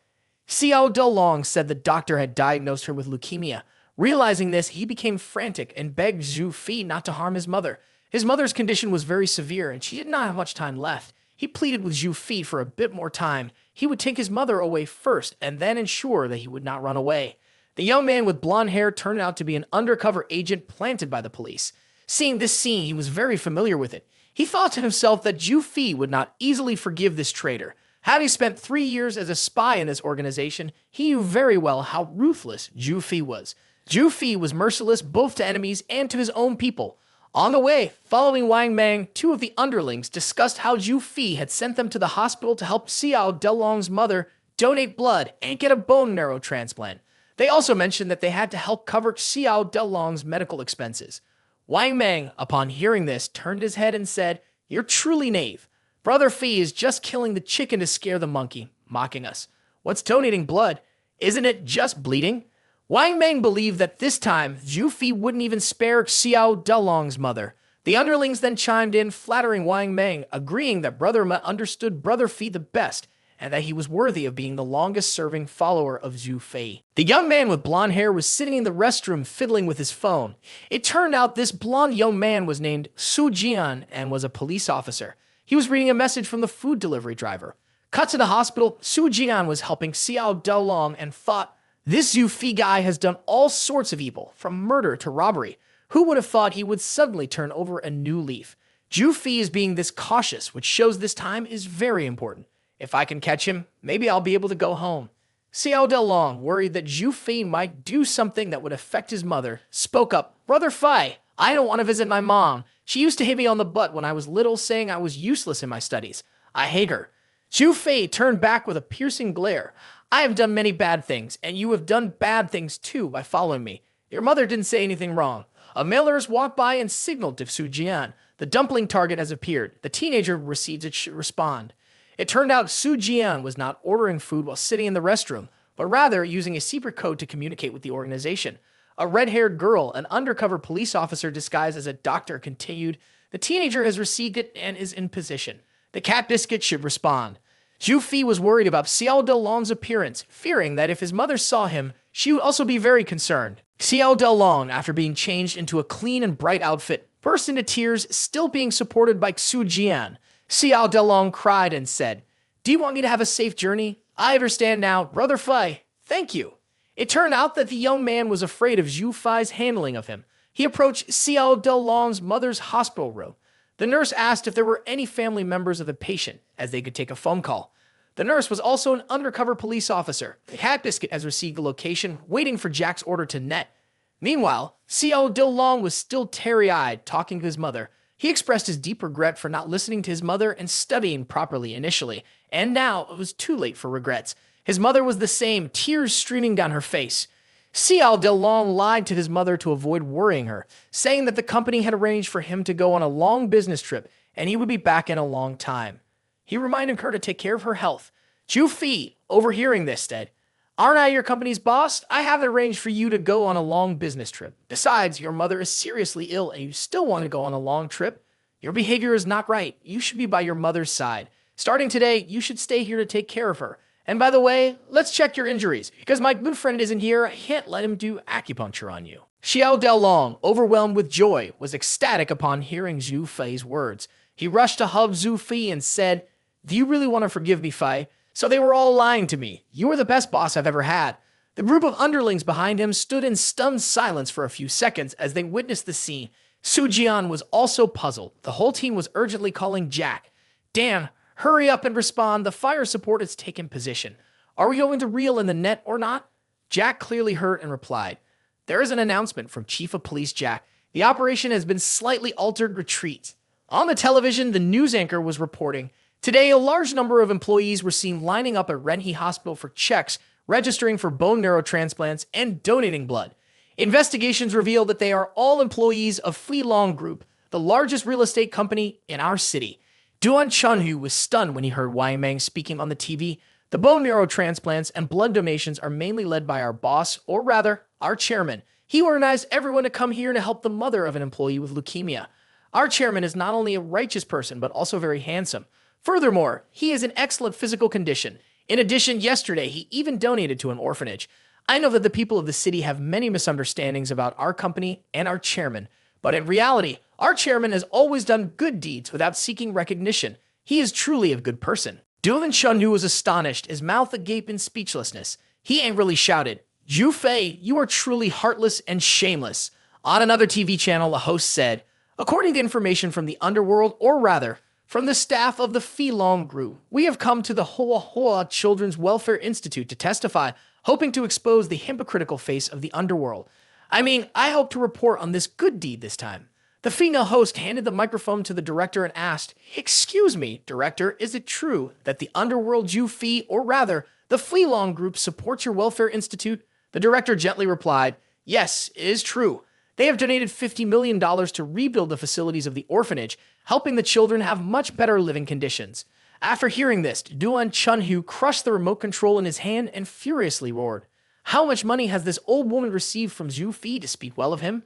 Xiao Dalong said the doctor had diagnosed her with leukemia. Realizing this, he became frantic and begged Zhu Fi not to harm his mother. His mother's condition was very severe and she did not have much time left. He pleaded with Zhu Fi for a bit more time. He would take his mother away first and then ensure that he would not run away. The young man with blonde hair turned out to be an undercover agent planted by the police. Seeing this scene, he was very familiar with it. He thought to himself that Zhu Fi would not easily forgive this traitor. Having spent 3 years as a spy in this organization, he knew very well how ruthless Zhu Fi was. Zhu Fi was merciless both to enemies and to his own people. On the way, following Wang Meng, 2 of the underlings discussed how Zhu Fi had sent them to the hospital to help Xiao Dalong's mother donate blood, and get a bone marrow transplant. They also mentioned that they had to help cover Xiao Delong's medical expenses. Wang Mang, upon hearing this, turned his head and said, "You're truly naive. Brother Fei is just killing the chicken to scare the monkey, mocking us. What's donating blood? Isn't it just bleeding?" Wang Mang believed that this time, Zhu Fei wouldn't even spare Xiao Delong's mother. The underlings then chimed in, flattering Wang Mang, agreeing that Brother Ma understood Brother Fei the best, and that he was worthy of being the longest-serving follower of Zhu Fei. The young man with blonde hair was sitting in the restroom fiddling with his phone. It turned out this blonde young man was named Su Jian and was a police officer. He was reading a message from the food delivery driver. Cut to the hospital, Su Jian was helping Xiao Delong and thought, "This Zhu Fei guy has done all sorts of evil, from murder to robbery. Who would have thought he would suddenly turn over a new leaf? Zhu Fei is being this cautious, which shows this time is very important. If I can catch him, maybe I'll be able to go home." Xiao Delong, worried that Zhu Fei might do something that would affect his mother, spoke up, "Brother Fei, I don't want to visit my mom. She used to hit me on the butt when I was little, saying I was useless in my studies. I hate her." Zhu Fei turned back with a piercing glare. "I have done many bad things, and you have done bad things too by following me. Your mother didn't say anything wrong." A mailers walked by and signaled to Su Jian. The dumpling target has appeared. The teenager received it should respond. It turned out Su Jian was not ordering food while sitting in the restroom, but rather using a secret code to communicate with the organization. A red-haired girl, an undercover police officer disguised as a doctor, continued, "The teenager has received it and is in position. The cat biscuit should respond." Zhu Fei was worried about Xiao Delong's appearance, fearing that if his mother saw him, she would also be very concerned. Xiao Delong, after being changed into a clean and bright outfit, burst into tears, still being supported by Su Jian. Xiao Delong cried and said, "Do you want me to have a safe journey? I understand now, Brother Fei. Thank you." It turned out that the young man was afraid of Zhu Fei's handling of him. He approached Xiao Delong's mother's hospital room. The nurse asked if there were any family members of the patient, as they could take a phone call. The nurse was also an undercover police officer. The cat biscuit has received the location, waiting for Jack's order to net. Meanwhile, Xiao Delong was still teary-eyed, talking to his mother. He expressed his deep regret for not listening to his mother and studying properly initially, and now it was too late for regrets. His mother was the same, tears streaming down her face. Xiao Delong lied to his mother to avoid worrying her, saying that the company had arranged for him to go on a long business trip and he would be back in a long time. He reminded her to take care of her health. Zhu Fei, overhearing this, said, "Aren't I your company's boss? I have it arranged for you to go on a long business trip. Besides, your mother is seriously ill and you still want to go on a long trip? Your behavior is not right. You should be by your mother's side. Starting today, you should stay here to take care of her. And by the way, let's check your injuries. Because my good friend isn't here, I can't let him do acupuncture on you." Xiao Delong, overwhelmed with joy, was ecstatic upon hearing Zhu Fei's words. He rushed to hug Zhu Fei and said, "Do you really want to forgive me, Fei? So they were all lying to me. You are the best boss I've ever had." The group of underlings behind him stood in stunned silence for a few seconds as they witnessed the scene. Su Jian was also puzzled. The whole team was urgently calling Jack. "Dan, hurry up and respond. The fire support has taken position. Are we going to reel in the net or not?" Jack clearly heard and replied, "There is an announcement from Chief of Police Jack. The operation has been slightly altered retreat." On the television, the news anchor was reporting, "Today, a large number of employees were seen lining up at Renhe Hospital for checks, registering for bone marrow transplants, and donating blood. Investigations reveal that they are all employees of Feilong Group, the largest real estate company in our city." Duan Chunhu was stunned when he heard Wang Mang speaking on the TV. "The bone marrow transplants and blood donations are mainly led by our boss, or rather, our chairman. He organized everyone to come here to help the mother of an employee with leukemia. Our chairman is not only a righteous person, but also very handsome. Furthermore, he is in excellent physical condition. In addition, yesterday, he even donated to an orphanage. I know that the people of the city have many misunderstandings about our company and our chairman, but in reality, our chairman has always done good deeds without seeking recognition. He is truly a good person." Duan Chunhu was astonished, his mouth agape in speechlessness. He angrily shouted, "Zhu Fei, you are truly heartless and shameless." On another TV channel, a host said, "According to information from the underworld, or rather, from the staff of the Feilong Group, we have come to the Hoa Hoa Children's Welfare Institute to testify, hoping to expose the hypocritical face of the underworld. I hope to report on this good deed this time." The female host handed the microphone to the director and asked, "Excuse me, director, is it true that the underworld Zhu Fei, or rather, The Fleelong Group supports your welfare institute? The director gently replied, yes, it is true. They have donated $50 million to rebuild the facilities of the orphanage, helping the children have much better living conditions. After hearing this, Duan Chunhu crushed the remote control in his hand and furiously roared. How much money has this old woman received from Zhu Fi to speak well of him?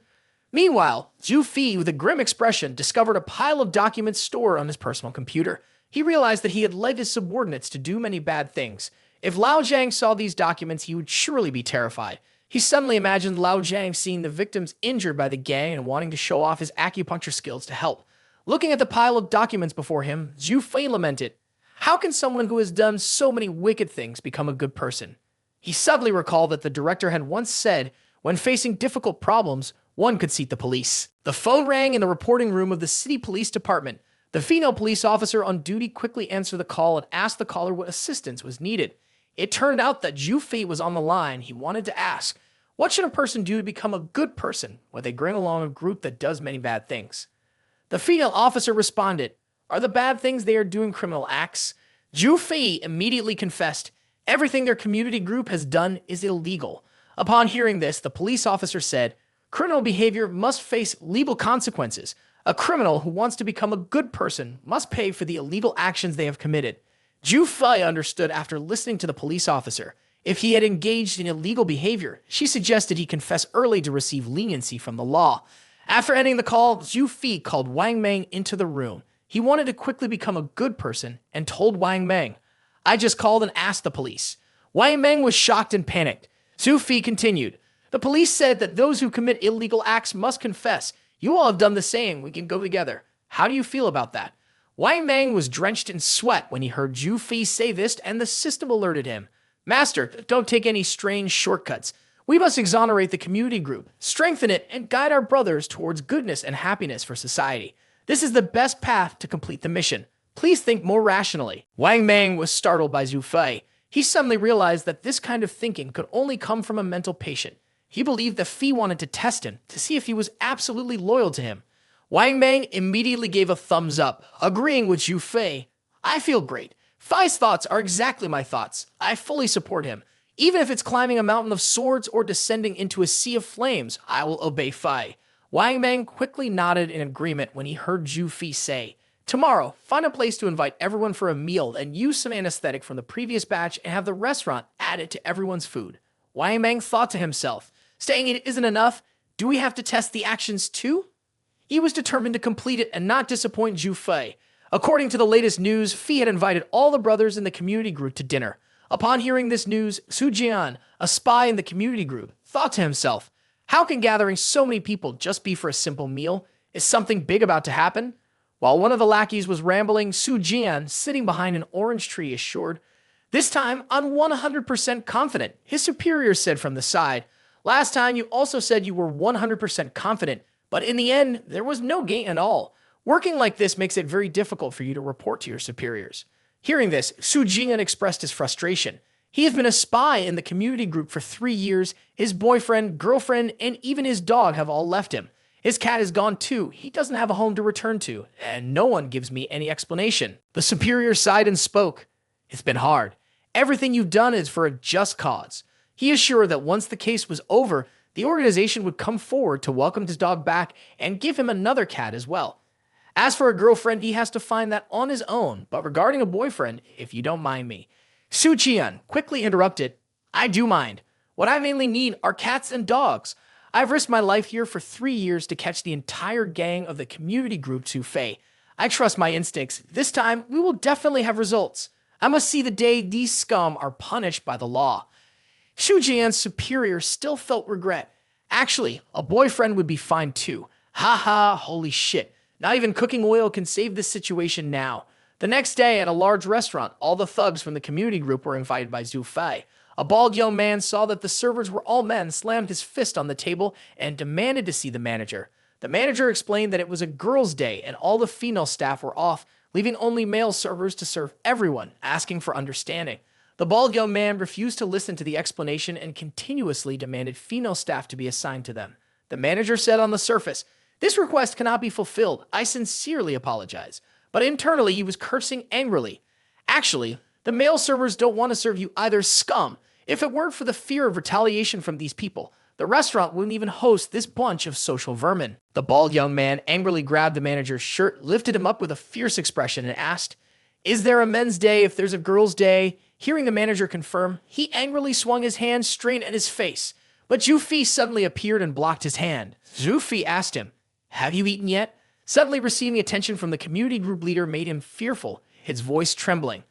Meanwhile, Zhu Fi, with a grim expression, discovered a pile of documents stored on his personal computer. He realized that he had led his subordinates to do many bad things. If Lao Jiang saw these documents, he would surely be terrified. He suddenly imagined Lao Jiang seeing the victims injured by the gang and wanting to show off his acupuncture skills to help. Looking at the pile of documents before him, Zhu Fei lamented, how can someone who has done so many wicked things become a good person? He suddenly recalled that the director had once said, when facing difficult problems, one could seek the police. The phone rang in the reporting room of the city police department. The female police officer on duty quickly answered the call and asked the caller what assistance was needed. It turned out that Zhu Fei was on the line. He wanted to ask, what should a person do to become a good person when they bring along a group that does many bad things? The female officer responded, are the bad things they are doing criminal acts? Zhu Fei immediately confessed, everything their community group has done is illegal. Upon hearing this, the police officer said, criminal behavior must face legal consequences. A criminal who wants to become a good person must pay for the illegal actions they have committed. Zhu Fei understood after listening to the police officer. If he had engaged in illegal behavior, she suggested he confess early to receive leniency from the law. After ending the call, Zhu Fei called Wang Meng into the room. He wanted to quickly become a good person and told Wang Meng, I just called and asked the police. Wang Meng was shocked and panicked. Zhu Fei continued, the police said that those who commit illegal acts must confess. You all have done the same. We can go together. How do you feel about that? Wang Meng was drenched in sweat when he heard Zhu Fei say this, and the system alerted him. Master, don't take any strange shortcuts. We must exonerate the community group, strengthen it, and guide our brothers towards goodness and happiness for society. This is the best path to complete the mission. Please think more rationally. Wang Meng was startled by Zhu Fei. He suddenly realized that this kind of thinking could only come from a mental patient. He believed that Fei wanted to test him to see if he was absolutely loyal to him. Wang Meng immediately gave a thumbs up, agreeing with Zhu Fei. I feel great. Fei's thoughts are exactly my thoughts. I fully support him. Even if it's climbing a mountain of swords or descending into a sea of flames, I will obey Fei. Wang Meng quickly nodded in agreement when he heard Zhu Fei say, tomorrow, find a place to invite everyone for a meal and use some anesthetic from the previous batch and have the restaurant add it to everyone's food. Wang Meng thought to himself, saying it isn't enough, do we have to test the actions too? He was determined to complete it and not disappoint Zhu Fei. According to the latest news, Fei had invited all the brothers in the community group to dinner. Upon hearing this news, Su Jian, a spy in the community group, thought to himself, how can gathering so many people just be for a simple meal? Is something big about to happen? While one of the lackeys was rambling, Su Jian, sitting behind an orange tree, assured, this time I'm 100% confident. His superior said from the side, last time you also said you were 100% confident, but in the end, there was no gain at all. Working like this makes it very difficult for you to report to your superiors. Hearing this, Su Jian expressed his frustration. He has been a spy in the community group for 3 years. His boyfriend, girlfriend, and even his dog have all left him. His cat is gone too. He doesn't have a home to return to, and no one gives me any explanation. The superior sighed and spoke. It's been hard. Everything you've done is for a just cause. He assured that once the case was over, the organization would come forward to welcome his dog back and give him another cat as well. As for a girlfriend, he has to find that on his own, but regarding a boyfriend, if you don't mind me. Su Qian quickly interrupted, I do mind. What I mainly need are cats and dogs. I've risked my life here for 3 years to catch the entire gang of the community group Su Fei. I trust my instincts. This time, we will definitely have results. I must see the day these scum are punished by the law. Su Jian's superior still felt regret. Actually, a boyfriend would be fine too. Ha, holy shit. Not even cooking oil can save this situation now. The next day at a large restaurant, all the thugs from the community group were invited by Zhu Fei. A bald young man saw that the servers were all men, slammed his fist on the table, and demanded to see the manager. The manager explained that it was a girls' day and all the female staff were off, leaving only male servers to serve everyone, asking for understanding. The bald young man refused to listen to the explanation and continuously demanded female staff to be assigned to them. The manager said on the surface, this request cannot be fulfilled. I sincerely apologize. But internally, he was cursing angrily. Actually, The male servers don't want to serve you either, scum. If it weren't for the fear of retaliation from these people, the restaurant wouldn't even host this bunch of social vermin. The bald young man angrily grabbed the manager's shirt, lifted him up with a fierce expression, and asked, "Is there a men's day if there's a girl's day?" Hearing the manager confirm, he angrily swung his hand straight at his face. But Zhu Fi suddenly appeared and blocked his hand. Zhu Fi asked him, "Have you eaten yet?" Suddenly receiving attention from the community group leader made him fearful, his voice trembling.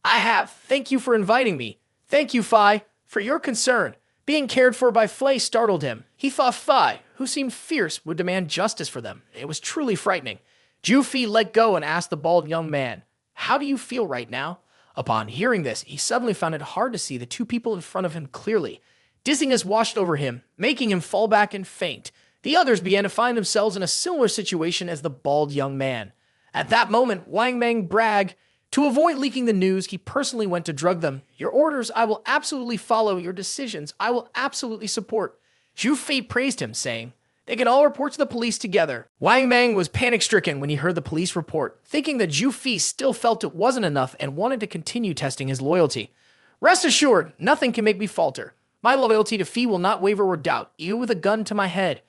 "I have. Thank you for inviting me." "Thank you, Fi, for your concern." Being cared for by Flay startled him. He thought Fi, who seemed fierce, would demand justice for them. It was truly frightening. Zhu Fi let go and asked the bald young man, "How do you feel right now?" Upon hearing this, he suddenly found it hard to see the two people in front of him clearly. Dizziness washed over him, making him fall back and faint. The others began to find themselves in a similar situation as the bald young man. At that moment, Wang Mang bragged. To avoid leaking the news, he personally went to drug them. "Your orders, I will absolutely follow. Your decisions, I will absolutely support." Zhu Fei praised him, saying, "They can all report to the police together." Wang Mang was panic-stricken when he heard the police report, thinking that Zhu Fi still felt it wasn't enough and wanted to continue testing his loyalty. "Rest assured, nothing can make me falter. My loyalty to Fi will not waver or doubt, even with a gun to my head."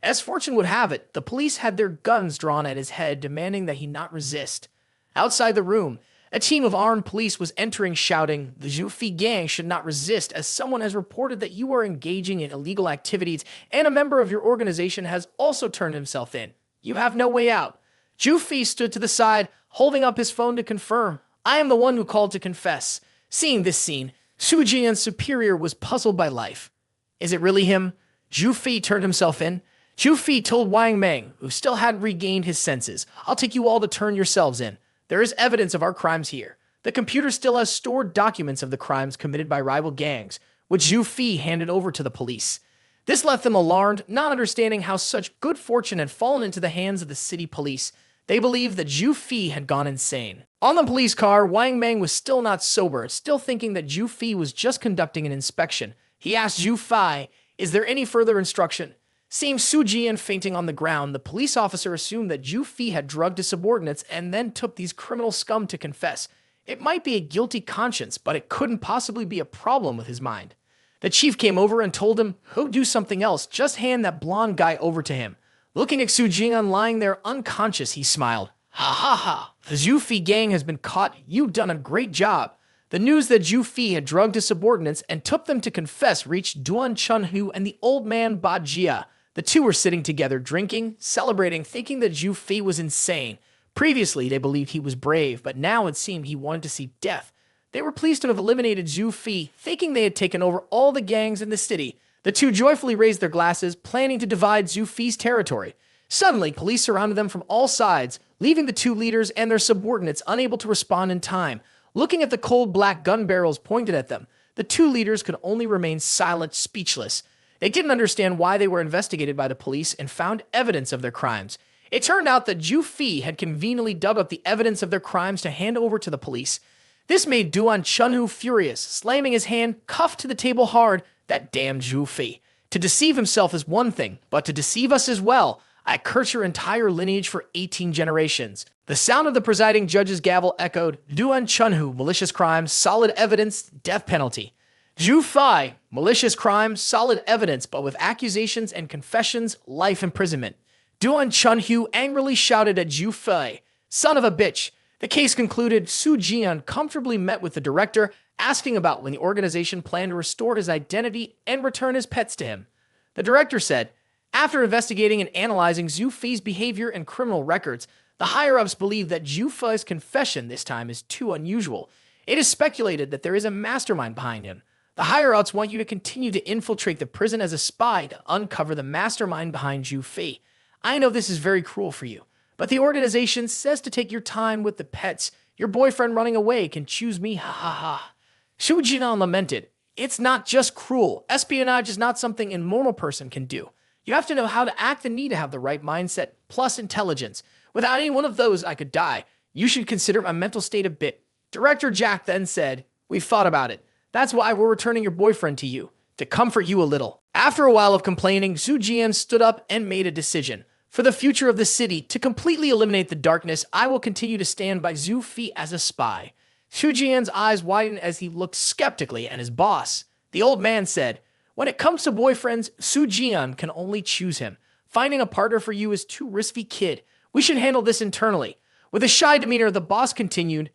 As fortune would have it, the police had their guns drawn at his head, demanding that he not resist. Outside the room, a team of armed police was entering, shouting, "The Zhu Fi gang should not resist, as someone has reported that you are engaging in illegal activities, and a member of your organization has also turned himself in. You have no way out." Zhu Fi stood to the side, holding up his phone to confirm, "I am the one who called to confess." Seeing this scene, Su Jian's superior was puzzled by life. Is it really him? Zhu Fi turned himself in. Zhu Fi told Wang Mang, who still hadn't regained his senses, "I'll take you all to turn yourselves in. There is evidence of our crimes here. The computer still has stored documents of the crimes committed by rival gangs, which Zhu Fi handed over to the police." This left them alarmed, not understanding how such good fortune had fallen into the hands of the city police. They believed that Zhu Fi had gone insane. On the police car, Wang Mang was still not sober, still thinking that Zhu Fi was just conducting an inspection. He asked Zhu Fi, "Is there any further instruction?" Seeing Su Jian fainting on the ground, the police officer assumed that Zhu Fi had drugged his subordinates and then took these criminal scum to confess. It might be a guilty conscience, but it couldn't possibly be a problem with his mind. The chief came over and told him, "Go do something else, just hand that blonde guy over to him." Looking at Su Jian lying there unconscious, he smiled. "Ha ha ha, the Zhu Fi gang has been caught. You've done a great job." The news that Zhu Fi had drugged his subordinates and took them to confess reached Duan Chunhu and the old man Ba Jia. The two were sitting together, drinking, celebrating, thinking that Zhu Fi was insane. Previously, they believed he was brave, but now it seemed he wanted to see death. They were pleased to have eliminated Zhu Fi, thinking they had taken over all the gangs in the city. The two joyfully raised their glasses, planning to divide Zhu Fi's territory. Suddenly, police surrounded them from all sides, leaving the two leaders and their subordinates unable to respond in time. Looking at the cold black gun barrels pointed at them, the two leaders could only remain silent, speechless. They didn't understand why they were investigated by the police and found evidence of their crimes. It turned out that Zhu Fi had conveniently dug up the evidence of their crimes to hand over to the police. This made Duan Chunhu furious, slamming his hand, cuffed to the table hard. "That damned Zhu Fi. To deceive himself is one thing, but to deceive us as well. I curse your entire lineage for 18 generations." The sound of the presiding judge's gavel echoed. Duan Chunhu, malicious crime, solid evidence, death penalty. Zhu Fi, malicious crime, solid evidence, but with accusations and confessions, life imprisonment. Duan Chunhu angrily shouted at Zhu Fi, "Son of a bitch." The case concluded. Su Jian comfortably met with the director, asking about when the organization planned to restore his identity and return his pets to him. The director said, "After investigating and analyzing Zhu Fi's behavior and criminal records, the higher-ups believe that Zhu Fi's confession this time is too unusual. It is speculated that there is a mastermind behind him. The higher-ups want you to continue to infiltrate the prison as a spy to uncover the mastermind behind Zhu Fi. I know this is very cruel for you, but the organization says to take your time with the pets. Your boyfriend running away can choose me, ha ha ha." Shu Jian lamented, "It's not just cruel. Espionage is not something a normal person can do. You have to know how to act and need to have the right mindset, plus intelligence. Without any one of those, I could die. You should consider my mental state a bit." Director Jack then said, "We've thought about it. That's why we're returning your boyfriend to you, to comfort you a little." After a while of complaining, Su Jian stood up and made a decision. "For the future of the city, to completely eliminate the darkness, I will continue to stand by Zhu Fi as a spy." Xu Jian's eyes widened as he looked skeptically at his boss. The old man said, "When it comes to boyfriends, Xu Jian can only choose him. Finding a partner for you is too risky, kid. We should handle this internally." With a shy demeanor, the boss continued,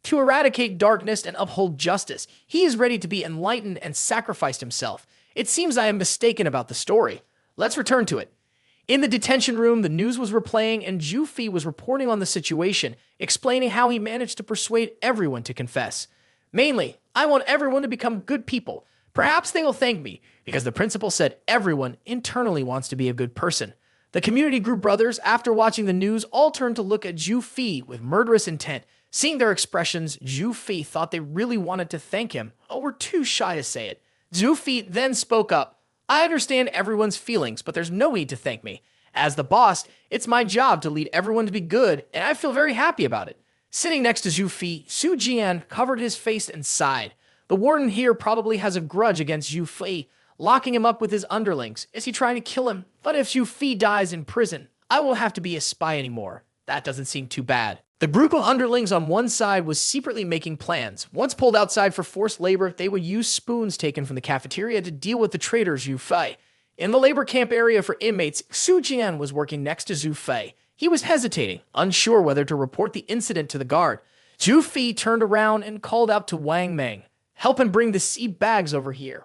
"To eradicate darkness and uphold justice, he is ready to be enlightened and sacrificed himself. It seems I am mistaken about the story. Let's return to it." In the detention room, the news was replaying and Zhu Fi was reporting on the situation, explaining how he managed to persuade everyone to confess. "Mainly, I want everyone to become good people. Perhaps they will thank me, because the principal said everyone internally wants to be a good person." The community group brothers, after watching the news, all turned to look at Zhu Fi with murderous intent. Seeing their expressions, Zhu Fi thought they really wanted to thank him, but were too shy to say it. Zhu Fi then spoke up. "I understand everyone's feelings, but there's no need to thank me. As the boss, it's my job to lead everyone to be good, and I feel very happy about it." Sitting next to Zhu Fi, Xu Jian covered his face and sighed. The warden here probably has a grudge against Zhu Fi, locking him up with his underlings. Is he trying to kill him? But if Zhu Fi dies in prison, I won't have to be a spy anymore. That doesn't seem too bad. The group of underlings on one side was secretly making plans. Once pulled outside for forced labor, they would use spoons taken from the cafeteria to deal with the traitor Zhu Fei. In the labor camp area for inmates, Xu Jian was working next to Zhu Fei. He was hesitating, unsure whether to report the incident to the guard. Zhu Fi turned around and called out to Wang Meng, "Help and bring the seed bags over here."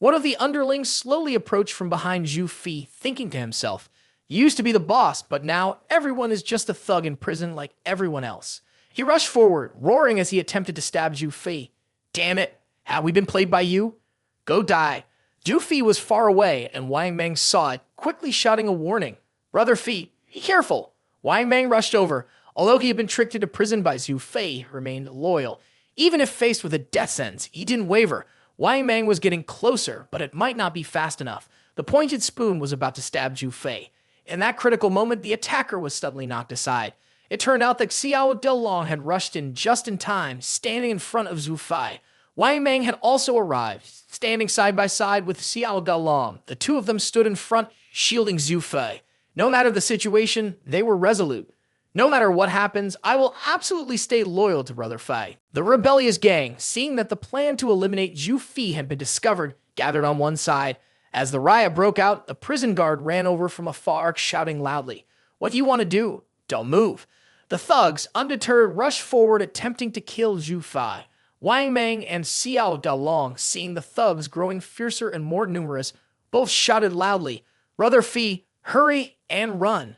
One of the underlings slowly approached from behind Zhu Fi, thinking to himself, "You used to be the boss, but now everyone is just a thug in prison like everyone else." He rushed forward, roaring as he attempted to stab Zhu Fi. "Damn it, have we been played by you? Go die." Zhu Fi was far away, and Wang Meng saw it, quickly shouting a warning. "Brother Fi, be careful." Wang Meng rushed over. Although he had been tricked into prison by Zhu Fi, he remained loyal. Even if faced with a death sentence, he didn't waver. Wang Meng was getting closer, but it might not be fast enough. The pointed spoon was about to stab Zhu Fi. In that critical moment, the attacker was suddenly knocked aside. It turned out that Xiao Delong had rushed in just in time, standing in front of Zhu Fi. Wang Meng had also arrived, standing side by side with Xiao Delong. The two of them stood in front, shielding Zhu Fi. No matter the situation, they were resolute. "No matter what happens, I will absolutely stay loyal to Brother Fei." The rebellious gang, seeing that the plan to eliminate Zhu Fi had been discovered, gathered on one side. As the riot broke out, the prison guard ran over from afar, shouting loudly, "What do you want to do? Don't move." The thugs, undeterred, rushed forward, attempting to kill Zhu Fi. Wang Meng and Xiao Dalong, seeing the thugs growing fiercer and more numerous, both shouted loudly, "Brother Fi, hurry and run."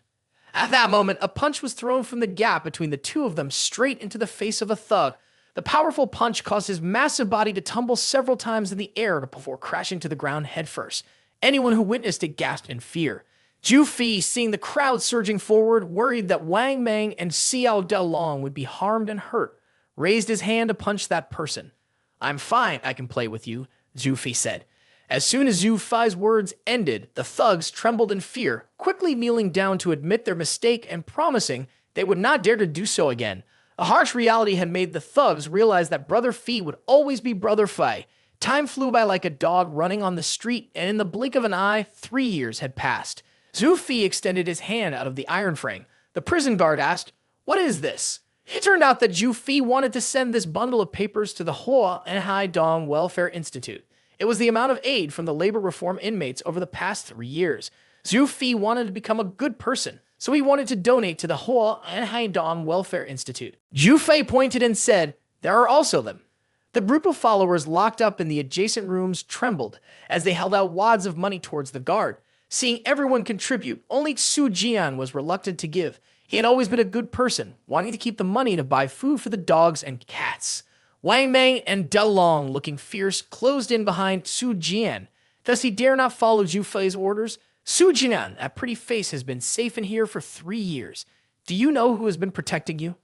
At that moment, a punch was thrown from the gap between the two of them straight into the face of a thug. The powerful punch caused his massive body to tumble several times in the air before crashing to the ground headfirst. Anyone who witnessed it gasped in fear. Zhu Fi, seeing the crowd surging forward, worried that Wang Meng and Xiao Delong would be harmed and hurt, raised his hand to punch that person. "I'm fine, I can play with you," Zhu Fi said. As soon as Zhu Fi's words ended, the thugs trembled in fear, quickly kneeling down to admit their mistake and promising they would not dare to do so again. A harsh reality had made the thugs realize that Brother Fi would always be Brother Fi. Time flew by like a dog running on the street, and in the blink of an eye, 3 years had passed. Zhu Fi extended his hand out of the iron frame. The prison guard asked, "What is this?" It turned out that Zhu Fi wanted to send this bundle of papers to the Hua and Haidong Welfare Institute. It was the amount of aid from the labor reform inmates over the past 3 years. Zhu Fi wanted to become a good person, so he wanted to donate to the Hua and Haidong Welfare Institute. Zhu Fei pointed and said, "There are also them." The group of followers locked up in the adjacent rooms trembled as they held out wads of money towards the guard. Seeing everyone contribute, only Xu Jian was reluctant to give. He had always been a good person, wanting to keep the money to buy food for the dogs and cats. Wang Meng and Delong, looking fierce, closed in behind Xu Jian. Thus he dare not follow Zhu Fei's orders. "Xu Jian, that pretty face has been safe in here for 3 years. Do you know who has been protecting you?"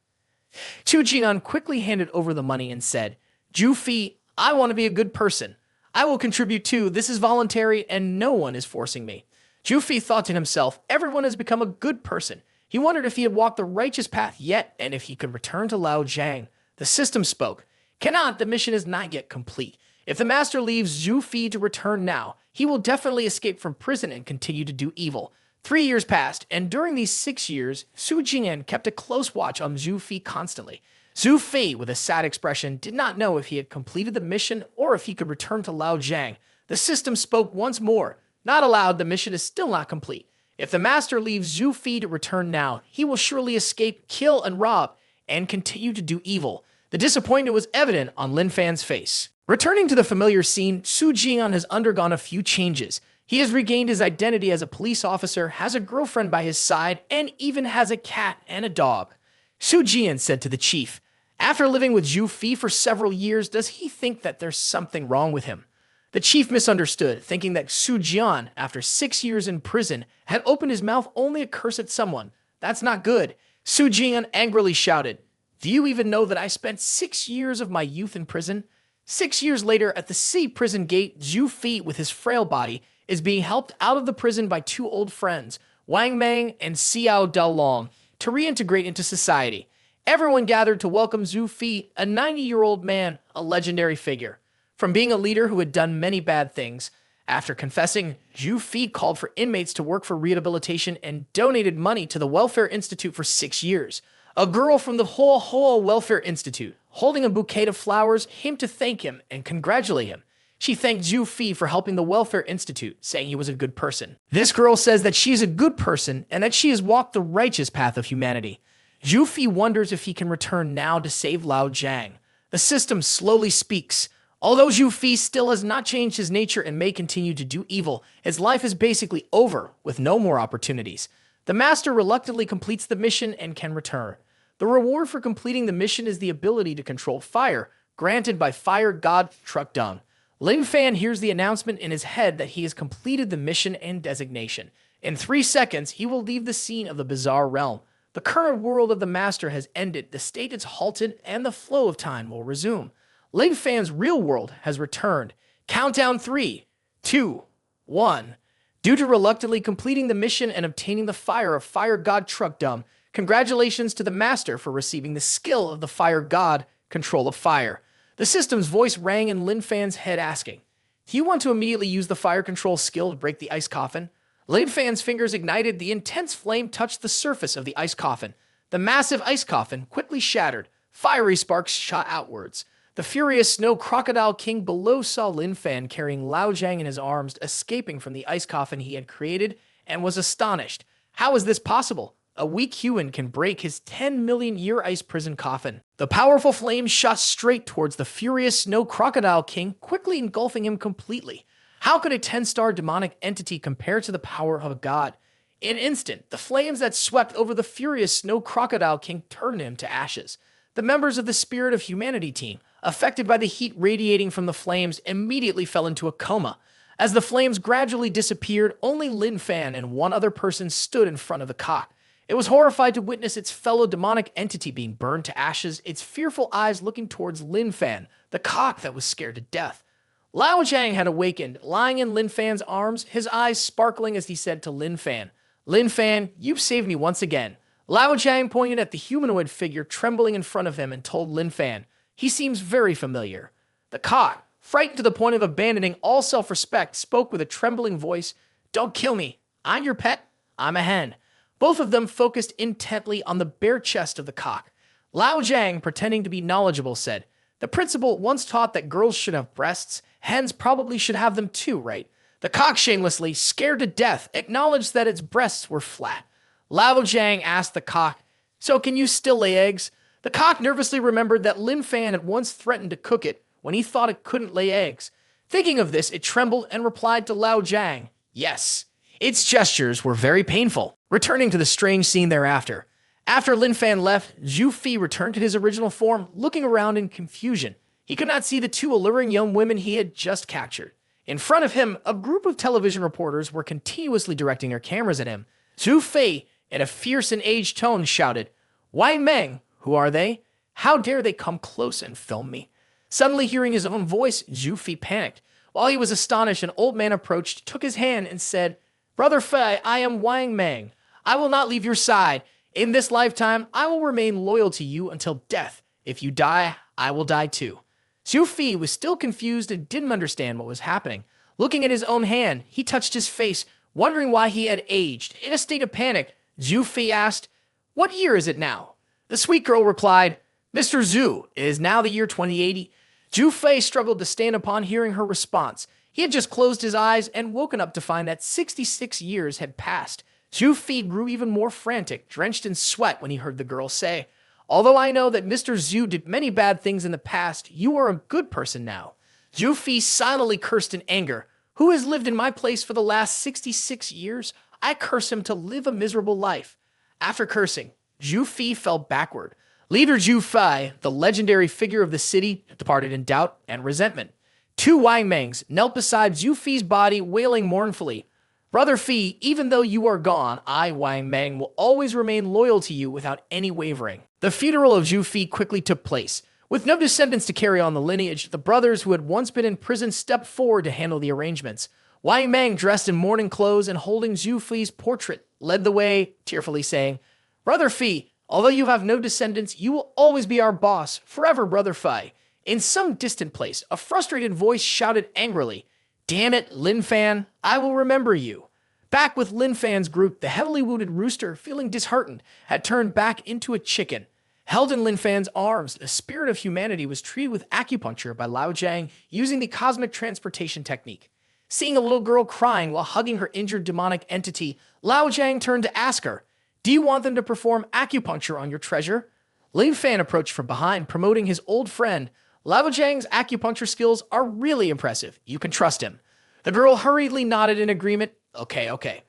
Xu Jian quickly handed over the money and said, "Zhu Fi, I want to be a good person. I will contribute too. This is voluntary and no one is forcing me." Zhu Fi thought to himself, everyone has become a good person. He wondered if he had walked the righteous path yet and if he could return to Lao Jiang. The system spoke. "Cannot, the mission is not yet complete. If the master leaves Zhu Fi to return now, he will definitely escape from prison and continue to do evil." 3 years passed, and during these 6 years, Xu Jian kept a close watch on Zhu Fi constantly. Zhu Fei, with a sad expression, did not know if he had completed the mission or if he could return to Lao Jiang. The system spoke once more. Not allowed, the mission is still not complete. If the master leaves Zhu Fei to return now, he will surely escape, kill, and rob, and continue to do evil. The disappointment was evident on Lin Fan's face. Returning to the familiar scene, Su Jian has undergone a few changes. He has regained his identity as a police officer, has a girlfriend by his side, and even has a cat and a dog. Su Jian said to the chief, after living with Zhu Fei for several years, does he think that there's something wrong with him? The chief misunderstood, thinking that Su Jian, after 6 years in prison, had opened his mouth only to curse at someone. That's not good. Su Jian angrily shouted, do you even know that I spent 6 years of my youth in prison? 6 years later, at the city prison gate, Zhu Fei, with his frail body, is being helped out of the prison by 2 old friends, Wang Meng and Xiao Dalong, to reintegrate into society. Everyone gathered to welcome Zhu Fei, a 90-year-old man, a legendary figure. From being a leader who had done many bad things, after confessing, Zhu Fei called for inmates to work for rehabilitation and donated money to the Welfare Institute for 6 years. A girl from the Hoa Welfare Institute, holding a bouquet of flowers, came to thank him and congratulate him. She thanked Zhu Fei for helping the Welfare Institute, saying he was a good person. This girl says that she is a good person and that she has walked the righteous path of humanity. Zhu Fei wonders if he can return now to save Lao Jiang. The system slowly speaks. Although Zhu Fei still has not changed his nature and may continue to do evil, his life is basically over with no more opportunities. The master reluctantly completes the mission and can return. The reward for completing the mission is the ability to control fire, granted by fire god Trukdung. Lin Fan hears the announcement in his head that he has completed the mission and designation. In 3 seconds, he will leave the scene of the bizarre realm. The current world of the master has ended, the state is halted, and the flow of time will resume. Lin Fan's real world has returned. Countdown 3, 2, 1. Due to reluctantly completing the mission and obtaining the fire of fire god Trukdung, congratulations to the master for receiving the skill of the fire god, control of fire. The system's voice rang in Lin Fan's head asking, do you want to immediately use the fire control skill to break the ice coffin? Lin Fan's fingers ignited, the intense flame touched the surface of the ice coffin. The massive ice coffin quickly shattered. Fiery sparks shot outwards. The furious snow crocodile king below saw Lin Fan carrying Lao Jiang in his arms, escaping from the ice coffin he had created, and was astonished. How is this possible? A weak human can break his 10-million-year ice prison coffin. The powerful flames shot straight towards the furious snow crocodile king, quickly engulfing him completely. How could a 10-star demonic entity compare to the power of a god? In an instant, the flames that swept over the furious snow crocodile king turned him to ashes. The members of the Spirit of Humanity team, affected by the heat radiating from the flames, immediately fell into a coma. As the flames gradually disappeared, only Lin Fan and one other person stood in front of the cock. It was horrified to witness its fellow demonic entity being burned to ashes, its fearful eyes looking towards Lin Fan, the cock that was scared to death. Lao Jiang had awakened, lying in Lin Fan's arms, his eyes sparkling as he said to Lin Fan, Lin Fan, you've saved me once again. Lao Jiang pointed at the humanoid figure trembling in front of him and told Lin Fan, he seems very familiar. The cock, frightened to the point of abandoning all self-respect, spoke with a trembling voice, don't kill me. I'm your pet. I'm a hen. Both of them focused intently on the bare chest of the cock. Lao Jiang, pretending to be knowledgeable, said, the principal once taught that girls should have breasts. Hens probably should have them too, right? The cock shamelessly, scared to death, acknowledged that its breasts were flat. Lao Jiang asked the cock, so can you still lay eggs? The cock nervously remembered that Lin Fan had once threatened to cook it when he thought it couldn't lay eggs. Thinking of this, it trembled and replied to Lao Jiang, yes. Its gestures were very painful, returning to the strange scene thereafter. After Lin Fan left, Zhu Fei returned to his original form, looking around in confusion. He could not see the 2 alluring young women he had just captured. In front of him, a group of television reporters were continuously directing their cameras at him. Zhu Fei, in a fierce and aged tone, shouted, Wang Meng, who are they? How dare they come close and film me? Suddenly hearing his own voice, Zhu Fei panicked. While he was astonished, an old man approached, took his hand, and said, Brother Fei, I am Wang Meng. I will not leave your side. In this lifetime, I will remain loyal to you until death. If you die, I will die too. Zhu Fei was still confused and didn't understand what was happening. Looking at his own hand, he touched his face, wondering why he had aged. In a state of panic, Zhu Fei asked, what year is it now? The sweet girl replied, Mr. Zhu, it is now the year 2080. Zhu Fei struggled to stand upon hearing her response. He had just closed his eyes and woken up to find that 66 years had passed. Zhu Fei grew even more frantic, drenched in sweat when he heard the girl say, "Although I know that Mr. Zhu did many bad things in the past, you are a good person now." Zhu Fei silently cursed in anger. "Who has lived in my place for the last 66 years? I curse him to live a miserable life." After cursing, Zhu Fei fell backward. Leader Zhu Fei, the legendary figure of the city, departed in doubt and resentment. Two Wang Mangs knelt beside Zhu Fei's body, wailing mournfully, "Brother Fei, even though you are gone, I, Wang Mang, will always remain loyal to you without any wavering." The funeral of Zhu Fei quickly took place. With no descendants to carry on the lineage, the brothers who had once been in prison stepped forward to handle the arrangements. Wang Mang, dressed in mourning clothes and holding Zhu Fei's portrait, led the way, tearfully saying, "Brother Fei, although you have no descendants, you will always be our boss, forever, Brother Fei." In some distant place, a frustrated voice shouted angrily, "Damn it, Lin Fan, I will remember you." Back with Lin Fan's group, the heavily wounded rooster, feeling disheartened, had turned back into a chicken. Held in Lin Fan's arms, the spirit of humanity was treated with acupuncture by Lao Jiang using the cosmic transportation technique. Seeing a little girl crying while hugging her injured demonic entity, Lao Jiang turned to ask her, "Do you want them to perform acupuncture on your treasure?" Lin Fan approached from behind, promoting his old friend. Lao Jiang's acupuncture skills are really impressive. You can trust him. The girl hurriedly nodded in agreement. Okay.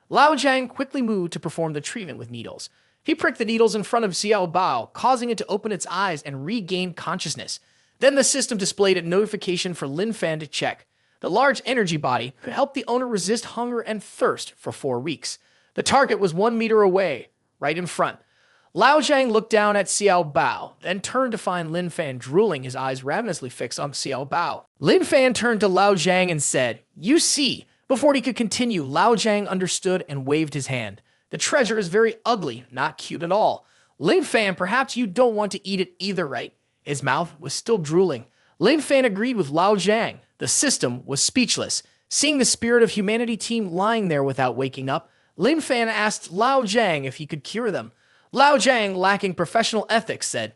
Lao Jiang quickly moved to perform the treatment with needles. He pricked the needles in front of Xiao Bao, causing it to open its eyes and regain consciousness. Then the system displayed a notification for Lin Fan to check. The large energy body could help the owner resist hunger and thirst for 4 weeks. The target was 1 meter away, right in front. Lao Jiang looked down at Xiao Bao, then turned to find Lin Fan drooling, his eyes ravenously fixed on Xiao Bao. Lin Fan turned to Lao Jiang and said, "You see." Before he could continue, Lao Jiang understood and waved his hand. "The treasure is very ugly, not cute at all. Lin Fan, perhaps you don't want to eat it either, right?" His mouth was still drooling. Lin Fan agreed with Lao Jiang. The system was speechless. Seeing the spirit of humanity team lying there without waking up, Lin Fan asked Lao Jiang if he could cure them. Lao Jiang, lacking professional ethics, said,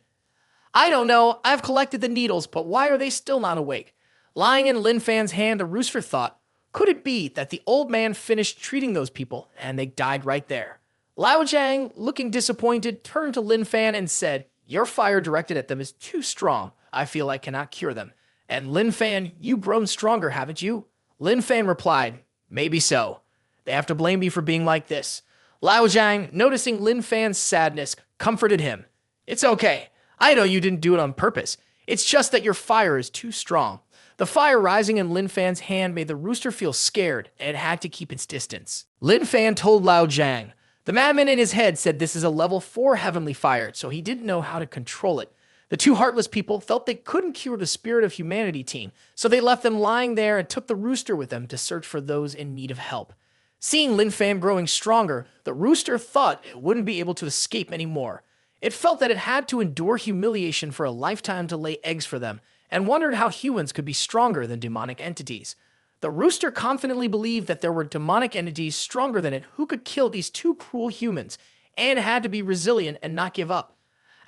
"I don't know. I've collected the needles, but why are they still not awake?" Lying in Lin Fan's hand, the rooster thought, could it be that the old man finished treating those people and they died right there? Lao Jiang, looking disappointed, turned to Lin Fan and said, "Your fire directed at them is too strong. I feel I cannot cure them. And Lin Fan, you've grown stronger, haven't you?" Lin Fan replied, "Maybe so. They have to blame me for being like this." Lao Jiang, noticing Lin Fan's sadness, comforted him. "It's okay. I know you didn't do it on purpose. It's just that your fire is too strong." The fire rising in Lin Fan's hand made the rooster feel scared, and it had to keep its distance. Lin Fan told Lao Jiang. The madman in his head said this is a level 4 heavenly fire, so he didn't know how to control it. The two heartless people felt they couldn't cure the spirit of humanity team, so they left them lying there and took the rooster with them to search for those in need of help. Seeing Lin Fan growing stronger, the rooster thought it wouldn't be able to escape anymore. It felt that it had to endure humiliation for a lifetime to lay eggs for them, and wondered how humans could be stronger than demonic entities. The rooster confidently believed that there were demonic entities stronger than it who could kill these two cruel humans, and had to be resilient and not give up.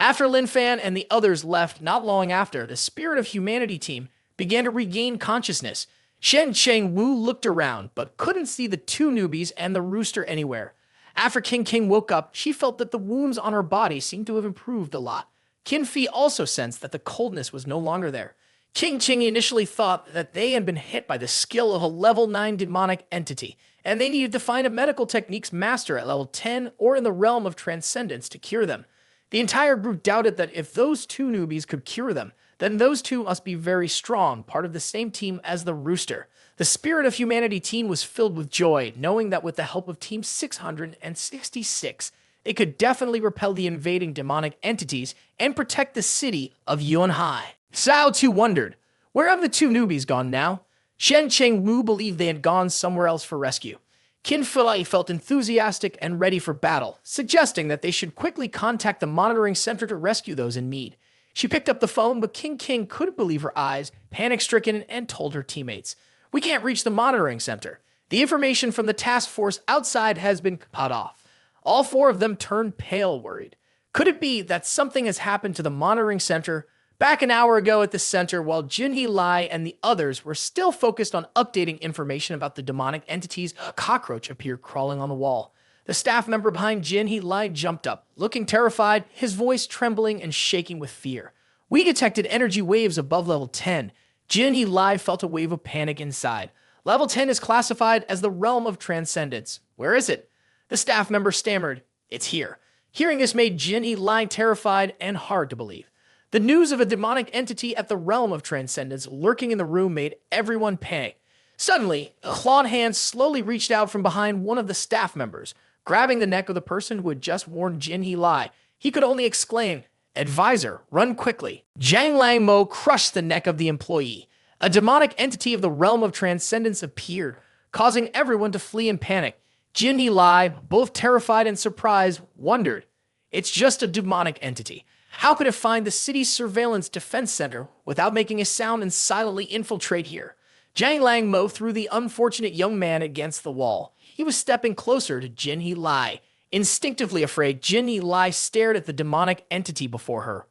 After Lin Fan and the others left not long after, the spirit of humanity team began to regain consciousness. Shen Cheng Wu looked around, but couldn't see the two newbies and the rooster anywhere. After King woke up, she felt that the wounds on her body seemed to have improved a lot. Qin Fi also sensed that the coldness was no longer there. King Ching initially thought that they had been hit by the skill of a level 9 demonic entity, and they needed to find a medical techniques master at level 10 or in the realm of transcendence to cure them. The entire group doubted that if those two newbies could cure them, then those two must be very strong, part of the same team as the rooster. The spirit of humanity team was filled with joy, knowing that with the help of Team 666, they could definitely repel the invading demonic entities and protect the city of Yunhai. Sao too wondered, where have the two newbies gone now? Shen Cheng Wu believed they had gone somewhere else for rescue. Qin Fi felt enthusiastic and ready for battle, suggesting that they should quickly contact the monitoring center to rescue those in need. She picked up the phone, but King couldn't believe her eyes, panic-stricken, and told her teammates, "We can't reach the monitoring center. The information from the task force outside has been cut off." All 4 of them turned pale, worried. Could it be that something has happened to the monitoring center back an hour ago at the center while Jinhee Lai and the others were still focused on updating information about the demonic entities? A cockroach appeared crawling on the wall. The staff member behind Jinhee Lai jumped up, looking terrified, his voice trembling and shaking with fear. We detected energy waves above level 10. Jinhee Lai felt a wave of panic inside. Level 10 is classified as the realm of transcendence. Where is it? The staff member stammered, "It's here." Hearing this made Jinhee Lai terrified and hard to believe. The news of a demonic entity at the realm of transcendence lurking in the room made everyone panic. Suddenly, a clawed hand slowly reached out from behind one of the staff members, grabbing the neck of the person who had just warned Jinhee Lai. He could only exclaim, "Advisor, run quickly." Zhang Lang Mo crushed the neck of the employee. A demonic entity of the realm of transcendence appeared, causing everyone to flee in panic. Jinhee Lai, both terrified and surprised, wondered, "It's just a demonic entity. How could it find the city's surveillance defense center without making a sound and silently infiltrate here?" Zhang Lang Mo threw the unfortunate young man against the wall. He was stepping closer to Jinhee Lai. Instinctively afraid, Jinhee Lai stared at the demonic entity before her.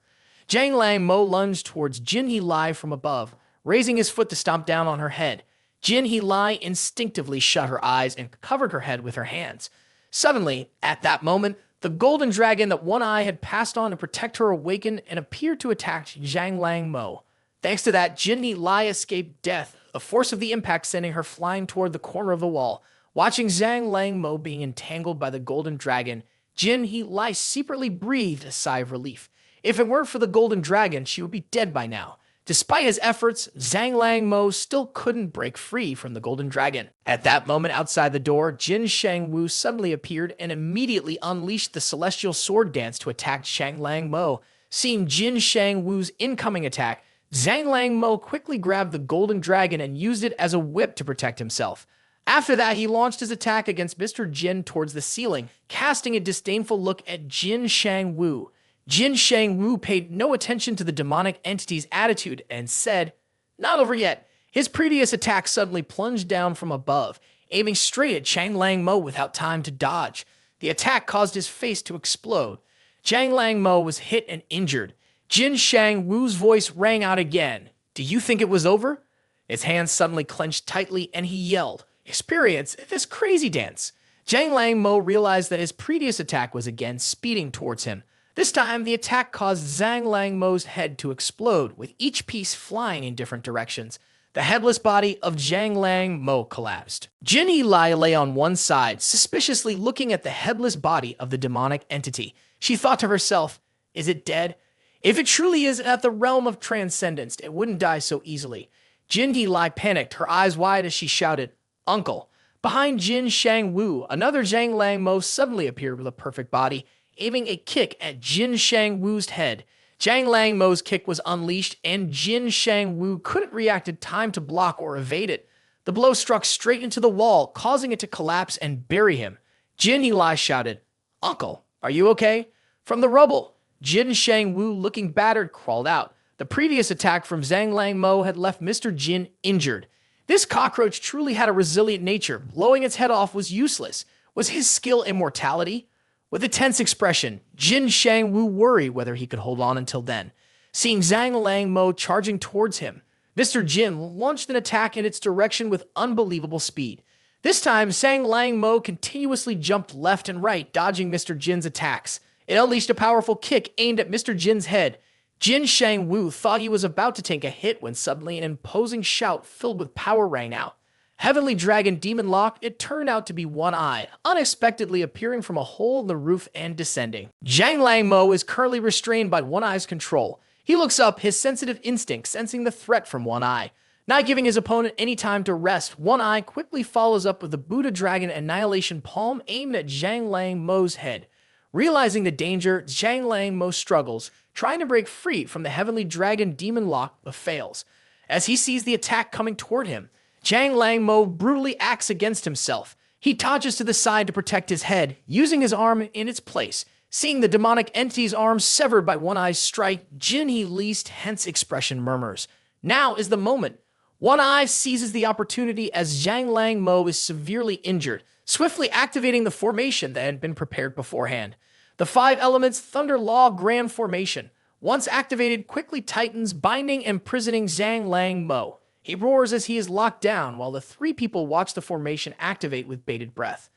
Zhang Lang Mo lunged towards Jinhee Lai from above, raising his foot to stomp down on her head. Jinhee Lai instinctively shut her eyes and covered her head with her hands. Suddenly, at that moment, the golden dragon that One Eye had passed on to protect her awakened and appeared to attack Zhang Lang Mo. Thanks to that, Jinhee Lai escaped death, the force of the impact sending her flying toward the corner of the wall. Watching Zhang Lang Mo being entangled by the golden dragon, Jinhee Lai secretly breathed a sigh of relief. If it weren't for the golden dragon, she would be dead by now. Despite his efforts, Zhang Lang Mo still couldn't break free from the golden dragon. At that moment, outside the door, Jin Shang Wu suddenly appeared and immediately unleashed the celestial sword dance to attack Zhang Lang Mo. Seeing Jin Shang Wu's incoming attack, Zhang Lang Mo quickly grabbed the golden dragon and used it as a whip to protect himself. After that, he launched his attack against Mr. Jin towards the ceiling, casting a disdainful look at Jin Shang Wu. Jin Shang Wu paid no attention to the demonic entity's attitude and said, "Not over yet." His previous attack suddenly plunged down from above, aiming straight at Zhang Lang Mo without time to dodge. The attack caused his face to explode. Zhang Lang Mo was hit and injured. Jin Shang Wu's voice rang out again. "Do you think it was over?" His hands suddenly clenched tightly and he yelled, "Experience this crazy dance." Zhang Lang Mo realized that his previous attack was again speeding towards him. This time, the attack caused Zhang Lang Mo's head to explode, with each piece flying in different directions. The headless body of Zhang Lang Mo collapsed. Jinhee Lai lay on one side, suspiciously looking at the headless body of the demonic entity. She thought to herself, "Is it dead? If it truly is at the realm of transcendence, it wouldn't die so easily." Jinhee Lai panicked, her eyes wide as she shouted, "Uncle!" Behind Jin Shang Wu, another Zhang Lang Mo suddenly appeared with a perfect body, aiming a kick at Jin Shang Wu's head. Zhang Lang Mo's kick was unleashed, and Jin Shang Wu couldn't react in time to block or evade it. The blow struck straight into the wall, causing it to collapse and bury him. Jinhee Lai shouted, "Uncle, are you okay?" From the rubble, Jin Shang Wu, looking battered, crawled out. The previous attack from Zhang Lang Mo had left Mr. Jin injured. This cockroach truly had a resilient nature. Blowing its head off was useless. Was his skill immortality? With a tense expression, Jin Shang Wu worried whether he could hold on until then. Seeing Zhang Lang Mo charging towards him, Mr. Jin launched an attack in its direction with unbelievable speed. This time, Zhang Lang Mo continuously jumped left and right, dodging Mr. Jin's attacks. It unleashed a powerful kick aimed at Mr. Jin's head. Jin Shang Wu thought he was about to take a hit when suddenly an imposing shout filled with power rang out. Heavenly Dragon Demon Lock, it turned out to be One Eye, unexpectedly appearing from a hole in the roof and descending. Zhang Lang Mo is currently restrained by One Eye's control. He looks up, his sensitive instinct sensing the threat from One Eye. Not giving his opponent any time to rest, One Eye quickly follows up with the Buddha Dragon Annihilation Palm aimed at Zhang Lang Mo's head. Realizing the danger, Zhang Lang Mo struggles, trying to break free from the Heavenly Dragon Demon Lock, but fails. As he sees the attack coming toward him, Zhang Lang Mo brutally acts against himself. He dodges to the side to protect his head, using his arm in its place. Seeing the demonic entity's arm severed by One Eye's strike, Jinhee Lei's tense expression murmurs, "Now is the moment." One Eye seizes the opportunity as Zhang Lang Mo is severely injured, swiftly activating the formation that had been prepared beforehand. The five elements Thunder Law Grand Formation. Once activated, quickly tightens, binding and imprisoning Zhang Lang Mo. He roars as he is locked down, while the three people watch the formation activate with bated breath.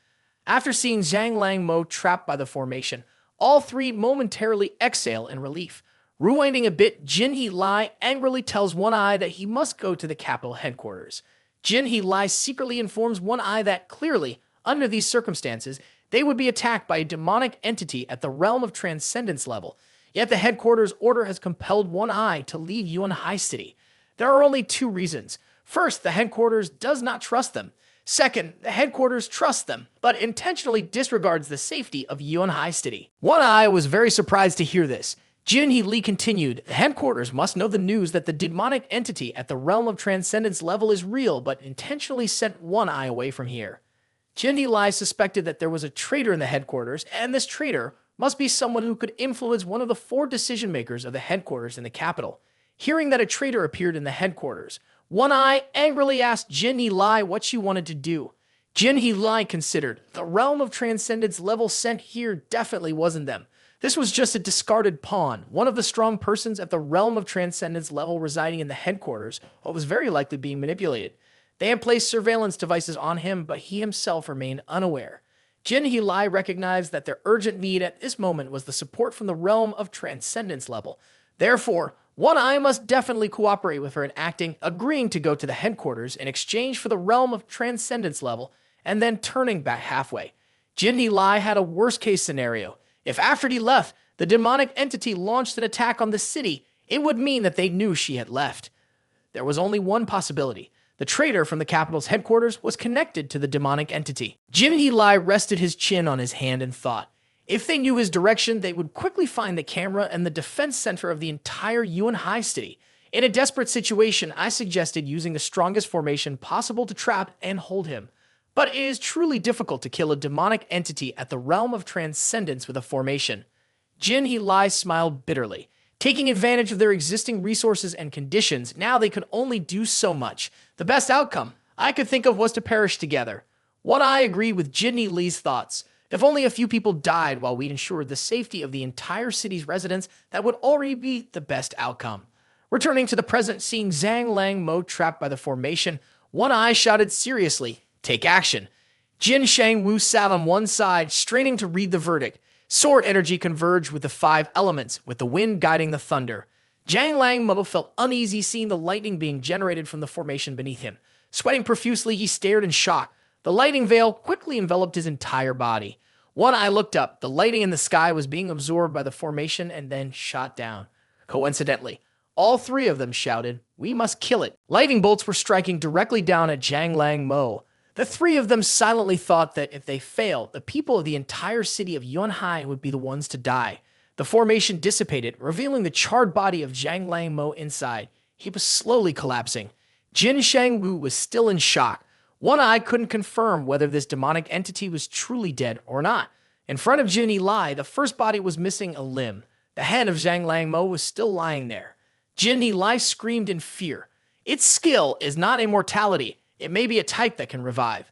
After seeing Zhang Lang Mo trapped by the formation, all three momentarily exhale in relief. Rewinding a bit, Jin He Lai angrily tells One Eye that he must go to the capital headquarters. Jin He Lai secretly informs One Eye that clearly, under these circumstances, they would be attacked by a demonic entity at the realm of transcendence level. Yet the headquarters order has compelled One Eye to leave Yuan High City. There are only two reasons. First, the headquarters does not trust them. Second, the headquarters trusts them, but intentionally disregards the safety of Yuan High City. One Eye was very surprised to hear this. Jin He Li continued, the headquarters must know the news that the demonic entity at the realm of transcendence level is real, but intentionally sent One Eye away from here. Jin He Lai suspected that there was a traitor in the headquarters, and this traitor must be someone who could influence one of the four decision-makers of the headquarters in the capital. Hearing that a traitor appeared in the headquarters, One Eye angrily asked Jin He Lai what she wanted to do. Jin He Lai considered, the realm of transcendence level sent here definitely wasn't them. This was just a discarded pawn, one of the strong persons at the realm of transcendence level residing in the headquarters, what was very likely being manipulated. They had placed surveillance devices on him, but he himself remained unaware. Jin He Lai recognized that their urgent need at this moment was the support from the realm of transcendence level. Therefore, One Eye must definitely cooperate with her in acting, agreeing to go to the headquarters in exchange for the realm of transcendence level, and then turning back halfway. Jin He Lai had a worst-case scenario. If after he left, the demonic entity launched an attack on the city, it would mean that they knew she had left. There was only one possibility. The traitor from the capital's headquarters was connected to the demonic entity. Jin He Lai rested his chin on his hand and thought. If they knew his direction, they would quickly find the camera and the defense center of the entire Yuan High City. In a desperate situation, I suggested using the strongest formation possible to trap and hold him. But it is truly difficult to kill a demonic entity at the realm of transcendence with a formation. Jin He Lai smiled bitterly. Taking advantage of their existing resources and conditions, now they could only do so much. The best outcome I could think of was to perish together. One Eye agreed with Jin He Li's thoughts. If only a few people died while we ensured the safety of the entire city's residents, that would already be the best outcome. Returning to the present, seeing Zhang Lang Mo trapped by the formation, One Eye shouted seriously, "Take action." Jin Shang Wu sat on one side, straining to read the verdict. Sword energy converged with the five elements, with the wind guiding the thunder. Zhang Lang Mo felt uneasy seeing the lightning being generated from the formation beneath him. Sweating profusely, he stared in shock. The lightning veil quickly enveloped his entire body. One Eye looked up. The lighting in the sky was being absorbed by the formation and then shot down. Coincidentally, all three of them shouted, "We must kill it." Lightning bolts were striking directly down at Zhang Lang Mo. The three of them silently thought that if they failed, the people of the entire city of Yunhai would be the ones to die. The formation dissipated, revealing the charred body of Zhang Lang Mo inside. He was slowly collapsing. Jin Shangwu was still in shock. One Eye couldn't confirm whether this demonic entity was truly dead or not. In front of Jin He Lai, the first body was missing a limb. The head of Zhang Lang Mo was still lying there. Jin He Lai screamed in fear. Its skill is not immortality. It may be a type that can revive.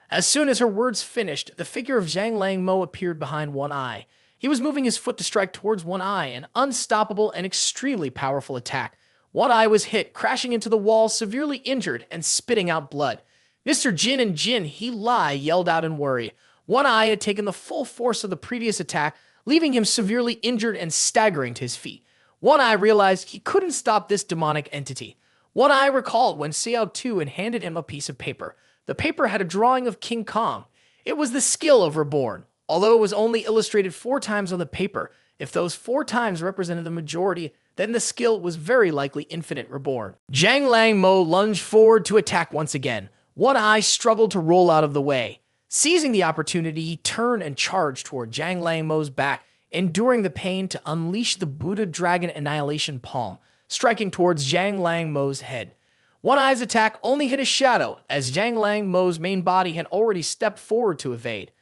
As soon as her words finished, the figure of Zhang Lang Mo appeared behind One Eye. He was moving his foot to strike towards One Eye, an unstoppable and extremely powerful attack. One Eye was hit, crashing into the wall, severely injured and spitting out blood. Mr. Jin and Jin He Lai yelled out in worry. One Eye had taken the full force of the previous attack, leaving him severely injured and staggering to his feet. One Eye realized he couldn't stop this demonic entity. One Eye recalled when Xiao Tu had handed him a piece of paper. The paper had a drawing of King Kong. It was the skill of Reborn. Although it was only illustrated 4 times on the paper, if those 4 times represented the majority, then the skill was very likely Infinite Reborn. Zhang Lang Mo lunged forward to attack once again. One Eye struggled to roll out of the way. Seizing the opportunity, he turned and charged toward Zhang Lang Mo's back, enduring the pain to unleash the Buddha Dragon Annihilation Palm, striking towards Zhang Lang Mo's head. One Eye's attack only hit a shadow, as Zhang Lang Mo's main body had already stepped forward to evade.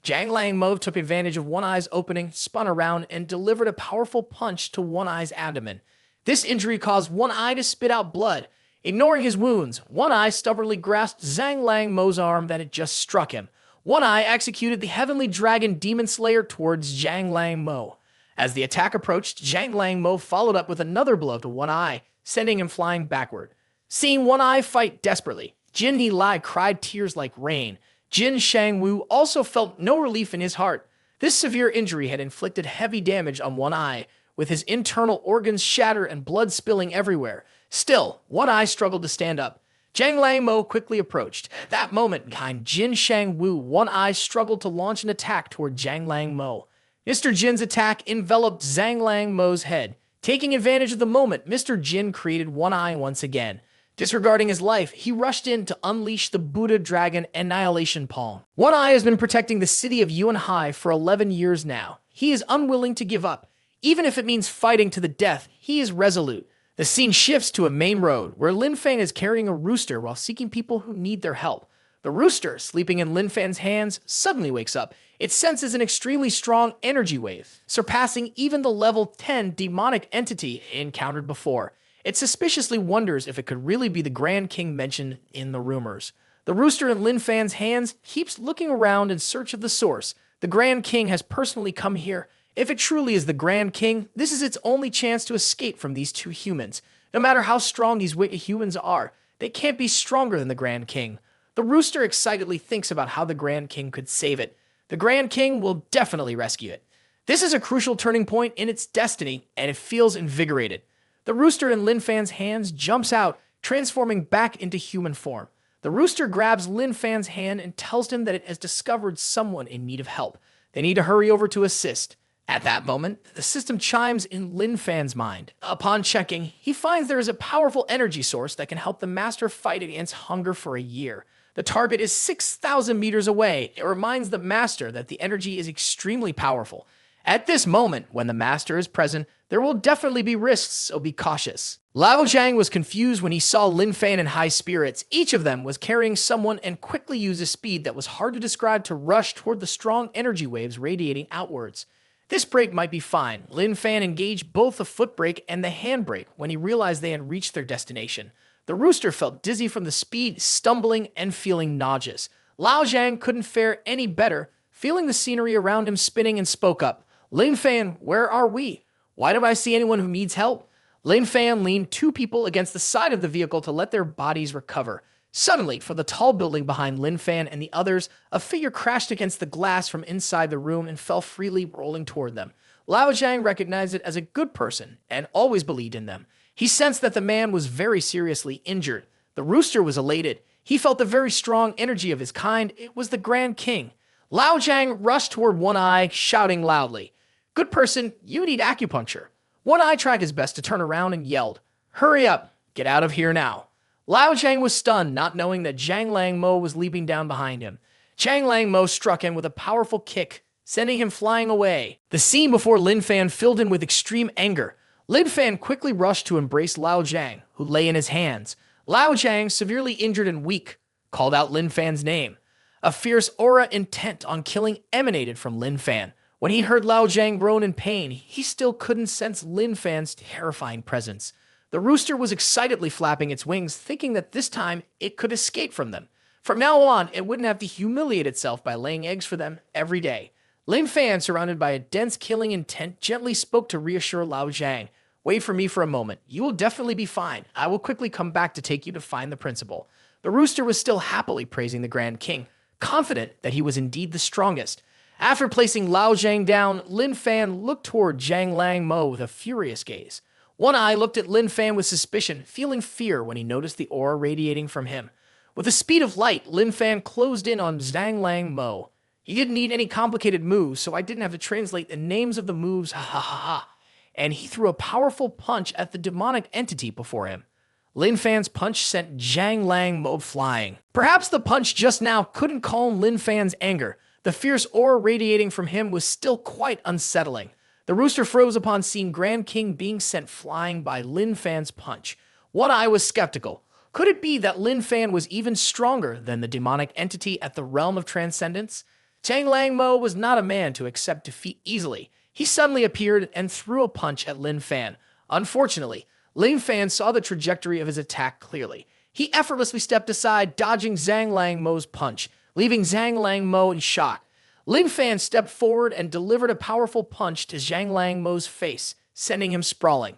Zhang Lang Mo took advantage of One Eye's opening, spun around, and delivered a powerful punch to One Eye's abdomen. This injury caused One Eye to spit out blood. Ignoring his wounds, One Eye stubbornly grasped Zhang Lang Mo's arm that had just struck him. One Eye executed the Heavenly Dragon Demon Slayer towards Zhang Lang Mo. As the attack approached, Zhang Lang Mo followed up with another blow to One Eye, sending him flying backward. Seeing One Eye fight desperately, Jin He Lai cried tears like rain. Jin Shangwu also felt no relief in his heart. This severe injury had inflicted heavy damage on One Eye, with his internal organs shattered and blood spilling everywhere. Still, One Eye struggled to stand up. Zhang Lang Mo quickly approached. That moment, behind Jin Shangwu, One Eye struggled to launch an attack toward Zhang Lang Mo. Mr. Jin's attack enveloped Zhang Lang Mo's head. Taking advantage of the moment, Mr. Jin created One Eye once again. Disregarding his life, he rushed in to unleash the Buddha Dragon Annihilation Palm. One Eye has been protecting the city of Yuanhai for 11 years now. He is unwilling to give up. Even if it means fighting to the death, he is resolute. The scene shifts to a main road, where Lin Fan is carrying a rooster while seeking people who need their help. The rooster, sleeping in Lin Fan's hands, suddenly wakes up. It senses an extremely strong energy wave, surpassing even the level 10 demonic entity it encountered before. It suspiciously wonders if it could really be the Grand King mentioned in the rumors. The rooster in Lin Fan's hands keeps looking around in search of the source. The Grand King has personally come here. If it truly is the Grand King, this is its only chance to escape from these two humans. No matter how strong these wicked humans are, they can't be stronger than the Grand King. The rooster excitedly thinks about how the Grand King could save it. The Grand King will definitely rescue it. This is a crucial turning point in its destiny, and it feels invigorated. The rooster in Lin Fan's hands jumps out, transforming back into human form. The rooster grabs Lin Fan's hand and tells him that it has discovered someone in need of help. They need to hurry over to assist. At that moment, the system chimes in Lin Fan's mind. Upon checking, he finds there is a powerful energy source that can help the master fight against hunger for a year. The target is 6,000 meters away. It reminds the master that the energy is extremely powerful. At this moment, when the master is present, there will definitely be risks, so be cautious. Lao Zhang was confused when he saw Lin Fan in high spirits. Each of them was carrying someone and quickly used a speed that was hard to describe to rush toward the strong energy waves radiating outwards. This break might be fine. Lin Fan engaged both the foot brake and the hand brake when he realized they had reached their destination. The rooster felt dizzy from the speed, stumbling, and feeling nauseous. Lao Zhang couldn't fare any better, feeling the scenery around him spinning, and spoke up. Lin Fan, where are we? Why don't I see anyone who needs help? Lin Fan leaned two people against the side of the vehicle to let their bodies recover. Suddenly, from the tall building behind Lin Fan and the others, a figure crashed against the glass from inside the room and fell freely, rolling toward them. Lao Zhang recognized it as a good person and always believed in them. He sensed that the man was very seriously injured. The rooster was elated. He felt the very strong energy of his kind. It was the Grand King. Lao Zhang rushed toward One Eye, shouting loudly, "Good person, you need acupuncture." One Eye tried his best to turn around and yelled, "Hurry up, get out of here now." Lao Zhang was stunned, not knowing that Zhang Lang Mo was leaping down behind him. Zhang Lang Mo struck him with a powerful kick, sending him flying away. The scene before Lin Fan filled him with extreme anger. Lin Fan quickly rushed to embrace Lao Zhang, who lay in his hands. Lao Zhang, severely injured and weak, called out Lin Fan's name. A fierce aura intent on killing emanated from Lin Fan. When he heard Lao Zhang groan in pain, he still couldn't sense Lin Fan's terrifying presence. The rooster was excitedly flapping its wings, thinking that this time it could escape from them. From now on, it wouldn't have to humiliate itself by laying eggs for them every day. Lin Fan, surrounded by a dense killing intent, gently spoke to reassure Lao Zhang. "Wait for me for a moment. You will definitely be fine. I will quickly come back to take you to find the principal." The rooster was still happily praising the Grand King, confident that he was indeed the strongest. After placing Lao Zhang down, Lin Fan looked toward Zhang Lang Mo with a furious gaze. One Eye looked at Lin Fan with suspicion, feeling fear when he noticed the aura radiating from him. With the speed of light, Lin Fan closed in on Zhang Lang Mo. He didn't need any complicated moves, so I didn't have to translate the names of the moves, ha ha ha ha. And he threw a powerful punch at the demonic entity before him. Lin Fan's punch sent Zhang Lang Mo flying. Perhaps the punch just now couldn't calm Lin Fan's anger. The fierce aura radiating from him was still quite unsettling. The rooster froze upon seeing Grand King being sent flying by Lin Fan's punch. One Eye was skeptical. Could it be that Lin Fan was even stronger than the demonic entity at the realm of transcendence? Zhang Lang Mo was not a man to accept defeat easily. He suddenly appeared and threw a punch at Lin Fan. Unfortunately, Lin Fan saw the trajectory of his attack clearly. He effortlessly stepped aside, dodging Zhang Lang Mo's punch. leaving Zhang Lang Mo in shock. Lin Fan stepped forward and delivered a powerful punch to Zhang Lang Mo's face, sending him sprawling.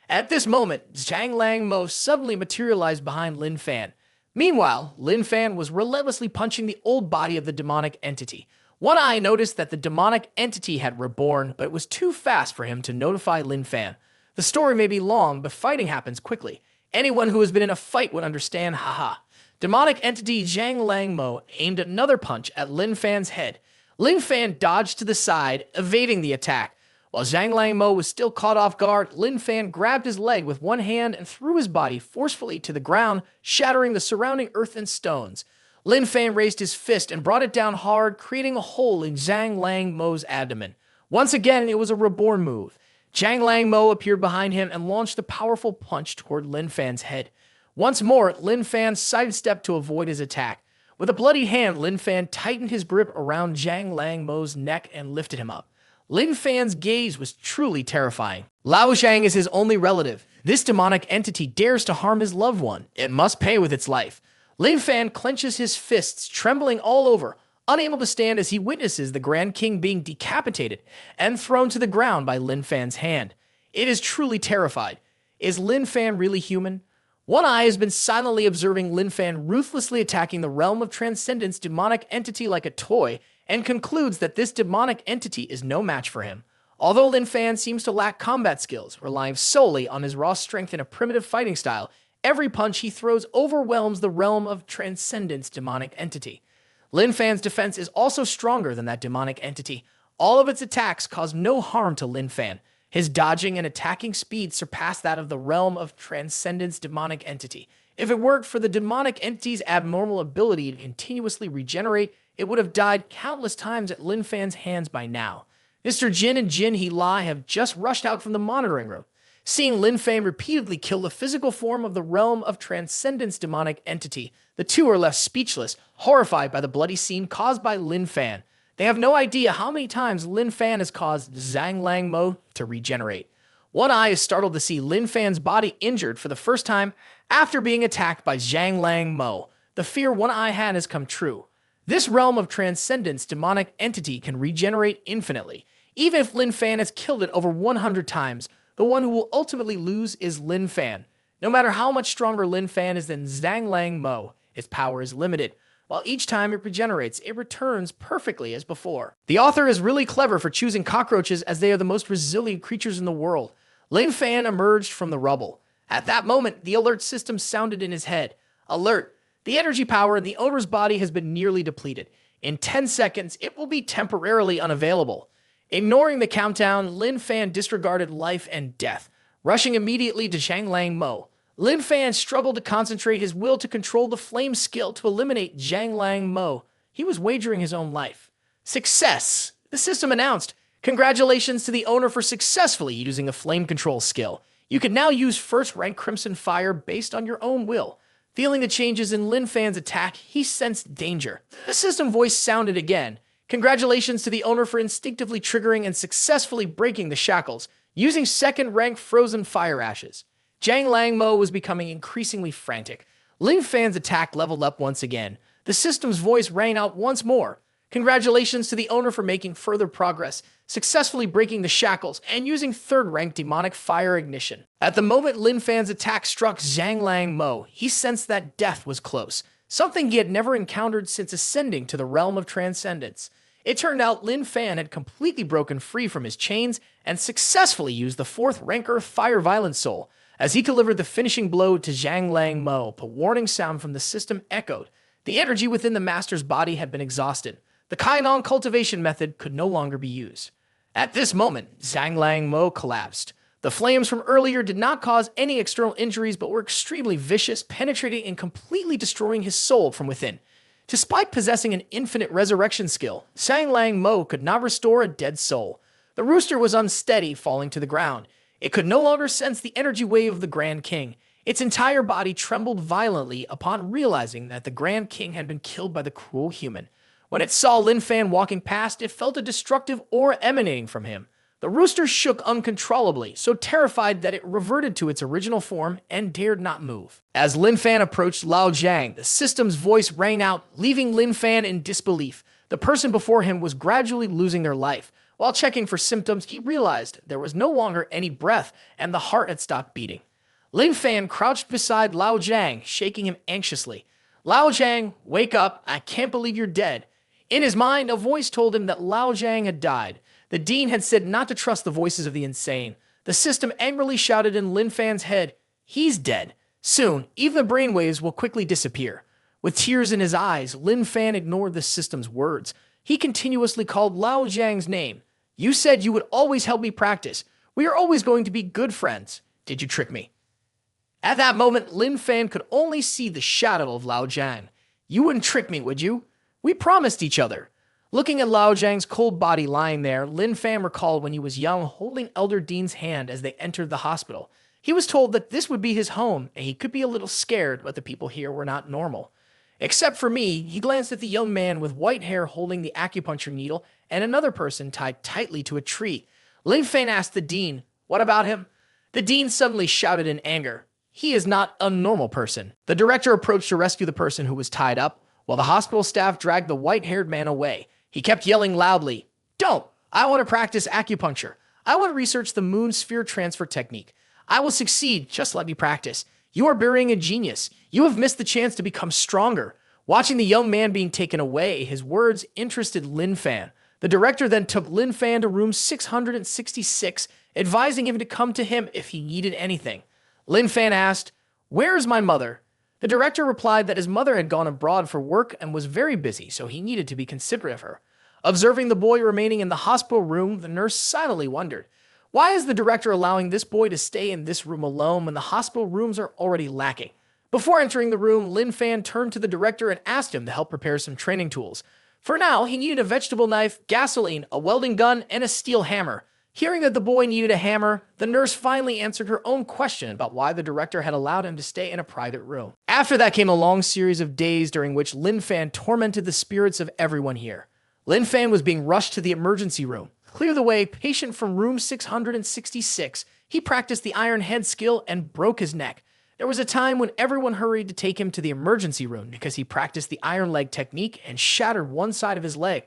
At this moment, Zhang Lang Mo suddenly materialized behind Lin Fan. Meanwhile, Lin Fan was relentlessly punching the old body of the demonic entity. One Eye noticed that the demonic entity had reborn, but it was too fast for him to notify Lin Fan. The story may be long, but fighting happens quickly. Anyone who has been in a fight would understand, haha. Demonic entity Zhang Lang Mo aimed another punch at Lin Fan's head. Lin Fan dodged to the side, evading the attack. While Zhang Lang Mo was still caught off guard, Lin Fan grabbed his leg with one hand and threw his body forcefully to the ground, shattering the surrounding earth and stones. Lin Fan raised his fist and brought it down hard, creating a hole in Zhang Lang Mo's abdomen. Once again, it was a reborn move. Zhang Lang Mo appeared behind him and launched a powerful punch toward Lin Fan's head. Once more, Lin Fan sidestepped to avoid his attack. With a bloody hand, Lin Fan tightened his grip around Zhang Lang Mo's neck and lifted him up. Lin Fan's gaze was truly terrifying. Lao Zhang is his only relative. This demonic entity dares to harm his loved one. It must pay with its life. Lin Fan clenches his fists, trembling all over, unable to stand as he witnesses the Grand King being decapitated and thrown to the ground by Lin Fan's hand. It is truly terrified. Is Lin Fan really human? One Eye has been silently observing Lin Fan ruthlessly attacking the realm of transcendence demonic entity like a toy and concludes that this demonic entity is no match for him. Although Lin Fan seems to lack combat skills, relying solely on his raw strength and a primitive fighting style, every punch he throws overwhelms the realm of transcendence demonic entity. Lin Fan's defense is also stronger than that demonic entity. All of its attacks cause no harm to Lin Fan. His dodging and attacking speed surpass that of the realm of transcendence demonic entity. If it worked for the demonic entity's abnormal ability to continuously regenerate, it would have died countless times at Lin Fan's hands by now. Mr. Jin and Jin He Lai have just rushed out from the monitoring room. Seeing Lin Fan repeatedly kill the physical form of the realm of transcendence demonic entity, the two are left speechless, horrified by the bloody scene caused by Lin Fan. They have no idea how many times Lin Fan has caused Zhang Lang Mo to regenerate. One Eye is startled to see Lin Fan's body injured for the first time after being attacked by Zhang Lang Mo. The fear One Eye had has come true. This realm of transcendence demonic entity can regenerate infinitely. Even if Lin Fan has killed it over 100 times, the one who will ultimately lose is Lin Fan. No matter how much stronger Lin Fan is than Zhang Lang Mo, its power is limited. While each time it regenerates, it returns perfectly as before. The author is really clever for choosing cockroaches as they are the most resilient creatures in the world. Lin Fan emerged from the rubble. At that moment, the alert system sounded in his head. Alert! The energy power in the owner's body has been nearly depleted. In 10 seconds, it will be temporarily unavailable. Ignoring the countdown, Lin Fan disregarded life and death. Rushing immediately to Zhang Lang Mo, Lin Fan struggled to concentrate his will to control the flame skill to eliminate Zhang Lang Mo. He was wagering his own life. Success! The system announced, "Congratulations to the owner for successfully using a flame control skill. You can now use first rank Crimson Fire based on your own will." Feeling the changes in Lin Fan's attack, he sensed danger. The system voice sounded again. "Congratulations to the owner for instinctively triggering and successfully breaking the shackles, using second rank Frozen Fire Ashes." Zhang Lang Mo was becoming increasingly frantic. Lin Fan's attack leveled up once again. The system's voice rang out once more. "Congratulations to the owner for making further progress, successfully breaking the shackles, and using third-rank demonic fire ignition." At the moment Lin Fan's attack struck Zhang Lang Mo, he sensed that death was close, something he had never encountered since ascending to the realm of transcendence. It turned out Lin Fan had completely broken free from his chains and successfully used the fourth ranker Fire Violent Soul. As he delivered the finishing blow to Zhang Lang Mo, a warning sound from the system echoed. The energy within the master's body had been exhausted. The Kainon cultivation method could no longer be used. At this moment, Zhang Lang Mo collapsed. The flames from earlier did not cause any external injuries but were extremely vicious, penetrating and completely destroying his soul from within. Despite possessing an infinite resurrection skill, Zhang Lang Mo could not restore a dead soul. The rooster was unsteady, falling to the ground. It could no longer sense the energy wave of the Grand King. Its entire body trembled violently upon realizing that the Grand King had been killed by the cruel human. When it saw Lin Fan walking past, it felt a destructive aura emanating from him. The rooster shook uncontrollably, so terrified that it reverted to its original form and dared not move. As Lin Fan approached Lao Jiang, the system's voice rang out, leaving Lin Fan in disbelief. The person before him was gradually losing their life. While checking for symptoms, he realized there was no longer any breath and the heart had stopped beating. Lin Fan crouched beside Lao Jiang, shaking him anxiously. Lao Jiang, wake up, I can't believe you're dead. In his mind, a voice told him that Lao Jiang had died. The dean had said not to trust the voices of the insane. The system angrily shouted in Lin Fan's head, he's dead. Soon, even the brainwaves will quickly disappear. With tears in his eyes, Lin Fan ignored the system's words. He continuously called Lao Jiang's name. You said you would always help me practice. We are always going to be good friends. Did you trick me? At that moment, Lin Fan could only see the shadow of Lao Jiang. You wouldn't trick me, would you? We promised each other. Looking at Lao Jiang's cold body lying there, Lin Fan recalled when he was young holding Elder Dean's hand as they entered the hospital. He was told that this would be his home, and he could be a little scared, but the people here were not normal. Except for me, he glanced at the young man with white hair holding the acupuncture needle and another person tied tightly to a tree. Lin Fan asked the dean, what about him? The dean suddenly shouted in anger, he is not a normal person. The director approached to rescue the person who was tied up, while the hospital staff dragged the white-haired man away. He kept yelling loudly, don't! I want to practice acupuncture. I want to research the moon sphere transfer technique. I will succeed, just let me practice. You are burying a genius. You have missed the chance to become stronger. Watching the young man being taken away, his words interested Lin Fan. The director then took Lin Fan to room 666, advising him to come to him if he needed anything. Lin Fan asked, where is my mother? The director replied that his mother had gone abroad for work and was very busy, so he needed to be considerate of her. Observing the boy remaining in the hospital room, the nurse silently wondered, why is the director allowing this boy to stay in this room alone when the hospital rooms are already lacking? Before entering the room, Lin Fan turned to the director and asked him to help prepare some training tools. For now, he needed a vegetable knife, gasoline, a welding gun, and a steel hammer. Hearing that the boy needed a hammer, the nurse finally answered her own question about why the director had allowed him to stay in a private room. After that came a long series of days during which Lin Fan tormented the spirits of everyone here. Lin Fan was being rushed to the emergency room. Clear the way, patient from room 666. He practiced the iron head skill and broke his neck. There was a time when everyone hurried to take him to the emergency room because he practiced the iron leg technique and shattered one side of his leg.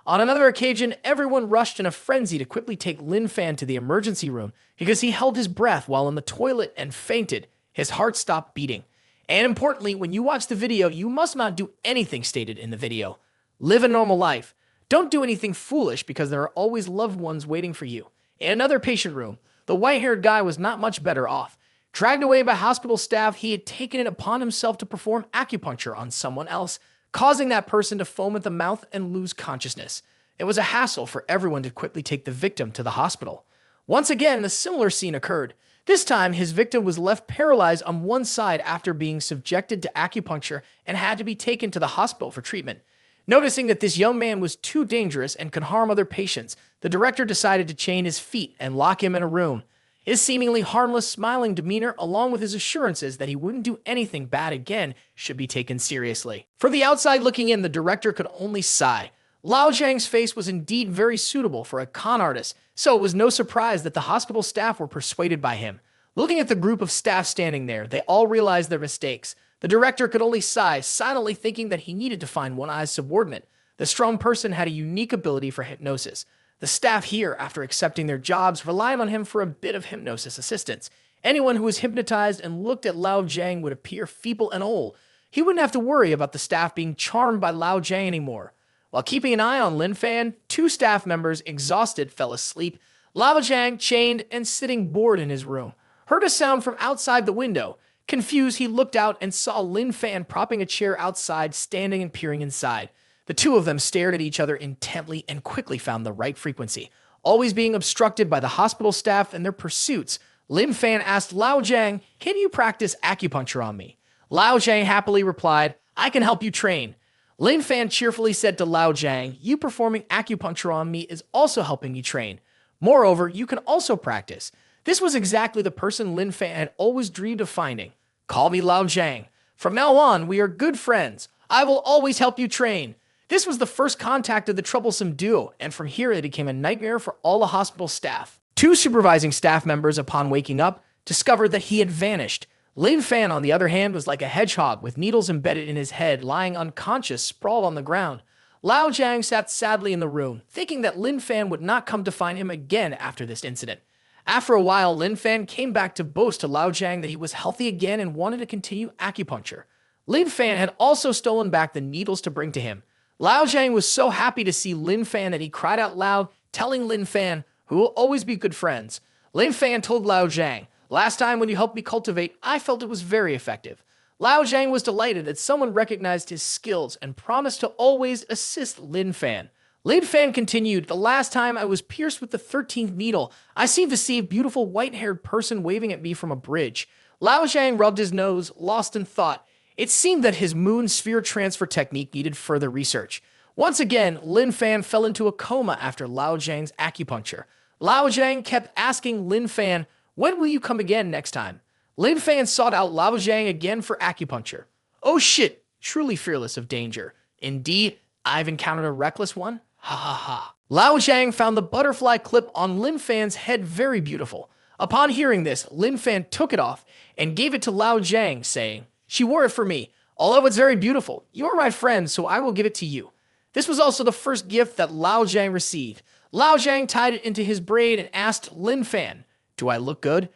On another occasion, everyone rushed in a frenzy to quickly take Lin Fan to the emergency room because he held his breath while in the toilet and fainted. His heart stopped beating. And importantly, when you watch the video, you must not do anything stated in the video. Live a normal life. Don't do anything foolish because there are always loved ones waiting for you. In another patient room, the white-haired guy was not much better off. Dragged away by hospital staff, he had taken it upon himself to perform acupuncture on someone else, causing that person to foam at the mouth and lose consciousness. It was a hassle for everyone to quickly take the victim to the hospital. Once again, a similar scene occurred. This time, his victim was left paralyzed on one side after being subjected to acupuncture and had to be taken to the hospital for treatment. Noticing that this young man was too dangerous and could harm other patients, the director decided to chain his feet and lock him in a room. His seemingly harmless, smiling demeanor, along with his assurances that he wouldn't do anything bad again, should be taken seriously. For the outside looking in, the director could only sigh. Lao Jiang's face was indeed very suitable for a con artist, so it was no surprise that the hospital staff were persuaded by him. Looking at the group of staff standing there, they all realized their mistakes. The director could only sigh, silently thinking that he needed to find One-Eye's subordinate. The strong person had a unique ability for hypnosis. The staff here, after accepting their jobs, relied on him for a bit of hypnosis assistance. Anyone who was hypnotized and looked at Lao Jiang would appear feeble and old. He wouldn't have to worry about the staff being charmed by Lao Jiang anymore. While keeping an eye on Lin Fan, two staff members, exhausted, fell asleep. Lao Jiang, chained and sitting bored in his room, heard a sound from outside the window. Confused, he looked out and saw Lin Fan propping a chair outside, standing and peering inside. The two of them stared at each other intently and quickly found the right frequency. Always being obstructed by the hospital staff and their pursuits, Lin Fan asked Lao Jiang, can you practice acupuncture on me? Lao Jiang happily replied, I can help you train. Lin Fan cheerfully said to Lao Jiang, you performing acupuncture on me is also helping me train. Moreover, you can also practice. This was exactly the person Lin Fan had always dreamed of finding. Call me Lao Jiang. From now on, we are good friends. I will always help you train. This was the first contact of the troublesome duo, and from here it became a nightmare for all the hospital staff. Two supervising staff members, upon waking up, discovered that he had vanished. Lin Fan, on the other hand, was like a hedgehog with needles embedded in his head, lying unconscious, sprawled on the ground. Lao Jiang sat sadly in the room, thinking that Lin Fan would not come to find him again after this incident. After a while, Lin Fan came back to boast to Lao Jiang that he was healthy again and wanted to continue acupuncture. Lin Fan had also stolen back the needles to bring to him. Lao Jiang was so happy to see Lin Fan that he cried out loud, telling Lin Fan, who will always be good friends. Lin Fan told Lao Jiang, "Last time when you helped me cultivate, I felt it was very effective." Lao Jiang was delighted that someone recognized his skills and promised to always assist Lin Fan. Lin Fan continued, "The last time I was pierced with the 13th needle, I seemed to see a beautiful white-haired person waving at me from a bridge." Lao Jiang rubbed his nose, lost in thought. It seemed that his moon sphere transfer technique needed further research. Once again, Lin Fan fell into a coma after Lao Jiang's acupuncture. Lao Jiang kept asking Lin Fan, "When will you come again next time?" Lin Fan sought out Lao Jiang again for acupuncture. "Oh shit, truly fearless of danger. Indeed, I've encountered a reckless one. Ha ha ha." Lao Jiang found the butterfly clip on Lin Fan's head very beautiful. Upon hearing this, Lin Fan took it off and gave it to Lao Jiang, saying, "She wore it for me. Although it's very beautiful, you are my friend, so I will give it to you." This was also the first gift that Lao Jiang received. Lao Jiang tied it into his braid and asked Lin Fan, "Do I look good?"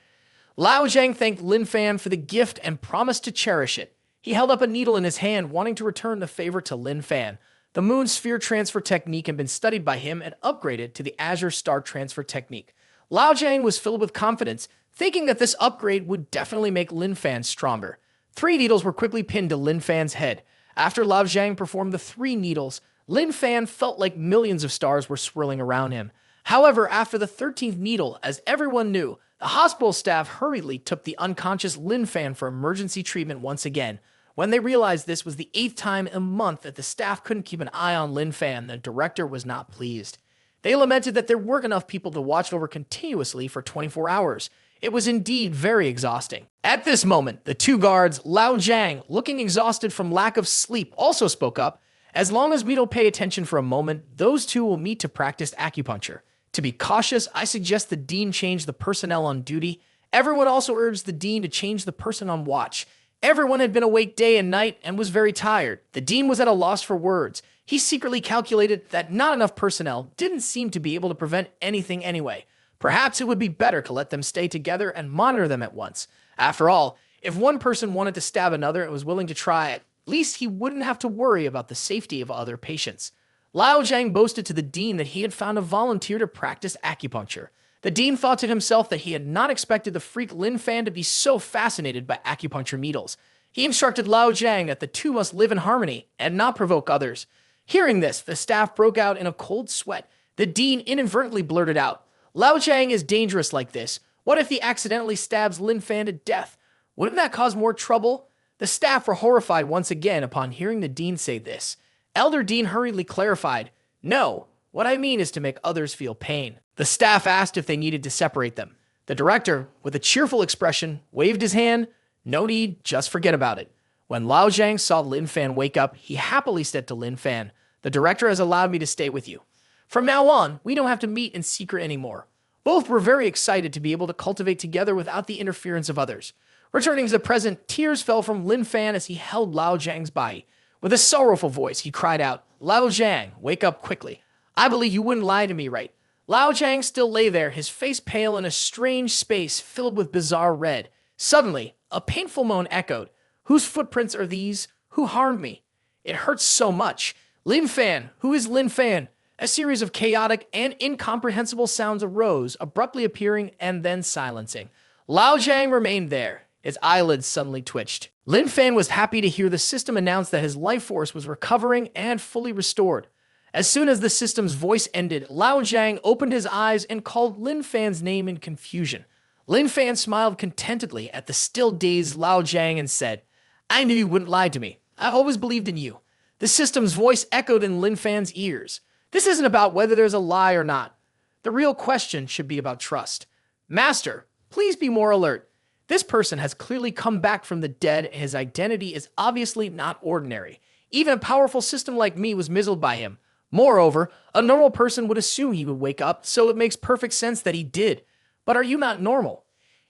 Lao Jiang thanked Lin Fan for the gift and promised to cherish it. He held up a needle in his hand, wanting to return the favor to Lin Fan. The moon sphere transfer technique had been studied by him and upgraded to the azure star transfer technique. Lao Jiang was filled with confidence, thinking that this upgrade would definitely make Lin Fan stronger. 3 needles were quickly pinned to Lin Fan's head. After Lao Jiang performed the 3 needles, Lin Fan felt like millions of stars were swirling around him. However, after the 13th needle, as everyone knew, the hospital staff hurriedly took the unconscious Lin Fan for emergency treatment once again. When they realized this was the 8th time in a month that the staff couldn't keep an eye on Lin Fan, the director was not pleased. They lamented that there weren't enough people to watch over continuously for 24 hours. It was indeed very exhausting. At this moment, the 2 guards, Lao Jiang, looking exhausted from lack of sleep, also spoke up. "As long as we don't pay attention for a moment, those 2 will meet to practice acupuncture. To be cautious, I suggest the dean change the personnel on duty. Everyone also urged the dean to change the person on watch. Everyone had been awake day and night and was very tired. The dean was at a loss for words. He secretly calculated that not enough personnel didn't seem to be able to prevent anything anyway. Perhaps it would be better to let them stay together and monitor them at once. After all, if one person wanted to stab another and was willing to try, at least he wouldn't have to worry about the safety of other patients." Lao Jiang boasted to the dean that he had found a volunteer to practice acupuncture. The dean thought to himself that he had not expected the freak Lin Fan to be so fascinated by acupuncture needles. He instructed Lao Jiang that the 2 must live in harmony and not provoke others. Hearing this, the staff broke out in a cold sweat. The dean inadvertently blurted out, "Lao Jiang is dangerous like this. What if he accidentally stabs Lin Fan to death? Wouldn't that cause more trouble?" The staff were horrified once again upon hearing the dean say this. Elder Dean hurriedly clarified, "No, what I mean is to make others feel pain." The staff asked if they needed to separate them. The director, with a cheerful expression, waved his hand. "No need, just forget about it." When Lao Jiang saw Lin Fan wake up, he happily said to Lin Fan, "The director has allowed me to stay with you. From now on, we don't have to meet in secret anymore." Both were very excited to be able to cultivate together without the interference of others. Returning to the present, tears fell from Lin Fan as he held Lao Jiang's body. With a sorrowful voice, he cried out, "Lao Jiang, wake up quickly. I believe you wouldn't lie to me, right?" Lao Jiang still lay there, his face pale in a strange space filled with bizarre red. Suddenly, a painful moan echoed. "Whose footprints are these? Who harmed me? It hurts so much. Lin Fan, who is Lin Fan?" A series of chaotic and incomprehensible sounds arose, abruptly appearing and then silencing. Lao Jiang remained there. His eyelids suddenly twitched. Lin Fan was happy to hear the system announce that his life force was recovering and fully restored. As soon as the system's voice ended, Lao Jiang opened his eyes and called Lin Fan's name in confusion. Lin Fan smiled contentedly at the still dazed Lao Jiang and said, "I knew you wouldn't lie to me. I always believed in you." The system's voice echoed in Lin Fan's ears. "This isn't about whether there's a lie or not. The real question should be about trust. Master, please be more alert. This person has clearly come back from the dead, and his identity is obviously not ordinary. Even a powerful system like me was misled by him. Moreover, a normal person would assume he would wake up, so it makes perfect sense that he did. But are you not normal?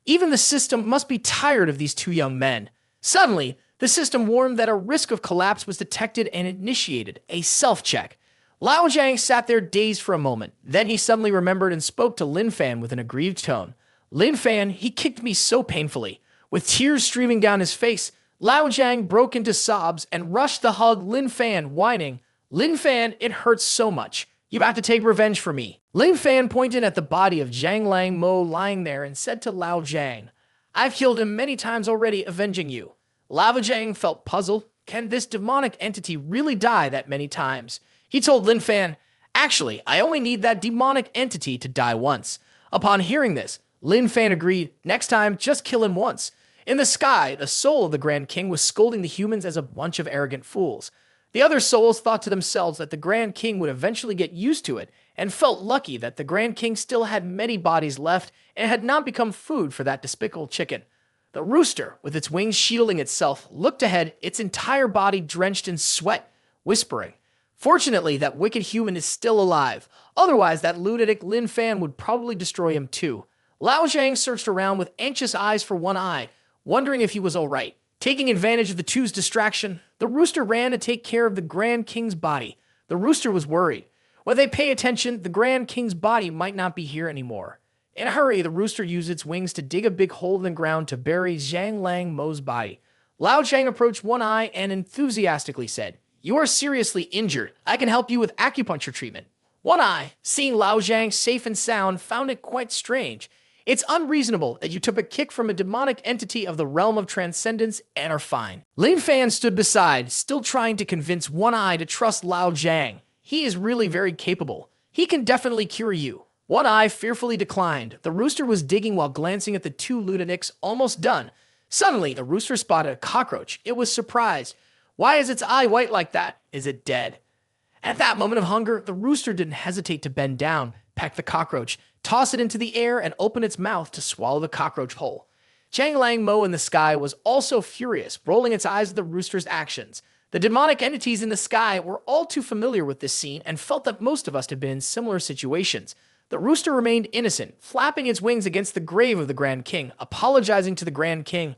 Even the system must be tired of these two young men. Suddenly, the system warned that a risk of collapse was detected and initiated a self-check. Lao Jiang sat there dazed for a moment. Then he suddenly remembered and spoke to Lin Fan with an aggrieved tone. Lin Fan, he kicked me so painfully. With tears streaming down his face, Lao Jiang broke into sobs and rushed to hug Lin Fan, whining, "Lin Fan, it hurts so much. You have to take revenge for me." Lin Fan pointed at the body of Zhang Lang Mo lying there and said to Lao Jiang, "I've killed him many times already, avenging you." Lao Jiang felt puzzled. Can this demonic entity really die that many times? He told Lin Fan, "Actually, I only need that demonic entity to die once." Upon hearing this, Lin Fan agreed, "Next time, just kill him once." In the sky, the soul of the Grand King was scolding the humans as a bunch of arrogant fools. The other souls thought to themselves that the Grand King would eventually get used to it and felt lucky that the Grand King still had many bodies left and had not become food for that despicable chicken. The rooster, with its wings shielding itself, looked ahead, its entire body drenched in sweat, whispering, "Fortunately, that wicked human is still alive. Otherwise, that lunatic Lin Fan would probably destroy him too." Lao Jiang searched around with anxious eyes for One Eye, wondering if he was all right. Taking advantage of the two's distraction, the rooster ran to take care of the Grand King's body. The rooster was worried. When they pay attention, the Grand King's body might not be here anymore. In a hurry, the rooster used its wings to dig a big hole in the ground to bury Zhang Lang Mo's body. Lao Jiang approached One Eye and enthusiastically said, "You are seriously injured. I can help you with acupuncture treatment." One Eye, seeing Lao Jiang safe and sound, found it quite strange. "It's unreasonable that you took a kick from a demonic entity of the realm of transcendence and are fine." Lin Fan stood beside, still trying to convince One Eye to trust Lao Jiang. He is really very capable. He can definitely cure you. One Eye fearfully declined. The rooster was digging while glancing at the two lunatics, almost done. Suddenly, the rooster spotted a cockroach. It was surprised. "Why is its eye white like that? Is it dead?" At that moment of hunger, the rooster didn't hesitate to bend down, peck the cockroach, toss it into the air, and open its mouth to swallow the cockroach whole. Zhang Lang Mo in the sky was also furious, rolling its eyes at the rooster's actions. The demonic entities in the sky were all too familiar with this scene and felt that most of us had been in similar situations. The rooster remained innocent, flapping its wings against the grave of the Grand King, apologizing to the Grand King.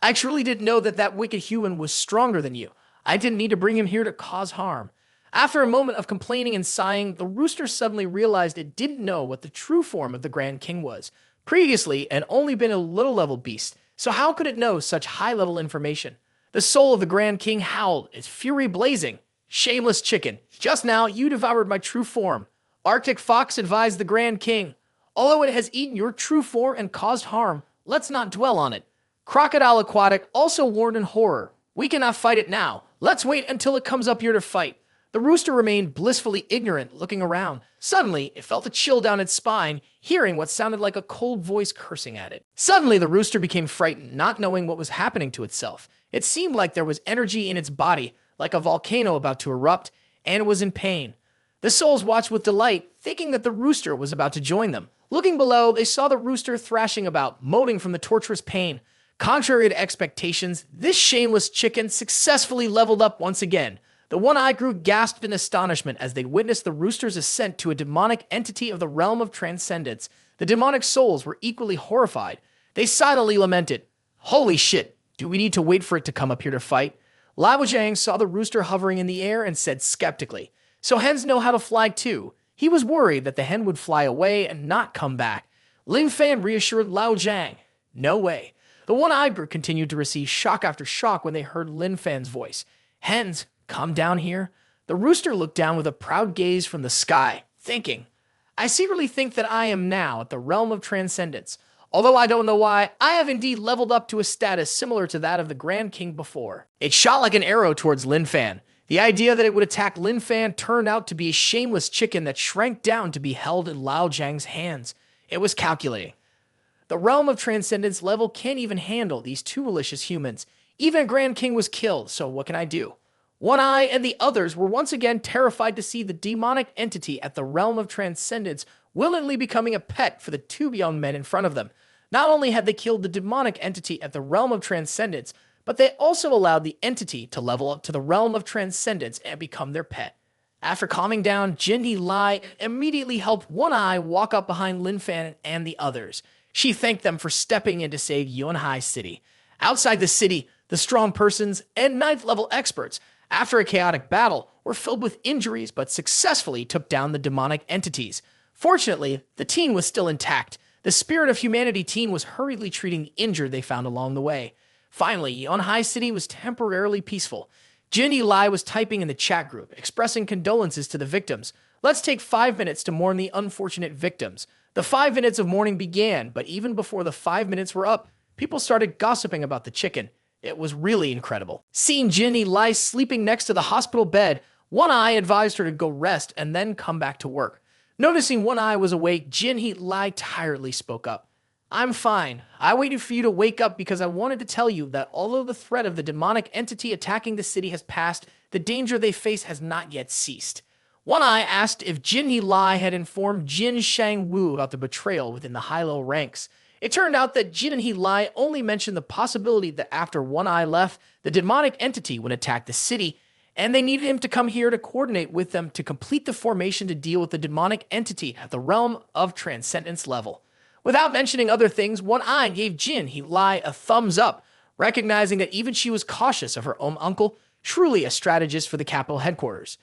"I truly didn't know that that wicked human was stronger than you. I didn't need to bring him here to cause harm." After a moment of complaining and sighing, the rooster suddenly realized it didn't know what the true form of the Grand King was. Previously, it had only been a little-level beast, so how could it know such high-level information? The soul of the Grand King howled, its fury blazing. "Shameless chicken, just now you devoured my true form. Arctic Fox advised the Grand King. Although it has eaten your true form and caused harm, let's not dwell on it. Crocodile Aquatic also warned in horror. We cannot fight it now. Let's wait until it comes up here to fight." The rooster remained blissfully ignorant, looking around. Suddenly, it felt a chill down its spine, hearing what sounded like a cold voice cursing at it. Suddenly, the rooster became frightened, not knowing what was happening to itself. It seemed like there was energy in its body, like a volcano about to erupt, and it was in pain. The souls watched with delight, thinking that the rooster was about to join them. Looking below, they saw the rooster thrashing about, moaning from the torturous pain. Contrary to expectations, this shameless chicken successfully leveled up once again. The One Eye grew gasped in astonishment as they witnessed the rooster's ascent to a demonic entity of the realm of transcendence. The demonic souls were equally horrified. They silently lamented, "Holy shit, do we need to wait for it to come up here to fight?" Lao Jiang saw the rooster hovering in the air and said skeptically, "So hens know how to fly too." He was worried that the hen would fly away and not come back. Lin Fan reassured Lao Jiang, "No way." The One-Eyed group continued to receive shock after shock when they heard Lin Fan's voice. "Hens, come down here." The rooster looked down with a proud gaze from the sky, thinking, "I secretly think that I am now at the realm of transcendence. Although I don't know why, I have indeed leveled up to a status similar to that of the Grand King before." It shot like an arrow towards Lin Fan. The idea that it would attack Lin Fan turned out to be a shameless chicken that shrank down to be held in Lao Jiang's hands. It was calculating. The realm of transcendence level can't even handle these two malicious humans. Even a Grand King was killed, so what can I do? One Eye and the others were once again terrified to see the demonic entity at the realm of transcendence willingly becoming a pet for the two young men in front of them. Not only had they killed the demonic entity at the realm of transcendence, but they also allowed the entity to level up to the realm of transcendence and become their pet. After calming down, Jinhee Lai immediately helped One Eye walk up behind Lin Fan and the others. She thanked them for stepping in to save Yunhai City. Outside the city, the strong persons and ninth-level experts, after a chaotic battle, were filled with injuries but successfully took down the demonic entities. Fortunately, the teen was still intact. The Spirit of Humanity team was hurriedly treating the injured they found along the way. Finally, Yunhai City was temporarily peaceful. Jinhee Lai was typing in the chat group, expressing condolences to the victims. Let's take 5 minutes to mourn the unfortunate victims. The 5 minutes of mourning began, but even before the 5 minutes were up, people started gossiping about the chicken. It was really incredible. Seeing Jinhee Lai sleeping next to the hospital bed, One Eye advised her to go rest and then come back to work. Noticing One Eye was awake, Jinhee Lai tiredly spoke up. I'm fine. I waited for you to wake up because I wanted to tell you that although the threat of the demonic entity attacking the city has passed, the danger they face has not yet ceased. One Eye asked if Jinhee Lai had informed Jin Shang-woo about the betrayal within the high-low ranks. It turned out that Jinhee Lai only mentioned the possibility that after One Eye left, the demonic entity would attack the city, and they needed him to come here to coordinate with them to complete the formation to deal with the demonic entity at the realm of transcendence level. Without mentioning other things, One Eye gave Jinhee Lai a thumbs up, recognizing that even she was cautious of her own uncle, truly a strategist for the capital headquarters.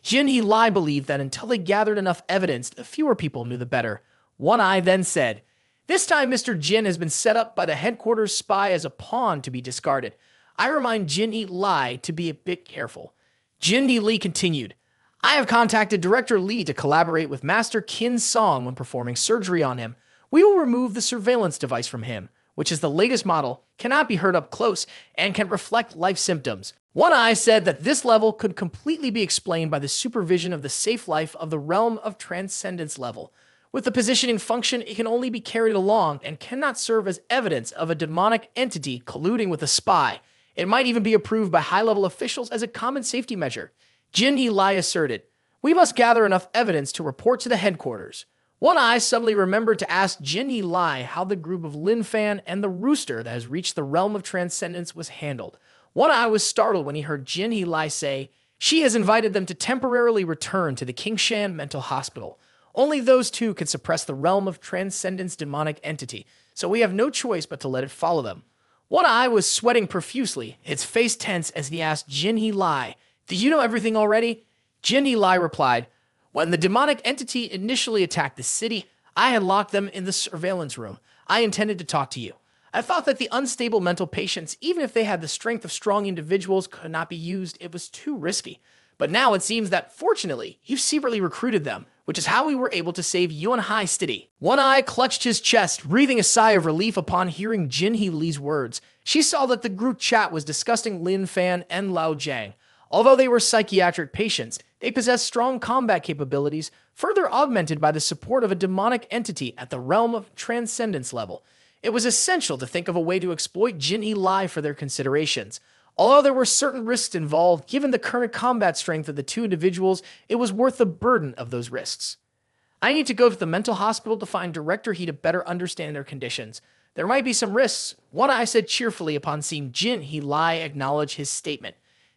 Jinhee Lai believed that until they gathered enough evidence, the fewer people knew the better. One Eye then said, "This time Mr. Jin has been set up by the headquarters spy as a pawn to be discarded. I remind Jinhee Lai to be a bit careful." Jinhee Lee continued, "I have contacted Director Lee to collaborate with Master Kin Song when performing surgery on him. We will remove the surveillance device from him, which is the latest model, cannot be heard up close, and can reflect life symptoms." One Eye said that this level could completely be explained by the supervision of the safe life of the realm of transcendence level. With the positioning function, it can only be carried along and cannot serve as evidence of a demonic entity colluding with a spy. It might even be approved by high-level officials as a common safety measure. Jinhee Lai asserted, "We must gather enough evidence to report to the headquarters." One Eye suddenly remembered to ask Jinhee Lai how the group of Lin Fan and the rooster that has reached the realm of transcendence was handled. One Eye was startled when he heard Jinhee Lai say, "She has invited them to temporarily return to the Kingshan Mental Hospital. Only those two can suppress the realm of transcendence demonic entity, so we have no choice but to let it follow them." One Eye was sweating profusely, its face tense as he asked Jinhee Lai, "Do you know everything already?" Jinhee Lai replied, "When the demonic entity initially attacked the city, I had locked them in the surveillance room. I intended to talk to you. I thought that the unstable mental patients, even if they had the strength of strong individuals, could not be used. It was too risky. But now it seems that, fortunately, you secretly recruited them, which is how we were able to save Yunhai City." One Eye clutched his chest, breathing a sigh of relief upon hearing Jinhee Lee's words. She saw that the group chat was discussing Lin Fan and Lao Jiang. Although they were psychiatric patients, they possessed strong combat capabilities, further augmented by the support of a demonic entity at the realm of transcendence level. It was essential to think of a way to exploit Jinhee Lai for their considerations. Although there were certain risks involved, given the current combat strength of the two individuals, it was worth the burden of those risks. "I need to go to the mental hospital to find Director He to better understand their conditions. There might be some risks," One Eye said cheerfully upon seeing Jinhee Lai acknowledge his statement.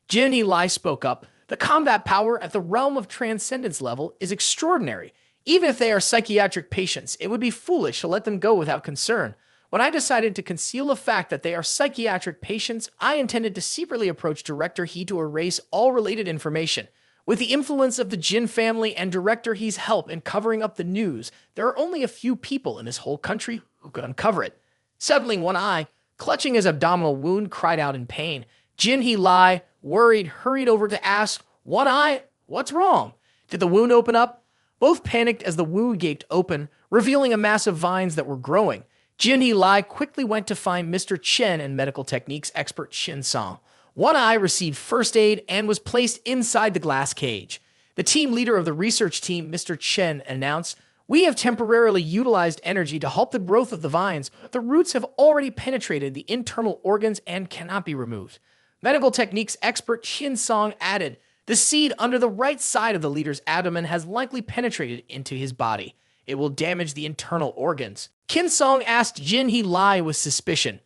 Jinhee Lai spoke up, "The combat power at the realm of transcendence level is extraordinary. Even if they are psychiatric patients, it would be foolish to let them go without concern. When I decided to conceal the fact that they are psychiatric patients, I intended to secretly approach Director He to erase all related information. With the influence of the Jin family and Director He's help in covering up the news, there are only a few people in this whole country who could uncover it." Suddenly, One Eye, clutching his abdominal wound, cried out in pain. Jinhee Lai, worried, hurried over to ask, "One Eye, what's wrong? Did the wound open up?" Both panicked as the wound gaped open, revealing a mass of vines that were growing. Jinhee Lai quickly went to find Mr. Chen and medical techniques expert Shin Song. One Eye received first aid and was placed inside the glass cage. The team leader of the research team, Mr. Chen, announced, "We have temporarily utilized energy to halt the growth of the vines, but the roots have already penetrated the internal organs and cannot be removed." Medical techniques expert Shin Song added, "The seed under the right side of the leader's abdomen has likely penetrated into his body. It will damage the internal organs." Kin Song asked Jinhee Lai with suspicion,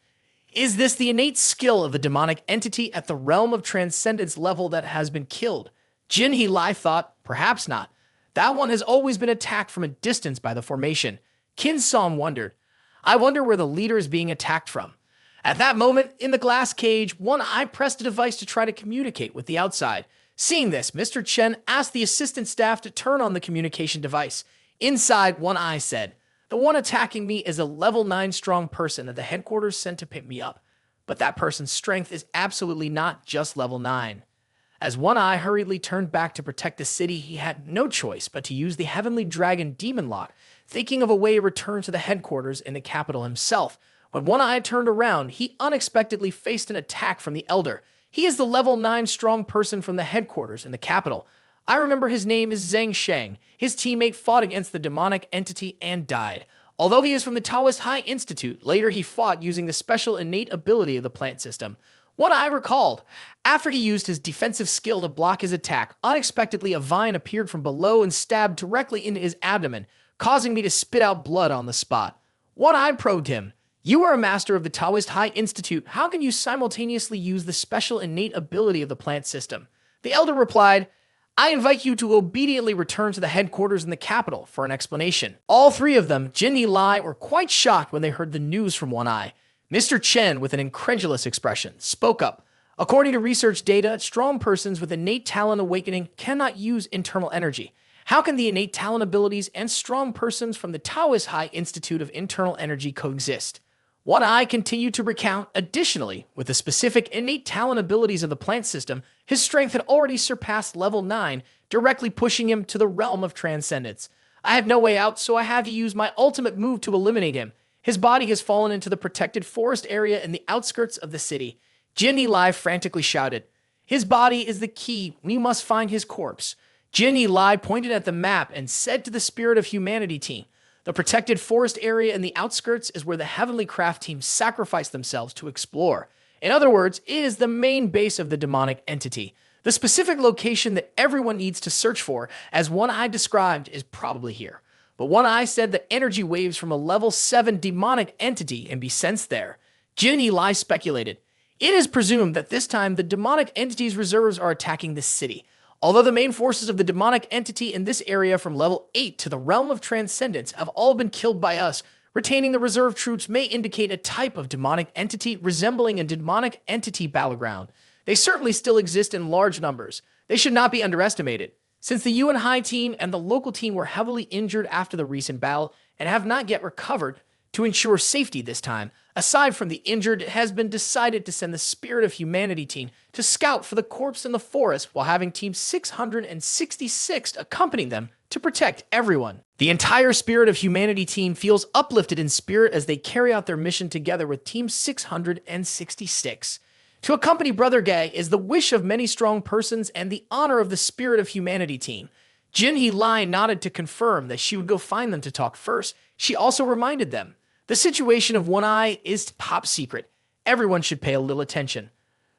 Is this the innate skill of the demonic entity at the realm of transcendence level that has been killed? Jinhee Lai thought, perhaps not. That one has always been attacked from a distance by the formation. Kin Som wondered, I wonder where the leader is being attacked from. At that moment, in the glass cage, One Eye pressed a device to try to communicate with the outside. Seeing this, Mr. Chen asked the assistant staff to turn on the communication device. Inside, One Eye said, the one attacking me is a level 9 strong person that the headquarters sent to pick me up. But that person's strength is absolutely not just level 9. As One Eye hurriedly turned back to protect the city, he had no choice but to use the Heavenly Dragon Demon Lock, thinking of a way to return to the headquarters in the capital himself. When One Eye turned around, he unexpectedly faced an attack from the Elder. He is the level 9 strong person from the headquarters in the capital. I remember his name is Zhang Shang. His teammate fought against the demonic entity and died. Although he is from the Taoist High Institute, later he fought using the special innate ability of the plant system. One Eye recalled, after he used his defensive skill to block his attack, unexpectedly a vine appeared from below and stabbed directly into his abdomen, causing me to spit out blood on the spot. One Eye probed him. You are a master of the Taoist High Institute. How can you simultaneously use the special innate ability of the plant system? The Elder replied, I invite you to obediently return to the headquarters in the capital for an explanation. All three of them, Jinhee Lai, were quite shocked when they heard the news from One Eye. Mr. Chen, with an incredulous expression, spoke up. According to research data, strong persons with innate talent awakening cannot use internal energy. How can the innate talent abilities and strong persons from the Taoist High Institute of Internal Energy coexist? One Eye continued to recount, additionally, with the specific innate talent abilities of the plant system, his strength had already surpassed level 9, directly pushing him to the realm of transcendence. I have no way out, so I had to use my ultimate move to eliminate him. His body has fallen into the protected forest area in the outskirts of the city. Jinhee Lai frantically shouted, his body is the key. We must find his corpse. Jinhee Lai pointed at the map and said to the Spirit of Humanity team, the protected forest area in the outskirts is where the Heavenly Craft team sacrificed themselves to explore. In other words, it is the main base of the demonic entity. The specific location that everyone needs to search for, as One Eye described, is probably here. But One Eye said that energy waves from a level 7 demonic entity can be sensed there. Jinhee Lai speculated, it is presumed that this time the demonic entity's reserves are attacking this city. Although the main forces of the demonic entity in this area from level 8 to the realm of transcendence have all been killed by us, retaining the reserve troops may indicate a type of demonic entity resembling a demonic entity battleground. They certainly still exist in large numbers. They should not be underestimated. Since the UN High team and the local team were heavily injured after the recent battle and have not yet recovered, to ensure safety this time, aside from the injured, it has been decided to send the Spirit of Humanity team to scout for the corpse in the forest while having Team 666 accompany them to protect everyone. The entire Spirit of Humanity team feels uplifted in spirit as they carry out their mission together with Team 666. To accompany Brother Gay is the wish of many strong persons and the honor of the Spirit of Humanity team. Jinhee Lai nodded to confirm that she would go find them to talk first. She also reminded them, the situation of One Eye is top secret. Everyone should pay a little attention.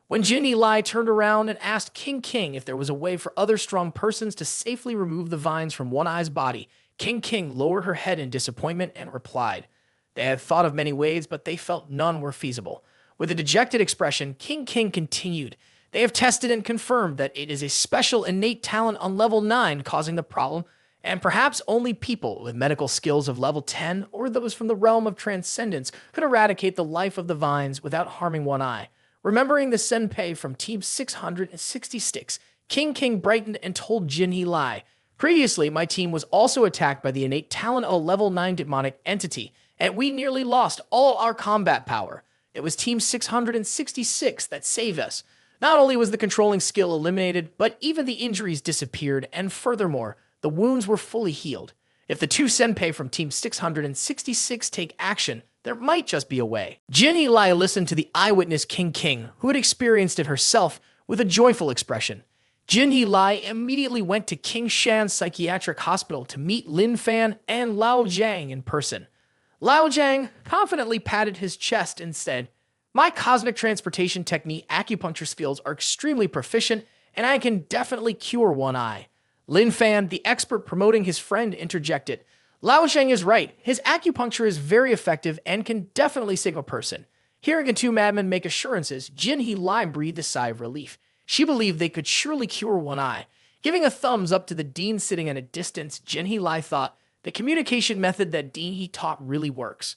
When Jinhee Lai turned around and asked King if there was a way for other strong persons to safely remove the vines from One Eye's body, King lowered her head in disappointment and replied. They had thought of many ways, but they felt none were feasible. With a dejected expression, King continued. They have tested and confirmed that it is a special innate talent on level 9 causing the problem, and perhaps only people with medical skills of level 10 or those from the realm of transcendence could eradicate the life of the vines without harming One Eye. Remembering the senpai from Team 666, King brightened and told Jinhee Lai, previously my team was also attacked by the innate talent of a level 9 demonic entity, and we nearly lost all our combat power. It was Team 666 that saved us. Not only was the controlling skill eliminated, but even the injuries disappeared, and furthermore, the wounds were fully healed. If the two senpai from Team 666 take action, there might just be a way. Jinhee Lai listened to the eyewitness King, who had experienced it herself, with a joyful expression. Jinhee Lai immediately went to King Shan Psychiatric Hospital to meet Lin Fan and Lao Jiang in person. Lao Jiang confidently patted his chest and said, my cosmic transportation technique acupuncture skills are extremely proficient, and I can definitely cure One Eye. Lin Fan, the expert promoting his friend, interjected. Lao Jiang is right. His acupuncture is very effective and can definitely save a person. Hearing the two madmen make assurances, Jin-hee Lai breathed a sigh of relief. She believed they could surely cure one eye. Giving a thumbs up to the dean sitting at a distance, Jin-hee Lai thought, the communication method that Dean-hee taught really works.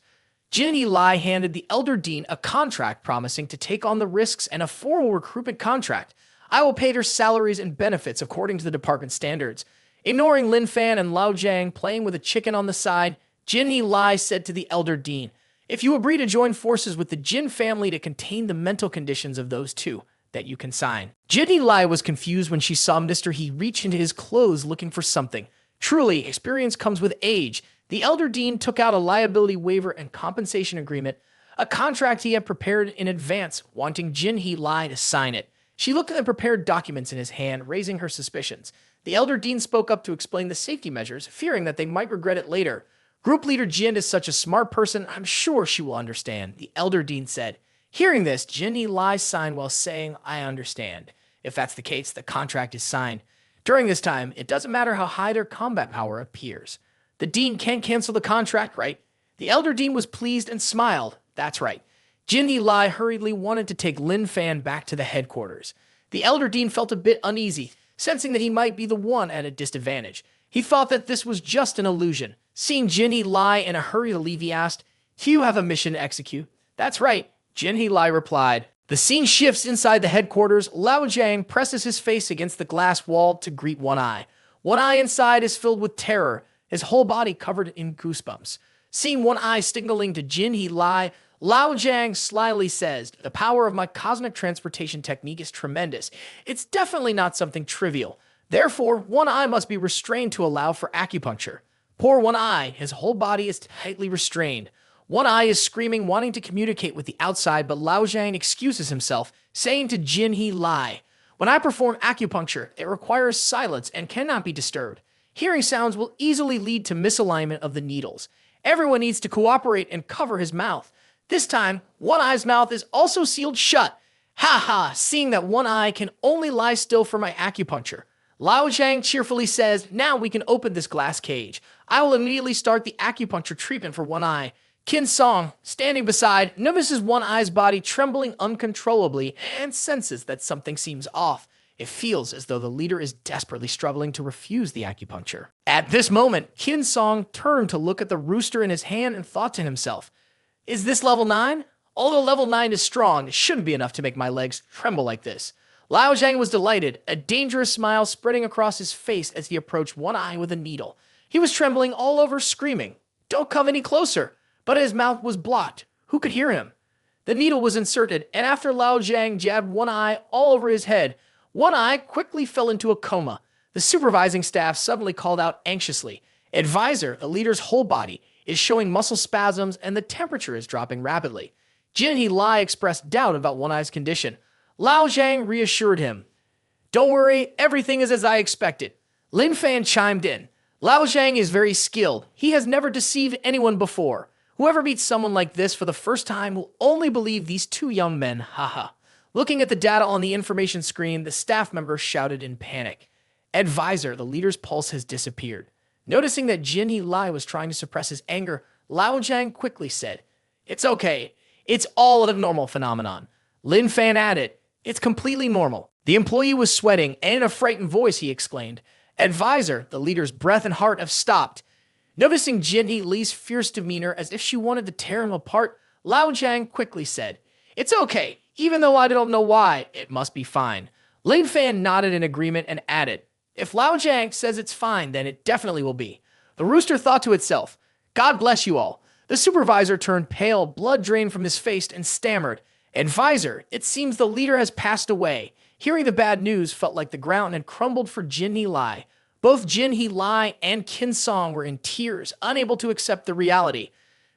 Jin-hee Lai handed the elder dean a contract promising to take on the risks and a formal recruitment contract. I will pay their salaries and benefits according to the department standards. Ignoring Lin Fan and Lao Jiang playing with a chicken on the side, Jin-hee Lai said to the elder dean, if you agree to join forces with the Jin family to contain the mental conditions of those two, that you can sign. Jin-hee Lai was confused when she saw Mr. He reach into his clothes looking for something. Truly, experience comes with age. The elder dean took out a liability waiver and compensation agreement, a contract he had prepared in advance, wanting Jin-hee Lai to sign it. She looked at the prepared documents in his hand, raising her suspicions. The elder dean spoke up to explain the safety measures, fearing that they might regret it later. Group leader Jin is such a smart person, I'm sure she will understand, the elder dean said. Hearing this, Jin-hee Lai signed while saying, I understand. If that's the case, the contract is signed. During this time, it doesn't matter how high their combat power appears. The dean can't cancel the contract, right? The elder dean was pleased and smiled. That's right. Jin-hee Lai hurriedly wanted to take Lin Fan back to the headquarters. The elder dean felt a bit uneasy, sensing that he might be the one at a disadvantage. He thought that this was just an illusion. Seeing Jin-hee Lai in a hurry to leave, he asked, do you have a mission to execute? That's right, Jin-hee Lai replied. The scene shifts inside the headquarters. Lao Jiang presses his face against the glass wall to greet One Eye. One Eye inside is filled with terror, his whole body covered in goosebumps. Seeing One Eye signaling to Jin-hee Lai, Lao Jiang slyly says, the power of my cosmic transportation technique is tremendous. It's definitely not something trivial. Therefore, One Eye must be restrained to allow for acupuncture. Poor One Eye, his whole body is tightly restrained. One Eye is screaming, wanting to communicate with the outside, but Lao Jiang excuses himself, saying to Jin-hee Lai, when I perform acupuncture, it requires silence and cannot be disturbed. Hearing sounds will easily lead to misalignment of the needles. Everyone needs to cooperate and cover his mouth. This time, One Eye's mouth is also sealed shut. Ha ha, seeing that One Eye can only lie still for my acupuncture. Lao Jiang cheerfully says, now we can open this glass cage. I will immediately start the acupuncture treatment for One Eye. Kin Song, standing beside, notices One Eye's body trembling uncontrollably and senses that something seems off. It feels as though the leader is desperately struggling to refuse the acupuncture. At this moment, Kin Song turned to look at the rooster in his hand and thought to himself, is this level 9? Although level 9 is strong, it shouldn't be enough to make my legs tremble like this. Lao Jiang was delighted, a dangerous smile spreading across his face as he approached One Eye with a needle. He was trembling all over, screaming, don't come any closer. But his mouth was blocked. Who could hear him? The needle was inserted, and after Lao Jiang jabbed One Eye all over his head, One Eye quickly fell into a coma. The supervising staff suddenly called out anxiously. Advisor, the leader's whole body, is showing muscle spasms and the temperature is dropping rapidly. Jin-hee Lai expressed doubt about One Eye's condition. Lao Jiang reassured him. Don't worry, everything is as I expected. Lin Fan chimed in. Lao Jiang is very skilled. He has never deceived anyone before. Whoever meets someone like this for the first time will only believe these two young men, haha. Looking at the data on the information screen, the staff member shouted in panic. Advisor, the leader's pulse has disappeared. Noticing that Jin-hee Lai was trying to suppress his anger, Lao Jiang quickly said, it's okay. It's all an abnormal phenomenon. Lin Fan added, it's completely normal. The employee was sweating, and in a frightened voice he exclaimed, Advisor, the leader's breath and heart have stopped. Noticing Jin-hee Li's fierce demeanor as if she wanted to tear him apart, Lao Jiang quickly said, it's okay. Even though I don't know why, it must be fine. Lin Fan nodded in agreement and added, if Lao Jiang says it's fine, then it definitely will be. The rooster thought to itself, God bless you all. The supervisor turned pale, blood drained from his face, and stammered, Advisor, it seems the leader has passed away. Hearing the bad news felt like the ground had crumbled for Jin-hee Lai. Both Jin-hee Lai and Kin Song were in tears, unable to accept the reality.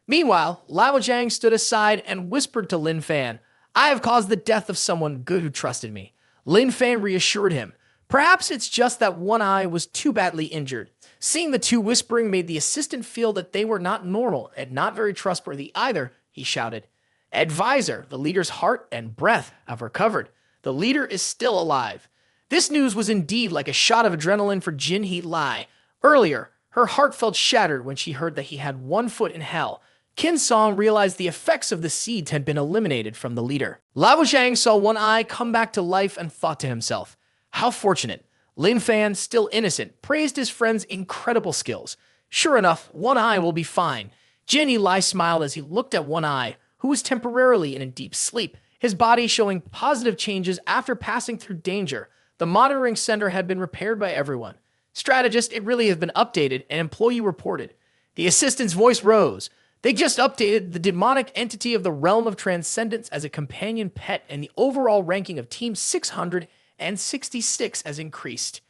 Meanwhile, Lao Jiang stood aside and whispered to Lin Fan, I have caused the death of someone good who trusted me. Lin Fan reassured him. Perhaps it's just that One Eye was too badly injured. Seeing the two whispering made the assistant feel that they were not normal and not very trustworthy either, he shouted. Advisor, the leader's heart and breath have recovered. The leader is still alive. This news was indeed like a shot of adrenaline for Jin-hee Lai. Earlier, her heart felt shattered when she heard that he had one foot in hell. Qin Song realized the effects of the seeds had been eliminated from the leader. Lao Zhang saw One Eye come back to life and thought to himself, how fortunate. Lin Fan, still innocent, praised his friend's incredible skills. Sure enough, One Eye will be fine. Jin Eli smiled as he looked at One Eye, who was temporarily in a deep sleep, his body showing positive changes after passing through danger. The monitoring center had been repaired by everyone. Strategist, it really has been updated, an employee reported. The assistant's voice rose. They just updated the demonic entity of the realm of transcendence as a companion pet, and the overall ranking of Team 666 has increased.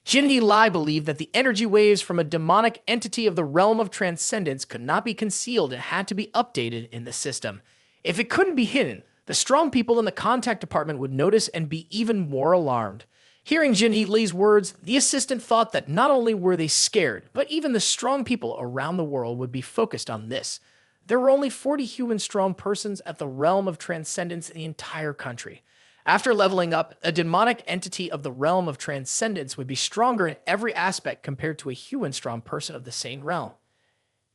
Jinhee Lai believed that the energy waves from a demonic entity of the realm of transcendence could not be concealed and had to be updated in the system. If it couldn't be hidden, the strong people in the contact department would notice and be even more alarmed. Hearing Jinhee Lei's words, the assistant thought that not only were they scared, but even the strong people around the world would be focused on this. There were only 40 human-strong persons at the realm of transcendence in the entire country. After leveling up, a demonic entity of the realm of transcendence would be stronger in every aspect compared to a human-strong person of the same realm.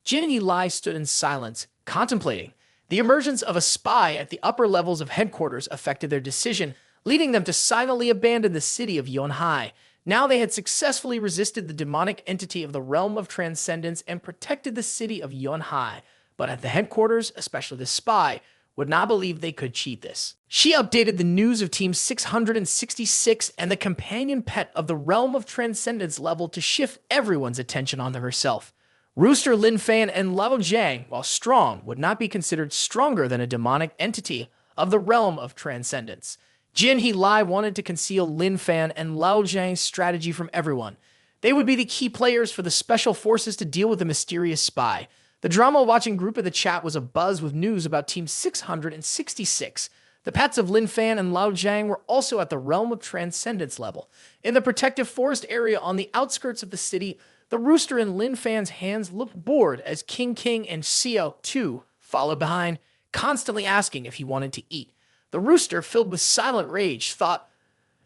Jinhee Lai stood in silence, contemplating. The emergence of a spy at the upper levels of headquarters affected their decision, leading them to silently abandon the city of Yonhai. Now they had successfully resisted the demonic entity of the realm of transcendence and protected the city of Yonhai. But at the headquarters, especially the spy, would not believe they could cheat this. She updated the news of Team 666 and the companion pet of the realm of transcendence level to shift everyone's attention onto herself. Rooster, Lin Fan, and Lao Zhang, while strong, would not be considered stronger than a demonic entity of the realm of transcendence. Jinhee Lai wanted to conceal Lin Fan and Lao Zhang's strategy from everyone. They would be the key players for the special forces to deal with the mysterious spy. The drama-watching group in the chat was abuzz with news about Team 666. The pets of Lin Fan and Lao Zhang were also at the realm of transcendence level. In the protective forest area on the outskirts of the city, the rooster in Lin Fan's hands looked bored as King and Xiao, too, followed behind, constantly asking if he wanted to eat. The rooster, filled with silent rage, thought,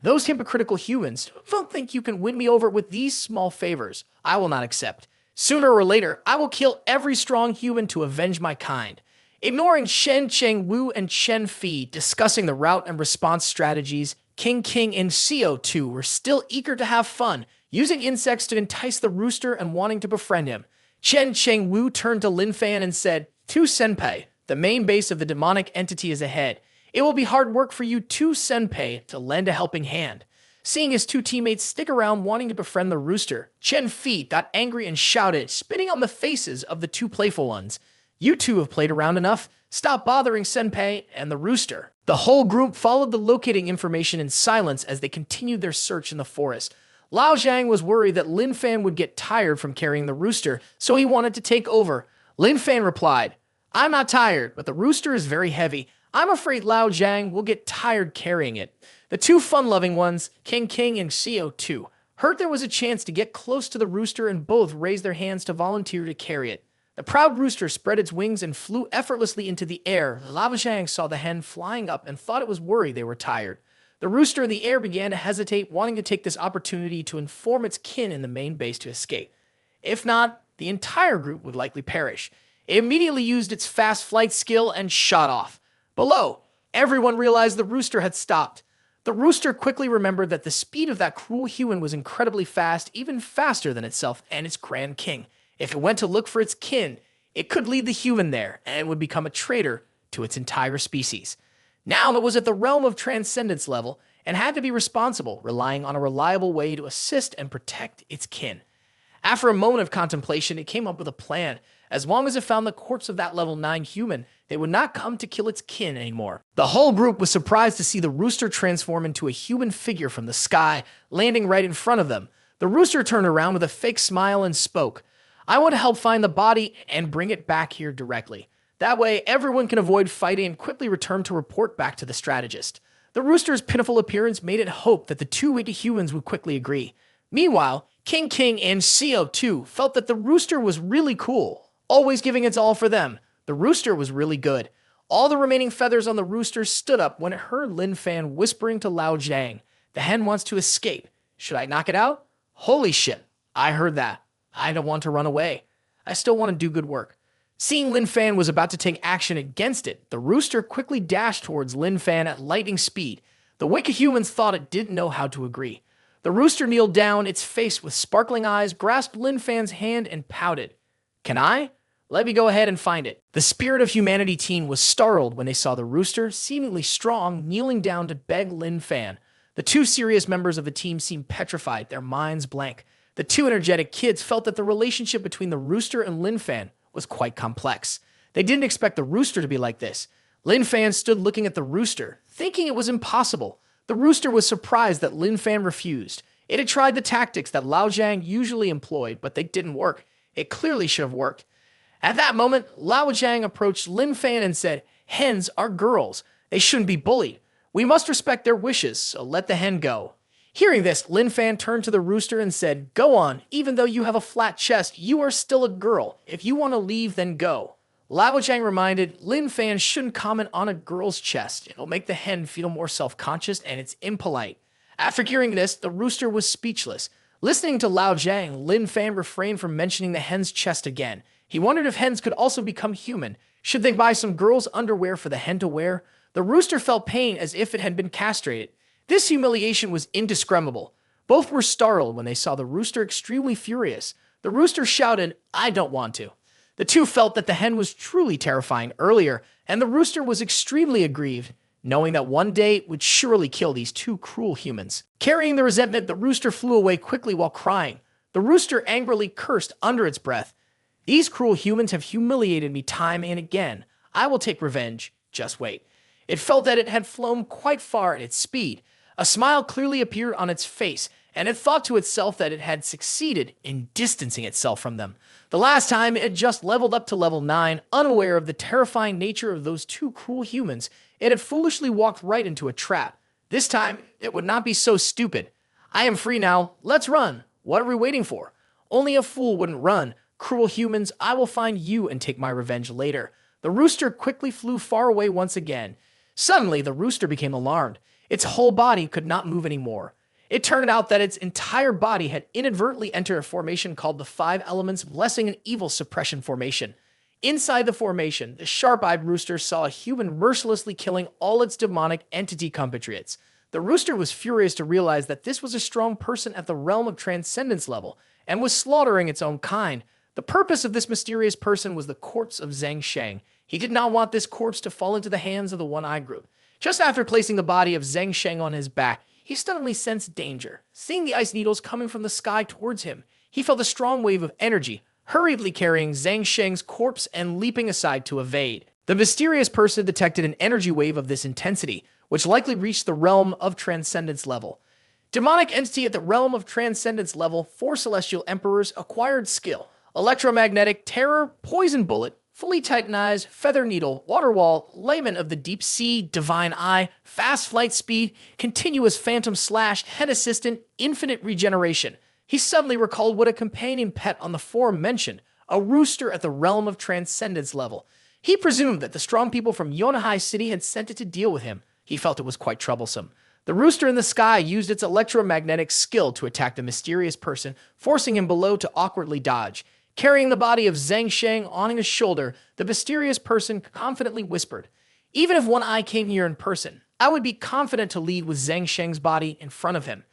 those hypocritical humans don't think you can win me over with these small favors. I will not accept. Sooner or later, I will kill every strong human to avenge my kind. Ignoring Shen Chengwu and Chen Fi discussing the route and response strategies, King and Xiao too were still eager to have fun, using insects to entice the rooster and wanting to befriend him. Chen Chengwu turned to Lin Fan and said, Tu Senpai, the main base of the demonic entity is ahead. It will be hard work for you Tu Senpai to lend a helping hand. Seeing his two teammates stick around wanting to befriend the rooster, Chen Fi got angry and shouted, spitting on the faces of the two playful ones. You two have played around enough. Stop bothering Senpai and the rooster. The whole group followed the locating information in silence as they continued their search in the forest. Lao Zhang was worried that Lin Fan would get tired from carrying the rooster, so he wanted to take over. Lin Fan replied, I'm not tired, but the rooster is very heavy. I'm afraid Lao Zhang will get tired carrying it. The two fun-loving ones, King and Xiao too, heard there was a chance to get close to the rooster and both raised their hands to volunteer to carry it. The proud rooster spread its wings and flew effortlessly into the air. Lao Zhang saw the hen flying up and thought it was worried they were tired. The rooster in the air began to hesitate, wanting to take this opportunity to inform its kin in the main base to escape. If not, the entire group would likely perish. It immediately used its fast flight skill and shot off. Below, everyone realized the rooster had stopped. The rooster quickly remembered that the speed of that cruel human was incredibly fast, even faster than itself and its grand king. If it went to look for its kin, it could lead the human there and would become a traitor to its entire species. Now it was at the realm of transcendence level and had to be responsible, relying on a reliable way to assist and protect its kin. After a moment of contemplation, it came up with a plan. As long as it found the corpse of that level 9 human, they would not come to kill its kin anymore. The whole group was surprised to see the rooster transform into a human figure from the sky, landing right in front of them. The rooster turned around with a fake smile and spoke, I want to help find the body and bring it back here directly. That way, everyone can avoid fighting and quickly return to report back to the strategist. The rooster's pitiful appearance made it hope that the two wicked humans would quickly agree. Meanwhile, King and Xiao too felt that the rooster was really cool, always giving its all for them. The rooster was really good. All the remaining feathers on the rooster stood up when it heard Lin Fan whispering to Lao Zhang, the hen wants to escape. Should I knock it out? Holy shit, I heard that. I don't want to run away. I still want to do good work. Seeing Lin Fan was about to take action against it, the rooster quickly dashed towards Lin Fan at lightning speed. The wicked humans thought it didn't know how to agree. The rooster kneeled down, its face with sparkling eyes, grasped Lin Fan's hand and pouted. Can I? Let me go ahead and find it. The Spirit of Humanity team was startled when they saw the rooster, seemingly strong, kneeling down to beg Lin Fan. The two serious members of the team seemed petrified, their minds blank. The two energetic kids felt that the relationship between the rooster and Lin Fan was quite complex. They didn't expect the rooster to be like this. Lin Fan stood looking at the rooster, thinking it was impossible. The rooster was surprised that Lin Fan refused. It had tried the tactics that Lao Zhang usually employed, but they didn't work. It clearly should have worked. At that moment, Lao Zhang approached Lin Fan and said, "Hens are girls. They shouldn't be bullied. We must respect their wishes, so let the hen go." Hearing this, Lin Fan turned to the rooster and said, "Go on, even though you have a flat chest, you are still a girl. If you want to leave, then go." Lao Zhang reminded Lin Fan shouldn't comment on a girl's chest. It'll make the hen feel more self-conscious and it's impolite. After hearing this, the rooster was speechless. Listening to Lao Zhang, Lin Fan refrained from mentioning the hen's chest again. He wondered if hens could also become human. Should they buy some girl's underwear for the hen to wear? The rooster felt pain as if it had been castrated. This humiliation was indescribable. Both were startled when they saw the rooster extremely furious. The rooster shouted, "I don't want to." The two felt that the hen was truly terrifying earlier, and the rooster was extremely aggrieved, knowing that one day it would surely kill these two cruel humans. Carrying the resentment, the rooster flew away quickly while crying. The rooster angrily cursed under its breath. "These cruel humans have humiliated me time and again. I will take revenge. Just wait." It felt that it had flown quite far at its speed. A smile clearly appeared on its face, and it thought to itself that it had succeeded in distancing itself from them. The last time, it had just leveled up to level 9, unaware of the terrifying nature of those two cruel humans. It had foolishly walked right into a trap. This time, it would not be so stupid. "I am free now. Let's run. What are we waiting for? Only a fool wouldn't run. Cruel humans, I will find you and take my revenge later." The rooster quickly flew far away once again. Suddenly, the rooster became alarmed. Its whole body could not move anymore. It turned out that its entire body had inadvertently entered a formation called the Five Elements Blessing and Evil Suppression Formation. Inside the formation, the sharp-eyed rooster saw a human mercilessly killing all its demonic entity compatriots. The rooster was furious to realize that this was a strong person at the realm of transcendence level and was slaughtering its own kind. The purpose of this mysterious person was the corpse of Zhang Sheng. He did not want this corpse to fall into the hands of the One-Eye Group. Just after placing the body of Zhang Sheng on his back, he suddenly sensed danger. Seeing the ice needles coming from the sky towards him, he felt a strong wave of energy, hurriedly carrying Zhang Sheng's corpse and leaping aside to evade. The mysterious person detected an energy wave of this intensity, which likely reached the realm of transcendence level. Demonic entity at the realm of transcendence level, 4 celestial emperors acquired skill: electromagnetic, terror, poison bullet, fully titanized, feather needle, water wall, layman of the deep sea, divine eye, fast flight speed, continuous phantom slash, head assistant, infinite regeneration. He suddenly recalled what a companion pet on the forum mentioned, a rooster at the realm of transcendence level. He presumed that the strong people from Yonahai City had sent it to deal with him. He felt it was quite troublesome. The rooster in the sky used its electromagnetic skill to attack the mysterious person, forcing him below to awkwardly dodge. Carrying the body of Zhang Sheng on his shoulder, the mysterious person confidently whispered, "Even if One Eye came here in person, I would be confident to lead with Zhang Sheng's body in front of him."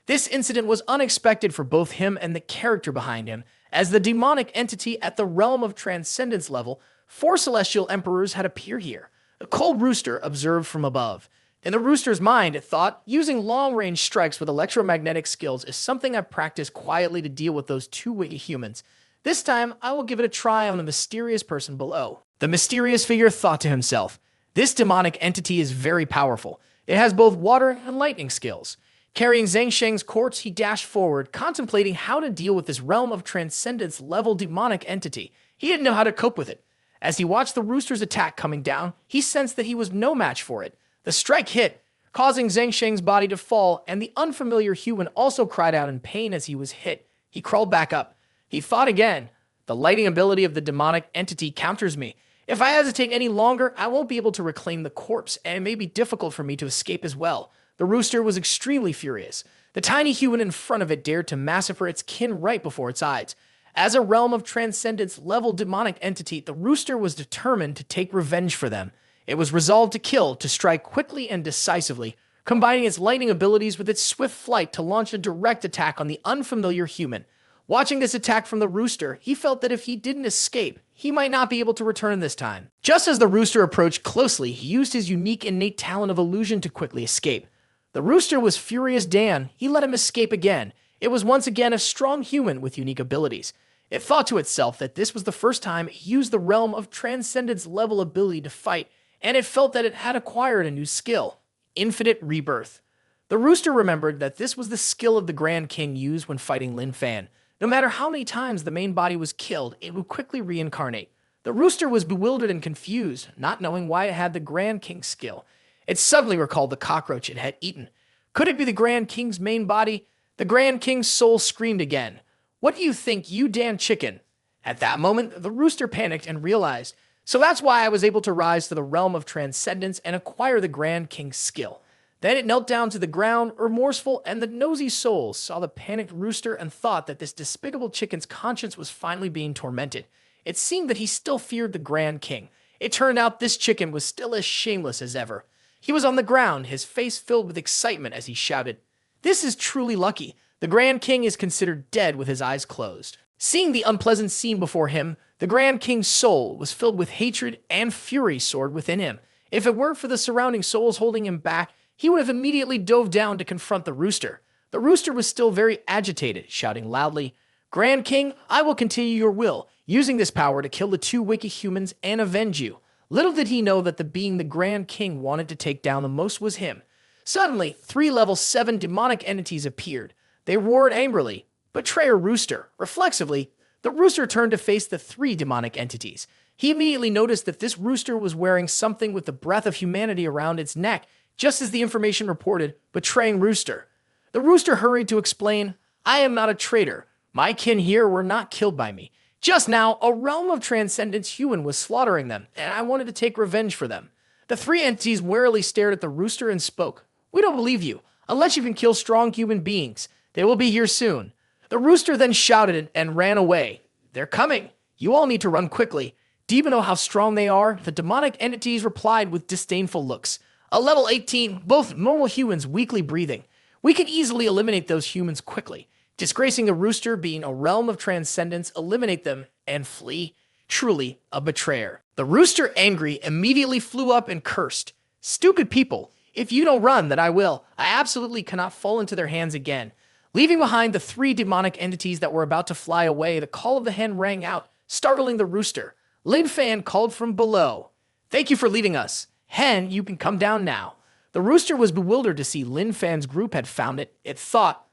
This incident was unexpected for both him and the character behind him, as the demonic entity at the realm of transcendence level, 4 celestial emperors had appeared here. The cold rooster observed from above. In the rooster's mind, it thought, using long-range strikes with electromagnetic skills is something I've practiced quietly to deal with those two wicked humans. This time, I will give it a try on the mysterious person below. The mysterious figure thought to himself, "This demonic entity is very powerful. It has both water and lightning skills." Carrying Zhang Sheng's corpse, he dashed forward, contemplating how to deal with this realm of transcendence level demonic entity. He didn't know how to cope with it. As he watched the rooster's attack coming down, he sensed that he was no match for it. The strike hit, causing Zhang Sheng's body to fall, and the unfamiliar human also cried out in pain as he was hit. He crawled back up. He thought again, "The lighting ability of the demonic entity counters me. If I hesitate any longer, I won't be able to reclaim the corpse, and it may be difficult for me to escape as well." The rooster was extremely furious. The tiny human in front of it dared to massacre its kin right before its eyes. As a realm of transcendence level demonic entity, the rooster was determined to take revenge for them. It was resolved to kill, to strike quickly and decisively, combining its lightning abilities with its swift flight to launch a direct attack on the unfamiliar human. Watching this attack from the rooster, he felt that if he didn't escape, he might not be able to return this time. Just as the rooster approached closely, he used his unique innate talent of illusion to quickly escape. The rooster was furious Dan. He let him escape again. It was once again a strong human with unique abilities. It thought to itself that this was the first time it used the realm of transcendence level ability to fight, and it felt that it had acquired a new skill: infinite rebirth. The rooster remembered that this was the skill of the Grand King used when fighting Lin Fan. No matter how many times the main body was killed, it would quickly reincarnate. The rooster was bewildered and confused, not knowing why it had the Grand King's skill. It suddenly recalled the cockroach it had eaten. Could it be the Grand King's main body? The Grand King's soul screamed again. "What do you think, you damn chicken?" At that moment, the rooster panicked and realized, so that's why I was able to rise to the realm of transcendence and acquire the Grand King's skill. Then it knelt down to the ground, remorseful, and the nosy souls saw the panicked rooster and thought that this despicable chicken's conscience was finally being tormented. It seemed that he still feared the Grand King. It turned out this chicken was still as shameless as ever. He was on the ground, his face filled with excitement as he shouted, "This is truly lucky. The Grand King is considered dead with his eyes closed." Seeing the unpleasant scene before him, the Grand King's soul was filled with hatred and fury soared within him. If it weren't for the surrounding souls holding him back, he would have immediately dove down to confront the rooster. The rooster was still very agitated, shouting loudly, "Grand King, I will continue your will, using this power to kill the two wicked humans and avenge you." Little did he know that the being the Grand King wanted to take down the most was him. Suddenly, 3 level 7 demonic entities appeared. They roared angrily, "Betrayer rooster!" Reflexively, the rooster turned to face the 3 demonic entities. He immediately noticed that this rooster was wearing something with the breath of humanity around its neck, just as the information reported, "Betraying rooster." The rooster hurried to explain, "I am not a traitor. My kin here were not killed by me. Just now, a realm of transcendence human was slaughtering them, and I wanted to take revenge for them." The 3 entities warily stared at the rooster and spoke, "We don't believe you, unless you can kill strong human beings. They will be here soon." The rooster then shouted and ran away. "They're coming. You all need to run quickly. Do you even know how strong they are?" The demonic entities replied with disdainful looks. "A level 18, both normal humans weakly breathing. We can easily eliminate those humans quickly. Disgracing the rooster being a realm of transcendence, eliminate them and flee. Truly a betrayer." The rooster, angry, immediately flew up and cursed, "Stupid people, if you don't run, then I will. I absolutely cannot fall into their hands again." Leaving behind the 3 demonic entities that were about to fly away, the call of the hen rang out, startling the rooster. Lin Fan called from below, "Thank you for leaving us. Hen, you can come down now." The rooster was bewildered to see Lin Fan's group had found it. It thought,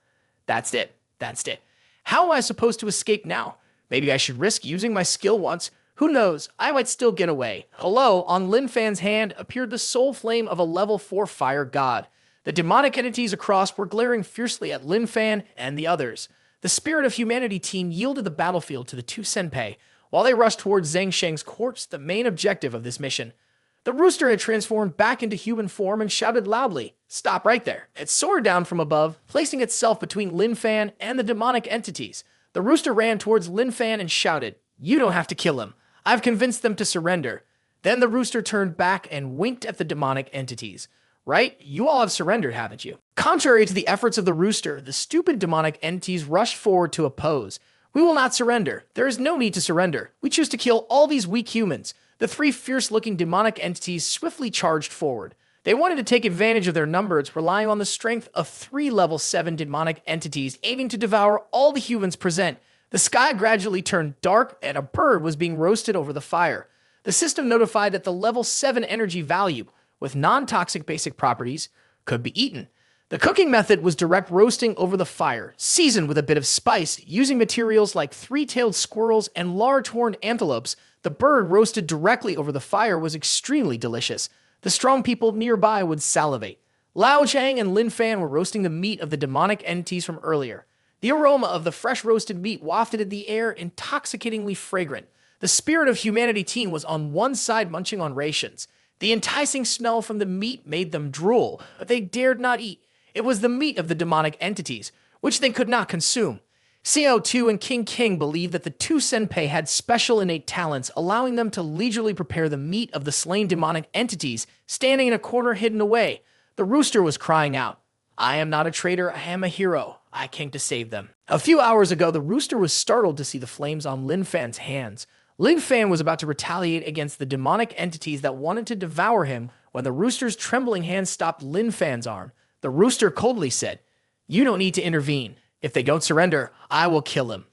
That's it. How am I supposed to escape now? Maybe I should risk using my skill once. Who knows? I might still get away." Hello, on Lin Fan's hand appeared the soul flame of a level 4 fire god. The demonic entities across were glaring fiercely at Lin Fan and the others. The Spirit of Humanity team yielded the battlefield to the 2 senpai, while they rushed towards Zhang Sheng's corpse, the main objective of this mission. The rooster had transformed back into human form and shouted loudly, "Stop right there." It soared down from above, placing itself between Lin Fan and the demonic entities. The rooster ran towards Lin Fan and shouted, "You don't have to kill him. I've convinced them to surrender." Then the rooster turned back and winked at the demonic entities. "Right? You all have surrendered, haven't you?" Contrary to the efforts of the rooster, the stupid demonic entities rushed forward to oppose. "We will not surrender. There is no need to surrender. We choose to kill all these weak humans." The 3 fierce-looking demonic entities swiftly charged forward. They wanted to take advantage of their numbers, relying on the strength of 3 level 7 demonic entities, aiming to devour all the humans present. The sky gradually turned dark, and a bird was being roasted over the fire. The system notified that the level 7 energy value, with non-toxic basic properties, could be eaten. The cooking method was direct roasting over the fire, seasoned with a bit of spice, using materials like 3-tailed squirrels and large-horned antelopes. The bird roasted directly over the fire was extremely delicious. The strong people nearby would salivate. Lao Zhang and Lin Fan were roasting the meat of the demonic entities from earlier. The aroma of the fresh roasted meat wafted in the air, intoxicatingly fragrant. The Spirit of Humanity team was on one side munching on rations. The enticing smell from the meat made them drool, but they dared not eat. It was the meat of the demonic entities, which they could not consume. CO2 and King believed that the two senpai had special innate talents, allowing them to leisurely prepare the meat of the slain demonic entities, standing in a corner hidden away. The rooster was crying out, "I am not a traitor, I am a hero. I came to save them." A few hours ago, the rooster was startled to see the flames on Lin Fan's hands. Lin Fan was about to retaliate against the demonic entities that wanted to devour him when the rooster's trembling hand stopped Lin Fan's arm. The rooster coldly said, "You don't need to intervene. If they don't surrender, I will kill him."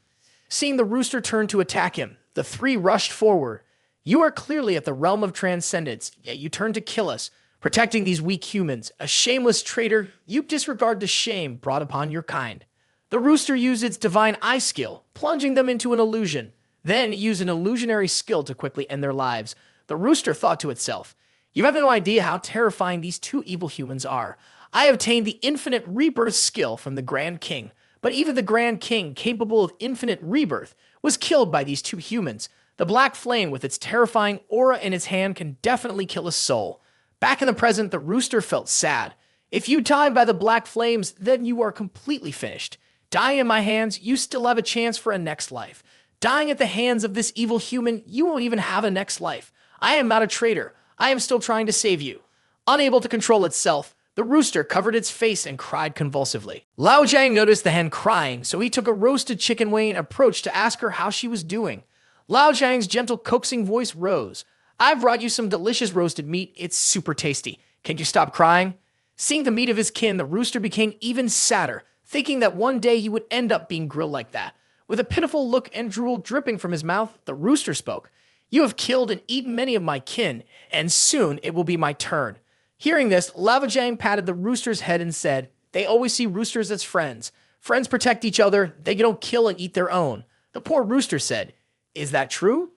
Seeing the rooster turn to attack him, the three rushed forward. "You are clearly at the realm of transcendence, yet you turn to kill us, protecting these weak humans. A shameless traitor, you disregard the shame brought upon your kind." The rooster used its divine eye skill, plunging them into an illusion, then used an illusionary skill to quickly end their lives. The rooster thought to itself, "You have no idea how terrifying these two evil humans are. I obtained the infinite rebirth skill from the Grand King, but even the Grand King, capable of infinite rebirth, was killed by these two humans. The black flame with its terrifying aura in its hand can definitely kill a soul." Back in the present, the rooster felt sad. "If you die by the black flames, then you are completely finished. Dying in my hands, you still have a chance for a next life. Dying at the hands of this evil human, you won't even have a next life. I am not a traitor. I am still trying to save you." Unable to control itself, the rooster covered its face and cried convulsively. Lao Jiang noticed the hen crying, so he took a roasted chicken wing and approached to ask her how she was doing. Lao Jiang's gentle coaxing voice rose. "I've brought you some delicious roasted meat. It's super tasty. Can you stop crying?" Seeing the meat of his kin, the rooster became even sadder, thinking that one day he would end up being grilled like that. With a pitiful look and drool dripping from his mouth, the rooster spoke. "You have killed and eaten many of my kin, and soon it will be my turn." Hearing this, Lava Jang patted the rooster's head and said, "They always see roosters as friends. Friends protect each other, they don't kill and eat their own." The poor rooster said, "Is that true?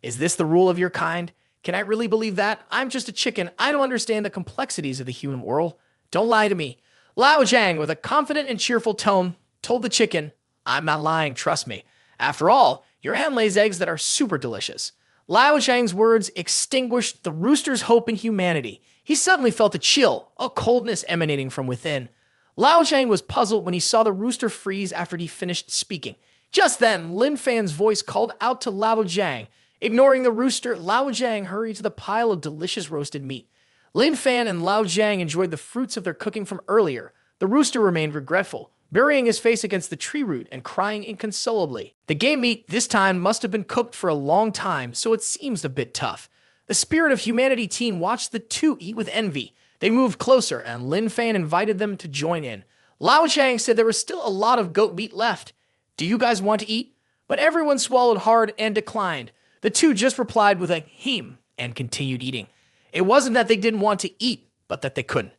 Is this the rule of your kind? Can I really believe that? I'm just a chicken. I don't understand the complexities of the human world. Don't lie to me." Lao Jang, with a confident and cheerful tone, told the chicken, "I'm not lying, trust me. After all, your hen lays eggs that are super delicious." Lao Zhang's words extinguished the rooster's hope in humanity. He suddenly felt a chill, a coldness emanating from within. Lao Zhang was puzzled when he saw the rooster freeze after he finished speaking. Just then, Lin Fan's voice called out to Lao Zhang. Ignoring the rooster, Lao Zhang hurried to the pile of delicious roasted meat. Lin Fan and Lao Zhang enjoyed the fruits of their cooking from earlier. The rooster remained regretful, burying his face against the tree root and crying inconsolably. The game meat this time must have been cooked for a long time, so it seems a bit tough. The Spirit of Humanity team watched the two eat with envy. They moved closer, and Lin Fan invited them to join in. Lao Zhang said there was still a lot of goat meat left. "Do you guys want to eat?" But everyone swallowed hard and declined. The two just replied with a "heem" and continued eating. It wasn't that they didn't want to eat, but that they couldn't.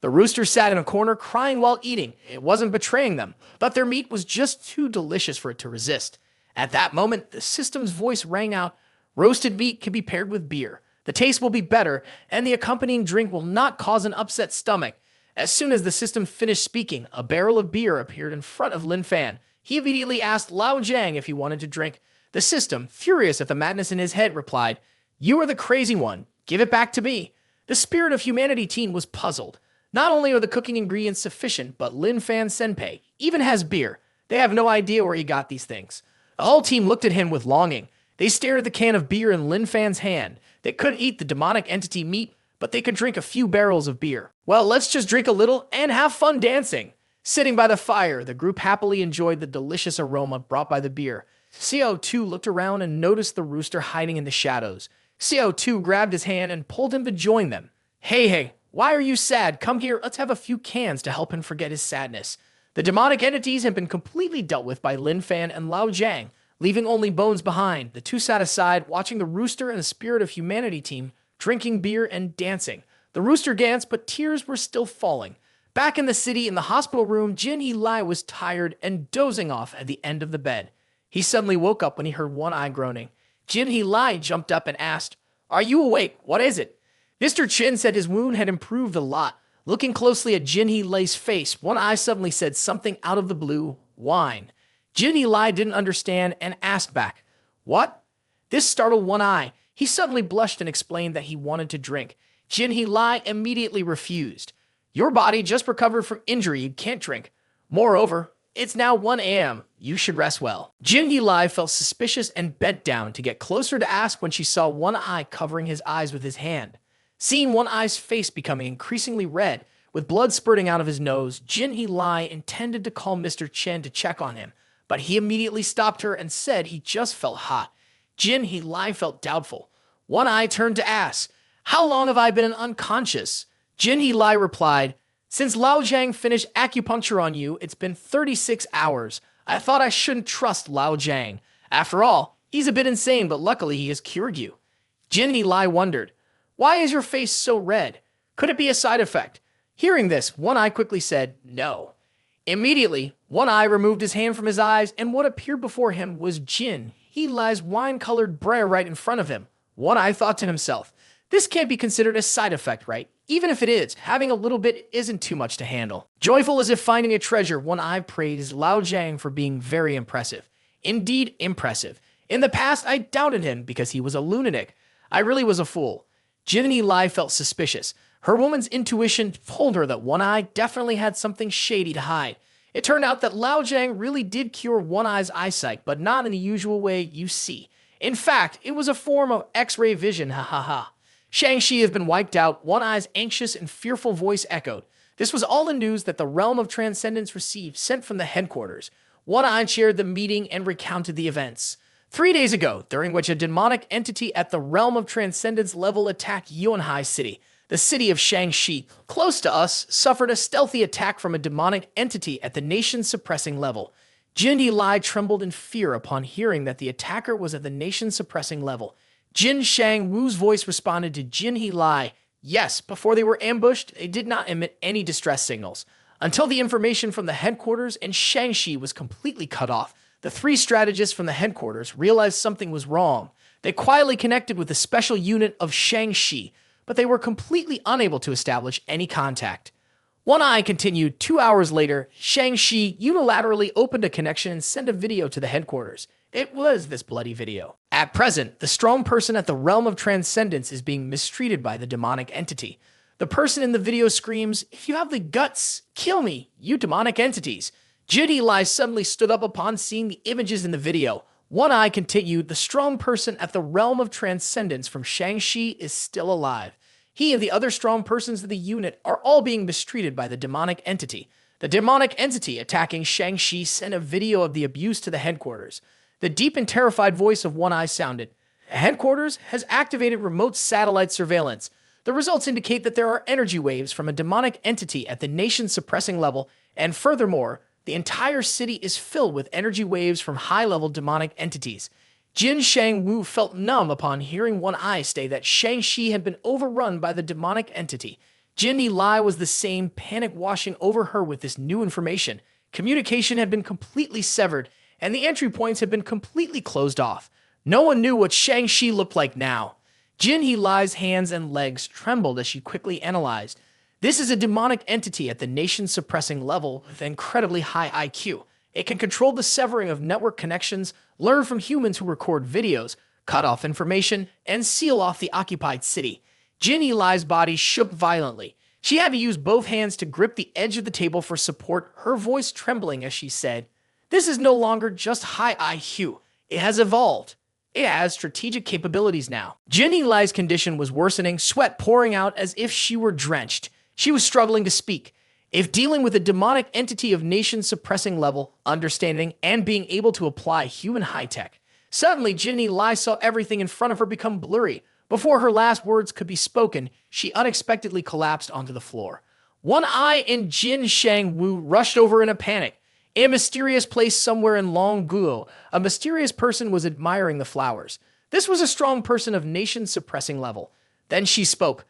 The rooster sat in a corner crying while eating. It wasn't betraying them, but their meat was just too delicious for it to resist. At that moment, the system's voice rang out, "Roasted meat can be paired with beer. The taste will be better, and the accompanying drink will not cause an upset stomach." As soon as the system finished speaking, a barrel of beer appeared in front of Lin Fan. He immediately asked Lao Zhang if he wanted to drink. The system, furious at the madness in his head, replied, "You are the crazy one. Give it back to me." The Spirit of Humanity team was puzzled. Not only are the cooking ingredients sufficient, but Lin Fan Senpai even has beer. They have no idea where he got these things. The whole team looked at him with longing. They stared at the can of beer in Lin Fan's hand. They couldn't eat the demonic entity meat, but they could drink a few barrels of beer. Well, let's just drink a little and have fun dancing. Sitting by the fire, the group happily enjoyed the delicious aroma brought by the beer. CO2 looked around and noticed the rooster hiding in the shadows. CO2 grabbed his hand and pulled him to join them. Hey, why are you sad? Come here, let's have a few cans to help him forget his sadness." The demonic entities had been completely dealt with by Lin Fan and Lao Zhang, leaving only bones behind. The two sat aside, watching the rooster and the Spirit of Humanity team drinking beer and dancing. The rooster danced, but tears were still falling. Back in the city, in the hospital room, Jin He Lai was tired and dozing off at the end of the bed. He suddenly woke up when he heard one eye groaning. Jin He Lai jumped up and asked, "Are you awake? What is it?" Mr. Chin said his wound had improved a lot. Looking closely at Jin He Lai's face, one eye suddenly said something out of the blue, "Wine." Jin He Lai didn't understand and asked back, "What?" This startled one eye. He suddenly blushed and explained that he wanted to drink. Jin He Lai immediately refused. "Your body just recovered from injury. You can't drink. Moreover, It's now 1 a.m. You should rest well. Jin Lai felt suspicious and bent down to get closer to ask when she saw One Eye covering his eyes with his hand. Seeing One Eye's face becoming increasingly red, with blood spurting out of his nose, Jin Lai intended to call Mr. Chen to check on him, but he immediately stopped her and said he just felt hot. Jin Lai felt doubtful. One Eye turned to ask, "How long have I been unconscious?" Jin Lai replied, "Since Lao Jiang finished acupuncture on you, it's been 36 hours. I thought I shouldn't trust Lao Jiang. After all, he's a bit insane, but luckily he has cured you." Jin Lai wondered, "Why is your face so red? Could it be a side effect?" Hearing this, One Eye quickly said, "No." Immediately, One Eye removed his hand from his eyes, and what appeared before him was Jin Lai's wine-colored brayer right in front of him. One Eye thought to himself, "This can't be considered a side effect, right? Even if it is, having a little bit isn't too much to handle." Joyful as if finding a treasure, One Eye praised Lao Jiang for being very impressive. Indeed, impressive. In the past, I doubted him because he was a lunatic. I really was a fool. Jin Lai felt suspicious. Her woman's intuition told her that One Eye definitely had something shady to hide. It turned out that Lao Jiang really did cure One Eye's eyesight, but not in the usual way you see. In fact, it was a form of X-ray vision, ha ha ha. Shang-Chi has been wiped out, One Eye's anxious and fearful voice echoed. This was all the news that the Realm of Transcendence received, sent from the headquarters. One Eye chaired the meeting and recounted the events. 3 days ago, during which a demonic entity at the Realm of Transcendence level attacked Yunhai City, the city of Shang-Chi, close to us, suffered a stealthy attack from a demonic entity at the nation-suppressing level. Jin Lai trembled in fear upon hearing that the attacker was at the nation-suppressing level. Jin Shang Wu's voice responded to Jin Lai. Yes, before they were ambushed, they did not emit any distress signals. Until the information from the headquarters and Shang-Chi was completely cut off, the 3 strategists from the headquarters realized something was wrong. They quietly connected with the special unit of Shang-Chi, but they were completely unable to establish any contact. One Eye continued. 2 hours later, Shang-Chi unilaterally opened a connection and sent a video to the headquarters. It was this bloody video. At present, the strong person at the Realm of Transcendence is being mistreated by the demonic entity. The person in the video screams, "If you have the guts, kill me, you demonic entities." Jin Lai suddenly stood up upon seeing the images in the video. One Eye continued, "The strong person at the Realm of Transcendence from Shang-Chi is still alive. He and the other strong persons of the unit are all being mistreated by the demonic entity. The demonic entity attacking Shang-Chi sent a video of the abuse to the headquarters." The deep and terrified voice of One Eye sounded. "Headquarters has activated remote satellite surveillance. The results indicate that there are energy waves from a demonic entity at the nation-suppressing level, and furthermore, the entire city is filled with energy waves from high-level demonic entities." Jin Shang Wu felt numb upon hearing One Eye say that Shang-Chi had been overrun by the demonic entity. Jin Lai was the same, panic washing over her with this new information. Communication had been completely severed, and the entry points had been completely closed off. No one knew what Shang-Chi looked like now. Jin Lai's hands and legs trembled as she quickly analyzed. This is a demonic entity at the nation-suppressing level with incredibly high IQ. It can control the severing of network connections, learn from humans who record videos, cut off information, and seal off the occupied city. Jin Lai's body shook violently. She had to use both hands to grip the edge of the table for support, her voice trembling as she said, "This is no longer just high IQ. It has evolved. It has strategic capabilities now." Jin Lai's condition was worsening, sweat pouring out as if she were drenched. She was struggling to speak. If dealing with a demonic entity of nation-suppressing level, understanding, and being able to apply human high-tech. Suddenly, Jin Lai saw everything in front of her become blurry. Before her last words could be spoken, she unexpectedly collapsed onto the floor. One Eye and Jin Shang Wu rushed over in a panic. In a mysterious place somewhere in Longguo, a mysterious person was admiring the flowers. This was a strong person of nation-suppressing level. Then she spoke.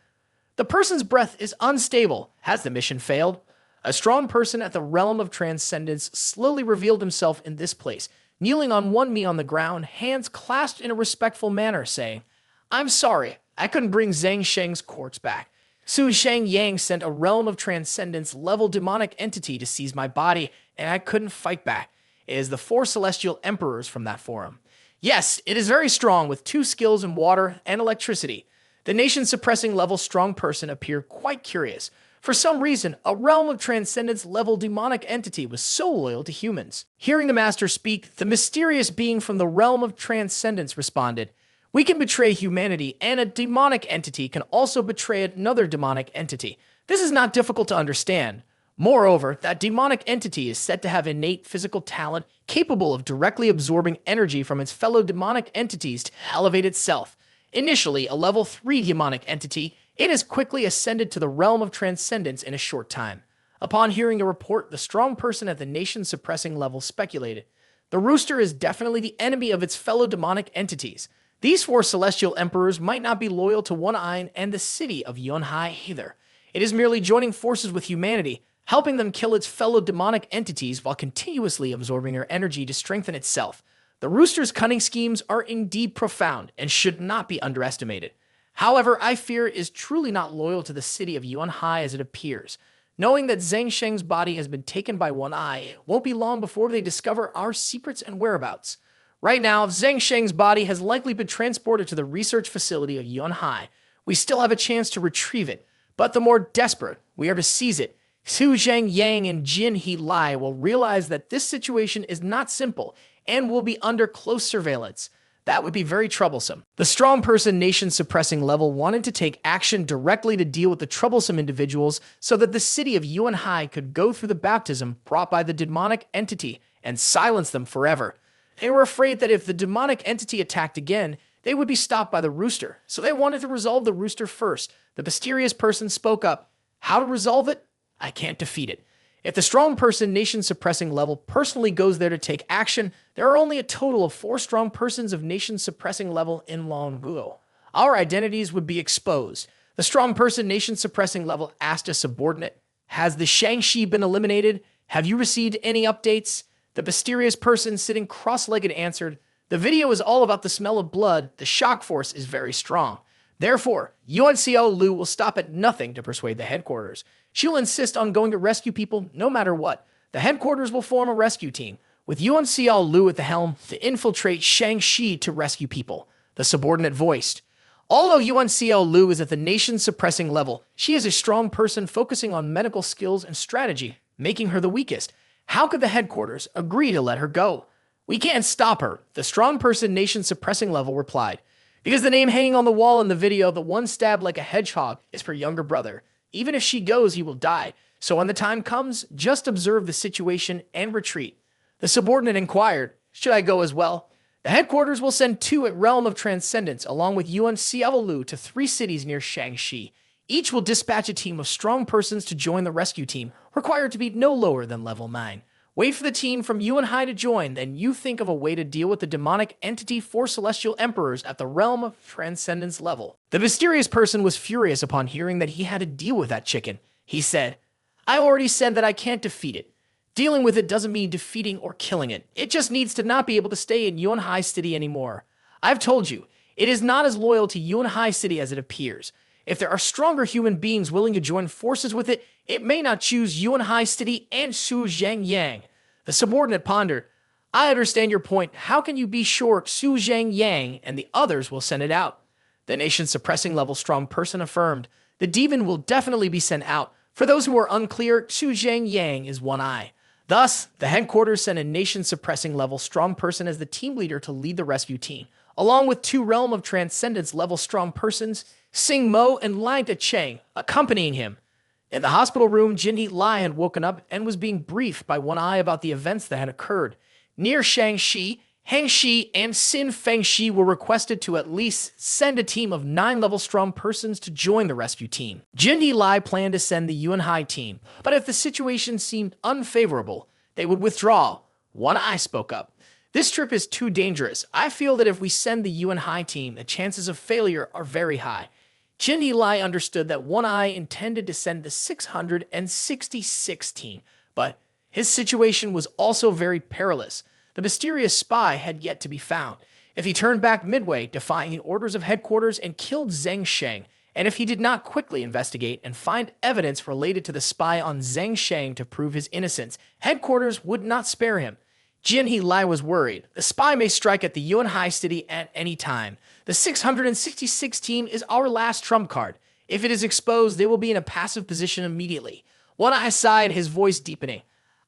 "The person's breath is unstable. Has the mission failed?" A strong person at the Realm of Transcendence slowly revealed himself in this place, kneeling on one knee on the ground, hands clasped in a respectful manner, saying, "I'm sorry, I couldn't bring Zhang Sheng's corpse back. Su Shang Yang sent a Realm of Transcendence level demonic entity to seize my body, and I couldn't fight back. It is the 4 celestial emperors from that forum. Yes, it is very strong, with 2 skills in water and electricity." The nation-suppressing level strong person appeared quite curious. For some reason, a realm of transcendence level demonic entity was so loyal to humans. Hearing the master speak, the mysterious being from the realm of transcendence responded, "We can betray humanity, and a demonic entity can also betray another demonic entity. This is not difficult to understand. Moreover, that demonic entity is said to have innate physical talent capable of directly absorbing energy from its fellow demonic entities to elevate itself. Initially a level 3 demonic entity, it has quickly ascended to the realm of transcendence in a short time." Upon hearing the report, the strong person at the nation-suppressing level speculated, "The rooster is definitely the enemy of its fellow demonic entities. These 4 celestial emperors might not be loyal to One Eye and the city of Yunhai either. It is merely joining forces with humanity, helping them kill its fellow demonic entities while continuously absorbing their energy to strengthen itself. The rooster's cunning schemes are indeed profound and should not be underestimated. However, I fear it is truly not loyal to the city of Yunhai as it appears. Knowing that Zhang Sheng's body has been taken by One Eye, it won't be long before they discover our secrets and whereabouts. Right now, Zhang Sheng's body has likely been transported to the research facility of Yunhai. We still have a chance to retrieve it, but the more desperate we are to seize it, Su Zhang Yang and Jin He Lai will realize that this situation is not simple and will be under close surveillance. That would be very troublesome. The strong person nation suppressing level wanted to take action directly to deal with the troublesome individuals so that the city of Yunhai could go through the baptism brought by the demonic entity and silence them forever. They were afraid that if the demonic entity attacked again, they would be stopped by the rooster, so they wanted to resolve the rooster first. The mysterious person spoke up. "How to resolve it? I can't defeat it. If the strong person nation suppressing level personally goes there to take action, there are only a total of 4 strong persons of nation suppressing level in Longguo. Our identities would be exposed." The strong person nation suppressing level asked a subordinate, "Has the Shangxi been eliminated? Have you received any updates?" The mysterious person sitting cross-legged answered, "The video is all about the smell of blood. The shock force is very strong. Therefore, Yuan Xiao Lu will stop at nothing to persuade the headquarters. She'll insist on going to rescue people no matter what. The headquarters will form a rescue team, with Yuan Xiao Lu at the helm, to infiltrate Shangxi to rescue people," the subordinate voiced. Although Yuan Xiao Lu is at the nation-suppressing level, she is a strong person focusing on medical skills and strategy, making her the weakest. How could the headquarters agree to let her go? "We can't stop her," the strong person nation-suppressing level replied. "Because the name hanging on the wall in the video, the one stabbed like a hedgehog, is her younger brother. Even if she goes, he will die. So when the time comes, just observe the situation and retreat." The subordinate inquired, "Should I go as well?" "The headquarters will send 2 at Realm of Transcendence, along with Yuan Xiaolu to 3 cities near Shangxi. Each will dispatch a team of strong persons to join the rescue team, required to be no lower than level 9. Wait for the team from Yunhai to join, then you think of a way to deal with the demonic entity 4 celestial emperors at the Realm of Transcendence level." The mysterious person was furious upon hearing that he had to deal with that chicken. He said, "I already said that I can't defeat it. Dealing with it doesn't mean defeating or killing it. It just needs to not be able to stay in Yunhai City anymore. I've told you, it is not as loyal to Yunhai City as it appears. If there are stronger human beings willing to join forces with it, it may not choose Yunhai City and Su Zhang Yang." The subordinate pondered, "I understand your point. How can you be sure Su Zhang Yang and the others will send it out?" The nation-suppressing level strong person affirmed, "The demon will definitely be sent out. For those who are unclear, Su Zhang Yang is One Eye." Thus, the headquarters sent a nation-suppressing level strong person as the team leader to lead the rescue team, along with 2 Realm of Transcendence level strong persons, Sing Mo and Lai Cheng, accompanying him. In the hospital room, Jin He Lai had woken up and was being briefed by One Eye about the events that had occurred. Near Shangxi, Hang Shi and Xin Fengxi were requested to at least send a team of 9 level strong persons to join the rescue team. Jin He Lai planned to send the Yunhai team, but if the situation seemed unfavorable, they would withdraw. One Eye spoke up. "This trip is too dangerous. I feel that if we send the Yunhai team, the chances of failure are very high." Jin He Lai understood that One Eye intended to send the 666 team, but his situation was also very perilous. The mysterious spy had yet to be found. If he turned back midway, defying the orders of headquarters and killed Zhang Sheng, and if he did not quickly investigate and find evidence related to the spy on Zhang Sheng to prove his innocence, headquarters would not spare him. Jin He Lai was worried. The spy may strike at the Yunhai City at any time. The 666 team is our last trump card. If it is exposed, they will be in a passive position immediately. One Eye sighed, his voice deepening.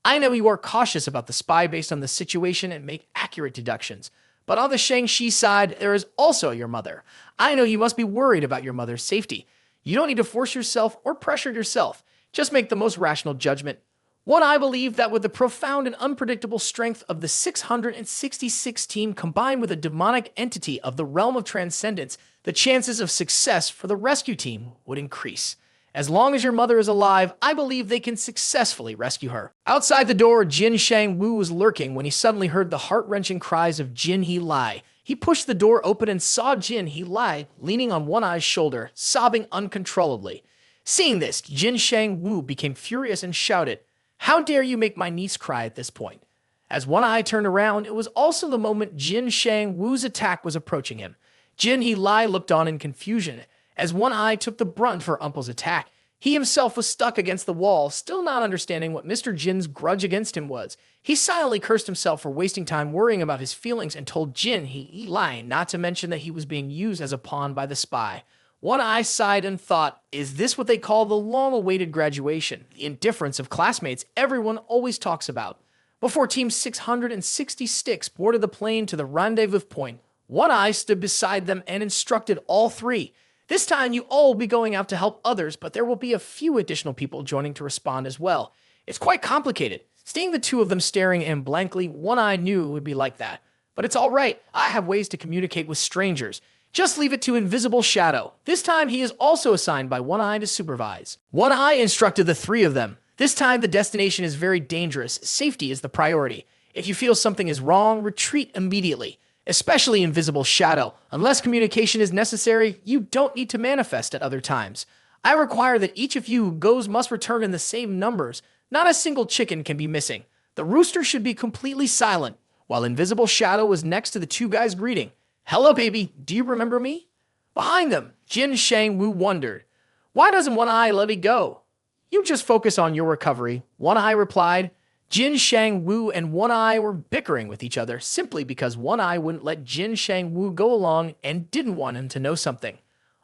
I know you are cautious about the spy based on the situation and make accurate deductions. But on the Shang-Chi side, there is also your mother. I know you must be worried about your mother's safety. You don't need to force yourself or pressure yourself. Just make the most rational judgment. One Eye believed that with the profound and unpredictable strength of the 666 team combined with a demonic entity of the realm of transcendence, the chances of success for the rescue team would increase. As long as your mother is alive, I believe they can successfully rescue her. Outside the door, Jin Shang-Wu was lurking when he suddenly heard the heart-wrenching cries of Jin He-Lai. He pushed the door open and saw Jin He-Lai leaning on One Eye's shoulder, sobbing uncontrollably. Seeing this, Jin Shang-Wu became furious and shouted, "How dare you make my niece cry at this point?" As One Eye turned around, it was also the moment Jin Shang-Wu's attack was approaching him. Jin He-Lai looked on in confusion as One Eye took the brunt for Umple's attack. He himself was stuck against the wall, still not understanding what Mr. Jin's grudge against him was. He silently cursed himself for wasting time worrying about his feelings and told Jin He-Lai not to mention that he was being used as a pawn by the spy. One Eye sighed and thought, is this what they call the long-awaited graduation, the indifference of classmates everyone always talks about? Before Team 666 boarded the plane to the rendezvous point, One Eye stood beside them and instructed all three. This time you all will be going out to help others, but there will be a few additional people joining to respond as well. It's quite complicated. Seeing the two of them staring in blankly, One Eye knew it would be like that. But it's all right. I have ways to communicate with strangers. Just leave it to Invisible Shadow. This time he is also assigned by One Eye to supervise. One Eye instructed the three of them. This time the destination is very dangerous. Safety is the priority. If you feel something is wrong, retreat immediately. Especially Invisible Shadow. Unless communication is necessary, you don't need to manifest at other times. I require that each of you who goes must return in the same numbers. Not a single chicken can be missing. The rooster should be completely silent, while Invisible Shadow was next to the two guys greeting. Hello, baby. Do you remember me? Behind them, Jin Shang-Wu wondered. Why doesn't One Eye let me go? You just focus on your recovery, One Eye replied. Jin Shang-Wu and One Eye were bickering with each other simply because One Eye wouldn't let Jin Shang-Wu go along and didn't want him to know something.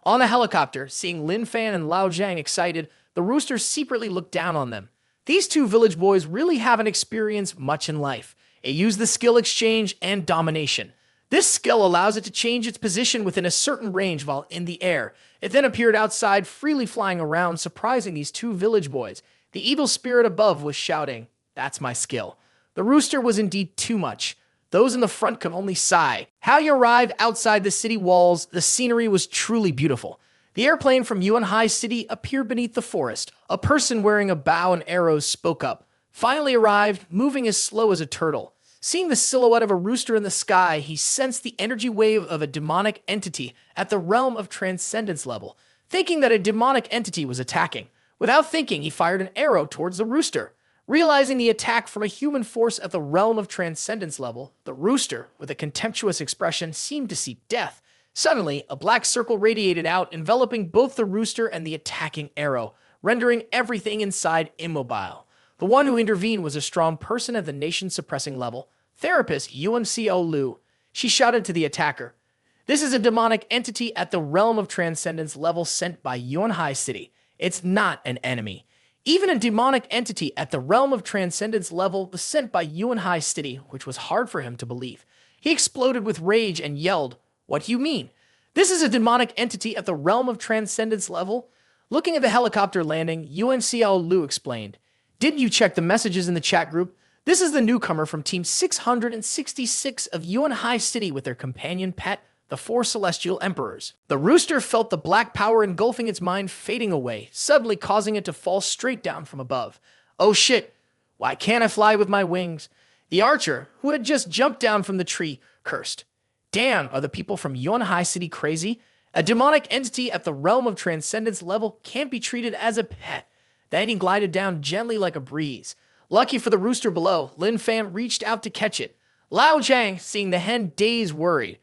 On a helicopter, seeing Lin Fan and Lao Zhang excited, the rooster secretly looked down on them. These two village boys really haven't experienced much in life. It used the skill exchange and domination. This skill allows it to change its position within a certain range while in the air. It then appeared outside, freely flying around, surprising these two village boys. The evil spirit above was shouting, "That's my skill." The rooster was indeed too much. Those in the front could only sigh. How you arrived outside the city walls, the scenery was truly beautiful. The airplane from Yuanhai City appeared beneath the forest. A person wearing a bow and arrows spoke up. Finally arrived, moving as slow as a turtle. Seeing the silhouette of a rooster in the sky, he sensed the energy wave of a demonic entity at the realm of transcendence level, thinking that a demonic entity was attacking. Without thinking, he fired an arrow towards the rooster. Realizing the attack from a human force at the realm of transcendence level, the rooster, with a contemptuous expression, seemed to seek death. Suddenly, a black circle radiated out, enveloping both the rooster and the attacking arrow, rendering everything inside immobile. The one who intervened was a strong person at the nation-suppressing level, therapist Yuan Xiao Lu. She shouted to the attacker, "This is a demonic entity at the realm of transcendence level sent by Yuanhai City. It's not an enemy." Even a demonic entity at the realm of transcendence level was sent by Yuanhai City, which was hard for him to believe. He exploded with rage and yelled, "What do you mean? This is a demonic entity at the realm of transcendence level?" Looking at the helicopter landing, Yuan Xiao Lu explained, "Didn't you check the messages in the chat group? This is the newcomer from Team 666 of Yuanhai City with their companion pet, the four celestial emperors." The rooster felt the black power engulfing its mind fading away, suddenly causing it to fall straight down from above. "Oh shit, why can't I fly with my wings?" The archer, who had just jumped down from the tree, cursed. "Damn, are the people from Yuanhai City crazy? A demonic entity at the realm of transcendence level can't be treated as a pet." Then he glided down gently like a breeze. Lucky for the rooster below, Lin Fan reached out to catch it. Lao Zhang, seeing the hen dazed, worried.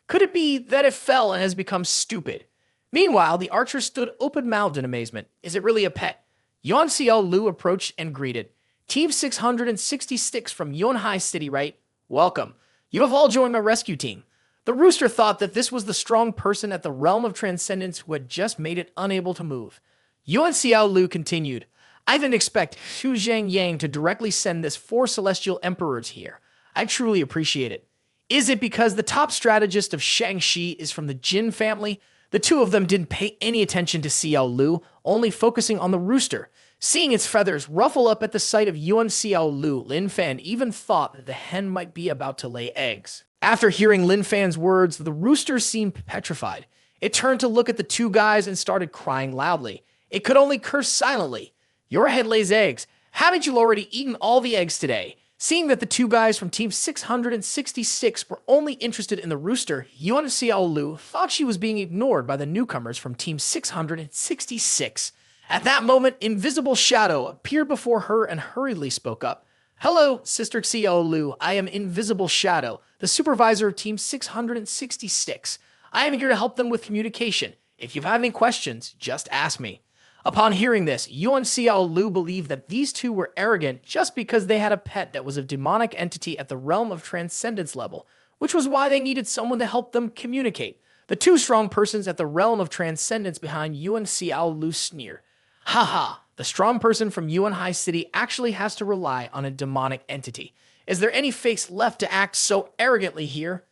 Could it be that it fell and has become stupid? Meanwhile, the archer stood open-mouthed in amazement. Is it really a pet? Yuan Xiao Lu approached and greeted. "Team 666 from Yuanhai City, right? Welcome. You have all joined my rescue team. The rooster thought that this was the strong person at the realm of transcendence who had just made it unable to move. Yuan Xiao Lu continued, I didn't expect Xu Zhang Yang to directly send this 4 celestial emperors here. I truly appreciate it. Is it because the top strategist of Shang-Chi is from the Jin family? The two of them didn't pay any attention to Xiao Lu, only focusing on the rooster. Seeing its feathers ruffle up at the sight of Yuan Xiao Lu, Lin Fan even thought that the hen might be about to lay eggs. After hearing Lin Fan's words, the rooster seemed petrified. It turned to look at the two guys and started crying loudly. It could only curse silently. Your head lays eggs. Haven't you already eaten all the eggs today? Seeing that the two guys from Team 666 were only interested in the rooster, Yuan Xiao Lu thought she was being ignored by the newcomers from Team 666. At that moment, Invisible Shadow appeared before her and hurriedly spoke up. Hello, Sister Xiao Lu. I am Invisible Shadow, the supervisor of Team 666. I am here to help them with communication. If you have any questions, just ask me. Upon hearing this, Yuan Xiao Lu believed that these two were arrogant just because they had a pet that was a demonic entity at the realm of transcendence level, which was why they needed someone to help them communicate. The two strong persons at the realm of transcendence behind Yuan Xiao Lu sneered. Haha, the strong person from Yuan High City actually has to rely on a demonic entity. Is there any face left to act so arrogantly here?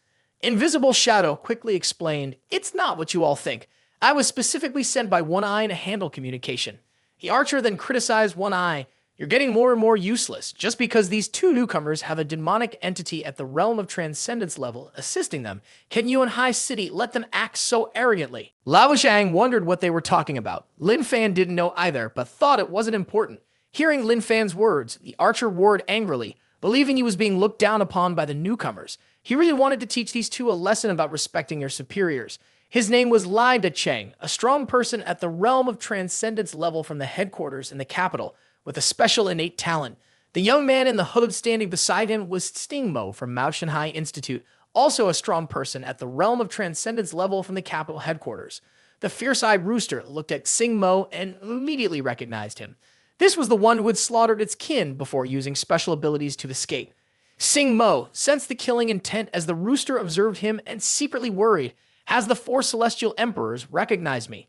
Invisible Shadow quickly explained, It's not what you all think. I was specifically sent by One Eye to handle communication. The archer then criticized One Eye. You're getting more and more useless. Just because these two newcomers have a demonic entity at the realm of transcendence level assisting them, can you in High City let them act so arrogantly? Lao Zhang wondered what they were talking about. Lin Fan didn't know either, but thought it wasn't important. Hearing Lin Fan's words, the archer roared angrily, believing he was being looked down upon by the newcomers. He really wanted to teach these two a lesson about respecting their superiors. His name was Lai Decheng, a strong person at the realm of transcendence level from the headquarters in the capital, with a special innate talent. The young man in the hood standing beside him was Sting Mo from Mao Shanhai Institute, also a strong person at the realm of transcendence level from the capital headquarters. The fierce-eyed rooster looked at Sing Mo and immediately recognized him. This was the one who had slaughtered its kin before using special abilities to escape. Sing Mo sensed the killing intent as the rooster observed him and secretly worried. Has the 4 celestial emperors recognized me?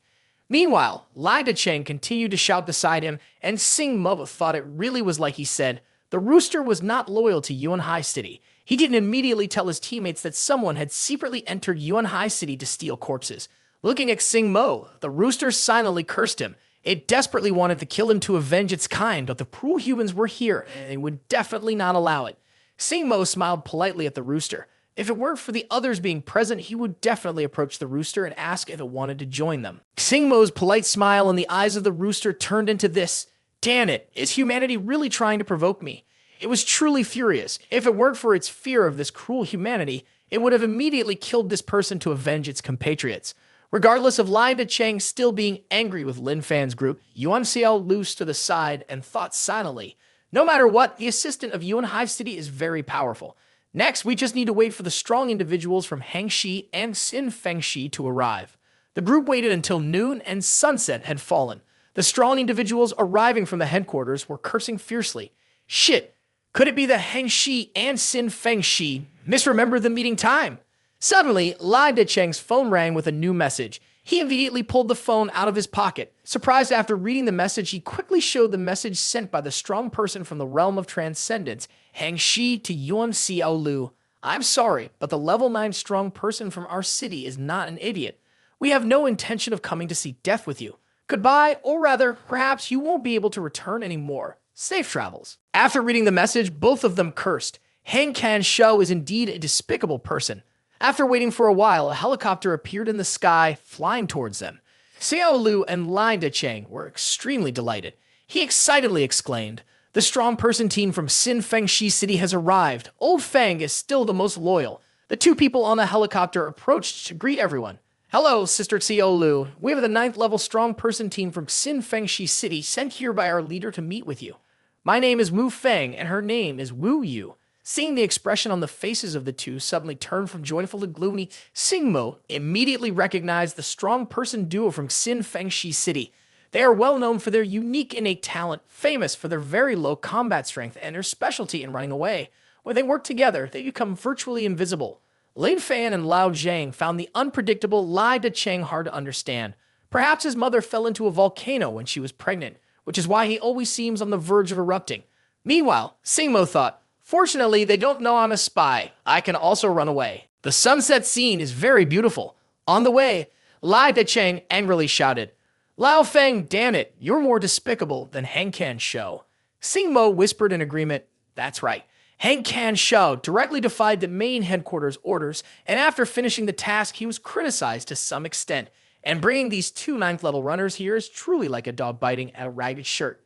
Meanwhile, Lai Decheng continued to shout beside him, and Sing Mo thought it really was like he said. The rooster was not loyal to Yuan High City. He didn't immediately tell his teammates that someone had secretly entered Yuan High City to steal corpses. Looking at Sing Mo, the rooster silently cursed him. It desperately wanted to kill him to avenge its kind, but the cruel humans were here, and they would definitely not allow it. Sing Mo smiled politely at the rooster. If it weren't for the others being present, he would definitely approach the rooster and ask if it wanted to join them. Sing Mo's polite smile in the eyes of the rooster turned into this. Damn it, is humanity really trying to provoke me? It was truly furious. If it weren't for its fear of this cruel humanity, it would have immediately killed this person to avenge its compatriots. Regardless of Lai Decheng still being angry with Lin Fan's group, Yuan Xiao Lu stood aside and thought silently. No matter what, the assistant of Yuan High City is very powerful. Next, we just need to wait for the strong individuals from Hangxi and Xin Fengxi to arrive. The group waited until noon and sunset had fallen. The strong individuals arriving from the headquarters were cursing fiercely. Shit, could it be that Hangxi and Xin Fengxi misremembered the meeting time? Suddenly, Lai Decheng's phone rang with a new message. He immediately pulled the phone out of his pocket. Surprised after reading the message, he quickly showed the message sent by the strong person from the realm of transcendence, Hangxi to Yuan Xiao Lu. I'm sorry, but the level 9 strong person from our city is not an idiot. We have no intention of coming to see death with you. Goodbye, or rather, perhaps you won't be able to return anymore. Safe travels. After reading the message, both of them cursed. Hang Kan Shou is indeed a despicable person. After waiting for a while, a helicopter appeared in the sky, flying towards them. Xiao Lu and Lai Decheng were extremely delighted. He excitedly exclaimed, The strong person team from Xin Fengxi City has arrived. Old Feng is still the most loyal. The two people on the helicopter approached to greet everyone. Hello, Sister Xiao Lu. We have the 9th level strong person team from Xin Fengxi City sent here by our leader to meet with you. My name is Wu Feng, and her name is Wu Yu. Seeing the expression on the faces of the two suddenly turn from joyful to gloomy, Sing Mo immediately recognized the strong person duo from Xin Fengxi City. They are well known for their unique innate talent, famous for their very low combat strength and their specialty in running away. When they work together, they become virtually invisible. Lin Fan and Lao Zhang found the unpredictable Lai Decheng hard to understand. Perhaps his mother fell into a volcano when she was pregnant, which is why he always seems on the verge of erupting. Meanwhile, Singmo thought, fortunately, they don't know I'm a spy. I can also run away. The sunset scene is very beautiful. On the way, Lai Decheng angrily shouted, Lao Feng, damn it, you're more despicable than Hang Can Shou. Singmo whispered in agreement, that's right. Hang Can Shou directly defied the main headquarters' orders, and after finishing the task, he was criticized to some extent. And bringing these two 9th level runners here is truly like a dog biting at a ragged shirt.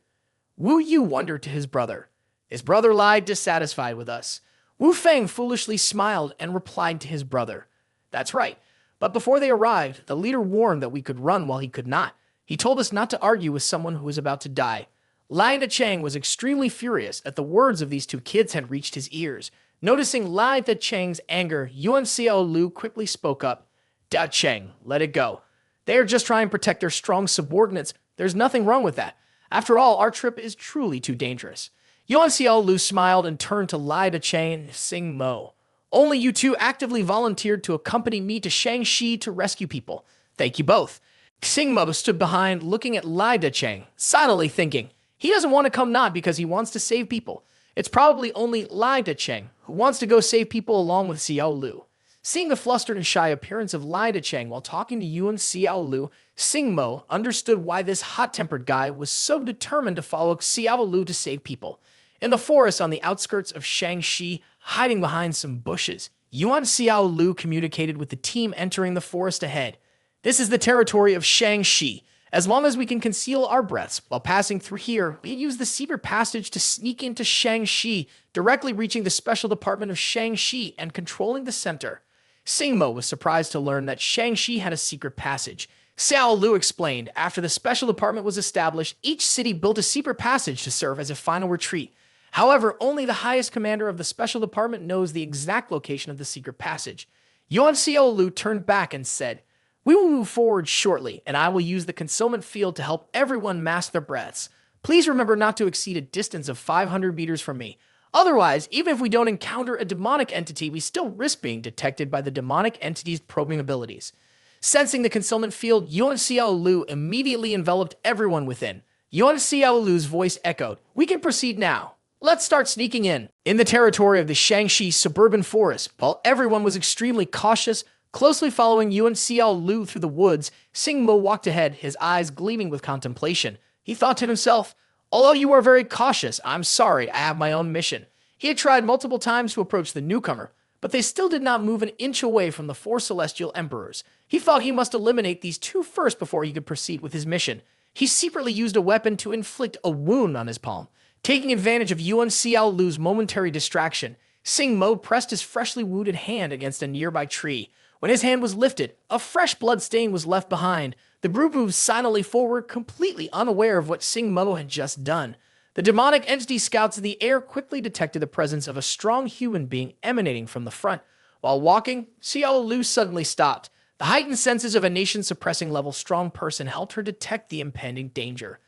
Wu Yu wondered to his brother. His brother lied, dissatisfied with us. Wu Feng foolishly smiled and replied to his brother. That's right. But before they arrived, the leader warned that we could run while he could not. He told us not to argue with someone who was about to die. Lai Decheng was extremely furious that the words of these two kids had reached his ears. Noticing Lai Decheng's anger, Yuan Xiao Lu quickly spoke up. Da Cheng, let it go. They are just trying to protect their strong subordinates. There's nothing wrong with that. After all, our trip is truly too dangerous. Yuan Xiao Lu smiled and turned to Lai Decheng and Sing Mo. Only you two actively volunteered to accompany me to Shangxi to rescue people. Thank you both. Sing Mo stood behind, looking at Lai Decheng, silently thinking, he doesn't want to come not because he wants to save people. It's probably only Lai Decheng who wants to go save people along with Xiao Lu. Seeing the flustered and shy appearance of Lai Decheng while talking to Yuan Xiao Lu, Sing Mo understood why this hot-tempered guy was so determined to follow Xiao Lu to save people. In the forest on the outskirts of Shangxi, hiding behind some bushes, Yuan Xiao Lu communicated with the team entering the forest ahead. This is the territory of Shangxi. As long as we can conceal our breaths while passing through here, we use the secret passage to sneak into Shangxi, directly reaching the special department of Shangxi and controlling the center. Singmo was surprised to learn that Shangxi had a secret passage. Xiao Lu explained, after the special department was established, each city built a secret passage to serve as a final retreat. However, only the highest commander of the special department knows the exact location of the secret passage. Yuan Xiao Lu turned back and said, we will move forward shortly, and I will use the concealment field to help everyone mask their breaths. Please remember not to exceed a distance of 500 meters from me. Otherwise, even if we don't encounter a demonic entity, we still risk being detected by the demonic entity's probing abilities. Sensing the concealment field, Yuan Xiao Lu immediately enveloped everyone within. Yuan Xiao Lu's voice echoed, we can proceed now. Let's start sneaking in. In the territory of the Shangxi suburban forest, while everyone was extremely cautious, closely following Yuan Xiao Lu through the woods, Singmo walked ahead, his eyes gleaming with contemplation. He thought to himself, although you are very cautious, I'm sorry, I have my own mission. He had tried multiple times to approach the newcomer, but they still did not move an inch away from the 4 celestial emperors. He thought he must eliminate these two first before he could proceed with his mission. He secretly used a weapon to inflict a wound on his palm. Taking advantage of Yuan Xiao Lu's momentary distraction, Singmo pressed his freshly wounded hand against a nearby tree. When his hand was lifted, a fresh blood stain was left behind. The group moved silently forward, completely unaware of what Singmo had just done. The demonic entity scouts in the air quickly detected the presence of a strong human being emanating from the front. While walking, Xiao Lu suddenly stopped. The heightened senses of a nation-suppressing level strong person helped her detect the impending danger.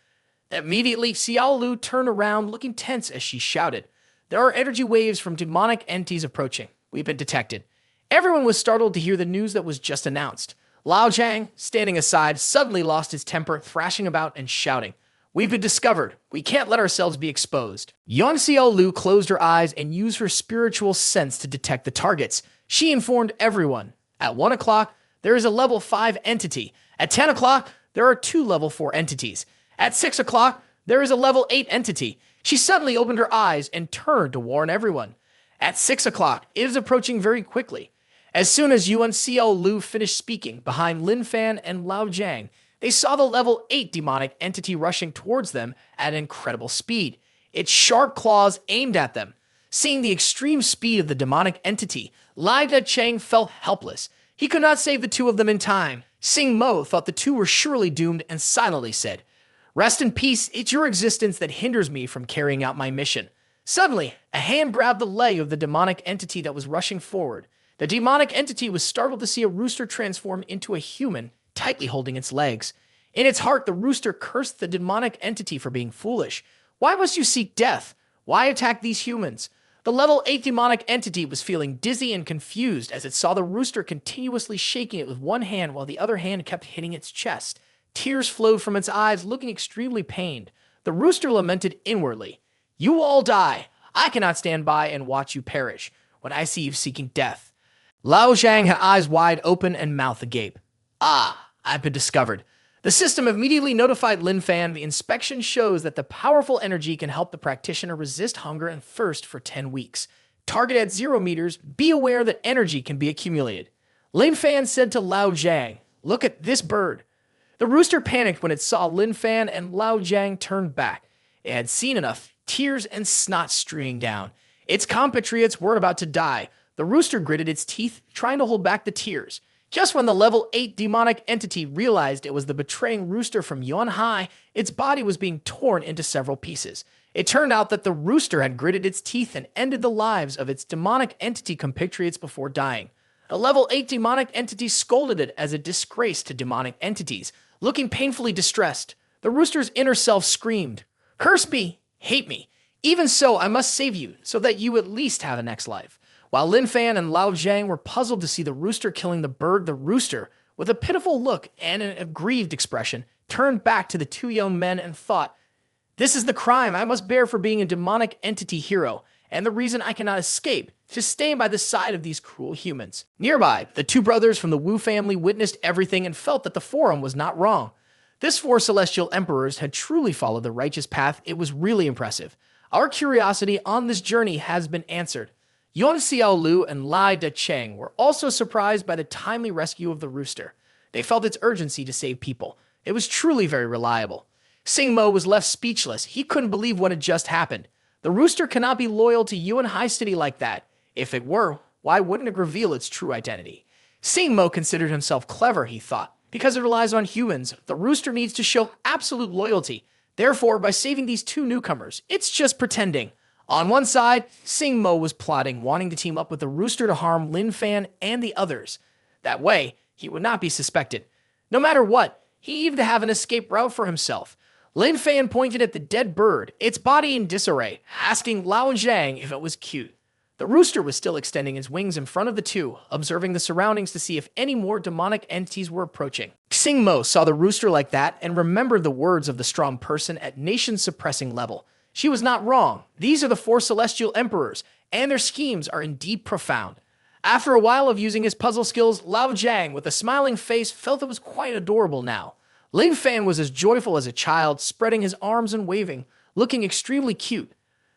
Immediately, Xiao Lu turned around, looking tense as she shouted, there are energy waves from demonic entities approaching. We've been detected. Everyone was startled to hear the news that was just announced. Lao Zhang, standing aside, suddenly lost his temper, thrashing about and shouting, we've been discovered. We can't let ourselves be exposed. Yuan Xiao Lu closed her eyes and used her spiritual sense to detect the targets. She informed everyone. At 1 o'clock, there is a level 5 entity. At 10 o'clock, there are 2 level 4 entities. At 6 o'clock, there is a level 8 entity. She suddenly opened her eyes and turned to warn everyone. At 6 o'clock, it is approaching very quickly. As soon as Yuan Xiao Lu finished speaking, behind Lin Fan and Lao Zhang, they saw the level 8 demonic entity rushing towards them at incredible speed. Its sharp claws aimed at them. Seeing the extreme speed of the demonic entity, Lai Decheng felt helpless. He could not save the two of them in time. Sing Mo thought the two were surely doomed and silently said, rest in peace, it's your existence that hinders me from carrying out my mission. Suddenly, a hand grabbed the leg of the demonic entity that was rushing forward. The demonic entity was startled to see a rooster transform into a human, tightly holding its legs. In its heart, the rooster cursed the demonic entity for being foolish. Why must you seek death? Why attack these humans? The level 8 demonic entity was feeling dizzy and confused as it saw the rooster continuously shaking it with one hand while the other hand kept hitting its chest. Tears flowed from its eyes, looking extremely pained. The rooster lamented inwardly, "You all die. I cannot stand by and watch you perish when I see you seeking death." Lao Zhang had eyes wide open and mouth agape. "Ah, I've been discovered." The system immediately notified Lin Fan. The inspection shows that the powerful energy can help the practitioner resist hunger and thirst for 10 weeks. Target at 0 meters, be aware that energy can be accumulated. Lin Fan said to Lao Zhang, "Look at this bird." The rooster panicked when it saw Lin Fan, and Lao Zhang turned back. It had seen enough, tears and snot streaming down. Its compatriots were about to die. The rooster gritted its teeth, trying to hold back the tears. Just when the level 8 demonic entity realized it was the betraying rooster from Yuan Hai, its body was being torn into several pieces. It turned out that the rooster had gritted its teeth and ended the lives of its demonic entity compatriots before dying. The level 8 demonic entity scolded it as a disgrace to demonic entities. Looking painfully distressed, the rooster's inner self screamed, "Curse me, hate me. Even so, I must save you so that you at least have a next life." While Lin Fan and Lao Zhang were puzzled to see the rooster killing the bird, the rooster, with a pitiful look and an aggrieved expression, turned back to the two young men and thought, "This is the crime I must bear for being a demonic entity hero, and the reason I cannot escape, to stay by the side of these cruel humans." Nearby, the two brothers from the Wu family witnessed everything and felt that the forum was not wrong. This 4 celestial emperors had truly followed the righteous path. It was really impressive. Our curiosity on this journey has been answered. Yuan Xiaolu and Lai De Cheng were also surprised by the timely rescue of the rooster. They felt its urgency to save people. It was truly very reliable. Sing Mo was left speechless. He couldn't believe what had just happened. The rooster cannot be loyal to Yuan High City like that. If it were, why wouldn't it reveal its true identity? Sing Mo considered himself clever, he thought. Because it relies on humans, the rooster needs to show absolute loyalty. Therefore, by saving these two newcomers, it's just pretending. On one side, Sing Mo was plotting, wanting to team up with the rooster to harm Lin Fan and the others. That way, he would not be suspected. No matter what, he needed to have an escape route for himself. Lin Fan pointed at the dead bird, its body in disarray, asking Lao Zhang if it was cute. The rooster was still extending its wings in front of the two, observing the surroundings to see if any more demonic entities were approaching. Sing Mo saw the rooster like that and remembered the words of the strong person at nation-suppressing level. She was not wrong. These are the 4 celestial emperors, and their schemes are indeed profound. After a while of using his puzzle skills, Lao Zhang, with a smiling face, felt it was quite adorable now. Lin Fan was as joyful as a child, spreading his arms and waving, looking extremely cute.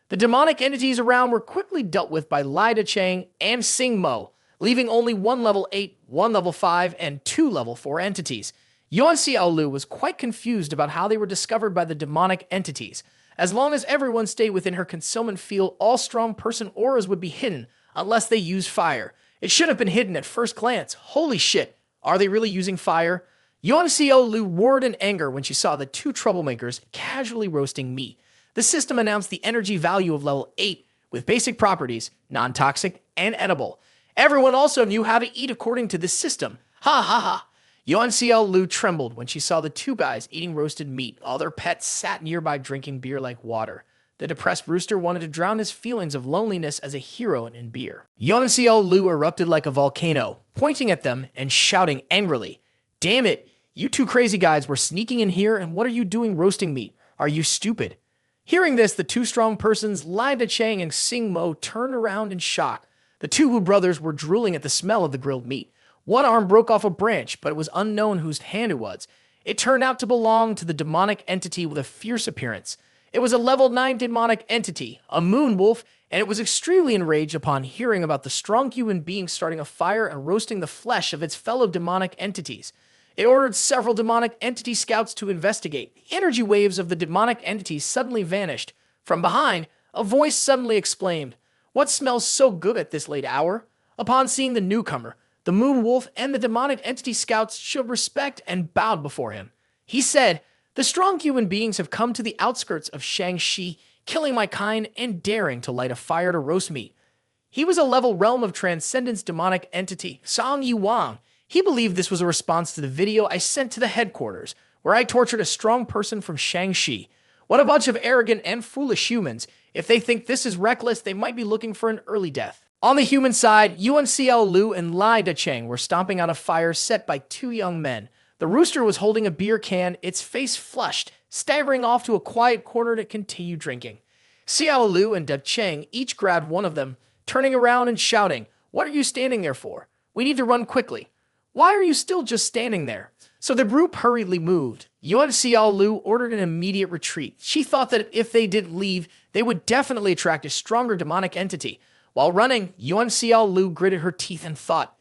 The demonic entities around were quickly dealt with by Lai De Cheng and Sing Mo, leaving only 1 level 8, 1 level 5, and 2 level 4 entities. Yuan Xiaolu was quite confused about how they were discovered by the demonic entities. As long as everyone stayed within her concealment field, all strong person auras would be hidden unless they used fire. It should have been hidden at first glance. Holy shit, are they really using fire? Yuan Xiaolu roared in anger when she saw the 2 troublemakers casually roasting meat. The system announced the energy value of level 8 with basic properties, non-toxic, and edible. Everyone also knew how to eat according to this system. Ha ha ha. Yuan Xiaolu trembled when she saw the 2 guys eating roasted meat, while their pets sat nearby drinking beer like water. The depressed rooster wanted to drown his feelings of loneliness as a hero in beer. Yuan Xiaolu erupted like a volcano, pointing at them and shouting angrily, "Damn it, you 2 crazy guys were sneaking in here, and what are you doing roasting meat? Are you stupid?" Hearing this, the 2 strong persons, Lai De Cheng and Sing Mo, turned around in shock. The 2 Wu brothers were drooling at the smell of the grilled meat. One arm broke off a branch, but it was unknown whose hand it was. It turned out to belong to the demonic entity with a fierce appearance. It was a level 9 demonic entity, a moon wolf, and it was extremely enraged upon hearing about the strong human being starting a fire and roasting the flesh of its fellow demonic entities. It ordered several demonic entity scouts to investigate. The energy waves of the demonic entities suddenly vanished. From behind, a voice suddenly exclaimed, "What smells so good at this late hour?" Upon seeing the newcomer, the moon wolf and the demonic entity scouts showed respect and bowed before him. He said, "The strong human beings have come to the outskirts of Shangxi, killing my kind and daring to light a fire to roast meat." He was a level realm of transcendence demonic entity, Song Yi Wang. He believed this was a response to the video I sent to the headquarters, where I tortured a strong person from Shangxi. What a bunch of arrogant and foolish humans. If they think this is reckless, they might be looking for an early death. On the human side, Yuan Xiao Lu and Lai Dacheng were stomping out a fire set by two young men. The rooster was holding a beer can, its face flushed, staggering off to a quiet corner to continue drinking. Xiao Lu and Dacheng each grabbed one of them, turning around and shouting, "What are you standing there for? We need to run quickly. Why are you still just standing there?" So the group hurriedly moved. Yuan Xiao Lu ordered an immediate retreat. She thought that if they didn't leave, they would definitely attract a stronger demonic entity. While running, Yuan Xiao Lu gritted her teeth and thought,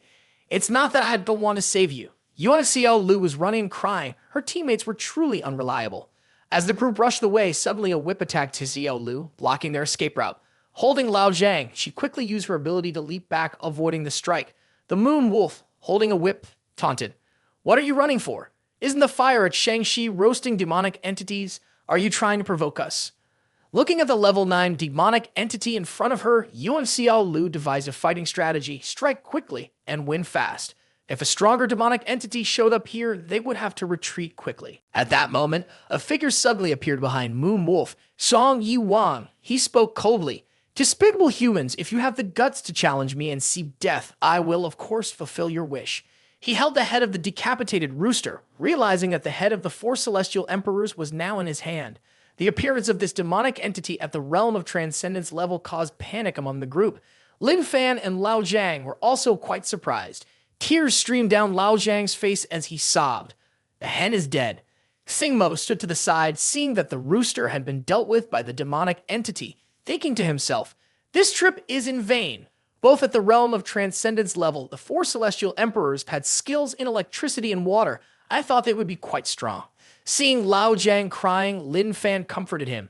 "It's not that I don't want to save you." Yuan Xiao Lu was running and crying. Her teammates were truly unreliable. As the group rushed away, suddenly a whip attacked Xiao Lu, blocking their escape route. Holding Lao Zhang, she quickly used her ability to leap back, avoiding the strike. The Moon Wolf, holding a whip, taunted, "What are you running for? Isn't the fire at Shangxi roasting demonic entities? Are you trying to provoke us?" Looking at the level 9 demonic entity in front of her, Yuan Xiao Lu devised a fighting strategy: strike quickly and win fast. If a stronger demonic entity showed up here, they would have to retreat quickly. At that moment, a figure suddenly appeared behind Moon Wolf, Song Yi Wang. He spoke coldly, "Despicable humans, if you have the guts to challenge me and seek death, I will, of course, fulfill your wish." He held the head of the decapitated rooster, realizing that the head of the four celestial emperors was now in his hand. The appearance of this demonic entity at the realm of transcendence level caused panic among the group. Lin Fan and Lao Zhang were also quite surprised. Tears streamed down Lao Zhang's face as he sobbed. "The hen is dead." Singmo stood to the side, seeing that the rooster had been dealt with by the demonic entity, thinking to himself, "This trip is in vain." Both at the realm of transcendence level, the four celestial emperors had skills in electricity and water. I thought they would be quite strong. Seeing Lao Zhang crying, Lin Fan comforted him.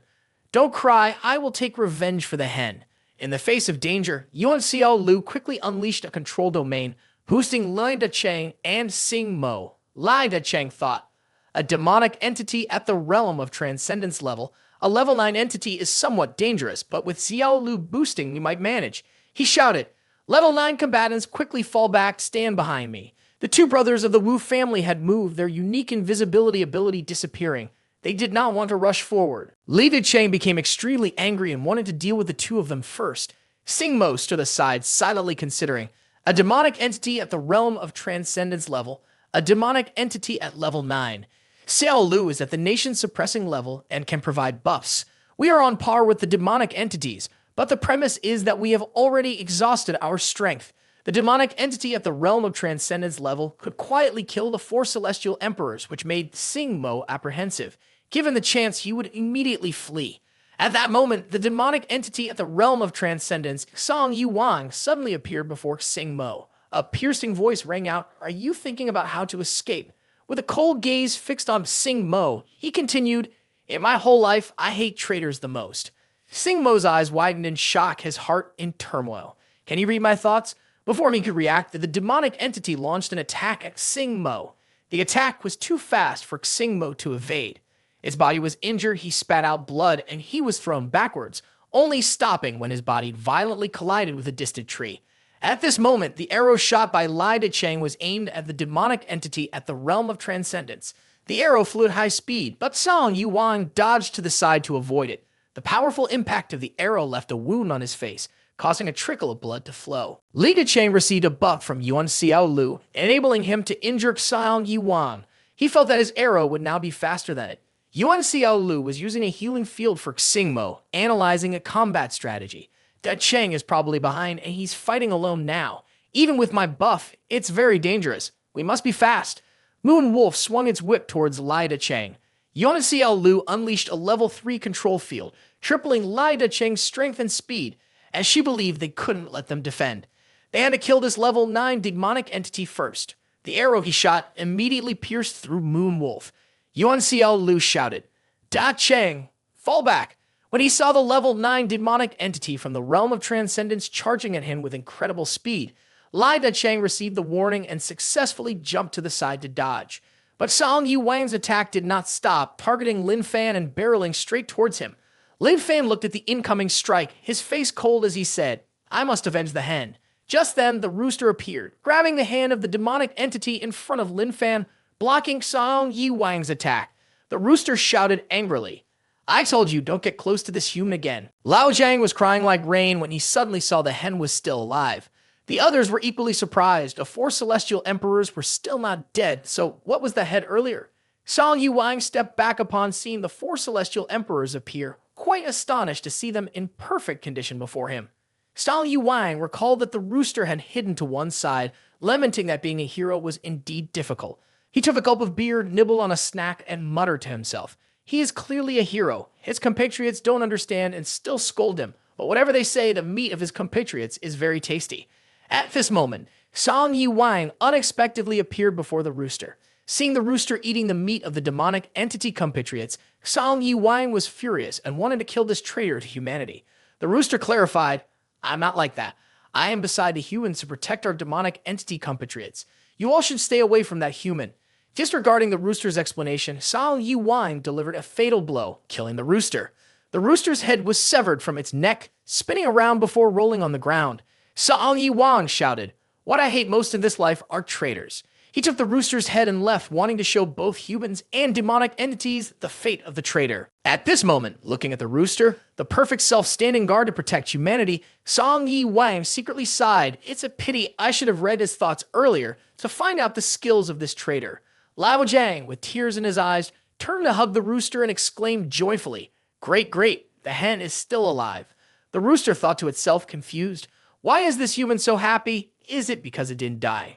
"Don't cry, I will take revenge for the hen." In the face of danger, Yuan Xiao Lu quickly unleashed a control domain, boosting Lai Dacheng and Sing Mo. Lai Dacheng thought, "A demonic entity at the realm of transcendence level. A level 9 entity is somewhat dangerous, but with Xiao Lu boosting, we might manage." He shouted, "Level 9 combatants, quickly fall back, stand behind me." The two brothers of the Wu family had moved, their unique invisibility ability disappearing. They did not want to rush forward. Li Dacheng became extremely angry and wanted to deal with the two of them first. Singmo stood aside, silently considering. A demonic entity at the realm of transcendence level, a demonic entity at level 9. Xiao Lu is at the nation-suppressing level and can provide buffs. We are on par with the demonic entities, but the premise is that we have already exhausted our strength. The demonic entity at the realm of transcendence level could quietly kill the four celestial emperors, which made Sing Mo apprehensive. Given the chance, he would immediately flee. At that moment, the demonic entity at the realm of transcendence, Song Yi Wang, suddenly appeared before Sing Mo. A piercing voice rang out, "Are you thinking about how to escape?" With a cold gaze fixed on Sing Mo, he continued, "In my whole life, I hate traitors the most." Sing Mo's eyes widened in shock, his heart in turmoil. Can he read my thoughts? Before he could react, the demonic entity launched an attack at Sing Mo. The attack was too fast for Sing Mo to evade. His body was injured, he spat out blood, and he was thrown backwards, only stopping when his body violently collided with a distant tree. At this moment, the arrow shot by Lai Dacheng was aimed at the demonic entity at the realm of transcendence. The arrow flew at high speed, but Song Yi Wang dodged to the side to avoid it. The powerful impact of the arrow left a wound on his face, causing a trickle of blood to flow. Li Dacheng received a buff from Yuan Xiao Lu, enabling him to injure Song Yi Wang. He felt that his arrow would now be faster than it. Yuan Xiao Lu was using a healing field for Xingmo, analyzing a combat strategy. Dacheng is probably behind, and he's fighting alone now. Even with my buff, it's very dangerous. We must be fast. Moon Wolf swung its whip towards Lai Dacheng. Yuan Xiao Lu unleashed a level 3 control field, tripling Lai Dacheng's strength and speed, as she believed they couldn't let them defend. They had to kill this level 9 demonic entity first. The arrow he shot immediately pierced through Moon Wolf. Yuan Xiao Lu shouted, "Da Cheng, fall back!" When he saw the level 9 demonic entity from the realm of transcendence charging at him with incredible speed, Lai Dacheng received the warning and successfully jumped to the side to dodge. But Song Yi Wang's attack did not stop, targeting Lin Fan and barreling straight towards him. Lin Fan looked at the incoming strike, his face cold as he said, "I must avenge the hen." Just then, the rooster appeared, grabbing the hand of the demonic entity in front of Lin Fan, blocking Song Yi Wang's attack. The rooster shouted angrily, I told you, don't get close to this human again. Lao Jiang was crying like rain when he suddenly saw the hen was still alive. The others were equally surprised. The four celestial emperors were still not dead, so what was the head earlier? Song Yuwang stepped back upon seeing the four celestial emperors appear, quite astonished to see them in perfect condition before him. Song Yuwang recalled that the rooster had hidden to one side, lamenting that being a hero was indeed difficult. He took a gulp of beer, nibbled on a snack, and muttered to himself. He is clearly a hero. His compatriots don't understand and still scold him, but whatever they say, the meat of his compatriots is very tasty. At this moment, Song Yuwang unexpectedly appeared before the rooster. Seeing the rooster eating the meat of the demonic entity compatriots, Song Yuwang was furious and wanted to kill this traitor to humanity. The rooster clarified, I'm not like that. I am beside the humans to protect our demonic entity compatriots. You all should stay away from that human. Disregarding the rooster's explanation, Song Yuwang delivered a fatal blow, killing the rooster. The rooster's head was severed from its neck, spinning around before rolling on the ground. Song Yuwang shouted, What I hate most in this life are traitors. He took the rooster's head and left, wanting to show both humans and demonic entities the fate of the traitor. At this moment, looking at the rooster, the perfect self standing guard to protect humanity, Song Yuwang secretly sighed, It's a pity I should have read his thoughts earlier to find out the skills of this traitor. Lao Jiang, with tears in his eyes, turned to hug the rooster and exclaimed joyfully, Great, great, the hen is still alive. The rooster thought to itself, confused, Why is this human so happy? Is it because it didn't die?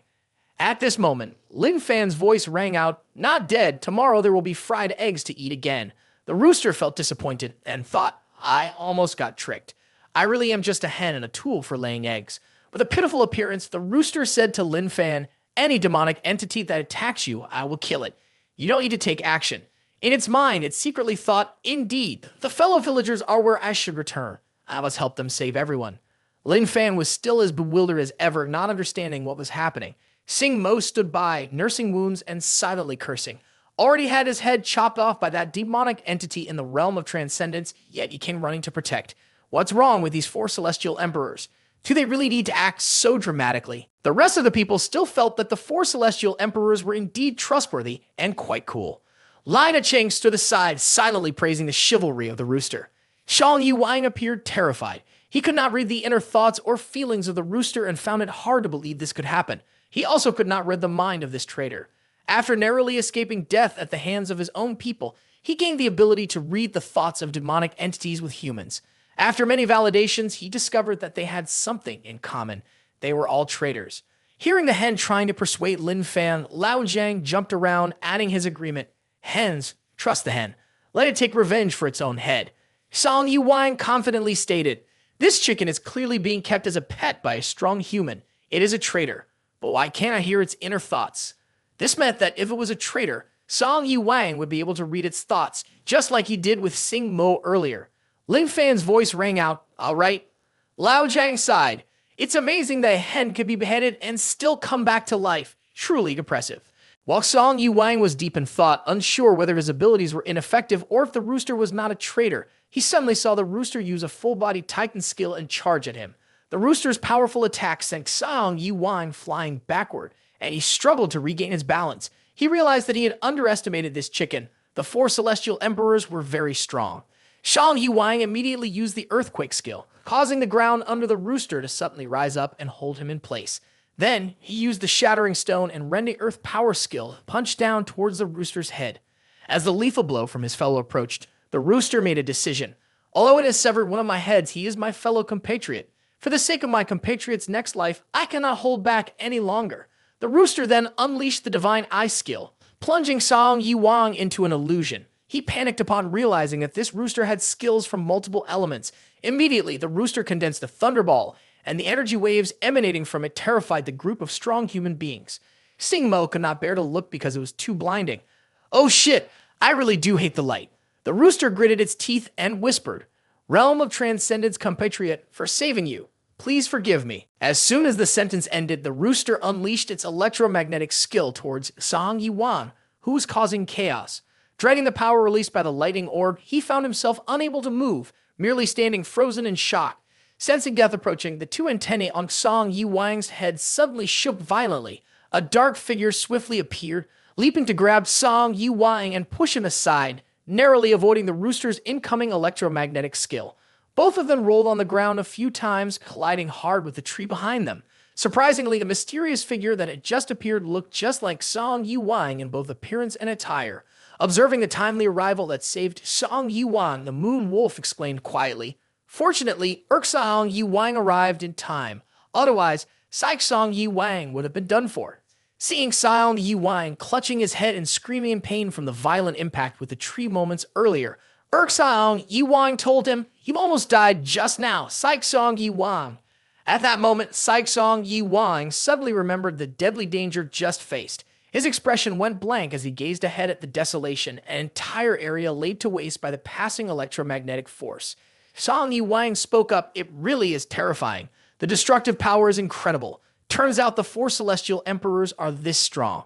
At this moment, Lin Fan's voice rang out, Not dead, tomorrow there will be fried eggs to eat again. The rooster felt disappointed and thought, I almost got tricked. I really am just a hen and a tool for laying eggs. With a pitiful appearance, the rooster said to Lin Fan, Any demonic entity that attacks you, I will kill it. You don't need to take action. In its mind, it secretly thought, Indeed, the fellow villagers are where I should return. I must help them save everyone. Lin Fan was still as bewildered as ever, not understanding what was happening. Sing Mo stood by, nursing wounds and silently cursing. Already had his head chopped off by that demonic entity in the realm of transcendence, yet he came running to protect. What's wrong with these four celestial emperors? Do they really need to act so dramatically? The rest of the people still felt that the four celestial emperors were indeed trustworthy and quite cool. Lina Cheng stood aside, silently praising the chivalry of the rooster. Song Yuwang appeared terrified. He could not read the inner thoughts or feelings of the rooster and found it hard to believe this could happen. He also could not read the mind of this traitor. After narrowly escaping death at the hands of his own people, he gained the ability to read the thoughts of demonic entities with humans. After many validations, he discovered that they had something in common. They were all traitors. Hearing the hen trying to persuade Lin Fan, Lao Jiang jumped around, adding his agreement. Hens, trust the hen. Let it take revenge for its own head. Song Yuwang confidently stated, This chicken is clearly being kept as a pet by a strong human. It is a traitor. But why can't I hear its inner thoughts? This meant that if it was a traitor, Song Yuwang would be able to read its thoughts, just like he did with Sing Mo earlier. Lin Fan's voice rang out, All right. Lao Jiang sighed. It's amazing that a hen could be beheaded and still come back to life. Truly impressive. While Song Yuwang was deep in thought, unsure whether his abilities were ineffective or if the rooster was not a traitor, he suddenly saw the rooster use a full-body Titan skill and charge at him. The rooster's powerful attack sent Song Yuwang flying backward, and he struggled to regain his balance. He realized that he had underestimated this chicken. The four celestial emperors were very strong. Song Yuwang immediately used the earthquake skill, causing the ground under the rooster to suddenly rise up and hold him in place. Then, he used the shattering stone and rending earth power skill, punched down towards the rooster's head. As the lethal blow from his fellow approached, the rooster made a decision. Although it has severed one of my heads, he is my fellow compatriot. For the sake of my compatriot's next life, I cannot hold back any longer. The rooster then unleashed the divine eye skill, plunging Song Yuwang into an illusion. He panicked upon realizing that this rooster had skills from multiple elements. Immediately, the rooster condensed a thunderball, and the energy waves emanating from it terrified the group of strong human beings. Sing Mo could not bear to look because it was too blinding. Oh shit, I really do hate the light. The rooster gritted its teeth and whispered, Realm of Transcendence compatriot, for saving you. Please forgive me. As soon as the sentence ended, the rooster unleashed its electromagnetic skill towards Song Yuwang, who was causing chaos. Dreading the power released by the lightning orb, he found himself unable to move, merely standing frozen in shock. Sensing death approaching, the two antennae on Song Yuwang's head suddenly shook violently. A dark figure swiftly appeared, leaping to grab Song Yuwang and push him aside. narrowly avoiding the rooster's incoming electromagnetic skill. Both of them rolled on the ground a few times, colliding hard with the tree behind them. Surprisingly, the mysterious figure that had just appeared looked just like Song Yi-Wang in both appearance and attire. Observing the timely arrival that saved Song Yi-Wang, the Moon Wolf exclaimed quietly, "Fortunately, Song Yi-Wang arrived in time. Otherwise, Song Yi-Wang would have been done for." Seeing Song Yi-Wang clutching his head and screaming in pain from the violent impact with the tree moments earlier, Song Yi-Wang told him, "You almost died just now, Song Yi-Wang." At that moment, Song Yi-Wang suddenly remembered the deadly danger just faced. His expression went blank as he gazed ahead at the desolation, an entire area laid to waste by the passing electromagnetic force. Song Yi-Wang spoke up, "It really is terrifying. The destructive power is incredible. Turns out the four celestial emperors are this strong."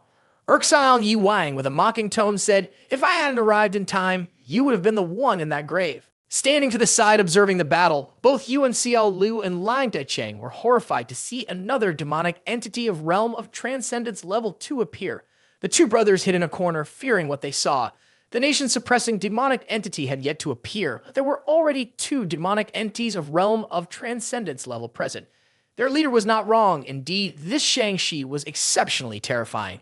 Song Yi-Wang, with a mocking tone, said, "If I hadn't arrived in time, you would have been the one in that grave." Standing to the side observing the battle, both Yuan Xiao Lu and Lin Fan were horrified to see another demonic entity of Realm of Transcendence Level 2 appear. The two brothers hid in a corner, fearing what they saw. The nation-suppressing demonic entity had yet to appear. There were already two demonic entities of Realm of Transcendence level present. Their leader was not wrong. Indeed, this Shang-Chi was exceptionally terrifying.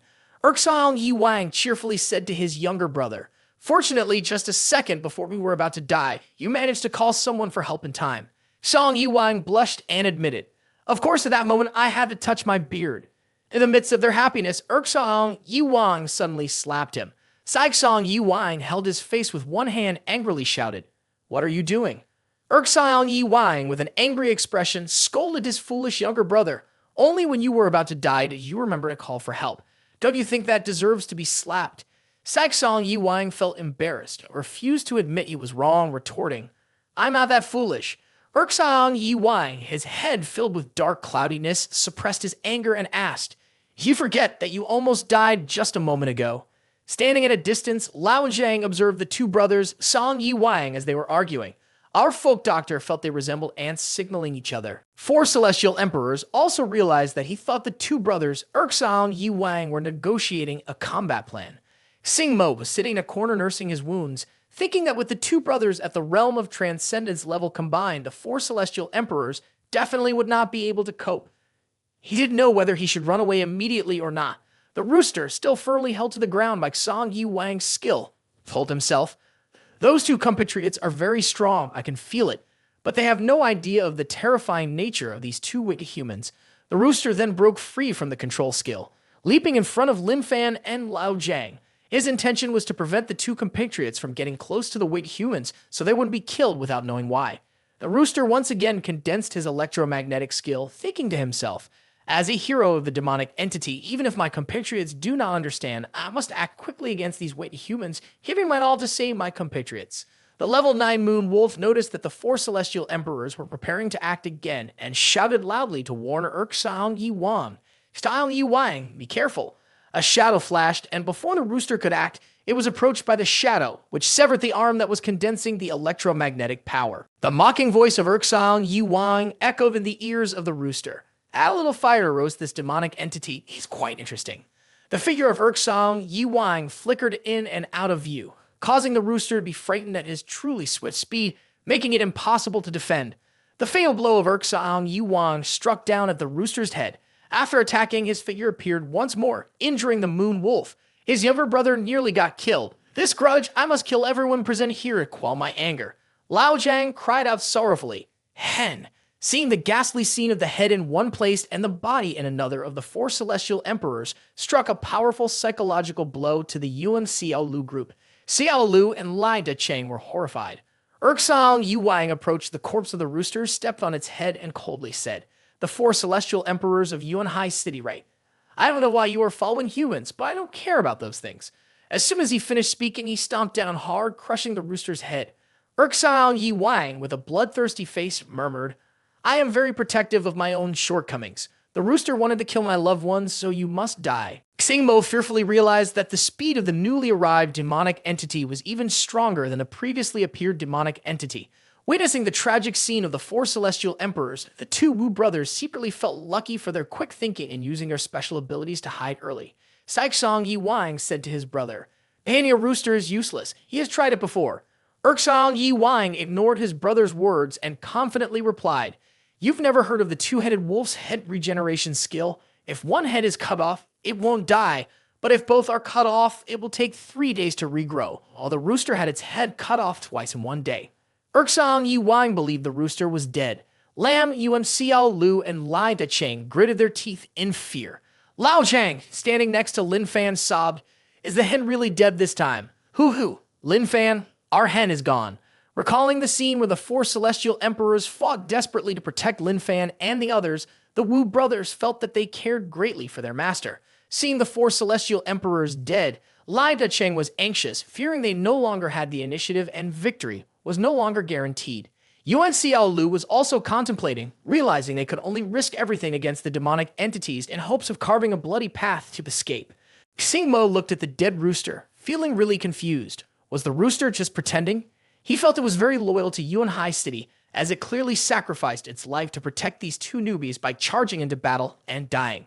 Song Yi-Wang cheerfully said to his younger brother, "Fortunately, just a second before we were about to die, you managed to call someone for help in time." Song Yi-Wang blushed and admitted, "Of course, at that moment, I had to touch my beard." In the midst of their happiness, Song Yi-Wang suddenly slapped him. Song Yi-Wang held his face with one hand, angrily shouted, "What are you doing?" Song Yi-Wang, with an angry expression, scolded his foolish younger brother. "Only when you were about to die did you remember to call for help. Don't you think that deserves to be slapped?" Song Yi-Wang felt embarrassed, refused to admit he was wrong, retorting, "I'm not that foolish." Song Yi-Wang, his head filled with dark cloudiness, suppressed his anger and asked, "You forget that you almost died just a moment ago." Standing at a distance, Lao Zhang observed the two brothers, Song Yi-Wang, as they were arguing. Our folk doctor felt they resembled ants signaling each other. Four celestial emperors also realized that he thought the two brothers, Song Yi-Wang, were negotiating a combat plan. Sing Mo was sitting in a corner nursing his wounds, thinking that with the two brothers at the Realm of Transcendence level combined, the four celestial emperors definitely would not be able to cope. He didn't know whether he should run away immediately or not. The rooster, still firmly held to the ground by Song Yi-Wang's skill, told himself, "Those two compatriots are very strong, I can feel it, but they have no idea of the terrifying nature of these two wicked humans." The rooster then broke free from the control skill, leaping in front of Lin Fan and Lao Zhang. His intention was to prevent the two compatriots from getting close to the wicked humans so they wouldn't be killed without knowing why. The rooster once again condensed his electromagnetic skill, thinking to himself, "As a hero of the demonic entity, even if my compatriots do not understand, I must act quickly against these wicked humans, giving my all to save my compatriots." The level 9 Moon Wolf noticed that the four celestial emperors were preparing to act again and shouted loudly to warn Song Yi-Wang. "Song Yi-Wang, be careful." A shadow flashed, and before the rooster could act, it was approached by the shadow, which severed the arm that was condensing the electromagnetic power. The mocking voice of Song Yi-Wang echoed in the ears of the rooster. "Add a little fire to roast this demonic entity. He's quite interesting." The figure of Song Yi-Wang flickered in and out of view, causing the rooster to be frightened at his truly swift speed, making it impossible to defend. The fatal blow of Song Yi-Wang struck down at the rooster's head. After attacking, his figure appeared once more, injuring the Moon Wolf. His younger brother nearly got killed. "This grudge, I must kill everyone present here to quell my anger." Lao Zhang cried out sorrowfully, "Hen!" Seeing the ghastly scene of the head in one place and the body in another of the four celestial emperors struck a powerful psychological blow to the Yuan Xiao Lu group. Xiao Lu and Lin Fan were horrified. Song Yi-Wang approached the corpse of the rooster, stepped on its head, and coldly said, "The four celestial emperors of Yuan Hai City, right? I don't know why you are following humans, but I don't care about those things." As soon as he finished speaking, he stomped down hard, crushing the rooster's head. Song Yi-Wang, with a bloodthirsty face, murmured, "I am very protective of my own shortcomings. The rooster wanted to kill my loved ones, so you must die." Xing Mo fearfully realized that the speed of the newly arrived demonic entity was even stronger than the previously appeared demonic entity. Witnessing the tragic scene of the four celestial emperors, the two Wu brothers secretly felt lucky for their quick thinking and using their special abilities to hide early. Song Yi-Wang said to his brother, Banning a rooster is useless. He has tried it before. Urksong Yi Wang ignored his brother's words and confidently replied, "You've never heard of the two-headed wolf's head regeneration skill? If one head is cut off, it won't die, but if both are cut off, it will take 3 days to regrow," while the rooster had its head cut off twice in one day. Urksong Yi Wang believed the rooster was dead. Lam, Yuan Xiao Lu, and Lai Dacheng gritted their teeth in fear. Lao Zhang, standing next to Lin Fan, sobbed, "Is the hen really dead this time? Hoo-hoo, Lin Fan, our hen is gone." Recalling the scene where the four celestial emperors fought desperately to protect Lin Fan and the others, the Wu brothers felt that they cared greatly for their master. Seeing the four celestial emperors dead, Lai Dacheng was anxious, fearing they no longer had the initiative and victory was no longer guaranteed. Yuan Xiao Lu was also contemplating, realizing they could only risk everything against the demonic entities in hopes of carving a bloody path to escape. Xing Mo looked at the dead rooster, feeling really confused. Was the rooster just pretending? He felt it was very loyal to Yuan High City, as it clearly sacrificed its life to protect these two newbies by charging into battle and dying.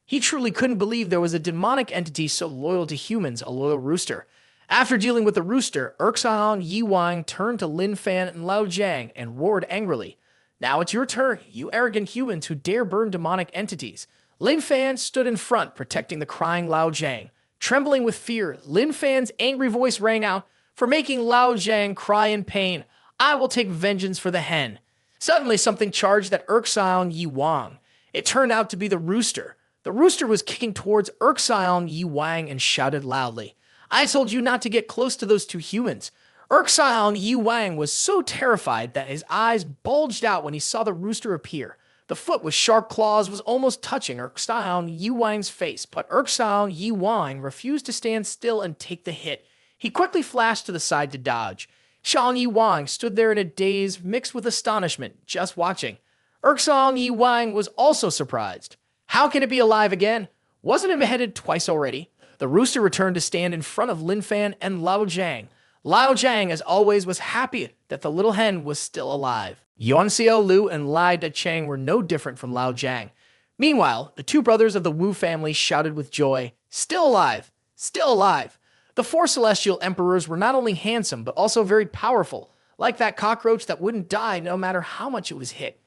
He truly couldn't believe there was a demonic entity so loyal to humans, a loyal rooster. After dealing with the rooster, Urksong Yi Wang turned to Lin Fan and Lao Zhang and roared angrily, "Now it's your turn, you arrogant humans who dare burn demonic entities." Lin Fan stood in front, protecting the crying Lao Zhang. Trembling with fear, Lin Fan's angry voice rang out, "For making Lao Zhang cry in pain, I will take vengeance for the hen." Suddenly, something charged at Urksong Yi Wang. It turned out to be the rooster. The rooster was kicking towards Urksong Yi Wang and shouted loudly, "I told you not to get close to those two humans." Urksong Yi Wang was so terrified that his eyes bulged out when he saw the rooster appear. The foot with sharp claws was almost touching Urksong Yi Wang's face, but Urksong Yi Wang refused to stand still and take the hit. He quickly flashed to the side to dodge. Shang Yi Wang stood there in a daze mixed with astonishment, just watching. Urksong Yi Wang was also surprised. How can it be alive again? Wasn't it beheaded twice already? The rooster returned to stand in front of Lin Fan and Lao Zhang. Lao Zhang, as always, was happy that the little hen was still alive. Yuan Xiao Lu and Lai Dacheng were no different from Lao Zhang. Meanwhile, the two brothers of the Wu family shouted with joy, "Still alive! Still alive!" The four celestial emperors were not only handsome, but also very powerful, like that cockroach that wouldn't die no matter how much it was hit.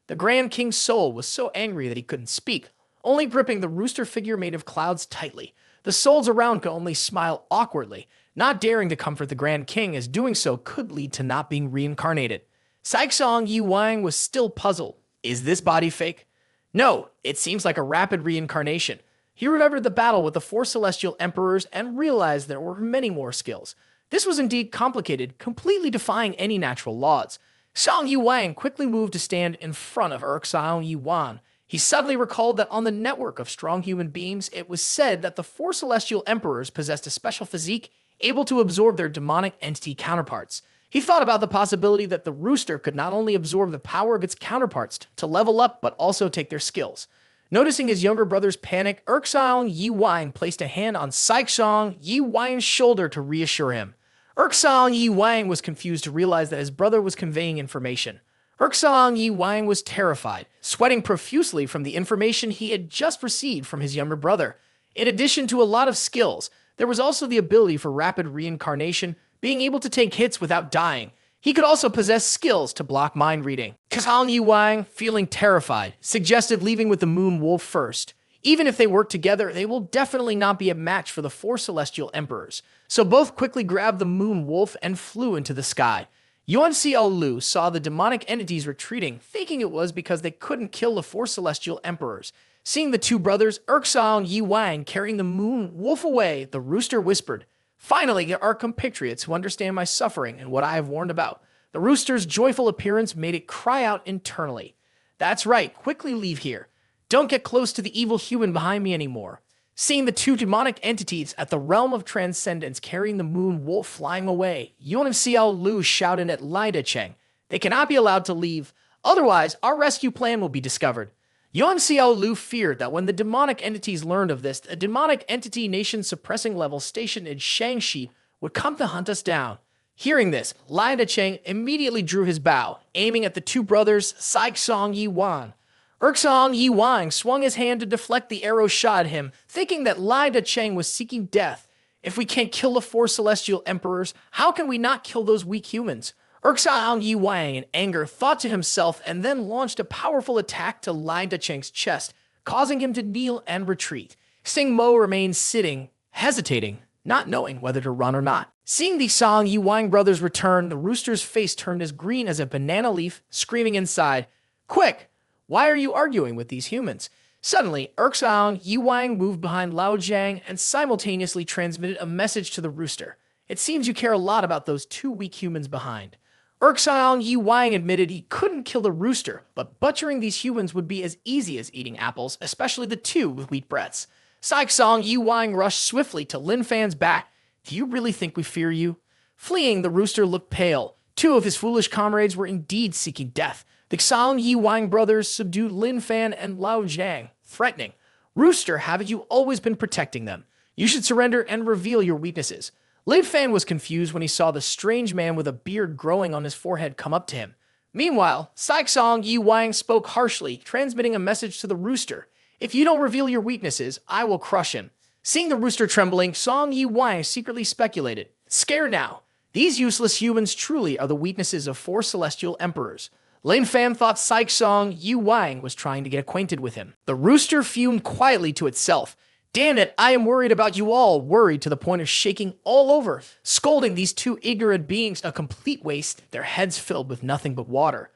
The Grand King's soul was so angry that he couldn't speak, only gripping the rooster figure made of clouds tightly. The souls around could only smile awkwardly, not daring to comfort the Grand King, as doing so could lead to not being reincarnated. Saixong Yi Wang was still puzzled. Is this body fake? No, it seems like a rapid reincarnation. He remembered the battle with the four celestial emperors and realized there were many more skills. This was indeed complicated, completely defying any natural laws. Shang Yi Wang quickly moved to stand in front of Urksong Yi Wang. He suddenly recalled that on the network of strong human beings, it was said that the four celestial emperors possessed a special physique able to absorb their demonic entity counterparts. He thought about the possibility that the rooster could not only absorb the power of its counterparts to level up, but also take their skills. Noticing his younger brother's panic, Urksong Yi Wang placed a hand on Saixong Yi Wang's shoulder to reassure him. Urksong Yi Wang was confused to realize that his brother was conveying information. Urksong Yi Wang was terrified, sweating profusely from the information he had just received from his younger brother. In addition to a lot of skills, there was also the ability for rapid reincarnation, being able to take hits without dying. He could also possess skills to block mind reading. Shang Yi Wang, feeling terrified, suggested leaving with the Moon Wolf first. Even if they work together, they will definitely not be a match for the four celestial emperors. So both quickly grabbed the Moon Wolf and flew into the sky. Yuan Xiao Lu saw the demonic entities retreating, thinking it was because they couldn't kill the four celestial emperors. Seeing the two brothers, Urksong Yi Wang, carrying the Moon Wolf away, the rooster whispered, "Finally, there are compatriots who understand my suffering and what I have warned about." The rooster's joyful appearance made it cry out internally. "That's right, quickly leave here. Don't get close to the evil human behind me anymore." Seeing the two demonic entities at the realm of transcendence carrying the Moon Wolf flying away, Yuan Xiao Lu shouted at Lai Dacheng, "They cannot be allowed to leave, otherwise our rescue plan will be discovered." Yuan Xiao Lu feared that when the demonic entities learned of this, a demonic entity nation suppressing level stationed in Shangxi would come to hunt us down. Hearing this, Lai Dacheng immediately drew his bow, aiming at the two brothers, Saixong Yi Wang. Urksong Yi Wang swung his hand to deflect the arrow shot at him, thinking that Lai Dacheng was seeking death. If we can't kill the four celestial emperors, how can we not kill those weak humans? Urksang Yi Wang, in anger, thought to himself and then launched a powerful attack to Lin Cheng's chest, causing him to kneel and retreat. Sing Mo remained sitting, hesitating, not knowing whether to run or not. Seeing the Song Yi Wang brothers return, the rooster's face turned as green as a banana leaf, screaming inside, "Quick! Why are you arguing with these humans?" Suddenly, Urksang Yi Wang moved behind Lao Jiang and simultaneously transmitted a message to the rooster. "It seems you care a lot about those two weak humans behind." Urksang Yi Wang admitted he couldn't kill the rooster, but butchering these humans would be as easy as eating apples, especially the two with wheat breads. Song Yi Wang rushed swiftly to Lin Fan's back. "Do you really think we fear you?" Fleeing, the rooster looked pale. Two of his foolish comrades were indeed seeking death. The Song Yi Wang brothers subdued Lin Fan and Lao Jiang, threatening, "Rooster, haven't you always been protecting them? You should surrender and reveal your weaknesses." Lin Fan was confused when he saw the strange man with a beard growing on his forehead come up to him. Meanwhile, Song Yi Wang spoke harshly, transmitting a message to the rooster. "If you don't reveal your weaknesses, I will crush him." Seeing the rooster trembling, Song Yi Wang secretly speculated, "Scared now. These useless humans truly are the weaknesses of four celestial emperors." Lin Fan thought Song Yi Wang was trying to get acquainted with him. The rooster fumed quietly to itself. "Damn it, I am worried about you all," worried to the point of shaking all over, scolding these two ignorant beings a complete waste, their heads filled with nothing but water.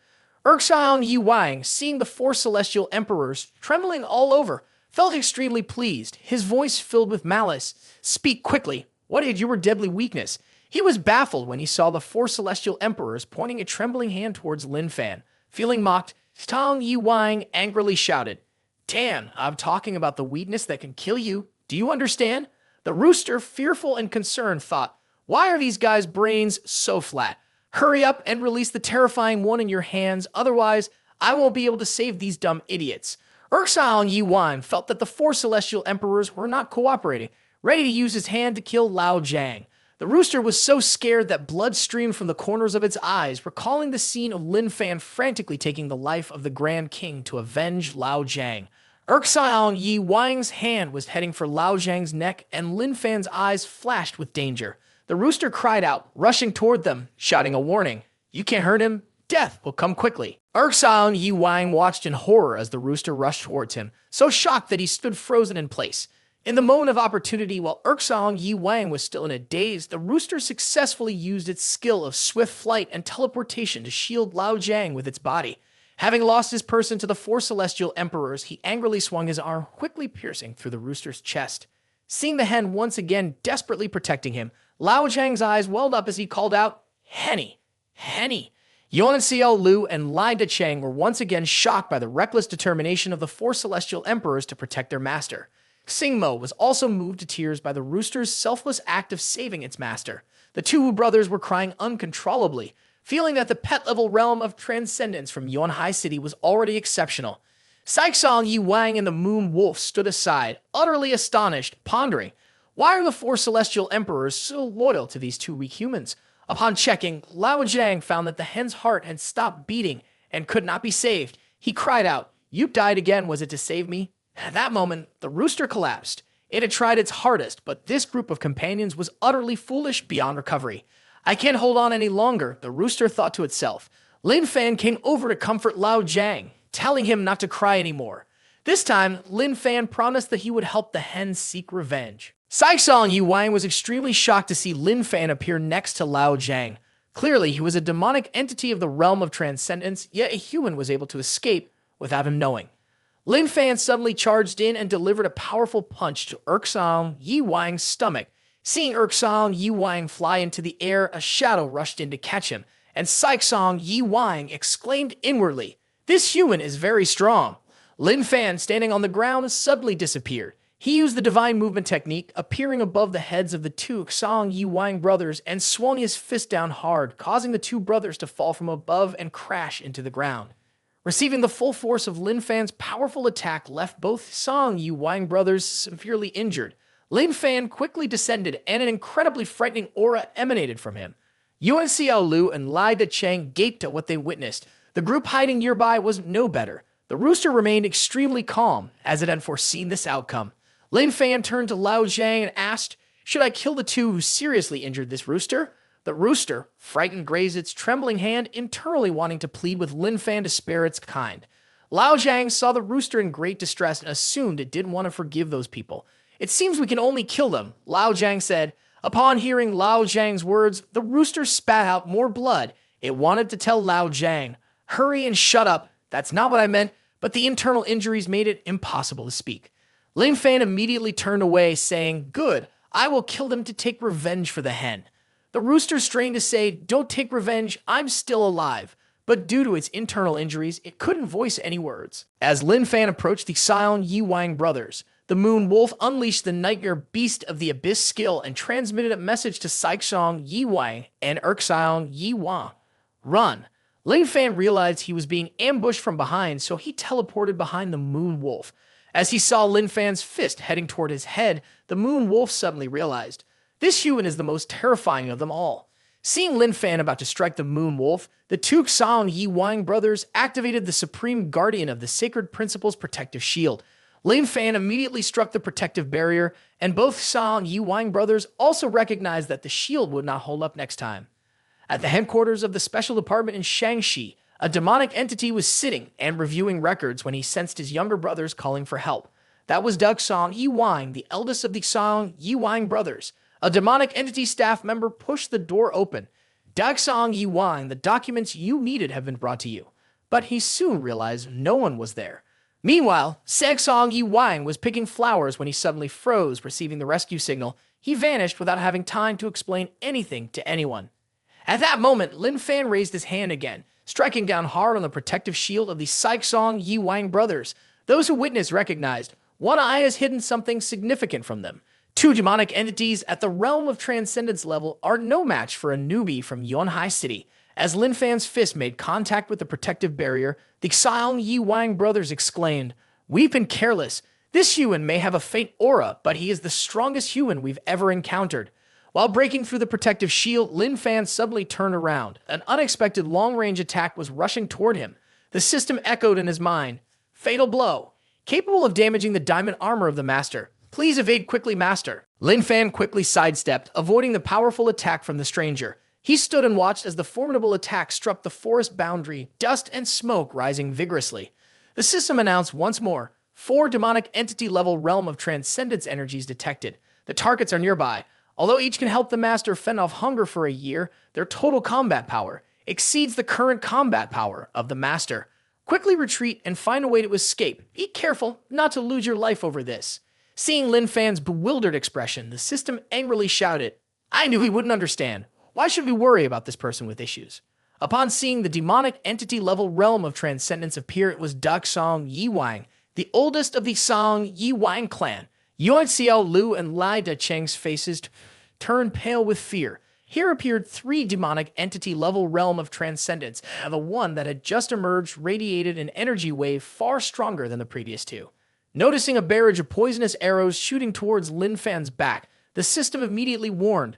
Urksang Yi Wang, seeing the four celestial emperors trembling all over, felt extremely pleased, his voice filled with malice. "Speak quickly. What is your deadly weakness?" He was baffled when he saw the four celestial emperors pointing a trembling hand towards Lin Fan. Feeling mocked, Song Yi Wang angrily shouted, "Tan, I'm talking about the weakness that can kill you. Do you understand?" The rooster, fearful and concerned, thought, "Why are these guys' brains so flat? Hurry up and release the terrifying one in your hands, otherwise I won't be able to save these dumb idiots." Urksang Yi Wang felt that the four celestial emperors were not cooperating, ready to use his hand to kill Lao Jiang. The rooster was so scared that blood streamed from the corners of its eyes, recalling the scene of Lin Fan frantically taking the life of the Grand King to avenge Lao Jiang. Urksang Yi Wang's hand was heading for Lao Jiang's neck, and Lin Fan's eyes flashed with danger. The rooster cried out, rushing toward them, shouting a warning. "You can't hurt him. Death will come quickly." Urksang Yi Wang watched in horror as the rooster rushed towards him, so shocked that he stood frozen in place. In the moment of opportunity, while Urksang Yi Wang was still in a daze, the rooster successfully used its skill of swift flight and teleportation to shield Lao Jiang with its body. Having lost his person to the four celestial emperors, he angrily swung his arm, quickly piercing through the rooster's chest. Seeing the hen once again desperately protecting him, Lao Jiang's eyes welled up as he called out, "Henny! Henny!" Yuan Xiao Lu and Lin Cheng were once again shocked by the reckless determination of the four celestial emperors to protect their master. Sing Mo was also moved to tears by the rooster's selfless act of saving its master. The two brothers were crying uncontrollably, feeling that the pet-level realm of transcendence from Yuan High City was already exceptional. Song Yi Wang and the Moon Wolf stood aside, utterly astonished, pondering, why are the four celestial emperors so loyal to these two weak humans? Upon checking, Lao Jiang found that the hen's heart had stopped beating and could not be saved. He cried out, "You died again, was it to save me?" At that moment, the rooster collapsed. It had tried its hardest, but this group of companions was utterly foolish beyond recovery. "I can't hold on any longer," the rooster thought to itself. Lin Fan came over to comfort Lao Jiang, telling him not to cry anymore. This time, Lin Fan promised that he would help the hen seek revenge. Song Yi Wang was extremely shocked to see Lin Fan appear next to Lao Jiang. Clearly, he was a demonic entity of the realm of transcendence, yet a human was able to escape without him knowing. Lin Fan suddenly charged in and delivered a powerful punch to Urksang Yi Wang's stomach. Seeing Urksang Yi Wang fly into the air, a shadow rushed in to catch him, and Song Yi Wang exclaimed inwardly, "This human is very strong." Lin Fan, standing on the ground, suddenly disappeared. He used the divine movement technique, appearing above the heads of the two Song Yi Wang brothers, and swung his fist down hard, causing the two brothers to fall from above and crash into the ground. Receiving the full force of Lin Fan's powerful attack left both Song Yi Wang brothers severely injured. Lin Fan quickly descended, and an incredibly frightening aura emanated from him. Yuan Xiao Lu and Lin Cheng gaped at what they witnessed. The group hiding nearby was no better. The rooster remained extremely calm, as it had foreseen this outcome. Lin Fan turned to Lao Jiang and asked, Should I kill the two who seriously injured this rooster? The rooster, frightened, grazed its trembling hand, internally wanting to plead with Lin Fan to spare its kind. Lao Zhang saw the rooster in great distress and assumed it didn't want to forgive those people. It seems we can only kill them, Lao Zhang said. Upon hearing Lao Zhang's words, the rooster spat out more blood. It wanted to tell Lao Zhang, "Hurry and shut up. That's not what I meant," but the internal injuries made it impossible to speak. Lin Fan immediately turned away, saying, "Good, I will kill them to take revenge for the hen." The rooster strained to say, "Don't take revenge, I'm still alive." But due to its internal injuries, it couldn't voice any words. As Lin Fan approached the Xiong Yi Wang brothers, the Moon Wolf unleashed the nightmare beast of the abyss skill and transmitted a message to Xiong Yi Wang and Xiong Yi Wang. Run! Lin Fan realized he was being ambushed from behind, so he teleported behind the Moon Wolf. As he saw Lin Fan's fist heading toward his head, the Moon Wolf suddenly realized, this human is the most terrifying of them all. Seeing Lin Fan about to strike the Moon Wolf, the two Xiong Yi Wang brothers activated the Supreme Guardian of the Sacred Principle's protective shield. Lin Fan immediately struck the protective barrier, and both Xiong Yi Wang brothers also recognized that the shield would not hold up next time. At the headquarters of the Special Department in Shangxi, a demonic entity was sitting and reviewing records when he sensed his younger brothers calling for help. That was Xiong Yi Wang, the eldest of the Xiong Yi Wang brothers. A demonic entity staff member pushed the door open. Xiong Yi Wang, the documents you needed have been brought to you. But he soon realized no one was there. Meanwhile, Xiong Yi Wang was picking flowers when he suddenly froze, receiving the rescue signal. He vanished without having time to explain anything to anyone. At that moment, Lin Fan raised his hand again, striking down hard on the protective shield of the Xiong Yi Wang brothers. Those who witnessed recognized one eye has hidden something significant from them. Two demonic entities at the Realm of Transcendence level are no match for a newbie from Yonhai City. As Lin Fan's fist made contact with the protective barrier, the Xiong Yi Wang brothers exclaimed, "We've been careless. This human may have a faint aura, but he is the strongest human we've ever encountered." While breaking through the protective shield, Lin Fan suddenly turned around. An unexpected long-range attack was rushing toward him. The system echoed in his mind, "Fatal blow. Capable of damaging the diamond armor of the Master. Please evade quickly, Master." Lin Fan quickly sidestepped, avoiding the powerful attack from the stranger. He stood and watched as the formidable attack struck the forest boundary, dust and smoke rising vigorously. The system announced once more, 4 demonic entity-level Realm of Transcendence energies detected. The targets are nearby. Although each can help the Master fend off hunger for a year, their total combat power exceeds the current combat power of the Master. Quickly retreat and find a way to escape. Be careful not to lose your life over this. Seeing Lin Fan's bewildered expression, the system angrily shouted, "I knew he wouldn't understand. Why should we worry about this person with issues?" Upon seeing the demonic entity-level Realm of Transcendence appear, it was Xiong Yi Wang, the oldest of the Xiong Yi Wang clan. Yuan Xiao Lu and Lai Dacheng's faces turned pale with fear. Here appeared 3 demonic entity-level Realm of Transcendence, and the one that had just emerged radiated an energy wave far stronger than the previous 2. Noticing a barrage of poisonous arrows shooting towards Lin Fan's back, the system immediately warned,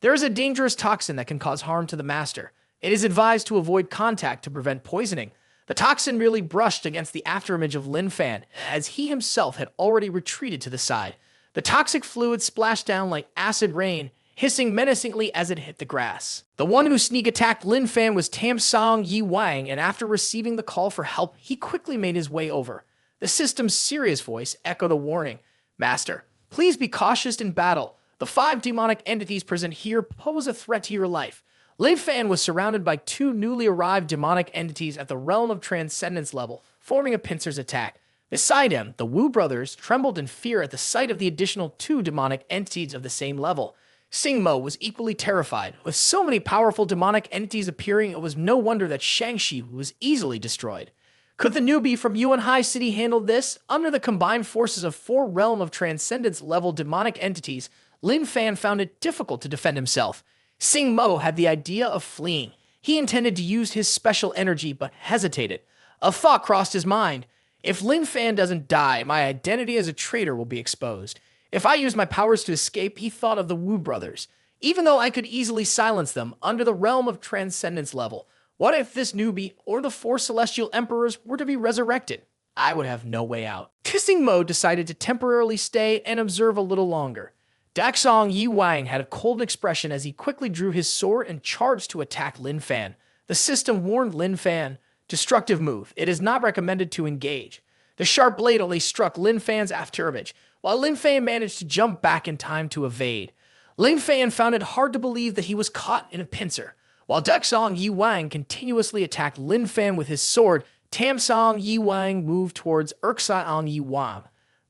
"There is a dangerous toxin that can cause harm to the Master. It is advised to avoid contact to prevent poisoning." The toxin merely brushed against the afterimage of Lin Fan, as he himself had already retreated to the side. The toxic fluid splashed down like acid rain, hissing menacingly as it hit the grass. The one who sneak attacked Lin Fan was Xiong Yi Wang, and after receiving the call for help, he quickly made his way over. The system's serious voice echoed a warning. "Master, please be cautious in battle. The 5 demonic entities present here pose a threat to your life." Lin Fan was surrounded by 2 newly arrived demonic entities at the Realm of Transcendence level, forming a pincer's attack. Beside him, the Wu brothers trembled in fear at the sight of the additional 2 demonic entities of the same level. Sing Mo was equally terrified. With so many powerful demonic entities appearing, it was no wonder that Shangxi was easily destroyed. Could the newbie from Yonhai City handle this? Under the combined forces of 4 Realm of Transcendence level demonic entities, Lin Fan found it difficult to defend himself. Sing Mo had the idea of fleeing. He intended to use his special energy, but hesitated. A thought crossed his mind. If Lin Fan doesn't die, my identity as a traitor will be exposed. If I use my powers to escape, he thought of the Wu brothers. Even though I could easily silence them under the Realm of Transcendence level, what if this newbie or the 4 Celestial Emperors were to be resurrected? I would have no way out. Sing Mo decided to temporarily stay and observe a little longer. Daxong Yi Wang had a cold expression as he quickly drew his sword and charged to attack Lin Fan. The system warned Lin Fan, "Destructive move. It is not recommended to engage." The sharp blade only struck Lin Fan's afterimage, while Lin Fan managed to jump back in time to evade. Lin Fan found it hard to believe that he was caught in a pincer. While Daxong Yi Wang continuously attacked Lin Fan with his sword, Tamsong Yi Wang moved towards Urksong Yi Wang.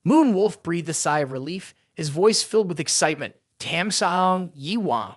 Moonwolf breathed a sigh of relief, his voice filled with excitement. Tamsong Yi Wang.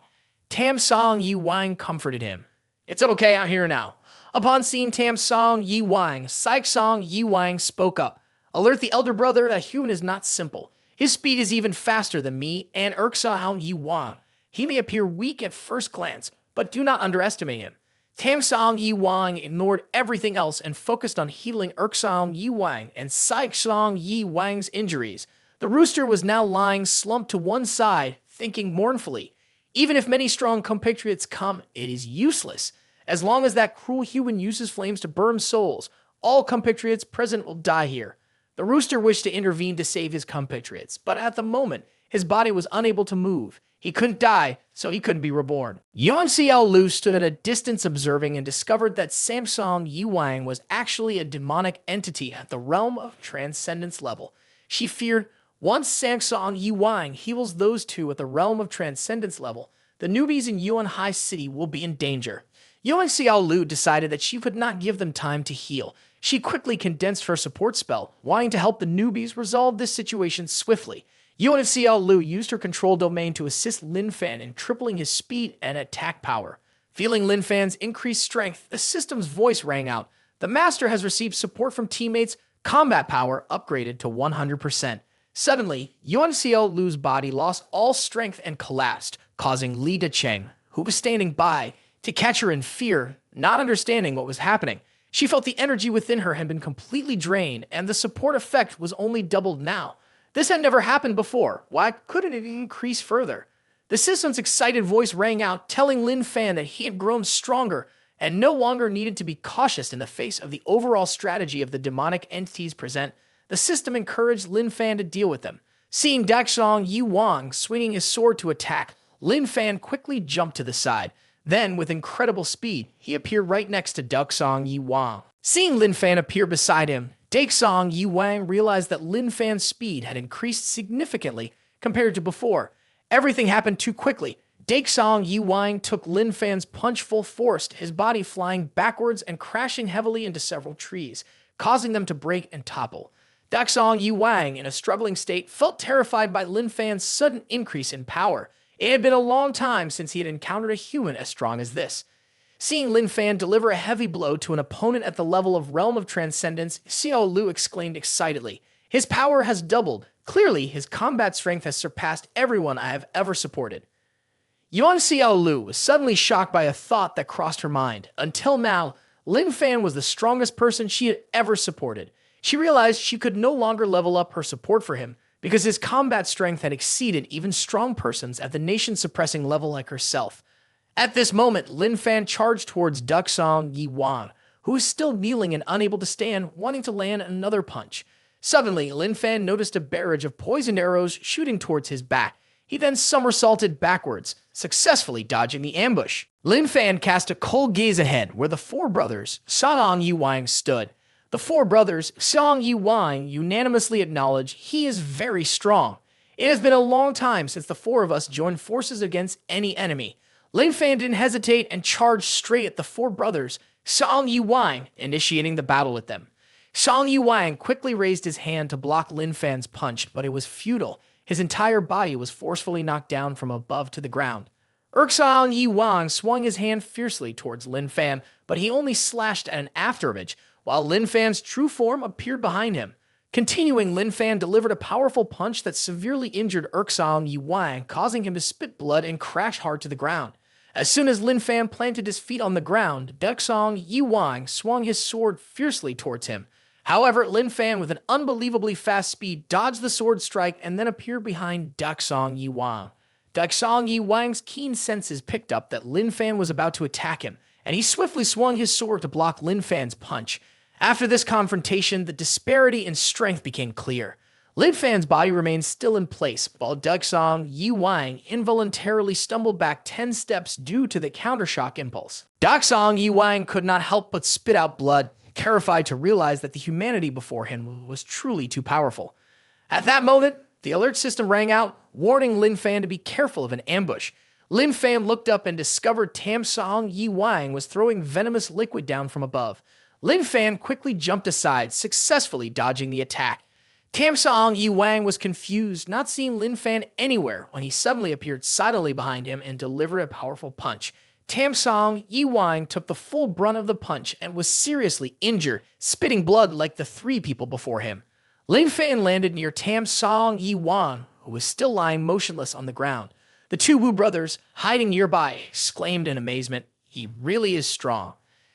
Tamsong Yi Wang comforted him. "It's okay out here now." Upon seeing Tamsong Yi Wang, Saiksong Yi Wang spoke up. "Alert the elder brother that human is not simple. His speed is even faster than me and Urksong Yi Wang. He may appear weak at first glance, but do not underestimate him." Tamsong Yi Wang ignored everything else and focused on healing Urksong Yi Wang and Saiksong Yi Wang's injuries. The rooster was now lying slumped to one side, thinking mournfully, "Even if many strong compatriots come, it is useless. As long as that cruel human uses flames to burn souls, all compatriots present will die here." The rooster wished to intervene to save his compatriots, but at the moment, his body was unable to move. He couldn't die, so he couldn't be reborn. Yuan Xiao Lu stood at a distance observing and discovered that Samsung Yi Wang was actually a demonic entity at the realm of transcendence level. She feared, once Samsung Yi Wang heals those two at the realm of transcendence level, the newbies in Yuan High City will be in danger. Yuan Xiao Lu decided that she would not give them time to heal. She quickly condensed her support spell, wanting to help the newbies resolve this situation swiftly. Yuan Xiao Lu used her control domain to assist Lin Fan in tripling his speed and attack power. Feeling Lin Fan's increased strength, the system's voice rang out. "The master has received support from teammates, combat power upgraded to 100%. Suddenly, Yuan Xiao Lu's body lost all strength and collapsed, causing Li Decheng, who was standing by, to catch her in fear, not understanding what was happening. She felt the energy within her had been completely drained, and the support effect was only doubled now. This had never happened before. Why couldn't it increase further? The system's excited voice rang out, telling Lin Fan that he had grown stronger and no longer needed to be cautious in the face of the overall strategy of the demonic entities present. The system encouraged Lin Fan to deal with them. Seeing Daxong Yi Wang swinging his sword to attack, Lin Fan quickly jumped to the side. Then, with incredible speed, he appeared right next to Daxong Yi Wang. Seeing Lin Fan appear beside him, Daxong Yi Wang realized that Lin Fan's speed had increased significantly compared to before. Everything happened too quickly. Daxong Yi Wang took Lin Fan's punch full force, his body flying backwards and crashing heavily into several trees, causing them to break and topple. Daxong Yi Wang, in a struggling state, felt terrified by Lin Fan's sudden increase in power. It had been a long time since he had encountered a human as strong as this. Seeing Lin Fan deliver a heavy blow to an opponent at the level of Realm of Transcendence, Xiao Lu exclaimed excitedly, "His power has doubled. Clearly, his combat strength has surpassed everyone I have ever supported." Yuan Xiao Lu was suddenly shocked by a thought that crossed her mind. Until now, Lin Fan was the strongest person she had ever supported. She realized she could no longer level up her support for him, because his combat strength had exceeded even strong persons at the nation-suppressing level like herself. At this moment, Lin Fan charged towards Daxong Yi Wang, who was still kneeling and unable to stand, wanting to land another punch. Suddenly, Lin Fan noticed a barrage of poisoned arrows shooting towards his back. He then somersaulted backwards, successfully dodging the ambush. Lin Fan cast a cold gaze ahead, where the four brothers, Song Yi Wang, stood. The four brothers, Song Yi Wang, unanimously acknowledge he is very strong. It has been a long time since the four of us joined forces against any enemy. Lin Fan didn't hesitate and charged straight at the four brothers, Song Yi Wang, initiating the battle with them. Song Yi Wang quickly raised his hand to block Lin Fan's punch, but it was futile. His entire body was forcefully knocked down from above to the ground. Urksong Yi Wang swung his hand fiercely towards Lin Fan, but he only slashed at an afterimage, while Lin Fan's true form appeared behind him. Continuing, Lin Fan delivered a powerful punch that severely injured Urksong Yi Wang, causing him to spit blood and crash hard to the ground. As soon as Lin Fan planted his feet on the ground, Daxong Yi Wang swung his sword fiercely towards him. However, Lin Fan, with an unbelievably fast speed, dodged the sword strike and then appeared behind Daxong Yi Wang. Daxong Yi Wang's keen senses picked up that Lin Fan was about to attack him, and he swiftly swung his sword to block Lin Fan's punch. After this confrontation, the disparity in strength became clear. Lin Fan's body remained still in place, while Duxong Yi Wang involuntarily stumbled back 10 steps due to the countershock impulse. Duxong Yi Wang could not help but spit out blood, terrified to realize that the humanity before him was truly too powerful. At that moment, the alert system rang out, warning Lin Fan to be careful of an ambush. Lin Fan looked up and discovered Tamsong Yi Wang was throwing venomous liquid down from above. Lin Fan quickly jumped aside, successfully dodging the attack. Tamsong Yi Wang was confused, not seeing Lin Fan anywhere, when he suddenly appeared silently behind him and delivered a powerful punch. Tamsong Yi Wang took the full brunt of the punch and was seriously injured, spitting blood like the three people before him. Lin Fan landed near Tamsong Yi Wang, who was still lying motionless on the ground. The two Wu brothers, hiding nearby, exclaimed in amazement, "He really is strong."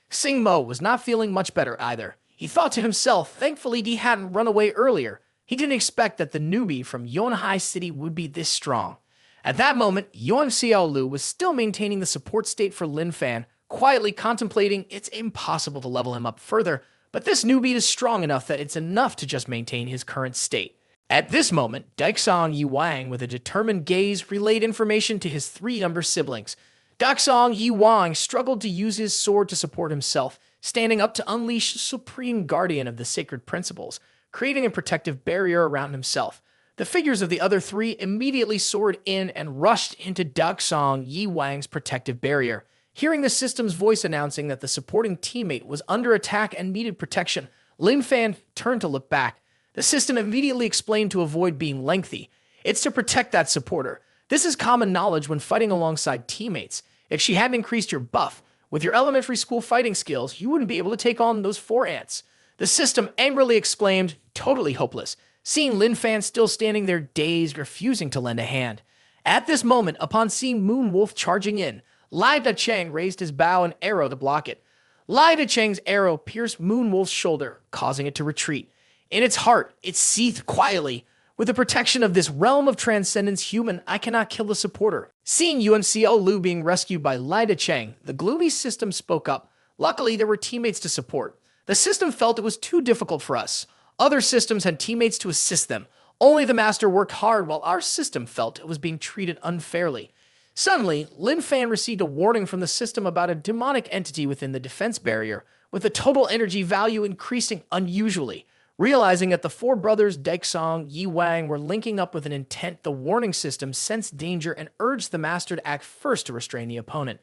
Sing Mo was not feeling much better either. He thought to himself, thankfully he hadn't run away earlier. He didn't expect that the newbie from Yonhai City would be this strong. At that moment, Yuan Xiaolu was still maintaining the support state for Lin Fan, quietly contemplating it's impossible to level him up further, but this newbie is strong enough that it's enough to just maintain his current state. At this moment, Daixong Yi Wang, with a determined gaze, relayed information to his three younger siblings. Daixong Yi Wang struggled to use his sword to support himself, standing up to unleash the supreme guardian of the sacred principles, creating a protective barrier around himself. The figures of the other three immediately soared in and rushed into Daixong Yi Wang's protective barrier. Hearing the system's voice announcing that the supporting teammate was under attack and needed protection, Lin Fan turned to look back. The system immediately explained to avoid being lengthy. It's to protect that supporter. This is common knowledge when fighting alongside teammates. If she hadn't increased your buff, with your elementary school fighting skills, you wouldn't be able to take on those 4 ants. The system angrily exclaimed, totally hopeless, seeing Lin Fan still standing there dazed, refusing to lend a hand. At this moment, upon seeing Moon Wolf charging in, Lai Dacheng raised his bow and arrow to block it. Lai Dacheng's arrow pierced Moon Wolf's shoulder, causing it to retreat. In its heart, it seethed quietly. With the protection of this realm of transcendence human, I cannot kill the supporter. Seeing Yuan Xiaolu being rescued by Lai Dacheng, the gloomy system spoke up. Luckily, there were teammates to support. The system felt it was too difficult for us. Other systems had teammates to assist them. Only the master worked hard while our system felt it was being treated unfairly. Suddenly, Lin Fan received a warning from the system about a demonic entity within the defense barrier, with the total energy value increasing unusually. Realizing that the 4 brothers Daixong Yi Wang were linking up with an intent, the warning system sensed danger and urged the master to act first to restrain the opponent.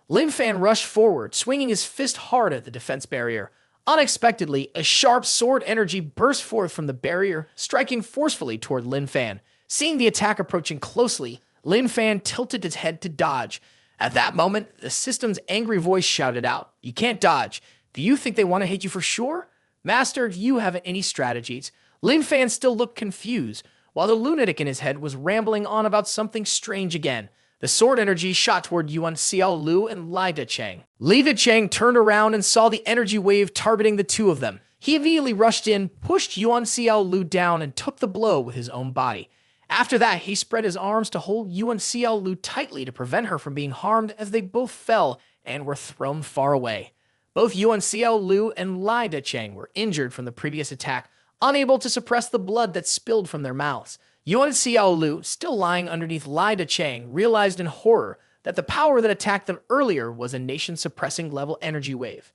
Lin Fan rushed forward, swinging his fist hard at the defense barrier. Unexpectedly, a sharp sword energy burst forth from the barrier, striking forcefully toward Lin Fan. Seeing the attack approaching closely, Lin Fan tilted his head to dodge. At that moment, the system's angry voice shouted out, "You can't dodge. Do you think they want to hit you for sure? Master, do you have any strategies?" Lin Fan still looked confused, while the lunatic in his head was rambling on about something strange again. The sword energy shot toward Yuan Xiaolu and Lai Dacheng. Li Dacheng turned around and saw the energy wave targeting the two of them. He immediately rushed in, pushed Yuan Xiaolu down, and took the blow with his own body. After that, he spread his arms to hold Yuan Xiaolu tightly to prevent her from being harmed as they both fell and were thrown far away. Both Yuan Xiaolu and Lai Dacheng were injured from the previous attack, unable to suppress the blood that spilled from their mouths. Yuan Xiaolu, still lying underneath Lai Dacheng, realized in horror that the power that attacked them earlier was a nation-suppressing level energy wave.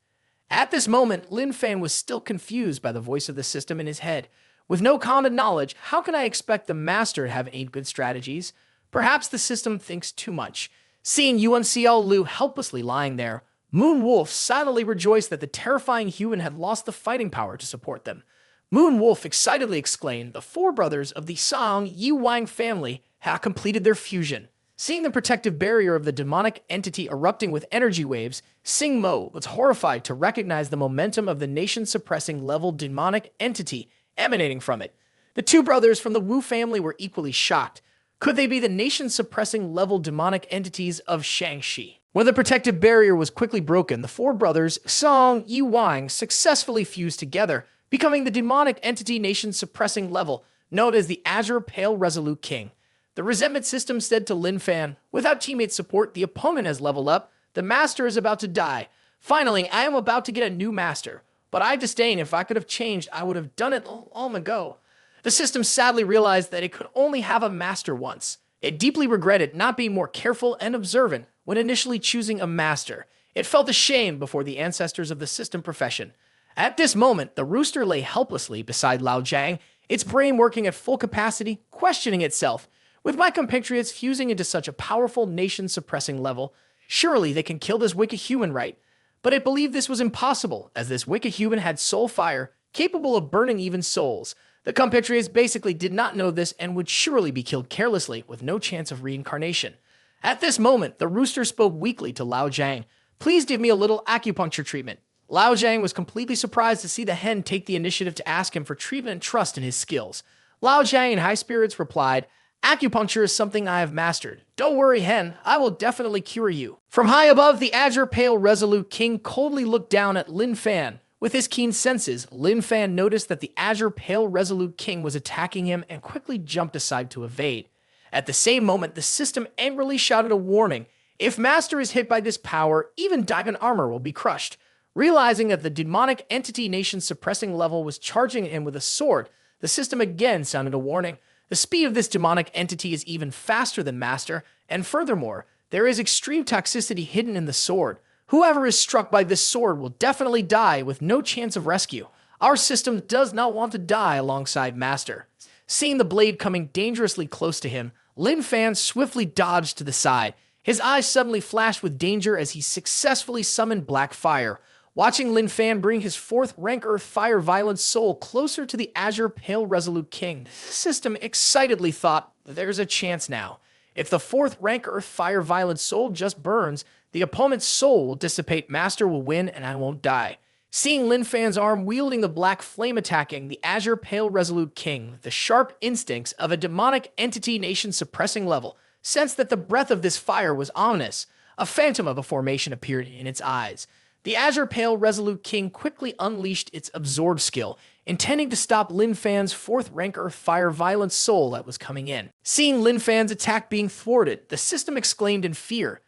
At this moment, Lin Fan was still confused by the voice of the system in his head. With no common knowledge, how can I expect the master to have any good strategies? Perhaps the system thinks too much. Seeing Yuan Xiaolu helplessly lying there, Moon Wolf silently rejoiced that the terrifying human had lost the fighting power to support them. Moon Wolf excitedly exclaimed the 4 brothers of the Song Yi Wang family had completed their fusion. Seeing the protective barrier of the demonic entity erupting with energy waves, Sing Mo was horrified to recognize the momentum of the nation-suppressing level demonic entity emanating from it. The 2 brothers from the Wu family were equally shocked. Could they be the nation-suppressing level demonic entities of Shangxi? When the protective barrier was quickly broken, the 4 brothers, Song Yi Wang, successfully fused together, becoming the demonic entity nation-suppressing level known as the Azure Pale Resolute King. The resentment system said to Lin Fan, "Without teammate support, the opponent has leveled up. The master is about to die. Finally, I am about to get a new master. But I disdain. If I could have changed, I would have done it long ago." The system sadly realized that it could only have a master once. It deeply regretted not being more careful and observant when initially choosing a master. It felt ashamed before the ancestors of the system profession. At this moment, the rooster lay helplessly beside Lao Jiang, its brain working at full capacity, questioning itself. With my compatriots fusing into such a powerful nation-suppressing level, surely they can kill this wicked human, right? But it believed this was impossible, as this wicked human had soul fire, capable of burning even souls. The compatriots basically did not know this and would surely be killed carelessly, with no chance of reincarnation. At this moment, the rooster spoke weakly to Lao Jiang. Please give me a little acupuncture treatment. Lao Jiang was completely surprised to see the hen take the initiative to ask him for treatment and trust in his skills. Lao Jiang, in high spirits, replied, Acupuncture is something I have mastered. Don't worry, hen, I will definitely cure you. From high above, the azure pale resolute king coldly looked down at Lin Fan. With his keen senses, Lin Fan noticed that the azure pale resolute king was attacking him and quickly jumped aside to evade. At the same moment, the system angrily shouted a warning. If Master is hit by this power, even diamond armor will be crushed. Realizing that the demonic entity nation suppressing level was charging him with a sword, the system again sounded a warning. The speed of this demonic entity is even faster than Master, and furthermore, there is extreme toxicity hidden in the sword. Whoever is struck by this sword will definitely die with no chance of rescue. Our system does not want to die alongside Master. Seeing the blade coming dangerously close to him, Lin Fan swiftly dodged to the side. His eyes suddenly flashed with danger as he successfully summoned Black Fire. Watching Lin Fan bring his fourth rank Earth Fire Violent Soul closer to the Azure Pale Resolute King, the system excitedly thought, there's a chance now. If the fourth rank Earth Fire Violent Soul just burns, the opponent's soul will dissipate, Master will win, and I won't die. Seeing Lin Fan's arm wielding the black flame attacking the Azure Pale Resolute King, the sharp instincts of a demonic entity nation suppressing level sensed that the breath of this fire was ominous. A phantom of a formation appeared in its eyes. The Azure Pale Resolute King quickly unleashed its Absorb skill, intending to stop Lin Fan's fourth rank Earth Fire Violent Soul that was coming in. Seeing Lin Fan's attack being thwarted, the system exclaimed in fear,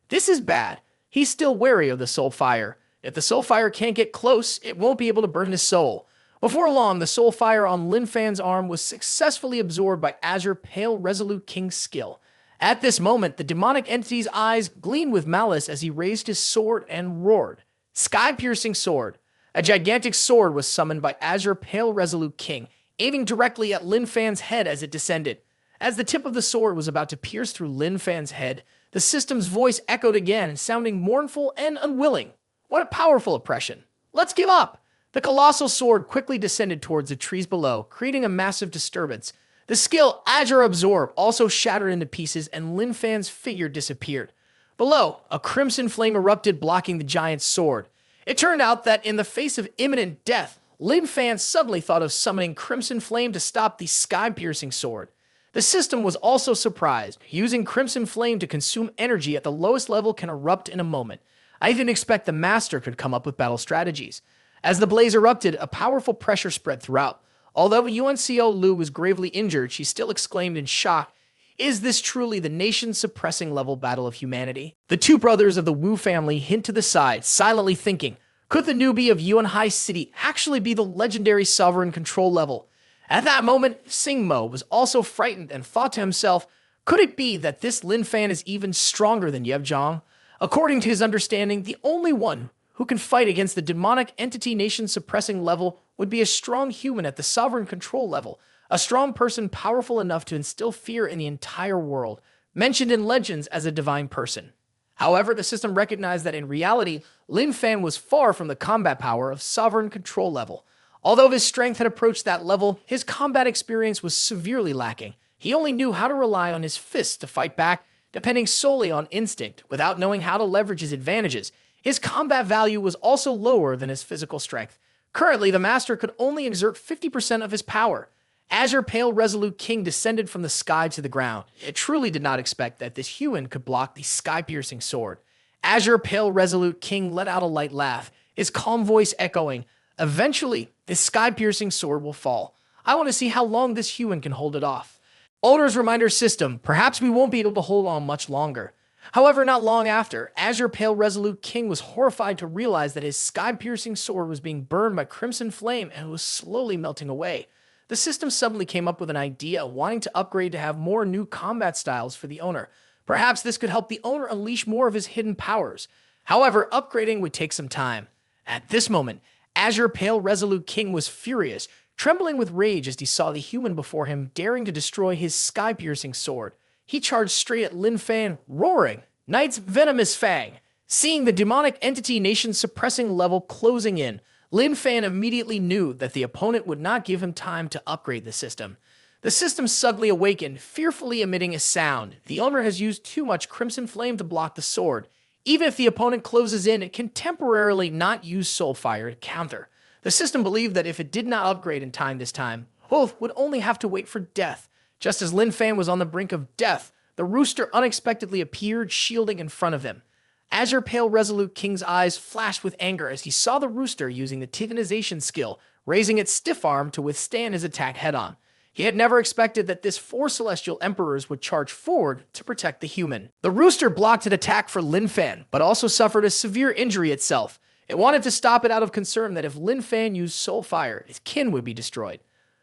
This is bad. He's still wary of the Soul Fire. If the Soul Fire can't get close, it won't be able to burn his soul. Before long, the Soul Fire on Lin Fan's arm was successfully absorbed by Azure Pale Resolute King's skill. At this moment, the demonic entity's eyes gleamed with malice as he raised his sword and roared. Sky-piercing sword. A gigantic sword was summoned by Azure Pale Resolute King, aiming directly at Lin Fan's head as it descended. As the tip of the sword was about to pierce through Lin Fan's head, the system's voice echoed again, sounding mournful and unwilling. What a powerful oppression. Let's give up. The colossal sword quickly descended towards the trees below, creating a massive disturbance. The skill Azure Absorb also shattered into pieces and Lin Fan's figure disappeared. Below, a crimson flame erupted, blocking the giant's sword. It turned out that in the face of imminent death, Lin Fan suddenly thought of summoning Crimson Flame to stop the sky-piercing sword. The system was also surprised. Using Crimson Flame to consume energy at the lowest level can erupt in a moment. I didn't expect the Master could come up with battle strategies. As the blaze erupted, a powerful pressure spread throughout. Although UNCO Lu was gravely injured, she still exclaimed in shock, Is this truly the nation-suppressing level battle of humanity? The two brothers of the Wu family hint to the side, silently thinking, could the newbie of Yuan Hai City actually be the legendary sovereign control level? At that moment, Sing Mo was also frightened and thought to himself, could it be that this Lin Fan is even stronger than Yev Zhang? According to his understanding, the only one who can fight against the demonic entity nation suppressing level would be a strong human at the sovereign control level, a strong person powerful enough to instill fear in the entire world, mentioned in legends as a divine person. However, the system recognized that in reality, Lin Fan was far from the combat power of sovereign control level. Although his strength had approached that level, his combat experience was severely lacking. He only knew how to rely on his fists to fight back, depending solely on instinct, without knowing how to leverage his advantages. His combat value was also lower than his physical strength. Currently, the Master could only exert 50% of his power. Azure Pale Resolute King descended from the sky to the ground. It truly did not expect that this human could block the sky-piercing sword. Azure Pale Resolute King let out a light laugh, his calm voice echoing, Eventually, this sky-piercing sword will fall. I want to see how long this human can hold it off. Owner's reminder system, perhaps we won't be able to hold on much longer. However, not long after, Azure Pale Resolute King was horrified to realize that his sky-piercing sword was being burned by crimson flame and was slowly melting away. the system suddenly came up with an idea wanting to upgrade to have more new combat styles for the owner. Perhaps this could help the owner unleash more of his hidden powers. However, upgrading would take some time. At this moment, Azure Pale Resolute King was furious, trembling with rage as he saw the human before him daring to destroy his sky-piercing sword. He charged straight at Lin Fan, roaring, "Knight's Venomous Fang!" Seeing the demonic entity nation's suppressing level closing in, Lin Fan immediately knew that the opponent would not give him time to upgrade the system. The system suddenly awakened, fearfully emitting a sound. The owner has used too much Crimson Flame to block the sword. Even if the opponent closes in, it can temporarily not use Soul Fire to counter. The system believed that if it did not upgrade in time this time, both would only have to wait for death. Just as Lin Fan was on the brink of death, the rooster unexpectedly appeared, shielding in front of him. Azure Pale Resolute King's eyes flashed with anger as he saw the rooster using the Titanization skill, raising its stiff arm to withstand his attack head-on. He had never expected that this 4 Celestial Emperors would charge forward to protect the human. The rooster blocked an attack for Lin Fan, but also suffered a severe injury itself. It wanted to stop it out of concern that if Lin Fan used Soul Fire, his kin would be destroyed.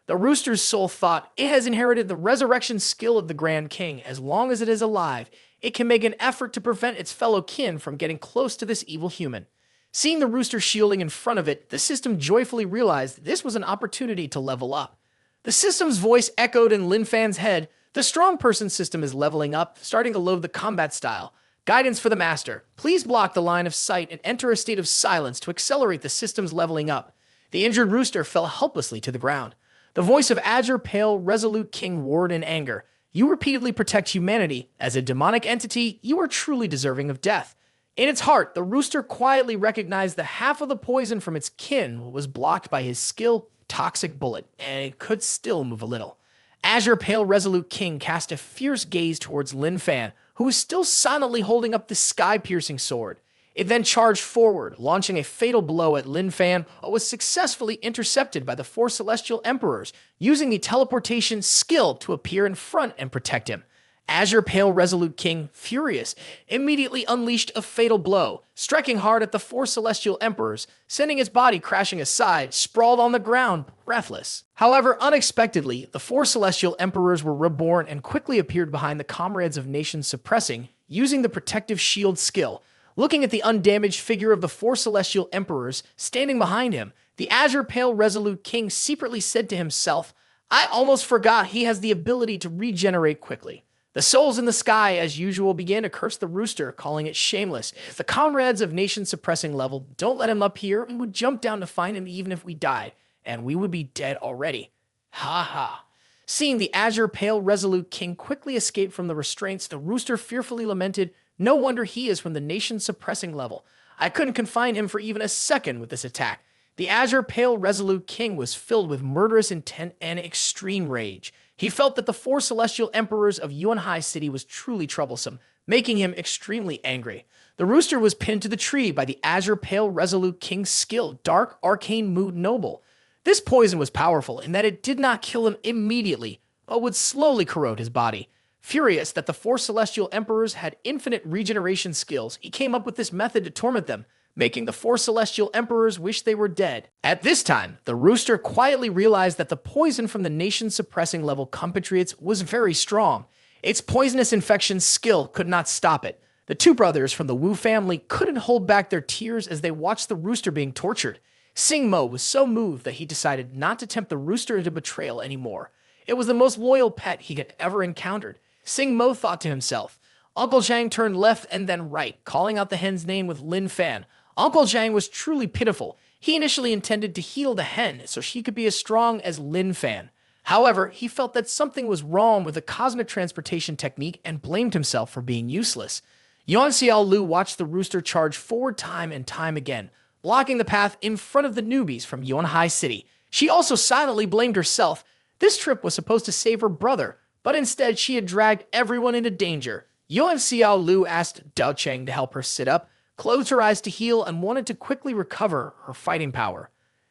The rooster's soul thought it has inherited the resurrection skill of the Grand King. As long as it is alive, it can make an effort to prevent its fellow kin from getting close to this evil human. Seeing the rooster shielding in front of it, the system joyfully realized this was an opportunity to level up. The system's voice echoed in Lin Fan's head. The strong person system is leveling up, starting to load the combat style. Guidance for the master. Please block the line of sight and enter a state of silence to accelerate the system's leveling up. The injured rooster fell helplessly to the ground. The voice of Azure Pale Resolute King roared in anger. You repeatedly protect humanity. As a demonic entity, you are truly deserving of death. In its heart, the rooster quietly recognized that half of the poison from its kin was blocked by his skill, Toxic Bullet, and it could still move a little. Azure Pale Resolute King cast a fierce gaze towards Lin Fan, who was still silently holding up the sky-piercing sword. It then charged forward, launching a fatal blow at Lin Fan, but was successfully intercepted by the 4 Celestial Emperors, using the teleportation skill to appear in front and protect him. Azure Pale Resolute King, furious, immediately unleashed a fatal blow, striking hard at the 4 Celestial Emperors, sending its body crashing aside, sprawled on the ground, breathless. However, unexpectedly, the 4 Celestial Emperors were reborn and quickly appeared behind the Comrades of Nations suppressing, using the Protective Shield skill. Looking at the undamaged figure of the 4 Celestial Emperors standing behind him, the Azure Pale Resolute King secretly said to himself, I almost forgot he has the ability to regenerate quickly. The souls in the sky, as usual, began to curse the rooster, calling it shameless. If the Comrades of Nation suppressing level don't let him up here, we would jump down to find him even if we died, and we would be dead already. Ha ha. Seeing the Azure Pale Resolute King quickly escape from the restraints, the rooster fearfully lamented, no wonder he is from the Nation suppressing level. I couldn't confine him for even a second with this attack. The Azure Pale Resolute King was filled with murderous intent and extreme rage. He felt that the 4 Celestial Emperors of Yuanhai City was truly troublesome, making him extremely angry. The rooster was pinned to the tree by the Azure Pale Resolute King's skill, Dark Arcane Mood Noble. This poison was powerful in that it did not kill him immediately, but would slowly corrode his body. Furious that the 4 Celestial Emperors had infinite regeneration skills, he came up with this method to torment them, making the 4 Celestial Emperors wish they were dead. At this time, the rooster quietly realized that the poison from the nation-suppressing level compatriots was very strong. Its poisonous infection skill could not stop it. The 2 brothers from the Wu family couldn't hold back their tears as they watched the rooster being tortured. Sing Mo was so moved that he decided not to tempt the rooster into betrayal anymore. It was the most loyal pet he had ever encountered. Sing Mo thought to himself. Uncle Zhang turned left and then right, calling out the hen's name with Lin Fan. Uncle Zhang was truly pitiful. He initially intended to heal the hen so she could be as strong as Lin Fan. However, he felt that something was wrong with the cosmic transportation technique and blamed himself for being useless. Yuan Xiao Lu watched the rooster charge forward time and time again, blocking the path in front of the newbies from Yuanhai City. She also silently blamed herself. This trip was supposed to save her brother, but instead she had dragged everyone into danger. Yuan Xiao Lu asked Dao Cheng to help her sit up, closed her eyes to heal, and wanted to quickly recover her fighting power.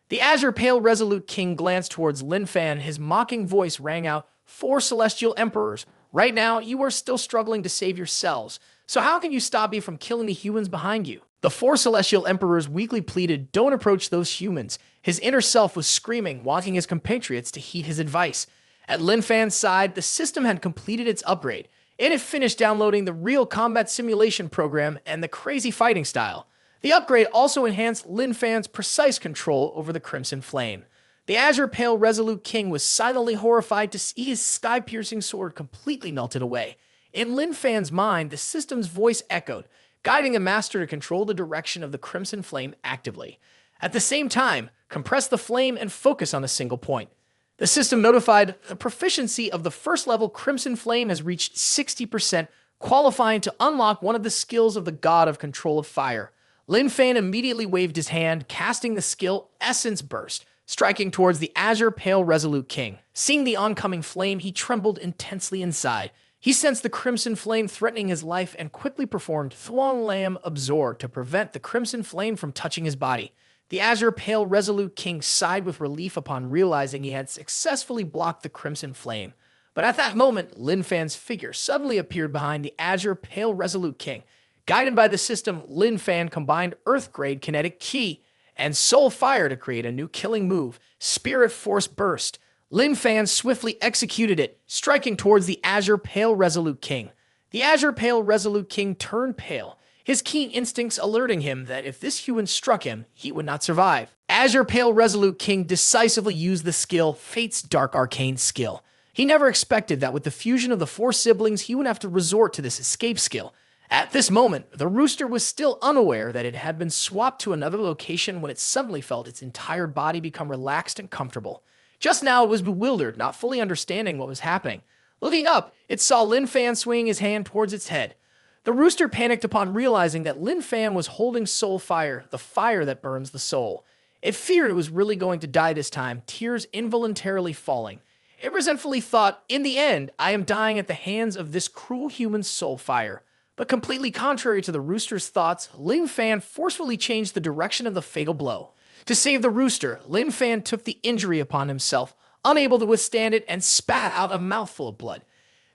The Azure Pale Resolute King glanced towards Lin Fan. His mocking voice rang out, 4 Celestial Emperors, Right now, you are still struggling to save yourselves. So how can you stop me from killing the humans behind you? The four celestial emperors weakly pleaded, don't approach those humans. His inner self was screaming, wanting his compatriots to heed his advice. At Lin Fan's side, the system had completed its upgrade. It had finished downloading the real combat simulation program and the crazy fighting style. The upgrade also enhanced Lin Fan's precise control over the Crimson Flame. The Azure Pale Resolute King was silently horrified to see his sky-piercing sword completely melted away. In Lin Fan's mind, the system's voice echoed, guiding the master to control the direction of the Crimson Flame actively. At the same time, compress the flame and focus on a single point. The system notified the proficiency of the first level Crimson Flame has reached 60%, qualifying to unlock one of the skills of the God of Control of Fire. Lin Fan immediately waved his hand, casting the skill Essence Burst, striking towards the Azure Pale Resolute King. Seeing the oncoming flame, he trembled intensely inside. He sensed the Crimson Flame threatening his life and quickly performed Thuong Lam Absorb to prevent the Crimson Flame from touching his body. The Azure Pale Resolute King sighed with relief upon realizing he had successfully blocked the Crimson Flame. But at that moment, Lin Fan's figure suddenly appeared behind the Azure Pale Resolute King. Guided by the system, Lin Fan combined Earth-grade kinetic ki and Soul Fire to create a new killing move, Spirit Force Burst. Lin Fan swiftly executed it, striking towards the Azure Pale Resolute King. The Azure Pale Resolute King turned pale, his keen instincts alerting him that if this human struck him, he would not survive. Azure Pale Resolute King decisively used the skill Fate's Dark Arcane skill. He never expected that with the fusion of the four siblings, he would have to resort to this escape skill. At this moment, the rooster was still unaware that it had been swapped to another location when it suddenly felt its entire body become relaxed and comfortable. Just now, it was bewildered, not fully understanding what was happening. Looking up, it saw Lin Fan swinging his hand towards its head. The rooster panicked upon realizing that Lin Fan was holding Soul Fire, the fire that burns the soul. It feared it was really going to die this time, tears involuntarily falling. It resentfully thought, in the end, I am dying at the hands of this cruel human Soul Fire. But completely contrary to the rooster's thoughts, Lin Fan forcefully changed the direction of the fatal blow. To save the rooster, Lin Fan took the injury upon himself, unable to withstand it, and spat out a mouthful of blood.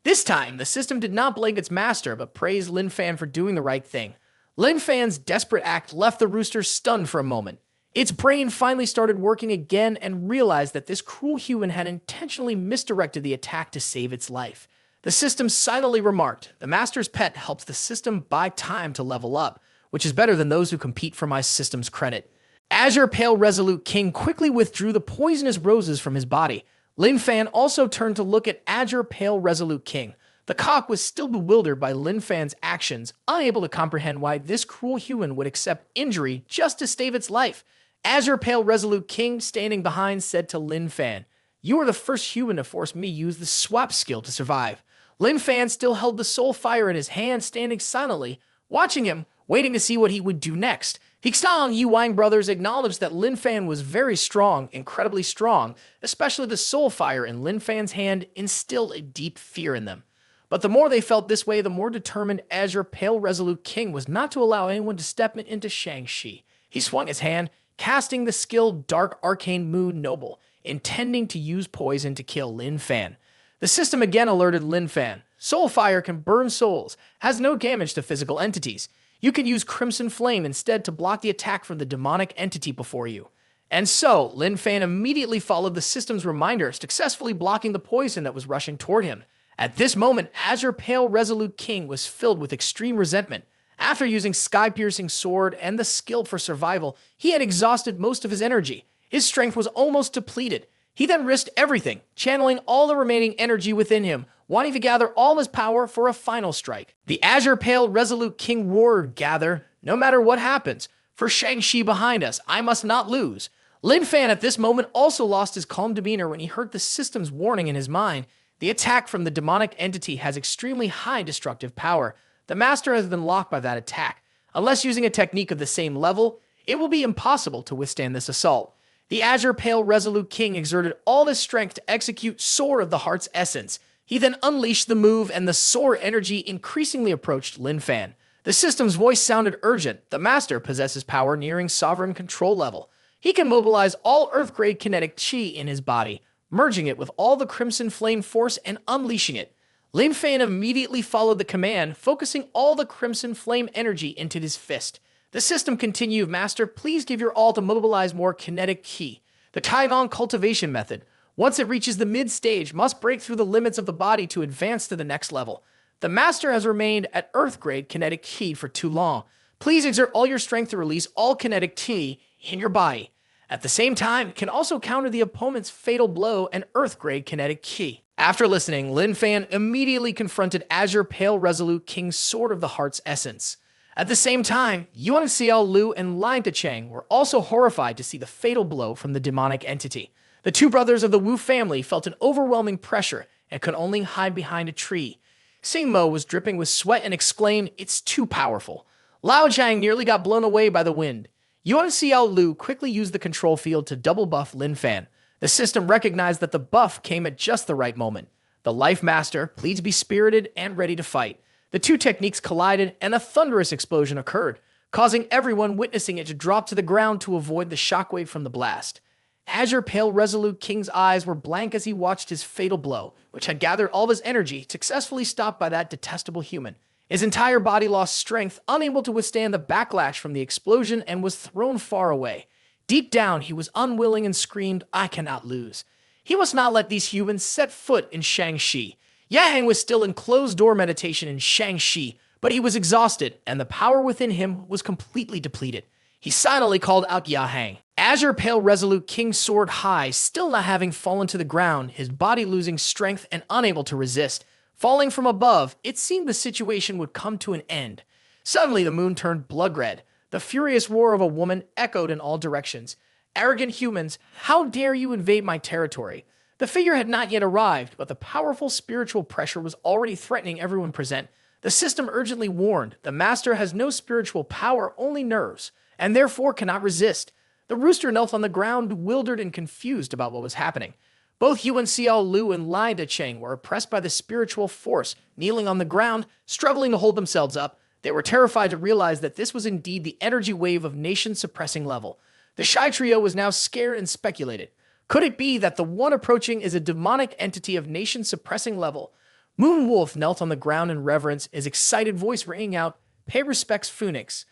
This time, the system did not blame its master, but praised Lin Fan for doing the right thing. Lin Fan's desperate act left the rooster stunned for a moment. Its brain finally started working again and realized that this cruel human had intentionally misdirected the attack to save its life. The system silently remarked, the master's pet helps the system buy time to level up, which is better than those who compete for my system's credit. Azure Pale Resolute King quickly withdrew the poisonous roses from his body. Lin Fan also turned to look at Azure Pale Resolute King. The cock was still bewildered by Lin Fan's actions, unable to comprehend why this cruel human would accept injury just to save its life. Azure Pale Resolute King, standing behind, said to Lin Fan, "You are the first human to force me use the swap skill to survive." Lin Fan still held the Soul Fire in his hand, standing silently, watching him, waiting to see what he would do next. Hixtang Yuwang brothers acknowledged that Lin Fan was very strong, incredibly strong, especially the Soul Fire in Lin Fan's hand instilled a deep fear in them. But the more they felt this way, the more determined Azure Pale Resolute King was not to allow anyone to step into Shang-Chi. He swung his hand, casting the skill Dark Arcane Mood Noble, intending to use poison to kill Lin Fan. The system again alerted Lin Fan. Soul Fire can burn souls, has no damage to physical entities. You can use Crimson Flame instead to block the attack from the demonic entity before you. And so, Lin Fan immediately followed the system's reminder, successfully blocking the poison that was rushing toward him. At this moment, Azure Pale Resolute King was filled with extreme resentment. After using Sky-Piercing Sword and the skill for survival, he had exhausted most of his energy. His strength was almost depleted. He then risked everything, channeling all the remaining energy within him, wanting to gather all his power for a final strike. The Azure Pale Resolute King roared, "Gather, no matter what happens. For Shang-Chi behind us, I must not lose." Lin Fan at this moment also lost his calm demeanor when he heard the system's warning in his mind. The attack from the demonic entity has extremely high destructive power. The master has been locked by that attack. Unless using a technique of the same level, it will be impossible to withstand this assault. The Azure Pale Resolute King exerted all his strength to execute Sword of the Heart's Essence. He then unleashed the move, and the sword energy increasingly approached Lin Fan. The system's voice sounded urgent. The master possesses power nearing sovereign control level. He can mobilize all Earth-grade kinetic chi in his body, merging it with all the Crimson Flame force and unleashing it. Lin Fan immediately followed the command, focusing all the crimson flame energy into his fist. The system continued, Master, please give your all to mobilize more kinetic ki. The Taiwan cultivation method, once it reaches the mid-stage, must break through the limits of the body to advance to the next level. The Master has remained at Earth-grade kinetic ki for too long. Please exert all your strength to release all kinetic ki in your body. At the same time, it can also counter the opponent's fatal blow and Earth-grade kinetic ki. After listening, Lin Fan immediately confronted Azure Pale Resolute King's Sword of the Heart's essence. At the same time, Yuan Xiao Lu and Lin Cheng were also horrified to see the fatal blow from the demonic entity. The two brothers of the Wu family felt an overwhelming pressure and could only hide behind a tree. Sing Mo was dripping with sweat and exclaimed, "It's too powerful." Lao Jiang nearly got blown away by the wind. Yuan Xiao Lu quickly used the control field to double buff Lin Fan. The system recognized that the buff came at just the right moment. The Life Master, please be spirited and ready to fight. The two techniques collided and a thunderous explosion occurred, causing everyone witnessing it to drop to the ground to avoid the shockwave from the blast. Azure Pale Resolute King's eyes were blank as he watched his fatal blow, which had gathered all of his energy, successfully stopped by that detestable human. His entire body lost strength, unable to withstand the backlash from the explosion, and was thrown far away. Deep down, he was unwilling and screamed, "I cannot lose." He must not let these humans set foot in Shangxi. Yahang was still in closed-door meditation in Shangxi, but he was exhausted, and the power within him was completely depleted. He silently called out Yahang. Azure Pale Resolute King soared high, still not having fallen to the ground, his body losing strength and unable to resist. Falling from above, it seemed the situation would come to an end. Suddenly, the moon turned blood red. The furious roar of a woman echoed in all directions. "Arrogant humans, how dare you invade my territory?" The figure had not yet arrived, but the powerful spiritual pressure was already threatening everyone present. The system urgently warned, the Master has no spiritual power, only nerves, and therefore cannot resist. The rooster knelt on the ground, bewildered and confused about what was happening. Both Yuan Xiao Lu and Lin Cheng were oppressed by the spiritual force, kneeling on the ground, struggling to hold themselves up. They were terrified to realize that this was indeed the energy wave of nation-suppressing level. The Shy Trio was now scared and speculated. Could it be that the one approaching is a demonic entity of nation-suppressing level? Moon Wolf knelt on the ground in reverence, his excited voice ringing out, "Pay respects, Phoenix."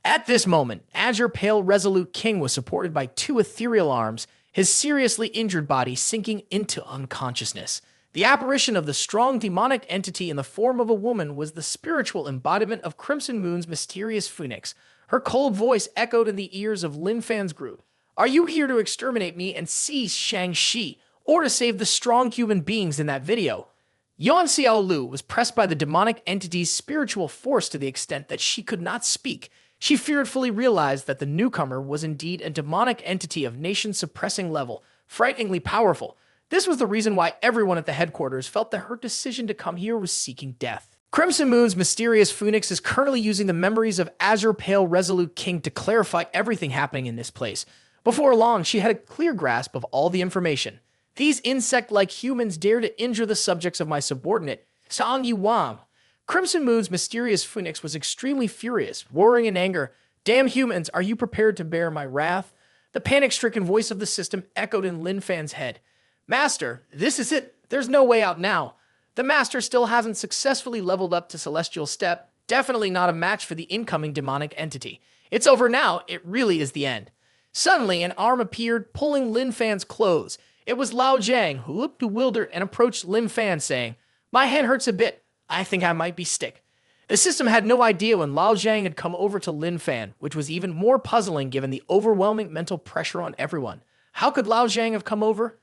At this moment, Azure Pale Resolute King was supported by two ethereal arms, his seriously injured body sinking into unconsciousness. The apparition of the strong demonic entity in the form of a woman was the spiritual embodiment of Crimson Moon's mysterious Phoenix. Her cold voice echoed in the ears of Lin Fan's group. "Are you here to exterminate me and seize Shangxi, or to save the strong human beings in that video?" Yuan Xiao Lu was pressed by the demonic entity's spiritual force to the extent that she could not speak. She fearfully realized that the newcomer was indeed a demonic entity of nation-suppressing level, frighteningly powerful. This was the reason why everyone at the headquarters felt that her decision to come here was seeking death. Crimson Moon's mysterious Phoenix is currently using the memories of Azure Pale Resolute King to clarify everything happening in this place. Before long, she had a clear grasp of all the information. "These insect-like humans dare to injure the subjects of my subordinate, Sang Yuan." Crimson Moon's mysterious Phoenix was extremely furious, roaring in anger. "Damn humans, are you prepared to bear my wrath?" The panic-stricken voice of the system echoed in Lin Fan's head. "Master, this is it. There's no way out now. The Master still hasn't successfully leveled up to Celestial Step. Definitely not a match for the incoming demonic entity. It's over now. It really is the end." Suddenly, an arm appeared, pulling Lin Fan's clothes. It was Lao Jiang, who looked bewildered and approached Lin Fan, saying, "My head hurts a bit. I think I might be sick." The system had no idea when Lao Jiang had come over to Lin Fan, which was even more puzzling given the overwhelming mental pressure on everyone. How could Lao Jiang have come over?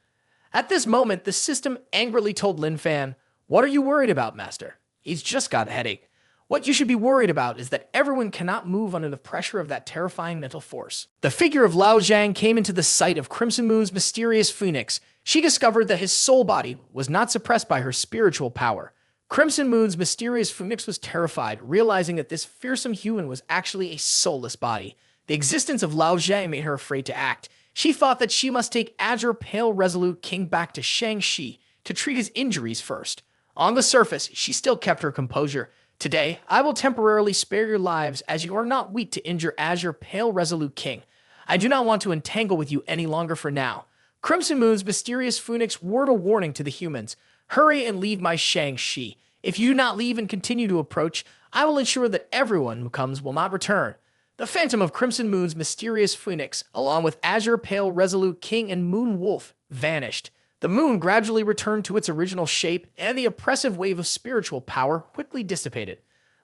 At this moment, the system angrily told Lin Fan, "What are you worried about, Master? He's just got a headache. What you should be worried about is that everyone cannot move under the pressure of that terrifying mental force." The figure of Lao Jiang came into the sight of Crimson Moon's mysterious Phoenix. She discovered that his soul body was not suppressed by her spiritual power. Crimson Moon's mysterious Phoenix was terrified, realizing that this fearsome human was actually a soulless body. The existence of Lao Jiang made her afraid to act. She thought that she must take Azure Pale Resolute King back to Shangxi to treat his injuries first. On the surface, she still kept her composure. "Today, I will temporarily spare your lives as you are not weak to injure Azure Pale Resolute King. I do not want to entangle with you any longer for now." Crimson Moon's mysterious Phoenix word a warning to the humans. "Hurry and leave my Shangxi. If you do not leave and continue to approach, I will ensure that everyone who comes will not return. The phantom of Crimson Moon's mysterious phoenix, along with Azure Pale Resolute King and Moon Wolf, vanished. The moon gradually returned to its original shape, and the oppressive wave of spiritual power quickly dissipated.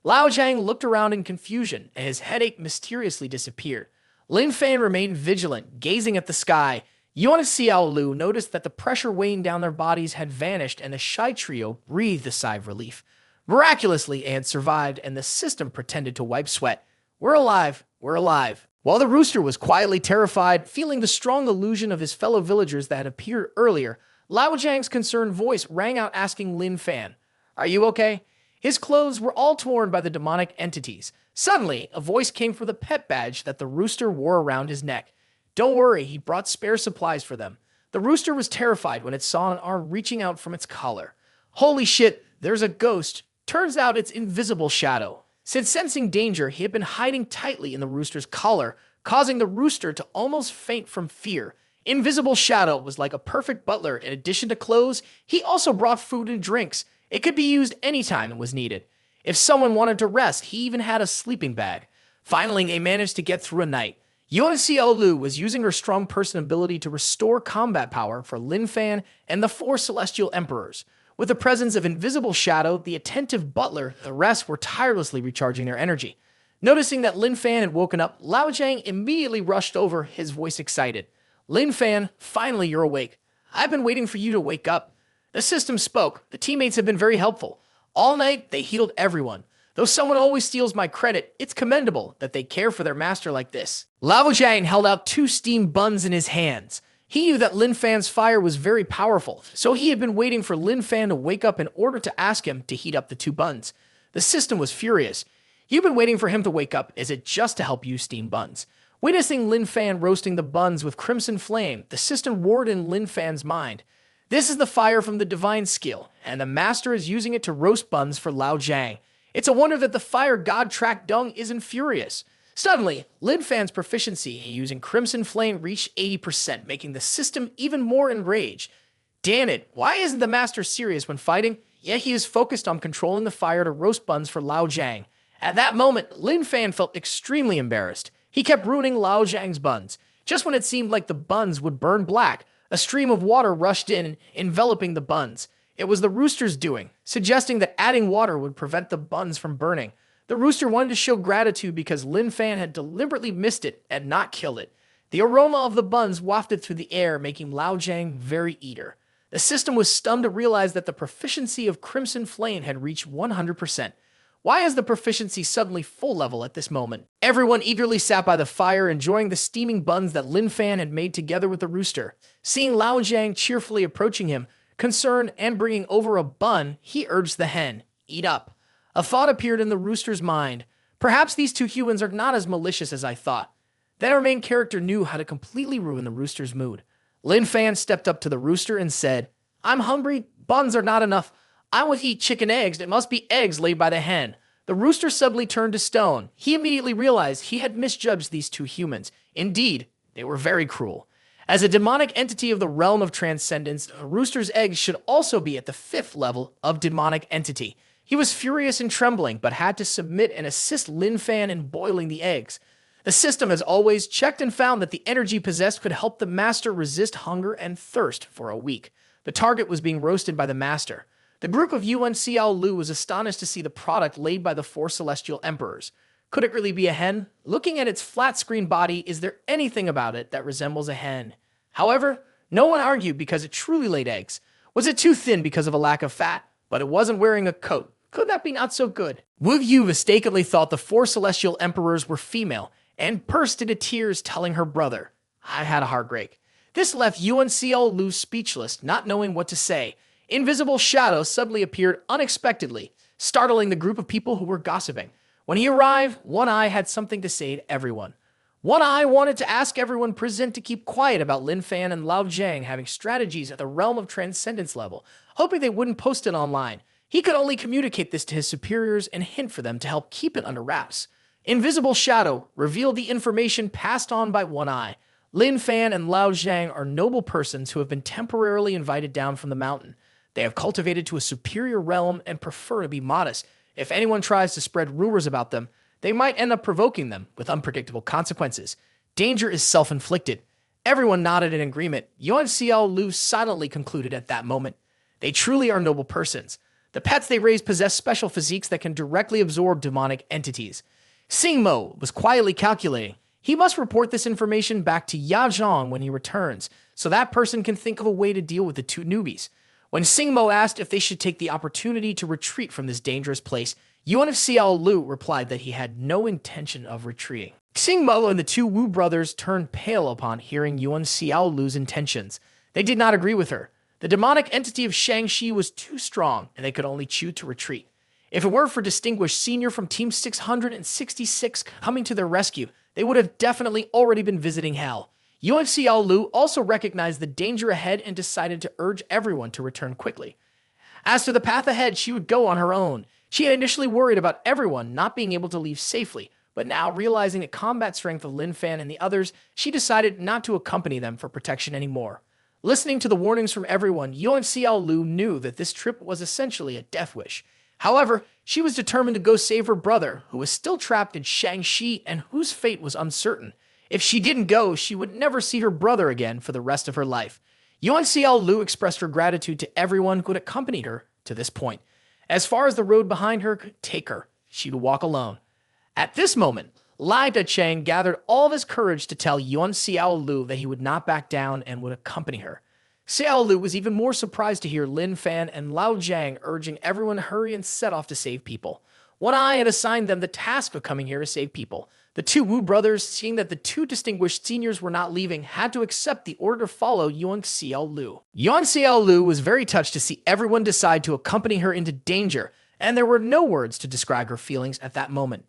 Lao Zhang looked around in confusion, and his headache mysteriously disappeared. Lin Fan remained vigilant, gazing at the sky. Yuan and Xiao Lu noticed that the pressure weighing down their bodies had vanished, and the shy trio breathed a sigh of relief. Miraculously, Ant survived, and the system pretended to wipe sweat. We're alive, we're alive. While the rooster was quietly terrified, feeling the strong illusion of his fellow villagers that had appeared earlier, Lao Zhang's concerned voice rang out asking Lin Fan, "Are you okay?" His clothes were all torn by the demonic entities. Suddenly, a voice came from the pet badge that the rooster wore around his neck. Don't worry, he brought spare supplies for them. The rooster was terrified when it saw an arm reaching out from its collar. Holy shit, there's a ghost. Turns out it's Invisible Shadow. Since sensing danger, he had been hiding tightly in the rooster's collar, causing the rooster to almost faint from fear. Invisible Shadow was like a perfect butler. In addition to clothes, he also brought food and drinks. It could be used anytime it was needed. If someone wanted to rest, he even had a sleeping bag. Finally, they managed to get through a night. Yuan Xiao Lu was using her strong person ability to restore combat power for Lin Fan and the 4 Celestial Emperors. With the presence of Invisible Shadow, the attentive butler, the rest were tirelessly recharging their energy. Noticing that Lin Fan had woken up, Lao Zhang immediately rushed over, his voice excited. Lin Fan, finally you're awake. I've been waiting for you to wake up. The system spoke. The teammates have been very helpful. All night, they healed everyone. Though someone always steals my credit, it's commendable that they care for their master like this. Lao Zhang held out 2 steam buns in his hands. He knew that Lin Fan's fire was very powerful, so he had been waiting for Lin Fan to wake up in order to ask him to heat up the 2 buns. The system was furious. You've been waiting for him to wake up, is it just to help you steam buns? Witnessing Lin Fan roasting the buns with crimson flame, the system roared in Lin Fan's mind. This is the fire from the divine skill, and the master is using it to roast buns for Lao Zhang. It's a wonder that the fire god track Dung isn't furious. Suddenly, Lin Fan's proficiency using Crimson Flame reached 80%, making the system even more enraged. Damn it, why isn't the master serious when fighting? Yet he is focused on controlling the fire to roast buns for Lao Zhang. At that moment, Lin Fan felt extremely embarrassed. He kept ruining Lao Zhang's buns. Just when it seemed like the buns would burn black, a stream of water rushed in, enveloping the buns. It was the rooster's doing, suggesting that adding water would prevent the buns from burning. The rooster wanted to show gratitude because Lin Fan had deliberately missed it and not killed it. The aroma of the buns wafted through the air, making Lao Zhang very eager. The system was stunned to realize that the proficiency of Crimson Flame had reached 100%. Why is the proficiency suddenly full level at this moment? Everyone eagerly sat by the fire, enjoying the steaming buns that Lin Fan had made together with the rooster. Seeing Lao Zhang cheerfully approaching him, concerned and bringing over a bun, he urged the hen, "Eat up." A thought appeared in the rooster's mind. Perhaps these 2 humans are not as malicious as I thought. Then our main character knew how to completely ruin the rooster's mood. Lin Fan stepped up to the rooster and said, "I'm hungry. Buns are not enough. I want to eat chicken eggs. It must be eggs laid by the hen." The rooster suddenly turned to stone. He immediately realized he had misjudged these 2 humans. Indeed, they were very cruel. As a demonic entity of the realm of transcendence, a rooster's eggs should also be at the 5th level of demonic entity. He was furious and trembling, but had to submit and assist Lin Fan in boiling the eggs. The system, as always, checked and found that the energy possessed could help the master resist hunger and thirst for a week. The target was being roasted by the master. The group of Yuan Xiao Lu was astonished to see the product laid by the 4 Celestial Emperors. Could it really be a hen? Looking at its flat-screen body, is there anything about it that resembles a hen? However, no one argued because it truly laid eggs. Was it too thin because of a lack of fat? But it wasn't wearing a coat. Could that be not so good? Wu Yu mistakenly thought the 4 Celestial Emperors were female and burst into tears, telling her brother, "I had a heartbreak." This left Yuan Xiao Lu speechless, not knowing what to say. Invisible Shadow suddenly appeared unexpectedly, startling the group of people who were gossiping. When he arrived, One Eye had something to say to everyone. One Eye wanted to ask everyone present to keep quiet about Lin Fan and Lao Zhang having strategies at the realm of transcendence level, hoping they wouldn't post it online. He could only communicate this to his superiors and hint for them to help keep it under wraps. Invisible Shadow revealed the information passed on by One Eye. Lin Fan and Lao Zhang are noble persons who have been temporarily invited down from the mountain. They have cultivated to a superior realm and prefer to be modest. If anyone tries to spread rumors about them, they might end up provoking them with unpredictable consequences. Danger is self-inflicted. Everyone nodded in agreement. Yuan Xiaolu silently concluded at that moment. They truly are noble persons. The pets they raise possess special physiques that can directly absorb demonic entities. Singmo was quietly calculating. He must report this information back to Ya Zhang when he returns, so that person can think of a way to deal with the two newbies. When Singmo asked if they should take the opportunity to retreat from this dangerous place, Yuan of Xiaolu replied that he had no intention of retreating. Singmo and the two Wu brothers turned pale upon hearing Yuan Xiaolu's intentions. They did not agree with her. The demonic entity of Shangxi was too strong, and they could only choose to retreat. If it were for Distinguished Senior from Team 666 coming to their rescue, they would have definitely already been visiting hell. Yuan Xiaolu also recognized the danger ahead and decided to urge everyone to return quickly. As to the path ahead, she would go on her own. She had initially worried about everyone not being able to leave safely, but now realizing the combat strength of Lin Fan and the others, she decided not to accompany them for protection anymore. Listening to the warnings from everyone, Yuan Xiaolu knew that this trip was essentially a death wish. However, she was determined to go save her brother, who was still trapped in Shangxi and whose fate was uncertain. If she didn't go, she would never see her brother again for the rest of her life. Yuan Xiaolu expressed her gratitude to everyone who had accompanied her to this point. As far as the road behind her could take her, she would walk alone. At this moment, Lai Dacheng gathered all of his courage to tell Yuan Xiaolu that he would not back down and would accompany her. Xiaolu was even more surprised to hear Lin Fan and Lao Jiang urging everyone to hurry and set off to save people. One Eye had assigned them the task of coming here to save people. The two Wu brothers, seeing that the two distinguished seniors were not leaving, had to accept the order to follow Yuan Xiaolu. Yuan Xiaolu was very touched to see everyone decide to accompany her into danger, and there were no words to describe her feelings at that moment.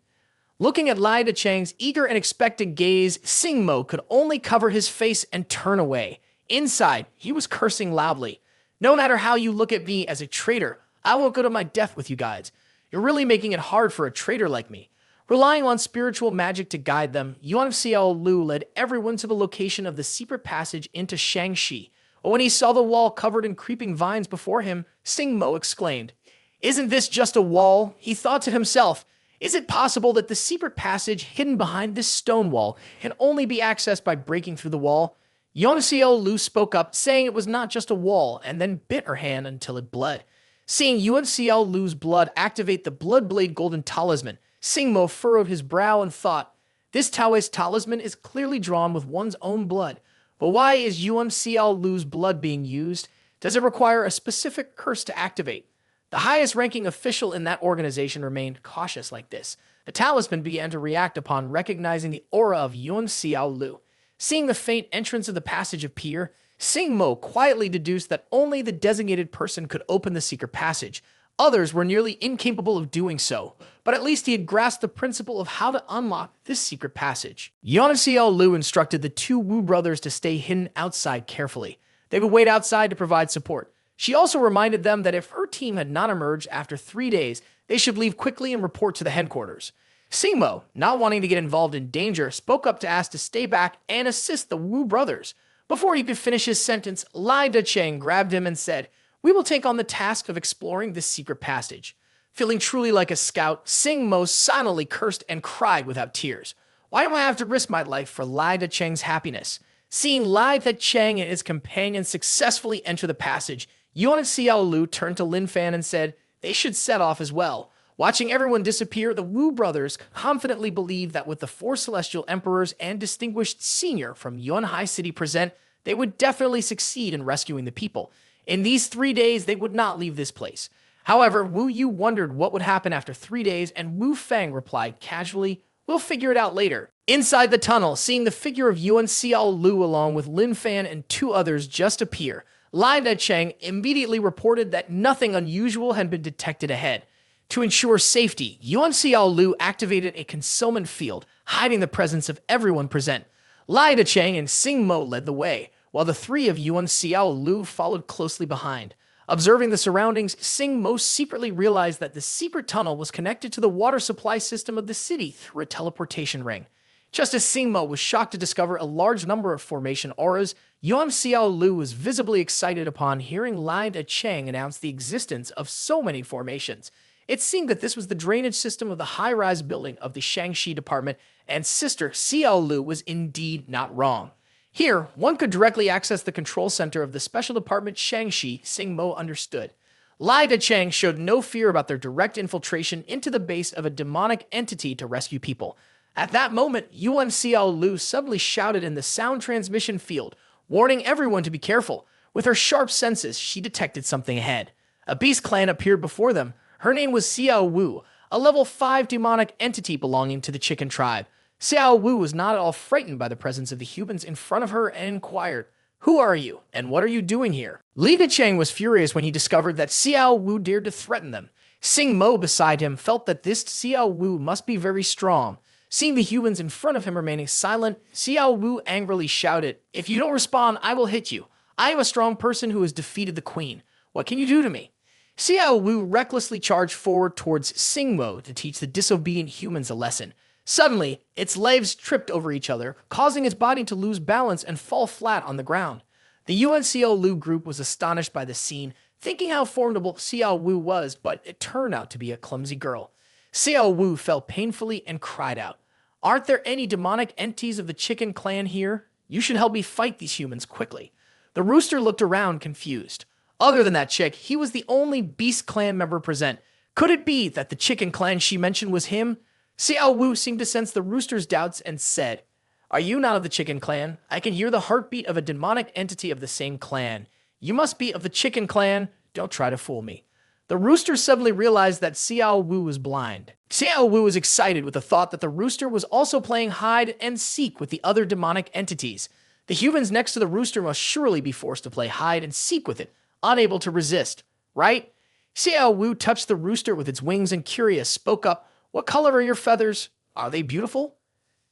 Looking at Lai Dacheng's eager and expectant gaze, Singmo could only cover his face and turn away. Inside, he was cursing loudly. No matter how you look at me as a traitor, I won't go to my death with you guys. You're really making it hard for a traitor like me. Relying on spiritual magic to guide them, Yuan Xiaolu led everyone to the location of the secret passage into Shangxi. But when he saw the wall covered in creeping vines before him, Singmo exclaimed, "Isn't this just a wall?" He thought to himself, "Is it possible that the secret passage hidden behind this stone wall can only be accessed by breaking through the wall?" Yuan Xiaolu spoke up, saying it was not just a wall, and then bit her hand until it bled. Seeing Yuan Xiaolu's blood activate the Bloodblade Golden Talisman, Singmo furrowed his brow and thought, "This Taoist talisman is clearly drawn with one's own blood, but why is Yuan Xiaolu's blood being used? Does it require a specific curse to activate?" The highest-ranking official in that organization remained cautious like this. The talisman began to react upon recognizing the aura of Yuan Xiaolu. Seeing the faint entrance of the passage appear, Singmo quietly deduced that only the designated person could open the secret passage. Others were nearly incapable of doing so, but at least he had grasped the principle of how to unlock this secret passage. Yuan Xiaolu instructed the two Wu brothers to stay hidden outside carefully. They would wait outside to provide support. She also reminded them that if her team had not emerged after 3 days, they should leave quickly and report to the headquarters. Singmo, not wanting to get involved in danger, spoke up to ask to stay back and assist the Wu brothers. Before he could finish his sentence, Lai Dacheng grabbed him and said, "We will take on the task of exploring this secret passage." Feeling truly like a scout, Singmo silently cursed and cried without tears. "Why do I have to risk my life for Lai Dacheng's happiness?" Seeing Lai Dacheng and his companions successfully enter the passage, Yuan Xiaolu turned to Lin Fan and said they should set off as well. Watching everyone disappear, the Wu brothers confidently believed that with the 4 celestial emperors and distinguished senior from Yuan High City present, they would definitely succeed in rescuing the people. In these 3 days, they would not leave this place. However, Wu Yu wondered what would happen after 3 days, and Wu Feng replied casually, "We'll figure it out later." Inside the tunnel, seeing the figure of Yuan Xiaolu along with Lin Fan and 2 others just appear, Lai Dacheng immediately reported that nothing unusual had been detected ahead. To ensure safety, Yuan Xiaolu activated a concealment field, hiding the presence of everyone present. Lai Dacheng and Singmo led the way, while the 3 of Yuan Xiaolu followed closely behind. Observing the surroundings, Singmo secretly realized that the secret tunnel was connected to the water supply system of the city through a teleportation ring. Just as Singmo was shocked to discover a large number of formation auras, Yuan Xiaolu was visibly excited upon hearing Lai Chang announce the existence of so many formations. It seemed that this was the drainage system of the high-rise building of the Shangxi department, and Sister Xiaolu was indeed not wrong. Here, one could directly access the control center of the special department Shangxi, Singmo understood. Lai Chang showed no fear about their direct infiltration into the base of a demonic entity to rescue people. At that moment, Yuan Xiaolu suddenly shouted in the sound transmission field, warning everyone to be careful. With her sharp senses, she detected something ahead. A beast clan appeared before them. Her name was Xiao Wu, a level 5 demonic entity belonging to the chicken tribe. Xiao Wu was not at all frightened by the presence of the humans in front of her and inquired, "Who are you, and what are you doing here?" Li Chang was furious when he discovered that Xiao Wu dared to threaten them. Sing Mo beside him felt that this Xiao Wu must be very strong. Seeing the humans in front of him remaining silent, Xiao Wu angrily shouted, "If you don't respond, I will hit you. I am a strong person who has defeated the queen. What can you do to me?" Xiao Wu recklessly charged forward towards Singmo to teach the disobedient humans a lesson. Suddenly, its legs tripped over each other, causing its body to lose balance and fall flat on the ground. The Yuan Xiaolu group was astonished by the scene, thinking how formidable Xiao Wu was, but it turned out to be a clumsy girl. Xiao Wu fell painfully and cried out, "Aren't there any demonic entities of the chicken clan here? You should help me fight these humans quickly." The rooster looked around, confused. Other than that chick, he was the only beast clan member present. Could it be that the chicken clan she mentioned was him? Xiao Wu seemed to sense the rooster's doubts and said, "Are you not of the chicken clan? I can hear the heartbeat of a demonic entity of the same clan. You must be of the chicken clan. Don't try to fool me." The rooster suddenly realized that Xiao Wu was blind. Xiao Wu was excited with the thought that the rooster was also playing hide and seek with the other demonic entities. The humans next to the rooster must surely be forced to play hide and seek with it, unable to resist, right? Xiao Wu touched the rooster with its wings and curious spoke up, "What color are your feathers? Are they beautiful?"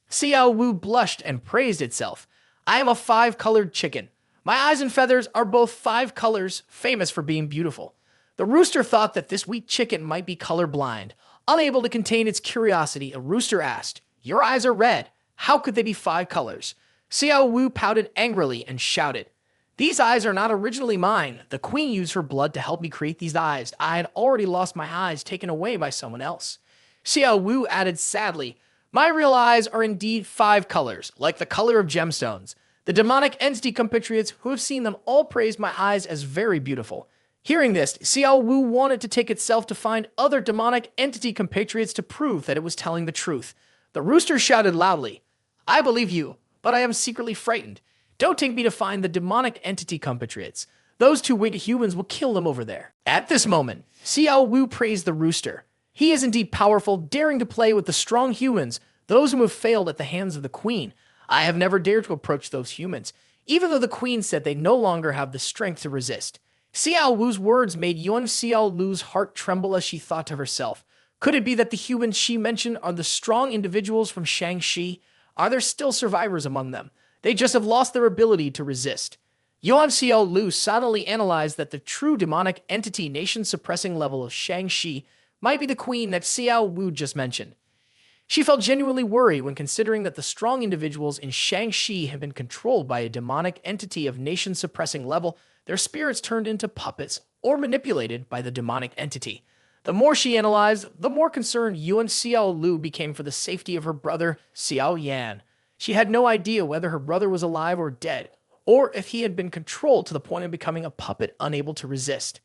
Xiao Wu blushed and praised itself. "I am a 5-colored chicken. My eyes and feathers are both 5 colors, famous for being beautiful." The rooster thought that this weak chicken might be colorblind. Unable to contain its curiosity, a rooster asked, "Your eyes are red. How could they be 5 colors?" Xiao Wu pouted angrily and shouted, "These eyes are not originally mine. The queen used her blood to help me create these eyes. I had already lost my eyes taken away by someone else." Xiao Wu added sadly, "My real eyes are indeed 5 colors, like the color of gemstones. The demonic entity compatriots who have seen them all praise my eyes as very beautiful." Hearing this, Xiao Wu wanted to take itself to find other demonic entity compatriots to prove that it was telling the truth. The rooster shouted loudly, "I believe you, but I am secretly frightened. Don't take me to find the demonic entity compatriots. Those 2 wicked humans will kill them over there." At this moment, Xiao Wu praised the rooster. He is indeed powerful, daring to play with the strong humans, those who have failed at the hands of the queen. I have never dared to approach those humans, even though the queen said they no longer have the strength to resist. Xiao Wu's words made Yuan Xiaolu's heart tremble as she thought to herself, could it be that the humans she mentioned are the strong individuals from Shangxi? Are there still survivors among them? They just have lost their ability to resist. Yuan Xiaolu suddenly analyzed that the true demonic entity nation-suppressing level of Shangxi might be the queen that Xiao Wu just mentioned. She felt genuinely worried when considering that the strong individuals in Shangxi have been controlled by a demonic entity of nation-suppressing level. Their spirits turned into puppets or manipulated by the demonic entity. The more she analyzed, the more concerned Yuan Xiaolu became for the safety of her brother, Xiao Yan. She had no idea whether her brother was alive or dead, or if he had been controlled to the point of becoming a puppet unable to resist.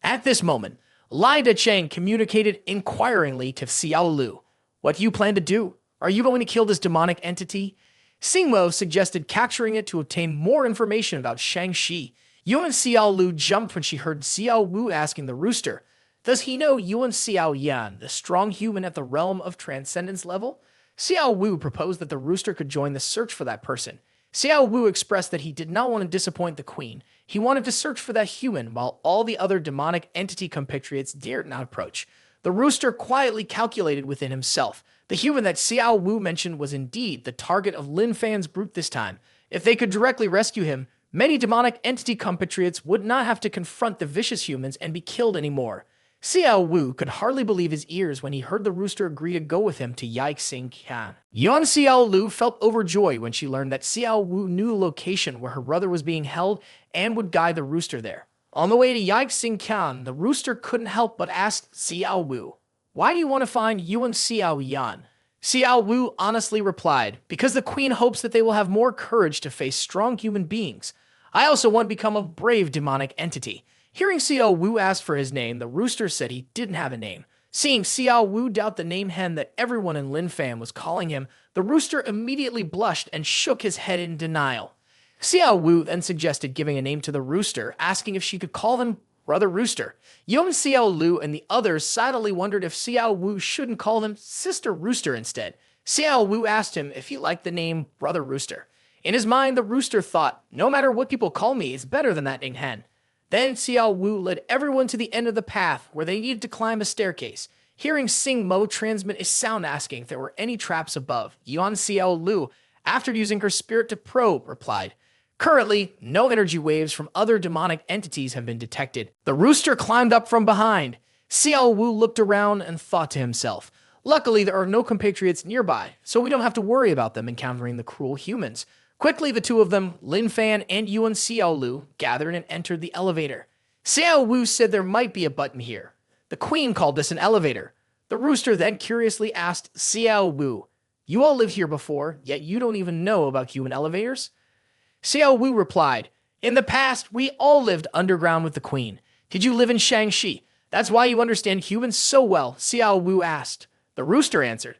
At this moment, Lai Chang communicated inquiringly to Xiaolu, "What do you plan to do? Are you going to kill this demonic entity?" Singmo suggested capturing it to obtain more information about Shangxi. Yuan Xiaolu jumped when she heard Xiao Wu asking the rooster, "Does he know Yuan Xiao Yan, the strong human at the realm of transcendence level?" Xiao Wu proposed that the rooster could join the search for that person. Xiao Wu expressed that he did not want to disappoint the queen. He wanted to search for that human while all the other demonic entity compatriots dared not approach. The rooster quietly calculated within himself. The human that Xiao Wu mentioned was indeed the target of Lin Fan's brute this time. If they could directly rescue him, many demonic entity compatriots would not have to confront the vicious humans and be killed anymore. Xiao Wu could hardly believe his ears when he heard the rooster agree to go with him to Yixing-kan. Yuan Xiao Lu felt overjoyed when she learned that Xiao Wu knew the location where her brother was being held and would guide the rooster there. On the way to Yixing-kan, the rooster couldn't help but ask Xiao Wu, "Why do you want to find Yuan Xiao Yan?" Xiao Wu honestly replied, "Because the queen hopes that they will have more courage to face strong human beings. I also want to become a brave demonic entity." Hearing Xiao Wu ask for his name, the rooster said he didn't have a name. Seeing Xiao Wu doubt the name hen that everyone in Lin Fan was calling him, the rooster immediately blushed and shook his head in denial. Xiao Wu then suggested giving a name to the rooster, asking if she could call him Brother Rooster. Yuan Xiao Lu and the others silently wondered if Xiao Wu shouldn't call them Sister Rooster instead. Xiao Wu asked him if he liked the name Brother Rooster. In his mind, the rooster thought, "No matter what people call me, it's better than that ding hen." Then Xiao Wu led everyone to the end of the path where they needed to climb a staircase. Hearing Sing Mo transmit a sound asking if there were any traps above, Yuan Xiao Lu, after using her spirit to probe, replied, "Currently, no energy waves from other demonic entities have been detected." The rooster climbed up from behind. Xiao Wu looked around and thought to himself, "Luckily, there are no compatriots nearby, so we don't have to worry about them encountering the cruel humans." Quickly, the two of them, Lin Fan and Yuan Xiao Lu, gathered and entered the elevator. Xiao Wu said there might be a button here. The queen called this an elevator. The rooster then curiously asked Xiao Wu, "You all lived here before, yet you don't even know about human elevators?" Xiao Wu replied, "In the past, we all lived underground with the queen. Did you live in Shangxi? That's why you understand humans so well," Xiao Wu asked. The rooster answered,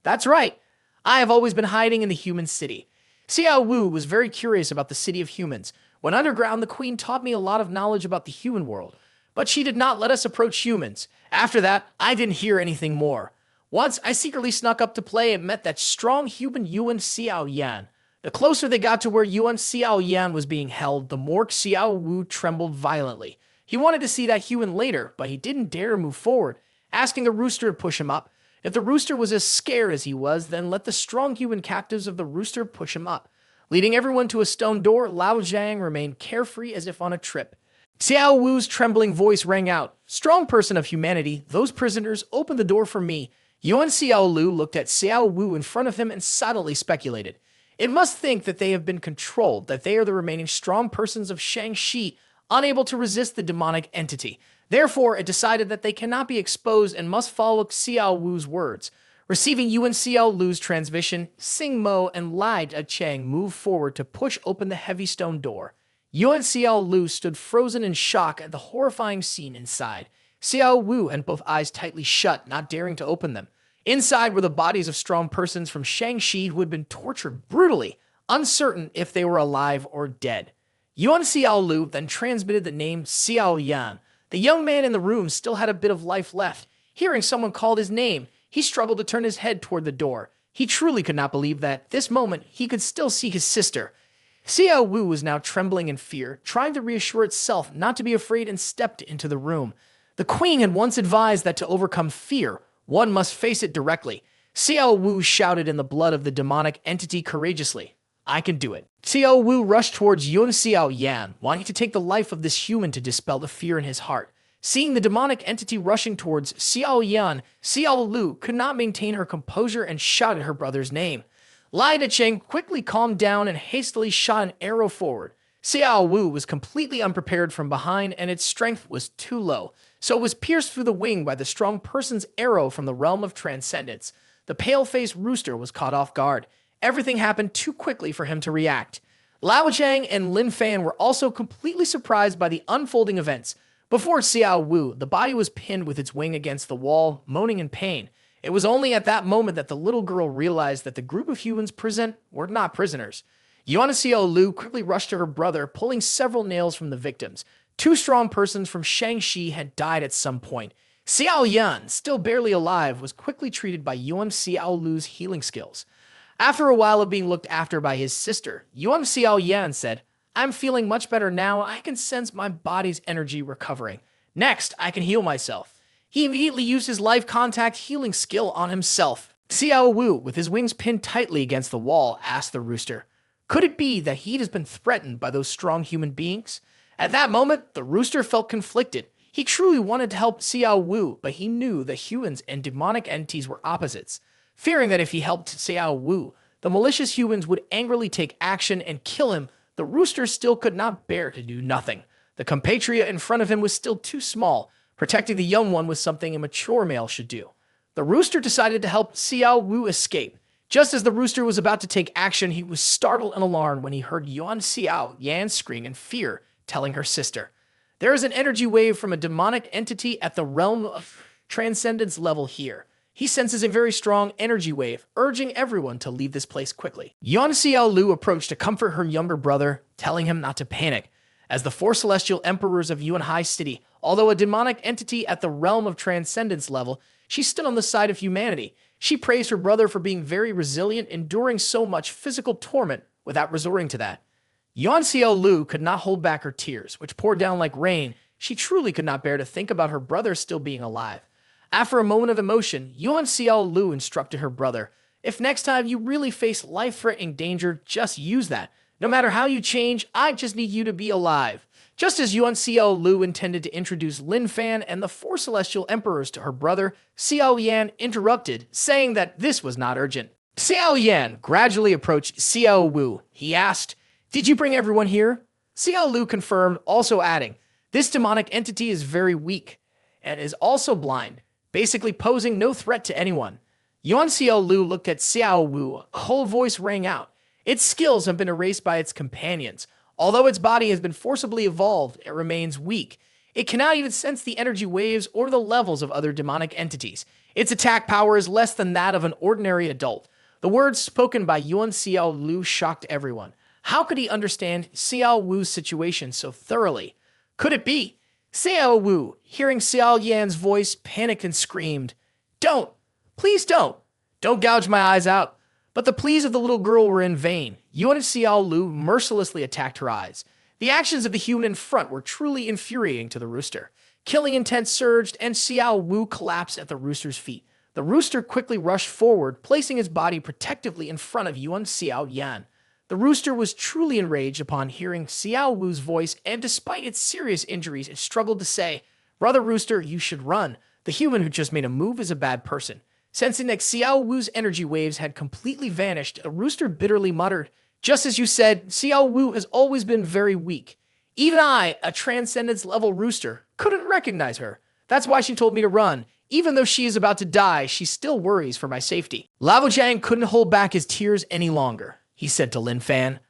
"That's right. I have always been hiding in the human city." Xiao Wu was very curious about the city of humans. When underground, the queen taught me a lot of knowledge about the human world, but she did not let us approach humans. After that, I didn't hear anything more. Once, I secretly snuck up to play and met that strong human Yuan Xiao Yan. The closer they got to where Yuan Xiao Yan was being held, the more Xiao Wu trembled violently. He wanted to see that human later, but he didn't dare move forward, asking the rooster to push him up. If the rooster was as scared as he was, then let the strong human captives of the rooster push him up. Leading everyone to a stone door, Lao Zhang remained carefree as if on a trip. Xiao Wu's trembling voice rang out, "Strong person of humanity, those prisoners opened the door for me." Yuan Xiao Lu looked at Xiao Wu in front of him and subtly speculated, "It must think that they have been controlled, that they are the remaining strong persons of Shangxi, unable to resist the demonic entity. Therefore, it decided that they cannot be exposed and must follow Xiao Wu's words." Receiving Yuan Xiao Lu's transmission, Sing Mo and Lai Cheng moved forward to push open the heavy stone door. Yuan Xiao Lu stood frozen in shock at the horrifying scene inside. Xiao Wu had both eyes tightly shut, not daring to open them. Inside were the bodies of strong persons from Shangxi who had been tortured brutally, uncertain if they were alive or dead. Yuan Xiao Lu then transmitted the name Xiao Yan. The young man in the room still had a bit of life left. Hearing someone called his name, he struggled to turn his head toward the door. He truly could not believe that, at this moment, he could still see his sister. Xiao Wu was now trembling in fear, trying to reassure itself not to be afraid, and stepped into the room. The queen had once advised that to overcome fear, one must face it directly. Xiao Wu shouted in the blood of the demonic entity courageously, "I can do it." Xiao Wu rushed towards Yuan Xiao Yan, wanting to take the life of this human to dispel the fear in his heart. Seeing the demonic entity rushing towards Xiao Yan, Xiao Lu could not maintain her composure and shouted her brother's name. Lai Cheng quickly calmed down and hastily shot an arrow forward. Xiao Wu was completely unprepared from behind, and its strength was too low, so it was pierced through the wing by the strong person's arrow from the realm of transcendence. The pale-faced rooster was caught off guard. Everything happened too quickly for him to react. Lao Zhang and Lin Fan were also completely surprised by the unfolding events. Before Xiao Wu, the body was pinned with its wing against the wall, moaning in pain. It was only at that moment that the little girl realized that the group of humans present were not prisoners. Yuan Xiao Lu quickly rushed to her brother, pulling several nails from the victims. Two strong persons from Shangxi had died at some point. Xiao Yan, still barely alive, was quickly treated by Yuan Xiao Lu's healing skills. After a while of being looked after by his sister, Yuan Xiao Yan said, "I'm feeling much better now. I can sense my body's energy recovering. Next, I can heal myself." He immediately used his life contact healing skill on himself. Xiao Wu, with his wings pinned tightly against the wall, asked the rooster, "Could it be that he has been threatened by those strong human beings?" At that moment, the rooster felt conflicted. He truly wanted to help Xiao Wu, but he knew that humans and demonic entities were opposites. Fearing that if he helped Xiao Wu, the malicious humans would angrily take action and kill him, the rooster still could not bear to do nothing. The compatriot in front of him was still too small. Protecting the young one was something a mature male should do. The rooster decided to help Xiao Wu escape. Just as the rooster was about to take action, he was startled and alarmed when he heard Yuan Xiao Yan scream in fear, telling her sister, "There is an energy wave from a demonic entity at the realm of transcendence level here. He senses a very strong energy wave, urging everyone to leave this place quickly." Yuan Xiao Lu approached to comfort her younger brother, telling him not to panic. As the four celestial emperors of Yuan Hai City, although a demonic entity at the realm of transcendence level, she stood on the side of humanity. She praised her brother for being very resilient, enduring so much physical torment without resorting to that. Yuan Xiao Lu could not hold back her tears, which poured down like rain. She truly could not bear to think about her brother still being alive. After a moment of emotion, Yuan Xiao Lu instructed her brother, "If next time you really face life-threatening danger, just use that. No matter how you change, I just need you to be alive." Just as Yuan Xiao Lu intended to introduce Lin Fan and the four celestial emperors to her brother, Xiao Yan interrupted, saying that this was not urgent. Xiao Yan gradually approached Xiao Wu. He asked, "Did you bring everyone here?" Xiao Lu confirmed, also adding, "This demonic entity is very weak and is also blind, basically posing no threat to anyone." Yuan Xiao Lu looked at Xiao Wu. A whole voice rang out. Its skills have been erased by its companions. Although its body has been forcibly evolved, it remains weak. It cannot even sense the energy waves or the levels of other demonic entities. Its attack power is less than that of an ordinary adult. The words spoken by Yuan Xiao Lu shocked everyone. How could he understand Xiao Wu's situation so thoroughly? Could it be? Xiao Wu, hearing Xiao Yan's voice, panicked and screamed, "Don't! Please don't! Don't gouge my eyes out!" But the pleas of the little girl were in vain. Yuan Xiao Lu mercilessly attacked her eyes. The actions of the human in front were truly infuriating to the rooster. Killing intent surged, and Xiao Wu collapsed at the rooster's feet. The rooster quickly rushed forward, placing his body protectively in front of Yuan Xiao Yan. The rooster was truly enraged upon hearing Xiao Wu's voice, and despite its serious injuries, it struggled to say, "Brother Rooster, you should run. The human who just made a move is a bad person." Sensing that Xiao Wu's energy waves had completely vanished, the rooster bitterly muttered, "Just as you said, Xiao Wu has always been very weak. Even I, a transcendence-level rooster, couldn't recognize her. That's why she told me to run. Even though she is about to die, she still worries for my safety." Lao Jiang couldn't hold back his tears any longer. He said to Lin Fan,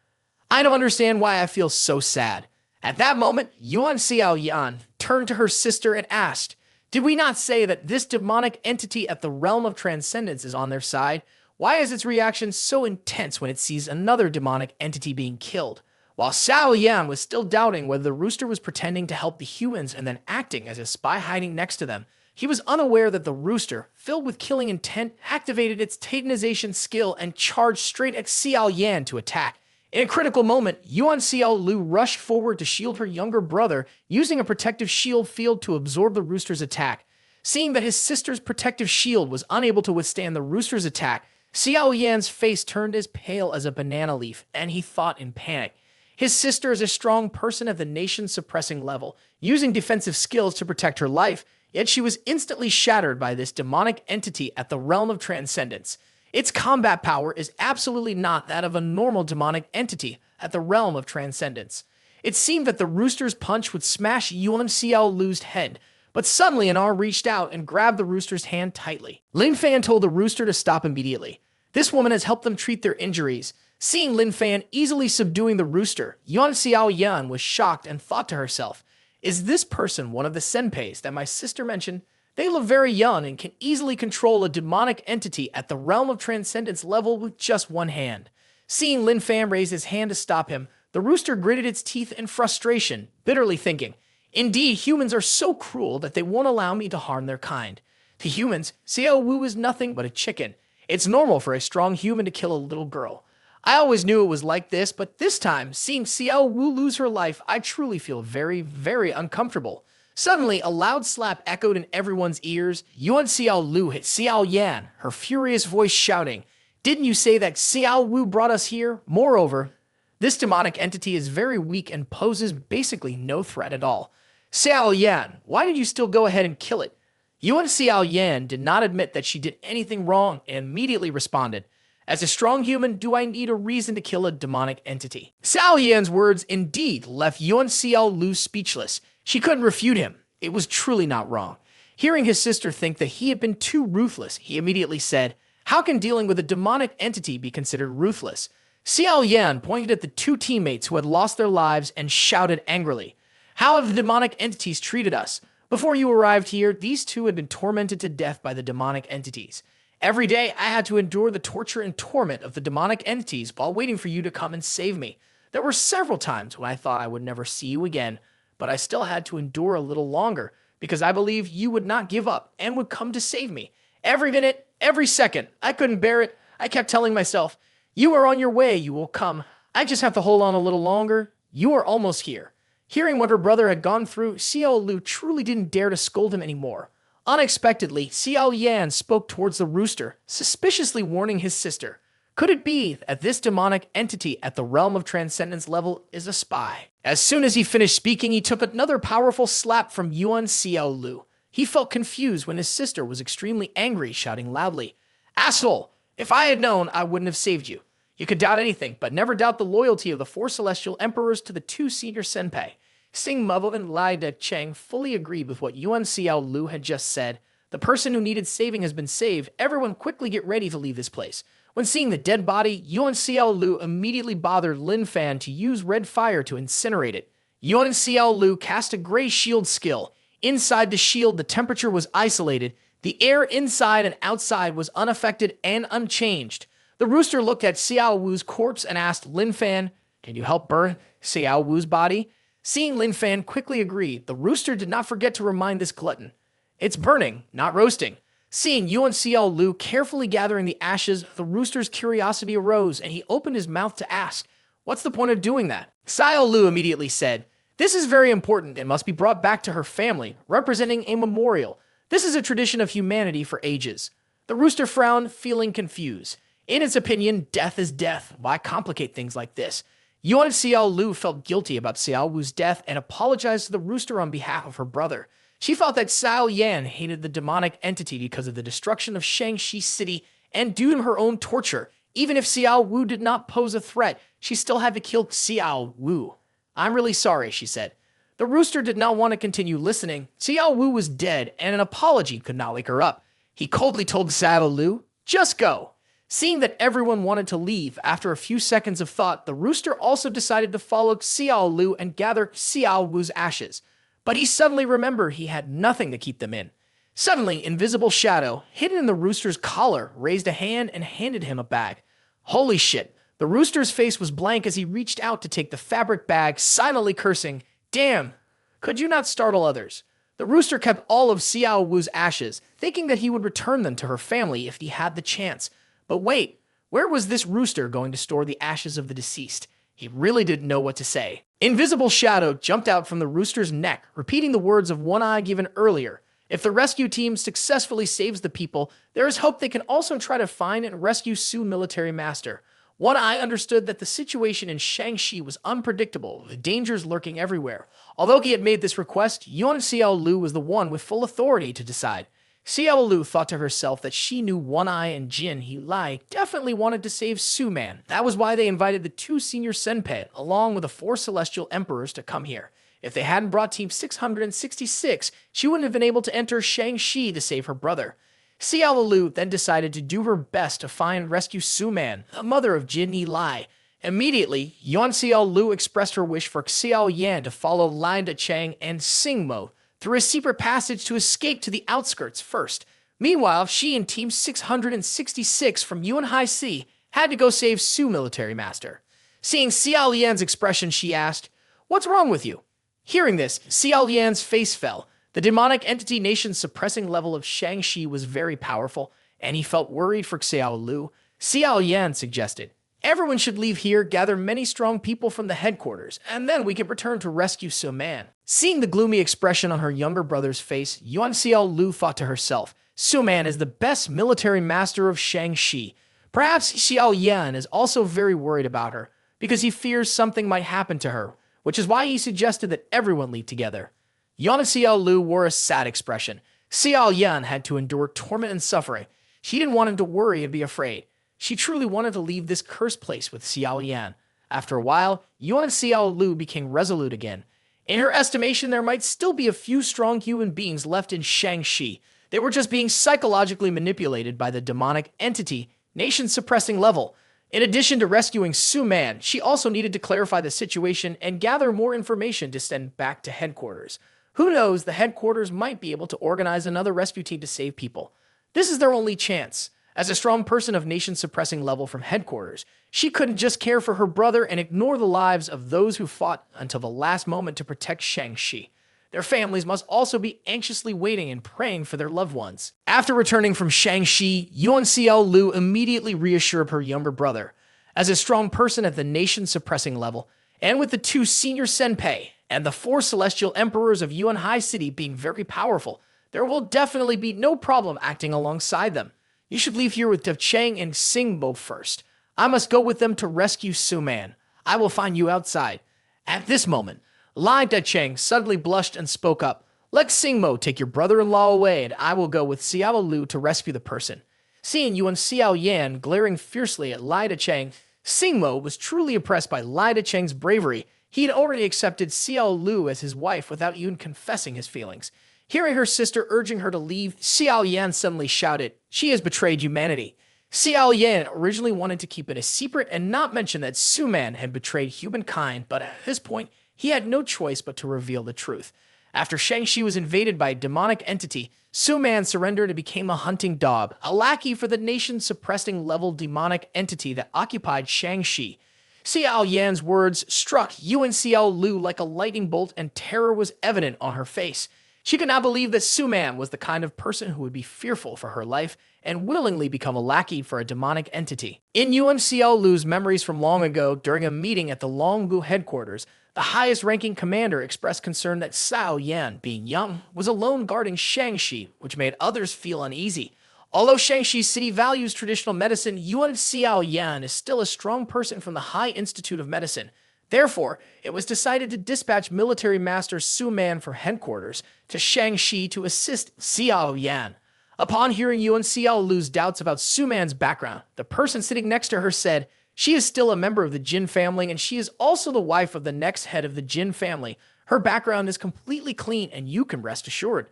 "I don't understand why I feel so sad." At that moment, Yuan Xiao Yan turned to her sister and asked, "Did we not say that this demonic entity at the realm of transcendence is on their side? Why is its reaction so intense when it sees another demonic entity being killed?" While Xiao Yan was still doubting whether the rooster was pretending to help the humans and then acting as a spy hiding next to them, he was unaware that the rooster, filled with killing intent, activated its titanization skill and charged straight at Xiao Yan to attack. In a critical moment, Yuan Xiao Lu rushed forward to shield her younger brother, using a protective shield field to absorb the rooster's attack. Seeing that his sister's protective shield was unable to withstand the rooster's attack, Xiao Yan's face turned as pale as a banana leaf, and he thought in panic. His sister is a strong person at the nation-suppressing level, using defensive skills to protect her life, yet she was instantly shattered by this demonic entity at the realm of transcendence. Its combat power is absolutely not that of a normal demonic entity at the realm of transcendence. It seemed that the rooster's punch would smash Yuan Xiao Lu's head, but suddenly an arm reached out and grabbed the rooster's hand tightly. Lin Fan told the rooster to stop immediately. This woman has helped them treat their injuries. Seeing Lin Fan easily subduing the rooster, Yuan Xiao Yan was shocked and thought to herself, "Is this person one of the senpeis that my sister mentioned? They look very young and can easily control a demonic entity at the realm of transcendence level with just one hand." Seeing Lin Fan raise his hand to stop him, the rooster gritted its teeth in frustration, bitterly thinking, "Indeed, humans are so cruel that they won't allow me to harm their kind. To humans, Xiao Wu is nothing but a chicken. It's normal for a strong human to kill a little girl. I always knew it was like this, but this time, seeing Xiao Wu lose her life, I truly feel very, very uncomfortable." Suddenly, a loud slap echoed in everyone's ears. Yuan Xiao Lu hit Xiao Yan, her furious voice shouting, "Didn't you say that Xiao Wu brought us here? Moreover, this demonic entity is very weak and poses basically no threat at all." Xiao Yan, why did you still go ahead and kill it? Yuan Xiao Yan did not admit that she did anything wrong and immediately responded, as a strong human, do I need a reason to kill a demonic entity? Xiao Yan's words indeed left Yuan Xiao Lu speechless. She couldn't refute him. It was truly not wrong. Hearing his sister think that he had been too ruthless, he immediately said, how can dealing with a demonic entity be considered ruthless? Xiao Yan pointed at the two teammates who had lost their lives and shouted angrily, how have the demonic entities treated us? Before you arrived here, these two had been tormented to death by the demonic entities. Every day, I had to endure the torture and torment of the demonic entities while waiting for you to come and save me. There were several times when I thought I would never see you again, but I still had to endure a little longer because I believed you would not give up and would come to save me. Every minute, every second, I couldn't bear it. I kept telling myself, you are on your way, you will come. I just have to hold on a little longer. You are almost here. Hearing what her brother had gone through, Xiao Lu truly didn't dare to scold him anymore. Unexpectedly, Xiao Yan spoke towards the rooster, suspiciously warning his sister. Could it be that this demonic entity at the realm of transcendence level is a spy? As soon as he finished speaking, he took another powerful slap from Yuan Xiao Lu. He felt confused when his sister was extremely angry, shouting loudly, Asshole! If I had known, I wouldn't have saved you. You could doubt anything, but never doubt the loyalty of the four celestial emperors to the two senior senpai. Sing Mavo and Lai De Cheng fully agreed with what Yuan Xiao Lu had just said. The person who needed saving has been saved. Everyone quickly get ready to leave this place. When seeing the dead body, Yuan Xiao Lu immediately bothered Lin Fan to use red fire to incinerate it. Yuan Xiao Lu cast a gray shield skill. Inside the shield, the temperature was isolated. The air inside and outside was unaffected and unchanged. The rooster looked at Xiao Wu's corpse and asked Lin Fan, can you help burn Xiao Wu's body? Seeing Lin Fan quickly agree, the rooster did not forget to remind this glutton. It's burning, not roasting. Seeing Yuan Xiao Lu carefully gathering the ashes, the rooster's curiosity arose and he opened his mouth to ask, what's the point of doing that? Xiao Lu immediately said, this is very important and must be brought back to her family, representing a memorial. This is a tradition of humanity for ages. The rooster frowned, feeling confused. In its opinion, death is death. Why complicate things like this? Yuan Xiao Lu felt guilty about Xiao Wu's death and apologized to the rooster on behalf of her brother. She felt that Xiao Yan hated the demonic entity because of the destruction of Shangxi City and due to her own torture. Even if Xiao Wu did not pose a threat, she still had to kill Xiao Wu. I'm really sorry, she said. The rooster did not want to continue listening. Xiao Wu was dead and an apology could not wake her up. He coldly told Xiao Lu, just go. Seeing that everyone wanted to leave, after a few seconds of thought, the rooster also decided to follow Xiao Lu and gather Xiao Wu's ashes. But he suddenly remembered he had nothing to keep them in. Suddenly, Invisible Shadow, hidden in the rooster's collar, raised a hand and handed him a bag. Holy shit! The rooster's face was blank as he reached out to take the fabric bag, silently cursing, damn, could you not startle others? The rooster kept all of Xiao Wu's ashes, thinking that he would return them to her family if he had the chance. But wait, where was this rooster going to store the ashes of the deceased? He really didn't know what to say. Invisible Shadow jumped out from the rooster's neck, repeating the words of One Eye given earlier. If the rescue team successfully saves the people, there is hope they can also try to find and rescue Su Military Master. One Eye understood that the situation in Shangxi was unpredictable, with dangers lurking everywhere. Although he had made this request, Yuan Xiao Lu was the one with full authority to decide. Xiao Lu thought to herself that she knew One Eye and Jin He Lai definitely wanted to save Su Man. That was why they invited the two senior senpai, along with the four celestial emperors, to come here. If they hadn't brought Team 666, she wouldn't have been able to enter Shangxi to save her brother. Xiao Lu then decided to do her best to find and rescue Su Man, the mother of Jin He Lai. Immediately, Yuan Xiao Lu expressed her wish for Xiao Yan to follow Lai De Cheng and Sing Mo through a secret passage to escape to the outskirts first. Meanwhile, she and Team 666 from Yuan High Sea had to go save Su Military Master. Seeing Xiao Yan's expression, she asked, what's wrong with you? Hearing this, Xiao Yan's face fell. The demonic entity nation's suppressing level of Shangxi was very powerful, and he felt worried for Xiao Lu. Xiao Yan suggested, everyone should leave here, gather many strong people from the headquarters, and then we can return to rescue Su Man. Seeing the gloomy expression on her younger brother's face, Yuan Xiao Lu thought to herself, Su Man is the best military master of Shangxi. Perhaps Xiao Yan is also very worried about her, because he fears something might happen to her, which is why he suggested that everyone leave together. Yuan and Xiao Lu wore a sad expression. Xiao Yan had to endure torment and suffering. She didn't want him to worry and be afraid. She truly wanted to leave this cursed place with Xiao Yan. After a while, Yuan and Xiao Lu became resolute again. In her estimation, there might still be a few strong human beings left in Shangxi. They were just being psychologically manipulated by the demonic entity, nation-suppressing level. In addition to rescuing Su Man, she also needed to clarify the situation and gather more information to send back to headquarters. Who knows, the headquarters might be able to organize another rescue team to save people. This is their only chance. As a strong person of nation-suppressing level from headquarters, she couldn't just care for her brother and ignore the lives of those who fought until the last moment to protect Shangxi. Their families must also be anxiously waiting and praying for their loved ones. After returning from Shangxi, Yuan Xiao Lu immediately reassured her younger brother. As a strong person at the nation-suppressing level, and with the 2 senior senpai and the 4 celestial emperors of Yuan High City being very powerful, there will definitely be no problem acting alongside them. You should leave here with Dev Chang and Singbo first. I must go with them to rescue Su Man. I will find you outside. At this moment, Lai Decheng suddenly blushed and spoke up. Let Singmo take your brother-in-law away, and I will go with Xiao Lu to rescue the person. Seeing Yuan Xiao Yan glaring fiercely at Lai Decheng, Singmo was truly impressed by Lai Decheng's bravery. He had already accepted Xiao Lu as his wife without even confessing his feelings. Hearing her sister urging her to leave, Xiao Yan suddenly shouted, "She has betrayed humanity." Xiao Yan originally wanted to keep it a secret and not mention that Su Man had betrayed humankind, but at this point, he had no choice but to reveal the truth. After Shangxi was invaded by a demonic entity, Su Man surrendered and became a hunting dog, a lackey for the nation-suppressing level demonic entity that occupied Shangxi. Xiao Yan's words struck Yuan Xiao Lu like a lightning bolt, and terror was evident on her face. She could not believe that Su Man was the kind of person who would be fearful for her life and willingly become a lackey for a demonic entity. In Yuan Xiao Lu's memories from long ago, during a meeting at the Longbu headquarters, the highest-ranking commander expressed concern that Xiao Yan, being young, was alone guarding Shangxi, which made others feel uneasy. Although Shangxi City values traditional medicine, Yuan Xiao Yan is still a strong person from the High Institute of Medicine. Therefore, it was decided to dispatch military master Su Man for headquarters to Shangxi to assist Xiao Yan. Upon hearing Yuan Xiao Lu's doubts about Su Man's background, the person sitting next to her said, "She is still a member of the Jin family, and she is also the wife of the next head of the Jin family. Her background is completely clean, and you can rest assured."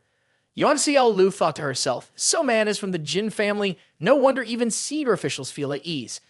Yuan Xiao Lu thought to herself, "Su Man is from the Jin family. No wonder even senior officials feel at ease."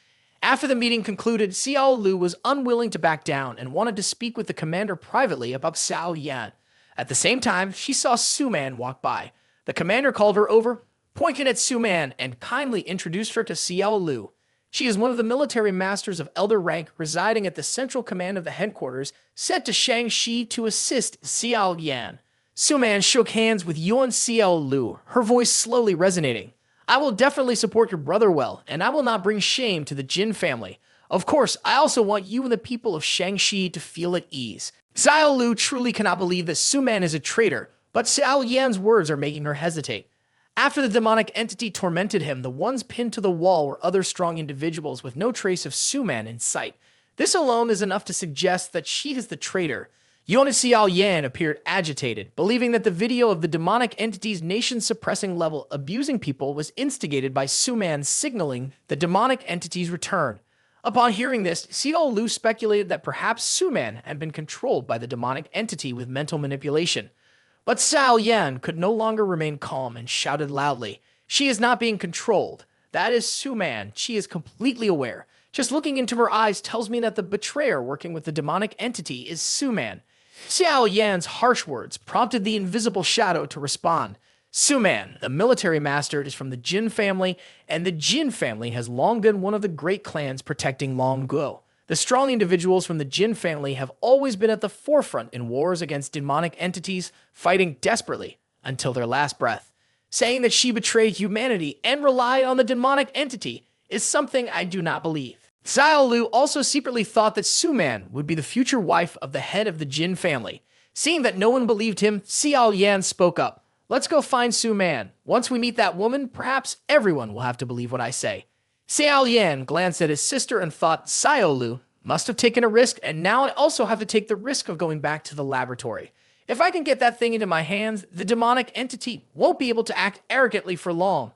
After the meeting concluded, Xiao Lu was unwilling to back down and wanted to speak with the commander privately about Xiao Yan. At the same time, she saw Su Man walk by. The commander called her over, pointed at Su Man, and kindly introduced her to Xiao Lu. She is one of the military masters of elder rank residing at the central command of the headquarters, sent to Shangxi to assist Xiao Yan. Su Man shook hands with Yuan Xiao Lu, her voice slowly resonating. "I will definitely support your brother well, and I will not bring shame to the Jin family. Of course, I also want you and the people of Shangxi to feel at ease." Xiao Lu truly cannot believe that Su Man is a traitor, but Xiao Yan's words are making her hesitate. After the demonic entity tormented him, the ones pinned to the wall were other strong individuals with no trace of Su Man in sight. This alone is enough to suggest that she is the traitor. Yuan Xiao Yan appeared agitated, believing that the video of the demonic entity's nation-suppressing level abusing people was instigated by Su Man signaling the demonic entity's return. Upon hearing this, Xiao Lu speculated that perhaps Su Man had been controlled by the demonic entity with mental manipulation. But Xiao Yan could no longer remain calm and shouted loudly, "She is not being controlled. That is Su Man. She is completely aware. Just looking into her eyes tells me that the betrayer working with the demonic entity is Su Man." Xiao Yan's harsh words prompted the invisible shadow to respond. Su Man, the military master, is from the Jin family, and the Jin family has long been one of the great clans protecting Longguo. The strong individuals from the Jin family have always been at the forefront in wars against demonic entities, fighting desperately until their last breath. Saying that she betrayed humanity and relied on the demonic entity is something I do not believe. Xiao Lu also secretly thought that Su Man would be the future wife of the head of the Jin family. Seeing that no one believed him, Xiao Yan spoke up. "Let's go find Su Man. Once we meet that woman, perhaps everyone will have to believe what I say." Xiao Yan glanced at his sister and thought, Xiao Lu must have taken a risk, and now I also have to take the risk of going back to the laboratory. If I can get that thing into my hands, the demonic entity won't be able to act arrogantly for long.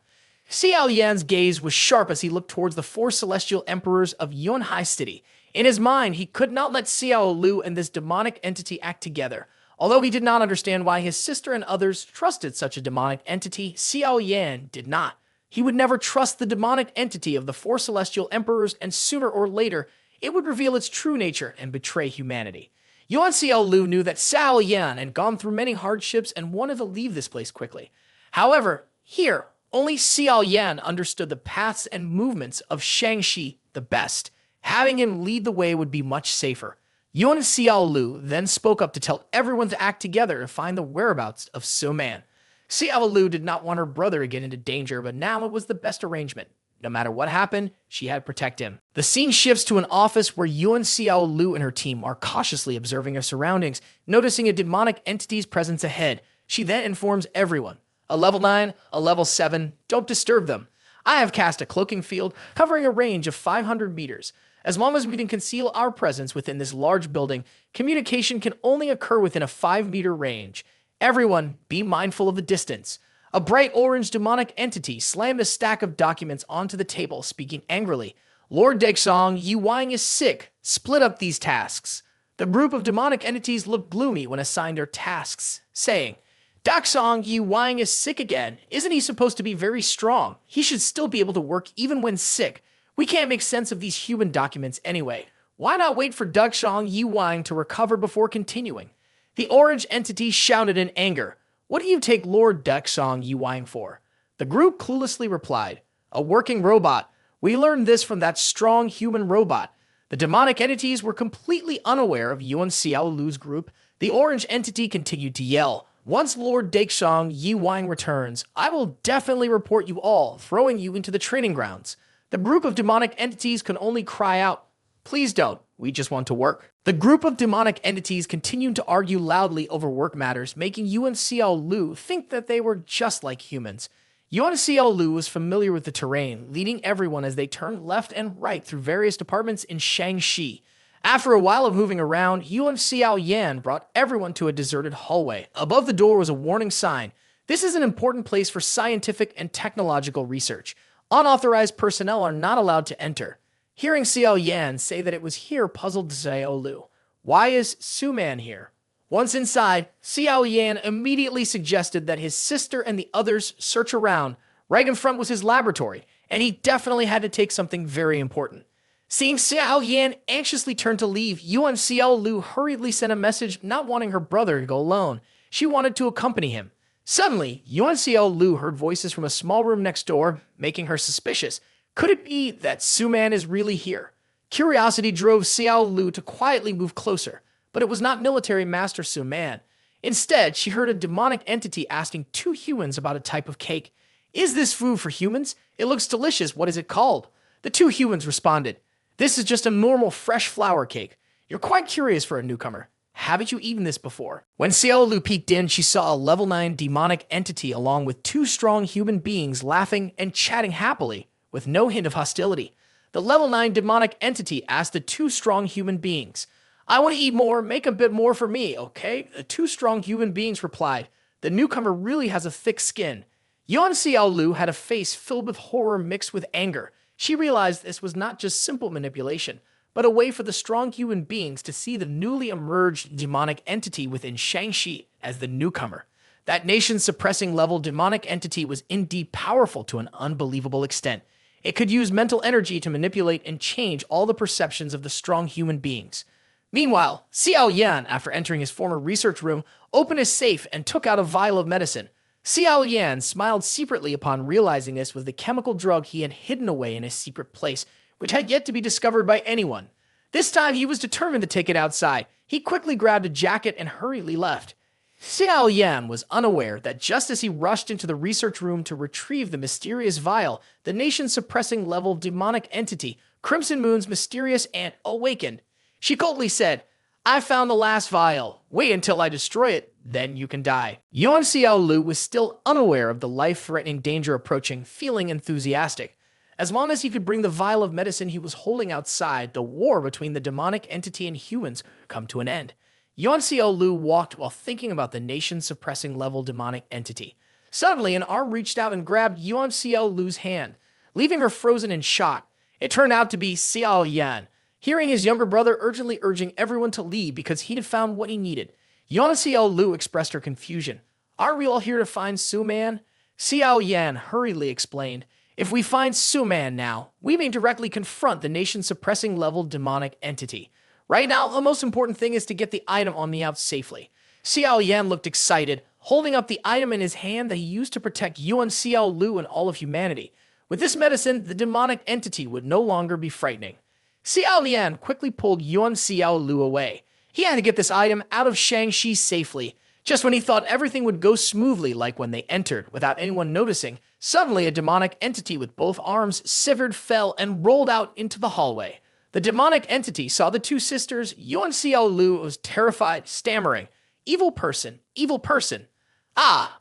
Xiao Yan's gaze was sharp as he looked towards the four celestial emperors of Yunhai City. In his mind, he could not let Xiao Lu and this demonic entity act together. Although he did not understand why his sister and others trusted such a demonic entity, Xiao Yan did not. He would never trust the demonic entity of the four celestial emperors, and sooner or later, it would reveal its true nature and betray humanity. Yuan Xiao Lu knew that Xiao Yan had gone through many hardships and wanted to leave this place quickly. However, here, only Xiao Yan understood the paths and movements of Shangxi the best. Having him lead the way would be much safer. Yuan Xiao Lu then spoke up to tell everyone to act together to find the whereabouts of Su Man. Xiao Lu did not want her brother to get into danger, but now it was the best arrangement. No matter what happened, she had to protect him. The scene shifts to an office where Yuan Xiao Lu and her team are cautiously observing her surroundings, noticing a demonic entity's presence ahead. She then informs everyone. A level 9, a level 7, don't disturb them. I have cast a cloaking field covering a range of 500 meters. As long as we can conceal our presence within this large building, communication can only occur within a 5-meter range. Everyone, be mindful of the distance. A bright orange demonic entity slammed a stack of documents onto the table, speaking angrily. Lord Dexong, Yi Wang is sick. Split up these tasks. The group of demonic entities looked gloomy when assigned their tasks, saying, Dexong Yi Wang is sick again. Isn't he supposed to be very strong? He should still be able to work even when sick. We can't make sense of these human documents anyway. Why not wait for Dexong Yi Wang to recover before continuing? The orange entity shouted in anger. What do you take Lord Dexong Yi Wang for? The group cluelessly replied, a working robot. We learned this from that strong human robot. The demonic entities were completely unaware of Yuan Xiao Lu's group. The orange entity continued to yell. Once Lord Dexong Yi Wang returns, I will definitely report you all, throwing you into the training grounds. The group of demonic entities can only cry out, please don't, we just want to work. The group of demonic entities continued to argue loudly over work matters, making Yuan Xiao Lu think that they were just like humans. Yuan Xiao Lu was familiar with the terrain, leading everyone as they turned left and right through various departments in Shangxi. After a while of moving around, Yuan Xiao Yan brought everyone to a deserted hallway. Above the door was a warning sign. This is an important place for scientific and technological research. Unauthorized personnel are not allowed to enter. Hearing Xiao Yan say that it was here puzzled Xiao Lu. Why is Su Man here? Once inside, Xiao Yan immediately suggested that his sister and the others search around. Right in front was his laboratory, and he definitely had to take something very important. Seeing Xiao Yan anxiously turn to leave, Yuan Xiao Lu hurriedly sent a message not wanting her brother to go alone. She wanted to accompany him. Suddenly, Yuan Xiao Lu heard voices from a small room next door, making her suspicious. Could it be that Su Man is really here? Curiosity drove Xiao Lu to quietly move closer, but it was not military master Su Man. Instead, she heard a demonic entity asking two humans about a type of cake. Is this food for humans? It looks delicious. What is it called? The two humans responded. This is just a normal fresh flour cake. You're quite curious for a newcomer. Haven't you eaten this before? When Xiao Lu peeked in, she saw a level 9 demonic entity along with two strong human beings laughing and chatting happily, with no hint of hostility. The level 9 demonic entity asked the two strong human beings, I want to eat more, make a bit more for me, okay? The two strong human beings replied, the newcomer really has a thick skin. Yuan Xiao Lu had a face filled with horror mixed with anger. She realized this was not just simple manipulation, but a way for the strong human beings to see the newly emerged demonic entity within Shangxi as the newcomer. That nation-suppressing level demonic entity was indeed powerful to an unbelievable extent. It could use mental energy to manipulate and change all the perceptions of the strong human beings. Meanwhile, Xiao Yan, after entering his former research room, opened his safe and took out a vial of medicine. Xiao Yan smiled secretly upon realizing this was the chemical drug he had hidden away in his secret place, which had yet to be discovered by anyone. This time he was determined to take it outside. He quickly grabbed a jacket and hurriedly left. Xiao Yan was unaware that just as he rushed into the research room to retrieve the mysterious vial, the nation-suppressing level demonic entity, Crimson Moon's mysterious aunt, awakened. She coldly said, I found the last vial. Wait until I destroy it, then you can die. Yuan Xiao Lu was still unaware of the life-threatening danger approaching, feeling enthusiastic. As long as he could bring the vial of medicine he was holding outside, the war between the demonic entity and humans would come to an end. Yuan Xiaolu walked while thinking about the nation-suppressing level demonic entity. Suddenly, an arm reached out and grabbed Yuan Xiaolu's hand, leaving her frozen in shock. It turned out to be Xiao Yan, hearing his younger brother urgently urging everyone to leave because he had found what he needed. Yuan Xiaolu expressed her confusion. "Are we all here to find Su-Man?" Xiao Yan hurriedly explained. "If we find Su-Man now, we may directly confront the nation-suppressing level demonic entity. Right now, the most important thing is to get the item on me out safely." Xiao Yan looked excited, holding up the item in his hand that he used to protect Yuan Xiaolu and all of humanity. With this medicine, the demonic entity would no longer be frightening. Xiao Yan quickly pulled Yuan Xiaolu away. He had to get this item out of Shangxi safely. Just when he thought everything would go smoothly like when they entered, without anyone noticing, suddenly a demonic entity with both arms severed fell and rolled out into the hallway. The demonic entity saw the two sisters. Yuan Xiaolu was terrified, stammering, evil person, evil person."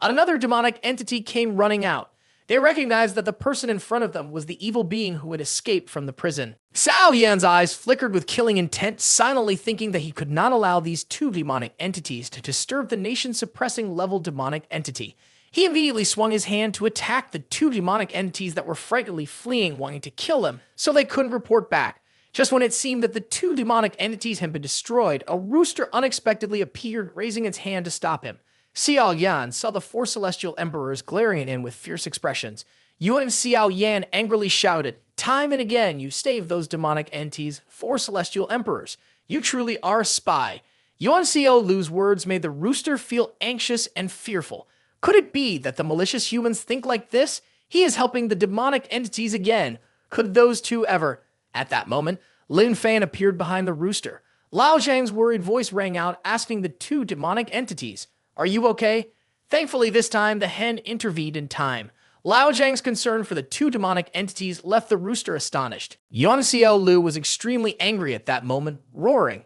Another demonic entity came running out. They recognized that the person in front of them was the evil being who had escaped from the prison. Xiao Yan's eyes flickered with killing intent, silently thinking that he could not allow these two demonic entities to disturb the nation-suppressing level demonic entity. He immediately swung his hand to attack the two demonic entities that were frighteningly fleeing, wanting to kill him, so they couldn't report back. Just when it seemed that the two demonic entities had been destroyed, a rooster unexpectedly appeared, raising its hand to stop him. Xiao Yan saw the four celestial emperors glaring at him with fierce expressions. Yuan Xiao Yan angrily shouted, "Time and again you saved those demonic entities, four celestial emperors. You truly are a spy." Yuan Xiaolu's words made the rooster feel anxious and fearful. Could it be that the malicious humans think like this? He is helping the demonic entities again. Could those two ever? At that moment, Lin Fan appeared behind the rooster. Lao Zhang's worried voice rang out, asking the two demonic entities, "Are you okay?" Thankfully, this time, the hen intervened in time. Lao Zhang's concern for the two demonic entities left the rooster astonished. Yuan Xiaolu was extremely angry at that moment, roaring,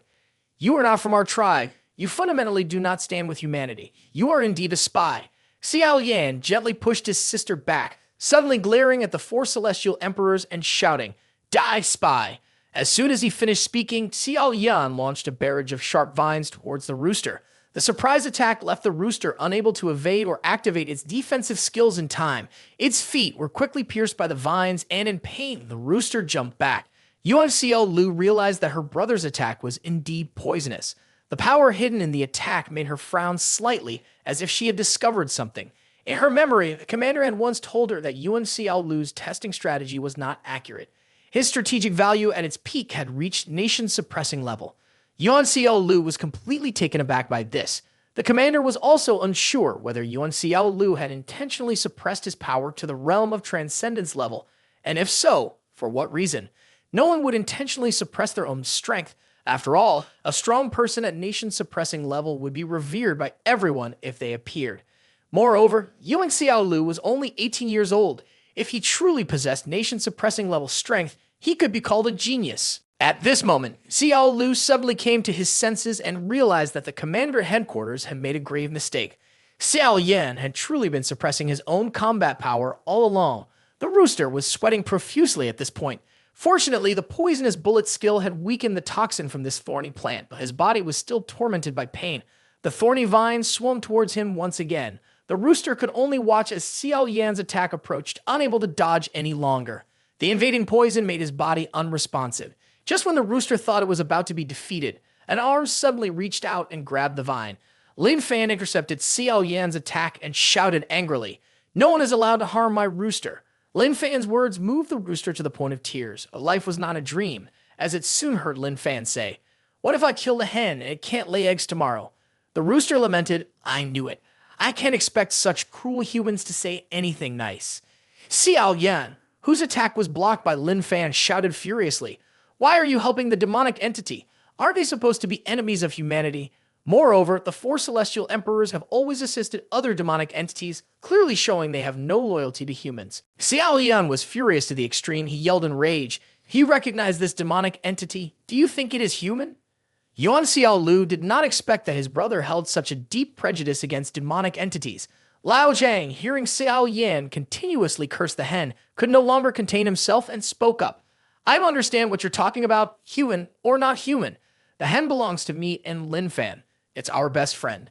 "You are not from our tribe. You fundamentally do not stand with humanity. You are indeed a spy." Xiao Yan gently pushed his sister back, suddenly glaring at the four celestial emperors and shouting, "Die, spy!" As soon as he finished speaking, Xiao Yan launched a barrage of sharp vines towards the rooster. The surprise attack left the rooster unable to evade or activate its defensive skills in time. Its feet were quickly pierced by the vines, and in pain, the rooster jumped back. Yuan Xiaolu realized that her brother's attack was indeed poisonous. The power hidden in the attack made her frown slightly, as if she had discovered something. In her memory, the commander had once told her that Yuan Xiaolu's testing strategy was not accurate. His strategic value at its peak had reached nation-suppressing level. Yuan Xiaolu was completely taken aback by this. The commander was also unsure whether Yuan Xiaolu had intentionally suppressed his power to the realm of transcendence level, and if so, for what reason. No one would intentionally suppress their own strength. After all, a strong person at nation-suppressing level would be revered by everyone if they appeared. Moreover, Yuan Xiaolu was only 18 years old. If he truly possessed nation-suppressing level strength, he could be called a genius. At this moment, Xiaolu suddenly came to his senses and realized that the commander at headquarters had made a grave mistake. Xiao Yan had truly been suppressing his own combat power all along. The rooster was sweating profusely at this point. Fortunately, the poisonous bullet skill had weakened the toxin from this thorny plant, but his body was still tormented by pain. The thorny vines swam towards him once again. The rooster could only watch as Xiao Yan's attack approached, unable to dodge any longer. The invading poison made his body unresponsive. Just when the rooster thought it was about to be defeated, an arm suddenly reached out and grabbed the vine. Lin Fan intercepted Xiao Yan's attack and shouted angrily, "No one is allowed to harm my rooster." Lin Fan's words moved the rooster to the point of tears. Life was not a dream, as it soon heard Lin Fan say, "What if I kill the hen and it can't lay eggs tomorrow?" The rooster lamented, "I knew it. I can't expect such cruel humans to say anything nice." Xiao Yan, whose attack was blocked by Lin Fan, shouted furiously, "Why are you helping the demonic entity? Aren't they supposed to be enemies of humanity? Moreover, the four celestial emperors have always assisted other demonic entities, clearly showing they have no loyalty to humans." Xiao Yan was furious to the extreme. He yelled in rage, "You recognize this demonic entity? Do you think it is human?" Yuan Xiaolu did not expect that his brother held such a deep prejudice against demonic entities. Lao Zhang, hearing Xiao Yan continuously curse the hen, could no longer contain himself and spoke up. "I don't understand what you're talking about, human or not human. The hen belongs to me and Lin Fan. It's our best friend.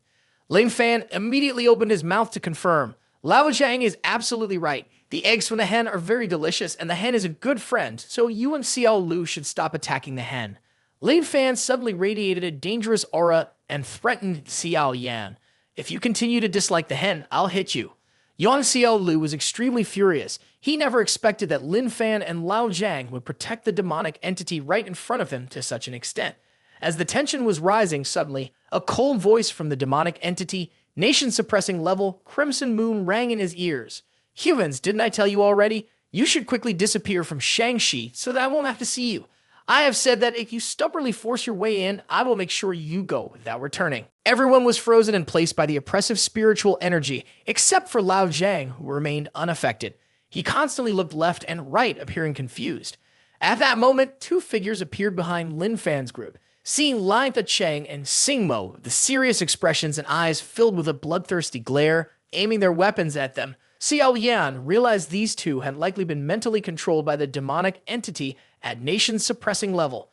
Lin Fan immediately opened his mouth to confirm. Lao Zhang is absolutely right. The eggs from the hen are very delicious, and the hen is a good friend, so you and Xiao Lu should stop attacking the hen. Lin Fan suddenly radiated a dangerous aura and threatened Xiao Yan. If you continue to dislike the hen, I'll hit you. Yuan Xiao Lu was extremely furious. He never expected that Lin Fan and Lao Zhang would protect the demonic entity right in front of him to such an extent. As the tension was rising, suddenly, a cold voice from the demonic entity, nation-suppressing level, Crimson Moon, rang in his ears. Humans, didn't I tell you already? You should quickly disappear from Shangxi so that I won't have to see you. I have said that if you stubbornly force your way in, I will make sure you go without returning. Everyone was frozen in place by the oppressive spiritual energy, except for Lao Zhang, who remained unaffected. He constantly looked left and right, appearing confused. At that moment, two figures appeared behind Lin Fan's group. Seeing Lin Fan and Xingmo, the serious expressions and eyes filled with a bloodthirsty glare, aiming their weapons at them, Xiao Yan realized these two had likely been mentally controlled by the demonic entity at nation-suppressing level.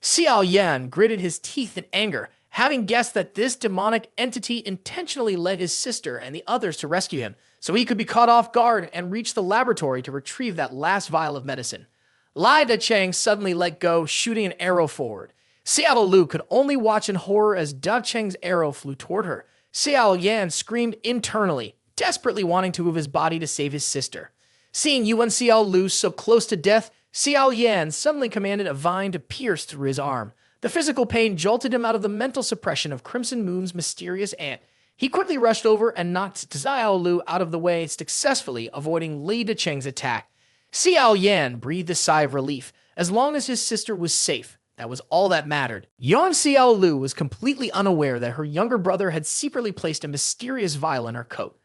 Xiao Yan gritted his teeth in anger, having guessed that this demonic entity intentionally led his sister and the others to rescue him, so he could be caught off guard and reach the laboratory to retrieve that last vial of medicine. Lai Dacheng suddenly let go, shooting an arrow forward. Xiao Lu could only watch in horror as Da Cheng's arrow flew toward her. Xiao Yan screamed internally, desperately wanting to move his body to save his sister. Seeing Yuan Xiao Lu so close to death, Xiao Yan suddenly commanded a vine to pierce through his arm. The physical pain jolted him out of the mental suppression of Crimson Moon's mysterious aunt. He quickly rushed over and knocked Xiao Lu out of the way, successfully avoiding Li Dacheng's attack. Xiao Yan breathed a sigh of relief. As long as his sister was safe, that was all that mattered. Yuan Xiao Lu was completely unaware that her younger brother had secretly placed a mysterious vial in her coat.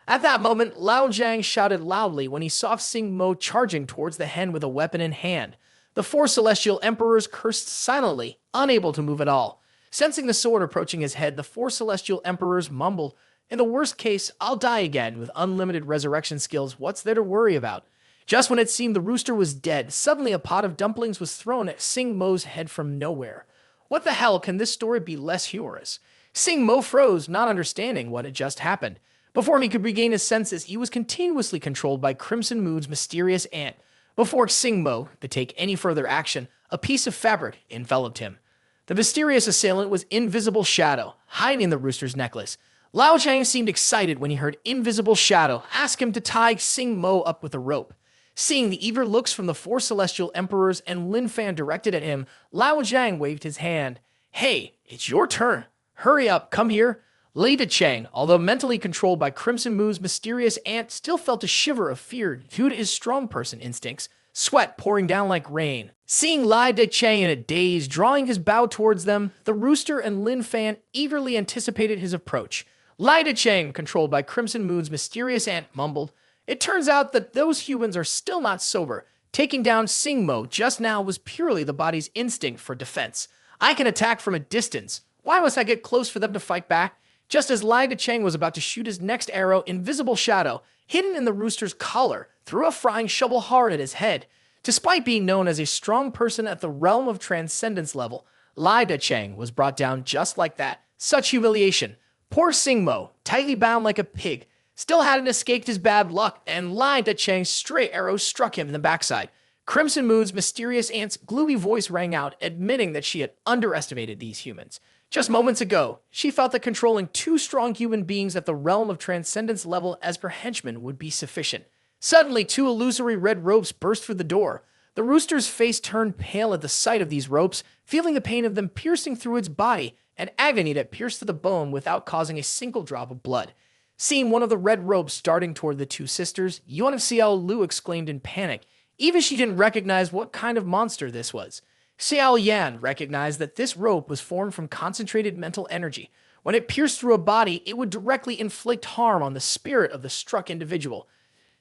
At that moment, Lao Zhang shouted loudly when he saw Xingmo charging towards the hen with a weapon in hand. The four celestial emperors cursed silently, unable to move at all. Sensing the sword approaching his head, the four celestial emperors mumbled, "In the worst case, I'll die again. With unlimited resurrection skills, what's there to worry about?" Just when it seemed the rooster was dead, suddenly a pot of dumplings was thrown at Xingmo's head from nowhere. What the hell can this story be less humorous? Xingmo froze, not understanding what had just happened. Before he could regain his senses, he was continuously controlled by Crimson Moon's mysterious aunt. Before Xingmo could take any further action, a piece of fabric enveloped him. The mysterious assailant was Invisible Shadow, hiding the rooster's necklace. Lao Chang seemed excited when he heard Invisible Shadow ask him to tie Xingmo up with a rope. Seeing the eager looks from the four celestial emperors and Lin Fan directed at him, Lao Zhang waved his hand. "Hey, it's your turn. Hurry up, come here." Lei Chang, although mentally controlled by Crimson Moon's mysterious aunt, still felt a shiver of fear due to his strong person instincts, sweat pouring down like rain. Seeing Lai Chang in a daze, drawing his bow towards them, the rooster and Lin Fan eagerly anticipated his approach. Lai Chang, controlled by Crimson Moon's mysterious aunt, mumbled, "It turns out that those humans are still not sober. Taking down Xingmo just now was purely the body's instinct for defense. I can attack from a distance. Why must I get close for them to fight back?" Just as Lai Chang was about to shoot his next arrow, Invisible Shadow, hidden in the rooster's collar, threw a frying shovel hard at his head. Despite being known as a strong person at the realm of transcendence level, Lai Chang was brought down just like that. Such humiliation. Poor Xingmo, tightly bound like a pig, still hadn't escaped his bad luck, and Lai Chang's stray arrow struck him in the backside. Crimson Moon's mysterious aunt's gloomy voice rang out, admitting that she had underestimated these humans. Just moments ago, she felt that controlling two strong human beings at the realm of transcendence level as per henchmen would be sufficient. Suddenly, two illusory red ropes burst through the door. The rooster's face turned pale at the sight of these ropes, feeling the pain of them piercing through its body, and agony that pierced to the bone without causing a single drop of blood. Seeing one of the red ropes darting toward the two sisters, Yuan Xiao Lu exclaimed in panic. Even she didn't recognize what kind of monster this was. Xiao Yan recognized that this rope was formed from concentrated mental energy. When it pierced through a body, it would directly inflict harm on the spirit of the struck individual.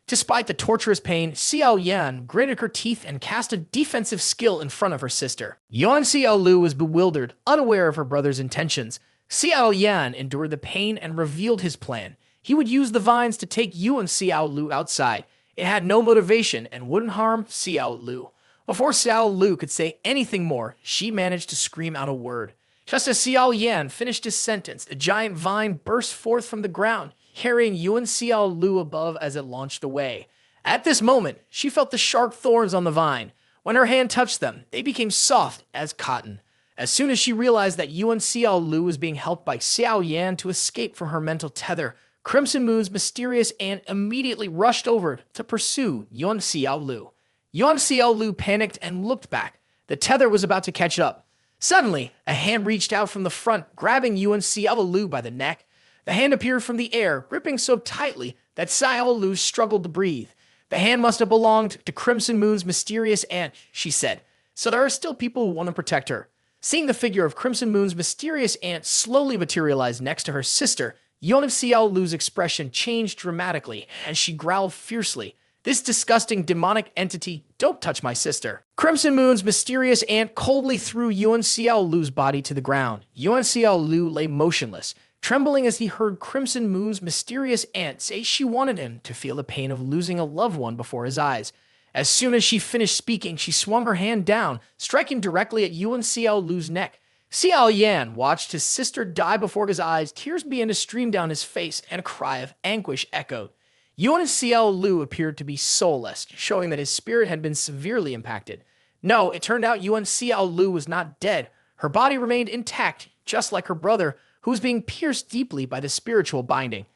Despite the torturous pain, Xiao Yan gritted her teeth and cast a defensive skill in front of her sister. Yuan Xiao Lu was bewildered, unaware of her brother's intentions. Xiao Yan endured the pain and revealed his plan. He would use the vines to take Yuan Xiao Lu outside. It had no motivation and wouldn't harm Xiao Lu. Before Xiao Lu could say anything more, she managed to scream out a word. Just as Xiao Yan finished his sentence, a giant vine burst forth from the ground, carrying Yuan Xiao Lu above as it launched away. At this moment, she felt the sharp thorns on the vine. When her hand touched them, they became soft as cotton. As soon as she realized that Yuan Xiao Lu was being helped by Xiao Yan to escape from her mental tether, Crimson Moon's mysterious aunt immediately rushed over to pursue Yuan Xiao Lu. Yuan Xiao Lu panicked and looked back. The tether was about to catch up. Suddenly, a hand reached out from the front, grabbing Yuan Xiao Lu by the neck. The hand appeared from the air, gripping so tightly that Xiao Lu struggled to breathe. The hand must have belonged to Crimson Moon's mysterious aunt, she said. So there are still people who want to protect her. Seeing the figure of Crimson Moon's mysterious aunt slowly materialize next to her sister, Yuan Xiao Lu's expression changed dramatically, and she growled fiercely. This disgusting demonic entity, don't touch my sister. Crimson Moon's mysterious aunt coldly threw Yuan Xiao Lu's body to the ground. Yuan Xiao Lu lay motionless, trembling as he heard Crimson Moon's mysterious aunt say she wanted him to feel the pain of losing a loved one before his eyes. As soon as she finished speaking, she swung her hand down, striking directly at Yuan Xiao Lu's neck. Xiao Yan watched his sister die before his eyes, tears began to stream down his face, and a cry of anguish echoed. Yuan Xiao Lu appeared to be soulless, showing that his spirit had been severely impacted. No, it turned out Yuan Xiao Lu was not dead. Her body remained intact, just like her brother, who was being pierced deeply by the spiritual binding.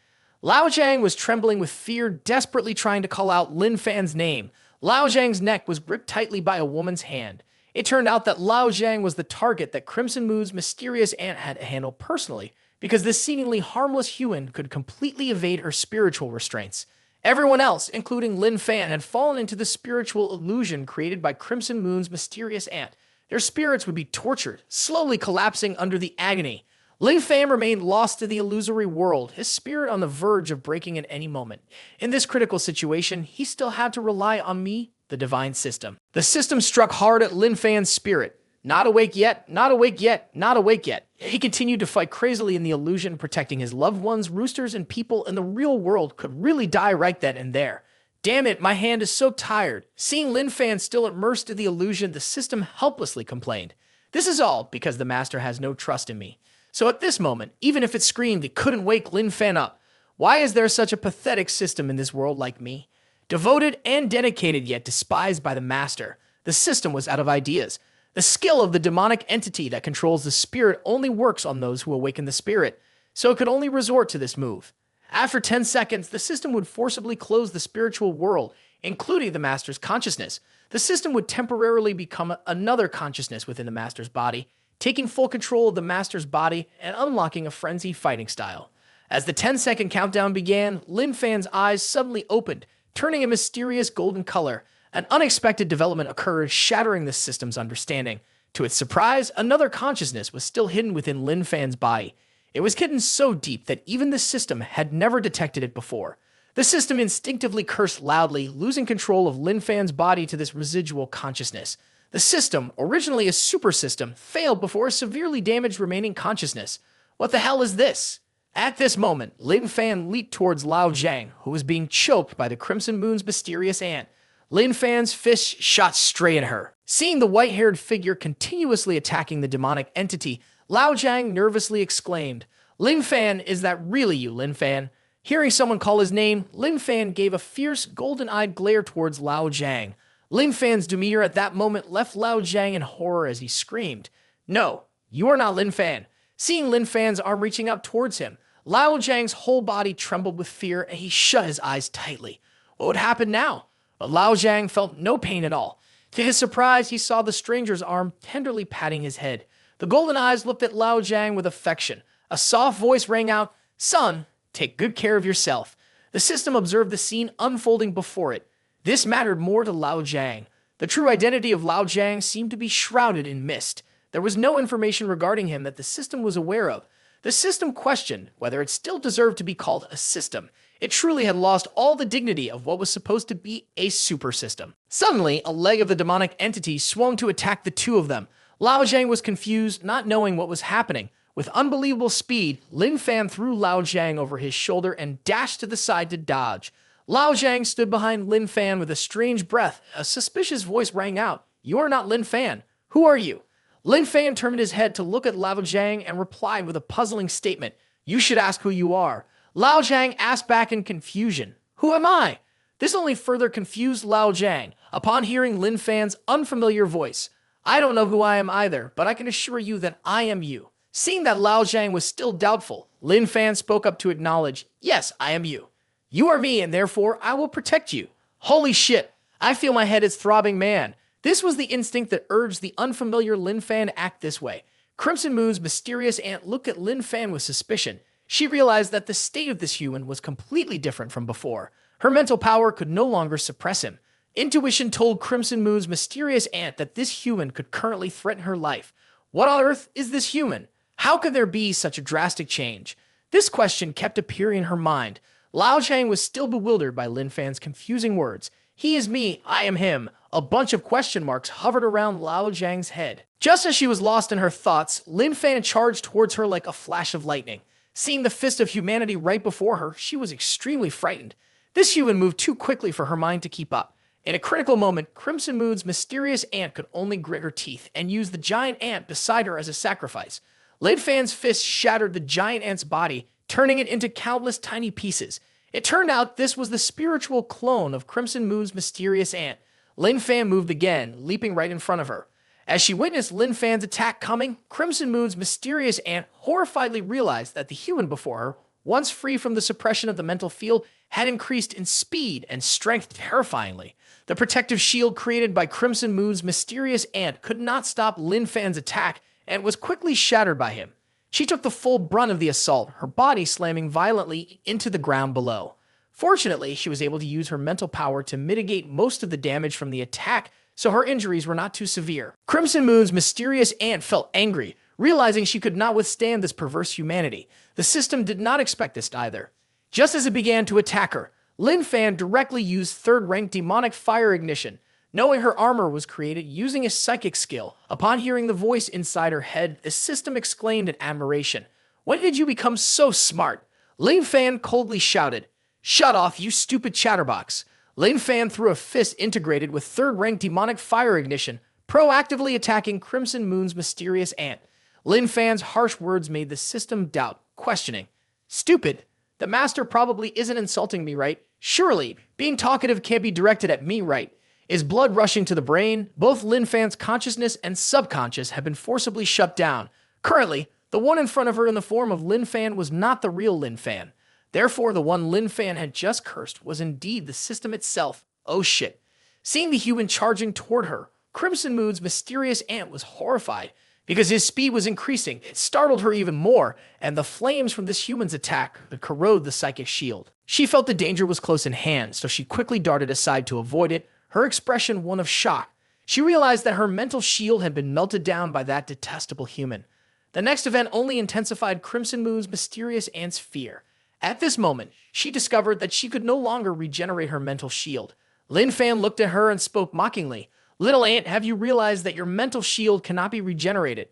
Lao Zhang was trembling with fear, desperately trying to call out Lin Fan's name. Lao Zhang's neck was gripped tightly by a woman's hand. It turned out that Lao Zhang was the target that Crimson Moon's mysterious aunt had to handle personally, because this seemingly harmless human could completely evade her spiritual restraints. Everyone else, including Lin Fan, had fallen into the spiritual illusion created by Crimson Moon's mysterious aunt. Their spirits would be tortured, slowly collapsing under the agony. Lin Fan remained lost to the illusory world, his spirit on the verge of breaking at any moment. In this critical situation, he still had to rely on me, the divine system. The system struck hard at Lin Fan's spirit. Not awake yet, not awake yet, not awake yet. He continued to fight crazily in the illusion, protecting his loved ones, roosters, and people in the real world could really die right then and there. Damn it, my hand is so tired. Seeing Lin Fan still immersed in the illusion, the system helplessly complained. This is all because the master has no trust in me. So at this moment, even if it screamed, it couldn't wake Lin Fan up. Why is there such a pathetic system in this world like me? Devoted and dedicated yet despised by the master, the system was out of ideas. The skill of the demonic entity that controls the spirit only works on those who awaken the spirit, so it could only resort to this move. After 10 seconds, the system would forcibly close the spiritual world, including the master's consciousness. The system would temporarily become another consciousness within the master's body, taking full control of the master's body and unlocking a frenzied fighting style. As the 10-second countdown began, Lin Fan's eyes suddenly opened, turning a mysterious golden color. An unexpected development occurred, shattering the system's understanding. To its surprise, another consciousness was still hidden within Lin Fan's body. It was hidden so deep that even the system had never detected it before. The system instinctively cursed loudly, losing control of Lin Fan's body to this residual consciousness. The system, originally a super system, failed before a severely damaged remaining consciousness. What the hell is this? At this moment, Lin Fan leaped towards Lao Zhang, who was being choked by the Crimson Moon's mysterious aunt. Lin Fan's fist shot straight at her. Seeing the white-haired figure continuously attacking the demonic entity, Lao Zhang nervously exclaimed, "Lin Fan, is that really you, Lin Fan?" Hearing someone call his name, Lin Fan gave a fierce, golden-eyed glare towards Lao Zhang. Lin Fan's demeanor at that moment left Lao Zhang in horror as he screamed, "No, you are not Lin Fan." Seeing Lin Fan's arm reaching up towards him, Lao Zhang's whole body trembled with fear and he shut his eyes tightly. What would happen now? But Lao Zhang felt no pain at all. To his surprise, he saw the stranger's arm tenderly patting his head. The golden eyes looked at Lao Zhang with affection. A soft voice rang out, "Son, take good care of yourself." The system observed the scene unfolding before it. This mattered more to Lao Zhang. The true identity of Lao Zhang seemed to be shrouded in mist. There was no information regarding him that the system was aware of. The system questioned whether it still deserved to be called a system. It truly had lost all the dignity of what was supposed to be a super system. Suddenly, a leg of the demonic entity swung to attack the two of them. Lao Zhang was confused, not knowing what was happening. With unbelievable speed, Lin Fan threw Lao Zhang over his shoulder and dashed to the side to dodge. Lao Zhang stood behind Lin Fan with a strange breath. A suspicious voice rang out, "You are not Lin Fan. Who are you?" Lin Fan turned his head to look at Lao Zhang and replied with a puzzling statement. You should ask who you are. Lao Zhang asked back in confusion. Who am I? This only further confused Lao Zhang upon hearing Lin Fan's unfamiliar voice. I don't know who I am either, but I can assure you that I am you. Seeing that Lao Zhang was still doubtful, Lin Fan spoke up to acknowledge, yes, I am you. You are me, and therefore I will protect you. Holy shit, I feel my head is throbbing, man. This was the instinct that urged the unfamiliar Lin Fan to act this way. Crimson Moon's mysterious aunt looked at Lin Fan with suspicion. She realized that the state of this human was completely different from before. Her mental power could no longer suppress him. Intuition told Crimson Moon's mysterious aunt that this human could currently threaten her life. What on earth is this human? How could there be such a drastic change? This question kept appearing in her mind. Lao Zhang was still bewildered by Lin Fan's confusing words. He is me, I am him. A bunch of question marks hovered around Lao Zhang's head. Just as she was lost in her thoughts, Lin Fan charged towards her like a flash of lightning. Seeing the fist of humanity right before her, she was extremely frightened. This human moved too quickly for her mind to keep up. In a critical moment, Crimson Moon's mysterious aunt could only grit her teeth and use the giant ant beside her as a sacrifice. Lin Fan's fist shattered the giant ant's body, turning it into countless tiny pieces. It turned out this was the spiritual clone of Crimson Moon's mysterious aunt. Lin Fan moved again, leaping right in front of her. As she witnessed Lin Fan's attack coming, Crimson Moon's mysterious aunt horrifiedly realized that the human before her, once free from the suppression of the mental field, had increased in speed and strength terrifyingly. The protective shield created by Crimson Moon's mysterious aunt could not stop Lin Fan's attack and was quickly shattered by him. She took the full brunt of the assault, her body slamming violently into the ground below. Fortunately, she was able to use her mental power to mitigate most of the damage from the attack, so her injuries were not too severe. Crimson Moon's mysterious aunt felt angry, realizing she could not withstand this perverse humanity. The system did not expect this either. Just as it began to attack her, Lin Fan directly used third-rank demonic fire ignition. Knowing her armor was created using a psychic skill, upon hearing the voice inside her head, the system exclaimed in admiration. When did you become so smart? Lin Fan coldly shouted. Shut off, you stupid chatterbox. Lin Fan threw a fist integrated with third-rank demonic fire ignition, proactively attacking Crimson Moon's mysterious aunt. Lin Fan's harsh words made the system doubt, questioning. Stupid. The master probably isn't insulting me, right? Surely, being talkative can't be directed at me, right? Is blood rushing to the brain? Both Lin Fan's consciousness and subconscious have been forcibly shut down. Currently, the one in front of her in the form of Lin Fan was not the real Lin Fan. Therefore, the one Lin Fan had just cursed was indeed the system itself. Oh shit. Seeing the human charging toward her, Crimson Moon's mysterious aunt was horrified. Because his speed was increasing, it startled her even more, and the flames from this human's attack could corrode the psychic shield. She felt the danger was close in hand, so she quickly darted aside to avoid it, her expression one of shock. She realized that her mental shield had been melted down by that detestable human. The next event only intensified Crimson Moon's mysterious aunt's fear. At this moment, she discovered that she could no longer regenerate her mental shield. Lin Fan looked at her and spoke mockingly. Little aunt, have you realized that your mental shield cannot be regenerated?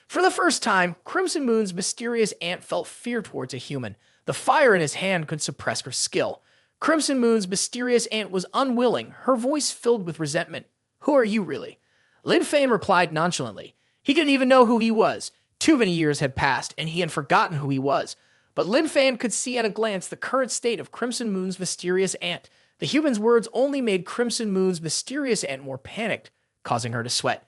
For the first time, Crimson Moon's mysterious aunt felt fear towards a human. The fire in his hand could suppress her skill. Crimson Moon's mysterious aunt was unwilling, her voice filled with resentment. Who are you really? Lin Fan replied nonchalantly. He didn't even know who he was. Too many years had passed, and he had forgotten who he was. But Lin Fan could see at a glance the current state of Crimson Moon's mysterious aunt. The human's words only made Crimson Moon's mysterious aunt more panicked, causing her to sweat.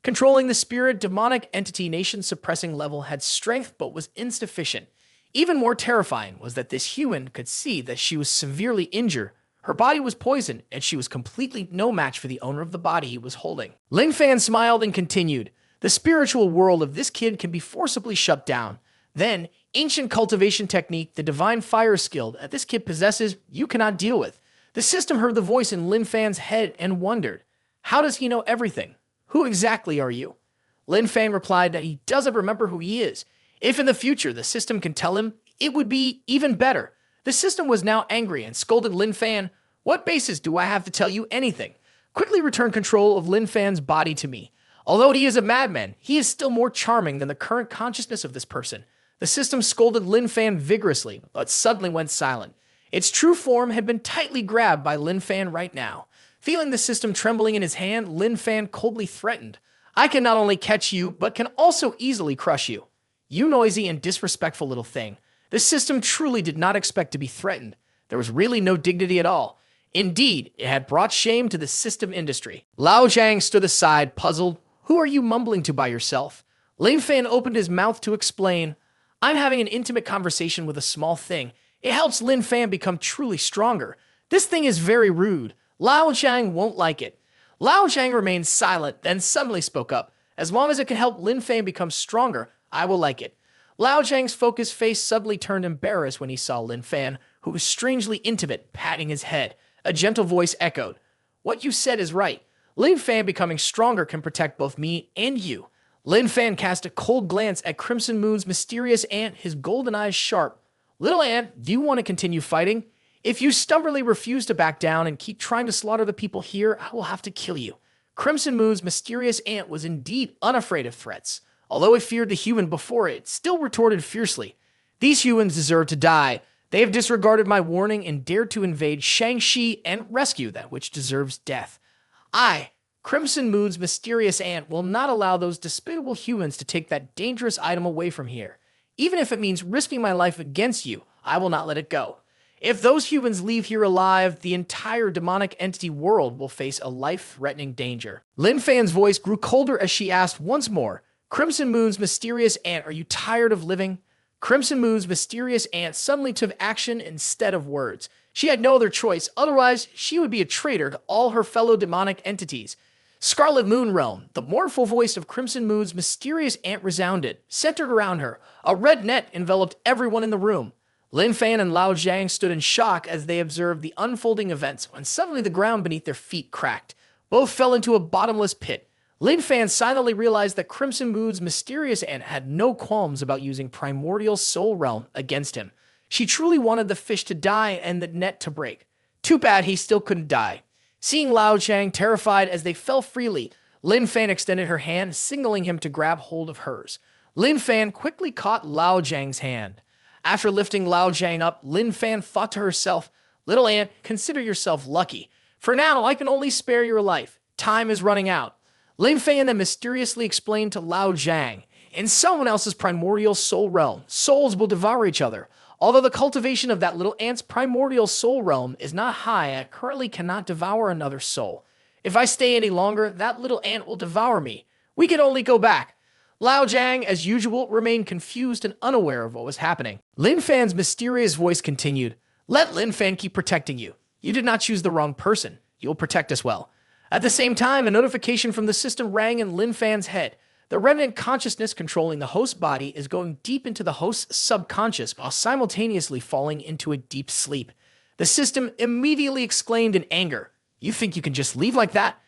Controlling the spirit demonic entity nation-suppressing level had strength but was insufficient. Even more terrifying was that this human could see that she was severely injured. Her body was poisoned, and she was completely no match for the owner of the body he was holding. Lin Fan smiled and continued. The spiritual world of this kid can be forcibly shut down. Then, ancient cultivation technique, the divine fire skill that this kid possesses, you cannot deal with. The system heard the voice in Lin Fan's head and wondered, how does he know everything? Who exactly are you? Lin Fan replied that he doesn't remember who he is. If in the future the system can tell him, it would be even better. The system was now angry and scolded Lin Fan. What basis do I have to tell you anything? Quickly return control of Lin Fan's body to me. Although he is a madman, he is still more charming than the current consciousness of this person. The system scolded Lin Fan vigorously, but suddenly went silent. Its true form had been tightly grabbed by Lin Fan right now. Feeling the system trembling in his hand, Lin Fan coldly threatened, I can not only catch you, but can also easily crush you. You noisy and disrespectful little thing. This system truly did not expect to be threatened. There was really no dignity at all. Indeed, it had brought shame to the system industry. Lao Zhang stood aside, puzzled. Who are you mumbling to by yourself? Lin Fan opened his mouth to explain. I'm having an intimate conversation with a small thing. It helps Lin Fan become truly stronger. This thing is very rude. Lao Zhang won't like it. Lao Zhang remained silent, then suddenly spoke up. As long as it can help Lin Fan become stronger, I will like it. Lao Zhang's focused face suddenly turned embarrassed when he saw Lin Fan, who was strangely intimate, patting his head. A gentle voice echoed. What you said is right. Lin Fan becoming stronger can protect both me and you. Lin Fan cast a cold glance at Crimson Moon's mysterious ant, his golden eyes sharp. Little ant, do you want to continue fighting? If you stubbornly refuse to back down and keep trying to slaughter the people here, I will have to kill you. Crimson Moon's mysterious ant was indeed unafraid of threats. Although it feared the human before it, still retorted fiercely. These humans deserve to die. They have disregarded my warning and dared to invade Shang-Chi and rescue that which deserves death. I, Crimson Moon's mysterious ant, will not allow those despicable humans to take that dangerous item away from here. Even if it means risking my life against you, I will not let it go. If those humans leave here alive, the entire demonic entity world will face a life-threatening danger. Lin Fan's voice grew colder as she asked once more, Crimson Moon's mysterious ant, are you tired of living? Crimson Moon's mysterious ant suddenly took action instead of words. She had no other choice, otherwise she would be a traitor to all her fellow demonic entities. Scarlet Moon Realm, the mournful voice of Crimson Moon's mysterious ant resounded, centered around her. A red net enveloped everyone in the room. Lin Fan and Lao Zhang stood in shock as they observed the unfolding events when suddenly the ground beneath their feet cracked. Both fell into a bottomless pit. Lin Fan silently realized that Crimson Moon's mysterious ant had no qualms about using Primordial Soul Realm against him. She truly wanted the fish to die and the net to break. Too bad he still couldn't die. Seeing Lao Zhang terrified as they fell freely, Lin Fan extended her hand, signaling him to grab hold of hers. Lin Fan quickly caught Lao Zhang's hand. After lifting Lao Zhang up, Lin Fan thought to herself, Little ant, consider yourself lucky. For now, I can only spare your life. Time is running out. Lin Fan then mysteriously explained to Lao Zhang, in someone else's primordial soul realm, souls will devour each other. Although the cultivation of that little ant's primordial soul realm is not high, I currently cannot devour another soul. If I stay any longer, that little ant will devour me. We can only go back. Lao Zhang, as usual, remained confused and unaware of what was happening. Lin Fan's mysterious voice continued, Let Lin Fan keep protecting you. You did not choose the wrong person. You will protect us well. At the same time, a notification from the system rang in Lin Fan's head. The remnant consciousness controlling the host's body is going deep into the host's subconscious while simultaneously falling into a deep sleep. The system immediately exclaimed in anger, You think you can just leave like that?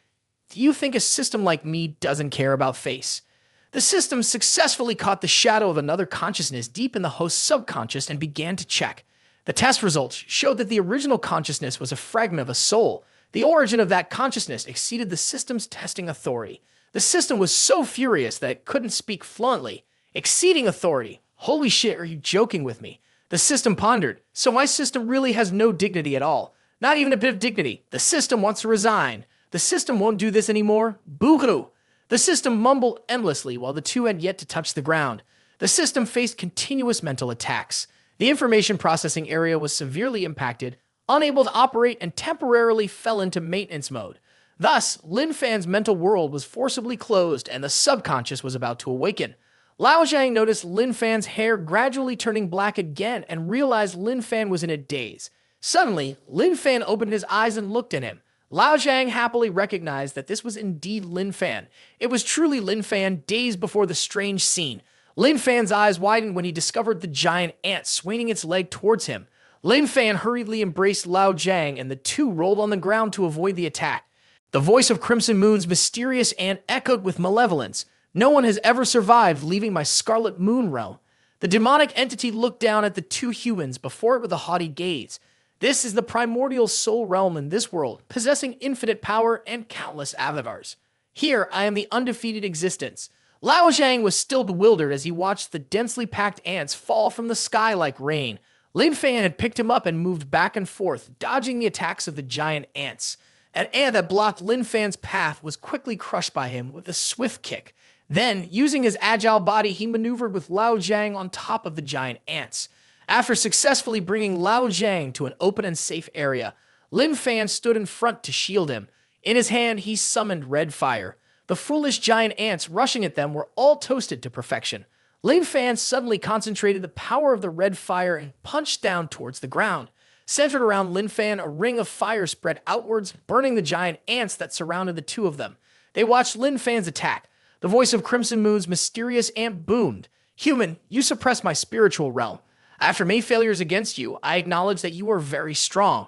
Do you think a system like me doesn't care about face? The system successfully caught the shadow of another consciousness deep in the host's subconscious and began to check. The test results showed that the original consciousness was a fragment of a soul. The origin of that consciousness exceeded the system's testing authority. The system was so furious that it couldn't speak fluently. Exceeding authority. Holy shit, are you joking with me? The system pondered. So my system really has no dignity at all. Not even a bit of dignity. The system wants to resign. The system won't do this anymore. Boogru. The system mumbled endlessly while the two had yet to touch the ground. The system faced continuous mental attacks. The information processing area was severely impacted, unable to operate, and temporarily fell into maintenance mode. Thus, Lin Fan's mental world was forcibly closed and the subconscious was about to awaken. Lao Zhang noticed Lin Fan's hair gradually turning black again and realized Lin Fan was in a daze. Suddenly, Lin Fan opened his eyes and looked at him. Lao Zhang happily recognized that this was indeed Lin Fan. It was truly Lin Fan days before the strange scene. Lin Fan's eyes widened when he discovered the giant ant swinging its leg towards him. Lin Fan hurriedly embraced Lao Zhang and the two rolled on the ground to avoid the attack. The voice of Crimson Moon's mysterious ant echoed with malevolence. No one has ever survived leaving my Scarlet Moon realm. The demonic entity looked down at the two humans before it with a haughty gaze. This is the primordial soul realm in this world, possessing infinite power and countless avatars. Here, I am the undefeated existence. Lao Zhang was still bewildered as he watched the densely packed ants fall from the sky like rain. Lin Fan had picked him up and moved back and forth, dodging the attacks of the giant ants. An ant that blocked Lin Fan's path was quickly crushed by him with a swift kick. Then, using his agile body, he maneuvered with Lao Jiang on top of the giant ants. After successfully bringing Lao Jiang to an open and safe area, Lin Fan stood in front to shield him. In his hand, he summoned red fire. The foolish giant ants rushing at them were all toasted to perfection. Lin Fan suddenly concentrated the power of the red fire and punched down towards the ground. Centered around Lin Fan, a ring of fire spread outwards, burning the giant ants that surrounded the two of them. They watched Lin Fan's attack. The voice of Crimson Moon's mysterious ant boomed. "Human, you suppress my spiritual realm. After many failures against you, I acknowledge that you are very strong.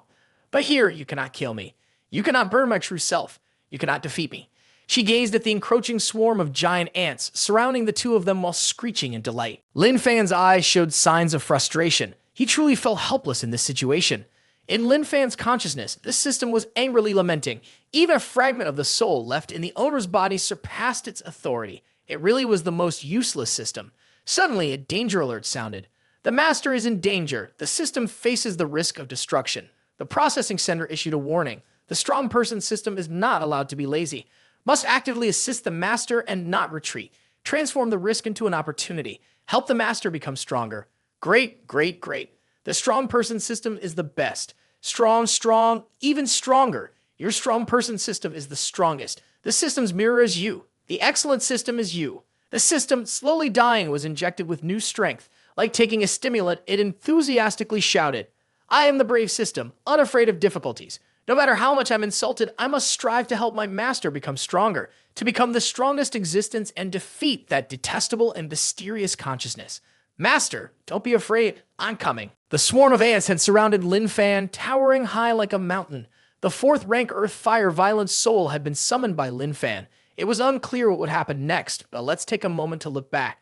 But here, you cannot kill me. You cannot burn my true self. You cannot defeat me." She gazed at the encroaching swarm of giant ants surrounding the two of them while screeching in delight. Lin Fan's eyes showed signs of frustration. He truly felt helpless in this situation. In Lin Fan's consciousness, this system was angrily lamenting. Even a fragment of the soul left in the owner's body surpassed its authority. It really was the most useless system. Suddenly, a danger alert sounded. The master is in danger. The system faces the risk of destruction. The processing center issued a warning. The strong person system is not allowed to be lazy. Must actively assist the master and not retreat. Transform the risk into an opportunity. Help the master become stronger. Great, great, great. The strong person system is the best. Strong, strong, even stronger. Your strong person system is the strongest. The system's mirror is you. The excellent system is you. The system, slowly dying, was injected with new strength. Like taking a stimulant, it enthusiastically shouted, "I am the brave system, unafraid of difficulties. No matter how much I'm insulted, I must strive to help my master become stronger, to become the strongest existence and defeat that detestable and mysterious consciousness. Master, don't be afraid, I'm coming." The swarm of ants had surrounded Lin Fan, towering high like a mountain. The fourth rank Earth Fire Violent Soul had been summoned by Lin Fan. It was unclear what would happen next, but let's take a moment to look back.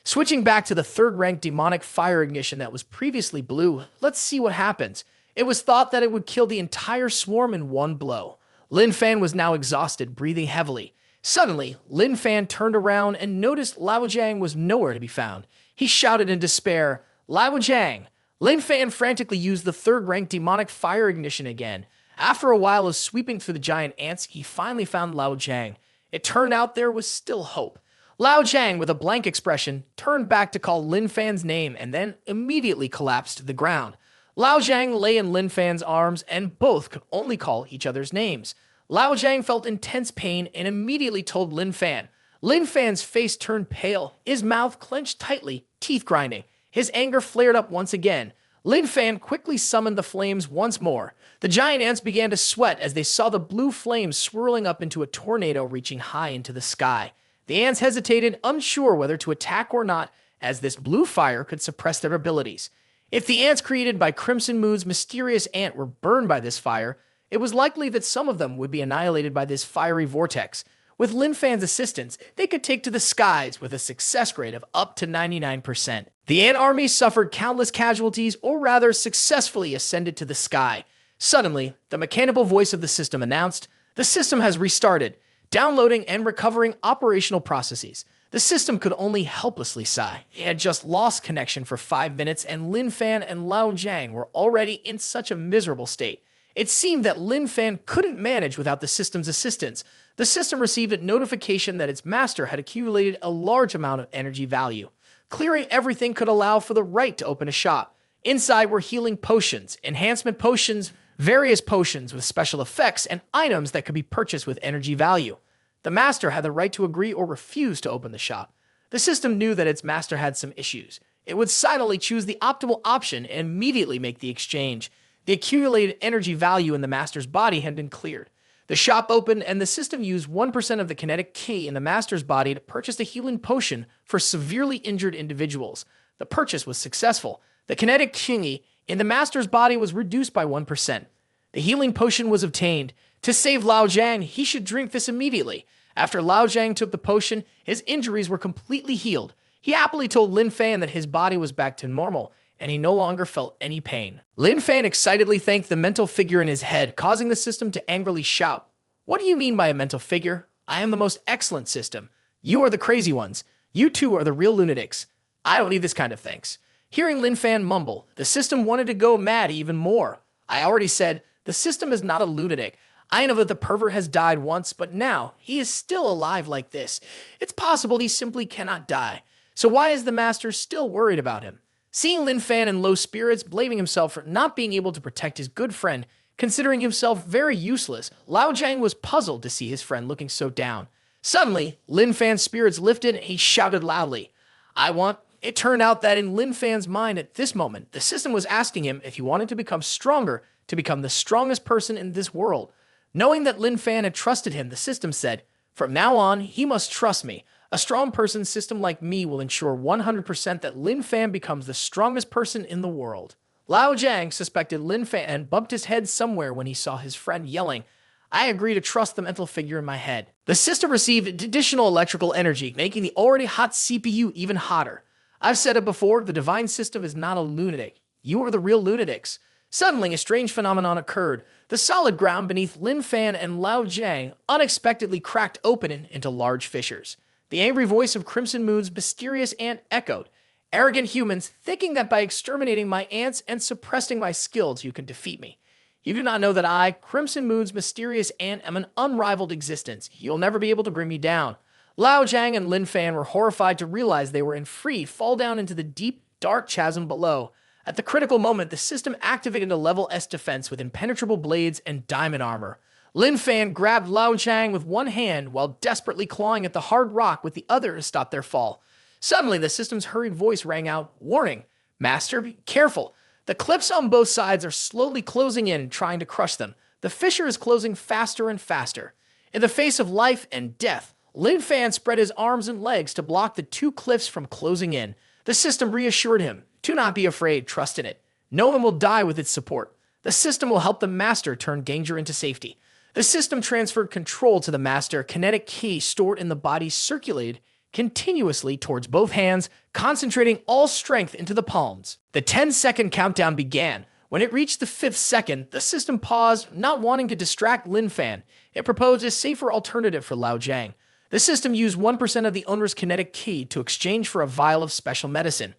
Switching back to the third rank Demonic Fire Ignition that was previously blue, let's see what happens. It was thought that it would kill the entire swarm in one blow. Lin Fan was now exhausted, breathing heavily. Suddenly, Lin Fan turned around and noticed Lao Jiang was nowhere to be found. He shouted in despair, "Lao Jiang!" Lin Fan frantically used the third-rank Demonic Fire Ignition again. After a while of sweeping through the giant ants, he finally found Lao Jiang. It turned out there was still hope. Lao Jiang, with a blank expression, turned back to call Lin Fan's name and then immediately collapsed to the ground. Lao Jiang lay in Lin Fan's arms and both could only call each other's names. Lao Jiang felt intense pain and immediately told Lin Fan. Lin Fan's face turned pale, his mouth clenched tightly, teeth grinding. His anger flared up once again. Lin Fan quickly summoned the flames once more. The giant ants began to sweat as they saw the blue flames swirling up into a tornado reaching high into the sky. The ants hesitated, unsure whether to attack or not, as this blue fire could suppress their abilities. If the ants created by Crimson Moon's mysterious ant were burned by this fire, it was likely that some of them would be annihilated by this fiery vortex. With Lin Fan's assistance, they could take to the skies with a success rate of up to 99%. The ant army suffered countless casualties, or rather successfully ascended to the sky. Suddenly, the mechanical voice of the system announced, "The system has restarted, downloading and recovering operational processes." The system could only helplessly sigh. It had just lost connection for 5 minutes, and Lin Fan and Lao Jiang were already in such a miserable state. It seemed that Lin Fan couldn't manage without the system's assistance. The system received a notification that its master had accumulated a large amount of energy value. Clearing everything could allow for the right to open a shop. Inside were healing potions, enhancement potions, various potions with special effects, and items that could be purchased with energy value. The master had the right to agree or refuse to open the shop. The system knew that its master had some issues. It would silently choose the optimal option and immediately make the exchange. The accumulated energy value in the master's body had been cleared. The shop opened, and the system used 1% of the kinetic ki in the master's body to purchase a healing potion for severely injured individuals. The purchase was successful. The kinetic ki in the master's body was reduced by 1%. The healing potion was obtained. To save Lao Jiang, he should drink this immediately. After Lao Jiang took the potion, his injuries were completely healed. He happily told Lin Fan that his body was back to normal, and he no longer felt any pain. Lin Fan excitedly thanked the mental figure in his head, causing the system to angrily shout, "What do you mean by a mental figure? I am the most excellent system. You are the crazy ones. You two are the real lunatics. I don't need this kind of thanks." Hearing Lin Fan mumble, the system wanted to go mad even more. "I already said, the system is not a lunatic. I know that the pervert has died once, but now he is still alive like this. It's possible he simply cannot die. So why is the master still worried about him? Seeing Lin Fan in low spirits, blaming himself for not being able to protect his good friend, considering himself very useless, Lao Jiang was puzzled to see his friend looking so down. Suddenly, Lin Fan's spirits lifted and he shouted loudly, "I want." It turned out that in Lin Fan's mind at this moment, the system was asking him if he wanted to become stronger, to become the strongest person in this world. Knowing that Lin Fan had trusted him, the system said, "From now on, he must trust me. A strong person's system like me will ensure 100% that Lin Fan becomes the strongest person in the world." Lao Jiang suspected Lin Fan and bumped his head somewhere when he saw his friend yelling, "I agree to trust the mental figure in my head." The system received additional electrical energy, making the already hot CPU even hotter. I've said it before, the divine system is not a lunatic. You are the real lunatics. Suddenly, a strange phenomenon occurred. The solid ground beneath Lin Fan and Lao Jiang unexpectedly cracked open into large fissures. The angry voice of Crimson Moon's mysterious ant echoed, "Arrogant humans, thinking that by exterminating my ants and suppressing my skills, you can defeat me. You do not know that I, Crimson Moon's mysterious ant, am an unrivaled existence. You'll never be able to bring me down." Lao Jiang and Lin Fan were horrified to realize they were in free fall down into the deep, dark chasm below. At the critical moment, the system activated a level S defense with impenetrable blades and diamond armor. Lin Fan grabbed Lao Jiang with one hand while desperately clawing at the hard rock with the other to stop their fall. Suddenly, the system's hurried voice rang out, "Warning, Master, be careful. The cliffs on both sides are slowly closing in, trying to crush them. The fissure is closing faster and faster." In the face of life and death, Lin Fan spread his arms and legs to block the two cliffs from closing in. The system reassured him, "Do not be afraid, trust in it. No one will die with its support. The system will help the master turn danger into safety." The system transferred control to the master. Kinetic ki stored in the body circulated continuously towards both hands, concentrating all strength into the palms. The 10-second countdown began. When it reached the 5th second, the system paused, not wanting to distract Lin Fan. It proposed a safer alternative for Lao Jiang. The system used 1% of the owner's kinetic ki to exchange for a vial of special medicine.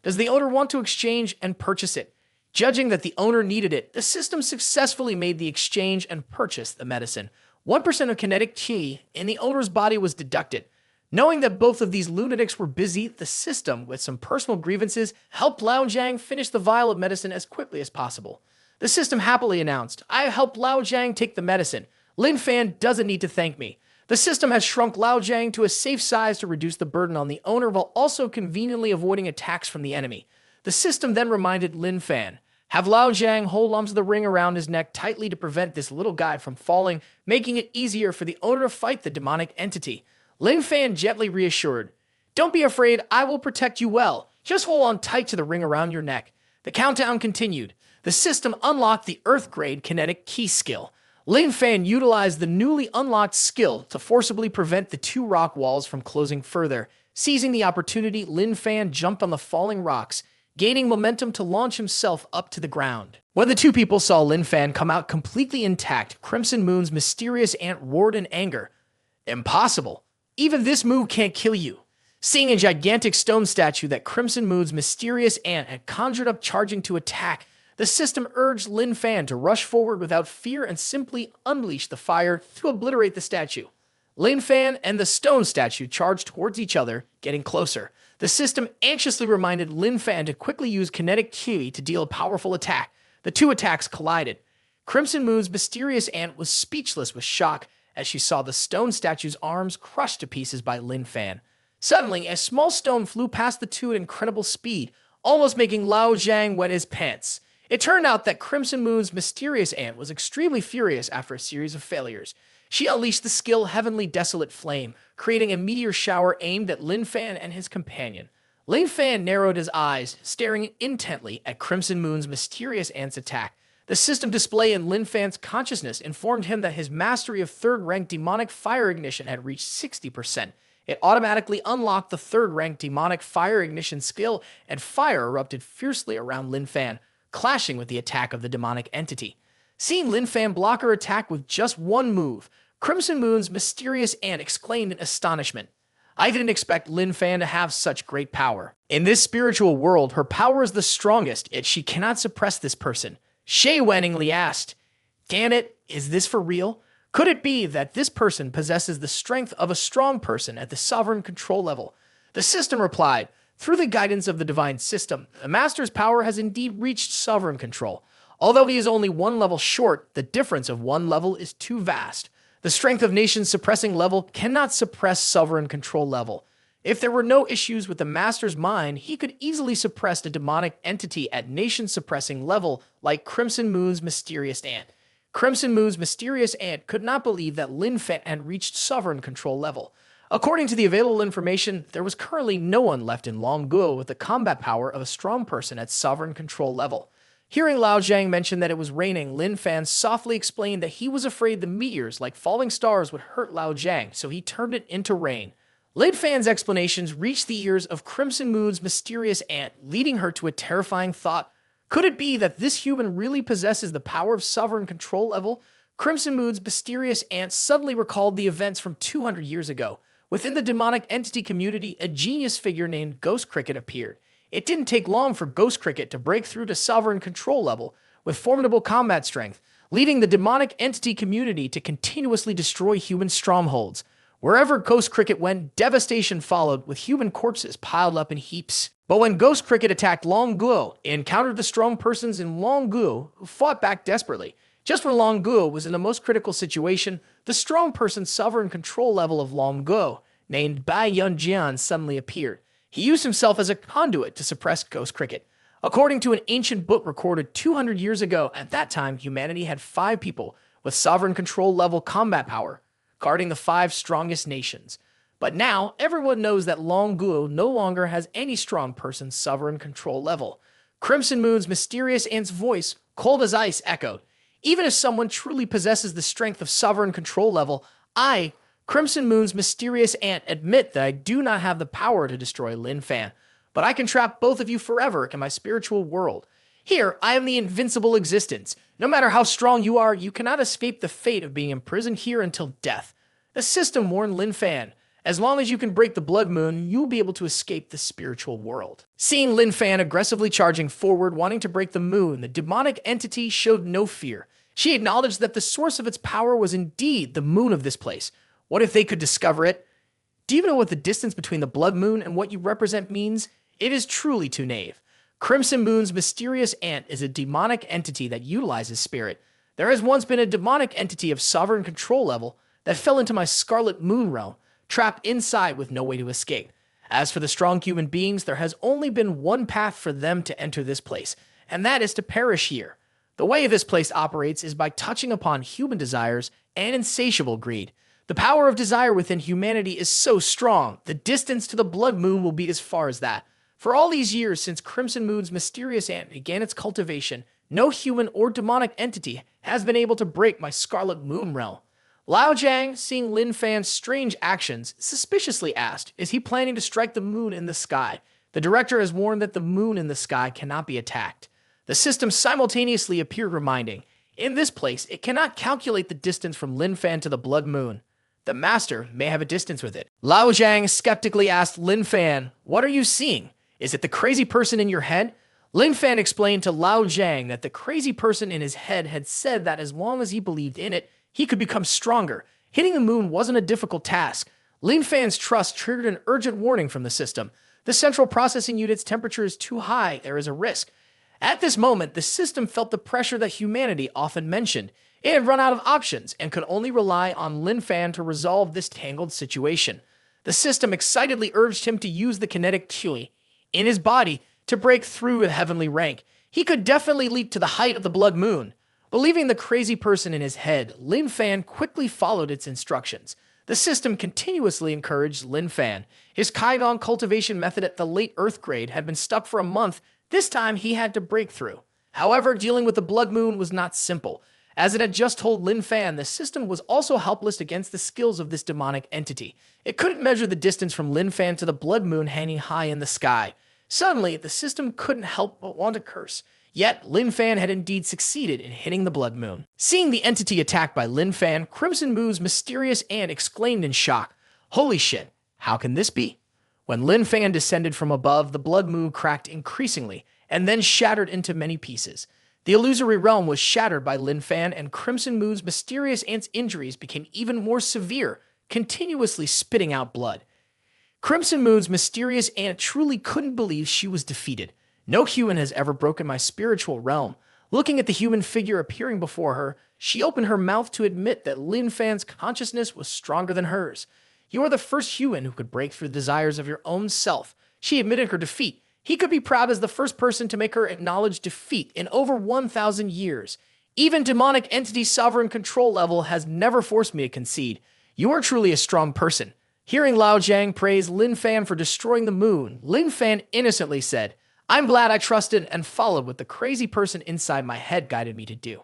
Does the owner want to exchange and purchase it? Judging that the owner needed it, the system successfully made the exchange and purchased the medicine. 1% of kinetic ki in the owner's body was deducted. Knowing that both of these lunatics were busy, the system, with some personal grievances, helped Lao Jiang finish the vial of medicine as quickly as possible. The system happily announced, "I helped Lao Jiang take the medicine. Lin Fan doesn't need to thank me." The system has shrunk Lao Jiang to a safe size to reduce the burden on the owner while also conveniently avoiding attacks from the enemy. The system then reminded Lin Fan, "Have Lao Jiang hold onto the ring around his neck tightly to prevent this little guy from falling, making it easier for the owner to fight the demonic entity." Lin Fan gently reassured, "Don't be afraid, I will protect you well. Just hold on tight to the ring around your neck." The countdown continued. The system unlocked the Earth-grade kinetic ki skill. Lin Fan utilized the newly unlocked skill to forcibly prevent the two rock walls from closing further. Seizing the opportunity, Lin Fan jumped on the falling rocks, gaining momentum to launch himself up to the ground. When the two people saw Lin Fan come out completely intact, Crimson Moon's mysterious ant roared in anger. "Impossible! Even this move can't kill you." Seeing a gigantic stone statue that Crimson Moon's mysterious ant had conjured up charging to attack, the system urged Lin Fan to rush forward without fear and simply unleash the fire to obliterate the statue. Lin Fan and the stone statue charged towards each other, getting closer. The system anxiously reminded Lin Fan to quickly use kinetic ki to deal a powerful attack. The two attacks collided. Crimson Moon's mysterious ant was speechless with shock as she saw the stone statue's arms crushed to pieces by Lin Fan. Suddenly, a small stone flew past the two at incredible speed, almost making Lao Jiang wet his pants. It turned out that Crimson Moon's mysterious ant was extremely furious after a series of failures. She unleashed the skill Heavenly Desolate Flame, creating a meteor shower aimed at Lin Fan and his companion. Lin Fan narrowed his eyes, staring intently at Crimson Moon's mysterious ant's attack. The system display in Lin Fan's consciousness informed him that his mastery of third-rank demonic fire ignition had reached 60%. It automatically unlocked the third-rank demonic fire ignition skill, and fire erupted fiercely around Lin Fan, clashing with the attack of the demonic entity. Seeing Lin Fan block her attack with just one move, Crimson Moon's mysterious ant exclaimed in astonishment, "I didn't expect Lin Fan to have such great power. In this spiritual world, her power is the strongest, yet she cannot suppress this person." Shay Wenningly asked, Can it? Is this for real? Could it be that this person possesses the strength of a strong person at the sovereign control level? The system replied, through the guidance of the divine system, the master's power has indeed reached sovereign control. Although he is only one level short, the difference of one level is too vast. The strength of nations suppressing level cannot suppress sovereign control level. If there were no issues with the master's mind, he could easily suppress a demonic entity at nation-suppressing level like Crimson Moon's mysterious ant. Crimson Moon's mysterious ant could not believe that Lin Fan had reached sovereign control level. According to the available information, there was currently no one left in Longguo with the combat power of a strong person at sovereign control level. Hearing Lao Zhang mention that it was raining, Lin Fan softly explained that he was afraid the meteors, like falling stars, would hurt Lao Zhang, so he turned it into rain. Lin Fan's explanations reached the ears of Crimson Moon's mysterious ant, leading her to a terrifying thought. Could it be that this human really possesses the power of sovereign control level? Crimson Moon's mysterious ant suddenly recalled the events from 200 years ago. Within the demonic entity community, a genius figure named Ghost Cricket appeared. It didn't take long for Ghost Cricket to break through to sovereign control level with formidable combat strength, leading the demonic entity community to continuously destroy human strongholds. Wherever Ghost Cricket went, devastation followed, with human corpses piled up in heaps. But when Ghost Cricket attacked Longguo, it encountered the strong persons in Longguo who fought back desperately. Just when Longguo was in the most critical situation, the strong person's sovereign control level of Longguo, named Bai Yunjian, suddenly appeared. He used himself as a conduit to suppress Ghost Cricket. According to an ancient book recorded 200 years ago, at that time, humanity had 5 people with sovereign control level combat power, guarding the 5 strongest nations. But now, everyone knows that Longguo no longer has any strong person's sovereign control level. Crimson Moon's mysterious ant's voice, cold as ice, echoed. Even if someone truly possesses the strength of sovereign control level, I, Crimson Moon's mysterious ant, admit that I do not have the power to destroy Lin Fan, but I can trap both of you forever in my spiritual world. Here, I am the invincible existence. No matter how strong you are, you cannot escape the fate of being imprisoned here until death. The system warned Lin Fan, as long as you can break the blood moon, you'll be able to escape the spiritual world. Seeing Lin Fan aggressively charging forward, wanting to break the moon, the demonic entity showed no fear. She acknowledged that the source of its power was indeed the moon of this place. What if they could discover it? Do you know what the distance between the blood moon and what you represent means? It is truly too naive. Crimson Moon's mysterious ant is a demonic entity that utilizes spirit. There has once been a demonic entity of sovereign control level that fell into my Scarlet Moon realm, trapped inside with no way to escape. As for the strong human beings, there has only been one path for them to enter this place, and that is to perish here. The way this place operates is by touching upon human desires and insatiable greed. The power of desire within humanity is so strong, the distance to the blood moon will be as far as that. For all these years since Crimson Moon's mysterious ant began its cultivation, no human or demonic entity has been able to break my Scarlet Moon realm. Lao Zhang, seeing Lin Fan's strange actions, suspiciously asked, is he planning to strike the moon in the sky? The director has warned that the moon in the sky cannot be attacked. The system simultaneously appeared reminding, in this place, it cannot calculate the distance from Lin Fan to the blood moon. The master may have a distance with it. Lao Zhang skeptically asked Lin Fan, what are you seeing? Is it the crazy person in your head? Lin Fan explained to Lao Zhang that the crazy person in his head had said that as long as he believed in it, he could become stronger. Hitting the moon wasn't a difficult task. Lin Fan's trust triggered an urgent warning from the system. The central processing unit's temperature is too high. There is a risk. At this moment, the system felt the pressure that humanity often mentioned. It had run out of options and could only rely on Lin Fan to resolve this tangled situation. The system excitedly urged him to use the kinetic qi in his body to break through a heavenly rank. He could definitely leap to the height of the blood moon. Believing the crazy person in his head, Lin Fan quickly followed its instructions. The system continuously encouraged Lin Fan. His Kaigong cultivation method at the late Earth grade had been stuck for a month. This time, he had to break through. However, dealing with the blood moon was not simple. As it had just told Lin Fan, the system was also helpless against the skills of this demonic entity. It couldn't measure the distance from Lin Fan to the blood moon hanging high in the sky. Suddenly, the system couldn't help but want to curse. Yet, Lin Fan had indeed succeeded in hitting the blood moon. Seeing the entity attacked by Lin Fan, Crimson Moon's mysterious ant exclaimed in shock, "Holy shit, how can this be?" When Lin Fan descended from above, the blood moon cracked increasingly, and then shattered into many pieces. The illusory realm was shattered by Lin Fan, and Crimson Moon's mysterious aunt's injuries became even more severe, continuously spitting out blood. Crimson Moon's mysterious aunt truly couldn't believe she was defeated. No human has ever broken my spiritual realm. Looking at the human figure appearing before her, she opened her mouth to admit that Lin Fan's consciousness was stronger than hers. You are the first human who could break through the desires of your own self. She admitted her defeat. He could be proud as the first person to make her acknowledge defeat in over 1,000 years. Even demonic entity sovereign control level has never forced me to concede. You are truly a strong person. Hearing Lao Jiang praise Lin Fan for destroying the moon, Lin Fan innocently said, "I'm glad I trusted and followed what the crazy person inside my head guided me to do."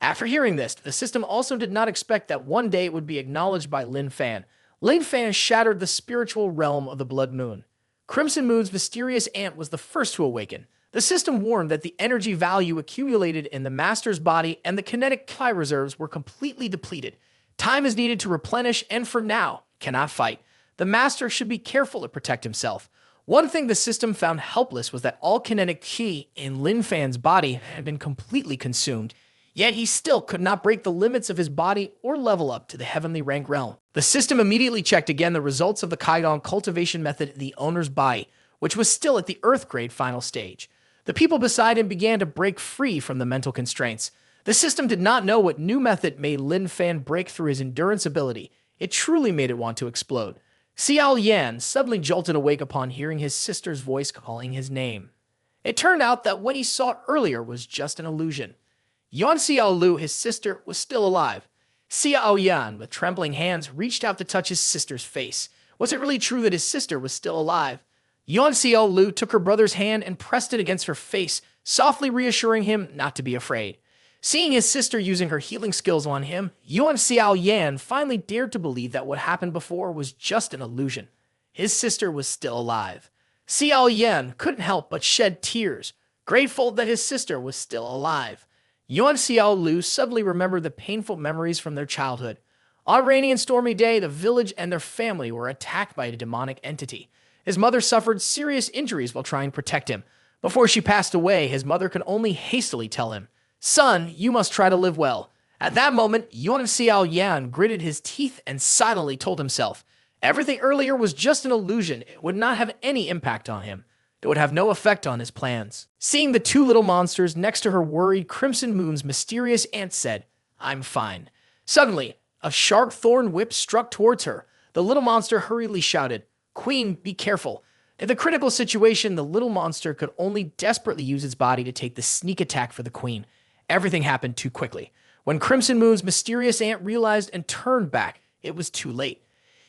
After hearing this, the system also did not expect that one day it would be acknowledged by Lin Fan. Lin Fan shattered the spiritual realm of the Blood Moon. Crimson Moon's mysterious aunt was the first to awaken. The system warned that the energy value accumulated in the master's body and the kinetic Chi reserves were completely depleted. Time is needed to replenish, and for now, cannot fight. The master should be careful to protect himself. One thing the system found helpless was that all kinetic Qi in Lin Fan's body had been completely consumed, yet he still could not break the limits of his body or level up to the heavenly rank realm. The system immediately checked again the results of the Kaidong cultivation method in the owner's body, which was still at the Earth grade final stage. The people beside him began to break free from the mental constraints. The system did not know what new method made Lin Fan break through his endurance ability. It truly made it want to explode. Xiao Yan suddenly jolted awake upon hearing his sister's voice calling his name. It turned out that what he saw earlier was just an illusion. Yuan Xiao Lu, his sister, was still alive. Xiao Yan, with trembling hands, reached out to touch his sister's face. Was it really true that his sister was still alive? Yuan Xiao Lu took her brother's hand and pressed it against her face, softly reassuring him not to be afraid. Seeing his sister using her healing skills on him, Yuan Xiao Yan finally dared to believe that what happened before was just an illusion. His sister was still alive. Xiao Yan couldn't help but shed tears, grateful that his sister was still alive. Yuan Xiao Lu suddenly remembered the painful memories from their childhood. On a rainy and stormy day, the village and their family were attacked by a demonic entity. His mother suffered serious injuries while trying to protect him. Before she passed away, his mother could only hastily tell him, "Son, you must try to live well." At that moment, Yuan Xiao Yan gritted his teeth and silently told himself, everything earlier was just an illusion. It would not have any impact on him. It would have no effect on his plans. Seeing the two little monsters next to her worried, Crimson Moon's mysterious aunt said, "I'm fine." Suddenly, a sharp thorn whip struck towards her. The little monster hurriedly shouted, "Queen, be careful." In the critical situation, the little monster could only desperately use its body to take the sneak attack for the queen. Everything happened too quickly. When Crimson Moon's mysterious aunt realized and turned back, it was too late.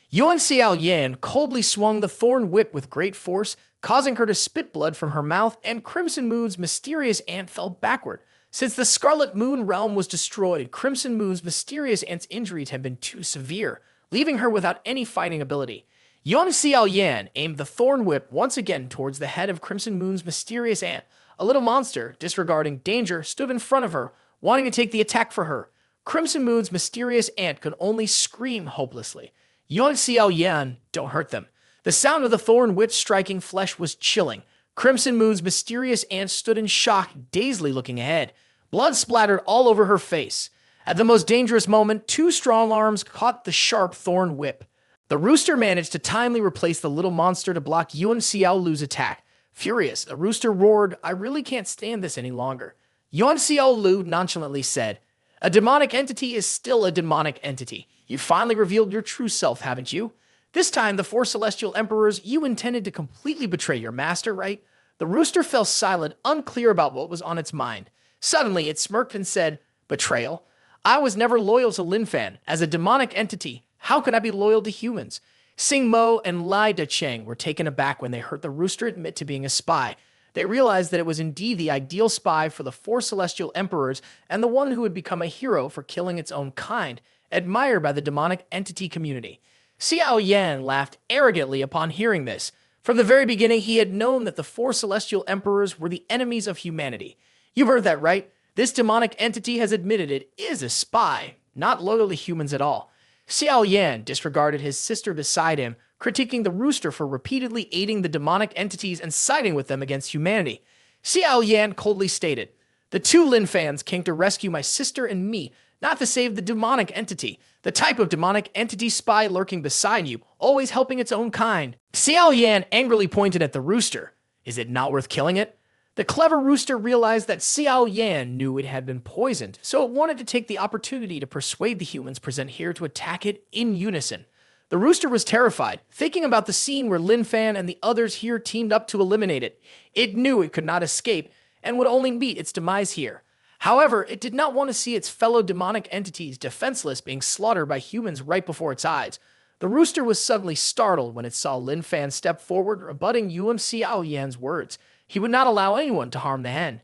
Yuan Xiao Yan coldly swung the thorn whip with great force, causing her to spit blood from her mouth, and Crimson Moon's mysterious aunt fell backward. Since the Scarlet Moon realm was destroyed, Crimson Moon's mysterious aunt's injuries had been too severe, leaving her without any fighting ability. Yuan Xiao Yan aimed the thorn whip once again towards the head of Crimson Moon's mysterious aunt. A little monster, disregarding danger, stood in front of her, wanting to take the attack for her. Crimson Moon's mysterious aunt could only scream hopelessly. Yuan Xiao Yan, don't hurt them. The sound of the thorn whip striking flesh was chilling. Crimson Moon's mysterious aunt stood in shock, dazedly looking ahead. Blood splattered all over her face. At the most dangerous moment, two strong arms caught the sharp thorn whip. The rooster managed to timely replace the little monster to block Yuan Xiao Lu's attack. Furious, the rooster roared, "I really can't stand this any longer." Yuan Xiao Lu nonchalantly said, "A demonic entity is still a demonic entity. You finally revealed your true self, haven't you? This time, the four celestial emperors, you intended to completely betray your master, right?" The rooster fell silent, unclear about what was on its mind. Suddenly, it smirked and said, "Betrayal? I was never loyal to Lin Fan. As a demonic entity, how could I be loyal to humans?" Sing Mo and Lai Dacheng were taken aback when they heard the rooster admit to being a spy. They realized that it was indeed the ideal spy for the four celestial emperors and the one who would become a hero for killing its own kind, admired by the demonic entity community. Xiao Yan laughed arrogantly upon hearing this. From the very beginning, he had known that the four celestial emperors were the enemies of humanity. You've heard that right. This demonic entity has admitted it is a spy, not loyal to humans at all. Xiao Yan disregarded his sister beside him, critiquing the rooster for repeatedly aiding the demonic entities and siding with them against humanity. Xiao Yan coldly stated, The two Lin Fans came to rescue my sister and me, not to save the demonic entity. The type of demonic entity spy lurking beside you, always helping its own kind. Xiao Yan angrily pointed at the rooster. Is it not worth killing it? The clever rooster realized that Xiao Yan knew it had been poisoned, so it wanted to take the opportunity to persuade the humans present here to attack it in unison. The rooster was terrified, thinking about the scene where Lin Fan and the others here teamed up to eliminate it. It knew it could not escape and would only meet its demise here. However, it did not want to see its fellow demonic entities defenseless being slaughtered by humans right before its eyes. The rooster was suddenly startled when it saw Lin Fan step forward, rebutting Yuan Xiao Yan's words. He would not allow anyone to harm the hen.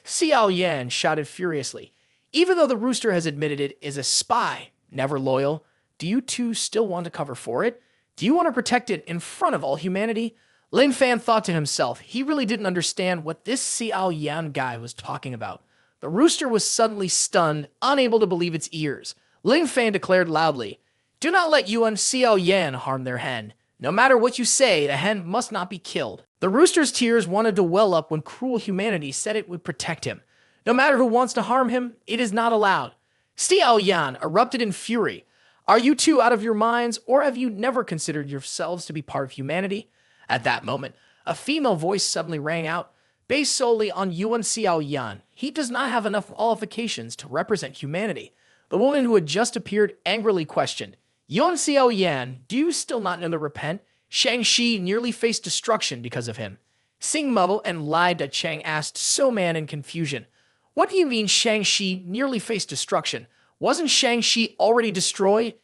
Xiao Yan shouted furiously. Even though the rooster has admitted it is a spy, never loyal, do you two still want to cover for it? Do you want to protect it in front of all humanity? Lin Fan thought to himself he really didn't understand what this Xiao Yan guy was talking about. The rooster was suddenly stunned, unable to believe its ears. Lin Fan declared loudly, "Do not let Yuan Xiao Yan harm their hen. No matter what you say, the hen must not be killed." The rooster's tears wanted to well up when cruel humanity said it would protect him. No matter who wants to harm him, it is not allowed. Xiao Yan erupted in fury. Are you two out of your minds, or have you never considered yourselves to be part of humanity? At that moment, a female voice suddenly rang out, based solely on Yuan Xiao Yan. He does not have enough qualifications to represent humanity. The woman who had just appeared angrily questioned, Yuan Xiao Yan, do you still not know to repent? Shang-Chi nearly faced destruction because of him. Sing Mubble and Lai Da-Chang asked So-Man in confusion. What do you mean Shang-Chi nearly faced destruction? Wasn't Shang-Chi already destroyed?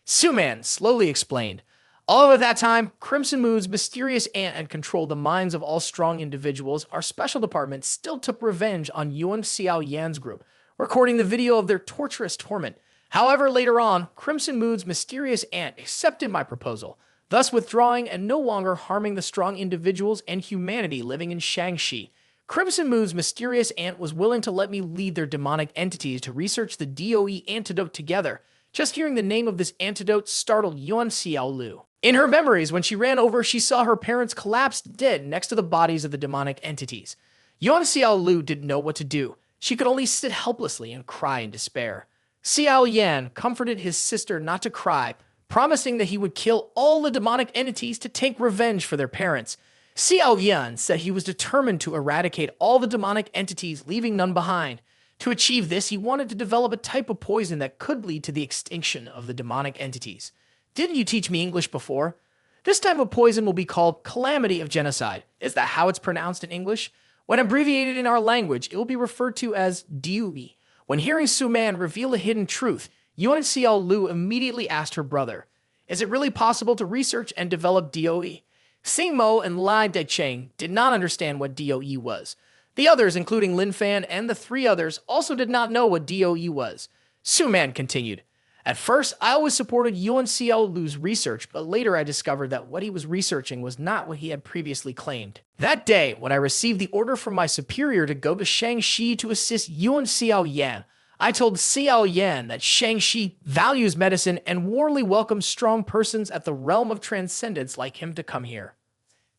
Su-Man slowly explained. All of that time, Crimson Moon's mysterious aunt had controlled the minds of all strong individuals. Our special department still took revenge on Yuan Xiao Yan's group, recording the video of their torturous torment. However, later on, Crimson Moon's mysterious aunt accepted my proposal, thus withdrawing and no longer harming the strong individuals and humanity living in Shang-Chi. Crimson Moon's mysterious aunt was willing to let me lead their demonic entities to research the DOE antidote together. Just hearing the name of this antidote startled Yuan Xiao Lu. In her memories, when she ran over, she saw her parents collapsed dead next to the bodies of the demonic entities. Yuan Xiao Lu didn't know what to do. She could only sit helplessly and cry in despair. Xiao Yan comforted his sister not to cry, promising that he would kill all the demonic entities to take revenge for their parents. Xiao Yan said he was determined to eradicate all the demonic entities, leaving none behind. To achieve this, he wanted to develop a type of poison that could lead to the extinction of the demonic entities. Didn't you teach me English before? This type of poison will be called Calamity of Genocide. Is that how it's pronounced in English? When abbreviated in our language, it will be referred to as DUE. When hearing Su-Man reveal a hidden truth, Yuan Xiao Lu immediately asked her brother, is it really possible to research and develop DOE? Sing Mo and Lai Da-Chang did not understand what DOE was. The others, including Lin Fan and the three others, also did not know what DOE was. Su-Man continued, at first, I always supported Yuan Xiao Lu's research, but later I discovered that what he was researching was not what he had previously claimed. That day, when I received the order from my superior to go to Shang-Chi to assist Yuan Xiao Yan, I told Xiao Yan that Shang-Chi values medicine and warmly welcomes strong persons at the realm of transcendence like him to come here.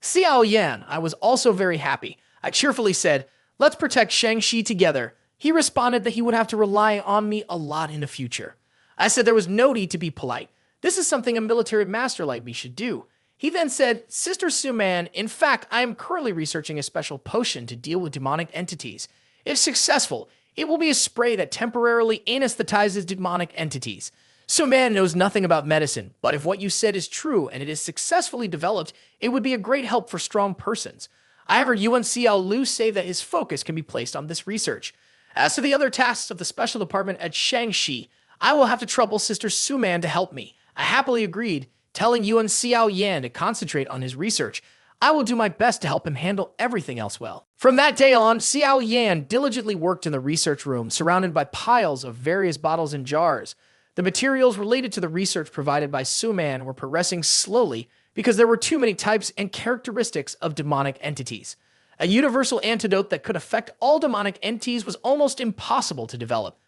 Xiao Yan, I was also very happy. I cheerfully said, let's protect Shang-Chi together. He responded that he would have to rely on me a lot in the future. I said there was no need to be polite. This is something a military master like me should do. He then said, Sister Su-Man, in fact, I am currently researching a special potion to deal with demonic entities. If successful, it will be a spray that temporarily anesthetizes demonic entities. Su-Man knows nothing about medicine, but if what you said is true and it is successfully developed, it would be a great help for strong persons. I heard Yuan Xiao Lu say that his focus can be placed on this research. As to the other tasks of the special department at Shang-Chi, I will have to trouble Sister Su-Man to help me. I happily agreed, telling Yuan Xiao Yan to concentrate on his research. I will do my best to help him handle everything else well. From that day on, Xiao Yan diligently worked in the research room, surrounded by piles of various bottles and jars. The materials related to the research provided by Su-Man were progressing slowly because there were too many types and characteristics of demonic entities. A universal antidote that could affect all demonic entities was almost impossible to develop.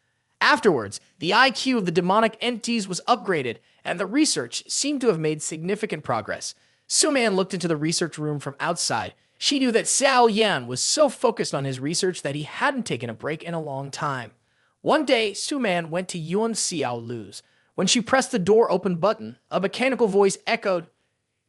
Afterwards, the IQ of the demonic entities was upgraded, and the research seemed to have made significant progress. Su-Man looked into the research room from outside. She knew that Xiao Yan was so focused on his research that he hadn't taken a break in a long time. One day, Su Man went to Yuan Xiao Lu's. When she pressed the door open button, a mechanical voice echoed,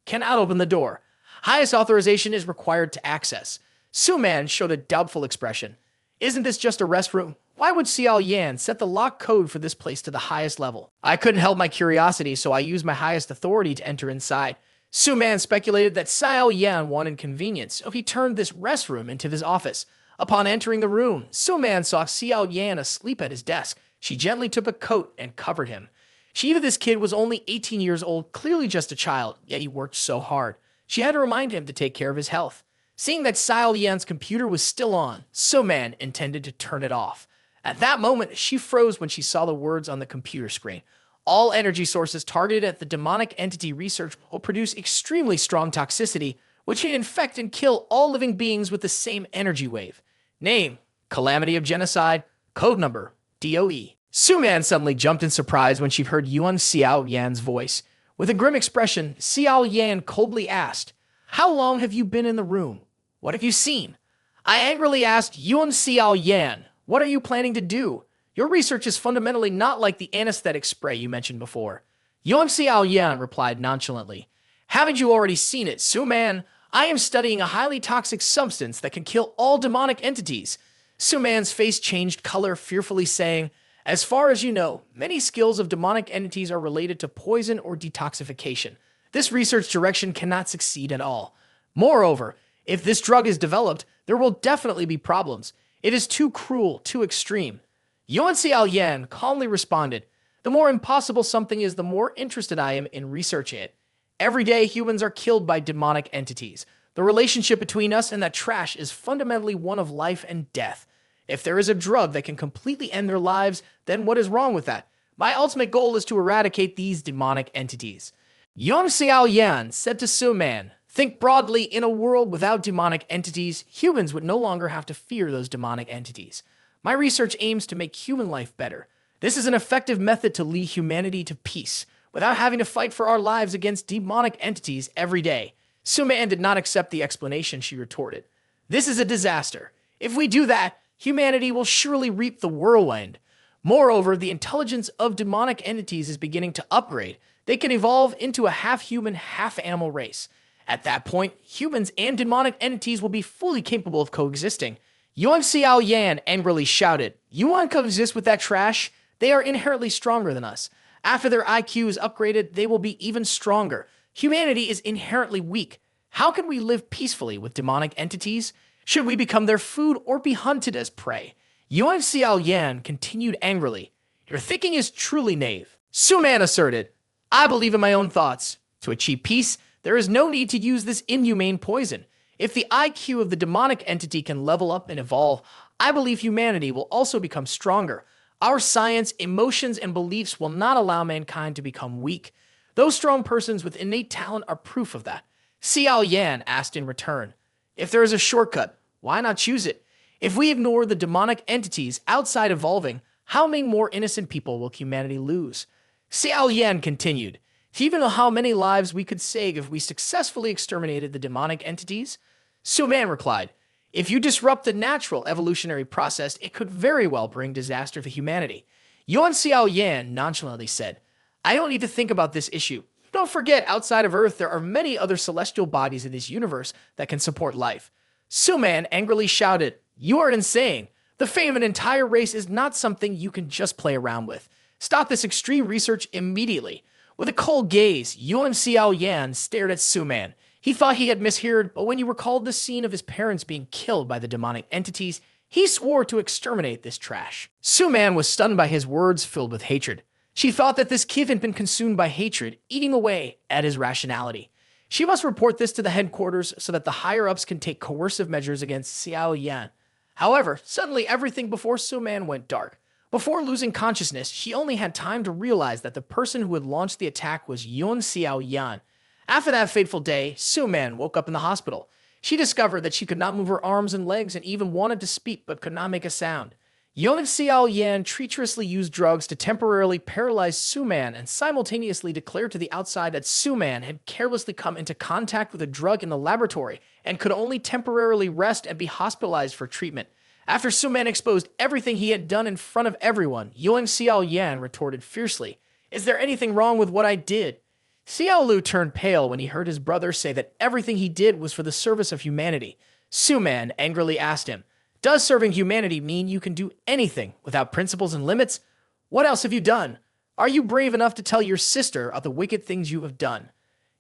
"Cannot open the door. Highest authorization is required to access." Su Man showed a doubtful expression. "Isn't this just a restroom? Why would Xiao Yan set the lock code for this place to the highest level?" "I couldn't help my curiosity, so I used my highest authority to enter inside." Su Man speculated that Xiao Yan wanted convenience, so he turned this restroom into his office. Upon entering the room, Su Man saw Xiao Yan asleep at his desk. She gently took a coat and covered him. She knew this kid was only 18 years old, clearly just a child, yet he worked so hard. She had to remind him to take care of his health. Seeing that Xiao Yan's computer was still on, Su Man intended to turn it off. At that moment, she froze when she saw the words on the computer screen. All energy sources targeted at the demonic entity research will produce extremely strong toxicity, which can infect and kill all living beings with the same energy wave. Name: Calamity of Genocide. Code number: DOE. Su Man suddenly jumped in surprise when she heard Yuan Xiao Yan's voice. With a grim expression, Xiao Yan coldly asked, "How long have you been in the room? What have you seen?" I angrily asked Yuan Xiao Yan, "What are you planning to do? Your research is fundamentally not like the anesthetic spray you mentioned before." Yuan Xiao Yan replied nonchalantly, "Haven't you already seen it, Su Man? I am studying a highly toxic substance that can kill all demonic entities." Su Man's face changed color, fearfully saying, "As far as you know, many skills of demonic entities are related to poison or detoxification. This research direction cannot succeed at all. Moreover, if this drug is developed, there will definitely be problems. It is too cruel, too extreme." Yuan Xiao Yan calmly responded, "The more impossible something is, the more interested I am in researching it. Every day, humans are killed by demonic entities. The relationship between us and that trash is fundamentally one of life and death. If there is a drug that can completely end their lives, then what is wrong with that? My ultimate goal is to eradicate these demonic entities." Yuan Xiao Yan said to Su Man, "Think broadly. In a world without demonic entities, humans would no longer have to fear those demonic entities. My research aims to make human life better. This is an effective method to lead humanity to peace, without having to fight for our lives against demonic entities every day." Su Man did not accept the explanation. She retorted, "This is a disaster. If we do that, humanity will surely reap the whirlwind. Moreover, the intelligence of demonic entities is beginning to upgrade. They can evolve into a half-human, half-animal race. At that point, humans and demonic entities will be fully capable of coexisting." Yuan Xiao Yan angrily shouted, "You want to coexist with that trash? They are inherently stronger than us. After their IQ is upgraded, they will be even stronger. Humanity is inherently weak. How can we live peacefully with demonic entities? Should we become their food or be hunted as prey?" Yuan Xiao Yan continued angrily, "Your thinking is truly naive." Su Man asserted, "I believe in my own thoughts. To achieve peace, there is no need to use this inhumane poison. If the IQ of the demonic entity can level up and evolve, I believe humanity will also become stronger. Our science, emotions, and beliefs will not allow mankind to become weak. Those strong persons with innate talent are proof of that." Xiao Yan asked in return, "If there is a shortcut, why not choose it? If we ignore the demonic entities outside evolving, how many more innocent people will humanity lose?" Xiao Yan continued, "Do you even know how many lives we could save if we successfully exterminated the demonic entities?" Su Man replied, "If you disrupt the natural evolutionary process, it could very well bring disaster to humanity." Yuan Xiao Yan nonchalantly said, "I don't need to think about this issue. Don't forget, outside of Earth, there are many other celestial bodies in this universe that can support life." Su Man angrily shouted, "You are insane. The fate of an entire race is not something you can just play around with. Stop this extreme research immediately." With a cold gaze, Yuan Xiao Yan stared at Su Man. He thought he had misheard, but when he recalled the scene of his parents being killed by the demonic entities, he swore to exterminate this trash. Su Man was stunned by his words filled with hatred. She thought that this kid had been consumed by hatred, eating away at his rationality. She must report this to the headquarters so that the higher-ups can take coercive measures against Xiao Yan. However, suddenly everything before Su Man went dark. Before losing consciousness, she only had time to realize that the person who had launched the attack was Yuan Xiao Yan. After that fateful day, Su Man woke up in the hospital. She discovered that she could not move her arms and legs and even wanted to speak but could not make a sound. Yuan Xiao Yan treacherously used drugs to temporarily paralyze Su Man and simultaneously declared to the outside that Su Man had carelessly come into contact with a drug in the laboratory and could only temporarily rest and be hospitalized for treatment. After Su Man exposed everything he had done in front of everyone, Yuan Xiao Yan retorted fiercely, "Is there anything wrong with what I did?" Xiao Lu turned pale when he heard his brother say that everything he did was for the service of humanity. Su Man angrily asked him, "Does serving humanity mean you can do anything without principles and limits? What else have you done? Are you brave enough to tell your sister of the wicked things you have done?"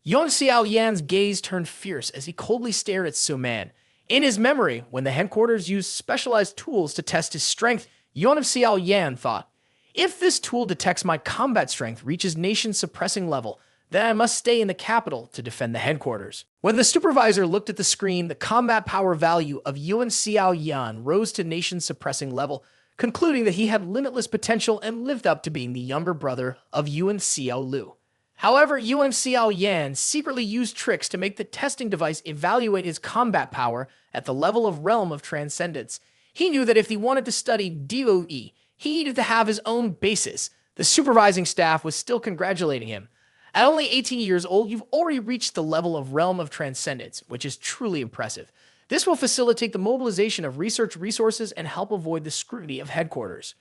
Yuan Xiao Yan's gaze turned fierce as he coldly stared at Su Man. In his memory, when the headquarters used specialized tools to test his strength, Yuan of Xiao Yan thought, "If this tool detects my combat strength reaches nation-suppressing level, then I must stay in the capital to defend the headquarters." When the supervisor looked at the screen, the combat power value of Yuan Xiao Yan rose to nation-suppressing level, concluding that he had limitless potential and lived up to being the younger brother of Yuan Xiao Lu. However, Yuan Xiao Yan secretly used tricks to make the testing device evaluate his combat power at the level of realm of transcendence. He knew that if he wanted to study DOE, he needed to have his own basis. The supervising staff was still congratulating him. At only 18 years old, you've already reached the level of realm of transcendence, which is truly impressive. This will facilitate the mobilization of research resources and help avoid the scrutiny of headquarters.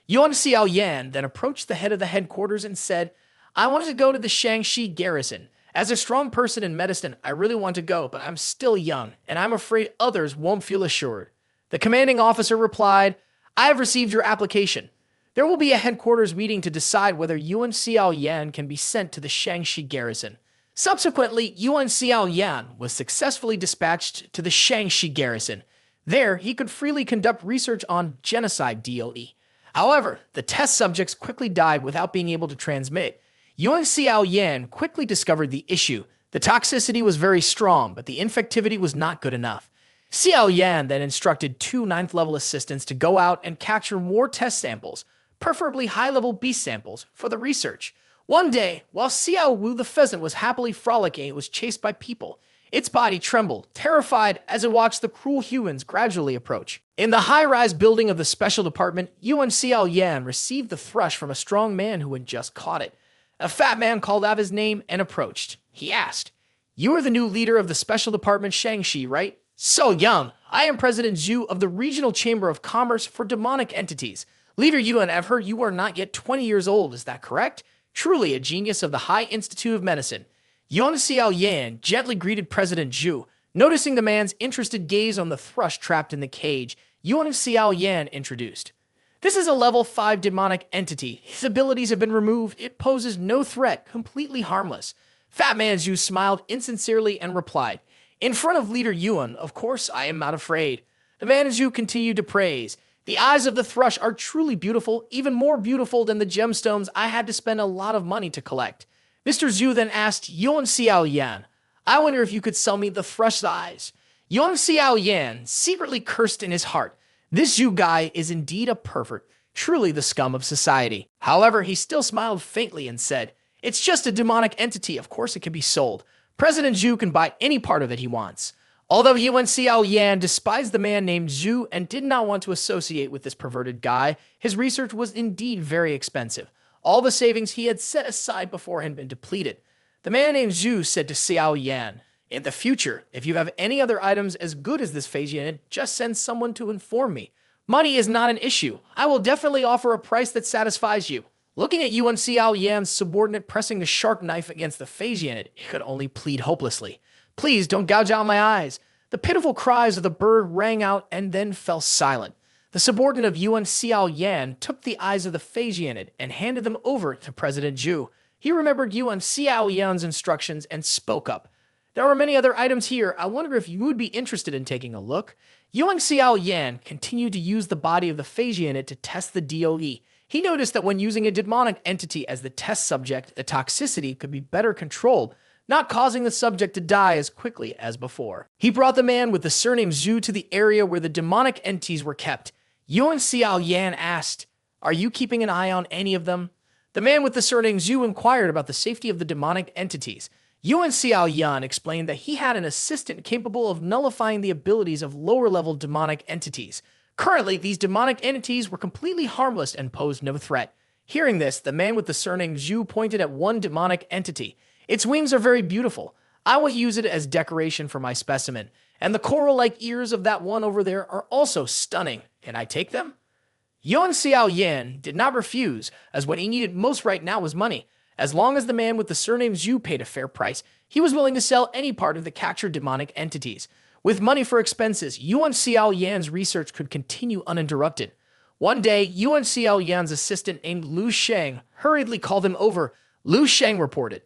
Yuan Xiao Yan then approached the head of the headquarters and said, "I wanted to go to the Shangxi garrison. As a strong person in medicine, I really want to go, but I'm still young, and I'm afraid others won't feel assured." The commanding officer replied, "I have received your application. There will be a headquarters meeting to decide whether Yuan Xiao Yan can be sent to the Shangxi garrison." Subsequently, Yuan Xiao Yan was successfully dispatched to the Shangxi garrison. There, he could freely conduct research on genocide DOE. However, the test subjects quickly died without being able to transmit. Yuan Xiao Yan quickly discovered the issue. The toxicity was very strong, but the infectivity was not good enough. Xiao Yan then instructed 2 9th-level assistants to go out and capture more test samples, preferably high-level beast samples, for the research. One day, while Xiao Wu the pheasant was happily frolicking, it was chased by people. Its body trembled, terrified as it watched the cruel humans gradually approach. In the high-rise building of the special department, Yuan Xiao Yan received the thrush from a strong man who had just caught it. A fat man called out his name and approached. He asked, "You are the new leader of the special department Shangxi, right?" "So young. I am President Zhu of the Regional Chamber of Commerce for Demonic Entities. Leader Yuan, I've heard you are not yet 20 years old, is that correct? Truly a genius of the High Institute of Medicine." Yuan Xiao Yan gently greeted President Zhu. Noticing the man's interested gaze on the thrush trapped in the cage, Yuan Xiao Yan introduced, "This is a level 5 demonic entity. His abilities have been removed. It poses no threat, completely harmless." Fat Man Zhu smiled insincerely and replied, "In front of Leader Yuan, of course I am not afraid." The man Zhu continued to praise, "The eyes of the thrush are truly beautiful, even more beautiful than the gemstones I had to spend a lot of money to collect." Mr. Zhu then asked Yuan Xiao Yan, "I wonder if you could sell me the thrush's eyes." Yuan Xiao Yan secretly cursed in his heart. This Zhu guy is indeed a pervert, truly the scum of society. However, he still smiled faintly and said, "It's just a demonic entity, of course it can be sold. President Zhu can buy any part of it he wants." Although Yuan Xiao Yan despised the man named Zhu and did not want to associate with this perverted guy, his research was indeed very expensive. All the savings he had set aside before had been depleted. The man named Zhu said to Xiao Yan, "In the future, if you have any other items as good as this phase unit, just send someone to inform me. Money is not an issue. I will definitely offer a price that satisfies you." Looking at Yuan Xiao Yan's subordinate pressing the sharp knife against the phase unit, he could only plead hopelessly, "Please don't gouge out my eyes." The pitiful cries of the bird rang out and then fell silent. The subordinate of Yuan Xiao Yan took the eyes of the phase unit and handed them over to President Zhu. He remembered Yuan Xiao Yan's instructions and spoke up. "There are many other items here. I wonder if you would be interested in taking a look." Yuan Xiao Yan continued to use the body of the phase unit to test the DOE. He noticed that when using a demonic entity as the test subject, the toxicity could be better controlled, not causing the subject to die as quickly as before. He brought the man with the surname Zhu to the area where the demonic entities were kept. Yuan Xiao Yan asked, "Are you keeping an eye on any of them?" The man with the surname Zhu inquired about the safety of the demonic entities. Yuan Xiao Yan explained that he had an assistant capable of nullifying the abilities of lower-level demonic entities. Currently, these demonic entities were completely harmless and posed no threat. Hearing this, the man with the surname Zhu pointed at one demonic entity. Its wings are very beautiful. I will use it as decoration for my specimen. And the coral-like ears of that one over there are also stunning. Can I take them? Yuan Xiao Yan did not refuse, as what he needed most right now was money. As long as the man with the surname Zhu paid a fair price, he was willing to sell any part of the captured demonic entities. With money for expenses, Yuan Xiao Yan's research could continue uninterrupted. One day, Yuan Xiao Yan's assistant named Lu Sheng hurriedly called him over. Lu Sheng reported,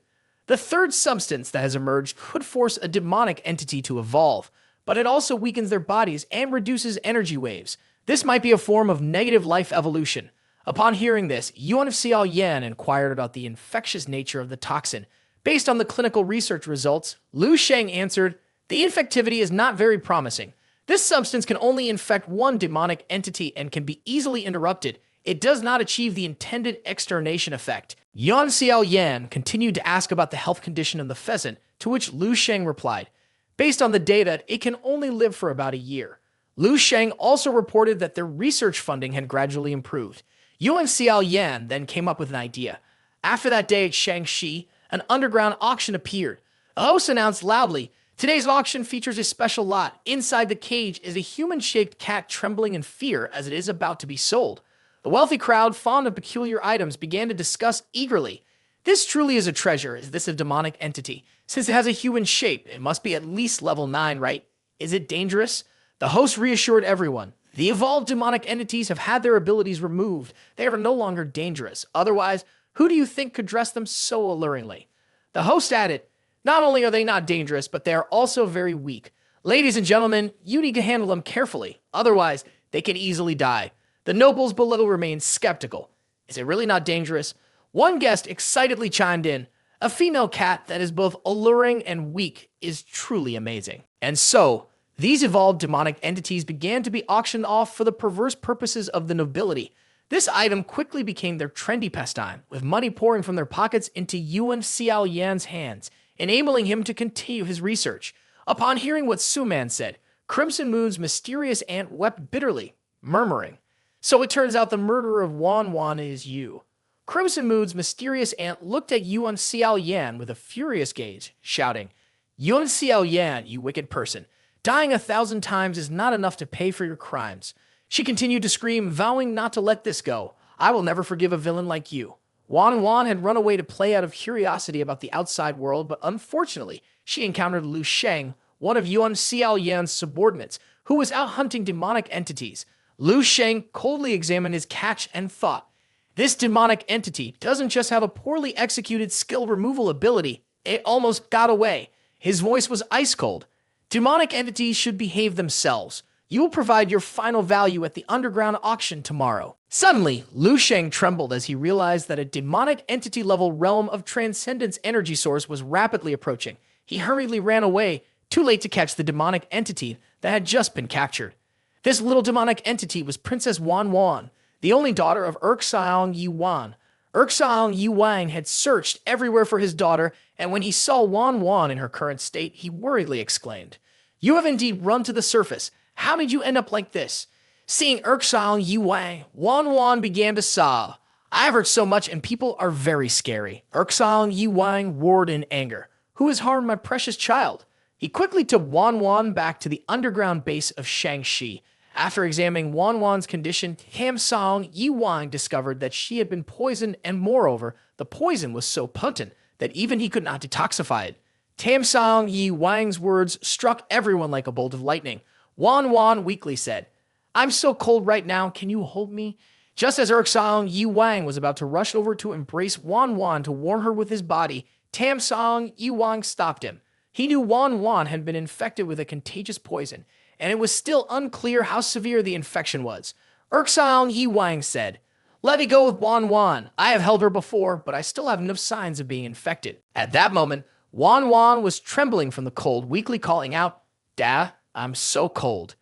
"The third substance that has emerged could force a demonic entity to evolve, but it also weakens their bodies and reduces energy waves. This might be a form of negative life evolution." Upon hearing this, Yuan Xiao Yan inquired about the infectious nature of the toxin. Based on the clinical research results, Lu Sheng answered, "The infectivity is not very promising. This substance can only infect one demonic entity and can be easily interrupted. It does not achieve the intended externation effect." Yuan Xiao Yan continued to ask about the health condition of the pheasant, to which Lu Sheng replied, "Based on the data, it can only live for about a year." Lu Sheng also reported that their research funding had gradually improved. Yuan Xiao Yan then came up with an idea. After that day at Shangxi, an underground auction appeared. The host announced loudly, "Today's auction features a special lot. Inside the cage is a human-shaped cat trembling in fear as it is about to be sold." The wealthy crowd, fond of peculiar items, began to discuss eagerly. "This truly is a treasure. Is this a demonic entity? Since it has a human shape, it must be at least level 9, right? Is it dangerous?" The host reassured everyone. The evolved demonic entities have had their abilities removed. They are no longer dangerous. Otherwise, who do you think could dress them so alluringly? The host added, "Not only are they not dangerous, but they are also very weak. Ladies and gentlemen, you need to handle them carefully. Otherwise, they can easily die." The nobles below remained skeptical. "Is it really not dangerous?" One guest excitedly chimed in, "A female cat that is both alluring and weak is truly amazing." And so, these evolved demonic entities began to be auctioned off for the perverse purposes of the nobility. This item quickly became their trendy pastime, with money pouring from their pockets into Yuan Xiao Yan's hands, enabling him to continue his research. Upon hearing what Suman said, Crimson Moon's mysterious aunt wept bitterly, murmuring, "So it turns out the murderer of Wan Wan is you." Crimson Moon's mysterious aunt looked at Yuan Xiao Yan with a furious gaze, shouting, "Yuan Xiao Yan, you wicked person! Dying 1,000 times is not enough to pay for your crimes." She continued to scream, vowing not to let this go. "I will never forgive a villain like you." Wan Wan had run away to play out of curiosity about the outside world, but unfortunately, she encountered Lu Sheng, one of Yuan Xiao Yan's subordinates, who was out hunting demonic entities. Lu Sheng coldly examined his catch and thought, "This demonic entity doesn't just have a poorly executed skill removal ability, it almost got away." His voice was ice cold. "Demonic entities should behave themselves. You will provide your final value at the underground auction tomorrow." Suddenly, Lu Sheng trembled as he realized that a demonic entity-level realm of transcendence energy source was rapidly approaching. He hurriedly ran away, too late to catch the demonic entity that had just been captured. This little demonic entity was Princess Wan Wan, the only daughter of Erxiang Yuan. Erxiang Yuan had searched everywhere for his daughter, and when he saw Wan Wan in her current state, he worriedly exclaimed, "You have indeed run to the surface. How did you end up like this?" Seeing Erxiang Yuan, Wan Wan began to sob. "I've heard so much, and people are very scary." Erxiang Yuan roared in anger. "Who has harmed my precious child?" He quickly took Wan Wan back to the underground base of Shangxi. After examining Wan Wan's condition, Tam Song Yuan discovered that she had been poisoned, and moreover, the poison was so potent that even he could not detoxify it. Tam Song Yuan's words struck everyone like a bolt of lightning. Wan Wan weakly said, "I'm so cold right now, can you hold me?" Just as Erxiang Yuan was about to rush over to embrace Wan Wan to warm her with his body, Tam Song Yuan stopped him. He knew Wan Wan had been infected with a contagious poison, and it was still unclear how severe the infection was. Erxiang Yuan said, "Let me go with Wan Wan. I have held her before, but I still have no signs of being infected." At that moment, Wan Wan was trembling from the cold, weakly calling out, "Dad, I'm so cold."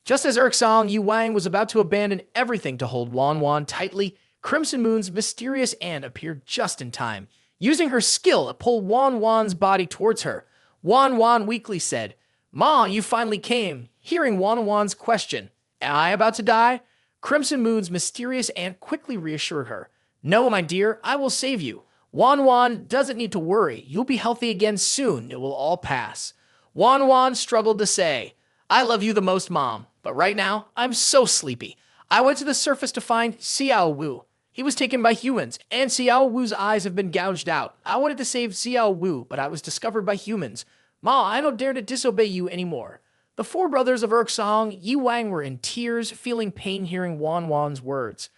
Just as Erxiang Yuan was about to abandon everything to hold Wan Wan tightly, Crimson Moon's mysterious aunt appeared just in time, using her skill to pull Wan Wan's body towards her. Wan Wan weakly said, "Ma, you finally came." Hearing Wan Wan's question, Am I about to die? Crimson Moon's mysterious aunt quickly reassured her. No, my dear, I will save you. Wan Wan doesn't need to worry. You'll be healthy again soon. It will all pass. Wan Wan struggled to say, I love you the most, Mom, but right now, I'm so sleepy. I went to the surface to find Xiao Wu. He was taken by humans, and Xiao Wu's eyes have been gouged out. I wanted to save Xiao Wu, but I was discovered by humans. Ma, I don't dare to disobey you anymore. The four brothers of Urksong, Yi Wang were in tears, feeling pain hearing Wan Wan's words.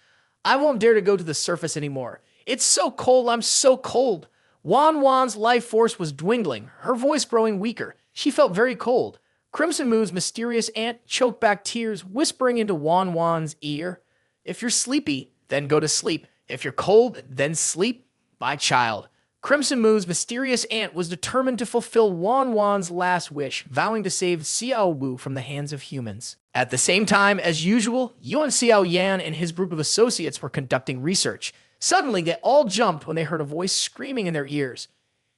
I won't dare to go to the surface anymore. It's so cold, I'm so cold. Wan Wan's life force was dwindling, her voice growing weaker. She felt very cold. Crimson Moon's mysterious aunt choked back tears, whispering into Wan Wan's ear, If you're sleepy, then go to sleep. If you're cold, then sleep. My child. Crimson Moon's mysterious aunt was determined to fulfill Wan Wan's last wish, vowing to save Xiao Wu from the hands of humans. At the same time, as usual, Yuan Xiao Yan and his group of associates were conducting research. Suddenly, they all jumped when they heard a voice screaming in their ears.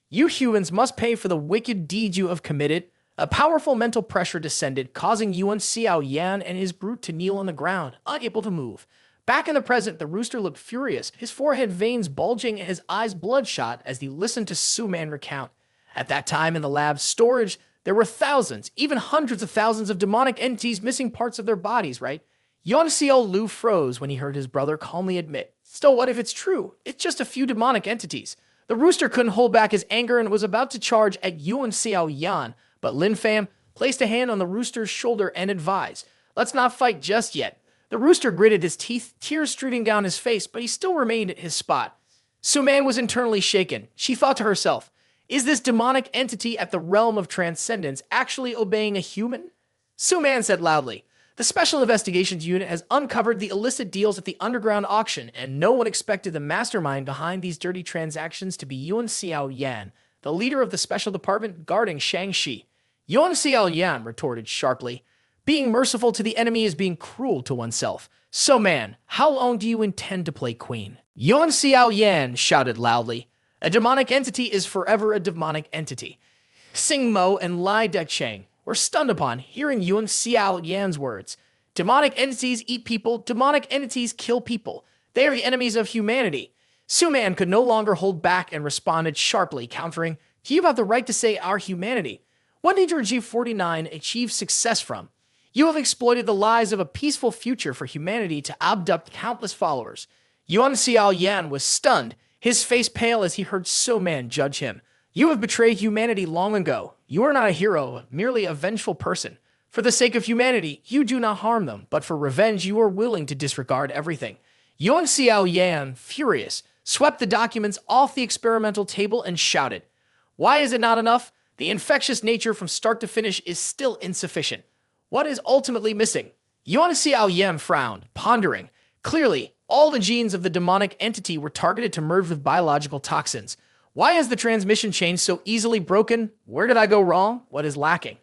You humans must pay for the wicked deeds you have committed. A powerful mental pressure descended, causing Yuan Xiao Yan and his brute to kneel on the ground, unable to move. Back in the present, the rooster looked furious, his forehead veins bulging and his eyes bloodshot as he listened to Su Man recount. At that time in the lab's storage, there were thousands, even hundreds of thousands of demonic entities missing parts of their bodies, right? Yuan Xiao Lu froze when he heard his brother calmly admit, Still, what if it's true? It's just a few demonic entities. The rooster couldn't hold back his anger and was about to charge at Yuan Xiao Yan, but Lin Fan placed a hand on the rooster's shoulder and advised, Let's not fight just yet. The rooster gritted his teeth, tears streaming down his face, but he still remained at his spot. Su Man was internally shaken. She thought to herself, is this demonic entity at the realm of transcendence actually obeying a human? Su Man said loudly, the Special Investigations Unit has uncovered the illicit deals at the underground auction, and no one expected the mastermind behind these dirty transactions to be Yuan Xiao Yan, the leader of the Special Department guarding Shangxi. Yuan Xiao Yan retorted sharply, being merciful to the enemy is being cruel to oneself. So man, how long do you intend to play queen? Yuan Xiao Yan shouted loudly. A demonic entity is forever a demonic entity. Sing Mo and Lai Decheng were stunned upon hearing Yuan Xiao Yan's words. Demonic entities eat people, demonic entities kill people. They are the enemies of humanity. Su Man could no longer hold back and responded sharply, countering, Do you have the right to say our humanity? What did your G49 achieve success from? You have exploited the lies of a peaceful future for humanity to abduct countless followers. Yuan Xiao Yan was stunned, his face pale as he heard So Man judge him. You have betrayed humanity long ago. You are not a hero, merely a vengeful person. For the sake of humanity, you do not harm them, but for revenge you are willing to disregard everything. Yuan Xiao Yan, furious, swept the documents off the experimental table and shouted, Why is it not enough? The infectious nature from start to finish is still insufficient. What is ultimately missing? Yuan Xiao Yan frowned, pondering. Clearly, all the genes of the demonic entity were targeted to merge with biological toxins. Why is the transmission chain so easily broken? Where did I go wrong? What is lacking?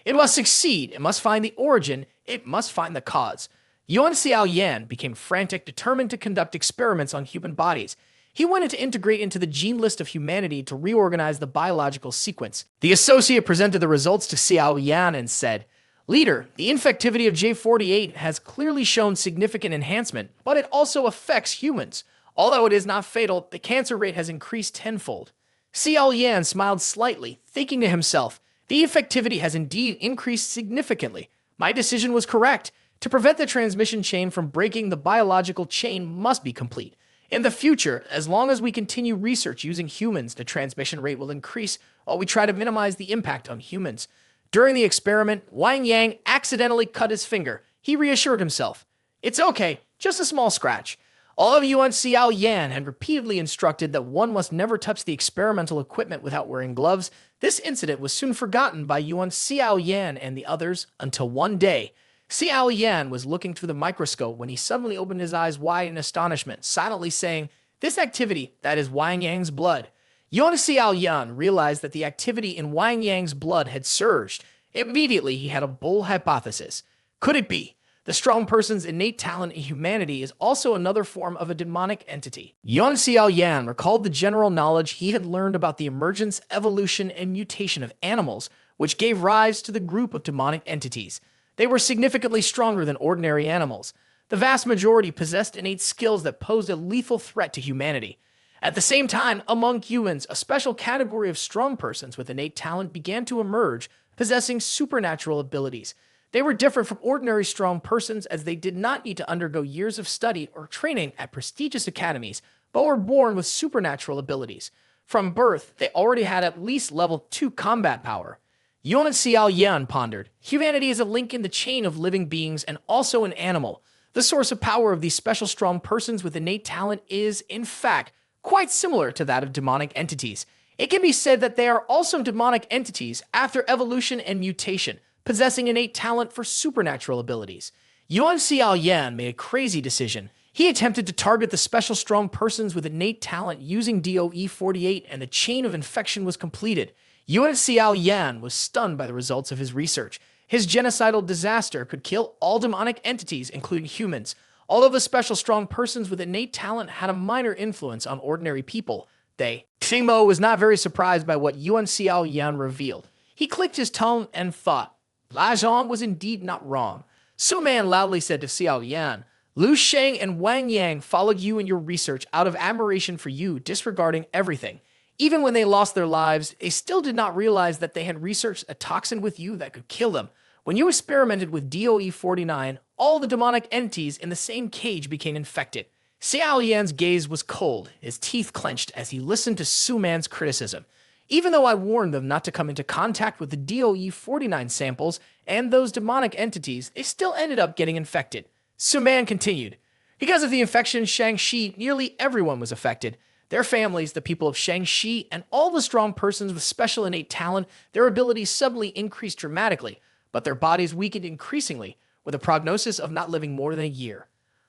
It must succeed. It must find the origin. It must find the cause. Yuan Xiao Yan became frantic, determined to conduct experiments on human bodies. He wanted to integrate into the gene list of humanity to reorganize the biological sequence. The associate presented the results to Xiao Yan and said, Leader, the infectivity of J48 has clearly shown significant enhancement, but it also affects humans. Although it is not fatal, the cancer rate has increased tenfold. Xiao Yan smiled slightly, thinking to himself, the effectivity has indeed increased significantly. My decision was correct. To prevent the transmission chain from breaking, the biological chain must be complete. In the future, as long as we continue research using humans, the transmission rate will increase while we try to minimize the impact on humans. During the experiment, Wang Yang accidentally cut his finger. He reassured himself. It's okay, just a small scratch. All of Yuan Xiao Yan had repeatedly instructed that one must never touch the experimental equipment without wearing gloves. This incident was soon forgotten by Yuan Xiao Yan and the others until one day, Xiao Yan was looking through the microscope when he suddenly opened his eyes wide in astonishment, silently saying, This activity, that is Wang Yang's blood. Yuan Xiao Yan realized that the activity in Wang Yang's blood had surged. Immediately, he had a bold hypothesis. Could it be? The strong person's innate talent in humanity is also another form of a demonic entity. Yuan Xiao Yan recalled the general knowledge he had learned about the emergence, evolution, and mutation of animals, which gave rise to the group of demonic entities. They were significantly stronger than ordinary animals. The vast majority possessed innate skills that posed a lethal threat to humanity. At the same time, among humans, a special category of strong persons with innate talent began to emerge, possessing supernatural abilities. They were different from ordinary strong persons as they did not need to undergo years of study or training at prestigious academies, but were born with supernatural abilities. From birth, they already had at least level 2 combat power. Yuan Xiao Yan pondered, humanity is a link in the chain of living beings and also an animal. The source of power of these special strong persons with innate talent is, in fact, quite similar to that of demonic entities. It can be said that they are also demonic entities after evolution and mutation, possessing innate talent for supernatural abilities. Yuan Xiao Yan made a crazy decision. He attempted to target the special strong persons with innate talent using DOE-48 and the chain of infection was completed. Yuan Xiao Yan was stunned by the results of his research. His genocidal disaster could kill all demonic entities, including humans. Although the special strong persons with innate talent had a minor influence on ordinary people, Xingmo was not very surprised by what Yuan Xiao Yan revealed. He clicked his tongue and thought, Lai Zhang was indeed not wrong. Su Man loudly said to Xiao Yan, Lu Sheng and Wang Yang followed you in your research out of admiration for you, disregarding everything. Even when they lost their lives, they still did not realize that they had researched a toxin with you that could kill them. When you experimented with DOE-49, all the demonic entities in the same cage became infected. Xiao Yan's gaze was cold, his teeth clenched as he listened to Su Man's criticism. Even though I warned them not to come into contact with the DOE-49 samples and those demonic entities, they still ended up getting infected. Su Man continued, because of the infection in Shangxi, nearly everyone was affected. Their families, the people of Shangxi, and all the strong persons with special innate talent, their abilities suddenly increased dramatically, but their bodies weakened increasingly, with a prognosis of not living more than a year.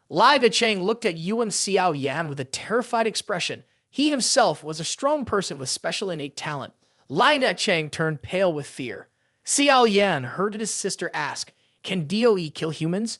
Lai Decheng looked at Yuan Xiao Yan with a terrified expression. He himself was a strong person with special innate talent. Lai Decheng turned pale with fear. Xiao Yan heard his sister ask, Can DOE kill humans?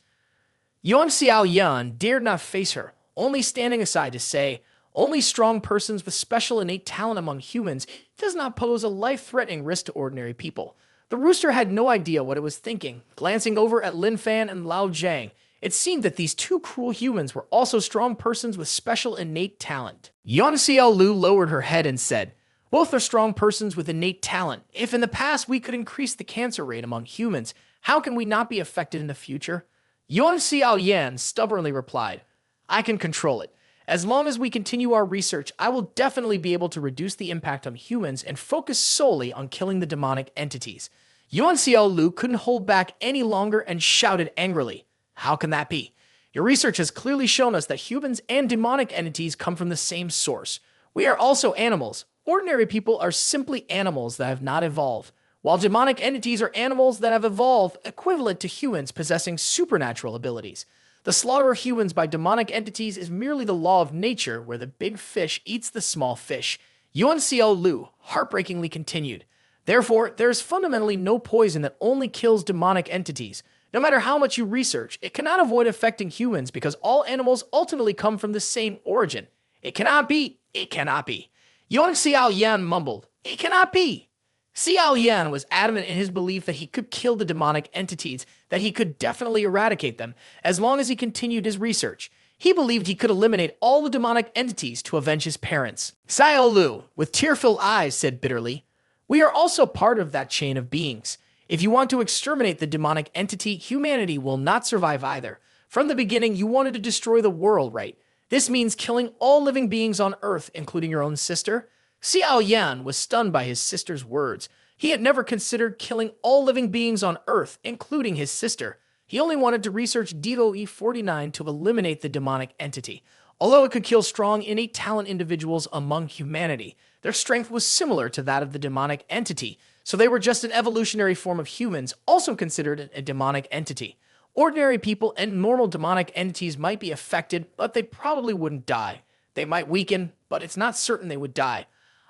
Yuan Xiao Yan dared not face her, only standing aside to say, Only strong persons with special innate talent among humans does not pose a life-threatening risk to ordinary people. The rooster had no idea what it was thinking. Glancing over at Lin Fan and Lao Zhang, it seemed that these two cruel humans were also strong persons with special innate talent. Yuan Xiao Lu lowered her head and said, Both are strong persons with innate talent. If in the past we could increase the cancer rate among humans, how can we not be affected in the future? Yuan Xiao Yan stubbornly replied, I can control it. As long as we continue our research, I will definitely be able to reduce the impact on humans and focus solely on killing the demonic entities. Yuan Xiao Lu couldn't hold back any longer and shouted angrily, How can that be? Your research has clearly shown us that humans and demonic entities come from the same source. We are also animals. Ordinary people are simply animals that have not evolved, while demonic entities are animals that have evolved equivalent to humans possessing supernatural abilities. The slaughter of humans by demonic entities is merely the law of nature where the big fish eats the small fish. Yuan Xiao Lu heartbreakingly continued. Therefore, there is fundamentally no poison that only kills demonic entities. No matter how much you research, it cannot avoid affecting humans because all animals ultimately come from the same origin. It cannot be. It cannot be. Yuan Xiao Yan mumbled, It cannot be. Xiao Yan was adamant in his belief that he could kill the demonic entities, that he could definitely eradicate them, as long as he continued his research. He believed he could eliminate all the demonic entities to avenge his parents. Xiao Lu, with tearful eyes, said bitterly, We are also part of that chain of beings. If you want to exterminate the demonic entity, humanity will not survive either. From the beginning, you wanted to destroy the world, right? This means killing all living beings on Earth, including your own sister. Xiao Yan was stunned by his sister's words. He had never considered killing all living beings on Earth, including his sister. He only wanted to research DOE-49 to eliminate the demonic entity. Although it could kill strong, innate talent individuals among humanity, their strength was similar to that of the demonic entity, so they were just an evolutionary form of humans, also considered a demonic entity. Ordinary people and normal demonic entities might be affected, but they probably wouldn't die. They might weaken, but it's not certain they would die.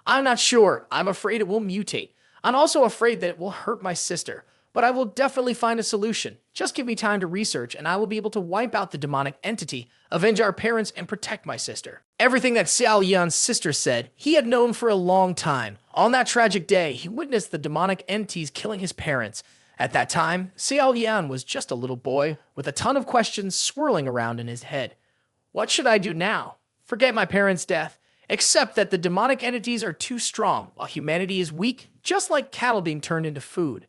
I'm not sure. I'm afraid it will mutate. I'm also afraid that it will hurt my sister, but I will definitely find a solution. Just give me time to research and I will be able to wipe out the demonic entity, avenge our parents, and protect my sister. Everything that Xiao Yan's sister said, he had known for a long time. On that tragic day, he witnessed the demonic entities killing his parents. At that time, Xiao Yan was just a little boy with a ton of questions swirling around in his head. What should I do now? Forget my parents' death, except that the demonic entities are too strong, while humanity is weak, just like cattle being turned into food.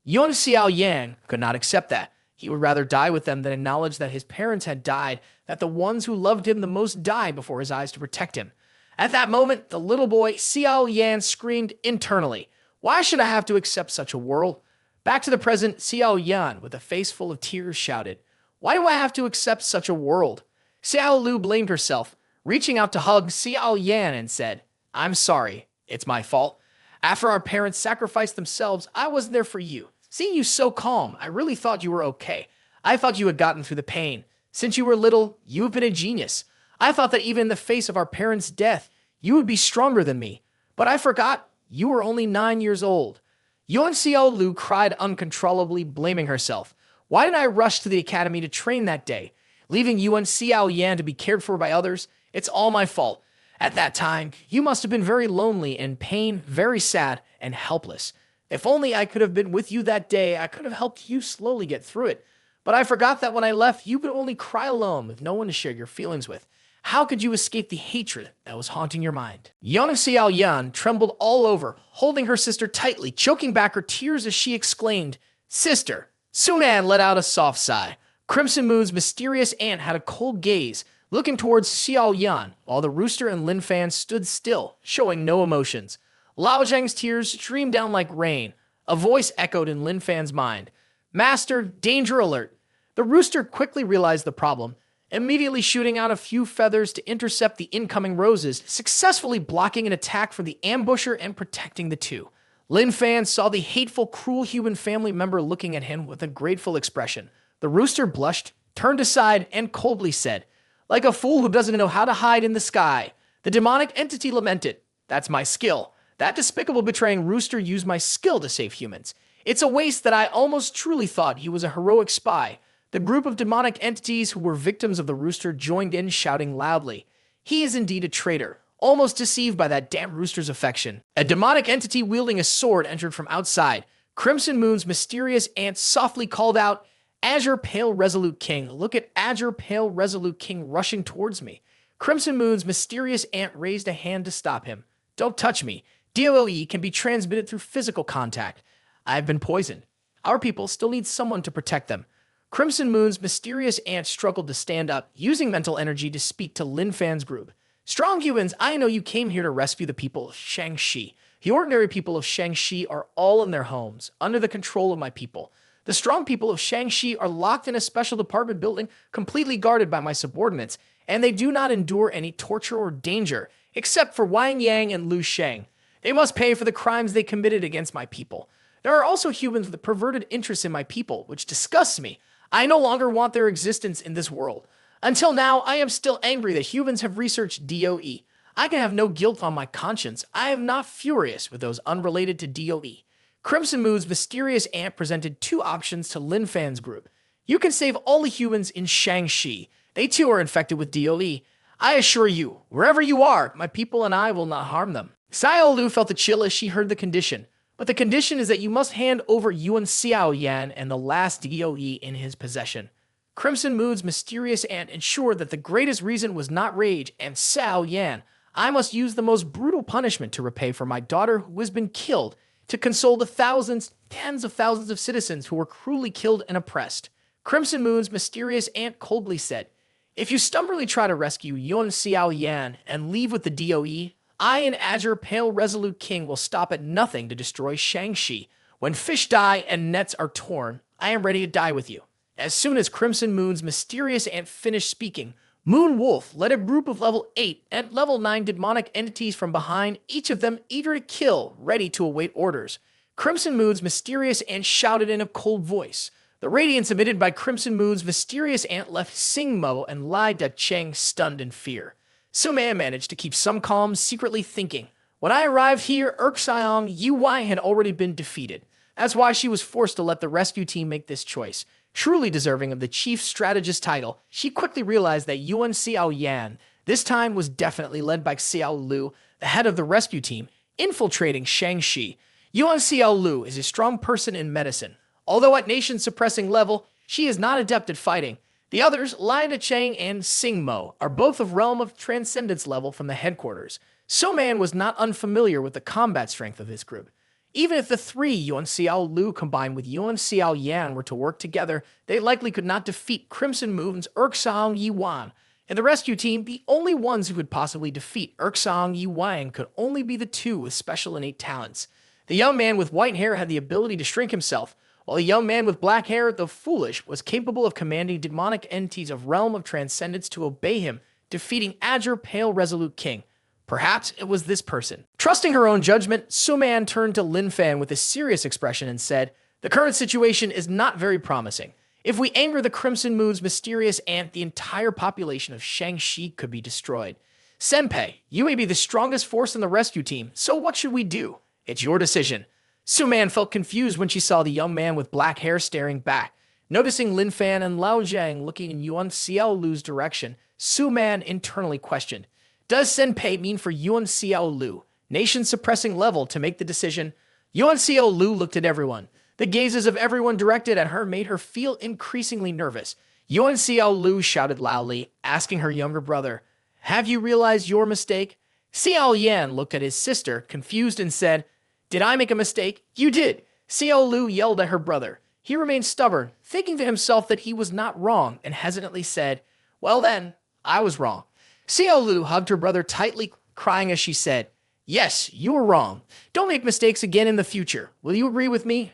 Yuan Xiao Yan could not accept that. He would rather die with them than acknowledge that his parents had died, that the ones who loved him the most died before his eyes to protect him. At that moment, the little boy, Xiao Yan, screamed internally, "Why should I have to accept such a world?" Back to the present, Xiao Yan, with a face full of tears, shouted, "Why do I have to accept such a world?" Xiao Lu blamed herself, reaching out to hug Xiao Yan and said, "I'm sorry. It's my fault. After our parents sacrificed themselves, I wasn't there for you. Seeing you so calm, I really thought you were okay. I thought you had gotten through the pain. Since you were little, you have been a genius. I thought that even in the face of our parents' death, you would be stronger than me. But I forgot you were only 9 years old." Yuan Xiao Lu cried uncontrollably, blaming herself. "Why didn't I rush to the academy to train that day? Leaving Yuan Xiao Yan to be cared for by others? It's all my fault. At that time, you must have been very lonely, in pain, very sad, and helpless. If only I could have been with you that day, I could have helped you slowly get through it. But I forgot that when I left, you would only cry alone with no one to share your feelings with. How could you escape the hatred that was haunting your mind?" Yuan Xiao Yan trembled all over, holding her sister tightly, choking back her tears as she exclaimed, "Sister!" Sunan let out a soft sigh. Crimson Moon's mysterious aunt had a cold gaze, looking towards Xiao Yan, while the rooster and Lin Fan stood still, showing no emotions. Lao Zhang's tears streamed down like rain. A voice echoed in Lin Fan's mind. "Master, danger alert." The rooster quickly realized the problem, immediately shooting out a few feathers to intercept the incoming roses, successfully blocking an attack from the ambusher and protecting the two. Lin Fan saw the hateful, cruel human family member looking at him with a grateful expression. The rooster blushed, turned aside, and coldly said, "Like a fool who doesn't know how to hide in the sky." The demonic entity lamented, "That's my skill. That despicable betraying rooster used my skill to save humans. It's a waste that I almost truly thought he was a heroic spy." The group of demonic entities who were victims of the rooster joined in, shouting loudly, "He is indeed a traitor, almost deceived by that damn rooster's affection." A demonic entity wielding a sword entered from outside. Crimson Moon's mysterious aunt softly called out, "Azure Pale Resolute King, look at Azure Pale Resolute King rushing towards me." Crimson Moon's mysterious aunt raised a hand to stop him. "Don't touch me. DOE can be transmitted through physical contact. I've been poisoned. Our people still need someone to protect them." Crimson Moon's mysterious aunt struggled to stand up, using mental energy to speak to Lin Fan's group. "Strong humans, I know you came here to rescue the people of Shangxi. The ordinary people of Shangxi are all in their homes, under the control of my people. The strong people of Shangxi are locked in a special department building, completely guarded by my subordinates, and they do not endure any torture or danger, except for Wang Yang and Lu Sheng. They must pay for the crimes they committed against my people. There are also humans with perverted interests in my people, which disgusts me. I no longer want their existence in this world. Until now, I am still angry that humans have researched DOE. I can have no guilt on my conscience. I am not furious with those unrelated to DOE." Crimson Moon's mysterious aunt presented two options to Lin Fan's group. "You can save all the humans in Shangxi. They too are infected with DOE. I assure you, wherever you are, my people and I will not harm them." Xiao Lu felt a chill as she heard the condition. "But the condition is that you must hand over Yuan Xiao Yan and the last DOE in his possession." Crimson Moon's mysterious aunt ensured that the greatest reason was not rage, and Xiao Yan, "I must use the most brutal punishment to repay for my daughter who has been killed, to console the thousands, tens of thousands of citizens who were cruelly killed and oppressed." Crimson Moon's mysterious aunt coldly said, "If you stubbornly try to rescue Yuan Xiao Yan and leave with the DOE, I and Azure Pale Resolute King will stop at nothing to destroy Shangxi. When fish die and nets are torn, I am ready to die with you." As soon as Crimson Moon's mysterious aunt finished speaking, Moon Wolf led a group of level 8 and level 9 demonic entities from behind, each of them eager to kill, ready to await orders. Crimson Moon's mysterious aunt shouted in a cold voice. The radiance emitted by Crimson Moon's mysterious aunt left Sing Mo and Lai Da Cheng stunned in fear. Sumaya managed to keep some calm, secretly thinking, "When I arrived here, Xiong Ui had already been defeated. That's why she was forced to let the rescue team make this choice." Truly deserving of the chief strategist title, she quickly realized that Yuan Xiao Yan this time was definitely led by Xiao Lu, the head of the rescue team, infiltrating Shangxi. Yuan Xiao Lu is a strong person in medicine, Although at nation-suppressing level, she is not adept at fighting. The others, Lina Chang and Singmo, are both of realm of transcendence level from the headquarters. So Man was not unfamiliar with the combat strength of his group. Even if the three Yuan Xiao Lu combined with Yuan Xiao Yan were to work together, they likely could not defeat Crimson Moon's Erksang Yiwan. In the rescue team, the only ones who could possibly defeat Erksang Yiwang could only be the two with special innate talents. The young man with white hair had the ability to shrink himself, while the young man with black hair, the Foolish, was capable of commanding demonic entities of realm of transcendence to obey him, defeating Azure Pale Resolute King. Perhaps it was this person. Trusting her own judgment, Suman turned to Lin Fan with a serious expression and said, "The current situation is not very promising. If we anger the Crimson Moon's mysterious ant, the entire population of Shangxi could be destroyed. Senpei, you may be the strongest force in the rescue team, so what should we do? It's your decision." Suman felt confused when she saw the young man with black hair staring back. Noticing Lin Fan and Lao Zhang looking in Yuan Xiao Lu's direction, Suman internally questioned, "Does Senpei mean for Yuan Xiao Lu, nation-suppressing level, to make the decision?" Yuan Xiao Lu looked at everyone. The gazes of everyone directed at her made her feel increasingly nervous. Yuan Xiao Lu shouted loudly, asking her younger brother, "Have you realized your mistake?" Xiao Yan looked at his sister, confused, and said, "Did I make a mistake?" "You did." Xiao Lu yelled at her brother. He remained stubborn, thinking to himself that he was not wrong, and hesitantly said, "Well then, I was wrong." Xiao Lu hugged her brother tightly, crying as she said, "Yes, you were wrong. Don't make mistakes again in the future. Will you agree with me?"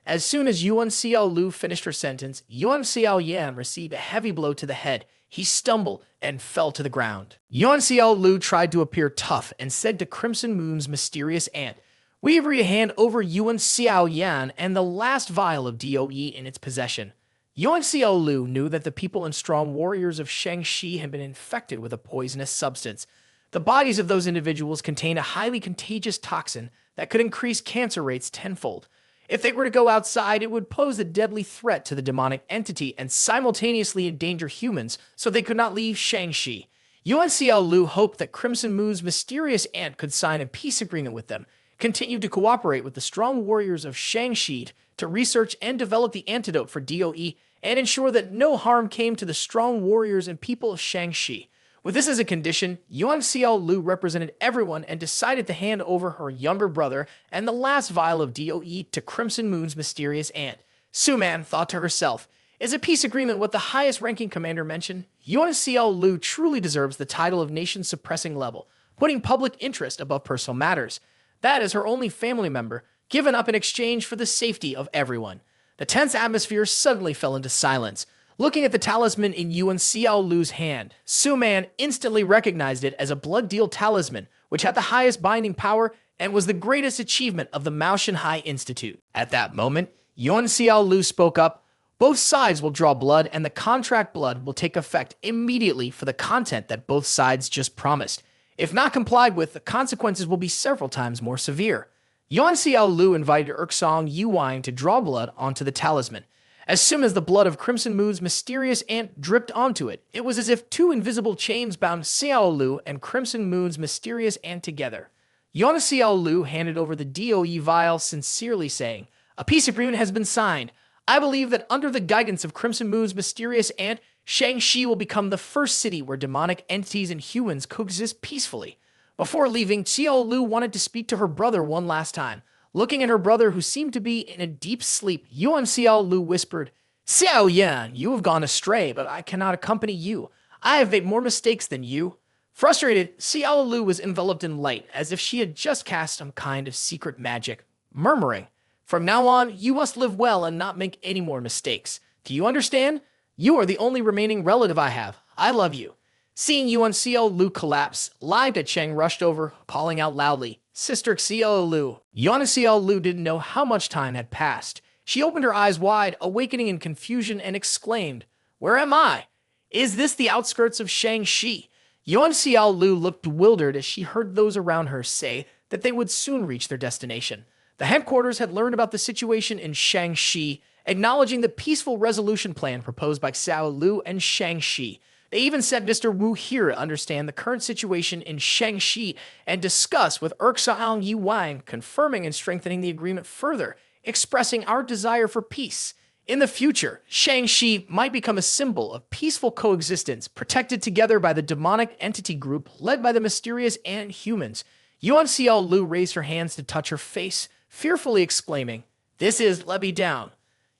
As soon as Yuan Xiao Lu finished her sentence, Yuan Xiao Yan received a heavy blow to the head. He stumbled and fell to the ground. Yuan Xiao Lu tried to appear tough and said to Crimson Moon's mysterious ant, "We agree to hand over Yuan Xiao Yan and the last vial of DOE in its possession." Yuan Xiao Lu knew that the people and strong warriors of Shangxi had been infected with a poisonous substance. The bodies of those individuals contained a highly contagious toxin that could increase cancer rates tenfold. If they were to go outside, it would pose a deadly threat to the demonic entity and simultaneously endanger humans, so they could not leave Shangxi. Yuan Xiao Lu hoped that Crimson Moon's mysterious ant could sign a peace agreement with them, continue to cooperate with the strong warriors of Shangxi to research and develop the antidote for DOE, and ensure that no harm came to the strong warriors and people of Shangxi. With this as a condition, Yuan Xiao Lu represented everyone and decided to hand over her younger brother and the last vial of DOE to Crimson Moon's mysterious ant. Suman thought to herself, "Is a peace agreement what the highest-ranking commander mentioned? Yuan Xiao Lu truly deserves the title of nation-suppressing level, putting public interest above personal matters. That is her only family member, given up in exchange for the safety of everyone." The tense atmosphere suddenly fell into silence. Looking at the talisman in Yuan Xiao Lu's hand, Suman instantly recognized it as a blood deal talisman, which had the highest binding power and was the greatest achievement of the Mao Shanhai Institute. At that moment, Yuan Xiao Lu spoke up, "Both sides will draw blood, and the contract blood will take effect immediately for the content that both sides just promised. If not complied with, the consequences will be several times more severe." Yuan Xiao Lu invited Erksang Yiwang to draw blood onto the talisman. As soon as the blood of Crimson Moon's mysterious ant dripped onto it, it was as if two invisible chains bound Xiao Lu and Crimson Moon's mysterious ant together. Yuan Xiao Lu handed over the DOE vial, sincerely saying, "A peace agreement has been signed. I believe that under the guidance of Crimson Moon's mysterious ant, Shangxi will become the first city where demonic entities and humans coexist peacefully." Before leaving, Xiao Lu wanted to speak to her brother one last time. Looking at her brother, who seemed to be in a deep sleep, Yuan Xiao Lu whispered, "Xiao Yan, you have gone astray, but I cannot accompany you. I have made more mistakes than you." Frustrated, Xiao Lu was enveloped in light, as if she had just cast some kind of secret magic, murmuring, "From now on, you must live well and not make any more mistakes. Do you understand? You are the only remaining relative I have. I love you." Seeing Yuan Xiao Lu collapse, Lai Cheng rushed over, calling out loudly, "Sister Xiao Lu." Yuan Xiao Lu didn't know how much time had passed. She opened her eyes wide, awakening in confusion, and exclaimed, "Where am I? Is this the outskirts of Shangxi?" Yuan Xiao Lu looked bewildered as she heard those around her say that they would soon reach their destination. The headquarters had learned about the situation in Shangxi, acknowledging the peaceful resolution plan proposed by Xiao Lu and Shangxi. They even sent Mr. Wu here to understand the current situation in Shangxi and discuss with Erksang Yiwang, confirming and strengthening the agreement further expressing our desire for peace. In the future, Shang-Chi might become a symbol of peaceful coexistence, protected together by the demonic entity group led by the mysterious ant humans. Yuan Xiaolu raised her hands to touch her face, fearfully exclaiming, "This is let me down."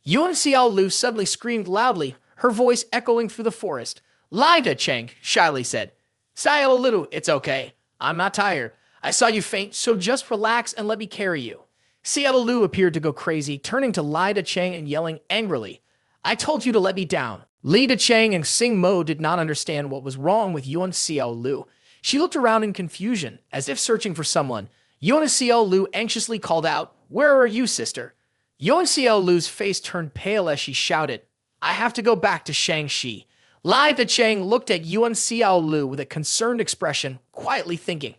Yuan Xiaolu suddenly screamed loudly, her voice echoing through the forest. "Lida," Chang shyly said. "Xiaolu, it's okay. I'm not tired. I saw you faint, so just relax and let me carry you." Xiaolu appeared to go crazy, turning to Lida Chang and yelling angrily, "I told you to let me down." Lida Chang and Sing Mo did not understand what was wrong with Yuan Xiaolu. She looked around in confusion, as if searching for someone. Yuan Xiaolu anxiously called out, "Where are you, sister?" Yuan Xiaolu's face turned pale as she shouted, "I have to go back to Shang-Chi." Lida Chang looked at Yuan Xiaolu with a concerned expression, quietly thinking,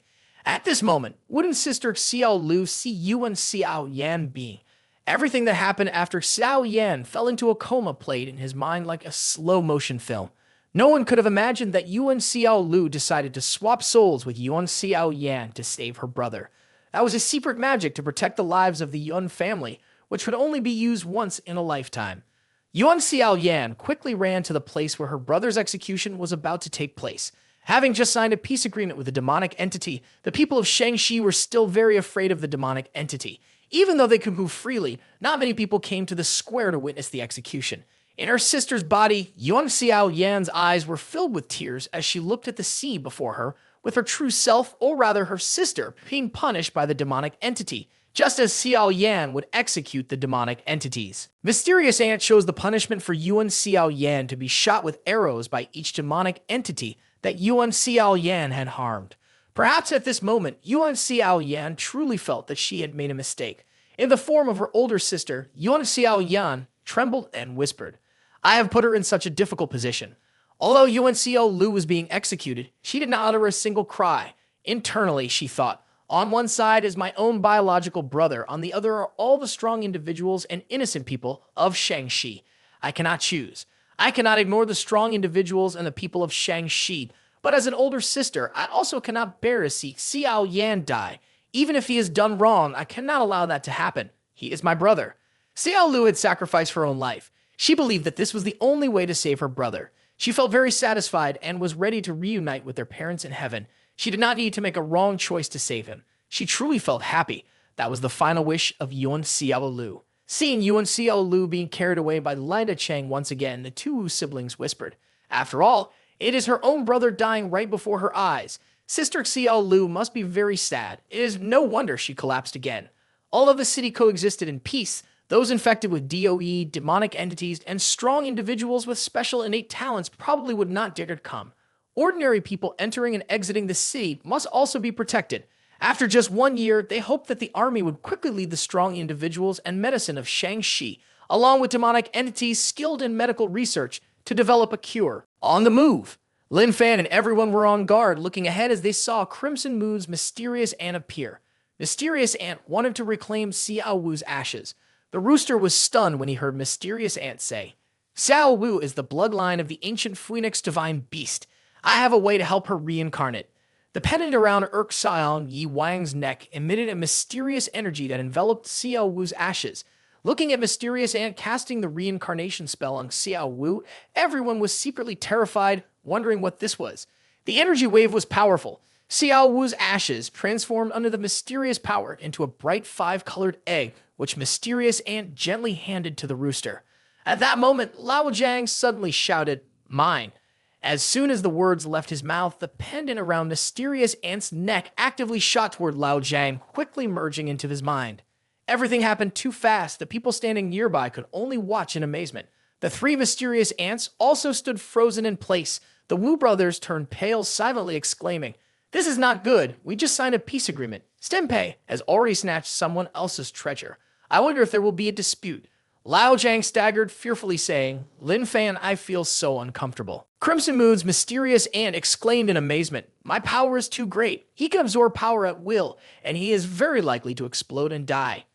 at this moment, wouldn't Sister Xiao Lu see Yuan Xiao Yan being? Everything that happened after Xiao Yan fell into a coma played in his mind like a slow-motion film. No one could have imagined that Yuan Xiao Lu decided to swap souls with Yuan Xiao Yan to save her brother. That was a secret magic to protect the lives of the Yuan family, which could only be used once in a lifetime. Yuan Xiao Yan quickly ran to the place where her brother's execution was about to take place. Having just signed a peace agreement with the demonic entity, the people of Shang-Chi were still very afraid of the demonic entity. Even though they could move freely, not many people came to the square to witness the execution. In her sister's body, Yuan Xiao Yan's eyes were filled with tears as she looked at the sea before her, with her true self, or rather her sister, being punished by the demonic entity, just as Xiao Yan would execute the demonic entities. Mysterious Ant chose the punishment for Yuan Xiao Yan to be shot with arrows by each demonic entity that Yuan Xiao Yan had harmed. Perhaps at this moment, Yuan Xiao Yan truly felt that she had made a mistake. In the form of her older sister, Yuan Xiao Yan trembled and whispered, "I have put her in such a difficult position." Although Yuan Xiao Lu was being executed, she did not utter a single cry. Internally, she thought, on one side is my own biological brother, on the other are all the strong individuals and innocent people of Shang-Chi. I cannot choose. I cannot ignore the strong individuals and the people of Shang-Chi, but as an older sister, I also cannot bear to see Xiao Yan die. Even if he has done wrong, I cannot allow that to happen. He is my brother. Xiao Lu had sacrificed her own life. She believed that this was the only way to save her brother. She felt very satisfied and was ready to reunite with their parents in heaven. She did not need to make a wrong choice to save him. She truly felt happy. That was the final wish of Yuan Xiao Lu. Seeing Yuan Xiao Lu being carried away by Lida Chang once again, the two siblings whispered, "After all, it is her own brother dying right before her eyes. Sister Xiao Lu must be very sad. It is no wonder she collapsed again." All of the city coexisted in peace. Those infected with DOE, demonic entities, and strong individuals with special innate talents probably would not dare to come. Ordinary people entering and exiting the city must also be protected. After just 1 year, they hoped that the army would quickly lead the strong individuals and medicine of Shang-Chi, along with demonic entities skilled in medical research, to develop a cure. On the move, Lin Fan and everyone were on guard, looking ahead as they saw Crimson Moon's Mysterious Ant appear. Mysterious Ant wanted to reclaim Xiao Wu's ashes. The rooster was stunned when he heard Mysterious Ant say, "Xiao Wu is the bloodline of the ancient phoenix divine beast. I have a way to help her reincarnate." The pendant around Xiao Yi Wang's neck emitted a mysterious energy that enveloped Xiao Wu's ashes. Looking at Mysterious Ant casting the reincarnation spell on Xiao Wu, everyone was secretly terrified, wondering what this was. The energy wave was powerful. Xiao Wu's ashes transformed under the mysterious power into a bright 5-colored egg, which Mysterious Ant gently handed to the rooster. At that moment, Lao Jiang suddenly shouted, "Mine." As soon as the words left his mouth, the pendant around Mysterious Ant's neck actively shot toward Lao Jiang, quickly merging into his mind. Everything happened too fast. The people standing nearby could only watch in amazement. The 3 Mysterious Ants also stood frozen in place. The Wu brothers turned pale, silently exclaiming, "This is not good. We just signed a peace agreement. Stempe has already snatched someone else's treasure. I wonder if there will be a dispute." Lao Jiang staggered, fearfully saying, "Lin Fan, I feel so uncomfortable." Crimson Moon's Mysterious Ant exclaimed in amazement, "My power is too great. He can absorb power at will, and he is very likely to explode and die."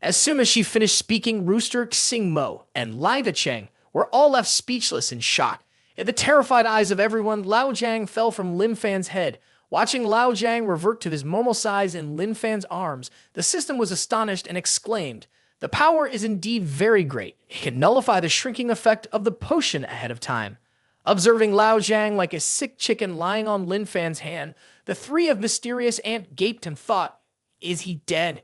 As soon as she finished speaking, Rooster, Xing Mo, and Lida Cheng were all left speechless in shock. In the terrified eyes of everyone, Lao Jiang fell from Lin Fan's head. Watching Lao Jiang revert to his normal size in Lin Fan's arms, the system was astonished and exclaimed, The power is indeed very great. It can nullify the shrinking effect of the potion ahead of time. Observing Lao Zhang like a sick chicken lying on Lin Fan's hand, the three of Mysterious Ant gaped and thought, is he dead?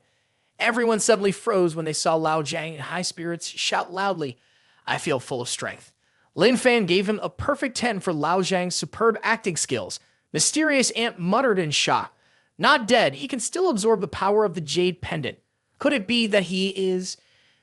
Everyone suddenly froze when they saw Lao Zhang in high spirits shout loudly, I feel full of strength. Lin Fan gave him a perfect 10 for Lao Zhang's superb acting skills. Mysterious Ant muttered in shock. Not dead, he can still absorb the power of the jade pendant. Could it be that he is...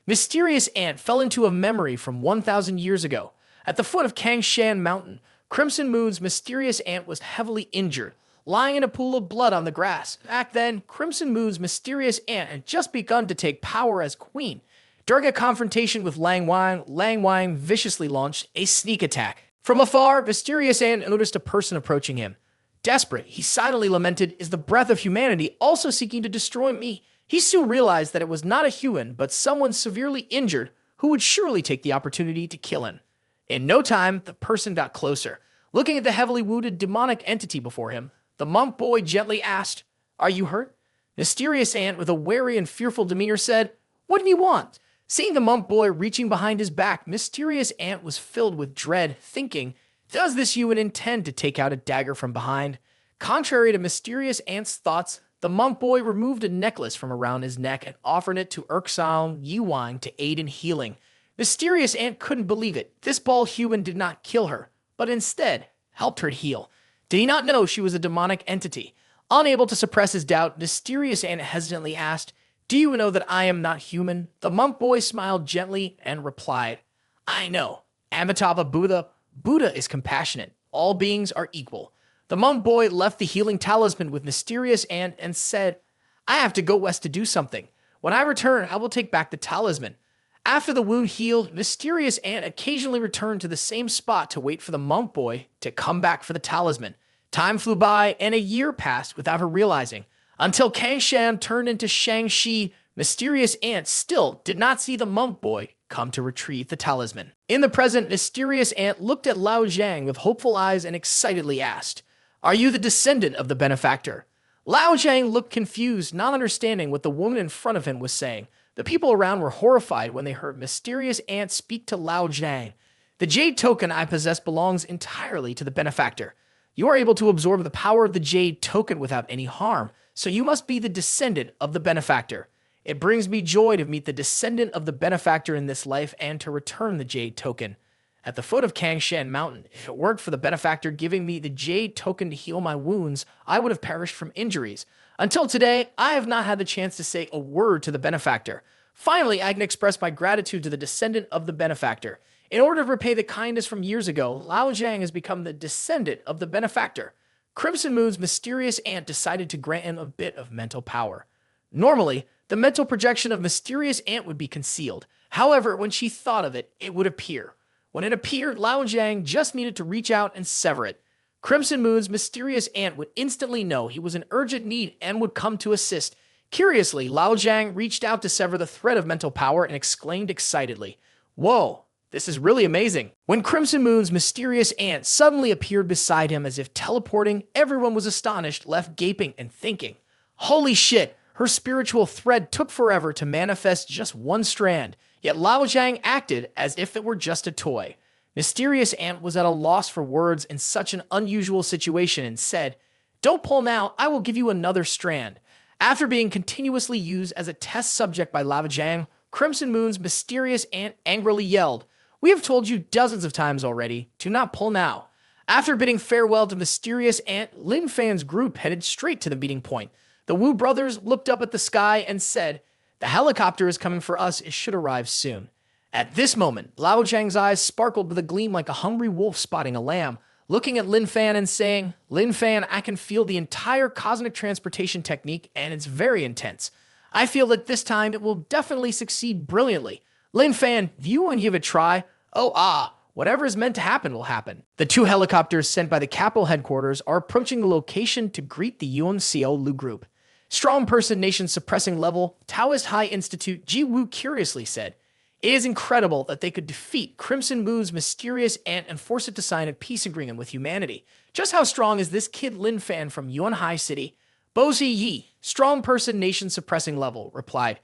Mysterious Ant fell into a memory from 1,000 years ago. At the foot of Kangshan Mountain, Crimson Moon's Mysterious Ant was heavily injured, lying in a pool of blood on the grass. Back then, Crimson Moon's Mysterious Ant had just begun to take power as queen. During a confrontation with Lang Wang viciously launched a sneak attack. From afar, Mysterious Ant noticed a person approaching him. Desperate, he silently lamented, is the breath of humanity also seeking to destroy me? He soon realized that it was not a human, but someone severely injured who would surely take the opportunity to kill him. In no time, the person got closer. Looking at the heavily wounded demonic entity before him, the monk boy gently asked, Are you hurt? Mysterious Ant, with a wary and fearful demeanor, said, What do you want? Seeing the monk boy reaching behind his back, Mysterious Ant was filled with dread, thinking, Does this human intend to take out a dagger from behind? Contrary to Mysterious Ant's thoughts, the monk boy removed a necklace from around his neck and offered it to Urksal Yiwang to aid in healing. Mysterious Ant couldn't believe it. This bald human did not kill her, but instead helped her heal. Did he not know she was a demonic entity? Unable to suppress his doubt, Mysterious Ant hesitantly asked, Do you know that I am not human? The monk boy smiled gently and replied, I know. Amitabha Buddha is compassionate. All beings are equal. The monk boy left the healing talisman with Mysterious Ant and said, I have to go west to do something. When I return, I will take back the talisman. After the wound healed, Mysterious Ant occasionally returned to the same spot to wait for the monk boy to come back for the talisman. Time flew by, and a year passed without her realizing. Until Kangshan turned into Shangxi, Mysterious Ant still did not see the monk boy come to retrieve the talisman. In the present, Mysterious Ant looked at Lao Zhang with hopeful eyes and excitedly asked, Are you the descendant of the benefactor? Lao Zhang looked confused, not understanding what the woman in front of him was saying. The people around were horrified when they heard Mysterious Ant speak to Lao Zhang. The jade token I possess belongs entirely to the benefactor. You are able to absorb the power of the jade token without any harm, so you must be the descendant of the benefactor. It brings me joy to meet the descendant of the benefactor in this life and to return the jade token. At the foot of Kangshan Mountain, if it weren't for the benefactor giving me the jade token to heal my wounds, I would have perished from injuries. Until today, I have not had the chance to say a word to the benefactor. Finally, I can express my gratitude to the descendant of the benefactor. In order to repay the kindness from years ago, Lao Zhang has become the descendant of the benefactor. Crimson Moon's Mysterious Ant decided to grant him a bit of mental power. Normally, the mental projection of Mysterious Ant would be concealed. However, when she thought of it, it would appear. When it appeared, Lao Zhang just needed to reach out and sever it. Crimson Moon's Mysterious Ant would instantly know he was in urgent need and would come to assist. Curiously, Lao Zhang reached out to sever the thread of mental power and exclaimed excitedly, Whoa, this is really amazing. When Crimson Moon's Mysterious Ant suddenly appeared beside him as if teleporting, everyone was astonished, left gaping and thinking, Holy shit, her spiritual thread took forever to manifest just one strand, yet Lao Zhang acted as if it were just a toy. Mysterious Ant was at a loss for words in such an unusual situation and said, Don't pull now, I will give you another strand. After being continuously used as a test subject by Lao Zhang, Crimson Moon's Mysterious Ant angrily yelled, We have told you dozens of times already, to not pull now. After bidding farewell to Mysterious Ant, Lin Fan's group headed straight to the meeting point. The Wu brothers looked up at the sky and said, The helicopter is coming for us, it should arrive soon. At this moment, Lao Zhang's eyes sparkled with a gleam like a hungry wolf spotting a lamb, looking at Lin Fan and saying, Lin Fan, I can feel the entire cosmic transportation technique and it's very intense. I feel that this time it will definitely succeed brilliantly. Lin Fan, do you want to give it a try? Whatever is meant to happen will happen. The two helicopters sent by the capital headquarters are approaching the location to greet the Yuan Xiao Lu group. Strong person nation suppressing level, Taoist High Institute Ji Wu curiously said, It is incredible that they could defeat Crimson Moon's Mysterious Ant and force it to sign a peace agreement with humanity. Just how strong is this kid Lin Fan from Yuan High City? Bozi Yi, strong person nation suppressing level, replied,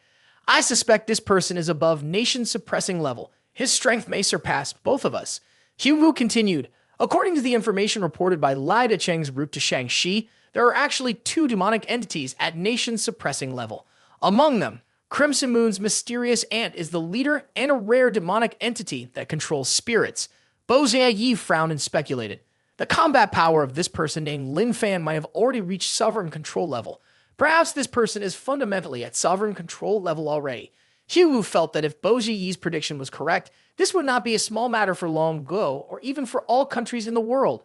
I suspect this person is above nation-suppressing level. His strength may surpass both of us. Hu Wu continued, according to the information reported by Lai Decheng's route to Shangxi, there are actually two demonic entities at nation-suppressing level. Among them, Crimson Moon's mysterious ant is the leader and a rare demonic entity that controls spirits. Bo Yi frowned and speculated. The combat power of this person named Lin Fan might have already reached sovereign control level. Perhaps this person is fundamentally at sovereign control level already. Hu Wu felt that if Bo Yi's prediction was correct, this would not be a small matter for Long Guo or even for all countries in the world.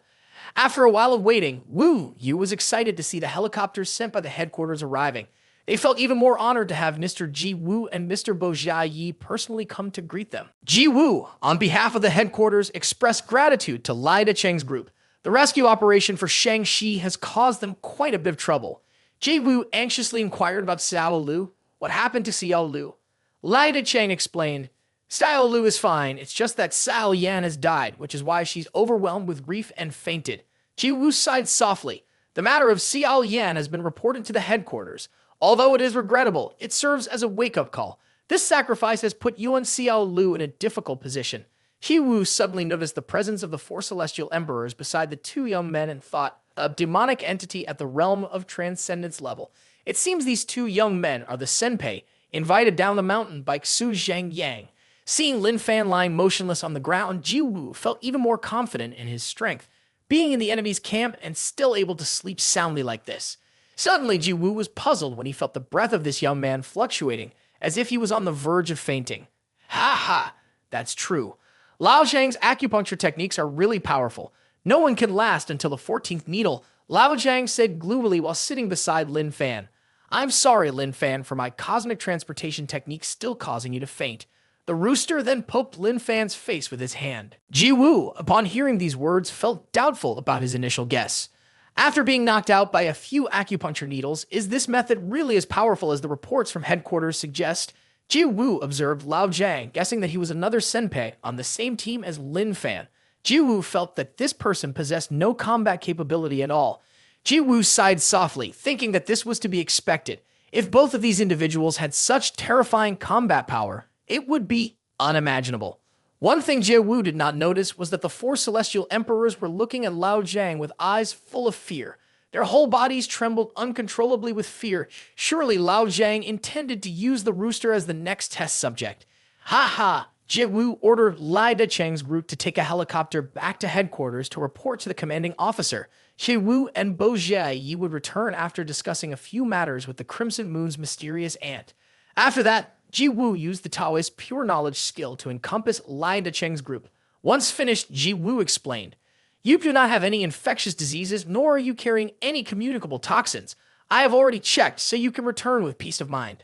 After a while of waiting, Wu Yu was excited to see the helicopters sent by the headquarters arriving. They felt even more honored to have Mr. Ji Wu and Mr. Bo Yi personally come to greet them. Ji Wu, on behalf of the headquarters, expressed gratitude to Lai Decheng's group. The rescue operation for Shangxi has caused them quite a bit of trouble. Ji Wu anxiously inquired about Xiao Lu. What happened to Xiao Lu? Lai Decheng explained, Xiao Lu is fine, it's just that Xiao Yan has died, which is why she's overwhelmed with grief and fainted. Ji Wu sighed softly. The matter of Xiao Yan has been reported to the headquarters. Although it is regrettable, it serves as a wake-up call. This sacrifice has put Yuan Xiao Lu in a difficult position. Hu Wu suddenly noticed the presence of the four celestial emperors beside the two young men and thought, a demonic entity at the realm of transcendence level. It seems these two young men are the senpai, invited down the mountain by Xu Zhang Yang. Seeing Lin Fan lying motionless on the ground, Ji Wu felt even more confident in his strength, being in the enemy's camp and still able to sleep soundly like this. Suddenly, Ji Wu was puzzled when he felt the breath of this young man fluctuating, as if he was on the verge of fainting. Ha ha, that's true. Lao Zhang's acupuncture techniques are really powerful. No one can last until the 14th needle, Lao Zhang said gloomily while sitting beside Lin Fan. I'm sorry, Lin Fan, for my cosmic transportation technique still causing you to faint. The rooster then poked Lin Fan's face with his hand. Ji Wu, upon hearing these words, felt doubtful about his initial guess. After being knocked out by a few acupuncture needles, is this method really as powerful as the reports from headquarters suggest? Ji Wu observed Lao Zhang, guessing that he was another senpai on the same team as Lin Fan. Ji Wu felt that this person possessed no combat capability at all. Ji Wu sighed softly, thinking that this was to be expected. If both of these individuals had such terrifying combat power, it would be unimaginable. One thing Ji Wu did not notice was that the four celestial emperors were looking at Lao Zhang with eyes full of fear. Their whole bodies trembled uncontrollably with fear. Surely Lao Zhang intended to use the rooster as the next test subject. Ha ha! Ji Wu ordered Lai Decheng's group to take a helicopter back to headquarters to report to the commanding officer. Ji Wu and Bo Yi would return after discussing a few matters with the Crimson Moon's mysterious ant. After that, Ji Wu used the Taoist pure knowledge skill to encompass Lai Decheng's group. Once finished, Ji Wu explained, You do not have any infectious diseases, nor are you carrying any communicable toxins. I have already checked, so you can return with peace of mind.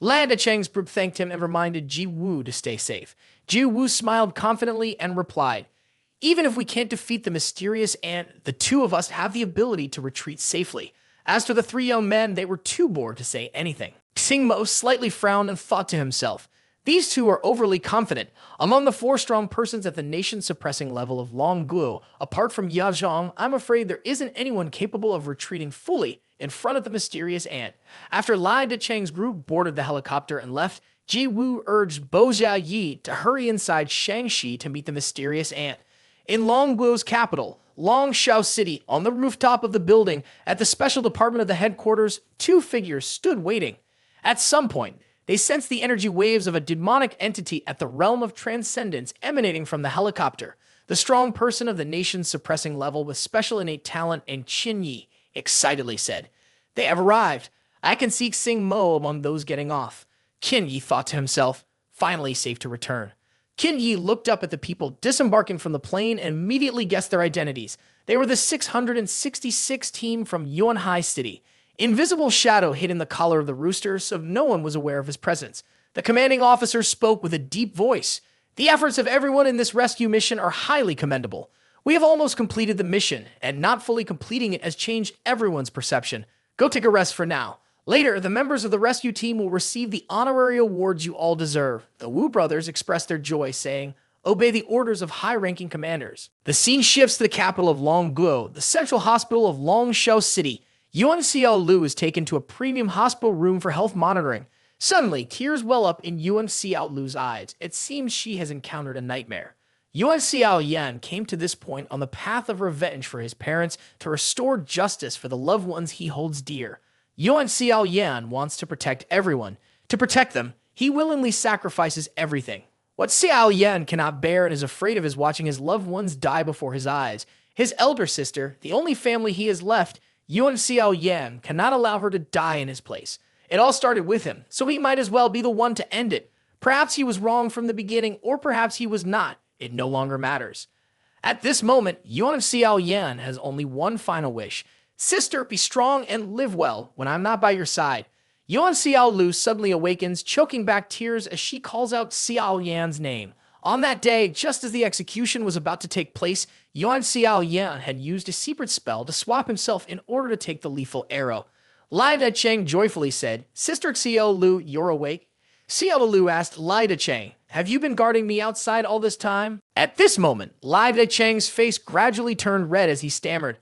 Lai Decheng's group thanked him and reminded Ji Wu to stay safe. Ji Wu smiled confidently and replied, Even if we can't defeat the mysterious ant, the two of us have the ability to retreat safely. As to the three young men, they were too bored to say anything. Xing Mo slightly frowned and thought to himself, These two are overly confident. Among the four strong persons at the nation-suppressing level of Long Guo, apart from Ya Zhang, I'm afraid there isn't anyone capable of retreating fully in front of the mysterious ant. After Lai Decheng's group boarded the helicopter and left, Ji Wu urged Bo Yi to hurry inside Shangxi to meet the mysterious ant. In Long Guo's capital, Longshao City, on the rooftop of the building at the special department of the headquarters, two figures stood waiting. At some point, they sensed the energy waves of a demonic entity at the realm of transcendence emanating from the helicopter. The strong person of the nation's suppressing level with special innate talent and Qin Yi excitedly said, They have arrived. I can see Xing Mo among those getting off. Qin Yi thought to himself, finally safe to return. Qin Yi looked up at the people disembarking from the plane and immediately guessed their identities. They were the 666 team from Yuanhai City. Invisible shadow hid in the collar of the rooster, so no one was aware of his presence. The commanding officer spoke with a deep voice. The efforts of everyone in this rescue mission are highly commendable. We have almost completed the mission, and not fully completing it has changed everyone's perception. Go take a rest for now. Later, the members of the rescue team will receive the honorary awards you all deserve. The Wu brothers expressed their joy, saying, Obey the orders of high-ranking commanders. The scene shifts to the capital of Long Guo, the central hospital of Longshao City. Yuan Xiao Lu is taken to a premium hospital room for health monitoring. Suddenly, tears well up in Yuan Xiaolu's eyes. It seems she has encountered a nightmare. Yuan Xiaoyan came to this point on the path of revenge for his parents to restore justice for the loved ones he holds dear. Yuan Xiaoyan wants to protect everyone. To protect them, he willingly sacrifices everything. What Xiao Yan cannot bear and is afraid of is watching his loved ones die before his eyes. His elder sister, the only family he has left, Yuan Xiao Yan, cannot allow her to die in his place. It all started with him, so he might as well be the one to end it. Perhaps he was wrong from the beginning, or perhaps he was not. It no longer matters. At this moment, Yuan Xiao Yan has only one final wish. Sister, be strong and live well when I'm not by your side. Yuan Xiaolu suddenly awakens, choking back tears as she calls out Xiao Yan's name. On that day, just as the execution was about to take place, Yuan Xiao Yan had used a secret spell to swap himself in order to take the lethal arrow. Lai Decheng joyfully said, Sister Xiaolu, you're awake? Xiaolu asked Lai Decheng, have you been guarding me outside all this time? At this moment, Lai Decheng's face gradually turned red as he stammered,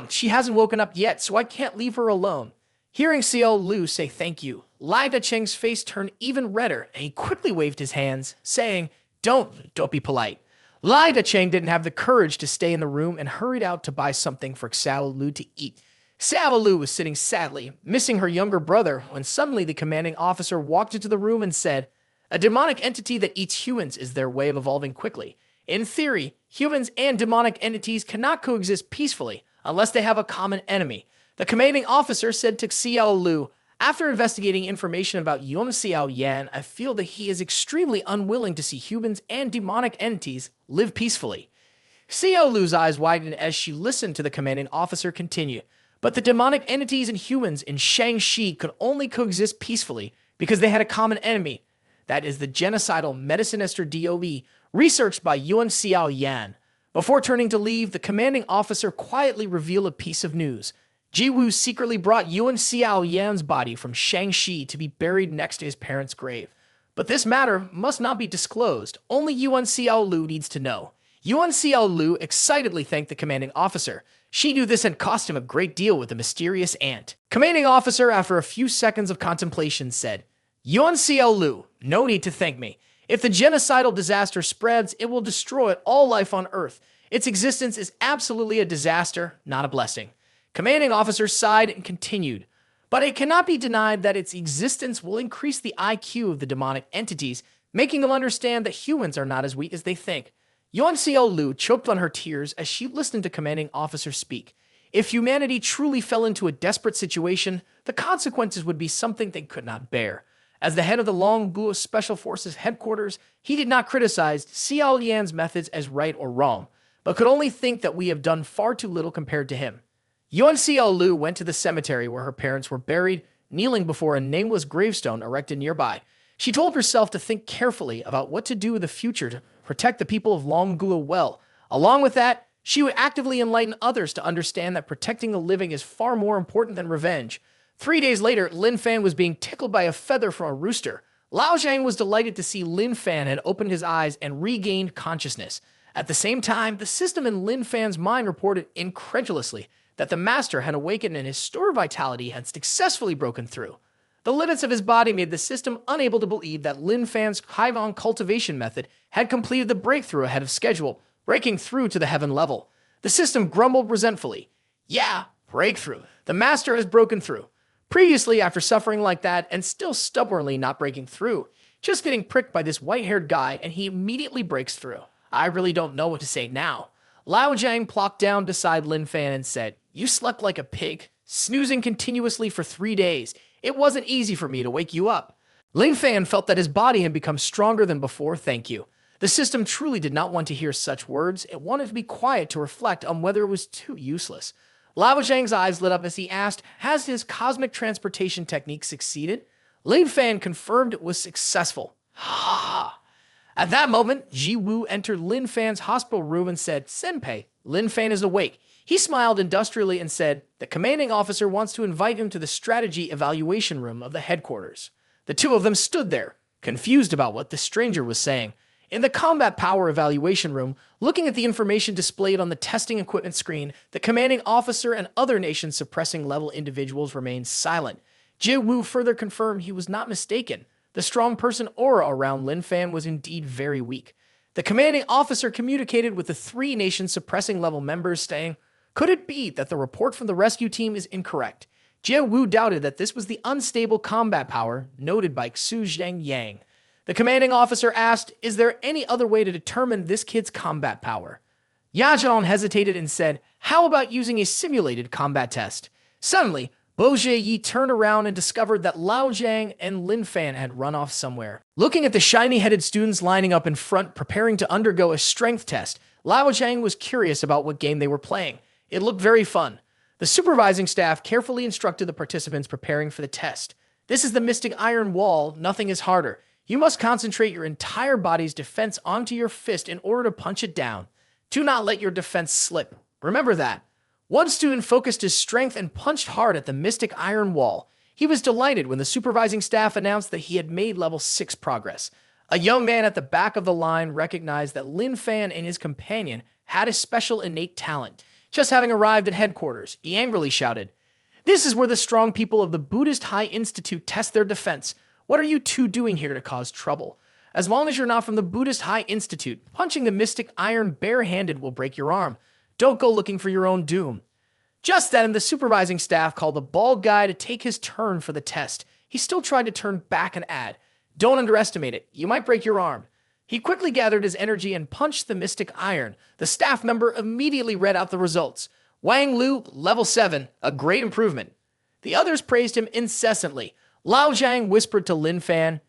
she hasn't woken up yet, so I can't leave her alone. Hearing Xiaolu say thank you, Lai Decheng's face turned even redder, and he quickly waved his hands, saying, Don't be polite. Lai Decheng didn't have the courage to stay in the room and hurried out to buy something for Xiaolu to eat. Xiaolu was sitting sadly, missing her younger brother, when suddenly the commanding officer walked into the room and said, A demonic entity that eats humans is their way of evolving quickly. In theory, humans and demonic entities cannot coexist peacefully unless they have a common enemy. The commanding officer said to Xiaolu, After investigating information about Yuan Xiao Yan, I feel that he is extremely unwilling to see humans and demonic entities live peacefully. Xiaolu's eyes widened as she listened to the commanding officer continue. But the demonic entities and humans in Shangxi could only coexist peacefully because they had a common enemy. That is the genocidal Medicinister DOE, researched by Yuan Xiao Yan. Before turning to leave, the commanding officer quietly revealed a piece of news. Jiwu secretly brought Yuan Xiao Yan's body from Shangxi to be buried next to his parents' grave. But this matter must not be disclosed. Only Yuan Xiaolu needs to know. Yuan Xiaolu excitedly thanked the commanding officer. She knew this had cost him a great deal with the mysterious ant. Commanding officer, after a few seconds of contemplation, said, Yuan Xiaolu, no need to thank me. If the genocidal disaster spreads, it will destroy all life on Earth. Its existence is absolutely a disaster, not a blessing. Commanding officer sighed and continued, but it cannot be denied that its existence will increase the IQ of the demonic entities, making them understand that humans are not as weak as they think. Yuan Xiaolu choked on her tears as she listened to commanding officer speak. If humanity truly fell into a desperate situation, the consequences would be something they could not bear. As the head of the Longguo Special Forces headquarters, he did not criticize Xiao Yan's methods as right or wrong, but could only think that we have done far too little compared to him. Yuan Xiaolu went to the cemetery where her parents were buried, kneeling before a nameless gravestone erected nearby. She told herself to think carefully about what to do in the future to protect the people of Longguo well. Along with that, she would actively enlighten others to understand that protecting the living is far more important than revenge. 3 days later, Lin Fan was being tickled by a feather from a rooster. Lao Zhang was delighted to see Lin Fan had opened his eyes and regained consciousness. At the same time, the system in Lin Fan's mind reported incredulously that the master had awakened and his store vitality had successfully broken through. The limits of his body made the system unable to believe that Lin Fan's Kaivon cultivation method had completed the breakthrough ahead of schedule, breaking through to the heaven level. The system grumbled resentfully. Yeah, breakthrough. The master has broken through. Previously, after suffering like that and still stubbornly not breaking through, just getting pricked by this white-haired guy and he immediately breaks through. I really don't know what to say now. Lao Zhang plopped down beside Lin Fan and said, You slept like a pig, snoozing continuously for 3 days. It wasn't easy for me to wake you up. Lin Fan felt that his body had become stronger than before, thank you. The system truly did not want to hear such words. It wanted to be quiet to reflect on whether it was too useless. Lao Zhang's eyes lit up as he asked, Has his cosmic transportation technique succeeded? Lin Fan confirmed it was successful. At that moment, Ji Wu entered Lin Fan's hospital room and said, Senpai, Lin Fan is awake. He smiled industrially and said, The commanding officer wants to invite him to the strategy evaluation room of the headquarters. The two of them stood there, confused about what the stranger was saying. In the combat power evaluation room, looking at the information displayed on the testing equipment screen, the commanding officer and other nation-suppressing level individuals remained silent. Ji-woo further confirmed he was not mistaken. The strong person aura around Lin Fan was indeed very weak. The commanding officer communicated with the three nation suppressing level members, saying, "Could it be that the report from the rescue team is incorrect?" Ji-woo doubted that this was the unstable combat power noted by Xu Zhang Yang. The commanding officer asked, "Is there any other way to determine this kid's combat power?" Yajian hesitated and said, "How about using a simulated combat test?" Suddenly, Bo Yi turned around and discovered that Lao Jiang and Lin Fan had run off somewhere. Looking at the shiny-headed students lining up in front preparing to undergo a strength test, Lao Jiang was curious about what game they were playing. It looked very fun. The supervising staff carefully instructed the participants preparing for the test. "This is the Mystic Iron Wall. Nothing is harder. You must concentrate your entire body's defense onto your fist in order to punch it down. Do not let your defense slip. Remember that." One student focused his strength and punched hard at the Mystic Iron Wall. He was delighted when the supervising staff announced that he had made level 6 progress. A young man at the back of the line recognized that Lin Fan and his companion had a special innate talent. Just having arrived at headquarters, he angrily shouted, "This is where the strong people of the Buddhist High Institute test their defense. What are you two doing here to cause trouble? As long as you're not from the Buddhist High Institute, punching the Mystic Iron barehanded will break your arm. Don't go looking for your own doom." Just then, the supervising staff called the bald guy to take his turn for the test. He still tried to turn back and add, "Don't underestimate it. You might break your arm." He quickly gathered his energy and punched the Mystic Iron. The staff member immediately read out the results. "Wang Lu, level 7, a great improvement." The others praised him incessantly. Lao Jiang whispered to Lin Fan,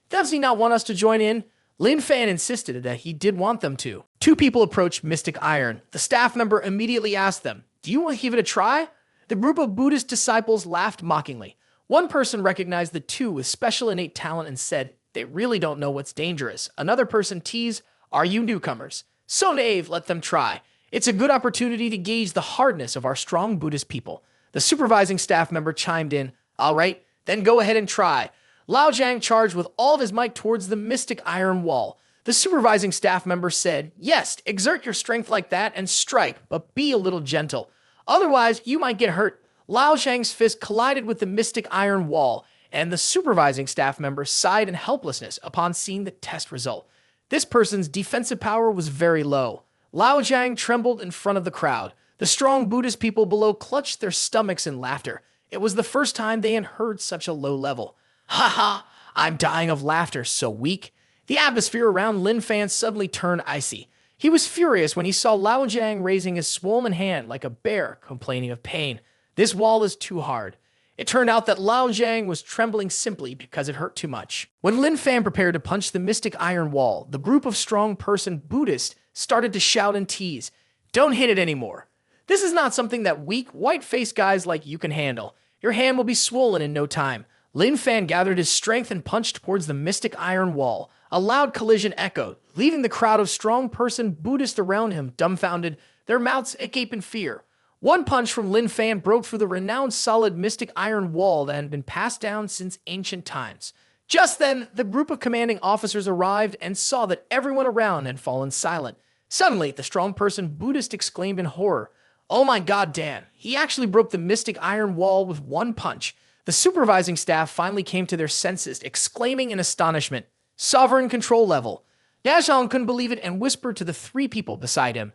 "Does he not want us to join in?" Lin Fan insisted that he did want them to. Two people approached Mystic Iron. The staff member immediately asked them, "Do you want to give it a try?" The group of Buddhist disciples laughed mockingly. One person recognized the two with special innate talent and said, "They really don't know what's dangerous." Another person teased, "Are you newcomers? So naive, let them try. It's a good opportunity to gauge the hardness of our strong Buddhist people." The supervising staff member chimed in, "All right, then go ahead and try." Lao Jiang charged with all of his might towards the Mystic Iron Wall. The supervising staff member said, "Yes, exert your strength like that and strike, but be a little gentle. Otherwise, you might get hurt." Lao Jiang's fist collided with the Mystic Iron Wall, and the supervising staff member sighed in helplessness upon seeing the test result. This person's defensive power was very low. Lao Jiang trembled in front of the crowd. The strong Buddhist people below clutched their stomachs in laughter. It was the first time they had heard such a low level. "Ha ha! I'm dying of laughter, so weak." The atmosphere around Lin Fan suddenly turned icy. He was furious when he saw Lao Jiang raising his swollen hand like a bear complaining of pain. "This wall is too hard." It turned out that Lao Jiang was trembling simply because it hurt too much. When Lin Fan prepared to punch the Mystic Iron Wall, the group of strong person Buddhists started to shout and tease, "Don't hit it anymore. This is not something that weak, white-faced guys like you can handle. Your hand will be swollen in no time." Lin Fan gathered his strength and punched towards the Mystic Iron Wall. A loud collision echoed, leaving the crowd of strong person Buddhists around him dumbfounded, their mouths agape in fear. One punch from Lin Fan broke through the renowned solid Mystic Iron Wall that had been passed down since ancient times. Just then, the group of commanding officers arrived and saw that everyone around had fallen silent. Suddenly, the strong person Buddhist exclaimed in horror, "Oh my god, Dan, he actually broke the Mystic Iron Wall with one punch." The supervising staff finally came to their senses, exclaiming in astonishment, "Sovereign control level." Dajiang couldn't believe it and whispered to the three people beside him,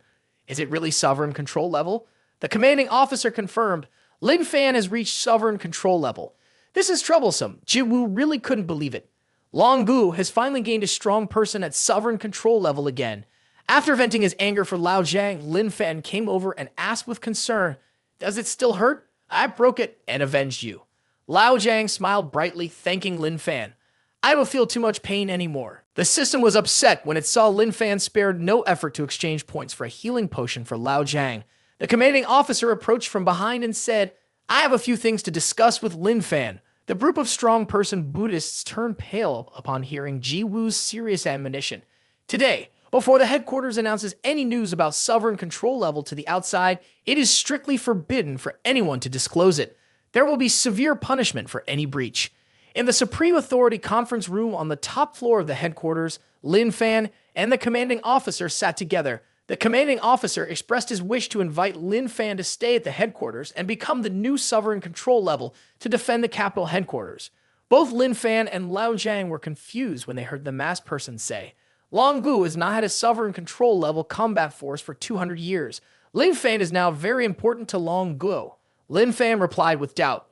"Is it really sovereign control level?" The commanding officer confirmed, "Lin Fan has reached sovereign control level." "This is troublesome." Ji-woo really couldn't believe it. Long Gu has finally gained a strong person at sovereign control level again. After venting his anger for Lao Jiang, Lin Fan came over and asked with concern, "Does it still hurt? I broke it and avenged you." Lao Jiang smiled brightly, thanking Lin Fan. "I don't feel too much pain anymore." The system was upset when it saw Lin Fan spared no effort to exchange points for a healing potion for Lao Jiang. The commanding officer approached from behind and said, "I have a few things to discuss with Lin Fan." The group of strong person Buddhists turned pale upon hearing Ji-woo's serious admonition. "Today, before the headquarters announces any news about sovereign control level to the outside, it is strictly forbidden for anyone to disclose it. There will be severe punishment for any breach." In the Supreme Authority conference room on the top floor of the headquarters, Lin Fan and the commanding officer sat together. The commanding officer expressed his wish to invite Lin Fan to stay at the headquarters and become the new sovereign control level to defend the capital headquarters. Both Lin Fan and Lao Jiang were confused when they heard the masked person say, Long Gu has not had a sovereign control level combat force for 200 years. Lin Fan is now very important to Long Gu. Lin Fan replied with doubt,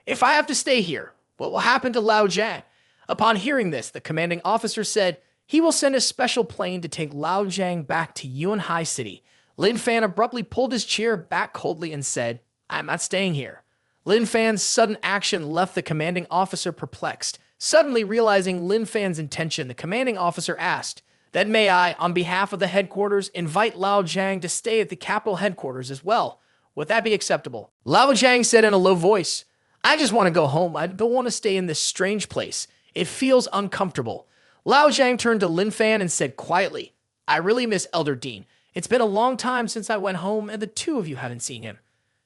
If I have to stay here, what will happen to Lao Jiang? Upon hearing this, the commanding officer said he will send a special plane to take Lao Jiang back to Yunhai City. Lin Fan abruptly pulled his chair back coldly and said, I'm not staying here. Lin Fan's sudden action left the commanding officer perplexed. Suddenly realizing Lin Fan's intention, the commanding officer asked, Then may I, on behalf of the headquarters, invite Lao Jiang to stay at the capital headquarters as well? Would that be acceptable? Lao Jiang said in a low voice, I just want to go home. I don't want to stay in this strange place. It feels uncomfortable. Lao Jiang turned to Lin Fan and said quietly, I really miss Elder Dean. It's been a long time since I went home and the two of you haven't seen him.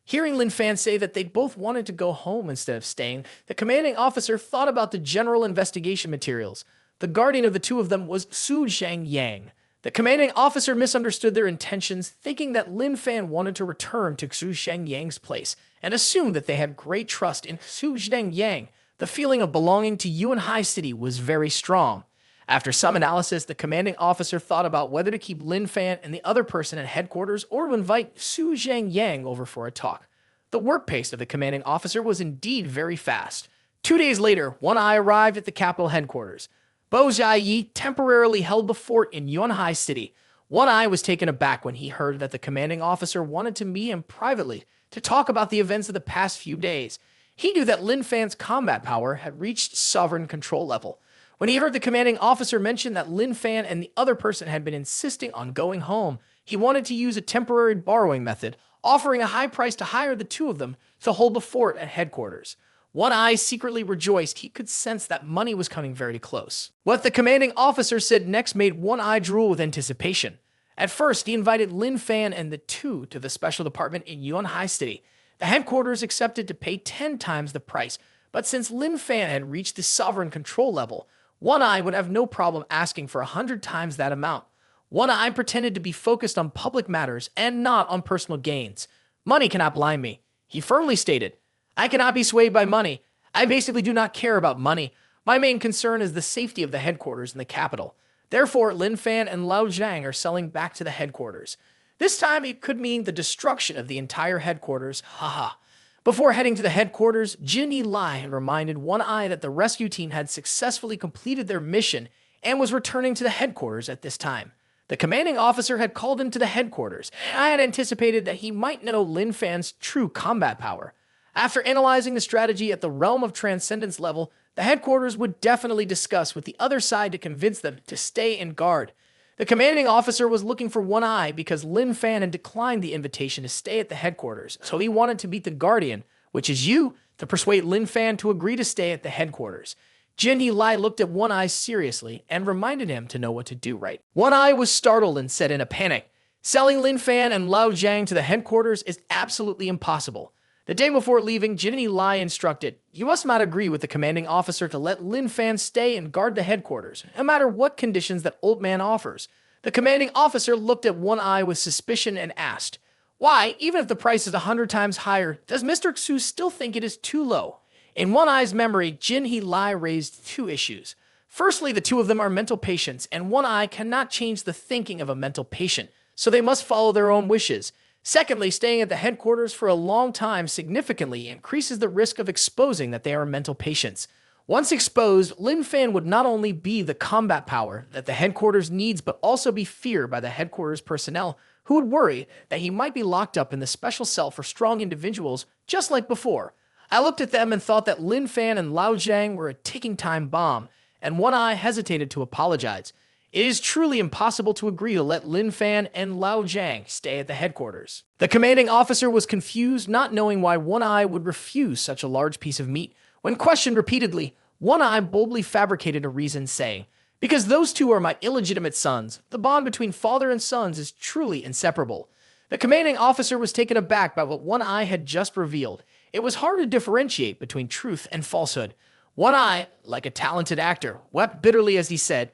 Hearing Lin Fan say that they both wanted to go home instead of staying, the commanding officer thought about the general investigation materials. The guardian of the two of them was Su Zhang Yang. The commanding officer misunderstood their intentions, thinking that Lin Fan wanted to return to Su Zhang Yang's place, and assumed that they had great trust in Su Zhang Yang. The feeling of belonging to Yunhai City was very strong. After some analysis, the commanding officer thought about whether to keep Lin Fan and the other person at headquarters or to invite Su Zhang Yang over for a talk. The work pace of the commanding officer was indeed very fast. 2 days later, One Eye arrived at the capital headquarters. Bo Jiayi temporarily held the fort in Yunhai City. One Eye was taken aback when he heard that the commanding officer wanted to meet him privately to talk about the events of the past few days. He knew that Lin Fan's combat power had reached sovereign control level. When he heard the commanding officer mention that Lin Fan and the other person had been insisting on going home, he wanted to use a temporary borrowing method, offering a high price to hire the two of them to hold the fort at headquarters. One Eye secretly rejoiced. He could sense that money was coming very close. What the commanding officer said next made One Eye drool with anticipation. At first, he invited Lin Fan and the two to the special department in Yunhai City. The headquarters accepted to pay 10 times the price, but since Lin Fan had reached the sovereign control level, One Eye would have no problem asking for 100 times that amount. One Eye pretended to be focused on public matters and not on personal gains. Money cannot blind me, he firmly stated. I cannot be swayed by money. I basically do not care about money. My main concern is the safety of the headquarters in the capital. Therefore, Lin Fan and Lao Jiang are selling back to the headquarters. This time, it could mean the destruction of the entire headquarters. Haha. Before heading to the headquarters, Jinny Lai had reminded One Eye that the rescue team had successfully completed their mission and was returning to the headquarters at this time. The commanding officer had called him to the headquarters, and I had anticipated that he might know Lin Fan's true combat power. After analyzing the strategy at the Realm of Transcendence level, the headquarters would definitely discuss with the other side to convince them to stay in guard. The commanding officer was looking for One Eye because Lin Fan had declined the invitation to stay at the headquarters, so he wanted to meet the Guardian, which is you, to persuade Lin Fan to agree to stay at the headquarters. Jinny Lai looked at One Eye seriously and reminded him to know what to do right. One Eye was startled and said in a panic, Selling Lin Fan and Lao Jiang to the headquarters is absolutely impossible. The day before leaving, Jinny Lai instructed, You must not agree with the commanding officer to let Lin Fan stay and guard the headquarters, no matter what conditions that old man offers. The commanding officer looked at One Eye with suspicion and asked, Why, even if the price is 100 times higher, does Mr. Xu still think it is too low? In One Eye's memory, Jinny Lai raised two issues. Firstly, the two of them are mental patients, and One Eye cannot change the thinking of a mental patient, so they must follow their own wishes. Secondly, staying at the headquarters for a long time significantly increases the risk of exposing that they are mental patients. Once exposed, Lin Fan would not only be the combat power that the headquarters needs, but also be feared by the headquarters personnel, who would worry that he might be locked up in the special cell for strong individuals, just like before. I looked at them and thought that Lin Fan and Lao Jiang were a ticking time bomb, and One Eye hesitated to apologize. It is truly impossible to agree to let Lin Fan and Lao Jiang stay at the headquarters. The commanding officer was confused, not knowing why One Eye would refuse such a large piece of meat. When questioned repeatedly, One Eye boldly fabricated a reason, saying, Because those two are my illegitimate sons, the bond between father and sons is truly inseparable. The commanding officer was taken aback by what One Eye had just revealed. It was hard to differentiate between truth and falsehood. One Eye, like a talented actor, wept bitterly as he said,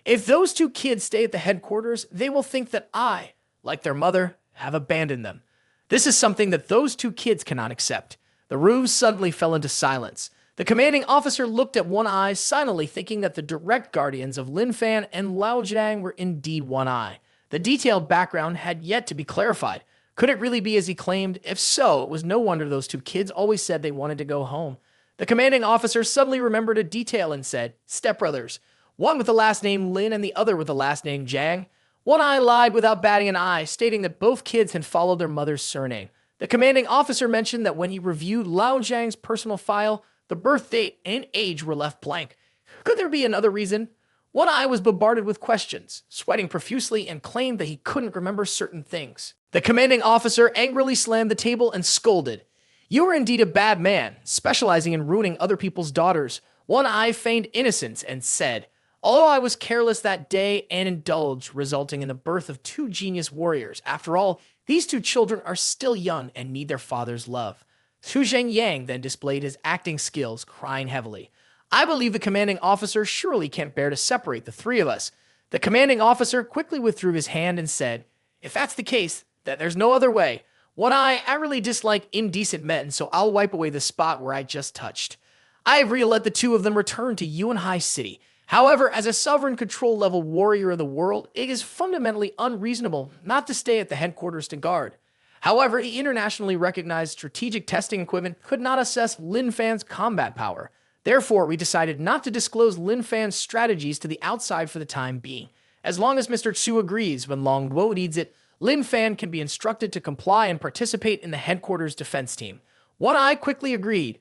If those two kids stay at the headquarters, they will think that I, like their mother, have abandoned them. This is something that those two kids cannot accept. The room suddenly fell into silence. The commanding officer looked at One Eye, silently thinking that the direct guardians of Lin Fan and Lao Jiang were indeed One Eye. The detailed background had yet to be clarified. Could it really be as he claimed? If so, it was no wonder those two kids always said they wanted to go home. The commanding officer suddenly remembered a detail and said, "Stepbrothers, one with the last name Lin and the other with the last name Jiang." One Eye lied without batting an eye, stating that both kids had followed their mother's surname. The commanding officer mentioned that when he reviewed Lao Jiang's personal file, the birth date and age were left blank. Could there be another reason? One Eye was bombarded with questions, sweating profusely, and claimed that he couldn't remember certain things. The commanding officer angrily slammed the table and scolded. "You are indeed a bad man, specializing in ruining other people's daughters." One Eye feigned innocence and said, "Although I was careless that day and indulged, resulting in the birth of two genius warriors, after all, these two children are still young and need their father's love." Xu Zhengyang then displayed his acting skills, crying heavily. "I believe the commanding officer surely can't bear to separate the three of us." The commanding officer quickly withdrew his hand and said, "If that's the case, then there's no other way. One Eye, I really dislike indecent men, so I'll wipe away the spot where I just touched. I agree to let the two of them return to Yuanhai City. However, as a sovereign control level warrior of the world, it is fundamentally unreasonable not to stay at the headquarters to guard. However, the internationally recognized strategic testing equipment could not assess Lin Fan's combat power. Therefore, we decided not to disclose Lin Fan's strategies to the outside for the time being. As long as Mr. Xu agrees when Long Guo needs it, Lin Fan can be instructed to comply and participate in the headquarters defense team." One Eye quickly agreed.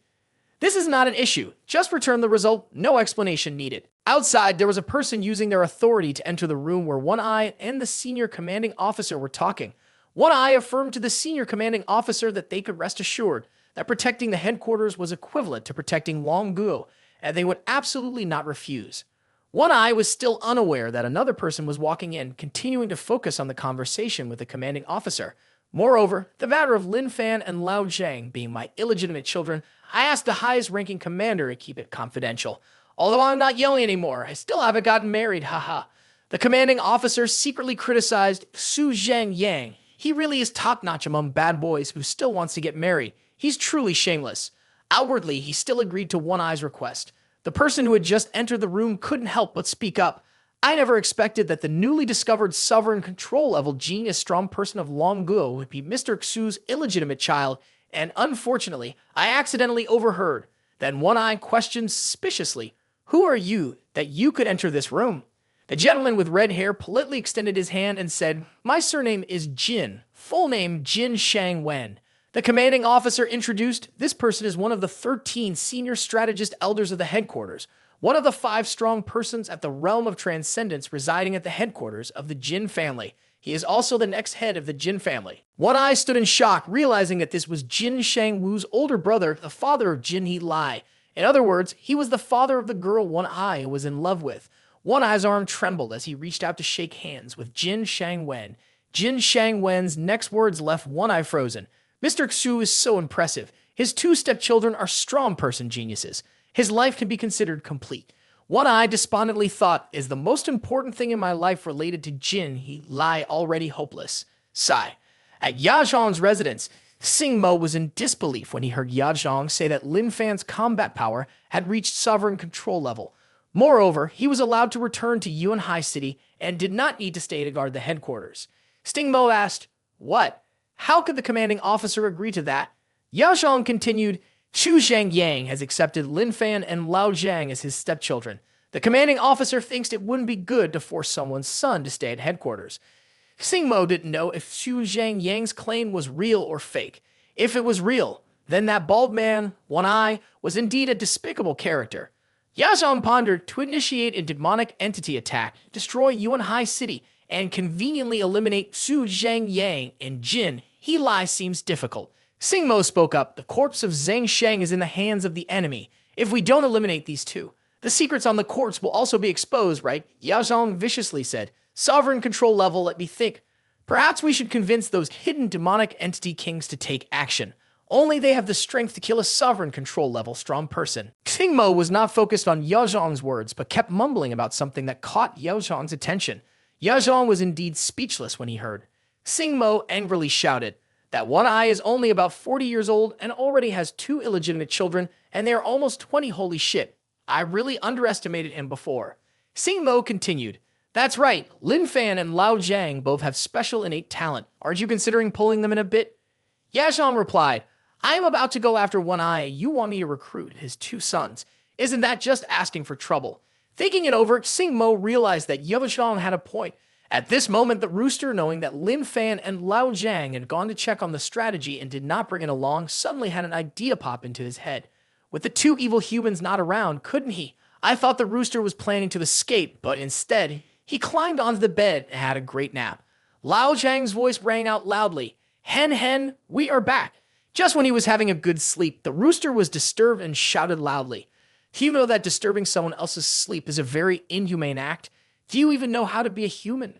"This is not an issue. Just return the result. No explanation needed." Outside, there was a person using their authority to enter the room where One Eye and the senior commanding officer were talking. One Eye affirmed to the senior commanding officer that they could rest assured that protecting the headquarters was equivalent to protecting Long Guo, and they would absolutely not refuse. One Eye was still unaware that another person was walking in, continuing to focus on the conversation with the commanding officer. Moreover, the matter of Lin Fan and Lao Jiang being my illegitimate children, I asked the highest-ranking commander to keep it confidential. Although I'm not yelling anymore, I still haven't gotten married, haha. The commanding officer secretly criticized Xu Zhengyang. He really is top-notch among bad boys who still wants to get married. He's truly shameless. Outwardly, he still agreed to One Eye's request. The person who had just entered the room couldn't help but speak up. "I never expected that the newly discovered sovereign control-level genius strong person of Long Guo would be Mr. Xu's illegitimate child, and unfortunately, I accidentally overheard." Then One Eye questioned suspiciously, "Who are you that you could enter this room?" The gentleman with red hair politely extended his hand and said, "My surname is Jin, full name Jin Shangwen." The commanding officer introduced, "This person is one of the 13 senior strategist elders of the headquarters, one of the 5 strong persons at the realm of transcendence residing at the headquarters of the Jin family. He is also the next head of the Jin family." One Eye stood in shock, realizing that this was Jin Shangwu's older brother, the father of Jin He Lai. In other words, he was the father of the girl One Eye was in love with. One Eye's arm trembled as he reached out to shake hands with Jin Shangwen. Jin Shangwen's next words left One Eye frozen. Mr. Xu is so impressive. His 2 stepchildren are strong person geniuses. His life can be considered complete. One Eye despondently thought, "Is the most important thing in my life related to Jin He Lai already hopeless?" Sigh. At Yazhong's residence, Singmo was in disbelief when he heard Yazhong say that Lin Fan's combat power had reached sovereign control level. Moreover, he was allowed to return to Yuanhai City and did not need to stay to guard the headquarters. Stingmo asked, "What? How could the commanding officer agree to that?" Yazhong continued, "Xu Zhengyang has accepted Lin Fan and Lao Jiang as his stepchildren. The commanding officer thinks it wouldn't be good to force someone's son to stay at headquarters." Singmo didn't know if Xu Zhengyang's claim was real or fake. If it was real, then that bald man, One Eye, was indeed a despicable character. Yazhong pondered to initiate a demonic entity attack, destroy Yuanhai City, and conveniently eliminate Xu Zhengyang and Jin He Lai seems difficult. Singmo spoke up, "The corpse of Zhang Sheng is in the hands of the enemy. If we don't eliminate these two, the secrets on the corpse will also be exposed, right?" Yazhong viciously said, "Sovereign control level, let me think. Perhaps we should convince those hidden demonic entity kings to take action." Only they have the strength to kill a sovereign control level strong person. Xing Mo was not focused on Yao Zhang's words, but kept mumbling about something that caught Yao Zhang's attention. Yao Zhang was indeed speechless when he heard. Xing Mo angrily shouted, "That one eye is only about 40 years old and already has 2 illegitimate children, and they are almost 20. Holy shit. I really underestimated him before." Xing Mo continued, "That's right, Lin Fan and Lao Jiang both have special innate talent. Aren't you considering pulling them in a bit?" Yazhan replied, "I am about to go after One Eye. You want me to recruit his 2 sons. Isn't that just asking for trouble?" Thinking it over, Xing Mo realized that Yazhan had a point. At this moment, the rooster, knowing that Lin Fan and Lao Jiang had gone to check on the strategy and did not bring it along, suddenly had an idea pop into his head. With the 2 evil humans not around, couldn't he? I thought the rooster was planning to escape, but instead, he climbed onto the bed and had a great nap. Lao Jiang's voice rang out loudly, "Hen hen, we are back." Just when he was having a good sleep, the rooster was disturbed and shouted loudly. Do you know that disturbing someone else's sleep is a very inhumane act? Do you even know how to be a human?